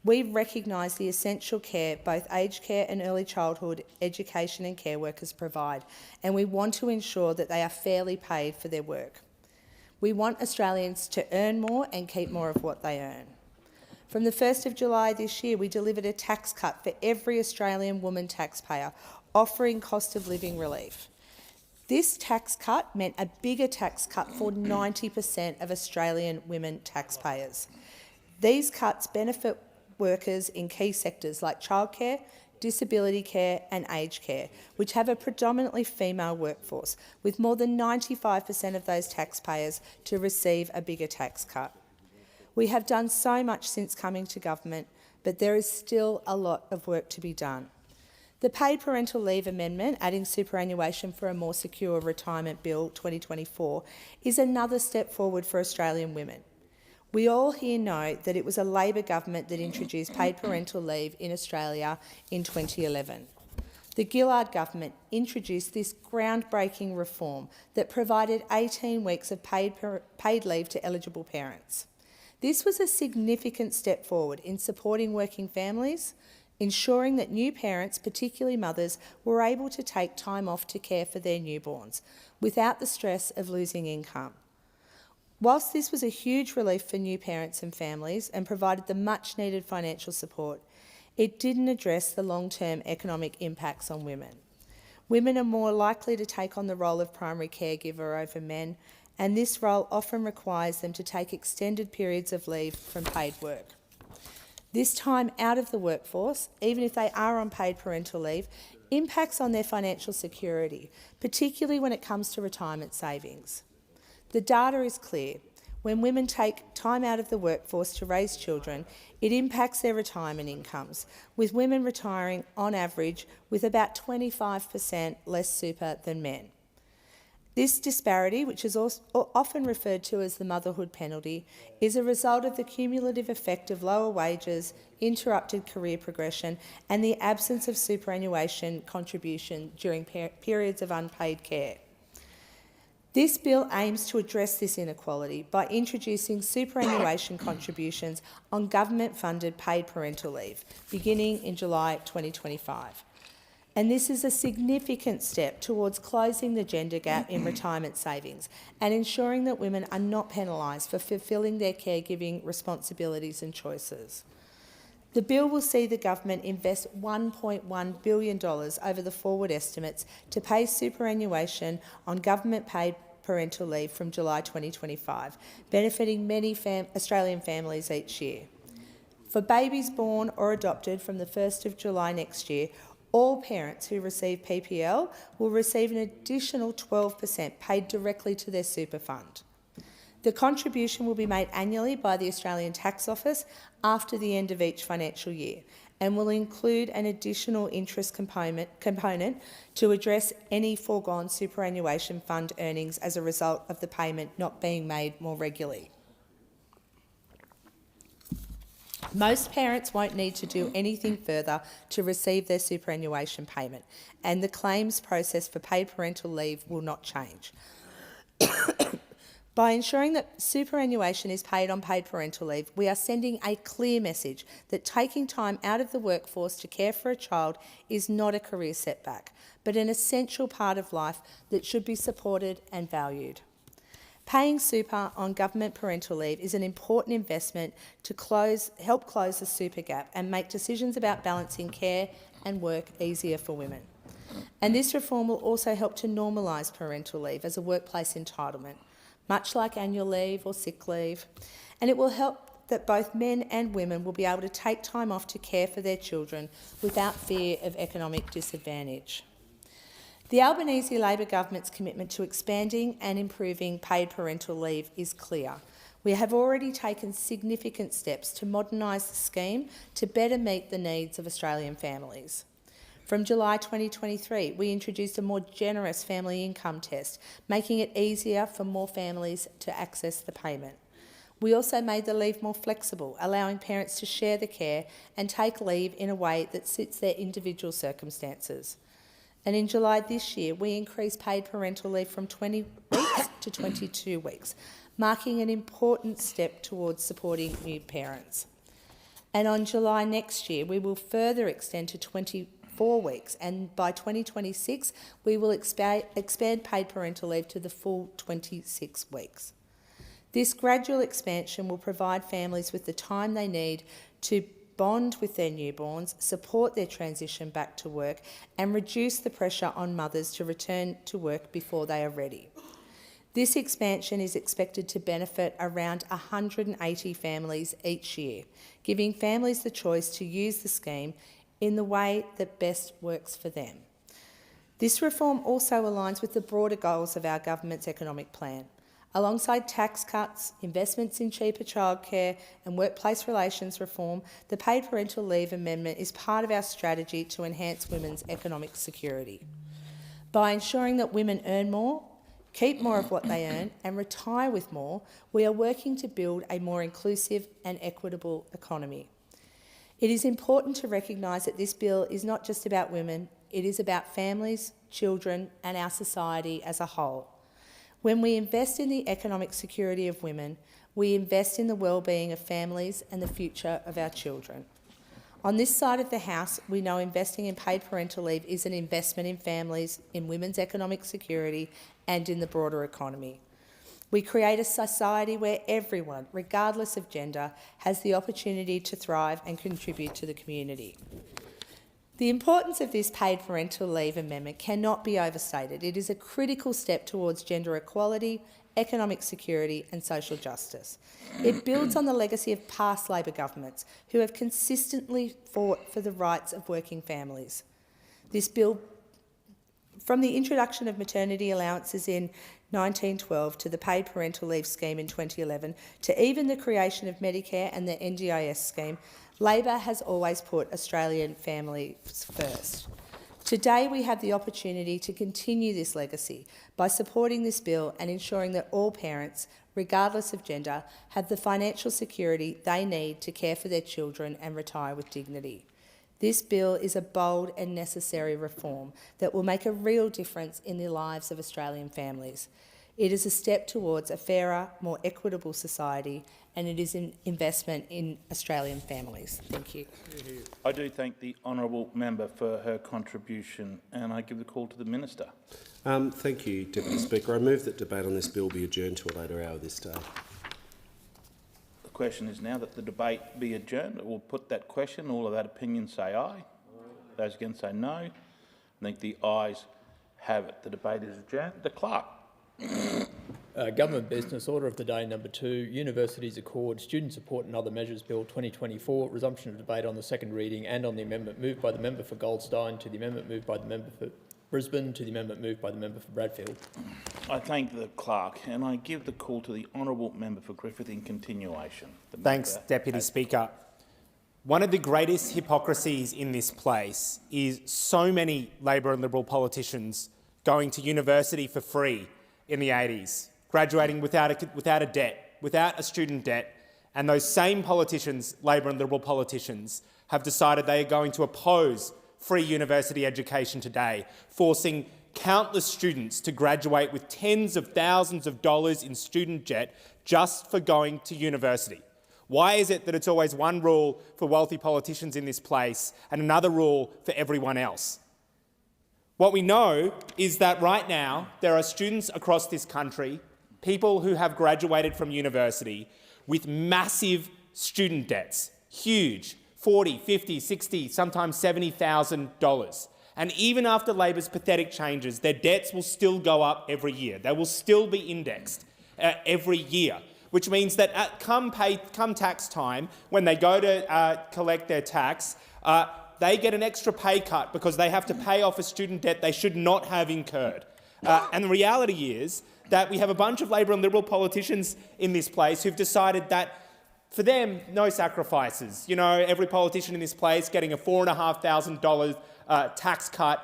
We recognise the essential care both aged care and early childhood education and care workers provide, and we want to ensure that they are fairly paid for their work. We want Australians to earn more and keep more of what they earn. From the 1st of July this year, we delivered a tax cut for every Australian woman taxpayer, offering cost of living relief. This tax cut meant a bigger tax cut for 90% of Australian women taxpayers. These cuts benefit workers in key sectors like childcare, disability care and aged care, which have a predominantly female workforce, with more than 95% of those taxpayers to receive a bigger tax cut. We have done so much since coming to government, but there is still a lot of work to be done. The Paid Parental Leave Amendment, adding superannuation for a more secure retirement bill 2024, is another step forward for Australian women. We all here know that it was a Labor government that introduced paid parental leave in Australia in 2011. The Gillard government introduced this groundbreaking reform that provided 18 weeks of paid leave to eligible parents. This was a significant step forward in supporting working families, ensuring that new parents, particularly mothers, were able to take time off to care for their newborns without the stress of losing income. Whilst this was a huge relief for new parents and families and provided the much-needed financial support, it didn't address the long-term economic impacts on women. Women are more likely to take on the role of primary caregiver over men, and this role often requires them to take extended periods of leave from paid work. This time out of the workforce, even if they are on paid parental leave, impacts on their financial security, particularly when it comes to retirement savings. The data is clear. When women take time out of the workforce to raise children, it impacts their retirement incomes, with women retiring on average with about 25% less super than men. This disparity, which is also often referred to as the motherhood penalty, is a result of the cumulative effect of lower wages, interrupted career progression, and the absence of superannuation contribution during periods of unpaid care. This bill aims to address this inequality by introducing superannuation contributions on government-funded paid parental leave, beginning in July 2025. And this is a significant step towards closing the gender gap in retirement savings and ensuring that women are not penalised for fulfilling their caregiving responsibilities and choices. The bill will see the government invest $1.1 billion over the forward estimates to pay superannuation on government-paid parental leave from July 2025, benefiting many Australian families each year. For babies born or adopted from the 1st of July next year, all parents who receive PPL will receive an additional 12% paid directly to their super fund. The contribution will be made annually by the Australian Tax Office after the end of each financial year and will include an additional interest component to address any foregone superannuation fund earnings as a result of the payment not being made more regularly. Most parents won't need to do anything further to receive their superannuation payment, and the claims process for paid parental leave will not change. By ensuring that superannuation is paid on paid parental leave, we are sending a clear message that taking time out of the workforce to care for a child is not a career setback, but an essential part of life that should be supported and valued. Paying super on government parental leave is an important investment to help close the super gap and make decisions about balancing care and work easier for women. And this reform will also help to normalise parental leave as a workplace entitlement, much like annual leave or sick leave, and it will help that both men and women will be able to take time off to care for their children without fear of economic disadvantage. The Albanese Labor government's commitment to expanding and improving paid parental leave is clear. We have already taken significant steps to modernise the scheme to better meet the needs of Australian families. From July 2023, we introduced a more generous family income test, making it easier for more families to access the payment. We also made the leave more flexible, allowing parents to share the care and take leave in a way that suits their individual circumstances. And in July this year, we increased paid parental leave from 20 weeks to 22 weeks, marking an important step towards supporting new parents. And on July next year, we will further extend to 24 weeks, and by 2026, we will expand paid parental leave to the full 26 weeks. This gradual expansion will provide families with the time they need to bond with their newborns, support their transition back to work, and reduce the pressure on mothers to return to work before they are ready. This expansion is expected to benefit around 180 families each year, giving families the choice to use the scheme in the way that best works for them. This reform also aligns with the broader goals of our government's economic plan. Alongside tax cuts, investments in cheaper childcare and workplace relations reform, the paid parental leave amendment is part of our strategy to enhance women's economic security. By ensuring that women earn more, keep more of what they earn and retire with more, we are working to build a more inclusive and equitable economy. It is important to recognise that this bill is not just about women, it is about families, children and our society as a whole. When we invest in the economic security of women, we invest in the well-being of families and the future of our children. On this side of the House, we know investing in paid parental leave is an investment in families, in women's economic security and in the broader economy. We create a society where everyone, regardless of gender, has the opportunity to thrive and contribute to the community. The importance of this paid parental leave amendment cannot be overstated. It is a critical step towards gender equality, economic security and social justice. It builds on the legacy of past Labor governments who have consistently fought for the rights of working families. This bill, from the introduction of maternity allowances in 1912 to the paid parental leave scheme in 2011 to even the creation of Medicare and the NDIS scheme, Labor has always put Australian families first. Today we have the opportunity to continue this legacy by supporting this bill and ensuring that all parents, regardless of gender, have the financial security they need to care for their children and retire with dignity. This bill is a bold and necessary reform that will make a real difference in the lives of Australian families. It is a step towards a fairer, more equitable society, and it is an investment in Australian families. Thank you. I do thank the honourable member for her contribution, and I give the call to the Minister. Thank you, Deputy Speaker. I move that debate on this bill be adjourned to a later hour this day. The question is now that the debate be adjourned. We'll put that question. All of that opinion say aye. Those against say no. I think the ayes have it. The debate is adjourned. The clerk. Government Business Order of the Day number 2, Universities Accord, Student Support and Other Measures Bill 2024, resumption of debate on the second reading and on the amendment moved by the member for Goldstein, to the amendment moved by the member for Brisbane, to the amendment moved by the member for Bradfield. I thank the clerk and I give the call to the honourable member for Griffith in continuation. Thanks, Deputy Speaker. One of the greatest hypocrisies in this place is so many Labor and Liberal politicians going to university for free in the 80s, graduating without a debt, without a student debt, and those same politicians, Labor and Liberal politicians, have decided they are going to oppose free university education today, forcing countless students to graduate with tens of thousands of dollars in student debt just for going to university. Why is it that it's always one rule for wealthy politicians in this place and another rule for everyone else? What we know is that right now there are students across this country, people who have graduated from university with massive student debts, huge, $40,000, $50,000, $60,000, sometimes $70,000. And even after Labor's pathetic changes, their debts will still go up every year. They will still be indexed every year, which means that come tax time, when they go to collect their tax, they get an extra pay cut because they have to pay off a student debt they should not have incurred. And the reality is that we have a bunch of Labor and Liberal politicians in this place who've decided that for them, no sacrifices. You know, every politician in this place getting a $4,500 tax cut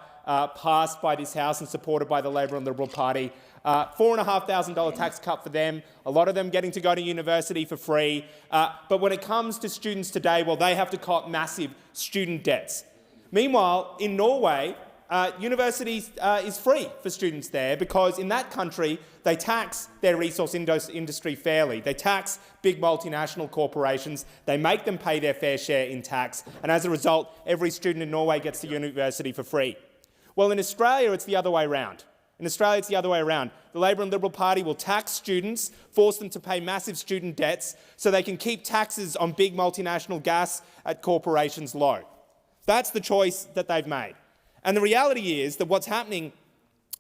passed by this House and supported by the Labor and Liberal Party. $4,500 tax cut for them, a lot of them getting to go to university for free. But when it comes to students today, well, they have to cop massive student debts. Meanwhile, in Norway, university is free for students there because in that country, they tax their resource industry fairly. They tax big multinational corporations. They make them pay their fair share in tax. And as a result, every student in Norway gets to university for free. Well, in Australia, it's the other way around. In Australia, it's the other way around. The Labor and Liberal Party will tax students, force them to pay massive student debts so they can keep taxes on big multinational gas corporations low. That's the choice that they've made. And the reality is that what's happening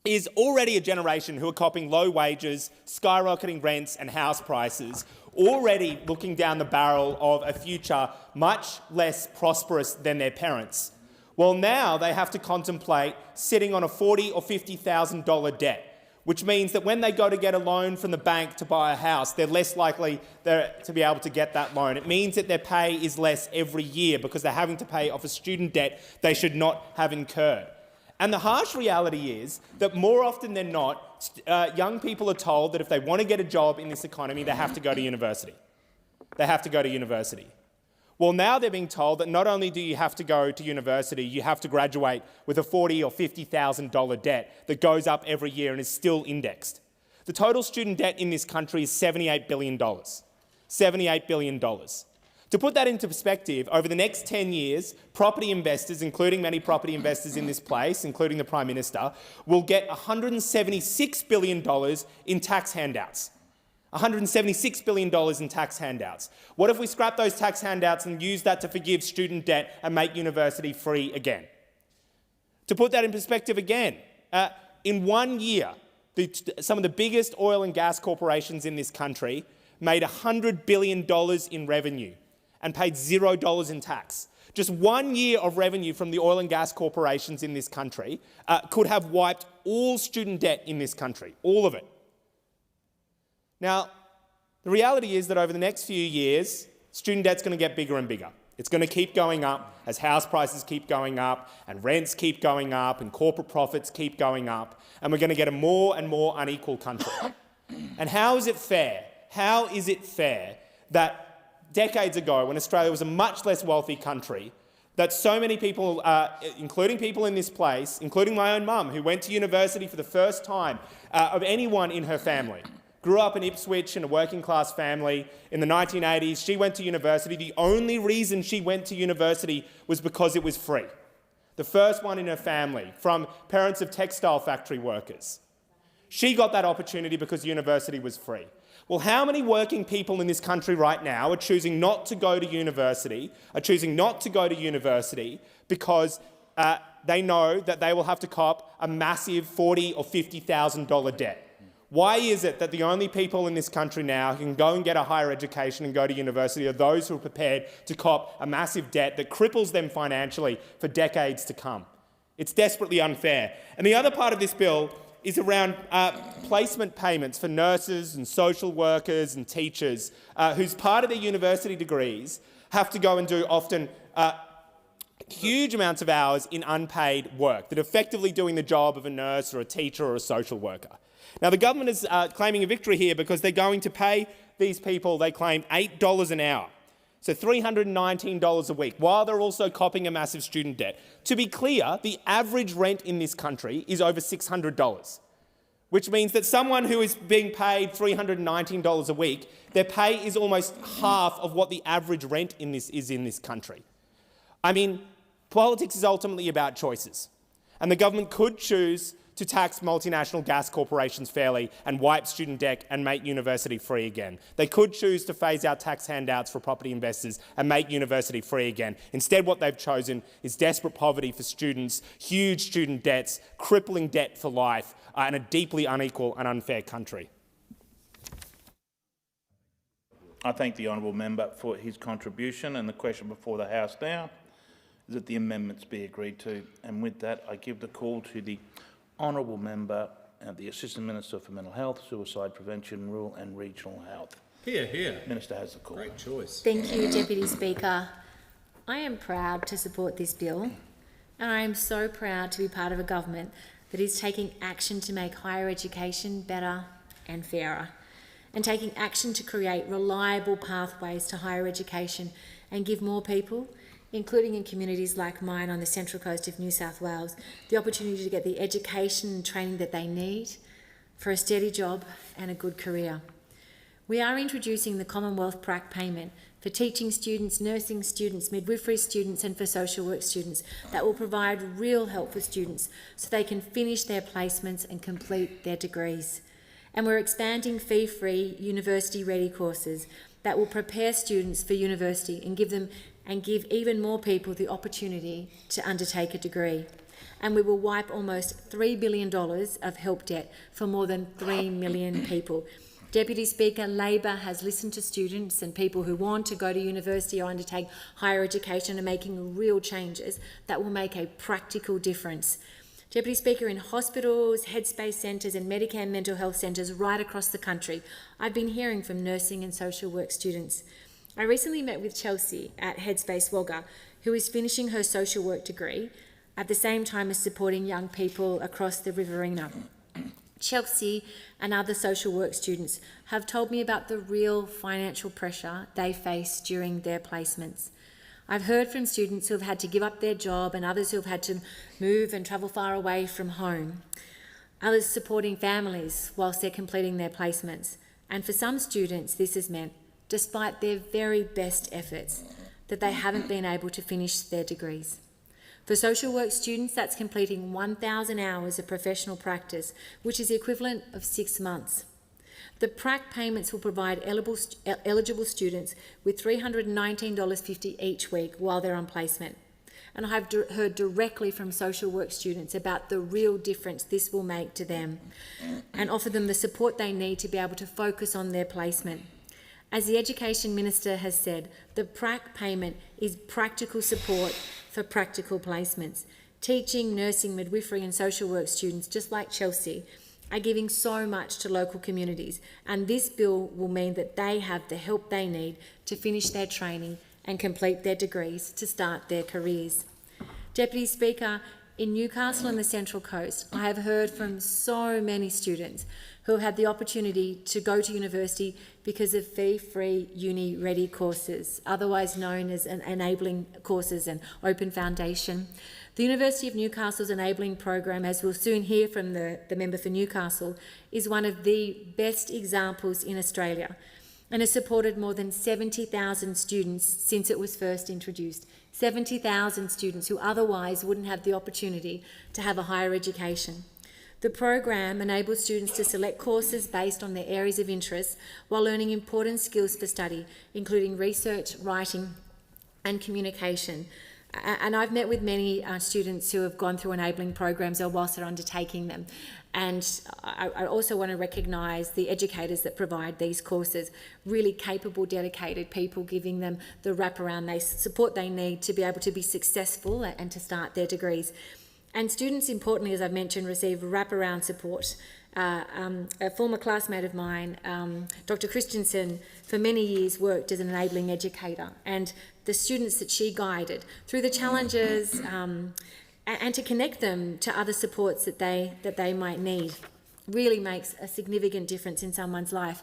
is already a generation who are copping low wages, skyrocketing rents and house prices, already looking down the barrel of a future much less prosperous than their parents. Well, now they have to contemplate sitting on a $40,000 or $50,000 debt, which means that when they go to get a loan from the bank to buy a house, they're less likely to be able to get that loan. It means that their pay is less every year because they're having to pay off a student debt they should not have incurred. And the harsh reality is that more often than not, young people are told that if they want to get a job in this economy, they have to go to university. They have to go to university. Well, now they're being told that not only do you have to go to university, you have to graduate with a $40,000 or $50,000 debt that goes up every year and is still indexed. The total student debt in this country is $78 billion. $78 billion. To put that into perspective, over the next 10 years, property investors, including many property investors in this place, including the Prime Minister, will get $176 billion in tax handouts. $176 billion in tax handouts. What if we scrap those tax handouts and use that to forgive student debt and make university free again? To put that in perspective again, in 1 year, some of the biggest oil and gas corporations in this country made $100 billion in revenue and paid $0 in tax. Just 1 year of revenue from the oil and gas corporations in this country could have wiped all student debt in this country, all of it. Now, the reality is that over the next few years, student debt's going to get bigger and bigger. It's going to keep going up as house prices keep going up and rents keep going up and corporate profits keep going up, and we're going to get a more and more unequal country. And how is it fair? How is it fair that decades ago, when Australia was a much less wealthy country, that so many people, including people in this place, including my own mum, who went to university for the first time of anyone in her family, grew up in Ipswich in a working-class family in the 1980s. She went to university. The only reason she went to university was because it was free. The first one in her family, from parents of textile factory workers. She got that opportunity because university was free. Well, how many working people in this country right now are choosing not to go to university, because they know that they will have to cop a massive $40,000 or $50,000 debt? Why is it that the only people in this country now who can go and get a higher education and go to university are those who are prepared to cop a massive debt that cripples them financially for decades to come? It's desperately unfair. And the other part of this bill is around placement payments for nurses and social workers and teachers whose part of their university degrees have to go and do often huge amounts of hours in unpaid work, that are effectively doing the job of a nurse or a teacher or a social worker. Now, the government is claiming a victory here because they're going to pay these people, they claim, $8 an hour, so $319 a week, while they're also copping a massive student debt. To be clear, the average rent in this country is over $600, which means that someone who is being paid $319 a week, their pay is almost half of what the average rent is in this country. I mean, politics is ultimately about choices, and the government could choose to tax multinational gas corporations fairly and wipe student debt and make university free again. They could choose to phase out tax handouts for property investors and make university free again. Instead, what they've chosen is desperate poverty for students, huge student debts, crippling debt for life, and a deeply unequal and unfair country. I thank the honourable member for his contribution, and the question before the House now is that the amendments be agreed to. And with that, I give the call to the honourable member and the Assistant Minister for Mental Health, Suicide Prevention, Rural and Regional Health. Here. Minister has the call. Great choice. Thank you, Deputy Speaker. I am proud to support this bill, and I am so proud to be part of a government that is taking action to make higher education better and fairer, and taking action to create reliable pathways to higher education and give more people, including in communities like mine on the Central Coast of New South Wales, the opportunity to get the education and training that they need for a steady job and a good career. We are introducing the Commonwealth Prac payment for teaching students, nursing students, midwifery students and for social work students that will provide real help for students so they can finish their placements and complete their degrees. And we're expanding fee-free university-ready courses that will prepare students for university and give even more people the opportunity to undertake a degree. And we will wipe almost $3 billion of help debt for more than 3 million people. Deputy Speaker, Labor has listened to students and people who want to go to university or undertake higher education and making real changes that will make a practical difference. Deputy Speaker, in hospitals, headspace centres and Medicare mental health centres right across the country, I've been hearing from nursing and social work students. I recently met with Chelsea at Headspace Wagga, who is finishing her social work degree at the same time as supporting young people across the Riverina. Chelsea and other social work students have told me about the real financial pressure they face during their placements. I've heard from students who have had to give up their job and others who have had to move and travel far away from home. Others supporting families whilst they're completing their placements. And for some students, this has meant, despite their very best efforts, that they haven't been able to finish their degrees. For social work students, that's completing 1,000 hours of professional practice, which is the equivalent of 6 months. The PRAC payments will provide eligible students with $319.50 each week while they're on placement. And I've heard directly from social work students about the real difference this will make to them and offer them the support they need to be able to focus on their placement. As the Education Minister has said, the PRAC payment is practical support for practical placements. Teaching, nursing, midwifery and social work students, just like Chelsea, are giving so much to local communities, and this bill will mean that they have the help they need to finish their training and complete their degrees to start their careers. Deputy Speaker, in Newcastle and the Central Coast, I have heard from so many students who had the opportunity to go to university because of fee-free uni-ready courses, otherwise known as enabling courses and open foundation. The University of Newcastle's enabling program, as we'll soon hear from the member for Newcastle, is one of the best examples in Australia and has supported more than 70,000 students since it was first introduced. 70,000 students who otherwise wouldn't have the opportunity to have a higher education. The program enables students to select courses based on their areas of interest while learning important skills for study, including research, writing and communication. And I've met with many students who have gone through enabling programs or whilst they're undertaking them. And I also want to recognise the educators that provide these courses, really capable, dedicated people, giving them the wraparound support they need to be able to be successful and to start their degrees. And students, importantly, as I've mentioned, receive wraparound support. A former classmate of mine, Dr. Christensen, for many years worked as an enabling educator, and the students that she guided through the challenges and to connect them to other supports that they might need really makes a significant difference in someone's life.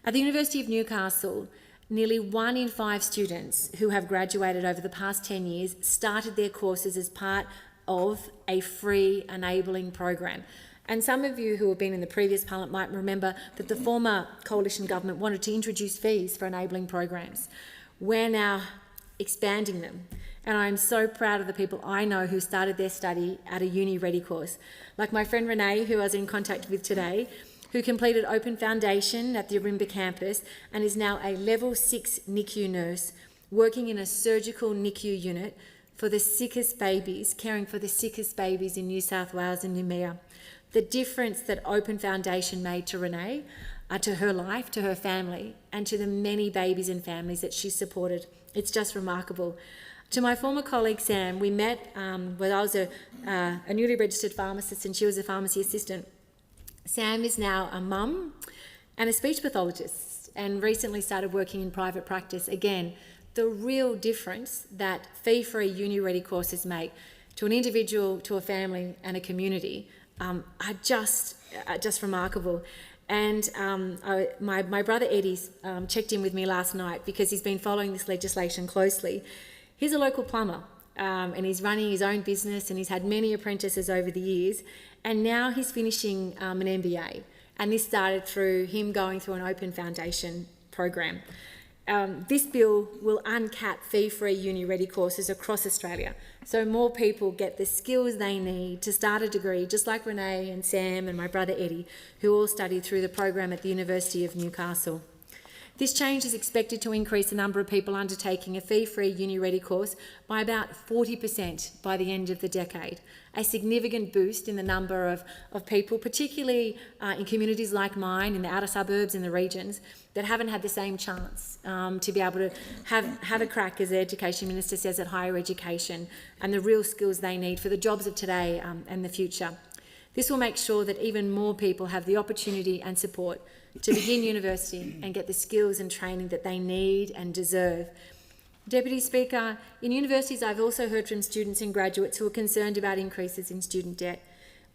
At the University of Newcastle, nearly 1 in 5 students who have graduated over the past 10 years started their courses as part of a free enabling program. And some of you who have been in the previous Parliament might remember that the former coalition government wanted to introduce fees for enabling programs. We're now expanding them. And I'm so proud of the people I know who started their study at a uni-ready course. Like my friend Renee, who I was in contact with today, who completed Open Foundation at the Ourimbah campus and is now a level 6 NICU nurse working in a surgical NICU unit for the sickest babies, caring for the sickest babies in New South Wales and Noumea. The difference that Open Foundation made to Renee, to her life, to her family, and to the many babies and families that she supported. It's just remarkable. To my former colleague Sam, we met when I was a newly registered pharmacist and she was a pharmacy assistant. Sam is now a mum and a speech pathologist and recently started working in private practice. Again, the real difference that fee-free uni-ready courses make to an individual, to a family and a community are just remarkable. And my brother Eddie's checked in with me last night because he's been following this legislation closely. He's a local plumber and he's running his own business and he's had many apprentices over the years, and now he's finishing an MBA, and this started through him going through an Open Foundation program. This bill will uncap fee-free uni-ready courses across Australia, so more people get the skills they need to start a degree, just like Renee and Sam and my brother Eddie, who all studied through the program at the University of Newcastle. This change is expected to increase the number of people undertaking a fee-free uni-ready course by about 40% by the end of the decade, a significant boost in the number of people, particularly in communities like mine, in the outer suburbs and the regions, that haven't had the same chance to be able to have a crack, as the Education Minister says, at higher education and the real skills they need for the jobs of today and the future. This will make sure that even more people have the opportunity and support to begin university and get the skills and training that they need and deserve. Deputy Speaker, in universities I've also heard from students and graduates who are concerned about increases in student debt.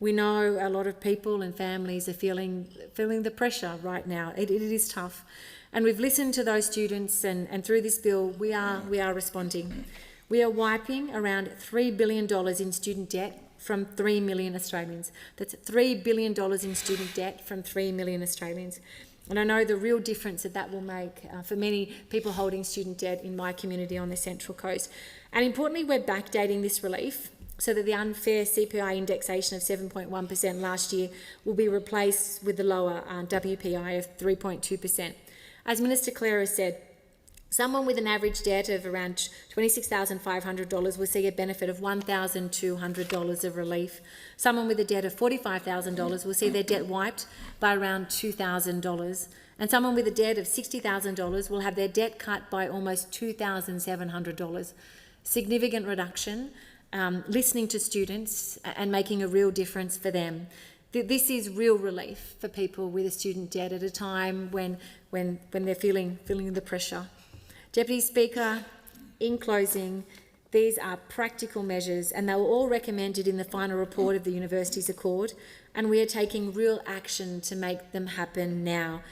We know a lot of people and families are feeling the pressure right now. It is tough. And we've listened to those students, and through this bill we are responding. We are wiping around $3 billion in student debt from 3 million Australians. That's $3 billion in student debt from 3 million Australians. And I know the real difference that will make for many people holding student debt in my community on the Central Coast. And importantly, we're backdating this relief so that the unfair CPI indexation of 7.1% last year will be replaced with the lower WPI of 3.2%. As Minister Clare has said, someone with an average debt of around $26,500 will see a benefit of $1,200 of relief. Someone with a debt of $45,000 will see their debt wiped by around $2,000. And someone with a debt of $60,000 will have their debt cut by almost $2,700. Significant reduction, listening to students and making a real difference for them. This is real relief for people with a student debt at a time when they're feeling the pressure. Deputy Speaker, in closing, these are practical measures and they were all recommended in the final report of the Universities Accord, and we are taking real action to make them happen now,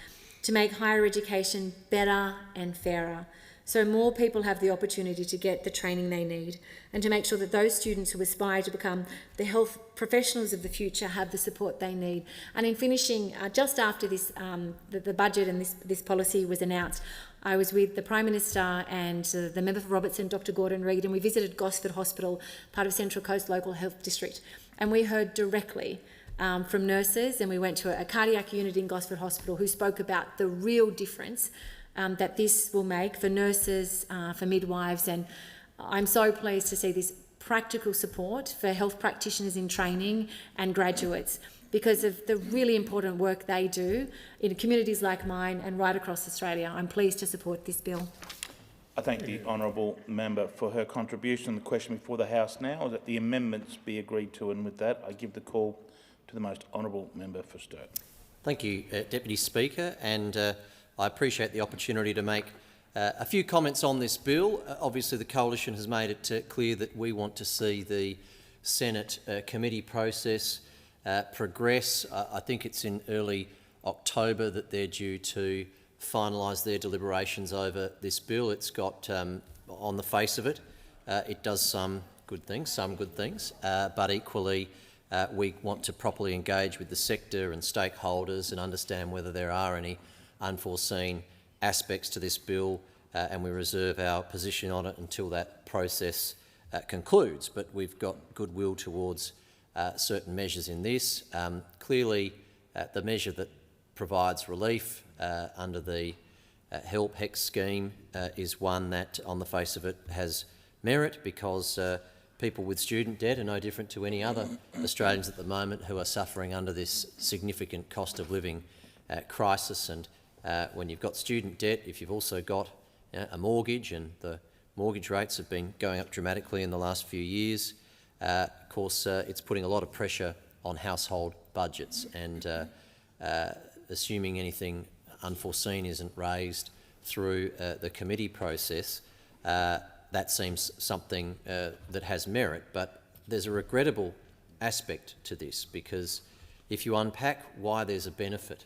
to make higher education better and fairer, so more people have the opportunity to get the training they need, and to make sure that those students who aspire to become the health professionals of the future have the support they need. And in finishing, just after this, the budget and this policy was announced, I was with the Prime Minister and the member for Robertson, Dr Gordon Reid, and we visited Gosford Hospital, part of Central Coast Local Health District, and we heard directly from nurses, and we went to a cardiac unit in Gosford Hospital who spoke about the real difference that this will make for nurses, for midwives, and I'm so pleased to see this practical support for health practitioners in training and graduates because of the really important work they do in communities like mine and right across Australia. I'm pleased to support this bill. I thank the honourable member for her contribution. The question before the House now is that the amendments be agreed to, and with that I give the call to the most honourable member for Sturt. Thank you, Deputy Speaker, and I appreciate the opportunity to make a few comments on this bill. Obviously, the Coalition has made it clear that we want to see the Senate committee process progress. I think it's in early October that they're due to finalise their deliberations over this bill. It's got, on the face of it, it does some good things, but equally we want to properly engage with the sector and stakeholders and understand whether there are any unforeseen aspects to this bill, and we reserve our position on it until that process concludes. But we've got goodwill towards certain measures in this. Clearly, the measure that provides relief under the HELP HEX scheme is one that, on the face of it, has merit because people with student debt are no different to any other Australians at the moment who are suffering under this significant cost of living crisis. And when you've got student debt, if you've also got a mortgage, and the mortgage rates have been going up dramatically in the last few years, of course it's putting a lot of pressure on household budgets, and assuming anything unforeseen isn't raised through the committee process, that seems something that has merit. But there's a regrettable aspect to this, because if you unpack why there's a benefit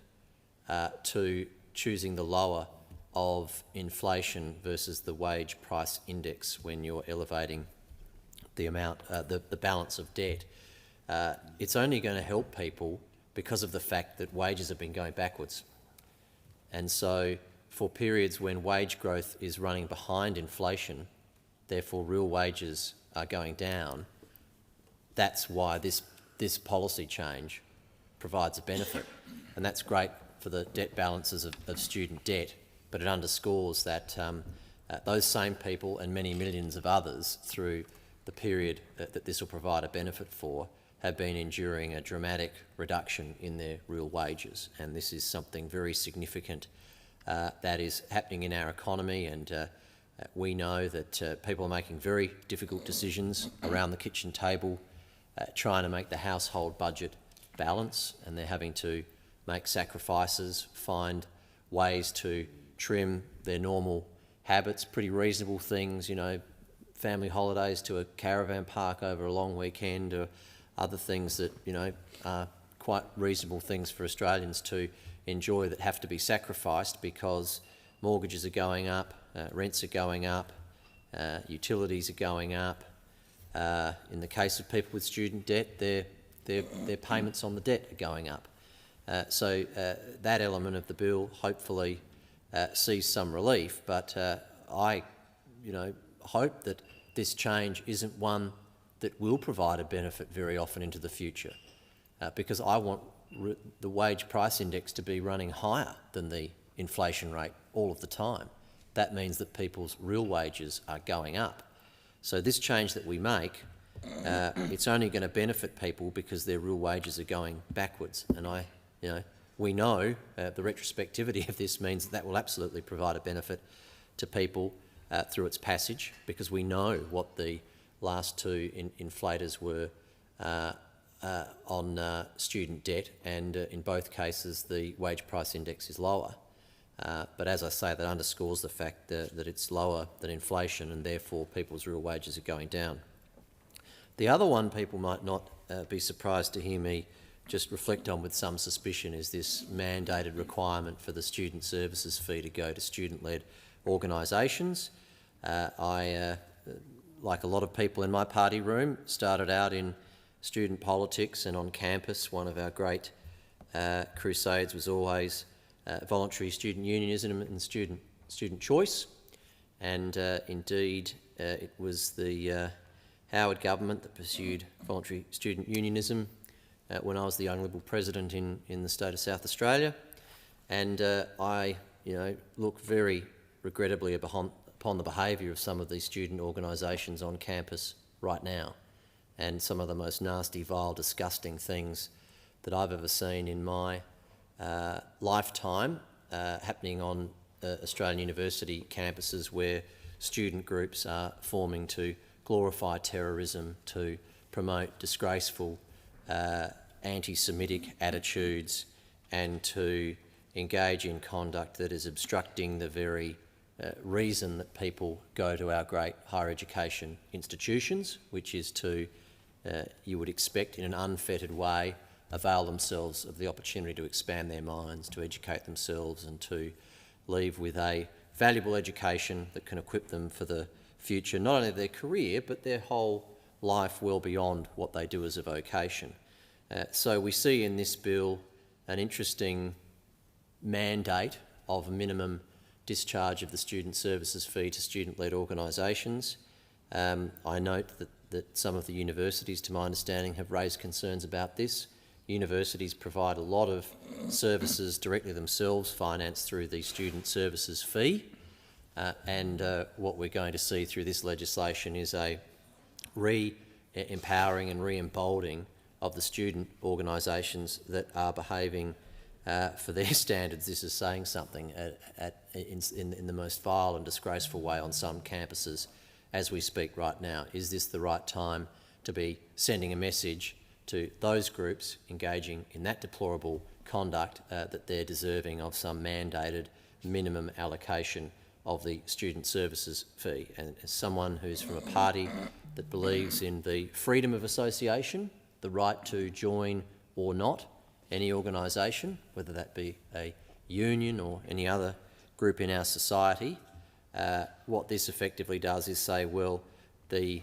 to choosing the lower of inflation versus the wage price index when you're elevating the amount, the balance of debt, it's only going to help people because of the fact that wages have been going backwards. And so for periods when wage growth is running behind inflation, therefore real wages are going down, that's why this policy change provides a benefit. And that's great for the debt balances of student debt, but it underscores that those same people and many millions of others through the period that this will provide a benefit for have been enduring a dramatic reduction in their real wages. And this is something very significant that is happening in our economy, and we know that people are making very difficult decisions around the kitchen table, trying to make the household budget balance, and they're having to make sacrifices, find ways to trim their normal habits, pretty reasonable things, you know, family holidays to a caravan park over a long weekend, or other things that, you know, are quite reasonable things for Australians to enjoy that have to be sacrificed because mortgages are going up, rents are going up, utilities are going up. In the case of people with student debt, their payments on the debt are going up. So that element of the bill hopefully sees some relief, but I hope that this change isn't one that will provide a benefit very often into the future, because I want the wage price index to be running higher than the inflation rate all of the time. That means that people's real wages are going up. So this change that we make, it's only going to benefit people because their real wages are going backwards. And we know the retrospectivity of this means that will absolutely provide a benefit to people through its passage, because we know what the last two inflators were on student debt, and in both cases the wage price index is lower. But as I say, that underscores the fact that it's lower than inflation, and therefore people's real wages are going down. The other one people might not be surprised to hear me just reflect on with some suspicion is this mandated requirement for the student services fee to go to student-led organisations. I, like a lot of people in my party room, started out in student politics, and on campus one of our great crusades was always voluntary student unionism and student choice. And indeed it was the Howard government that pursued voluntary student unionism when I was the young Liberal president in the state of South Australia. And I look very regrettably upon the behaviour of some of these student organisations on campus right now, and some of the most nasty, vile, disgusting things that I've ever seen in my lifetime happening on Australian university campuses, where student groups are forming to glorify terrorism, to promote disgraceful anti-Semitic attitudes, and to engage in conduct that is obstructing the very reason that people go to our great higher education institutions, which is to, you would expect in an unfettered way, avail themselves of the opportunity to expand their minds, to educate themselves, and to leave with a valuable education that can equip them for the future, not only their career, but their whole life well beyond what they do as a vocation. So we see in this bill an interesting mandate of a minimum discharge of the student services fee to student-led organisations. I note that some of the universities, to my understanding, have raised concerns about this. Universities provide a lot of services directly themselves, financed through the student services fee, and what we're going to see through this legislation is a re-empowering and re-emboldening of the student organisations that are behaving for their standards. This is saying something in the most vile and disgraceful way on some campuses as we speak right now. Is this the right time to be sending a message to those groups engaging in that deplorable conduct that they're deserving of some mandated minimum allocation of the student services fee? And as someone who's from a party that believes in the freedom of association, the right to join or not any organisation, whether that be a union or any other group in our society, what this effectively does is say, well, the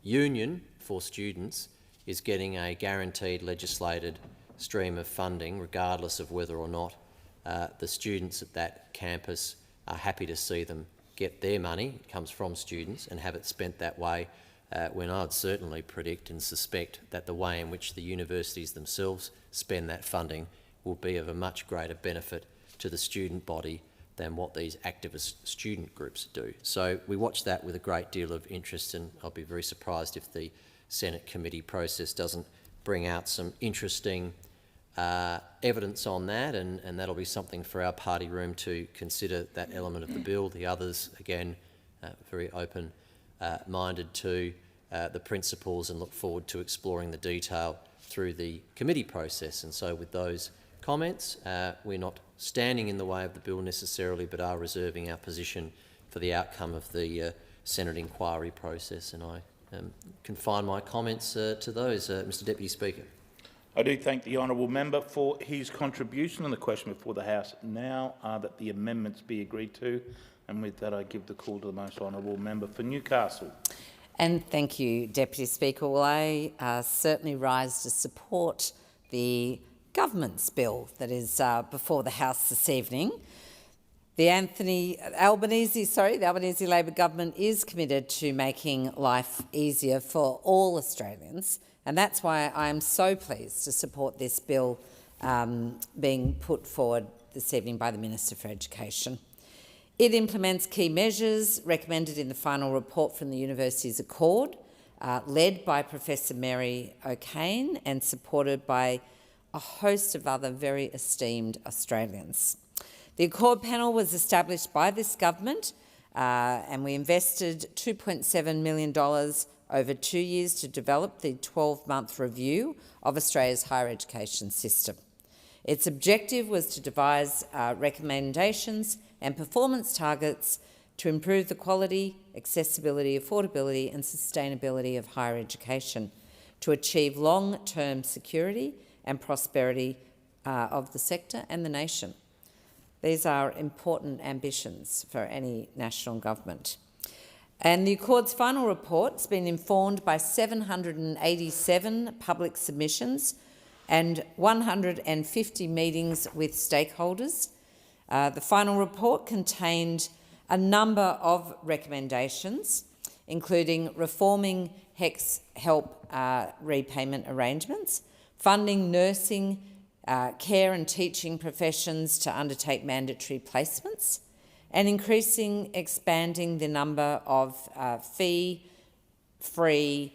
union for students is getting a guaranteed legislated stream of funding, regardless of whether or not the students at that campus are happy to see them get their money. It comes from students, and have it spent that way, when I'd certainly predict and suspect that the way in which the universities themselves spend that funding will be of a much greater benefit to the student body than what these activist student groups do. So we watch that with a great deal of interest, and I'll be very surprised if the Senate committee process doesn't bring out some interesting evidence on that, and that'll be something for our party room to consider, that element of the bill. The others, again, very open-minded to the principles, and look forward to exploring the detail through the committee process. And so with those comments, we're not standing in the way of the bill necessarily, but are reserving our position for the outcome of the Senate inquiry process. And I confine my comments to those, Mr Deputy Speaker. I do thank the honourable member for his contribution on the question before the House. Now that the amendments be agreed to, and with that I give the call to the most honourable member for Newcastle. And thank you, Deputy Speaker. Well, I certainly rise to support the government's bill that is before the House this evening. The Albanese Labor government is committed to making life easier for all Australians, and that's why I am so pleased to support this bill being put forward this evening by the Minister for Education. It implements key measures recommended in the final report from the University's Accord, led by Professor Mary O'Kane and supported by a host of other very esteemed Australians. The Accord panel was established by this government and we invested $2.7 million over 2 years to develop the 12-month review of Australia's higher education system. Its objective was to devise recommendations and performance targets to improve the quality, accessibility, affordability and sustainability of higher education, to achieve long-term security and prosperity of the sector and the nation. These are important ambitions for any national government. And the Accord's final report has been informed by 787 public submissions and 150 meetings with stakeholders. The final report contained a number of recommendations, including reforming HECS help repayment arrangements, funding nursing, care and teaching professions to undertake mandatory placements, and expanding the number of fee-free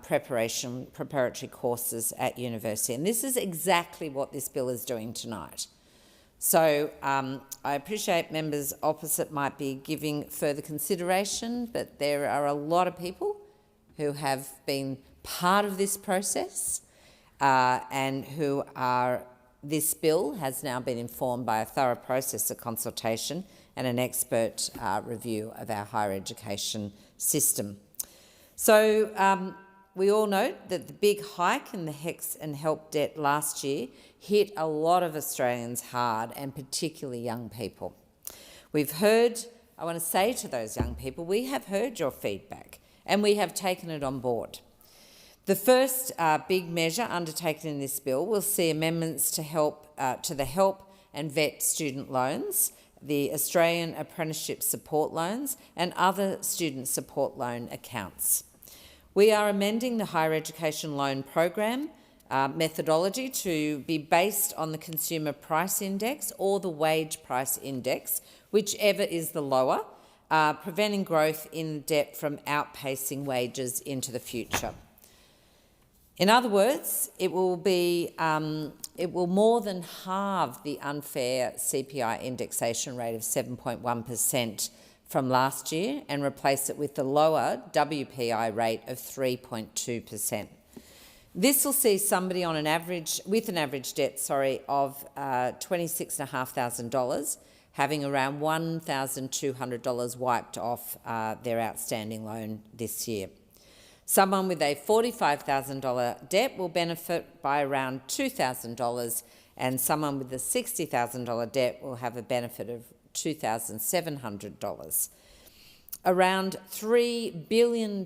preparatory courses at university. And this is exactly what this bill is doing tonight. So I appreciate members opposite might be giving further consideration, but there are a lot of people who have been part of this process and who are, this bill has now been informed by a thorough process of consultation and an expert review of our higher education system. So we all note that the big hike in the HECS and HELP debt last year hit a lot of Australians hard, and particularly young people. We've heard, I want to say to those young people, we have heard your feedback and we have taken it on board. The first big measure undertaken in this bill will see amendments to the HELP and VET student loans, the Australian Apprenticeship Support Loans and other student support loan accounts. We are amending the Higher Education Loan Program methodology to be based on the Consumer Price Index or the Wage Price Index, whichever is the lower, preventing growth in debt from outpacing wages into the future. In other words, it will more than halve the unfair CPI indexation rate of 7.1% from last year and replace it with the lower WPI rate of 3.2%. This will see somebody on an average debt of $26,500 having around $1,200 wiped off their outstanding loan this year. Someone with a $45,000 debt will benefit by around $2,000, and someone with a $60,000 debt will have a benefit of $2,700. Around $3 billion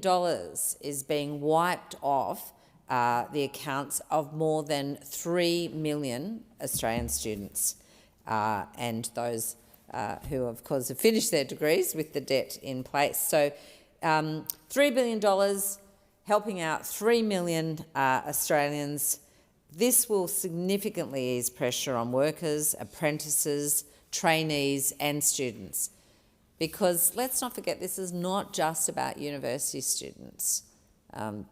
is being wiped off the accounts of more than 3 million Australian students and those who, of course, have finished their degrees with the debt in place. So $3 billion helping out 3 million Australians. This will significantly ease pressure on workers, apprentices, trainees and students. Because let's not forget, this is not just about university students.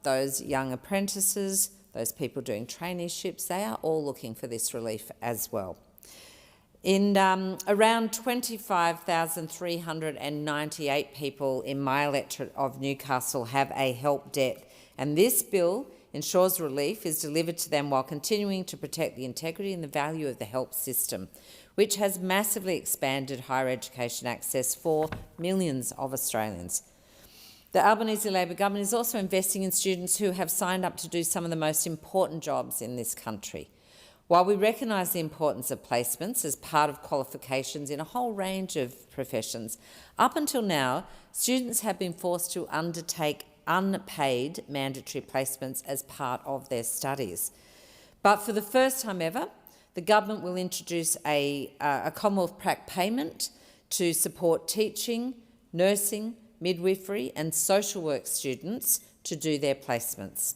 Those young apprentices, those people doing traineeships, they are all looking for this relief as well. In around 25,398 people in my electorate of Newcastle have a HELP debt, and this bill ensures relief is delivered to them while continuing to protect the integrity and the value of the HELP system, which has massively expanded higher education access for millions of Australians. The Albanese Labor government is also investing in students who have signed up to do some of the most important jobs in this country. While we recognise the importance of placements as part of qualifications in a whole range of professions, up until now, students have been forced to undertake unpaid mandatory placements as part of their studies. But for the first time ever, the government will introduce a Commonwealth prac payment to support teaching, nursing, midwifery and social work students to do their placements.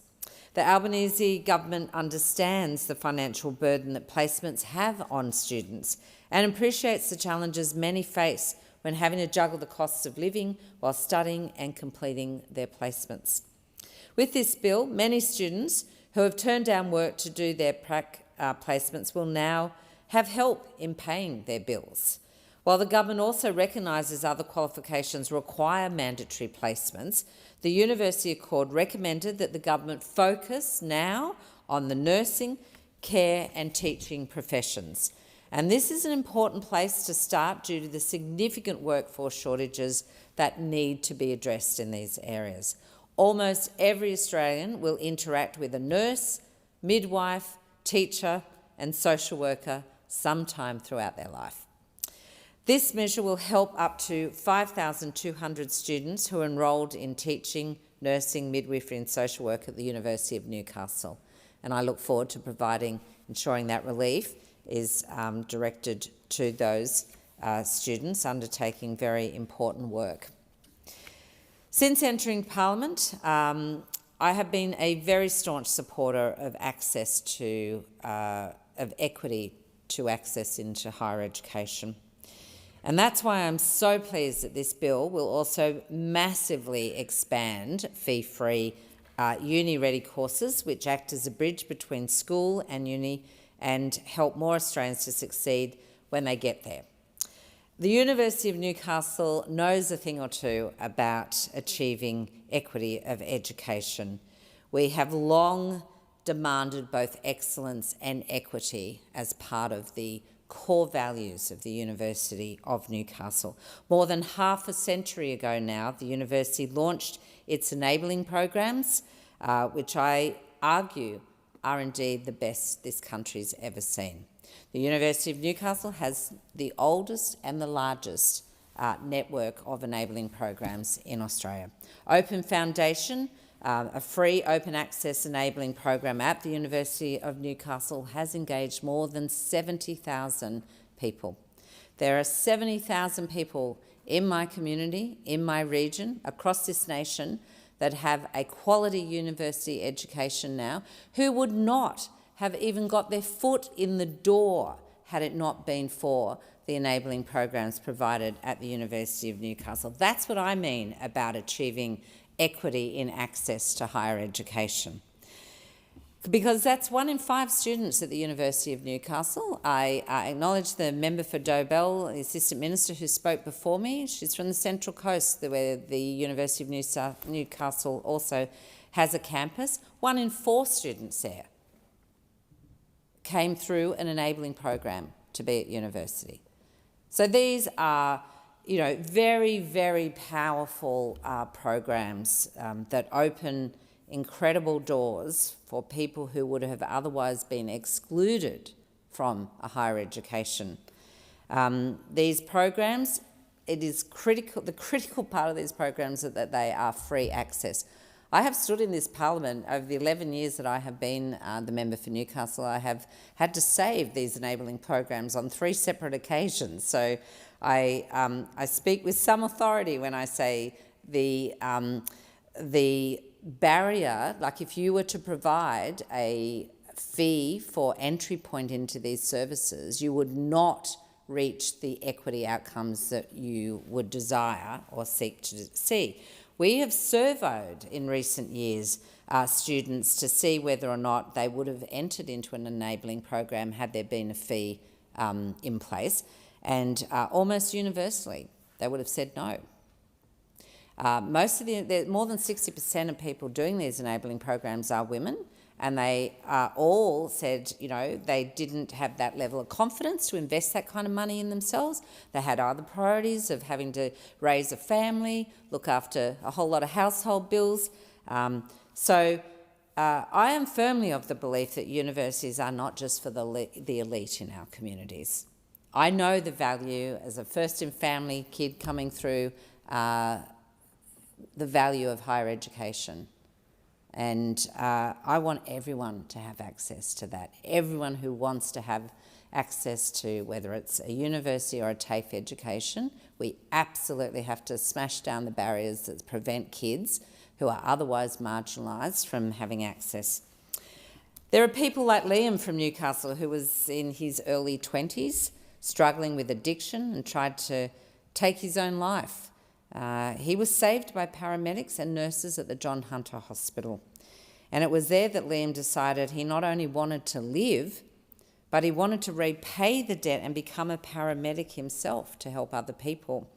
The Albanese government understands the financial burden that placements have on students and appreciates the challenges many face when having to juggle the costs of living while studying and completing their placements. With this bill, many students who have turned down work to do their placements will now have help in paying their bills. While the government also recognises other qualifications require mandatory placements, the University Accord recommended that the government focus now on the nursing, care and teaching professions. And this is an important place to start due to the significant workforce shortages that need to be addressed in these areas. Almost every Australian will interact with a nurse, midwife, teacher and social worker sometime throughout their life. This measure will help up to 5,200 students who are enrolled in teaching, nursing, midwifery and social work at the University of Newcastle. And I look forward to ensuring that relief is directed to those students undertaking very important work. Since entering Parliament, I have been a very staunch supporter of equity to access into higher education. And that's why I'm so pleased that this bill will also massively expand fee-free uni-ready courses, which act as a bridge between school and uni and help more Australians to succeed when they get there. The University of Newcastle knows a thing or two about achieving equity of education. We have long demanded both excellence and equity as part of the core values of the University of Newcastle. More than half a century ago now, the university launched its enabling programs, which I argue are indeed the best this country's ever seen. The University of Newcastle has the oldest and the largest network of enabling programs in Australia. Open Foundation, a free open access enabling program at the University of Newcastle, has engaged more than 70,000 people. There are 70,000 people in my community, in my region, across this nation that have a quality university education now, who would not have even got their foot in the door had it not been for the enabling programs provided at the University of Newcastle. That's what I mean about achieving equity in access to higher education. Because that's 1 in 5 students at the University of Newcastle. I acknowledge the member for Dobell, the Assistant Minister who spoke before me. She's from the Central Coast, where the University of Newcastle also has a campus. 1 in 4 students there came through an enabling program to be at university. So these are, very, very powerful programs that open incredible doors for people who would have otherwise been excluded from a higher education. These programs, it is critical, the critical part of these programs is that they are free access. I have stood in this Parliament over the 11 years that I have been the member for Newcastle. I have had to save these enabling programs on 3 separate occasions. So I speak with some authority when I say the barrier, like if you were to provide a fee for entry point into these services, you would not reach the equity outcomes that you would desire or seek to see. We have surveyed in recent years students to see whether or not they would have entered into an enabling program had there been a fee in place, and almost universally they would have said no. More than 60% of people doing these enabling programs are women, and they all said, they didn't have that level of confidence to invest that kind of money in themselves. They had other priorities of having to raise a family, look after a whole lot of household bills. So I am firmly of the belief that universities are not just for the elite in our communities. I know the value, as a first-in-family kid coming through, the value of higher education. And I want everyone to have access to that. Everyone who wants to have access to whether it's a university or a TAFE education. We absolutely have to smash down the barriers that prevent kids who are otherwise marginalised from having access. There are people like Liam from Newcastle, who was in his early 20s, struggling with addiction and tried to take his own life. He was saved by paramedics and nurses at the John Hunter Hospital. And it was there that Liam decided he not only wanted to live, but he wanted to repay the debt and become a paramedic himself to help other people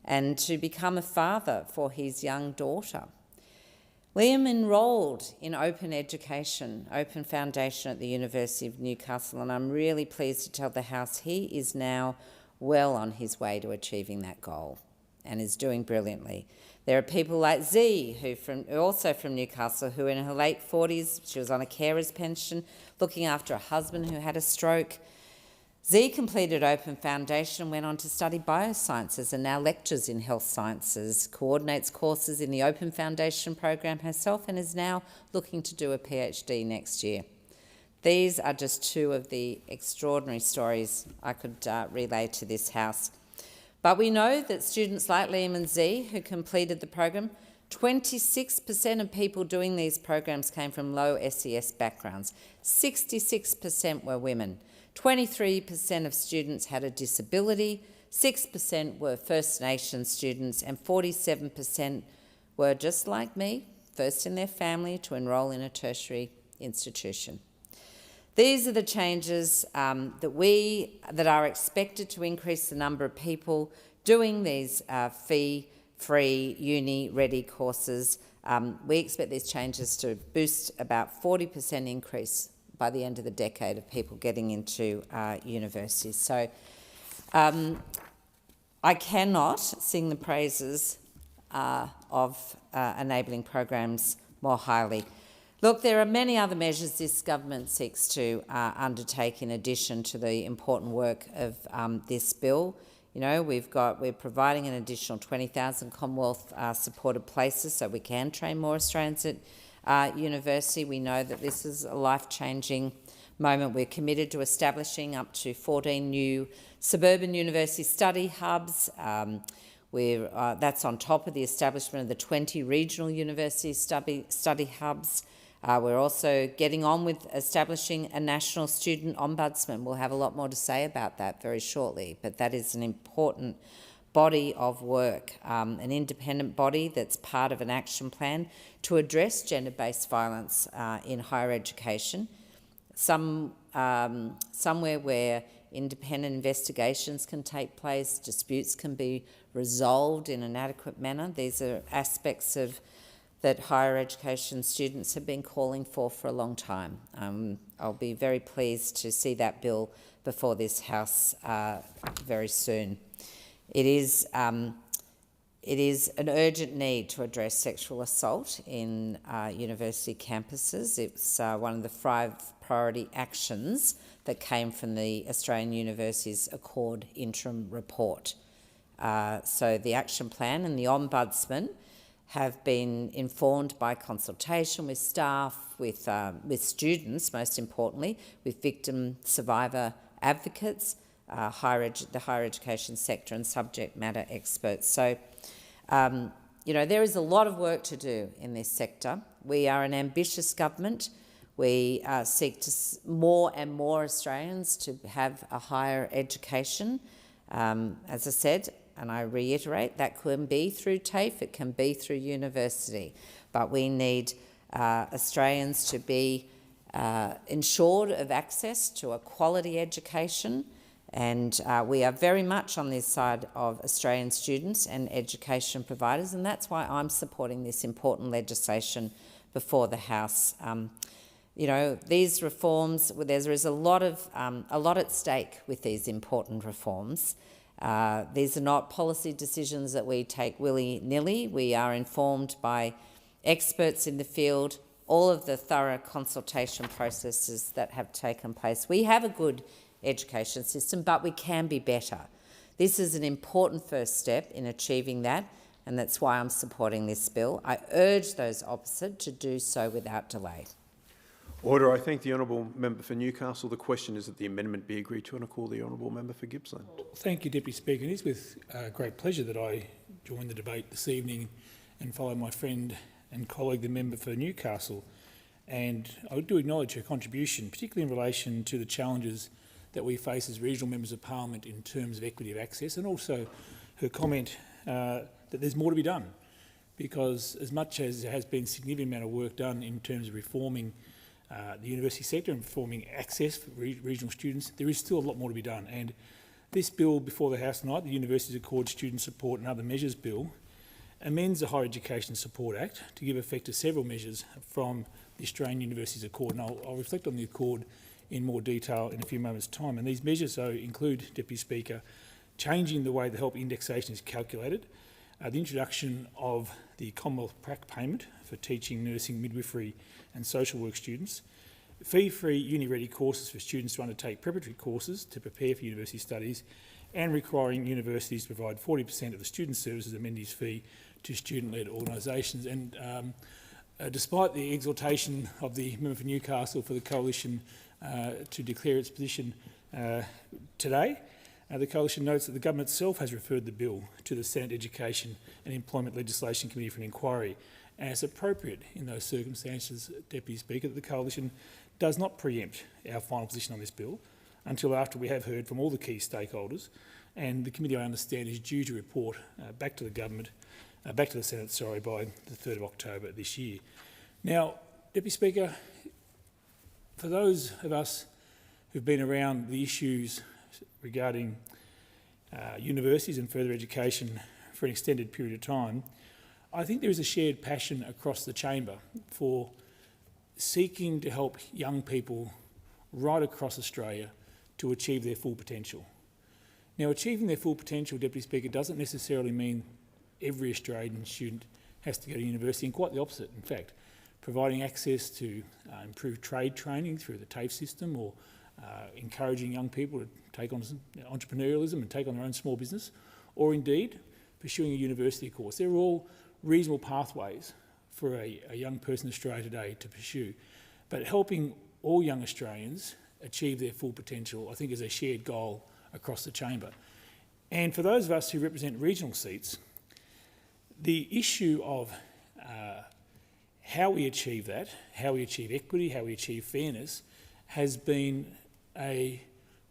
and to become a father for his young daughter. Liam enrolled in Open Education, Open Foundation at the University of Newcastle, and I'm really pleased to tell the House he is now well on his way to achieving that goal and is doing brilliantly. There are people like Z, also from Newcastle, who in her late 40s, she was on a carer's pension, looking after a husband who had a stroke. Z completed Open Foundation and went on to study biosciences and now lectures in health sciences, coordinates courses in the Open Foundation program herself, and is now looking to do a PhD next year. These are just two of the extraordinary stories I could relay to this House. But we know that students like Liam and Z, who completed the program, 26% of people doing these programs came from low SES backgrounds. 66% were women. 23% of students had a disability. 6% were First Nations students, and 47% were just like me, first in their family to enrol in a tertiary institution. These are the changes that are expected to increase the number of people doing these fee-free uni-ready courses. We expect these changes to boost about 40% increase by the end of the decade of people getting into universities. So I cannot sing the praises of enabling programs more highly. Look, there are many other measures this government seeks to undertake in addition to the important work of this bill. You know, we're providing an additional 20,000 Commonwealth supported places so we can train more Australians at university. We know that this is a life-changing moment. We're committed to establishing up to 14 new suburban university study hubs. That's on top of the establishment of the 20 regional university study hubs. We're also getting on with establishing a national student ombudsman. We'll have a lot more to say about that very shortly, but that is an important body of work, an independent body that's part of an action plan to address gender-based violence in higher education. Somewhere where independent investigations can take place, disputes can be resolved in an adequate manner. These are aspects of that higher education students have been calling for a long time. I'll be very pleased to see that bill before this House very soon. It is an urgent need to address sexual assault in university campuses. It's one of the 5 priority actions that came from the Australian Universities Accord interim report. So the action plan and the Ombudsman have been informed by consultation with staff, with students, most importantly, with victim survivor advocates, the higher education sector and subject matter experts. So, you know, there is a lot of work to do in this sector. We are an ambitious government. We seek to more and more Australians to have a higher education. As I said, and I reiterate, that can be through TAFE, it can be through university, but we need Australians to be ensured of access to a quality education, and we are very much on this side of Australian students and education providers, and that's why I'm supporting this important legislation before the House. You know, these reforms, there is a lot at stake with these important reforms. These are not policy decisions that we take willy-nilly. We are informed by experts in the field, all of the thorough consultation processes that have taken place. We have a good education system, but we can be better. This is an important first step in achieving that, and that's why I'm supporting this bill. I urge those opposite to do so without delay. Order. I thank the honourable member for Newcastle. The question is that the amendment be agreed to, and I call the honourable member for Gippsland. Thank you, Deputy Speaker. It is with great pleasure that I join the debate this evening and follow my friend and colleague, the member for Newcastle. And I do acknowledge her contribution, particularly in relation to the challenges that we face as regional members of parliament in terms of equity of access, and also her comment that there's more to be done, because as much as there has been a significant amount of work done in terms of reforming the university sector and reforming access for regional students, there is still a lot more to be done. And this bill before the House tonight, the Universities Accord Student Support and Other Measures Bill, amends the Higher Education Support Act to give effect to several measures from the Australian Universities Accord. And I'll reflect on the Accord in more detail in a few moments' time. And these measures, though, include, Deputy Speaker, changing the way the help indexation is calculated, the introduction of the Commonwealth Prac payment for teaching, nursing, midwifery and social work students, fee-free uni-ready courses for students to undertake preparatory courses to prepare for university studies, and requiring universities to provide 40% of the student services amenities fee to student-led organisations. And despite the exhortation of the member for Newcastle for the Coalition to declare its position today, the Coalition notes that the government itself has referred the bill to the Senate Education and Employment Legislation Committee for an inquiry, and it's appropriate in those circumstances, Deputy Speaker, that the Coalition does not preempt our final position on this bill until after we have heard from all the key stakeholders, and the committee, I understand, is due to report back to the government, back to the Senate, by the 3rd of October this year. Now, Deputy Speaker, for those of us who've been around the issues regarding universities and further education for an extended period of time, I think there is a shared passion across the chamber for seeking to help young people right across Australia to achieve their full potential. Now, achieving their full potential, Deputy Speaker, doesn't necessarily mean every Australian student has to go to university, and quite the opposite. In fact, providing access to improved trade training through the TAFE system, or encouraging young people to take on entrepreneurialism and take on their own small business, or indeed pursuing a university course. They're all reasonable pathways for a young person in Australia today to pursue. But helping all young Australians achieve their full potential, I think, is a shared goal across the chamber. And for those of us who represent regional seats, the issue of how we achieve that, how we achieve equity, how we achieve fairness, has been a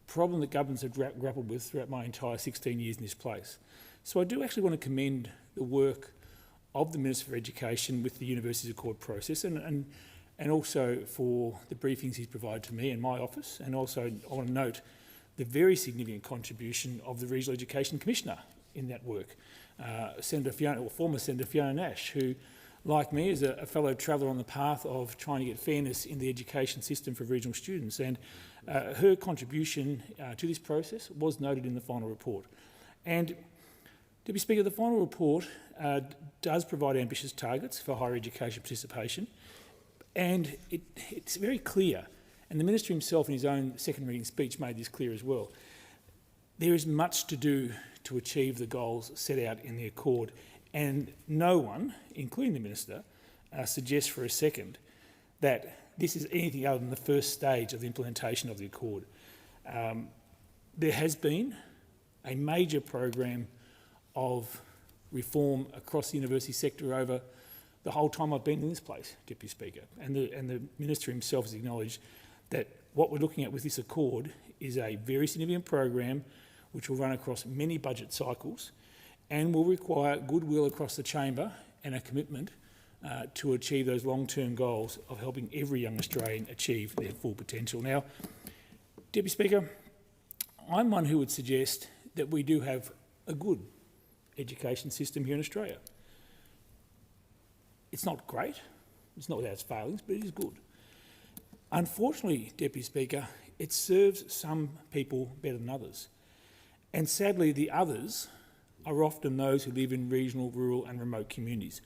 problem that governments have grappled with throughout my entire 16 years in this place. So I do actually want to commend the work of the Minister for Education with the Universities Accord process, and also for the briefings he's provided to me and my office. And also I want to note the very significant contribution of the Regional Education Commissioner in that work, former Senator Fiona Nash, who, like me, is a fellow traveller on the path of trying to get fairness in the education system for regional students. And her contribution to this process was noted in the final report. And, Deputy Speaker, the final report does provide ambitious targets for higher education participation, and it's very clear, and the Minister himself in his own second reading speech made this clear as well. There is much to do to achieve the goals set out in the Accord, and no one, including the Minister, suggests for a second that this is anything other than the first stage of the implementation of the Accord. There has been a major program of reform across the university sector over the whole time I've been in this place, Deputy Speaker. And the Minister himself has acknowledged that what we're looking at with this Accord is a very significant program which will run across many budget cycles and will require goodwill across the chamber and a commitment to achieve those long-term goals of helping every young Australian achieve their full potential. Now, Deputy Speaker, I'm one who would suggest that we do have a good education system here in Australia. It's not great, it's not without its failings, but it is good. Unfortunately, Deputy Speaker, it serves some people better than others. And sadly, the others are often those who live in regional, rural and remote communities.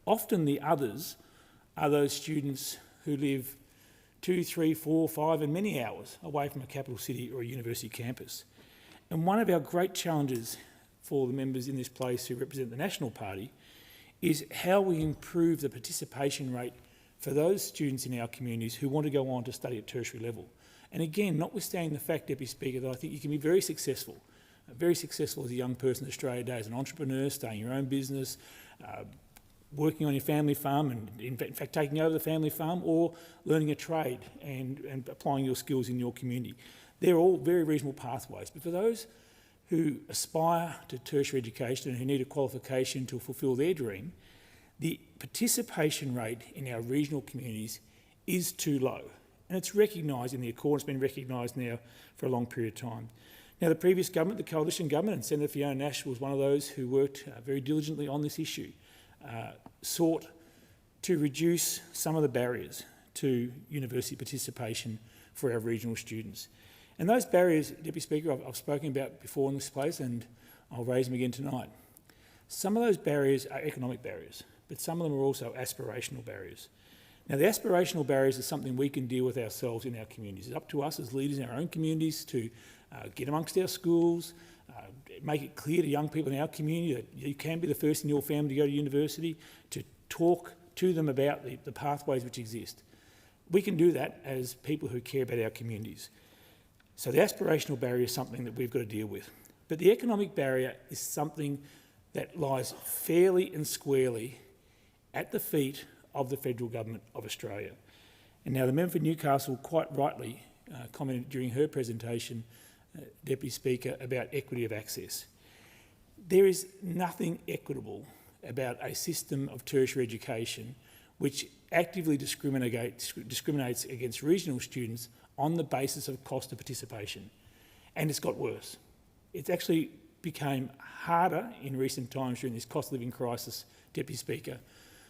Often the others are those students who live 2, 3, 4, 5 and many hours away from a capital city or a university campus. And one of our great challenges for the members in this place who represent the National Party is how we improve the participation rate for those students in our communities who want to go on to study at tertiary level. And again, notwithstanding the fact, Deputy Speaker, that I think you can be very successful as a young person in Australia today, as an entrepreneur, starting your own business, working on your family farm and in fact taking over the family farm, or learning a trade and applying your skills in your community. They're all very reasonable pathways. But for those who aspire to tertiary education and who need a qualification to fulfil their dream, the participation rate in our regional communities is too low. And it's recognised in the Accord, it's been recognised now for a long period of time. Now, the previous government, the coalition government, and Senator Fiona Nash was one of those who worked very diligently on this issue, sought to reduce some of the barriers to university participation for our regional students. And those barriers, Deputy Speaker, I've spoken about before in this place, and I'll raise them again tonight. Some of those barriers are economic barriers, but some of them are also aspirational barriers. Now, the aspirational barriers are something we can deal with ourselves in our communities. It's up to us as leaders in our own communities to get amongst our schools, make it clear to young people in our community that you can be the first in your family to go to university, to talk to them about the pathways which exist. We can do that as people who care about our communities. So the aspirational barrier is something that we've got to deal with. But the economic barrier is something that lies fairly and squarely at the feet of the Federal Government of Australia. And now the member for Newcastle quite rightly commented during her presentation, Deputy Speaker, about equity of access. There is nothing equitable about a system of tertiary education which actively discriminates against regional students on the basis of cost of participation. And it's got worse. It's actually became harder in recent times during this cost of living crisis, Deputy Speaker,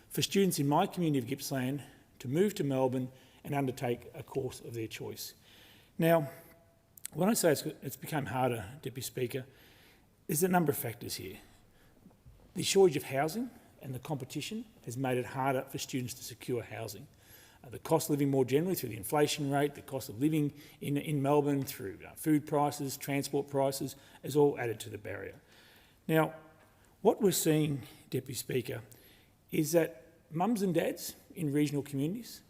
for students in my community of Gippsland to move to Melbourne and undertake a course of their choice. Now, when I say it's become harder, Deputy Speaker, there's a number of factors here. The shortage of housing and the competition has made it harder for students to secure housing. The cost of living more generally through the inflation rate, the cost of living in Melbourne through food prices, transport prices, has all added to the barrier. Now, what we're seeing, Deputy Speaker, is that mums and dads in regional communities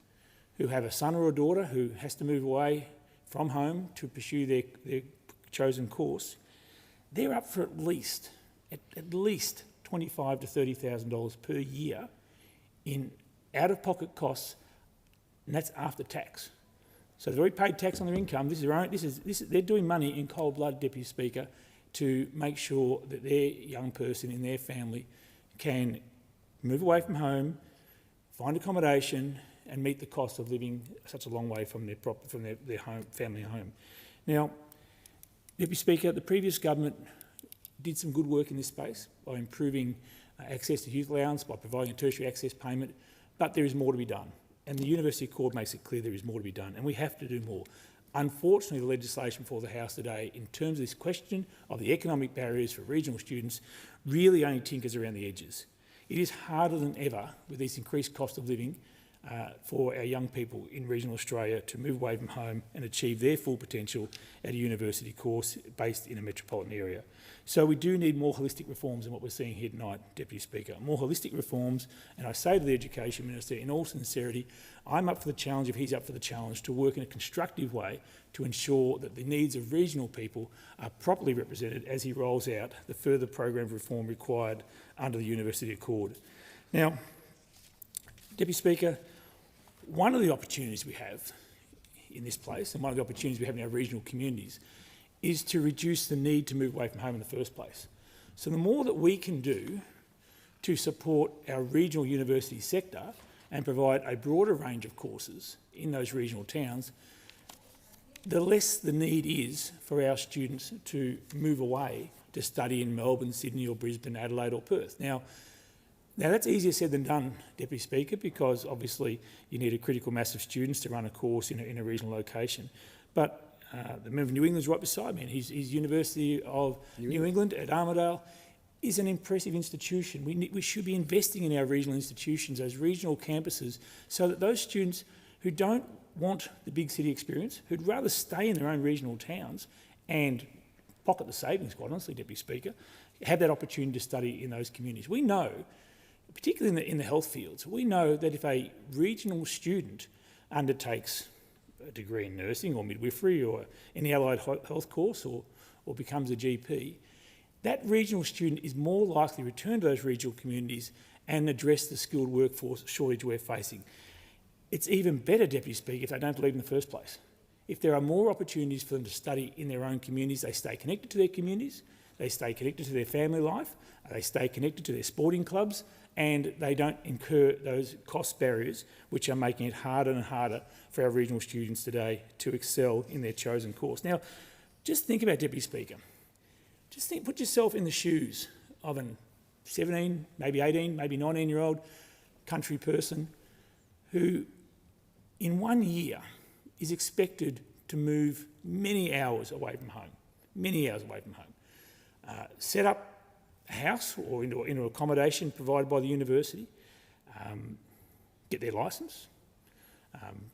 who have a son or a daughter who has to move away from home to pursue their chosen course, they're up for at least $25,000 to $30,000 per year in out-of-pocket costs, and that's after tax. So they've already paid tax on their income. They're doing money in cold blood, Deputy Speaker, to make sure that their young person in their family can move away from home, find accommodation, and meet the cost of living such a long way from their home, family home. Now, Deputy Speaker, the previous government did some good work in this space by improving access to youth allowance, by providing a tertiary access payment, but there is more to be done. And the University Accord makes it clear there is more to be done, and we have to do more. Unfortunately, the legislation before the House today, in terms of this question of the economic barriers for regional students, really only tinkers around the edges. It is harder than ever with this increased cost of living for our young people in regional Australia to move away from home and achieve their full potential at a university course based in a metropolitan area. So we do need more holistic reforms than what we're seeing here tonight, Deputy Speaker. More holistic reforms, and I say to the Education Minister in all sincerity, I'm up for the challenge, if he's up for the challenge, to work in a constructive way to ensure that the needs of regional people are properly represented as he rolls out the further program of reform required under the University Accord. Now, Deputy Speaker, one of the opportunities we have in this place, and one of the opportunities we have in our regional communities, is to reduce the need to move away from home in the first place. So the more that we can do to support our regional university sector and provide a broader range of courses in those regional towns, the less the need is for our students to move away to study in Melbourne, Sydney or Brisbane, Adelaide or Perth. Now that's easier said than done, Deputy Speaker, because obviously you need a critical mass of students to run a course in a regional location. But the member of New England is right beside me, and his University of New England at Armidale is an impressive institution. We should be investing in our regional institutions, those regional campuses, so that those students who don't want the big city experience, who'd rather stay in their own regional towns and pocket the savings, quite honestly, Deputy Speaker, have that opportunity to study in those communities. We know particularly in the health fields. We know that if a regional student undertakes a degree in nursing or midwifery or any allied health course or becomes a GP, that regional student is more likely to return to those regional communities and address the skilled workforce shortage we're facing. It's even better, Deputy Speaker, if they don't leave in the first place. If there are more opportunities for them to study in their own communities, they stay connected to their communities, they stay connected to their family life, they stay connected to their sporting clubs, and they don't incur those cost barriers which are making it harder and harder for our regional students today to excel in their chosen course. Now, just think about, Deputy Speaker. Put yourself in the shoes of a 17, maybe 18, maybe 19-year-old country person who, in 1 year, is expected to move many hours away from home, set up a house or into accommodation provided by the university, get their licence,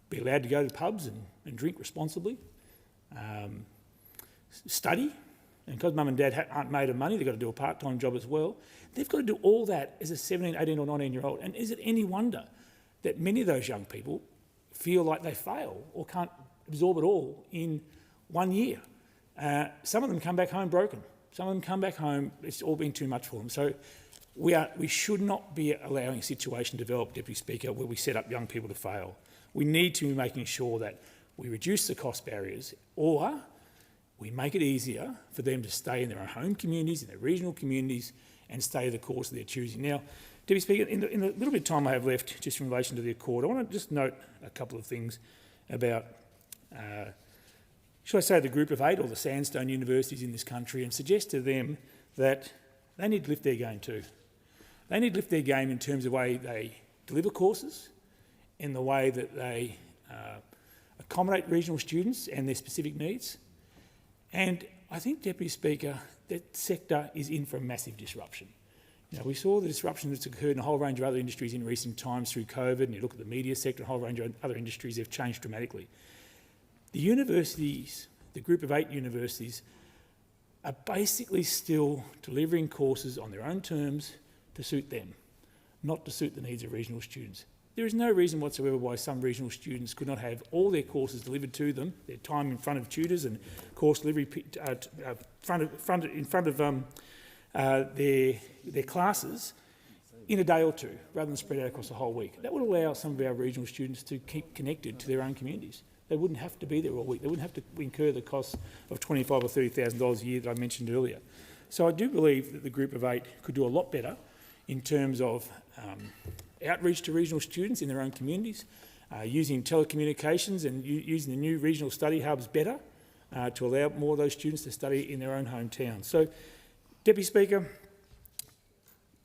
be allowed to go to pubs and drink responsibly, study, and because mum and dad aren't made of money, they've got to do a part-time job as well. They've got to do all that as a 17, 18 or 19-year-old. And is it any wonder that many of those young people feel like they fail or can't absorb it all in 1 year? Some of them come back home broken. Some of them come back home, it's all been too much for them. So we should not be allowing a situation to develop, Deputy Speaker, where we set up young people to fail. We need to be making sure that we reduce the cost barriers, or we make it easier for them to stay in their own home communities, in their regional communities, and stay the course of their choosing. Now, Deputy Speaker, in the little bit of time I have left, just in relation to the Accord, I want to just note a couple of things about, should I say, the Group of 8 or the sandstone universities in this country, and suggest to them that they need to lift their game too. They need to lift their game in terms of the way they deliver courses, in the way that they accommodate regional students and their specific needs. And I think, Deputy Speaker, that sector is in for a massive disruption. You know, we saw the disruption that's occurred in a whole range of other industries in recent times through COVID, and you look at the media sector, a whole range of other industries have changed dramatically. The universities, the Group of 8 universities, are basically still delivering courses on their own terms to suit them, not to suit the needs of regional students. There is no reason whatsoever why some regional students could not have all their courses delivered to them, their time in front of tutors and course delivery in front of their classes in a day or two, rather than spread out across the whole week. That would allow some of our regional students to keep connected to their own communities. They wouldn't have to be there all week. They wouldn't have to incur the cost of $25,000 or $30,000 a year that I mentioned earlier. So I do believe that the Group of 8 could do a lot better in terms of outreach to regional students in their own communities, using telecommunications and using the new regional study hubs better to allow more of those students to study in their own hometowns. So, Deputy Speaker,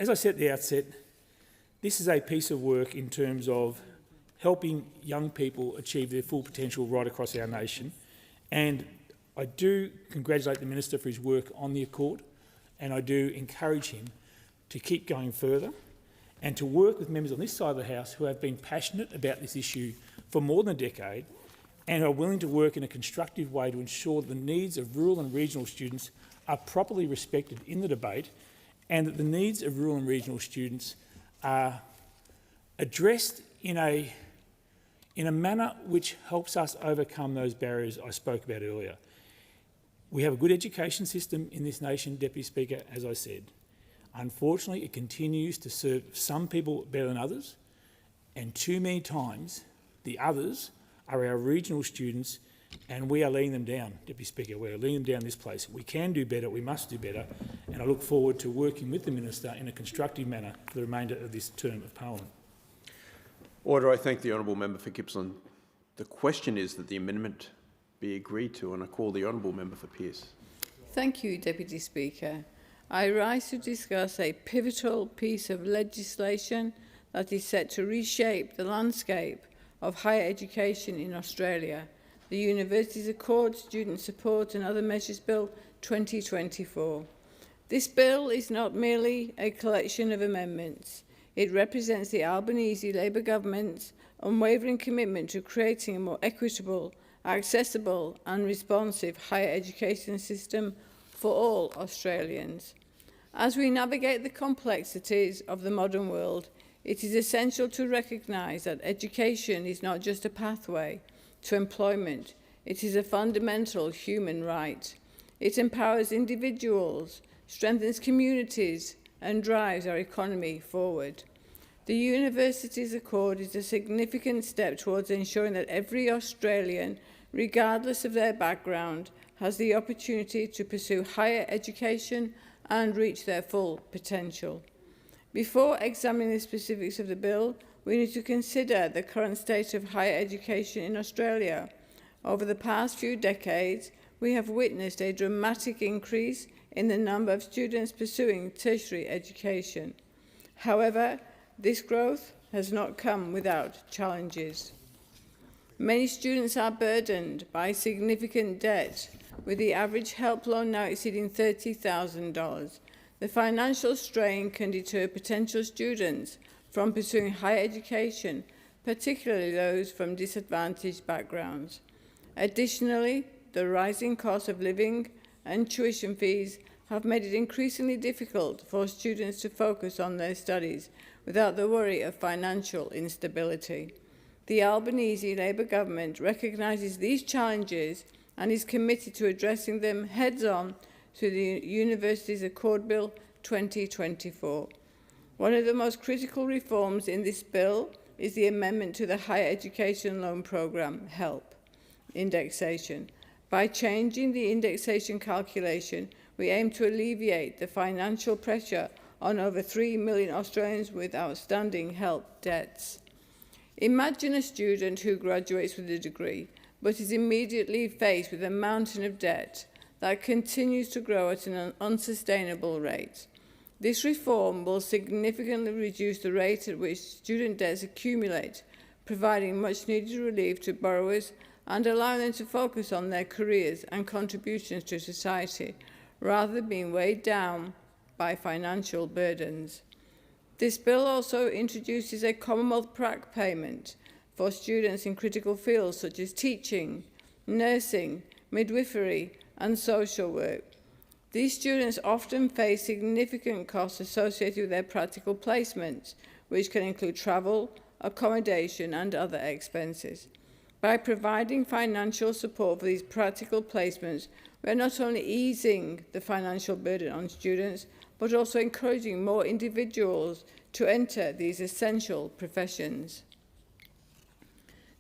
as I said at the outset, this is a piece of work in terms of helping young people achieve their full potential right across our nation. And I do congratulate the Minister for his work on the Accord, and I do encourage him to keep going further and to work with members on this side of the House who have been passionate about this issue for more than a decade and are willing to work in a constructive way to ensure that the needs of rural and regional students are properly respected in the debate, and that the needs of rural and regional students are addressed in a manner which helps us overcome those barriers I spoke about earlier. We have a good education system in this nation, Deputy Speaker, as I said. Unfortunately, it continues to serve some people better than others, and too many times the others are our regional students, and we are letting them down, Deputy Speaker. We are letting them down this place. We can do better, we must do better, and I look forward to working with the Minister in a constructive manner for the remainder of this term of Parliament. Order. I thank the honourable member for Gippsland. The question is that the amendment be agreed to, and I call the honourable member for Pearce. Thank you, Deputy Speaker. I rise to discuss a pivotal piece of legislation that is set to reshape the landscape of higher education in Australia, the Universities Accord, Student Support and Other Measures Bill 2024. This bill is not merely a collection of amendments. It represents the Albanese Labor government's unwavering commitment to creating a more equitable, accessible and responsive higher education system for all Australians. As we navigate the complexities of the modern world, it is essential to recognise that education is not just a pathway to employment, it is a fundamental human right. It empowers individuals, strengthens communities, and drives our economy forward. The Universities Accord is a significant step towards ensuring that every Australian, regardless of their background, has the opportunity to pursue higher education and reach their full potential. Before examining the specifics of the bill, we need to consider the current state of higher education in Australia. Over the past few decades, we have witnessed a dramatic increase in the number of students pursuing tertiary education. However, this growth has not come without challenges. Many students are burdened by significant debt, with the average help loan now exceeding $30,000. The financial strain can deter potential students from pursuing higher education, particularly those from disadvantaged backgrounds. Additionally, the rising cost of living and tuition fees have made it increasingly difficult for students to focus on their studies without the worry of financial instability. The Albanese Labor government recognises these challenges and is committed to addressing them heads-on through the Universities Accord Bill 2024. One of the most critical reforms in this bill is the amendment to the Higher Education Loan Programme, HELP, indexation. By changing the indexation calculation, we aim to alleviate the financial pressure on over 3 million Australians with outstanding HELP debts. Imagine a student who graduates with a degree but is immediately faced with a mountain of debt that continues to grow at an unsustainable rate. This reform will significantly reduce the rate at which student debts accumulate, providing much-needed relief to borrowers and allowing them to focus on their careers and contributions to society, rather than being weighed down by financial burdens. This bill also introduces a Commonwealth prac payment for students in critical fields such as teaching, nursing, midwifery, and social work. These students often face significant costs associated with their practical placements, which can include travel, accommodation, and other expenses. By providing financial support for these practical placements, we are not only easing the financial burden on students, but also encouraging more individuals to enter these essential professions.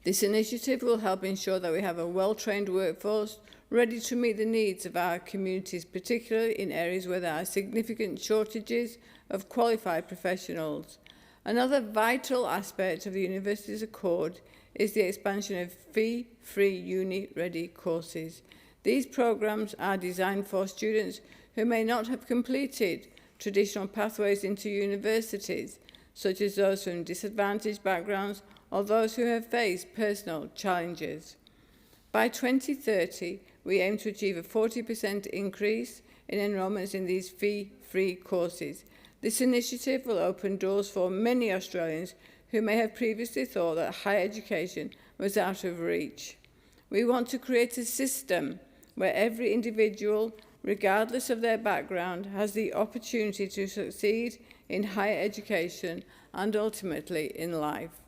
This initiative will help ensure that we have a well-trained workforce ready to meet the needs of our communities, particularly in areas where there are significant shortages of qualified professionals. Another vital aspect of the Universities Accord is the expansion of fee-free uni-ready courses. These programmes are designed for students who may not have completed traditional pathways into universities, such as those from disadvantaged backgrounds or those who have faced personal challenges. By 2030, we aim to achieve a 40% increase in enrolments in these fee-free courses. This initiative will open doors for many Australians who may have previously thought that higher education was out of reach. We want to create a system where every individual, regardless of their background, has the opportunity to succeed in higher education and ultimately in life.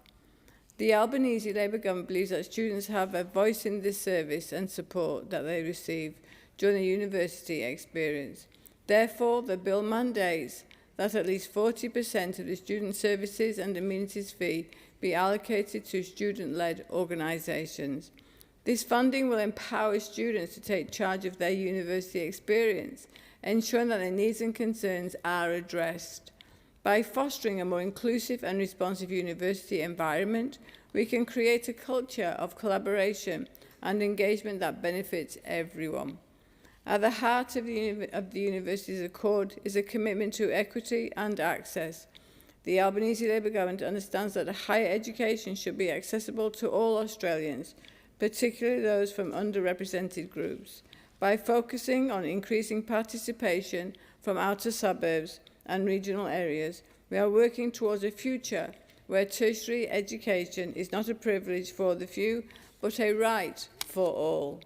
The Albanese Labor government believes that students have a voice in this service and support that they receive during the university experience. Therefore, the bill mandates that at least 40% of the student services and amenities fee be allocated to student-led organisations. This funding will empower students to take charge of their university experience, ensuring that their needs and concerns are addressed. By fostering a more inclusive and responsive university environment, we can create a culture of collaboration and engagement that benefits everyone. At the heart of the Universities Accord is a commitment to equity and access. The Albanese Labor government understands that higher education should be accessible to all Australians, particularly those from underrepresented groups. By focusing on increasing participation from outer suburbs and regional areas, we are working towards a future where tertiary education is not a privilege for the few, but a right for all.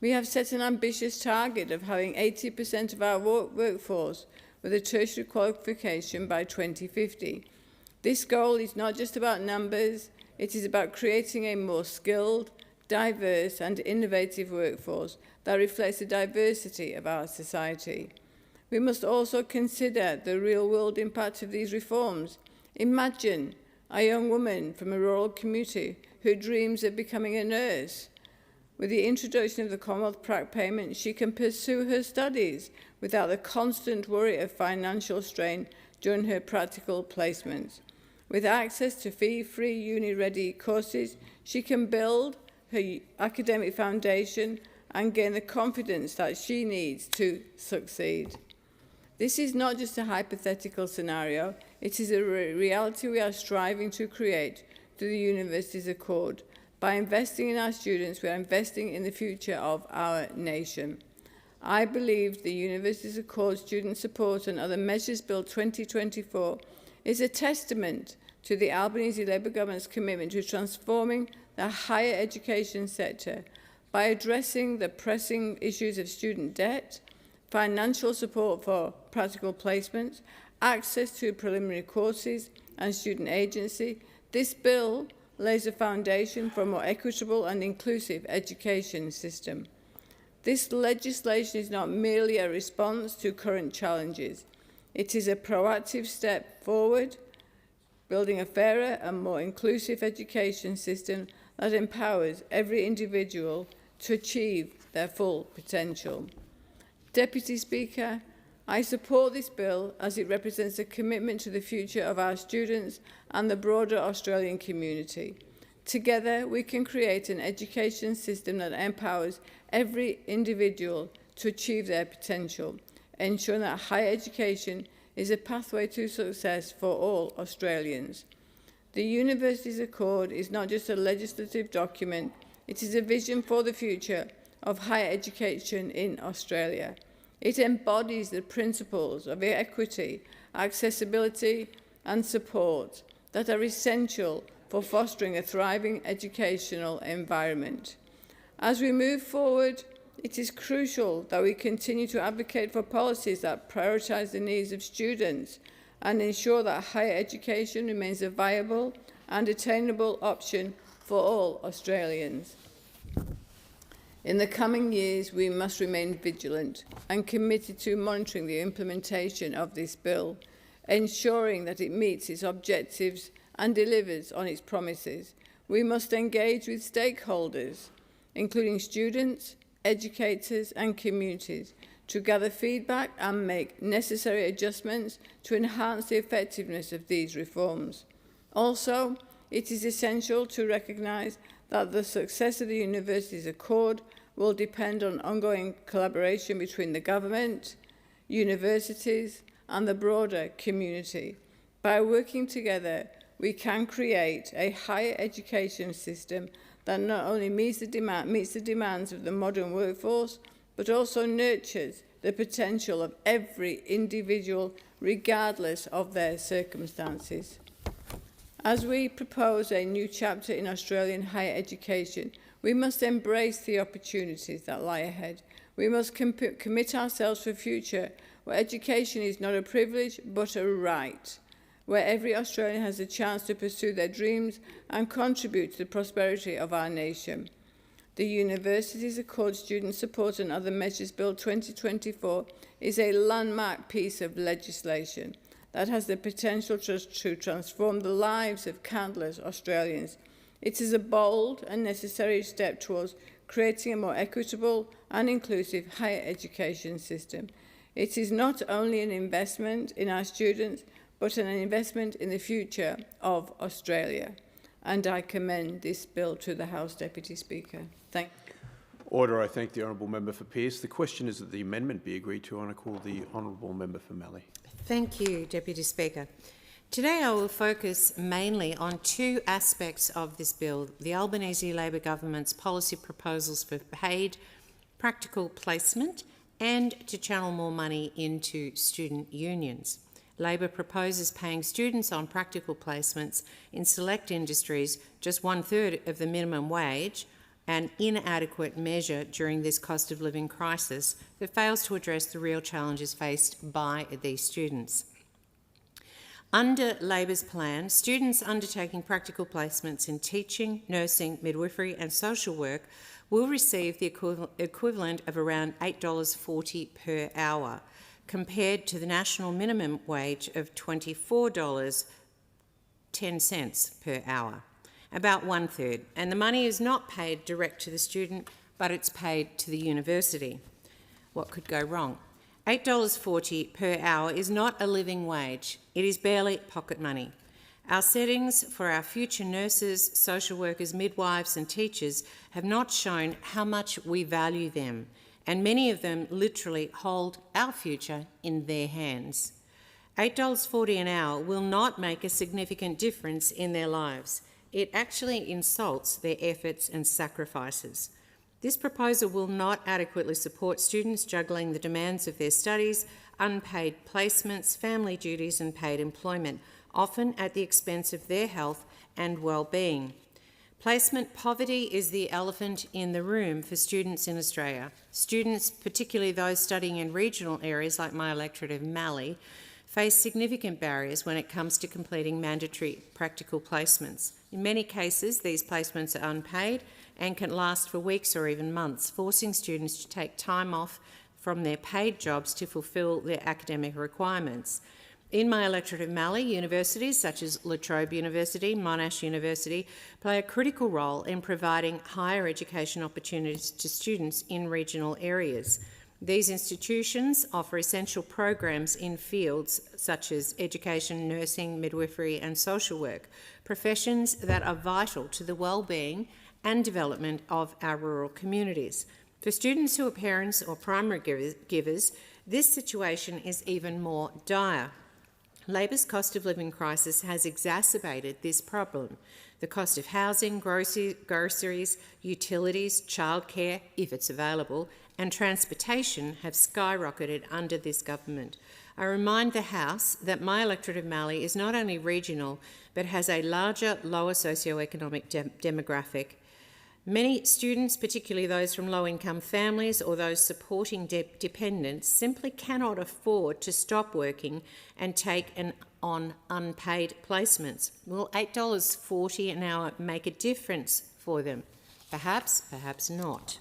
We have set an ambitious target of having 80% of our workforce with a tertiary qualification by 2050. This goal is not just about numbers, it is about creating a more skilled, diverse and innovative workforce that reflects the diversity of our society. We must also consider the real-world impact of these reforms. Imagine a young woman from a rural community who dreams of becoming a nurse. With the introduction of the Commonwealth Prac payment, she can pursue her studies without the constant worry of financial strain during her practical placements. With access to fee-free uni-ready courses, she can build her academic foundation and gain the confidence that she needs to succeed. This is not just a hypothetical scenario, it is a reality we are striving to create through the Universities Accord. By investing in our students, we are investing in the future of our nation. I believe the Universities Accord Student Support and Other Measures Bill 2024 is a testament to the Albanese Labour Government's commitment to transforming the higher education sector by addressing the pressing issues of student debt, financial support for practical placements, access to preliminary courses and student agency. This bill lays a foundation for a more equitable and inclusive education system. This legislation is not merely a response to current challenges. It is a proactive step forward, building a fairer and more inclusive education system that empowers every individual to achieve their full potential. Deputy Speaker, I support this bill as it represents a commitment to the future of our students and the broader Australian community. Together, we can create an education system that empowers every individual to achieve their potential, ensuring that higher education is a pathway to success for all Australians. The Universities Accord is not just a legislative document, it is a vision for the future of higher education in Australia. It embodies the principles of equity, accessibility and support that are essential for fostering a thriving educational environment. As we move forward, it is crucial that we continue to advocate for policies that prioritise the needs of students and ensure that higher education remains a viable and attainable option for all Australians. In the coming years, we must remain vigilant and committed to monitoring the implementation of this bill, ensuring that it meets its objectives and delivers on its promises. We must engage with stakeholders, including students, educators and communities, to gather feedback and make necessary adjustments to enhance the effectiveness of these reforms. Also, it is essential to recognise that the success of the Universities Accord will depend on ongoing collaboration between the government, universities and the broader community. By working together, we can create a higher education system that not only meets the demands of the modern workforce, but also nurtures the potential of every individual, regardless of their circumstances. As we propose a new chapter in Australian higher education, we must embrace the opportunities that lie ahead. We must commit ourselves to a future where education is not a privilege, but a right, where every Australian has a chance to pursue their dreams and contribute to the prosperity of our nation. The Universities Accord Student Support and Other Measures Bill 2024 is a landmark piece of legislation that has the potential to transform the lives of countless Australians. It is a bold and necessary step towards creating a more equitable and inclusive higher education system. It is not only an investment in our students, but an investment in the future of Australia. And I commend this bill to the House, Deputy Speaker. Thank you. Order. I thank the honourable member for Pearce. The question is that the amendment be agreed to, and I call the honourable member for Mallee. Thank you, Deputy Speaker. Today I will focus mainly on two aspects of this bill: the Albanese Labor Government's policy proposals for paid practical placement and to channel more money into student unions. Labor proposes paying students on practical placements in select industries just 1/3 of the minimum wage an inadequate measure during this cost of living crisis that fails to address the real challenges faced by these students. Under Labor's plan, students undertaking practical placements in teaching, nursing, midwifery and social work will receive the equivalent of around $8.40 per hour, compared to the national minimum wage of $24.10 per hour, about 1/3. And the money is not paid direct to the student, but it's paid to the university. What could go wrong? $8.40 per hour is not a living wage. It is barely pocket money. Our settings for our future nurses, social workers, midwives and teachers have not shown how much we value them, and many of them literally hold our future in their hands. $8.40 an hour will not make a significant difference in their lives. It actually insults their efforts and sacrifices. This proposal will not adequately support students juggling the demands of their studies, unpaid placements, family duties and paid employment, often at the expense of their health and well-being. Placement poverty is the elephant in the room for students in Australia. Students, particularly those studying in regional areas like my electorate of Mallee, face significant barriers when it comes to completing mandatory practical placements. In many cases, these placements are unpaid and can last for weeks or even months, forcing students to take time off from their paid jobs to fulfil their academic requirements. In my electorate of Mallee, universities such as La Trobe University, Monash University play a critical role in providing higher education opportunities to students in regional areas. These institutions offer essential programs in fields such as education, nursing, midwifery and social work, professions that are vital to the well-being and development of our rural communities. For students who are parents or primary givers, this situation is even more dire. Labor's cost of living crisis has exacerbated this problem. The cost of housing, groceries, utilities, childcare, if it's available, and transportation have skyrocketed under this government. I remind the House that my electorate of Mallee is not only regional, but has a larger, lower socioeconomic demographic. Many students, particularly those from low-income families or those supporting dependents, simply cannot afford to stop working and take on unpaid placements. Will $8.40 an hour make a difference for them? Perhaps, perhaps not.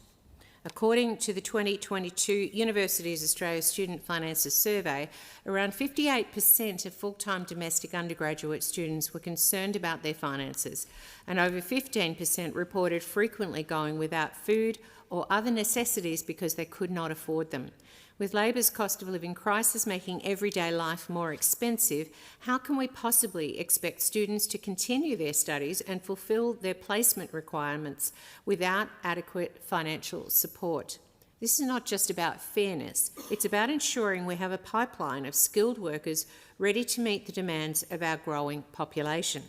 According to the 2022 Universities Australia Student Finances Survey, around 58% of full-time domestic undergraduate students were concerned about their finances, and over 15% reported frequently going without food or other necessities because they could not afford them. With Labor's cost of living crisis making everyday life more expensive, how can we possibly expect students to continue their studies and fulfil their placement requirements without adequate financial support? This is not just about fairness, it's about ensuring we have a pipeline of skilled workers ready to meet the demands of our growing population.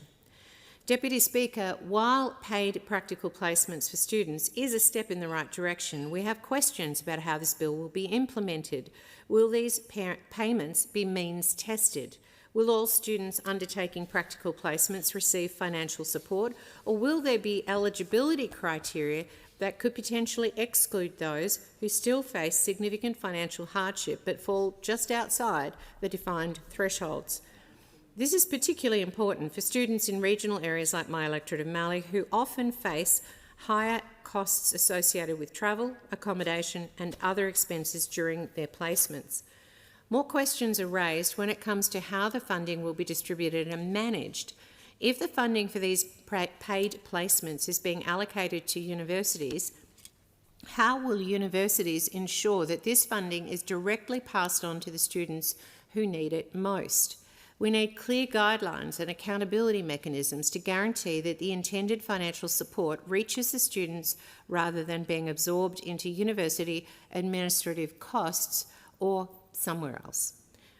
Deputy Speaker, while paid practical placements for students is a step in the right direction, we have questions about how this bill will be implemented. Will these payments be means tested? Will all students undertaking practical placements receive financial support, or will there be eligibility criteria that could potentially exclude those who still face significant financial hardship but fall just outside the defined thresholds? This is particularly important for students in regional areas like my electorate of Mallee, who often face higher costs associated with travel, accommodation and other expenses during their placements. More questions are raised when it comes to how the funding will be distributed and managed. If the funding for these paid placements is being allocated to universities, how will universities ensure that this funding is directly passed on to the students who need it most? We need clear guidelines and accountability mechanisms to guarantee that the intended financial support reaches the students rather than being absorbed into university administrative costs or somewhere else.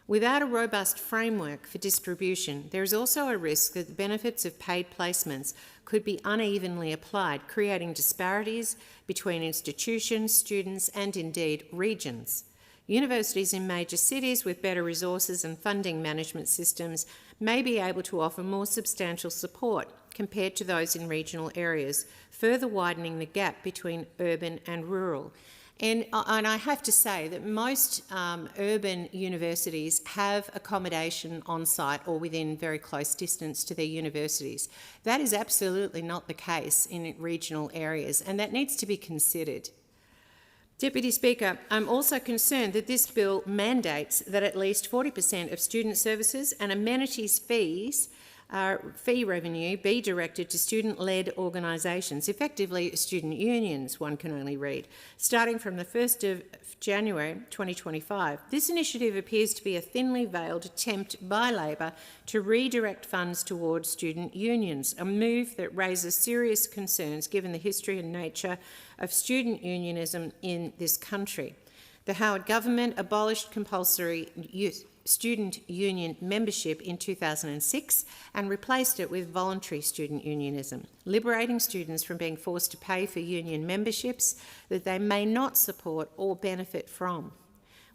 Without a robust framework for distribution, there is also a risk that the benefits of paid placements could be unevenly applied, creating disparities between institutions, students and indeed regions. Universities in major cities with better resources and funding management systems may be able to offer more substantial support compared to those in regional areas, further widening the gap between urban and rural. And I have to say that most urban universities have accommodation on site or within very close distance to their universities. That is absolutely not the case in regional areas, and that needs to be considered. Deputy Speaker, I'm also concerned that this bill mandates that at least 40% of student services and amenities fee revenue be directed to student-led organisations, effectively student unions, one can only read, starting from the 1st of January 2025. This initiative appears to be a thinly veiled attempt by Labor to redirect funds towards student unions, a move that raises serious concerns given the history and nature of student unionism in this country. The Howard government abolished compulsory student union membership in 2006 and replaced it with voluntary student unionism, liberating students from being forced to pay for union memberships that they may not support or benefit from.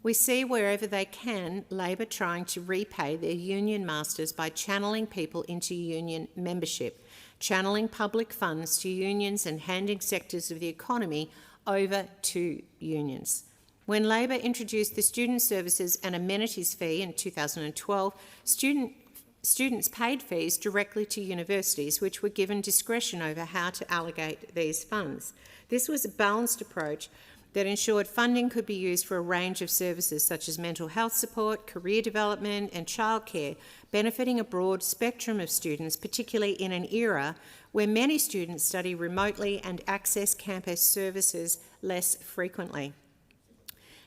We see wherever they can Labor trying to repay their union masters by channeling people into union membership, channeling public funds to unions and handing sectors of the economy over to unions. When Labor introduced the Student Services and Amenities Fee in 2012, students paid fees directly to universities, which were given discretion over how to allocate these funds. This was a balanced approach that ensured funding could be used for a range of services such as mental health support, career development and childcare, benefiting a broad spectrum of students, particularly in an era where many students study remotely and access campus services less frequently.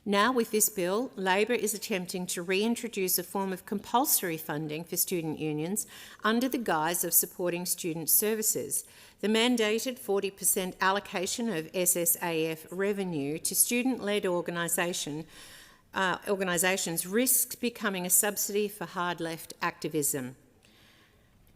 Now, with this bill, Labor is attempting to reintroduce a form of compulsory funding for student unions under the guise of supporting student services. The mandated 40% allocation of SSAF revenue to student-led organisations risks becoming a subsidy for hard-left activism.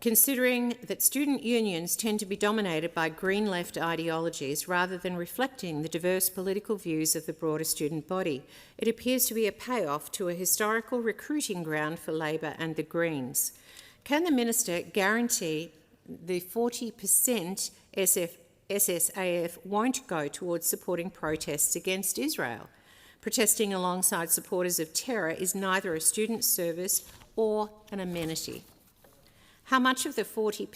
Considering that student unions tend to be dominated by green left ideologies rather than reflecting the diverse political views of the broader student body, it appears to be a payoff to a historical recruiting ground for Labor and the Greens. Can the Minister guarantee the 40% SSAF won't go towards supporting protests against Israel? Protesting alongside supporters of terror is neither a student service or an amenity. How much of the 40%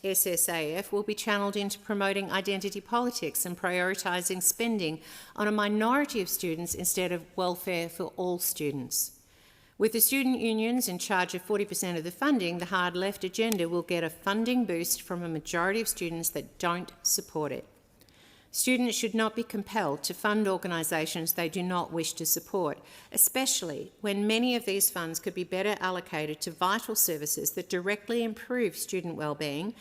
SSAF will be channelled into promoting identity politics and prioritising spending on a minority of students instead of welfare for all students? With the student unions in charge of 40% of the funding, the hard left agenda will get a funding boost from a majority of students that don't support it. Students should not be compelled to fund organisations they do not wish to support, especially when many of these funds could be better allocated to vital services that directly improve student wellbeing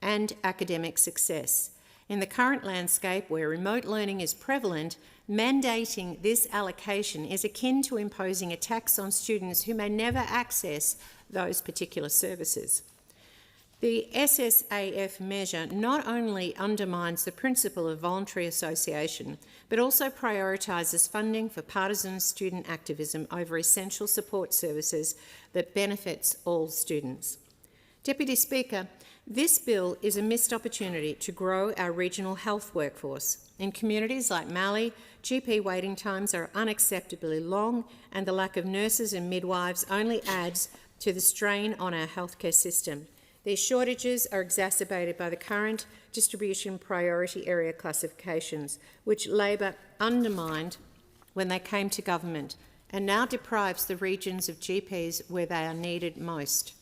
and academic success. In the current landscape where remote learning is prevalent, mandating this allocation is akin to imposing a tax on students who may never access those particular services. The SSAF measure not only undermines the principle of voluntary association, but also prioritises funding for partisan student activism over essential support services that benefits all students. Deputy Speaker, this bill is a missed opportunity to grow our regional health workforce. In communities like Mallee, GP waiting times are unacceptably long, and the lack of nurses and midwives only adds to the strain on our healthcare system. These shortages are exacerbated by the current distribution priority area classifications, which Labor undermined when they came to government and now deprives the regions of GPs where they are needed most.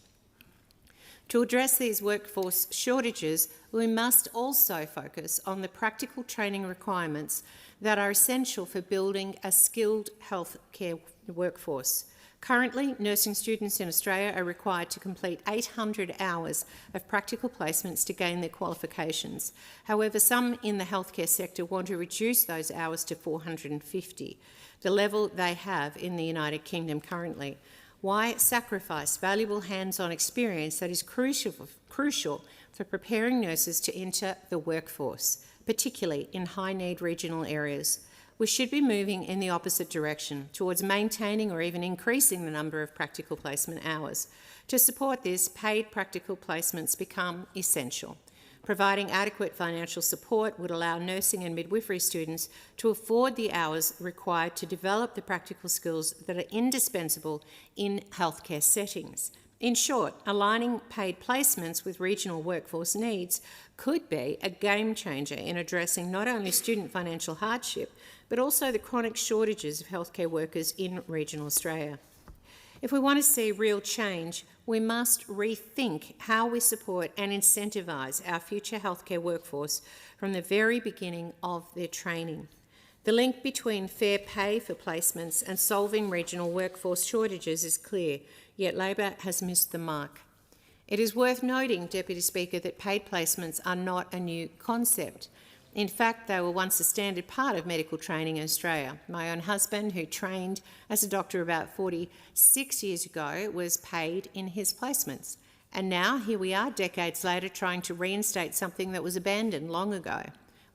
To address these workforce shortages, we must also focus on the practical training requirements that are essential for building a skilled healthcare workforce. Currently, nursing students in Australia are required to complete 800 hours of practical placements to gain their qualifications. However, some in the healthcare sector want to reduce those hours to 450, the level they have in the United Kingdom currently. Why sacrifice valuable hands-on experience that is crucial for preparing nurses to enter the workforce, particularly in high-need regional areas? we should be moving in the opposite direction, towards maintaining or even increasing the number of practical placement hours. To support this, paid practical placements become essential. Providing adequate financial support would allow nursing and midwifery students to afford the hours required to develop the practical skills that are indispensable in healthcare settings. In short, aligning paid placements with regional workforce needs could be a game changer in addressing not only student financial hardship, but also the chronic shortages of healthcare workers in regional Australia. If we want to see real change, we must rethink how we support and incentivise our future healthcare workforce from the very beginning of their training. The link between fair pay for placements and solving regional workforce shortages is clear, yet Labor has missed the mark. It is worth noting, Deputy Speaker, that paid placements are not a new concept. In fact, they were once a standard part of medical training in Australia. My own husband, who trained as a doctor about 46 years ago, was paid in his placements. And now, here we are, decades later, trying to reinstate something that was abandoned long ago.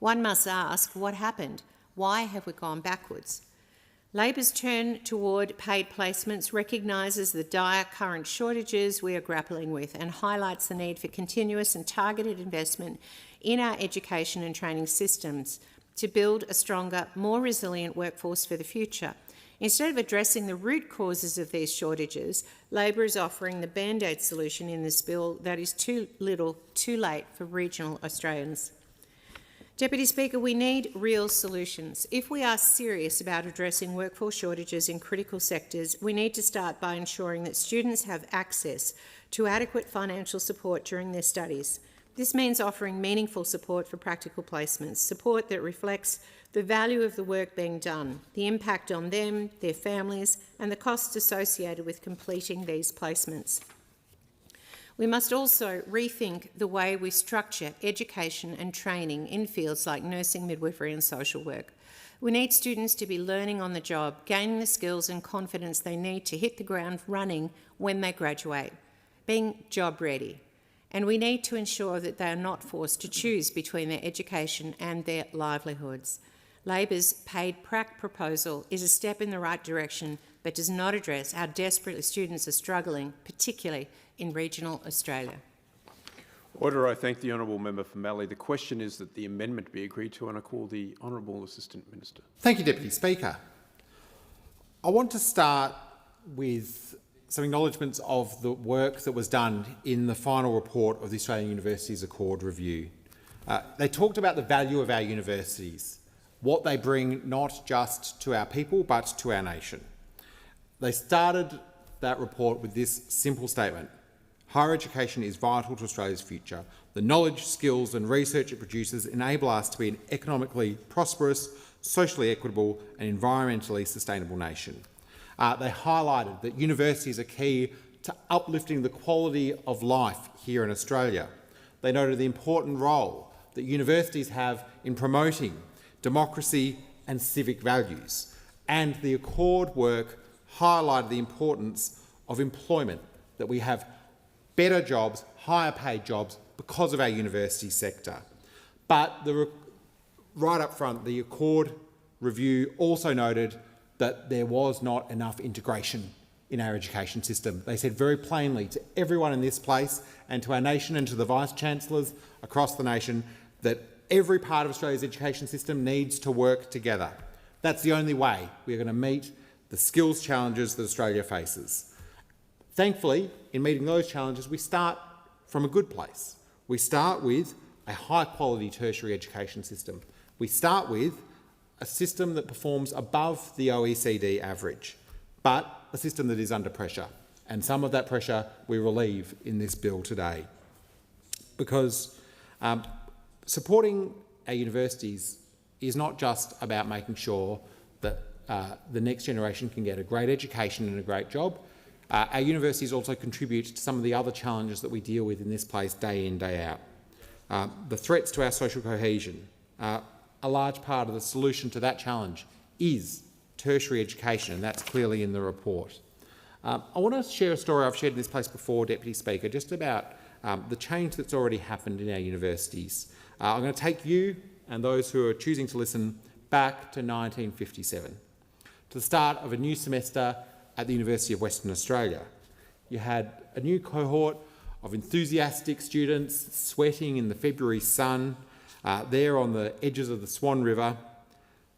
One must ask, what happened? Why have we gone backwards? Labor's turn toward paid placements recognises the dire current shortages we are grappling with and highlights the need for continuous and targeted investment in our education and training systems to build a stronger, more resilient workforce for the future. Instead of addressing the root causes of these shortages, Labor is offering the Band-Aid solution in this bill that is too little, too late for regional Australians. Deputy Speaker, we need real solutions. If we are serious about addressing workforce shortages in critical sectors, we need to start by ensuring that students have access to adequate financial support during their studies. This means offering meaningful support for practical placements, support that reflects the value of the work being done, the impact on them, their families, and the costs associated with completing these placements. We must also rethink the way we structure education and training in fields like nursing, midwifery and social work. We need students to be learning on the job, gaining the skills and confidence they need to hit the ground running when they graduate, being job ready. And we need to ensure that they are not forced to choose between their education and their livelihoods. Labor's paid prac proposal is a step in the right direction, but does not address how desperately students are struggling, particularly in regional Australia. Order. I thank the honourable member for Mallee. The question is that the amendment be agreed to, and I call the honourable Assistant Minister. Thank you, Deputy Speaker. I want to start with some acknowledgements of the work that was done in the final report of the Australian Universities Accord review. They talked about the value of our universities, what they bring not just to our people but to our nation. They started that report with this simple statement: higher education is vital to Australia's future. The knowledge, skills and research it produces enable us to be an economically prosperous, socially equitable and environmentally sustainable nation. They highlighted that universities are key to uplifting the quality of life here in Australia. They noted the important role that universities have in promoting democracy and civic values. And the Accord work highlighted the importance of employment, that we have better jobs, higher paid jobs because of our university sector. But right up front, the Accord review also noted that there was not enough integration in our education system. They said very plainly to everyone in this place and to our nation and to the Vice-Chancellors across the nation that every part of Australia's education system needs to work together. That's the only way we're going to meet the skills challenges that Australia faces. Thankfully, in meeting those challenges, we start from a good place. We start with a high-quality tertiary education system. We start with a system that performs above the OECD average, but a system that is under pressure. And some of that pressure we relieve in this bill today. Because supporting our universities is not just about making sure that the next generation can get a great education and a great job. Our universities also contribute to some of the other challenges that we deal with in this place day in, day out. The threats to our social cohesion. A large part of the solution to that challenge is tertiary education, and that's clearly in the report. I want to share a story I've shared in this place before, Deputy Speaker, just about the change that's already happened in our universities. I'm going to take you and those who are choosing to listen back to 1957, to the start of a new semester at the University of Western Australia. You had a new cohort of enthusiastic students sweating in the February sun, there on the edges of the Swan River,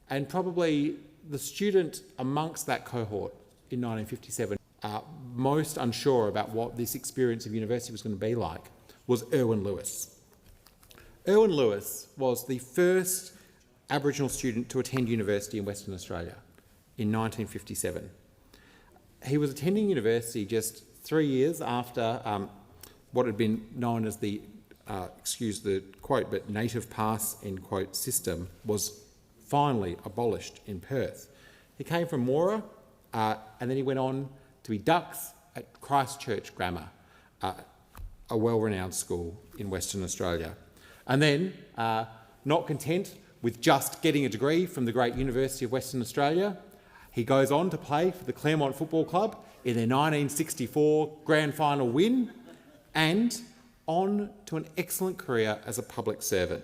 and probably the student amongst that cohort in 1957 most unsure about what this experience of university was going to be like was Erwin Lewis. Erwin Lewis was the first Aboriginal student to attend university in Western Australia in 1957. He was attending university just 3 years after what had been known as the, excuse the quote, but native pass, end quote, system was finally abolished in Perth. He came from Moora and then he went on to be Dux at Christchurch Grammar, a well-renowned school in Western Australia. And then, not content with just getting a degree from the great University of Western Australia, he goes on to play for the Claremont Football Club in their 1964 grand final win and on to an excellent career as a public servant.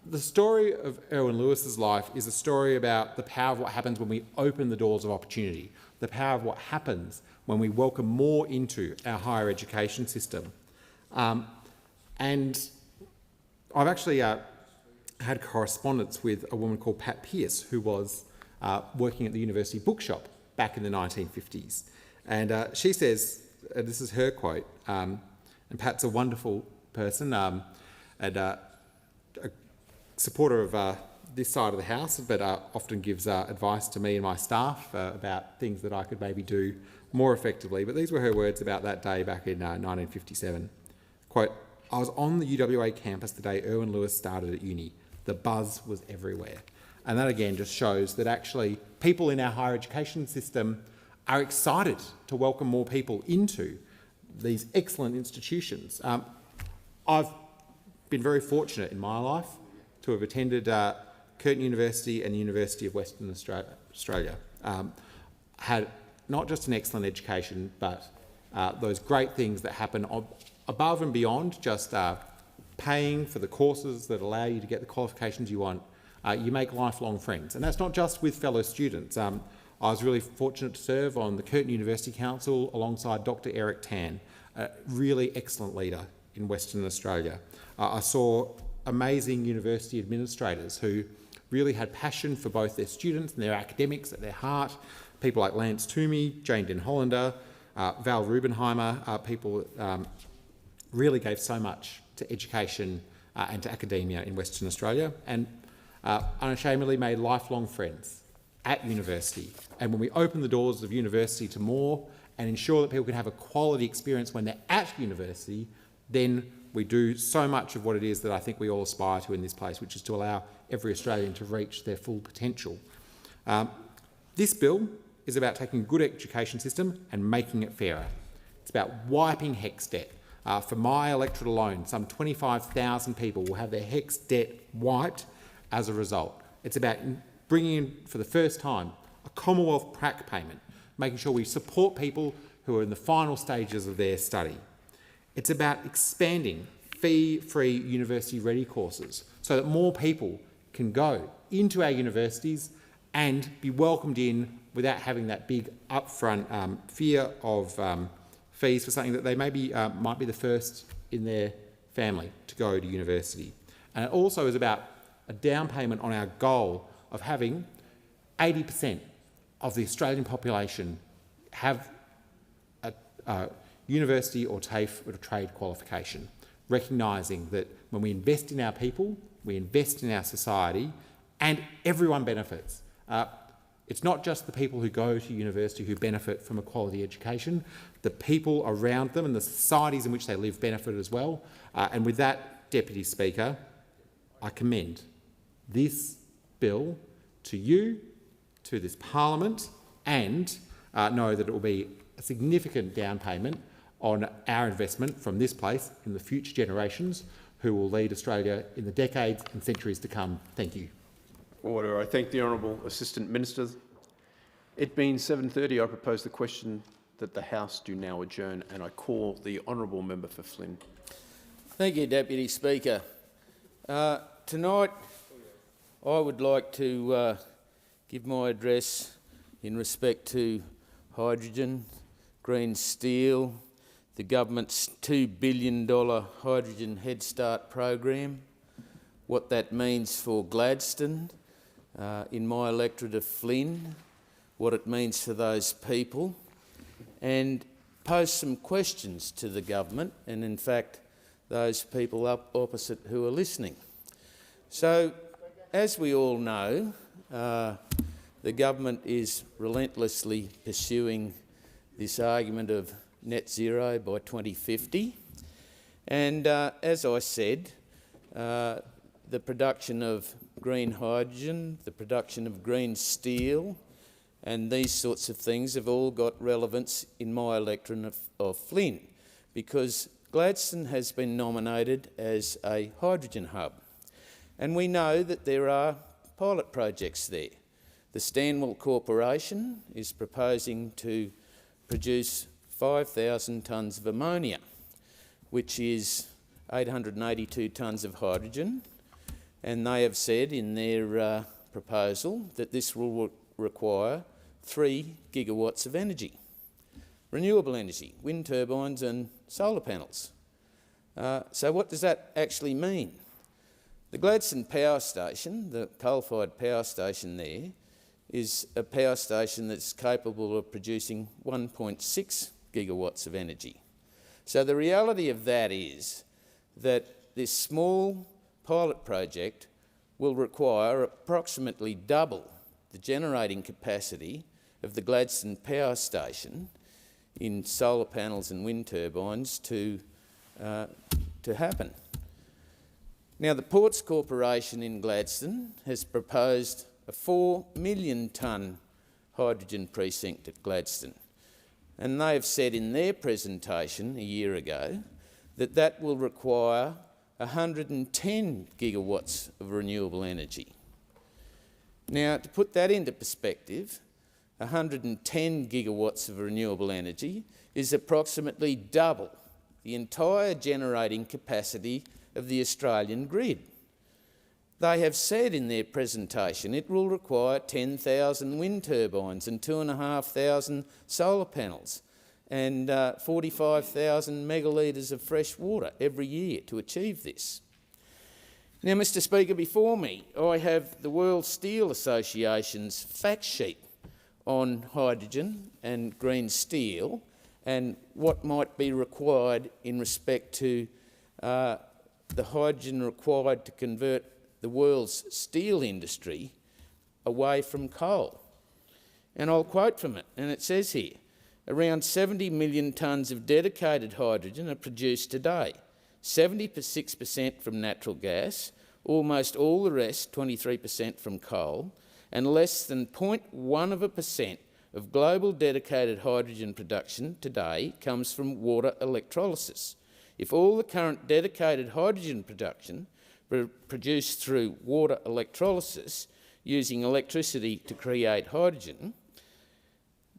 The story of Erwin Lewis's life is a story about the power of what happens when we open the doors of opportunity, the power of what happens when we welcome more into our higher education system. And I've actually had correspondence with a woman called Pat Pearce, who was working at the university bookshop back in the 1950s. And she says, this is her quote, and Pat's a wonderful person and a supporter of this side of the house, but often gives advice to me and my staff about things that I could maybe do more effectively. But these were her words about that day back in 1957. Quote, "I was on the UWA campus the day Erwin Lewis started at uni. The buzz was everywhere." And that again just shows that actually people in our higher education system are excited to welcome more people into these excellent institutions. I've been very fortunate in my life to have attended Curtin University and the University of Western Australia. Had not just an excellent education, but those great things that happen above and beyond just paying for the courses that allow you to get the qualifications you want. You make lifelong friends, and that's not just with fellow students. I was really fortunate to serve on the Curtin University Council alongside Dr. Eric Tan, a really excellent leader in Western Australia. I saw amazing university administrators who really had passion for both their students and their academics at their heart. People like Lance Toomey, Jane Den Hollander, Val Rubenheimer, people really gave so much to education and to academia in Western Australia, and unashamedly made lifelong friends at university. And when we open the doors of university to more and ensure that people can have a quality experience when they're at university, then we do so much of what it is that I think we all aspire to in this place, which is to allow every Australian to reach their full potential. This bill is about taking a good education system and making it fairer. It's about wiping HECS debt. For my electorate alone, some 25,000 people will have their HECS debt wiped as a result. It's about bringing in, for the first time, a Commonwealth prac payment, making sure we support people who are in the final stages of their study. It's about expanding fee-free university-ready courses so that more people can go into our universities and be welcomed in without having that big upfront fear of fees for something that they maybe might be the first in their family to go to university. And it also is about a down payment on our goal of having 80% of the Australian population have a university or TAFE or trade qualification, recognising that when we invest in our people, we invest in our society, and everyone benefits. It's not just the people who go to university who benefit from a quality education. The people around them and the societies in which they live benefit as well. And with that, Deputy Speaker, I commend this bill to you, to this Parliament, and know that it will be a significant down payment on our investment from this place in the future generations who will lead Australia in the decades and centuries to come. Thank you. Order. I thank the Honourable Assistant Minister. It being 7:30, I propose the question that the House do now adjourn, and I call the Honourable Member for Flynn. Thank you, Deputy Speaker. Tonight I would like to give my address in respect to hydrogen, green steel, the government's $2 billion hydrogen Head Start program, what that means for Gladstone, in my electorate of Flynn, what it means for those people, and pose some questions to the government and, in fact, those people up opposite who are listening. So, as we all know, the government is relentlessly pursuing this argument of net zero by 2050. And as I said, the production of green hydrogen, the production of green steel, and these sorts of things have all got relevance in my electorate of Flynn, because Gladstone has been nominated as a hydrogen hub. And we know that there are pilot projects there. The Stanwell Corporation is proposing to produce 5,000 tonnes of ammonia, which is 882 tonnes of hydrogen, and they have said in their proposal that this will require 3 gigawatts of energy, renewable energy, wind turbines and solar panels. So what does that actually mean? The Gladstone Power Station, the coal-fired power station there, is a power station that's capable of producing 1.6 gigawatts of energy. So the reality of that is that this small pilot project will require approximately double the generating capacity of the Gladstone Power Station in solar panels and wind turbines to happen. Now, the Ports Corporation in Gladstone has proposed a 4 million tonne hydrogen precinct at Gladstone, and they have said in their presentation a year ago that that will require 110 gigawatts of renewable energy. Now, to put that into perspective, 110 gigawatts of renewable energy is approximately double the entire generating capacity of the Australian grid. They have said in their presentation it will require 10,000 wind turbines and 2,500 solar panels and 45,000 megalitres of fresh water every year to achieve this. Now, Mr Speaker, before me I have the World Steel Association's fact sheet on hydrogen and green steel and what might be required in respect to the hydrogen required to convert the world's steel industry away from coal. And I'll quote from it, and it says here, around 70 million tonnes of dedicated hydrogen are produced today, 76% from natural gas, almost all the rest, 23% from coal, and less than 0.1% of global dedicated hydrogen production today comes from water electrolysis. If all the current dedicated hydrogen production were produced through water electrolysis using electricity to create hydrogen,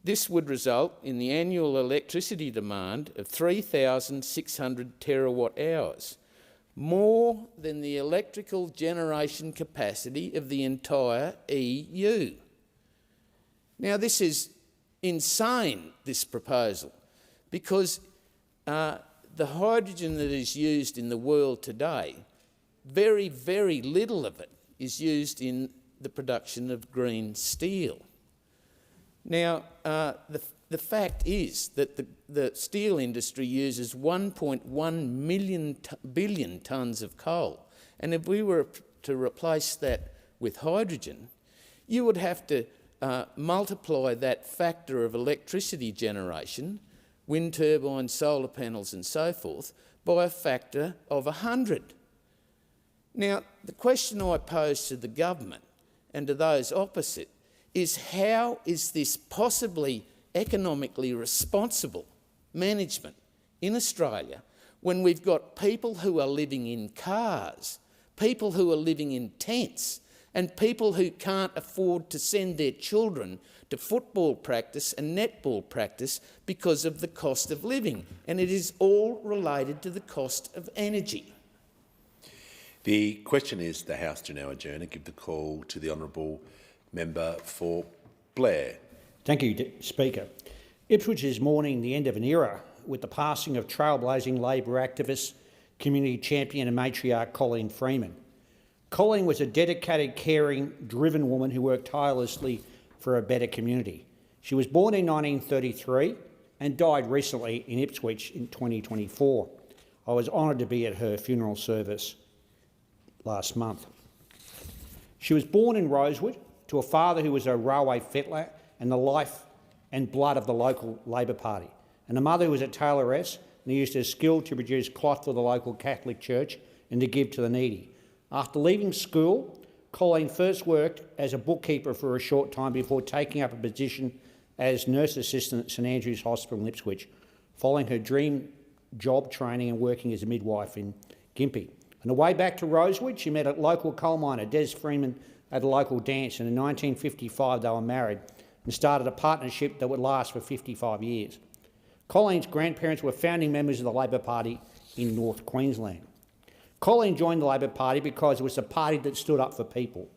this would result in the annual electricity demand of 3,600 terawatt hours, more than the electrical generation capacity of the entire EU. Now, this is insane, this proposal, because the hydrogen that is used in the world today, very, very little of it is used in the production of green steel. Now, the fact is that the steel industry uses 1.1 billion tonnes of coal, and if we were to replace that with hydrogen, you would have to multiply that factor of electricity generation, wind turbines, solar panels and so forth, by a factor of 100. Now, the question I pose to the government and to those opposite is, how is this possibly economically responsible management in Australia when we've got people who are living in cars, people who are living in tents, and people who can't afford to send their children to football practice and netball practice because of the cost of living? And it is all related to the cost of energy. The question is the House do now adjourn and give the call to the honourable member for Blair. Thank you, Speaker. Ipswich is mourning the end of an era with the passing of trailblazing Labor activist, community champion and matriarch Colleen Freeman. Colleen was a dedicated, caring, driven woman who worked tirelessly for a better community. She was born in 1933 and died recently in Ipswich in 2024. I was honoured to be at her funeral service last month. She was born in Rosewood to a father who was a railway fettler and the life and blood of the local Labor Party, and a mother who was a tailoress and used her skill to produce cloth for the local Catholic Church and to give to the needy. After leaving school, Colleen first worked as a bookkeeper for a short time before taking up a position as nurse assistant at St Andrew's Hospital in Ipswich, following her dream job training and working as a midwife in Gympie. On the way back to Rosewood, she met a local coal miner, Des Freeman, at a local dance, and in 1955 they were married and started a partnership that would last for 55 years. Colleen's grandparents were founding members of the Labor Party in North Queensland. Colleen joined the Labor Party because it was a party that stood up for people.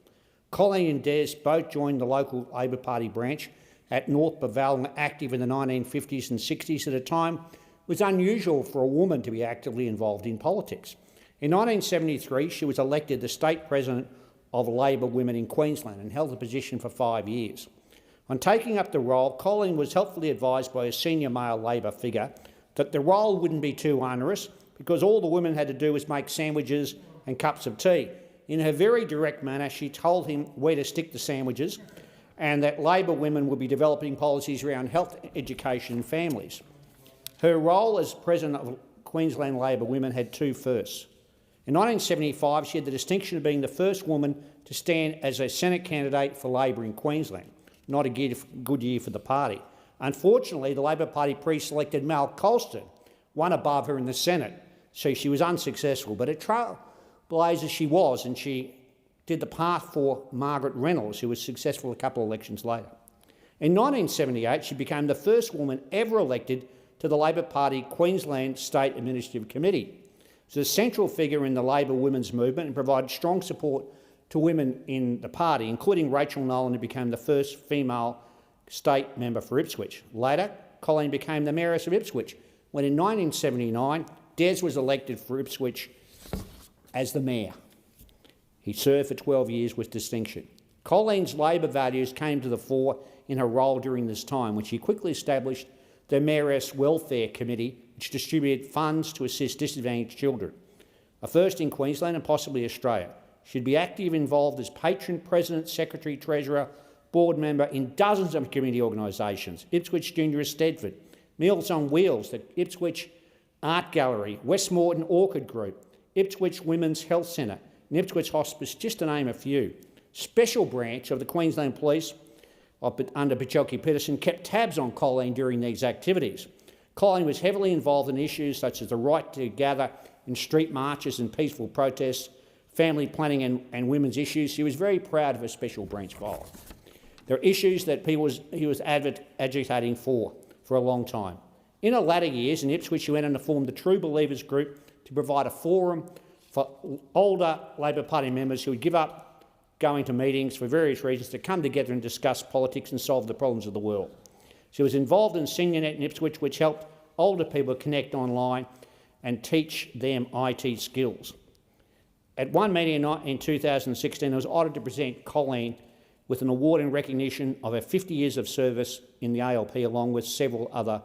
Colleen and Des both joined the local Labor Party branch at North Baval and were active in the 1950s and 60s at a time it was unusual for a woman to be actively involved in politics. In 1973, she was elected the state president of Labor Women in Queensland and held the position for 5 years. On taking up the role, Colleen was helpfully advised by a senior male Labor figure that the role wouldn't be too onerous because all the women had to do was make sandwiches and cups of tea. In her very direct manner, she told him where to stick the sandwiches and that Labor women would be developing policies around health, education and families. Her role as president of Queensland Labor Women had two firsts. In 1975, she had the distinction of being the first woman to stand as a Senate candidate for Labor in Queensland. Not a good year for the party. Unfortunately, the Labor Party pre-selected Mal Colston, one above her in the Senate, so she was unsuccessful. But a trailblazer she was, and she did the path for Margaret Reynolds, who was successful a couple of elections later. In 1978, she became the first woman ever elected to the Labor Party Queensland State Administrative Committee. She was a central figure in the Labor women's movement and provided strong support to women in the party, including Rachel Nolan, who became the first female state member for Ipswich. Later, Colleen became the mayoress of Ipswich, when in 1979, Des was elected for Ipswich as the mayor. He served for 12 years with distinction. Colleen's Labor values came to the fore in her role during this time, when she quickly established the Mayoress Welfare Committee, which distributed funds to assist disadvantaged children, a first in Queensland and possibly Australia. She'd be active involved as patron, president, secretary, treasurer, board member in dozens of community organisations: Ipswich Junior Eisteddfod, Meals on Wheels, the Ipswich Art Gallery, Westmoreton Orchid Group, Ipswich Women's Health Centre, and Ipswich Hospice, just to name a few. Special branch of the Queensland Police under Pichelke Peterson kept tabs on Colleen during these activities. Colleen was heavily involved in issues such as the right to gather in street marches and peaceful protests, family planning and women's issues. She was very proud of her special branch file. There are issues that he was agitating for a long time. In her latter years in Ipswich, she went on to form the True Believers Group to provide a forum for older Labor Party members who would give up going to meetings for various reasons to come together and discuss politics and solve the problems of the world. She was involved in SeniorNet in Ipswich, which helped older people connect online and teach them IT skills. At one meeting in 2016, I was honoured to present Colleen with an award in recognition of her 50 years of service in the ALP, along with several other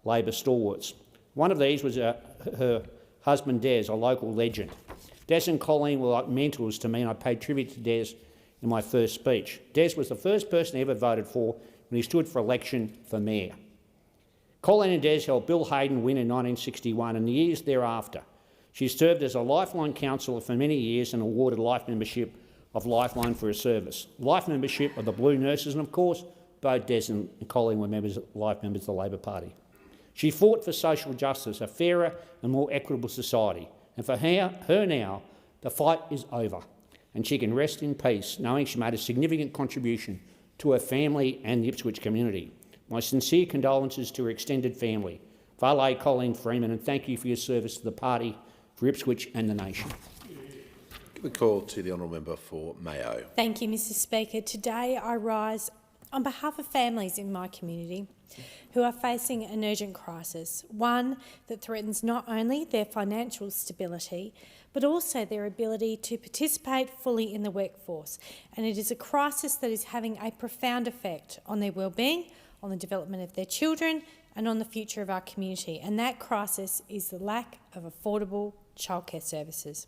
Labor stalwarts. One of these was her husband Des, a local legend. Des and Colleen were like mentors to me, and I paid tribute to Des in my first speech. Des was the first person I ever voted for when he stood for election for mayor. Colleen and Des helped Bill Hayden win in 1961 and the years thereafter. She served as a Lifeline counsellor for many years and awarded life membership of Lifeline for her service. Life membership of the Blue Nurses, and of course, both Des and Colleen were life members of the Labor Party. She fought for social justice, a fairer and more equitable society. And for her now, the fight is over, and she can rest in peace knowing she made a significant contribution to her family and the Ipswich community. My sincere condolences to her extended family. Vale Colleen Freeman, and thank you for your service to the party, for Ipswich and the nation. Give a call to the honourable member for Mayo. Thank you, Mr Speaker. Today I rise on behalf of families in my community who are facing an urgent crisis, one that threatens not only their financial stability but also their ability to participate fully in the workforce. And it is a crisis that is having a profound effect on their well-being, on the development of their children and on the future of our community. And that crisis is the lack of affordable childcare services.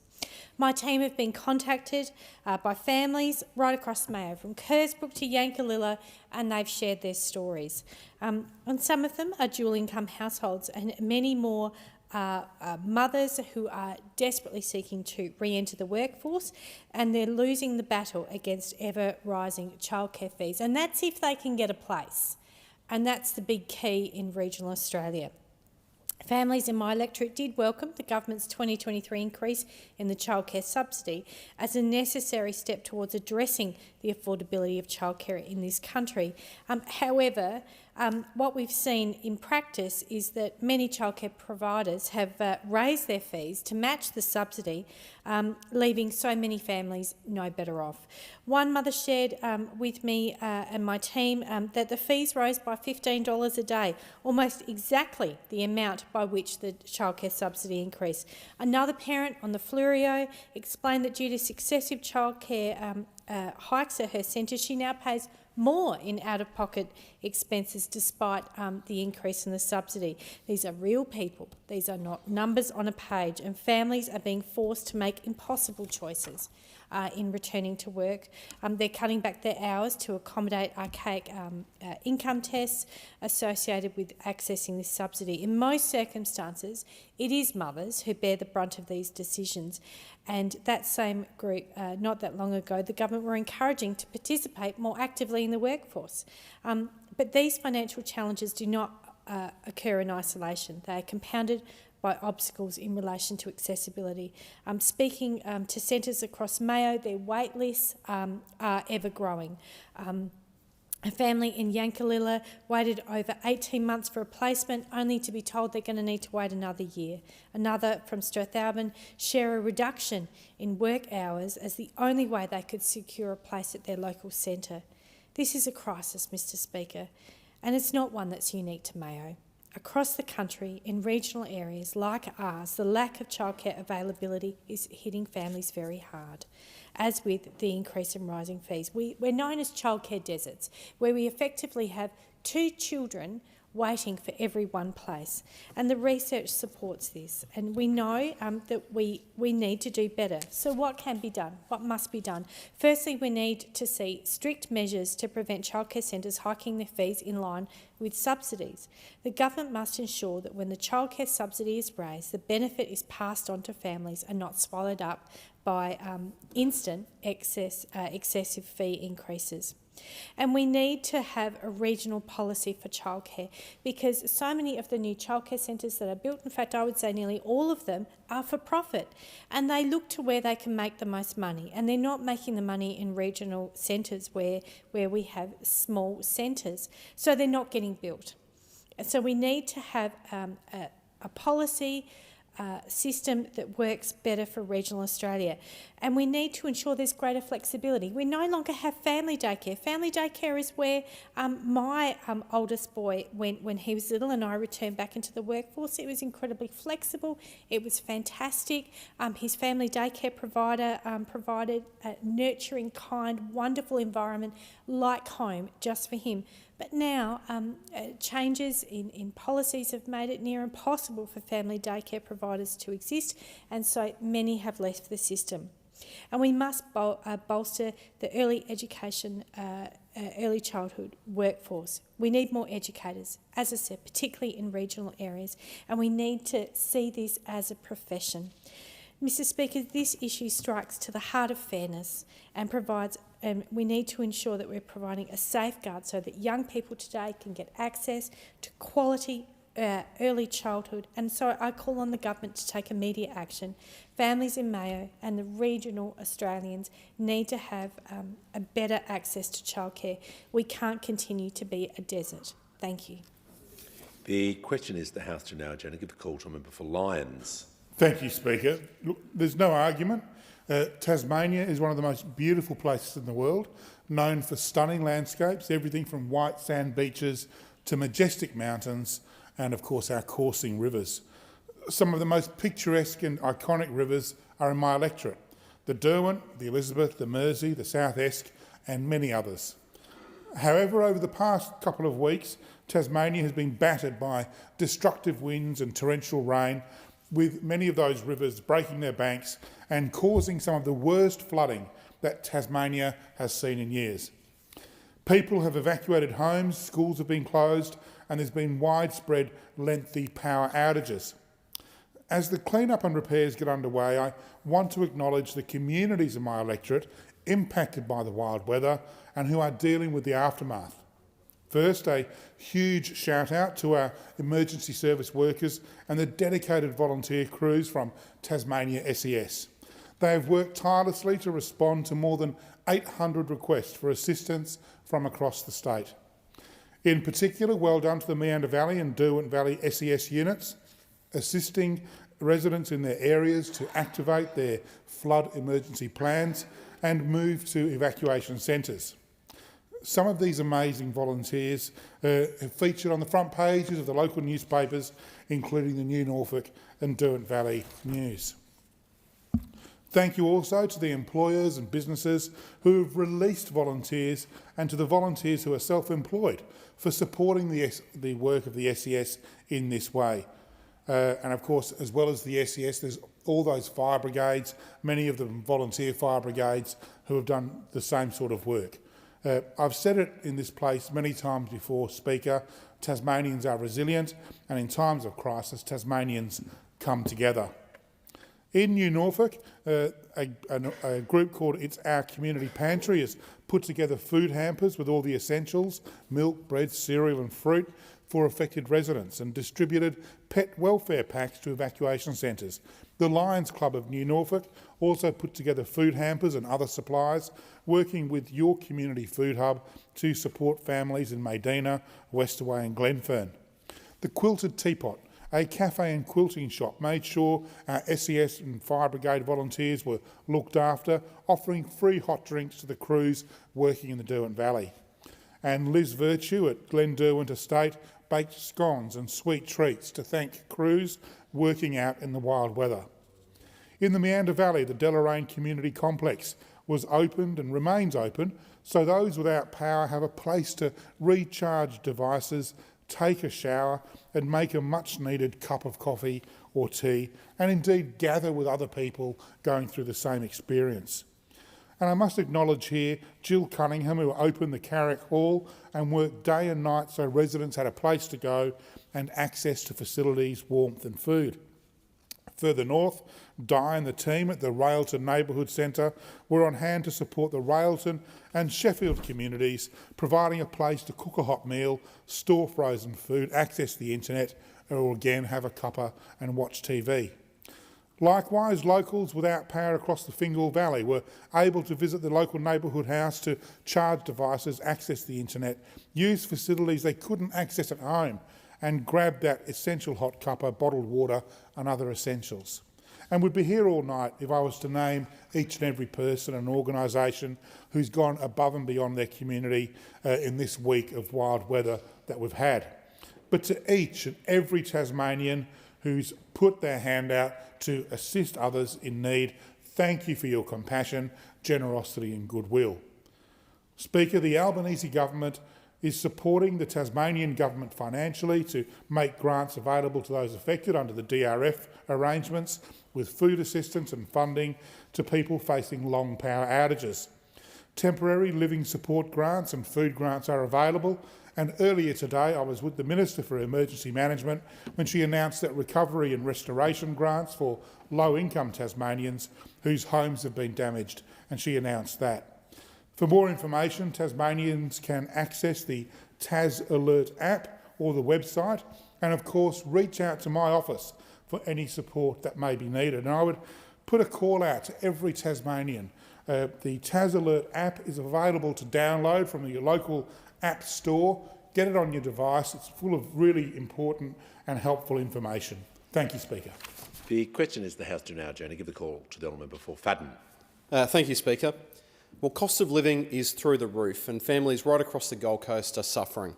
My team have been contacted by families right across Mayo, from Kersbrook to Yankalilla, and they've shared their stories. And some of them are dual-income households, and many more are mothers who are desperately seeking to re-enter the workforce, and they're losing the battle against ever-rising childcare fees. And that's if they can get a place. And that's the big key in regional Australia. Families in my electorate did welcome the government's 2023 increase in the childcare subsidy as a necessary step towards addressing the affordability of childcare in this country. However, what we've seen in practice is that many childcare providers have raised their fees to match the subsidy, leaving so many families no better off. One mother shared with me and my team that the fees rose by $15 a day, almost exactly the amount by which the childcare subsidy increased. Another parent on the Flurio explained that due to successive childcare hikes at her centre, she now pays more in out-of-pocket expenses despite the increase in the subsidy. These are real people. These are not numbers on a page, and families are being forced to make impossible choices in returning to work. They're cutting back their hours to accommodate archaic income tests associated with accessing this subsidy. In most circumstances, it is mothers who bear the brunt of these decisions, and that same group, not that long ago, the government were encouraging to participate more actively in the workforce. But these financial challenges do not occur in isolation. They are compounded by obstacles in relation to accessibility. Speaking to centres across Mayo, their wait lists are ever growing. A family in Yankalilla waited over 18 months for a placement, only to be told they're going to need to wait another year. Another from Strathalbyn share a reduction in work hours as the only way they could secure a place at their local centre. This is a crisis, Mr Speaker, and it's not one that's unique to Mayo. Across the country, in regional areas like ours, the lack of childcare availability is hitting families very hard, as with the increase in rising fees. We're known as childcare deserts, where we effectively have 2 children waiting for every one place. And the research supports this. And we know that we need to do better. So what can be done? What must be done? Firstly, we need to see strict measures to prevent childcare centres hiking their fees in line with subsidies. The government must ensure that when the childcare subsidy is raised, the benefit is passed on to families and not swallowed up by instant excessive fee increases. And we need to have a regional policy for childcare, because so many of the new childcare centres that are built, in fact I would say nearly all of them, are for profit, and they look to where they can make the most money, and they're not making the money in regional centres where we have small centres, so they're not getting built. So we need to have a policy system that works better for regional Australia. And we need to ensure there's greater flexibility. We no longer have family daycare. Family daycare is where my oldest boy went when he was little and I returned back into the workforce. It was incredibly flexible. It was fantastic. His family daycare provider provided a nurturing, kind, wonderful environment like home just for him. But now changes in policies have made it near impossible for family daycare providers to exist, and so many have left the system. And we must bolster the early education, early childhood workforce. We need more educators, as I said, particularly in regional areas, and we need to see this as a profession. Mr Speaker, this issue strikes to the heart of fairness and provides we need to ensure that we're providing a safeguard so that young people today can get access to quality early childhood. And so I call on the government to take immediate action. Families in Mayo and the regional Australians need to have a better access to childcare. We can't continue to be a desert. Thank you. The question is the House to now adjourn. Give the call to a member for Lyons. Thank you, Speaker. Look, there's no argument. Tasmania is one of the most beautiful places in the world, known for stunning landscapes, everything from white sand beaches to majestic mountains and, of course, our coursing rivers. Some of the most picturesque and iconic rivers are in my electorate: the Derwent, the Elizabeth, the Mersey, the South Esk and many others. However, over the past couple of weeks, Tasmania has been battered by destructive winds and torrential rain, with many of those rivers breaking their banks and causing some of the worst flooding that Tasmania has seen in years. People have evacuated homes, schools have been closed, and there's been widespread, lengthy power outages. As the clean-up and repairs get underway, I want to acknowledge the communities in my electorate impacted by the wild weather and who are dealing with the aftermath. First, a huge shout out to our emergency service workers and the dedicated volunteer crews from Tasmania SES. They have worked tirelessly to respond to more than 800 requests for assistance from across the state. In particular, well done to the Meander Valley and Derwent Valley SES units, assisting residents in their areas to activate their flood emergency plans and move to evacuation centres. Some of these amazing volunteers have featured on the front pages of the local newspapers, including the New Norfolk and Derwent Valley News. Thank you also to the employers and businesses who have released volunteers and to the volunteers who are self-employed for supporting the work of the SES in this way. And of course, as well as the SES, there's all those fire brigades, many of them volunteer fire brigades, who have done the same sort of work. I've said it in this place many times before, Speaker, Tasmanians are resilient, and in times of crisis, Tasmanians come together. In New Norfolk, a group called It's Our Community Pantry has put together food hampers with all the essentials, milk, bread, cereal and fruit, for affected residents, and distributed pet welfare packs to evacuation centres. The Lions Club of New Norfolk also put together food hampers and other supplies, working with your community food hub to support families in Medina, Westaway and Glenfern. The Quilted Teapot, a cafe and quilting shop, made sure our SES and Fire Brigade volunteers were looked after, offering free hot drinks to the crews working in the Derwent Valley. And Liz Virtue at Glen Derwent Estate baked scones and sweet treats to thank crews working out in the wild weather. In the Meander Valley, the Deloraine Community Complex was opened and remains open, so those without power have a place to recharge devices, take a shower and make a much-needed cup of coffee or tea, and indeed gather with other people going through the same experience. And I must acknowledge here Jill Cunningham, who opened the Carrick Hall and worked day and night so residents had a place to go and access to facilities, warmth and food. Further north, Di and the team at the Railton Neighbourhood Centre were on hand to support the Railton and Sheffield communities, providing a place to cook a hot meal, store frozen food, access the internet, or again have a cuppa and watch TV. Likewise, locals without power across the Fingal Valley were able to visit the local neighbourhood house to charge devices, access the internet, use facilities they couldn't access at home, and grab that essential hot cuppa, bottled water and other essentials. And we'd be here all night if I was to name each and every person and organisation who's gone above and beyond their community in this week of wild weather that we've had. But to each and every Tasmanian who's put their hand out to assist others in need, thank you for your compassion, generosity and goodwill. Speaker, the Albanese government is supporting the Tasmanian government financially to make grants available to those affected under the DRF arrangements, with food assistance and funding to people facing long power outages. Temporary living support grants and food grants are available, and earlier today I was with the Minister for Emergency Management when she announced that recovery and restoration grants for low-income Tasmanians whose homes have been damaged, and she announced that. For more information, Tasmanians can access the Tas Alert app or the website, and of course reach out to my office for any support that may be needed. And I would put a call out to every Tasmanian. The Tas Alert app is available to download from your local app store. Get it on your device. It's full of really important and helpful information. Thank you, Speaker. The question is the House do now adjourn. I give the call to the honourable member for Fadden. Thank you, Speaker. Well, cost of living is through the roof and families right across the Gold Coast are suffering.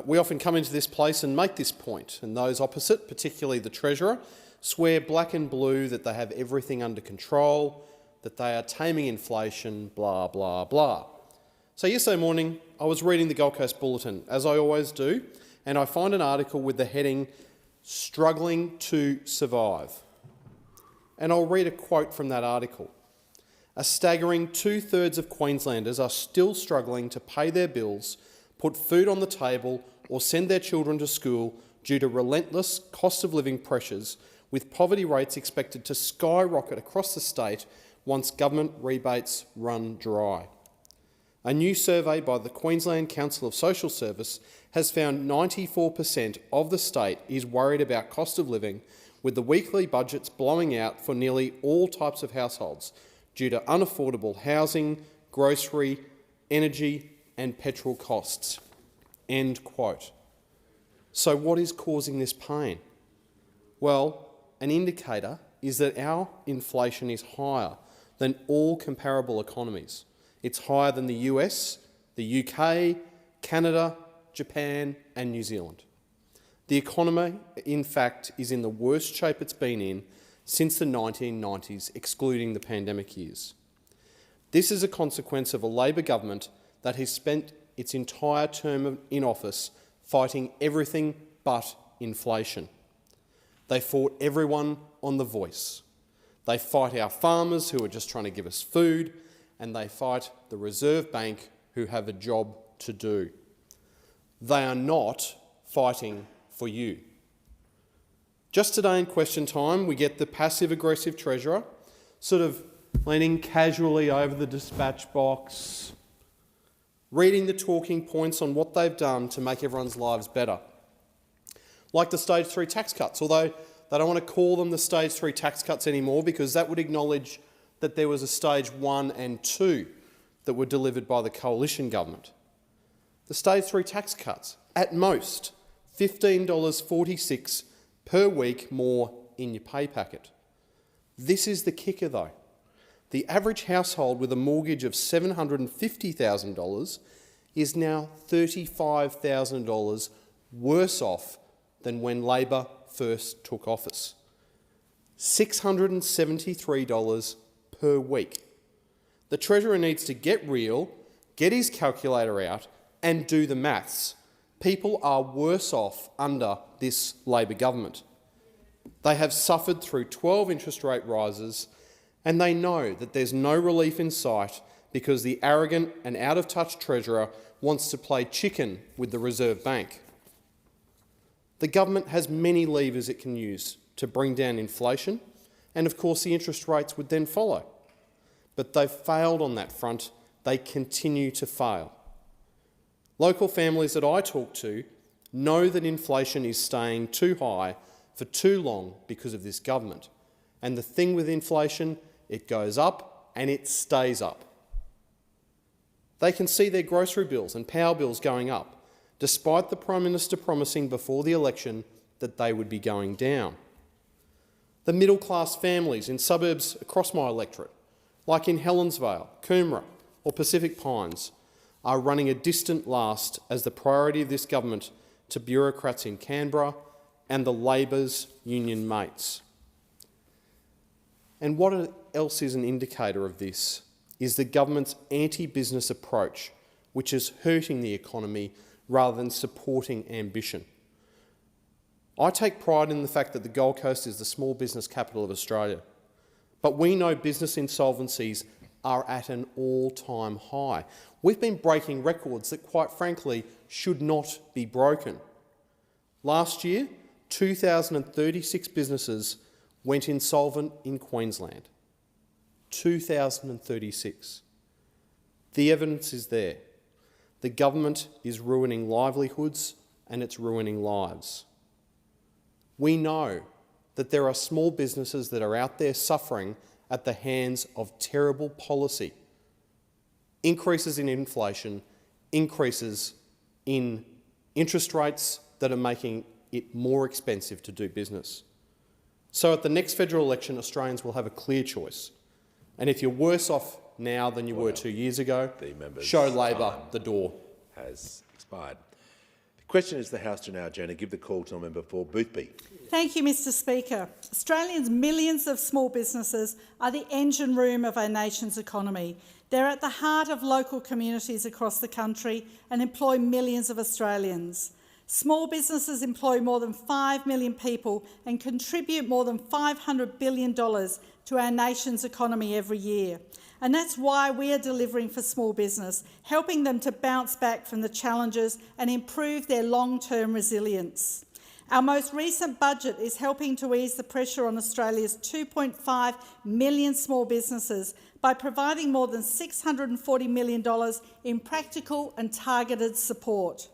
We often come into this place and make this point, and those opposite, particularly the Treasurer, swear black and blue that they have everything under control, that they are taming inflation, blah, blah, blah. So yesterday morning, I was reading the Gold Coast Bulletin, as I always do, and I find an article with the heading, "Struggling to Survive." And I'll read a quote from that article. "A staggering 2/3 of Queenslanders are still struggling to pay their bills, put food on the table or send their children to school due to relentless cost of living pressures, with poverty rates expected to skyrocket across the state once government rebates run dry." A new survey by the Queensland Council of Social Service has found 94% of the state is worried about cost of living, with the weekly budgets blowing out for nearly all types of households due to unaffordable housing, grocery, energy and petrol costs. End quote. So what is causing this pain? Well, an indicator is that our inflation is higher than all comparable economies. It's higher than the US, the UK, Canada, Japan and New Zealand. The economy, in fact, is in the worst shape it's been in since the 1990s, excluding the pandemic years. This is a consequence of a Labor government that has spent its entire term in office fighting everything but inflation. They fought everyone on The Voice. They fight our farmers who are just trying to give us food, and they fight the Reserve Bank who have a job to do. They are not fighting for you. Just today in question time, we get the passive-aggressive Treasurer sort of leaning casually over the dispatch box, reading the talking points on what they've done to make everyone's lives better. Like the Stage 3 tax cuts, although they don't want to call them the Stage 3 tax cuts anymore because that would acknowledge that there was a Stage 1 and 2 that were delivered by the coalition government. The Stage 3 tax cuts, at most, $15.46 per week more in your pay packet. This is the kicker though. The average household with a mortgage of $750,000 is now $35,000 worse off than when Labor first took office. $673 per week. The Treasurer needs to get real, get his calculator out and do the maths. People are worse off under this Labor government. They have suffered through 12 interest rate rises and they know that there's no relief in sight because the arrogant and out-of-touch Treasurer wants to play chicken with the Reserve Bank. The government has many levers it can use to bring down inflation, and of course the interest rates would then follow. But they've failed on that front. They continue to fail. Local families that I talk to know that inflation is staying too high for too long because of this government. And the thing with inflation, it goes up and it stays up. They can see their grocery bills and power bills going up, despite the Prime Minister promising before the election that they would be going down. The middle-class families in suburbs across my electorate, like in Helensvale, Coomera or Pacific Pines, are running a distant last as the priority of this government to bureaucrats in Canberra and the Labor's union mates. And what else is an indicator of this is the government's anti-business approach, which is hurting the economy rather than supporting ambition. I take pride in the fact that the Gold Coast is the small business capital of Australia, but we know business insolvencies are at an all-time high. We've been breaking records that, quite frankly, should not be broken. Last year, 2,036 businesses went insolvent in Queensland. 2,036. The evidence is there. The government is ruining livelihoods and it's ruining lives. We know that there are small businesses that are out there suffering at the hands of terrible policy. Increases in inflation, increases in interest rates that are making it more expensive to do business. So at the next federal election, Australians will have a clear choice. And if you're worse off now than you were 2 years ago, show Labor the door. Has expired. The question is the House to now adjourn and give the call to a member for Boothby. Thank you, Mr Speaker. Australians' millions of small businesses are the engine room of our nation's economy. They're at the heart of local communities across the country and employ millions of Australians. Small businesses employ more than 5 million people and contribute more than $500 billion to our nation's economy every year. And that's why we are delivering for small business, helping them to bounce back from the challenges and improve their long-term resilience. Our most recent budget is helping to ease the pressure on Australia's 2.5 million small businesses by providing more than $640 million in practical and targeted support.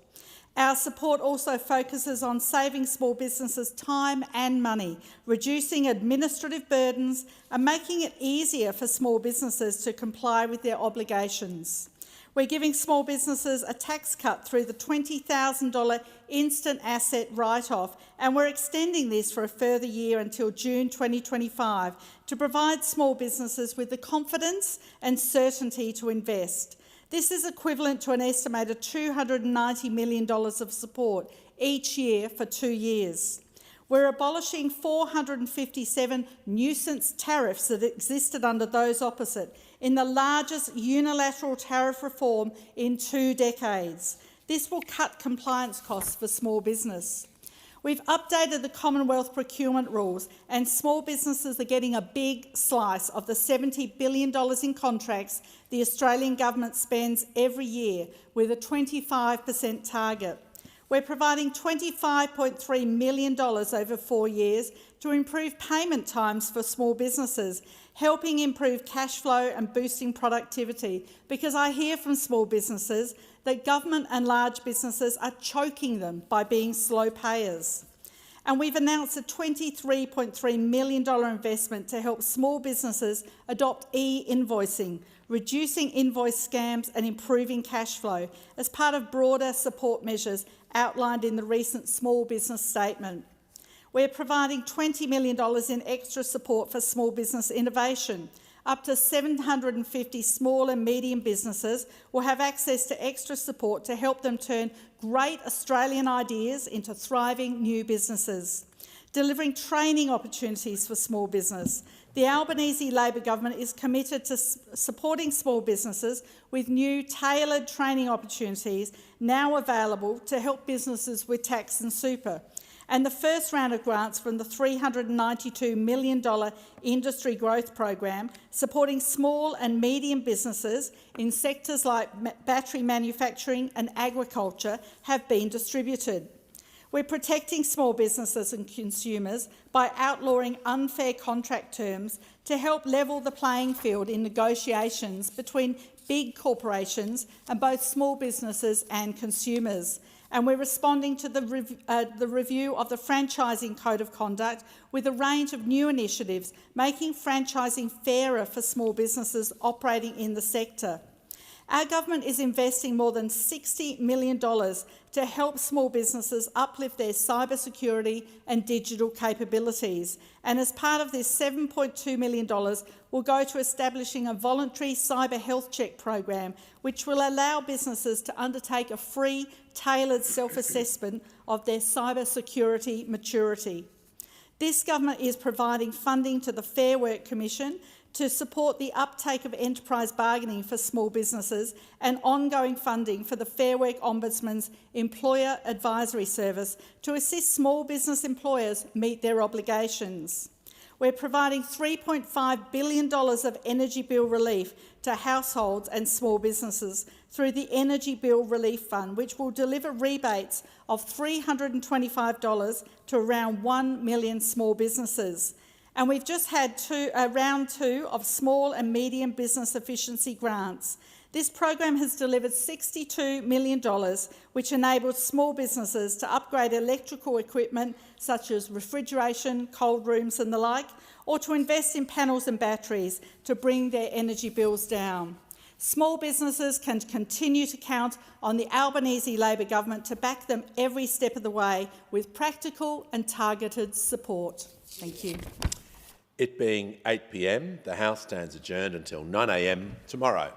Our support also focuses on saving small businesses time and money, reducing administrative burdens and making it easier for small businesses to comply with their obligations. We're giving small businesses a tax cut through the $20,000 instant asset write-off, and we're extending this for a further year until June 2025 to provide small businesses with the confidence and certainty to invest. This is equivalent to an estimated $290 million of support each year for 2 years. We're abolishing 457 nuisance tariffs that existed under those opposite in the largest unilateral tariff reform in 2 decades. This will cut compliance costs for small business. We've updated the Commonwealth procurement rules, and small businesses are getting a big slice of the $70 billion in contracts the Australian government spends every year, with a 25% target. We're providing $25.3 million over 4 years to improve payment times for small businesses, helping improve cash flow and boosting productivity, because I hear from small businesses that government and large businesses are choking them by being slow payers. And we've announced a $23.3 million investment to help small businesses adopt e-invoicing, reducing invoice scams and improving cash flow as part of broader support measures outlined in the recent Small Business Statement. We're providing $20 million in extra support for small business innovation. Up to 750 small and medium businesses will have access to extra support to help them turn great Australian ideas into thriving new businesses. Delivering training opportunities for small business. The Albanese Labor government is committed to supporting small businesses with new tailored training opportunities now available to help businesses with tax and super. And the first round of grants from the $392 million Industry Growth Program supporting small and medium businesses in sectors like battery manufacturing and agriculture have been distributed. We're protecting small businesses and consumers by outlawing unfair contract terms to help level the playing field in negotiations between big corporations and both small businesses and consumers. And we're responding to the review of the Franchising Code of Conduct with a range of new initiatives, making franchising fairer for small businesses operating in the sector. Our government is investing more than $60 million to help small businesses uplift their cybersecurity and digital capabilities. And as part of this, $7.2 million will go to establishing a voluntary cyber health check program, which will allow businesses to undertake a free, tailored self-assessment of their cybersecurity maturity. This government is providing funding to the Fair Work Commission to support the uptake of enterprise bargaining for small businesses and ongoing funding for the Fair Work Ombudsman's Employer Advisory Service to assist small business employers meet their obligations. We're providing $3.5 billion of energy bill relief to households and small businesses through the Energy Bill Relief Fund, which will deliver rebates of $325 to around 1 million small businesses. And we've just had round 2 of small and medium business efficiency grants. This program has delivered $62 million, which enables small businesses to upgrade electrical equipment such as refrigeration, cold rooms and the like, or to invest in panels and batteries to bring their energy bills down. Small businesses can continue to count on the Albanese Labor government to back them every step of the way with practical and targeted support. Thank you. It being 8 p.m, the House stands adjourned until 9 a.m. tomorrow.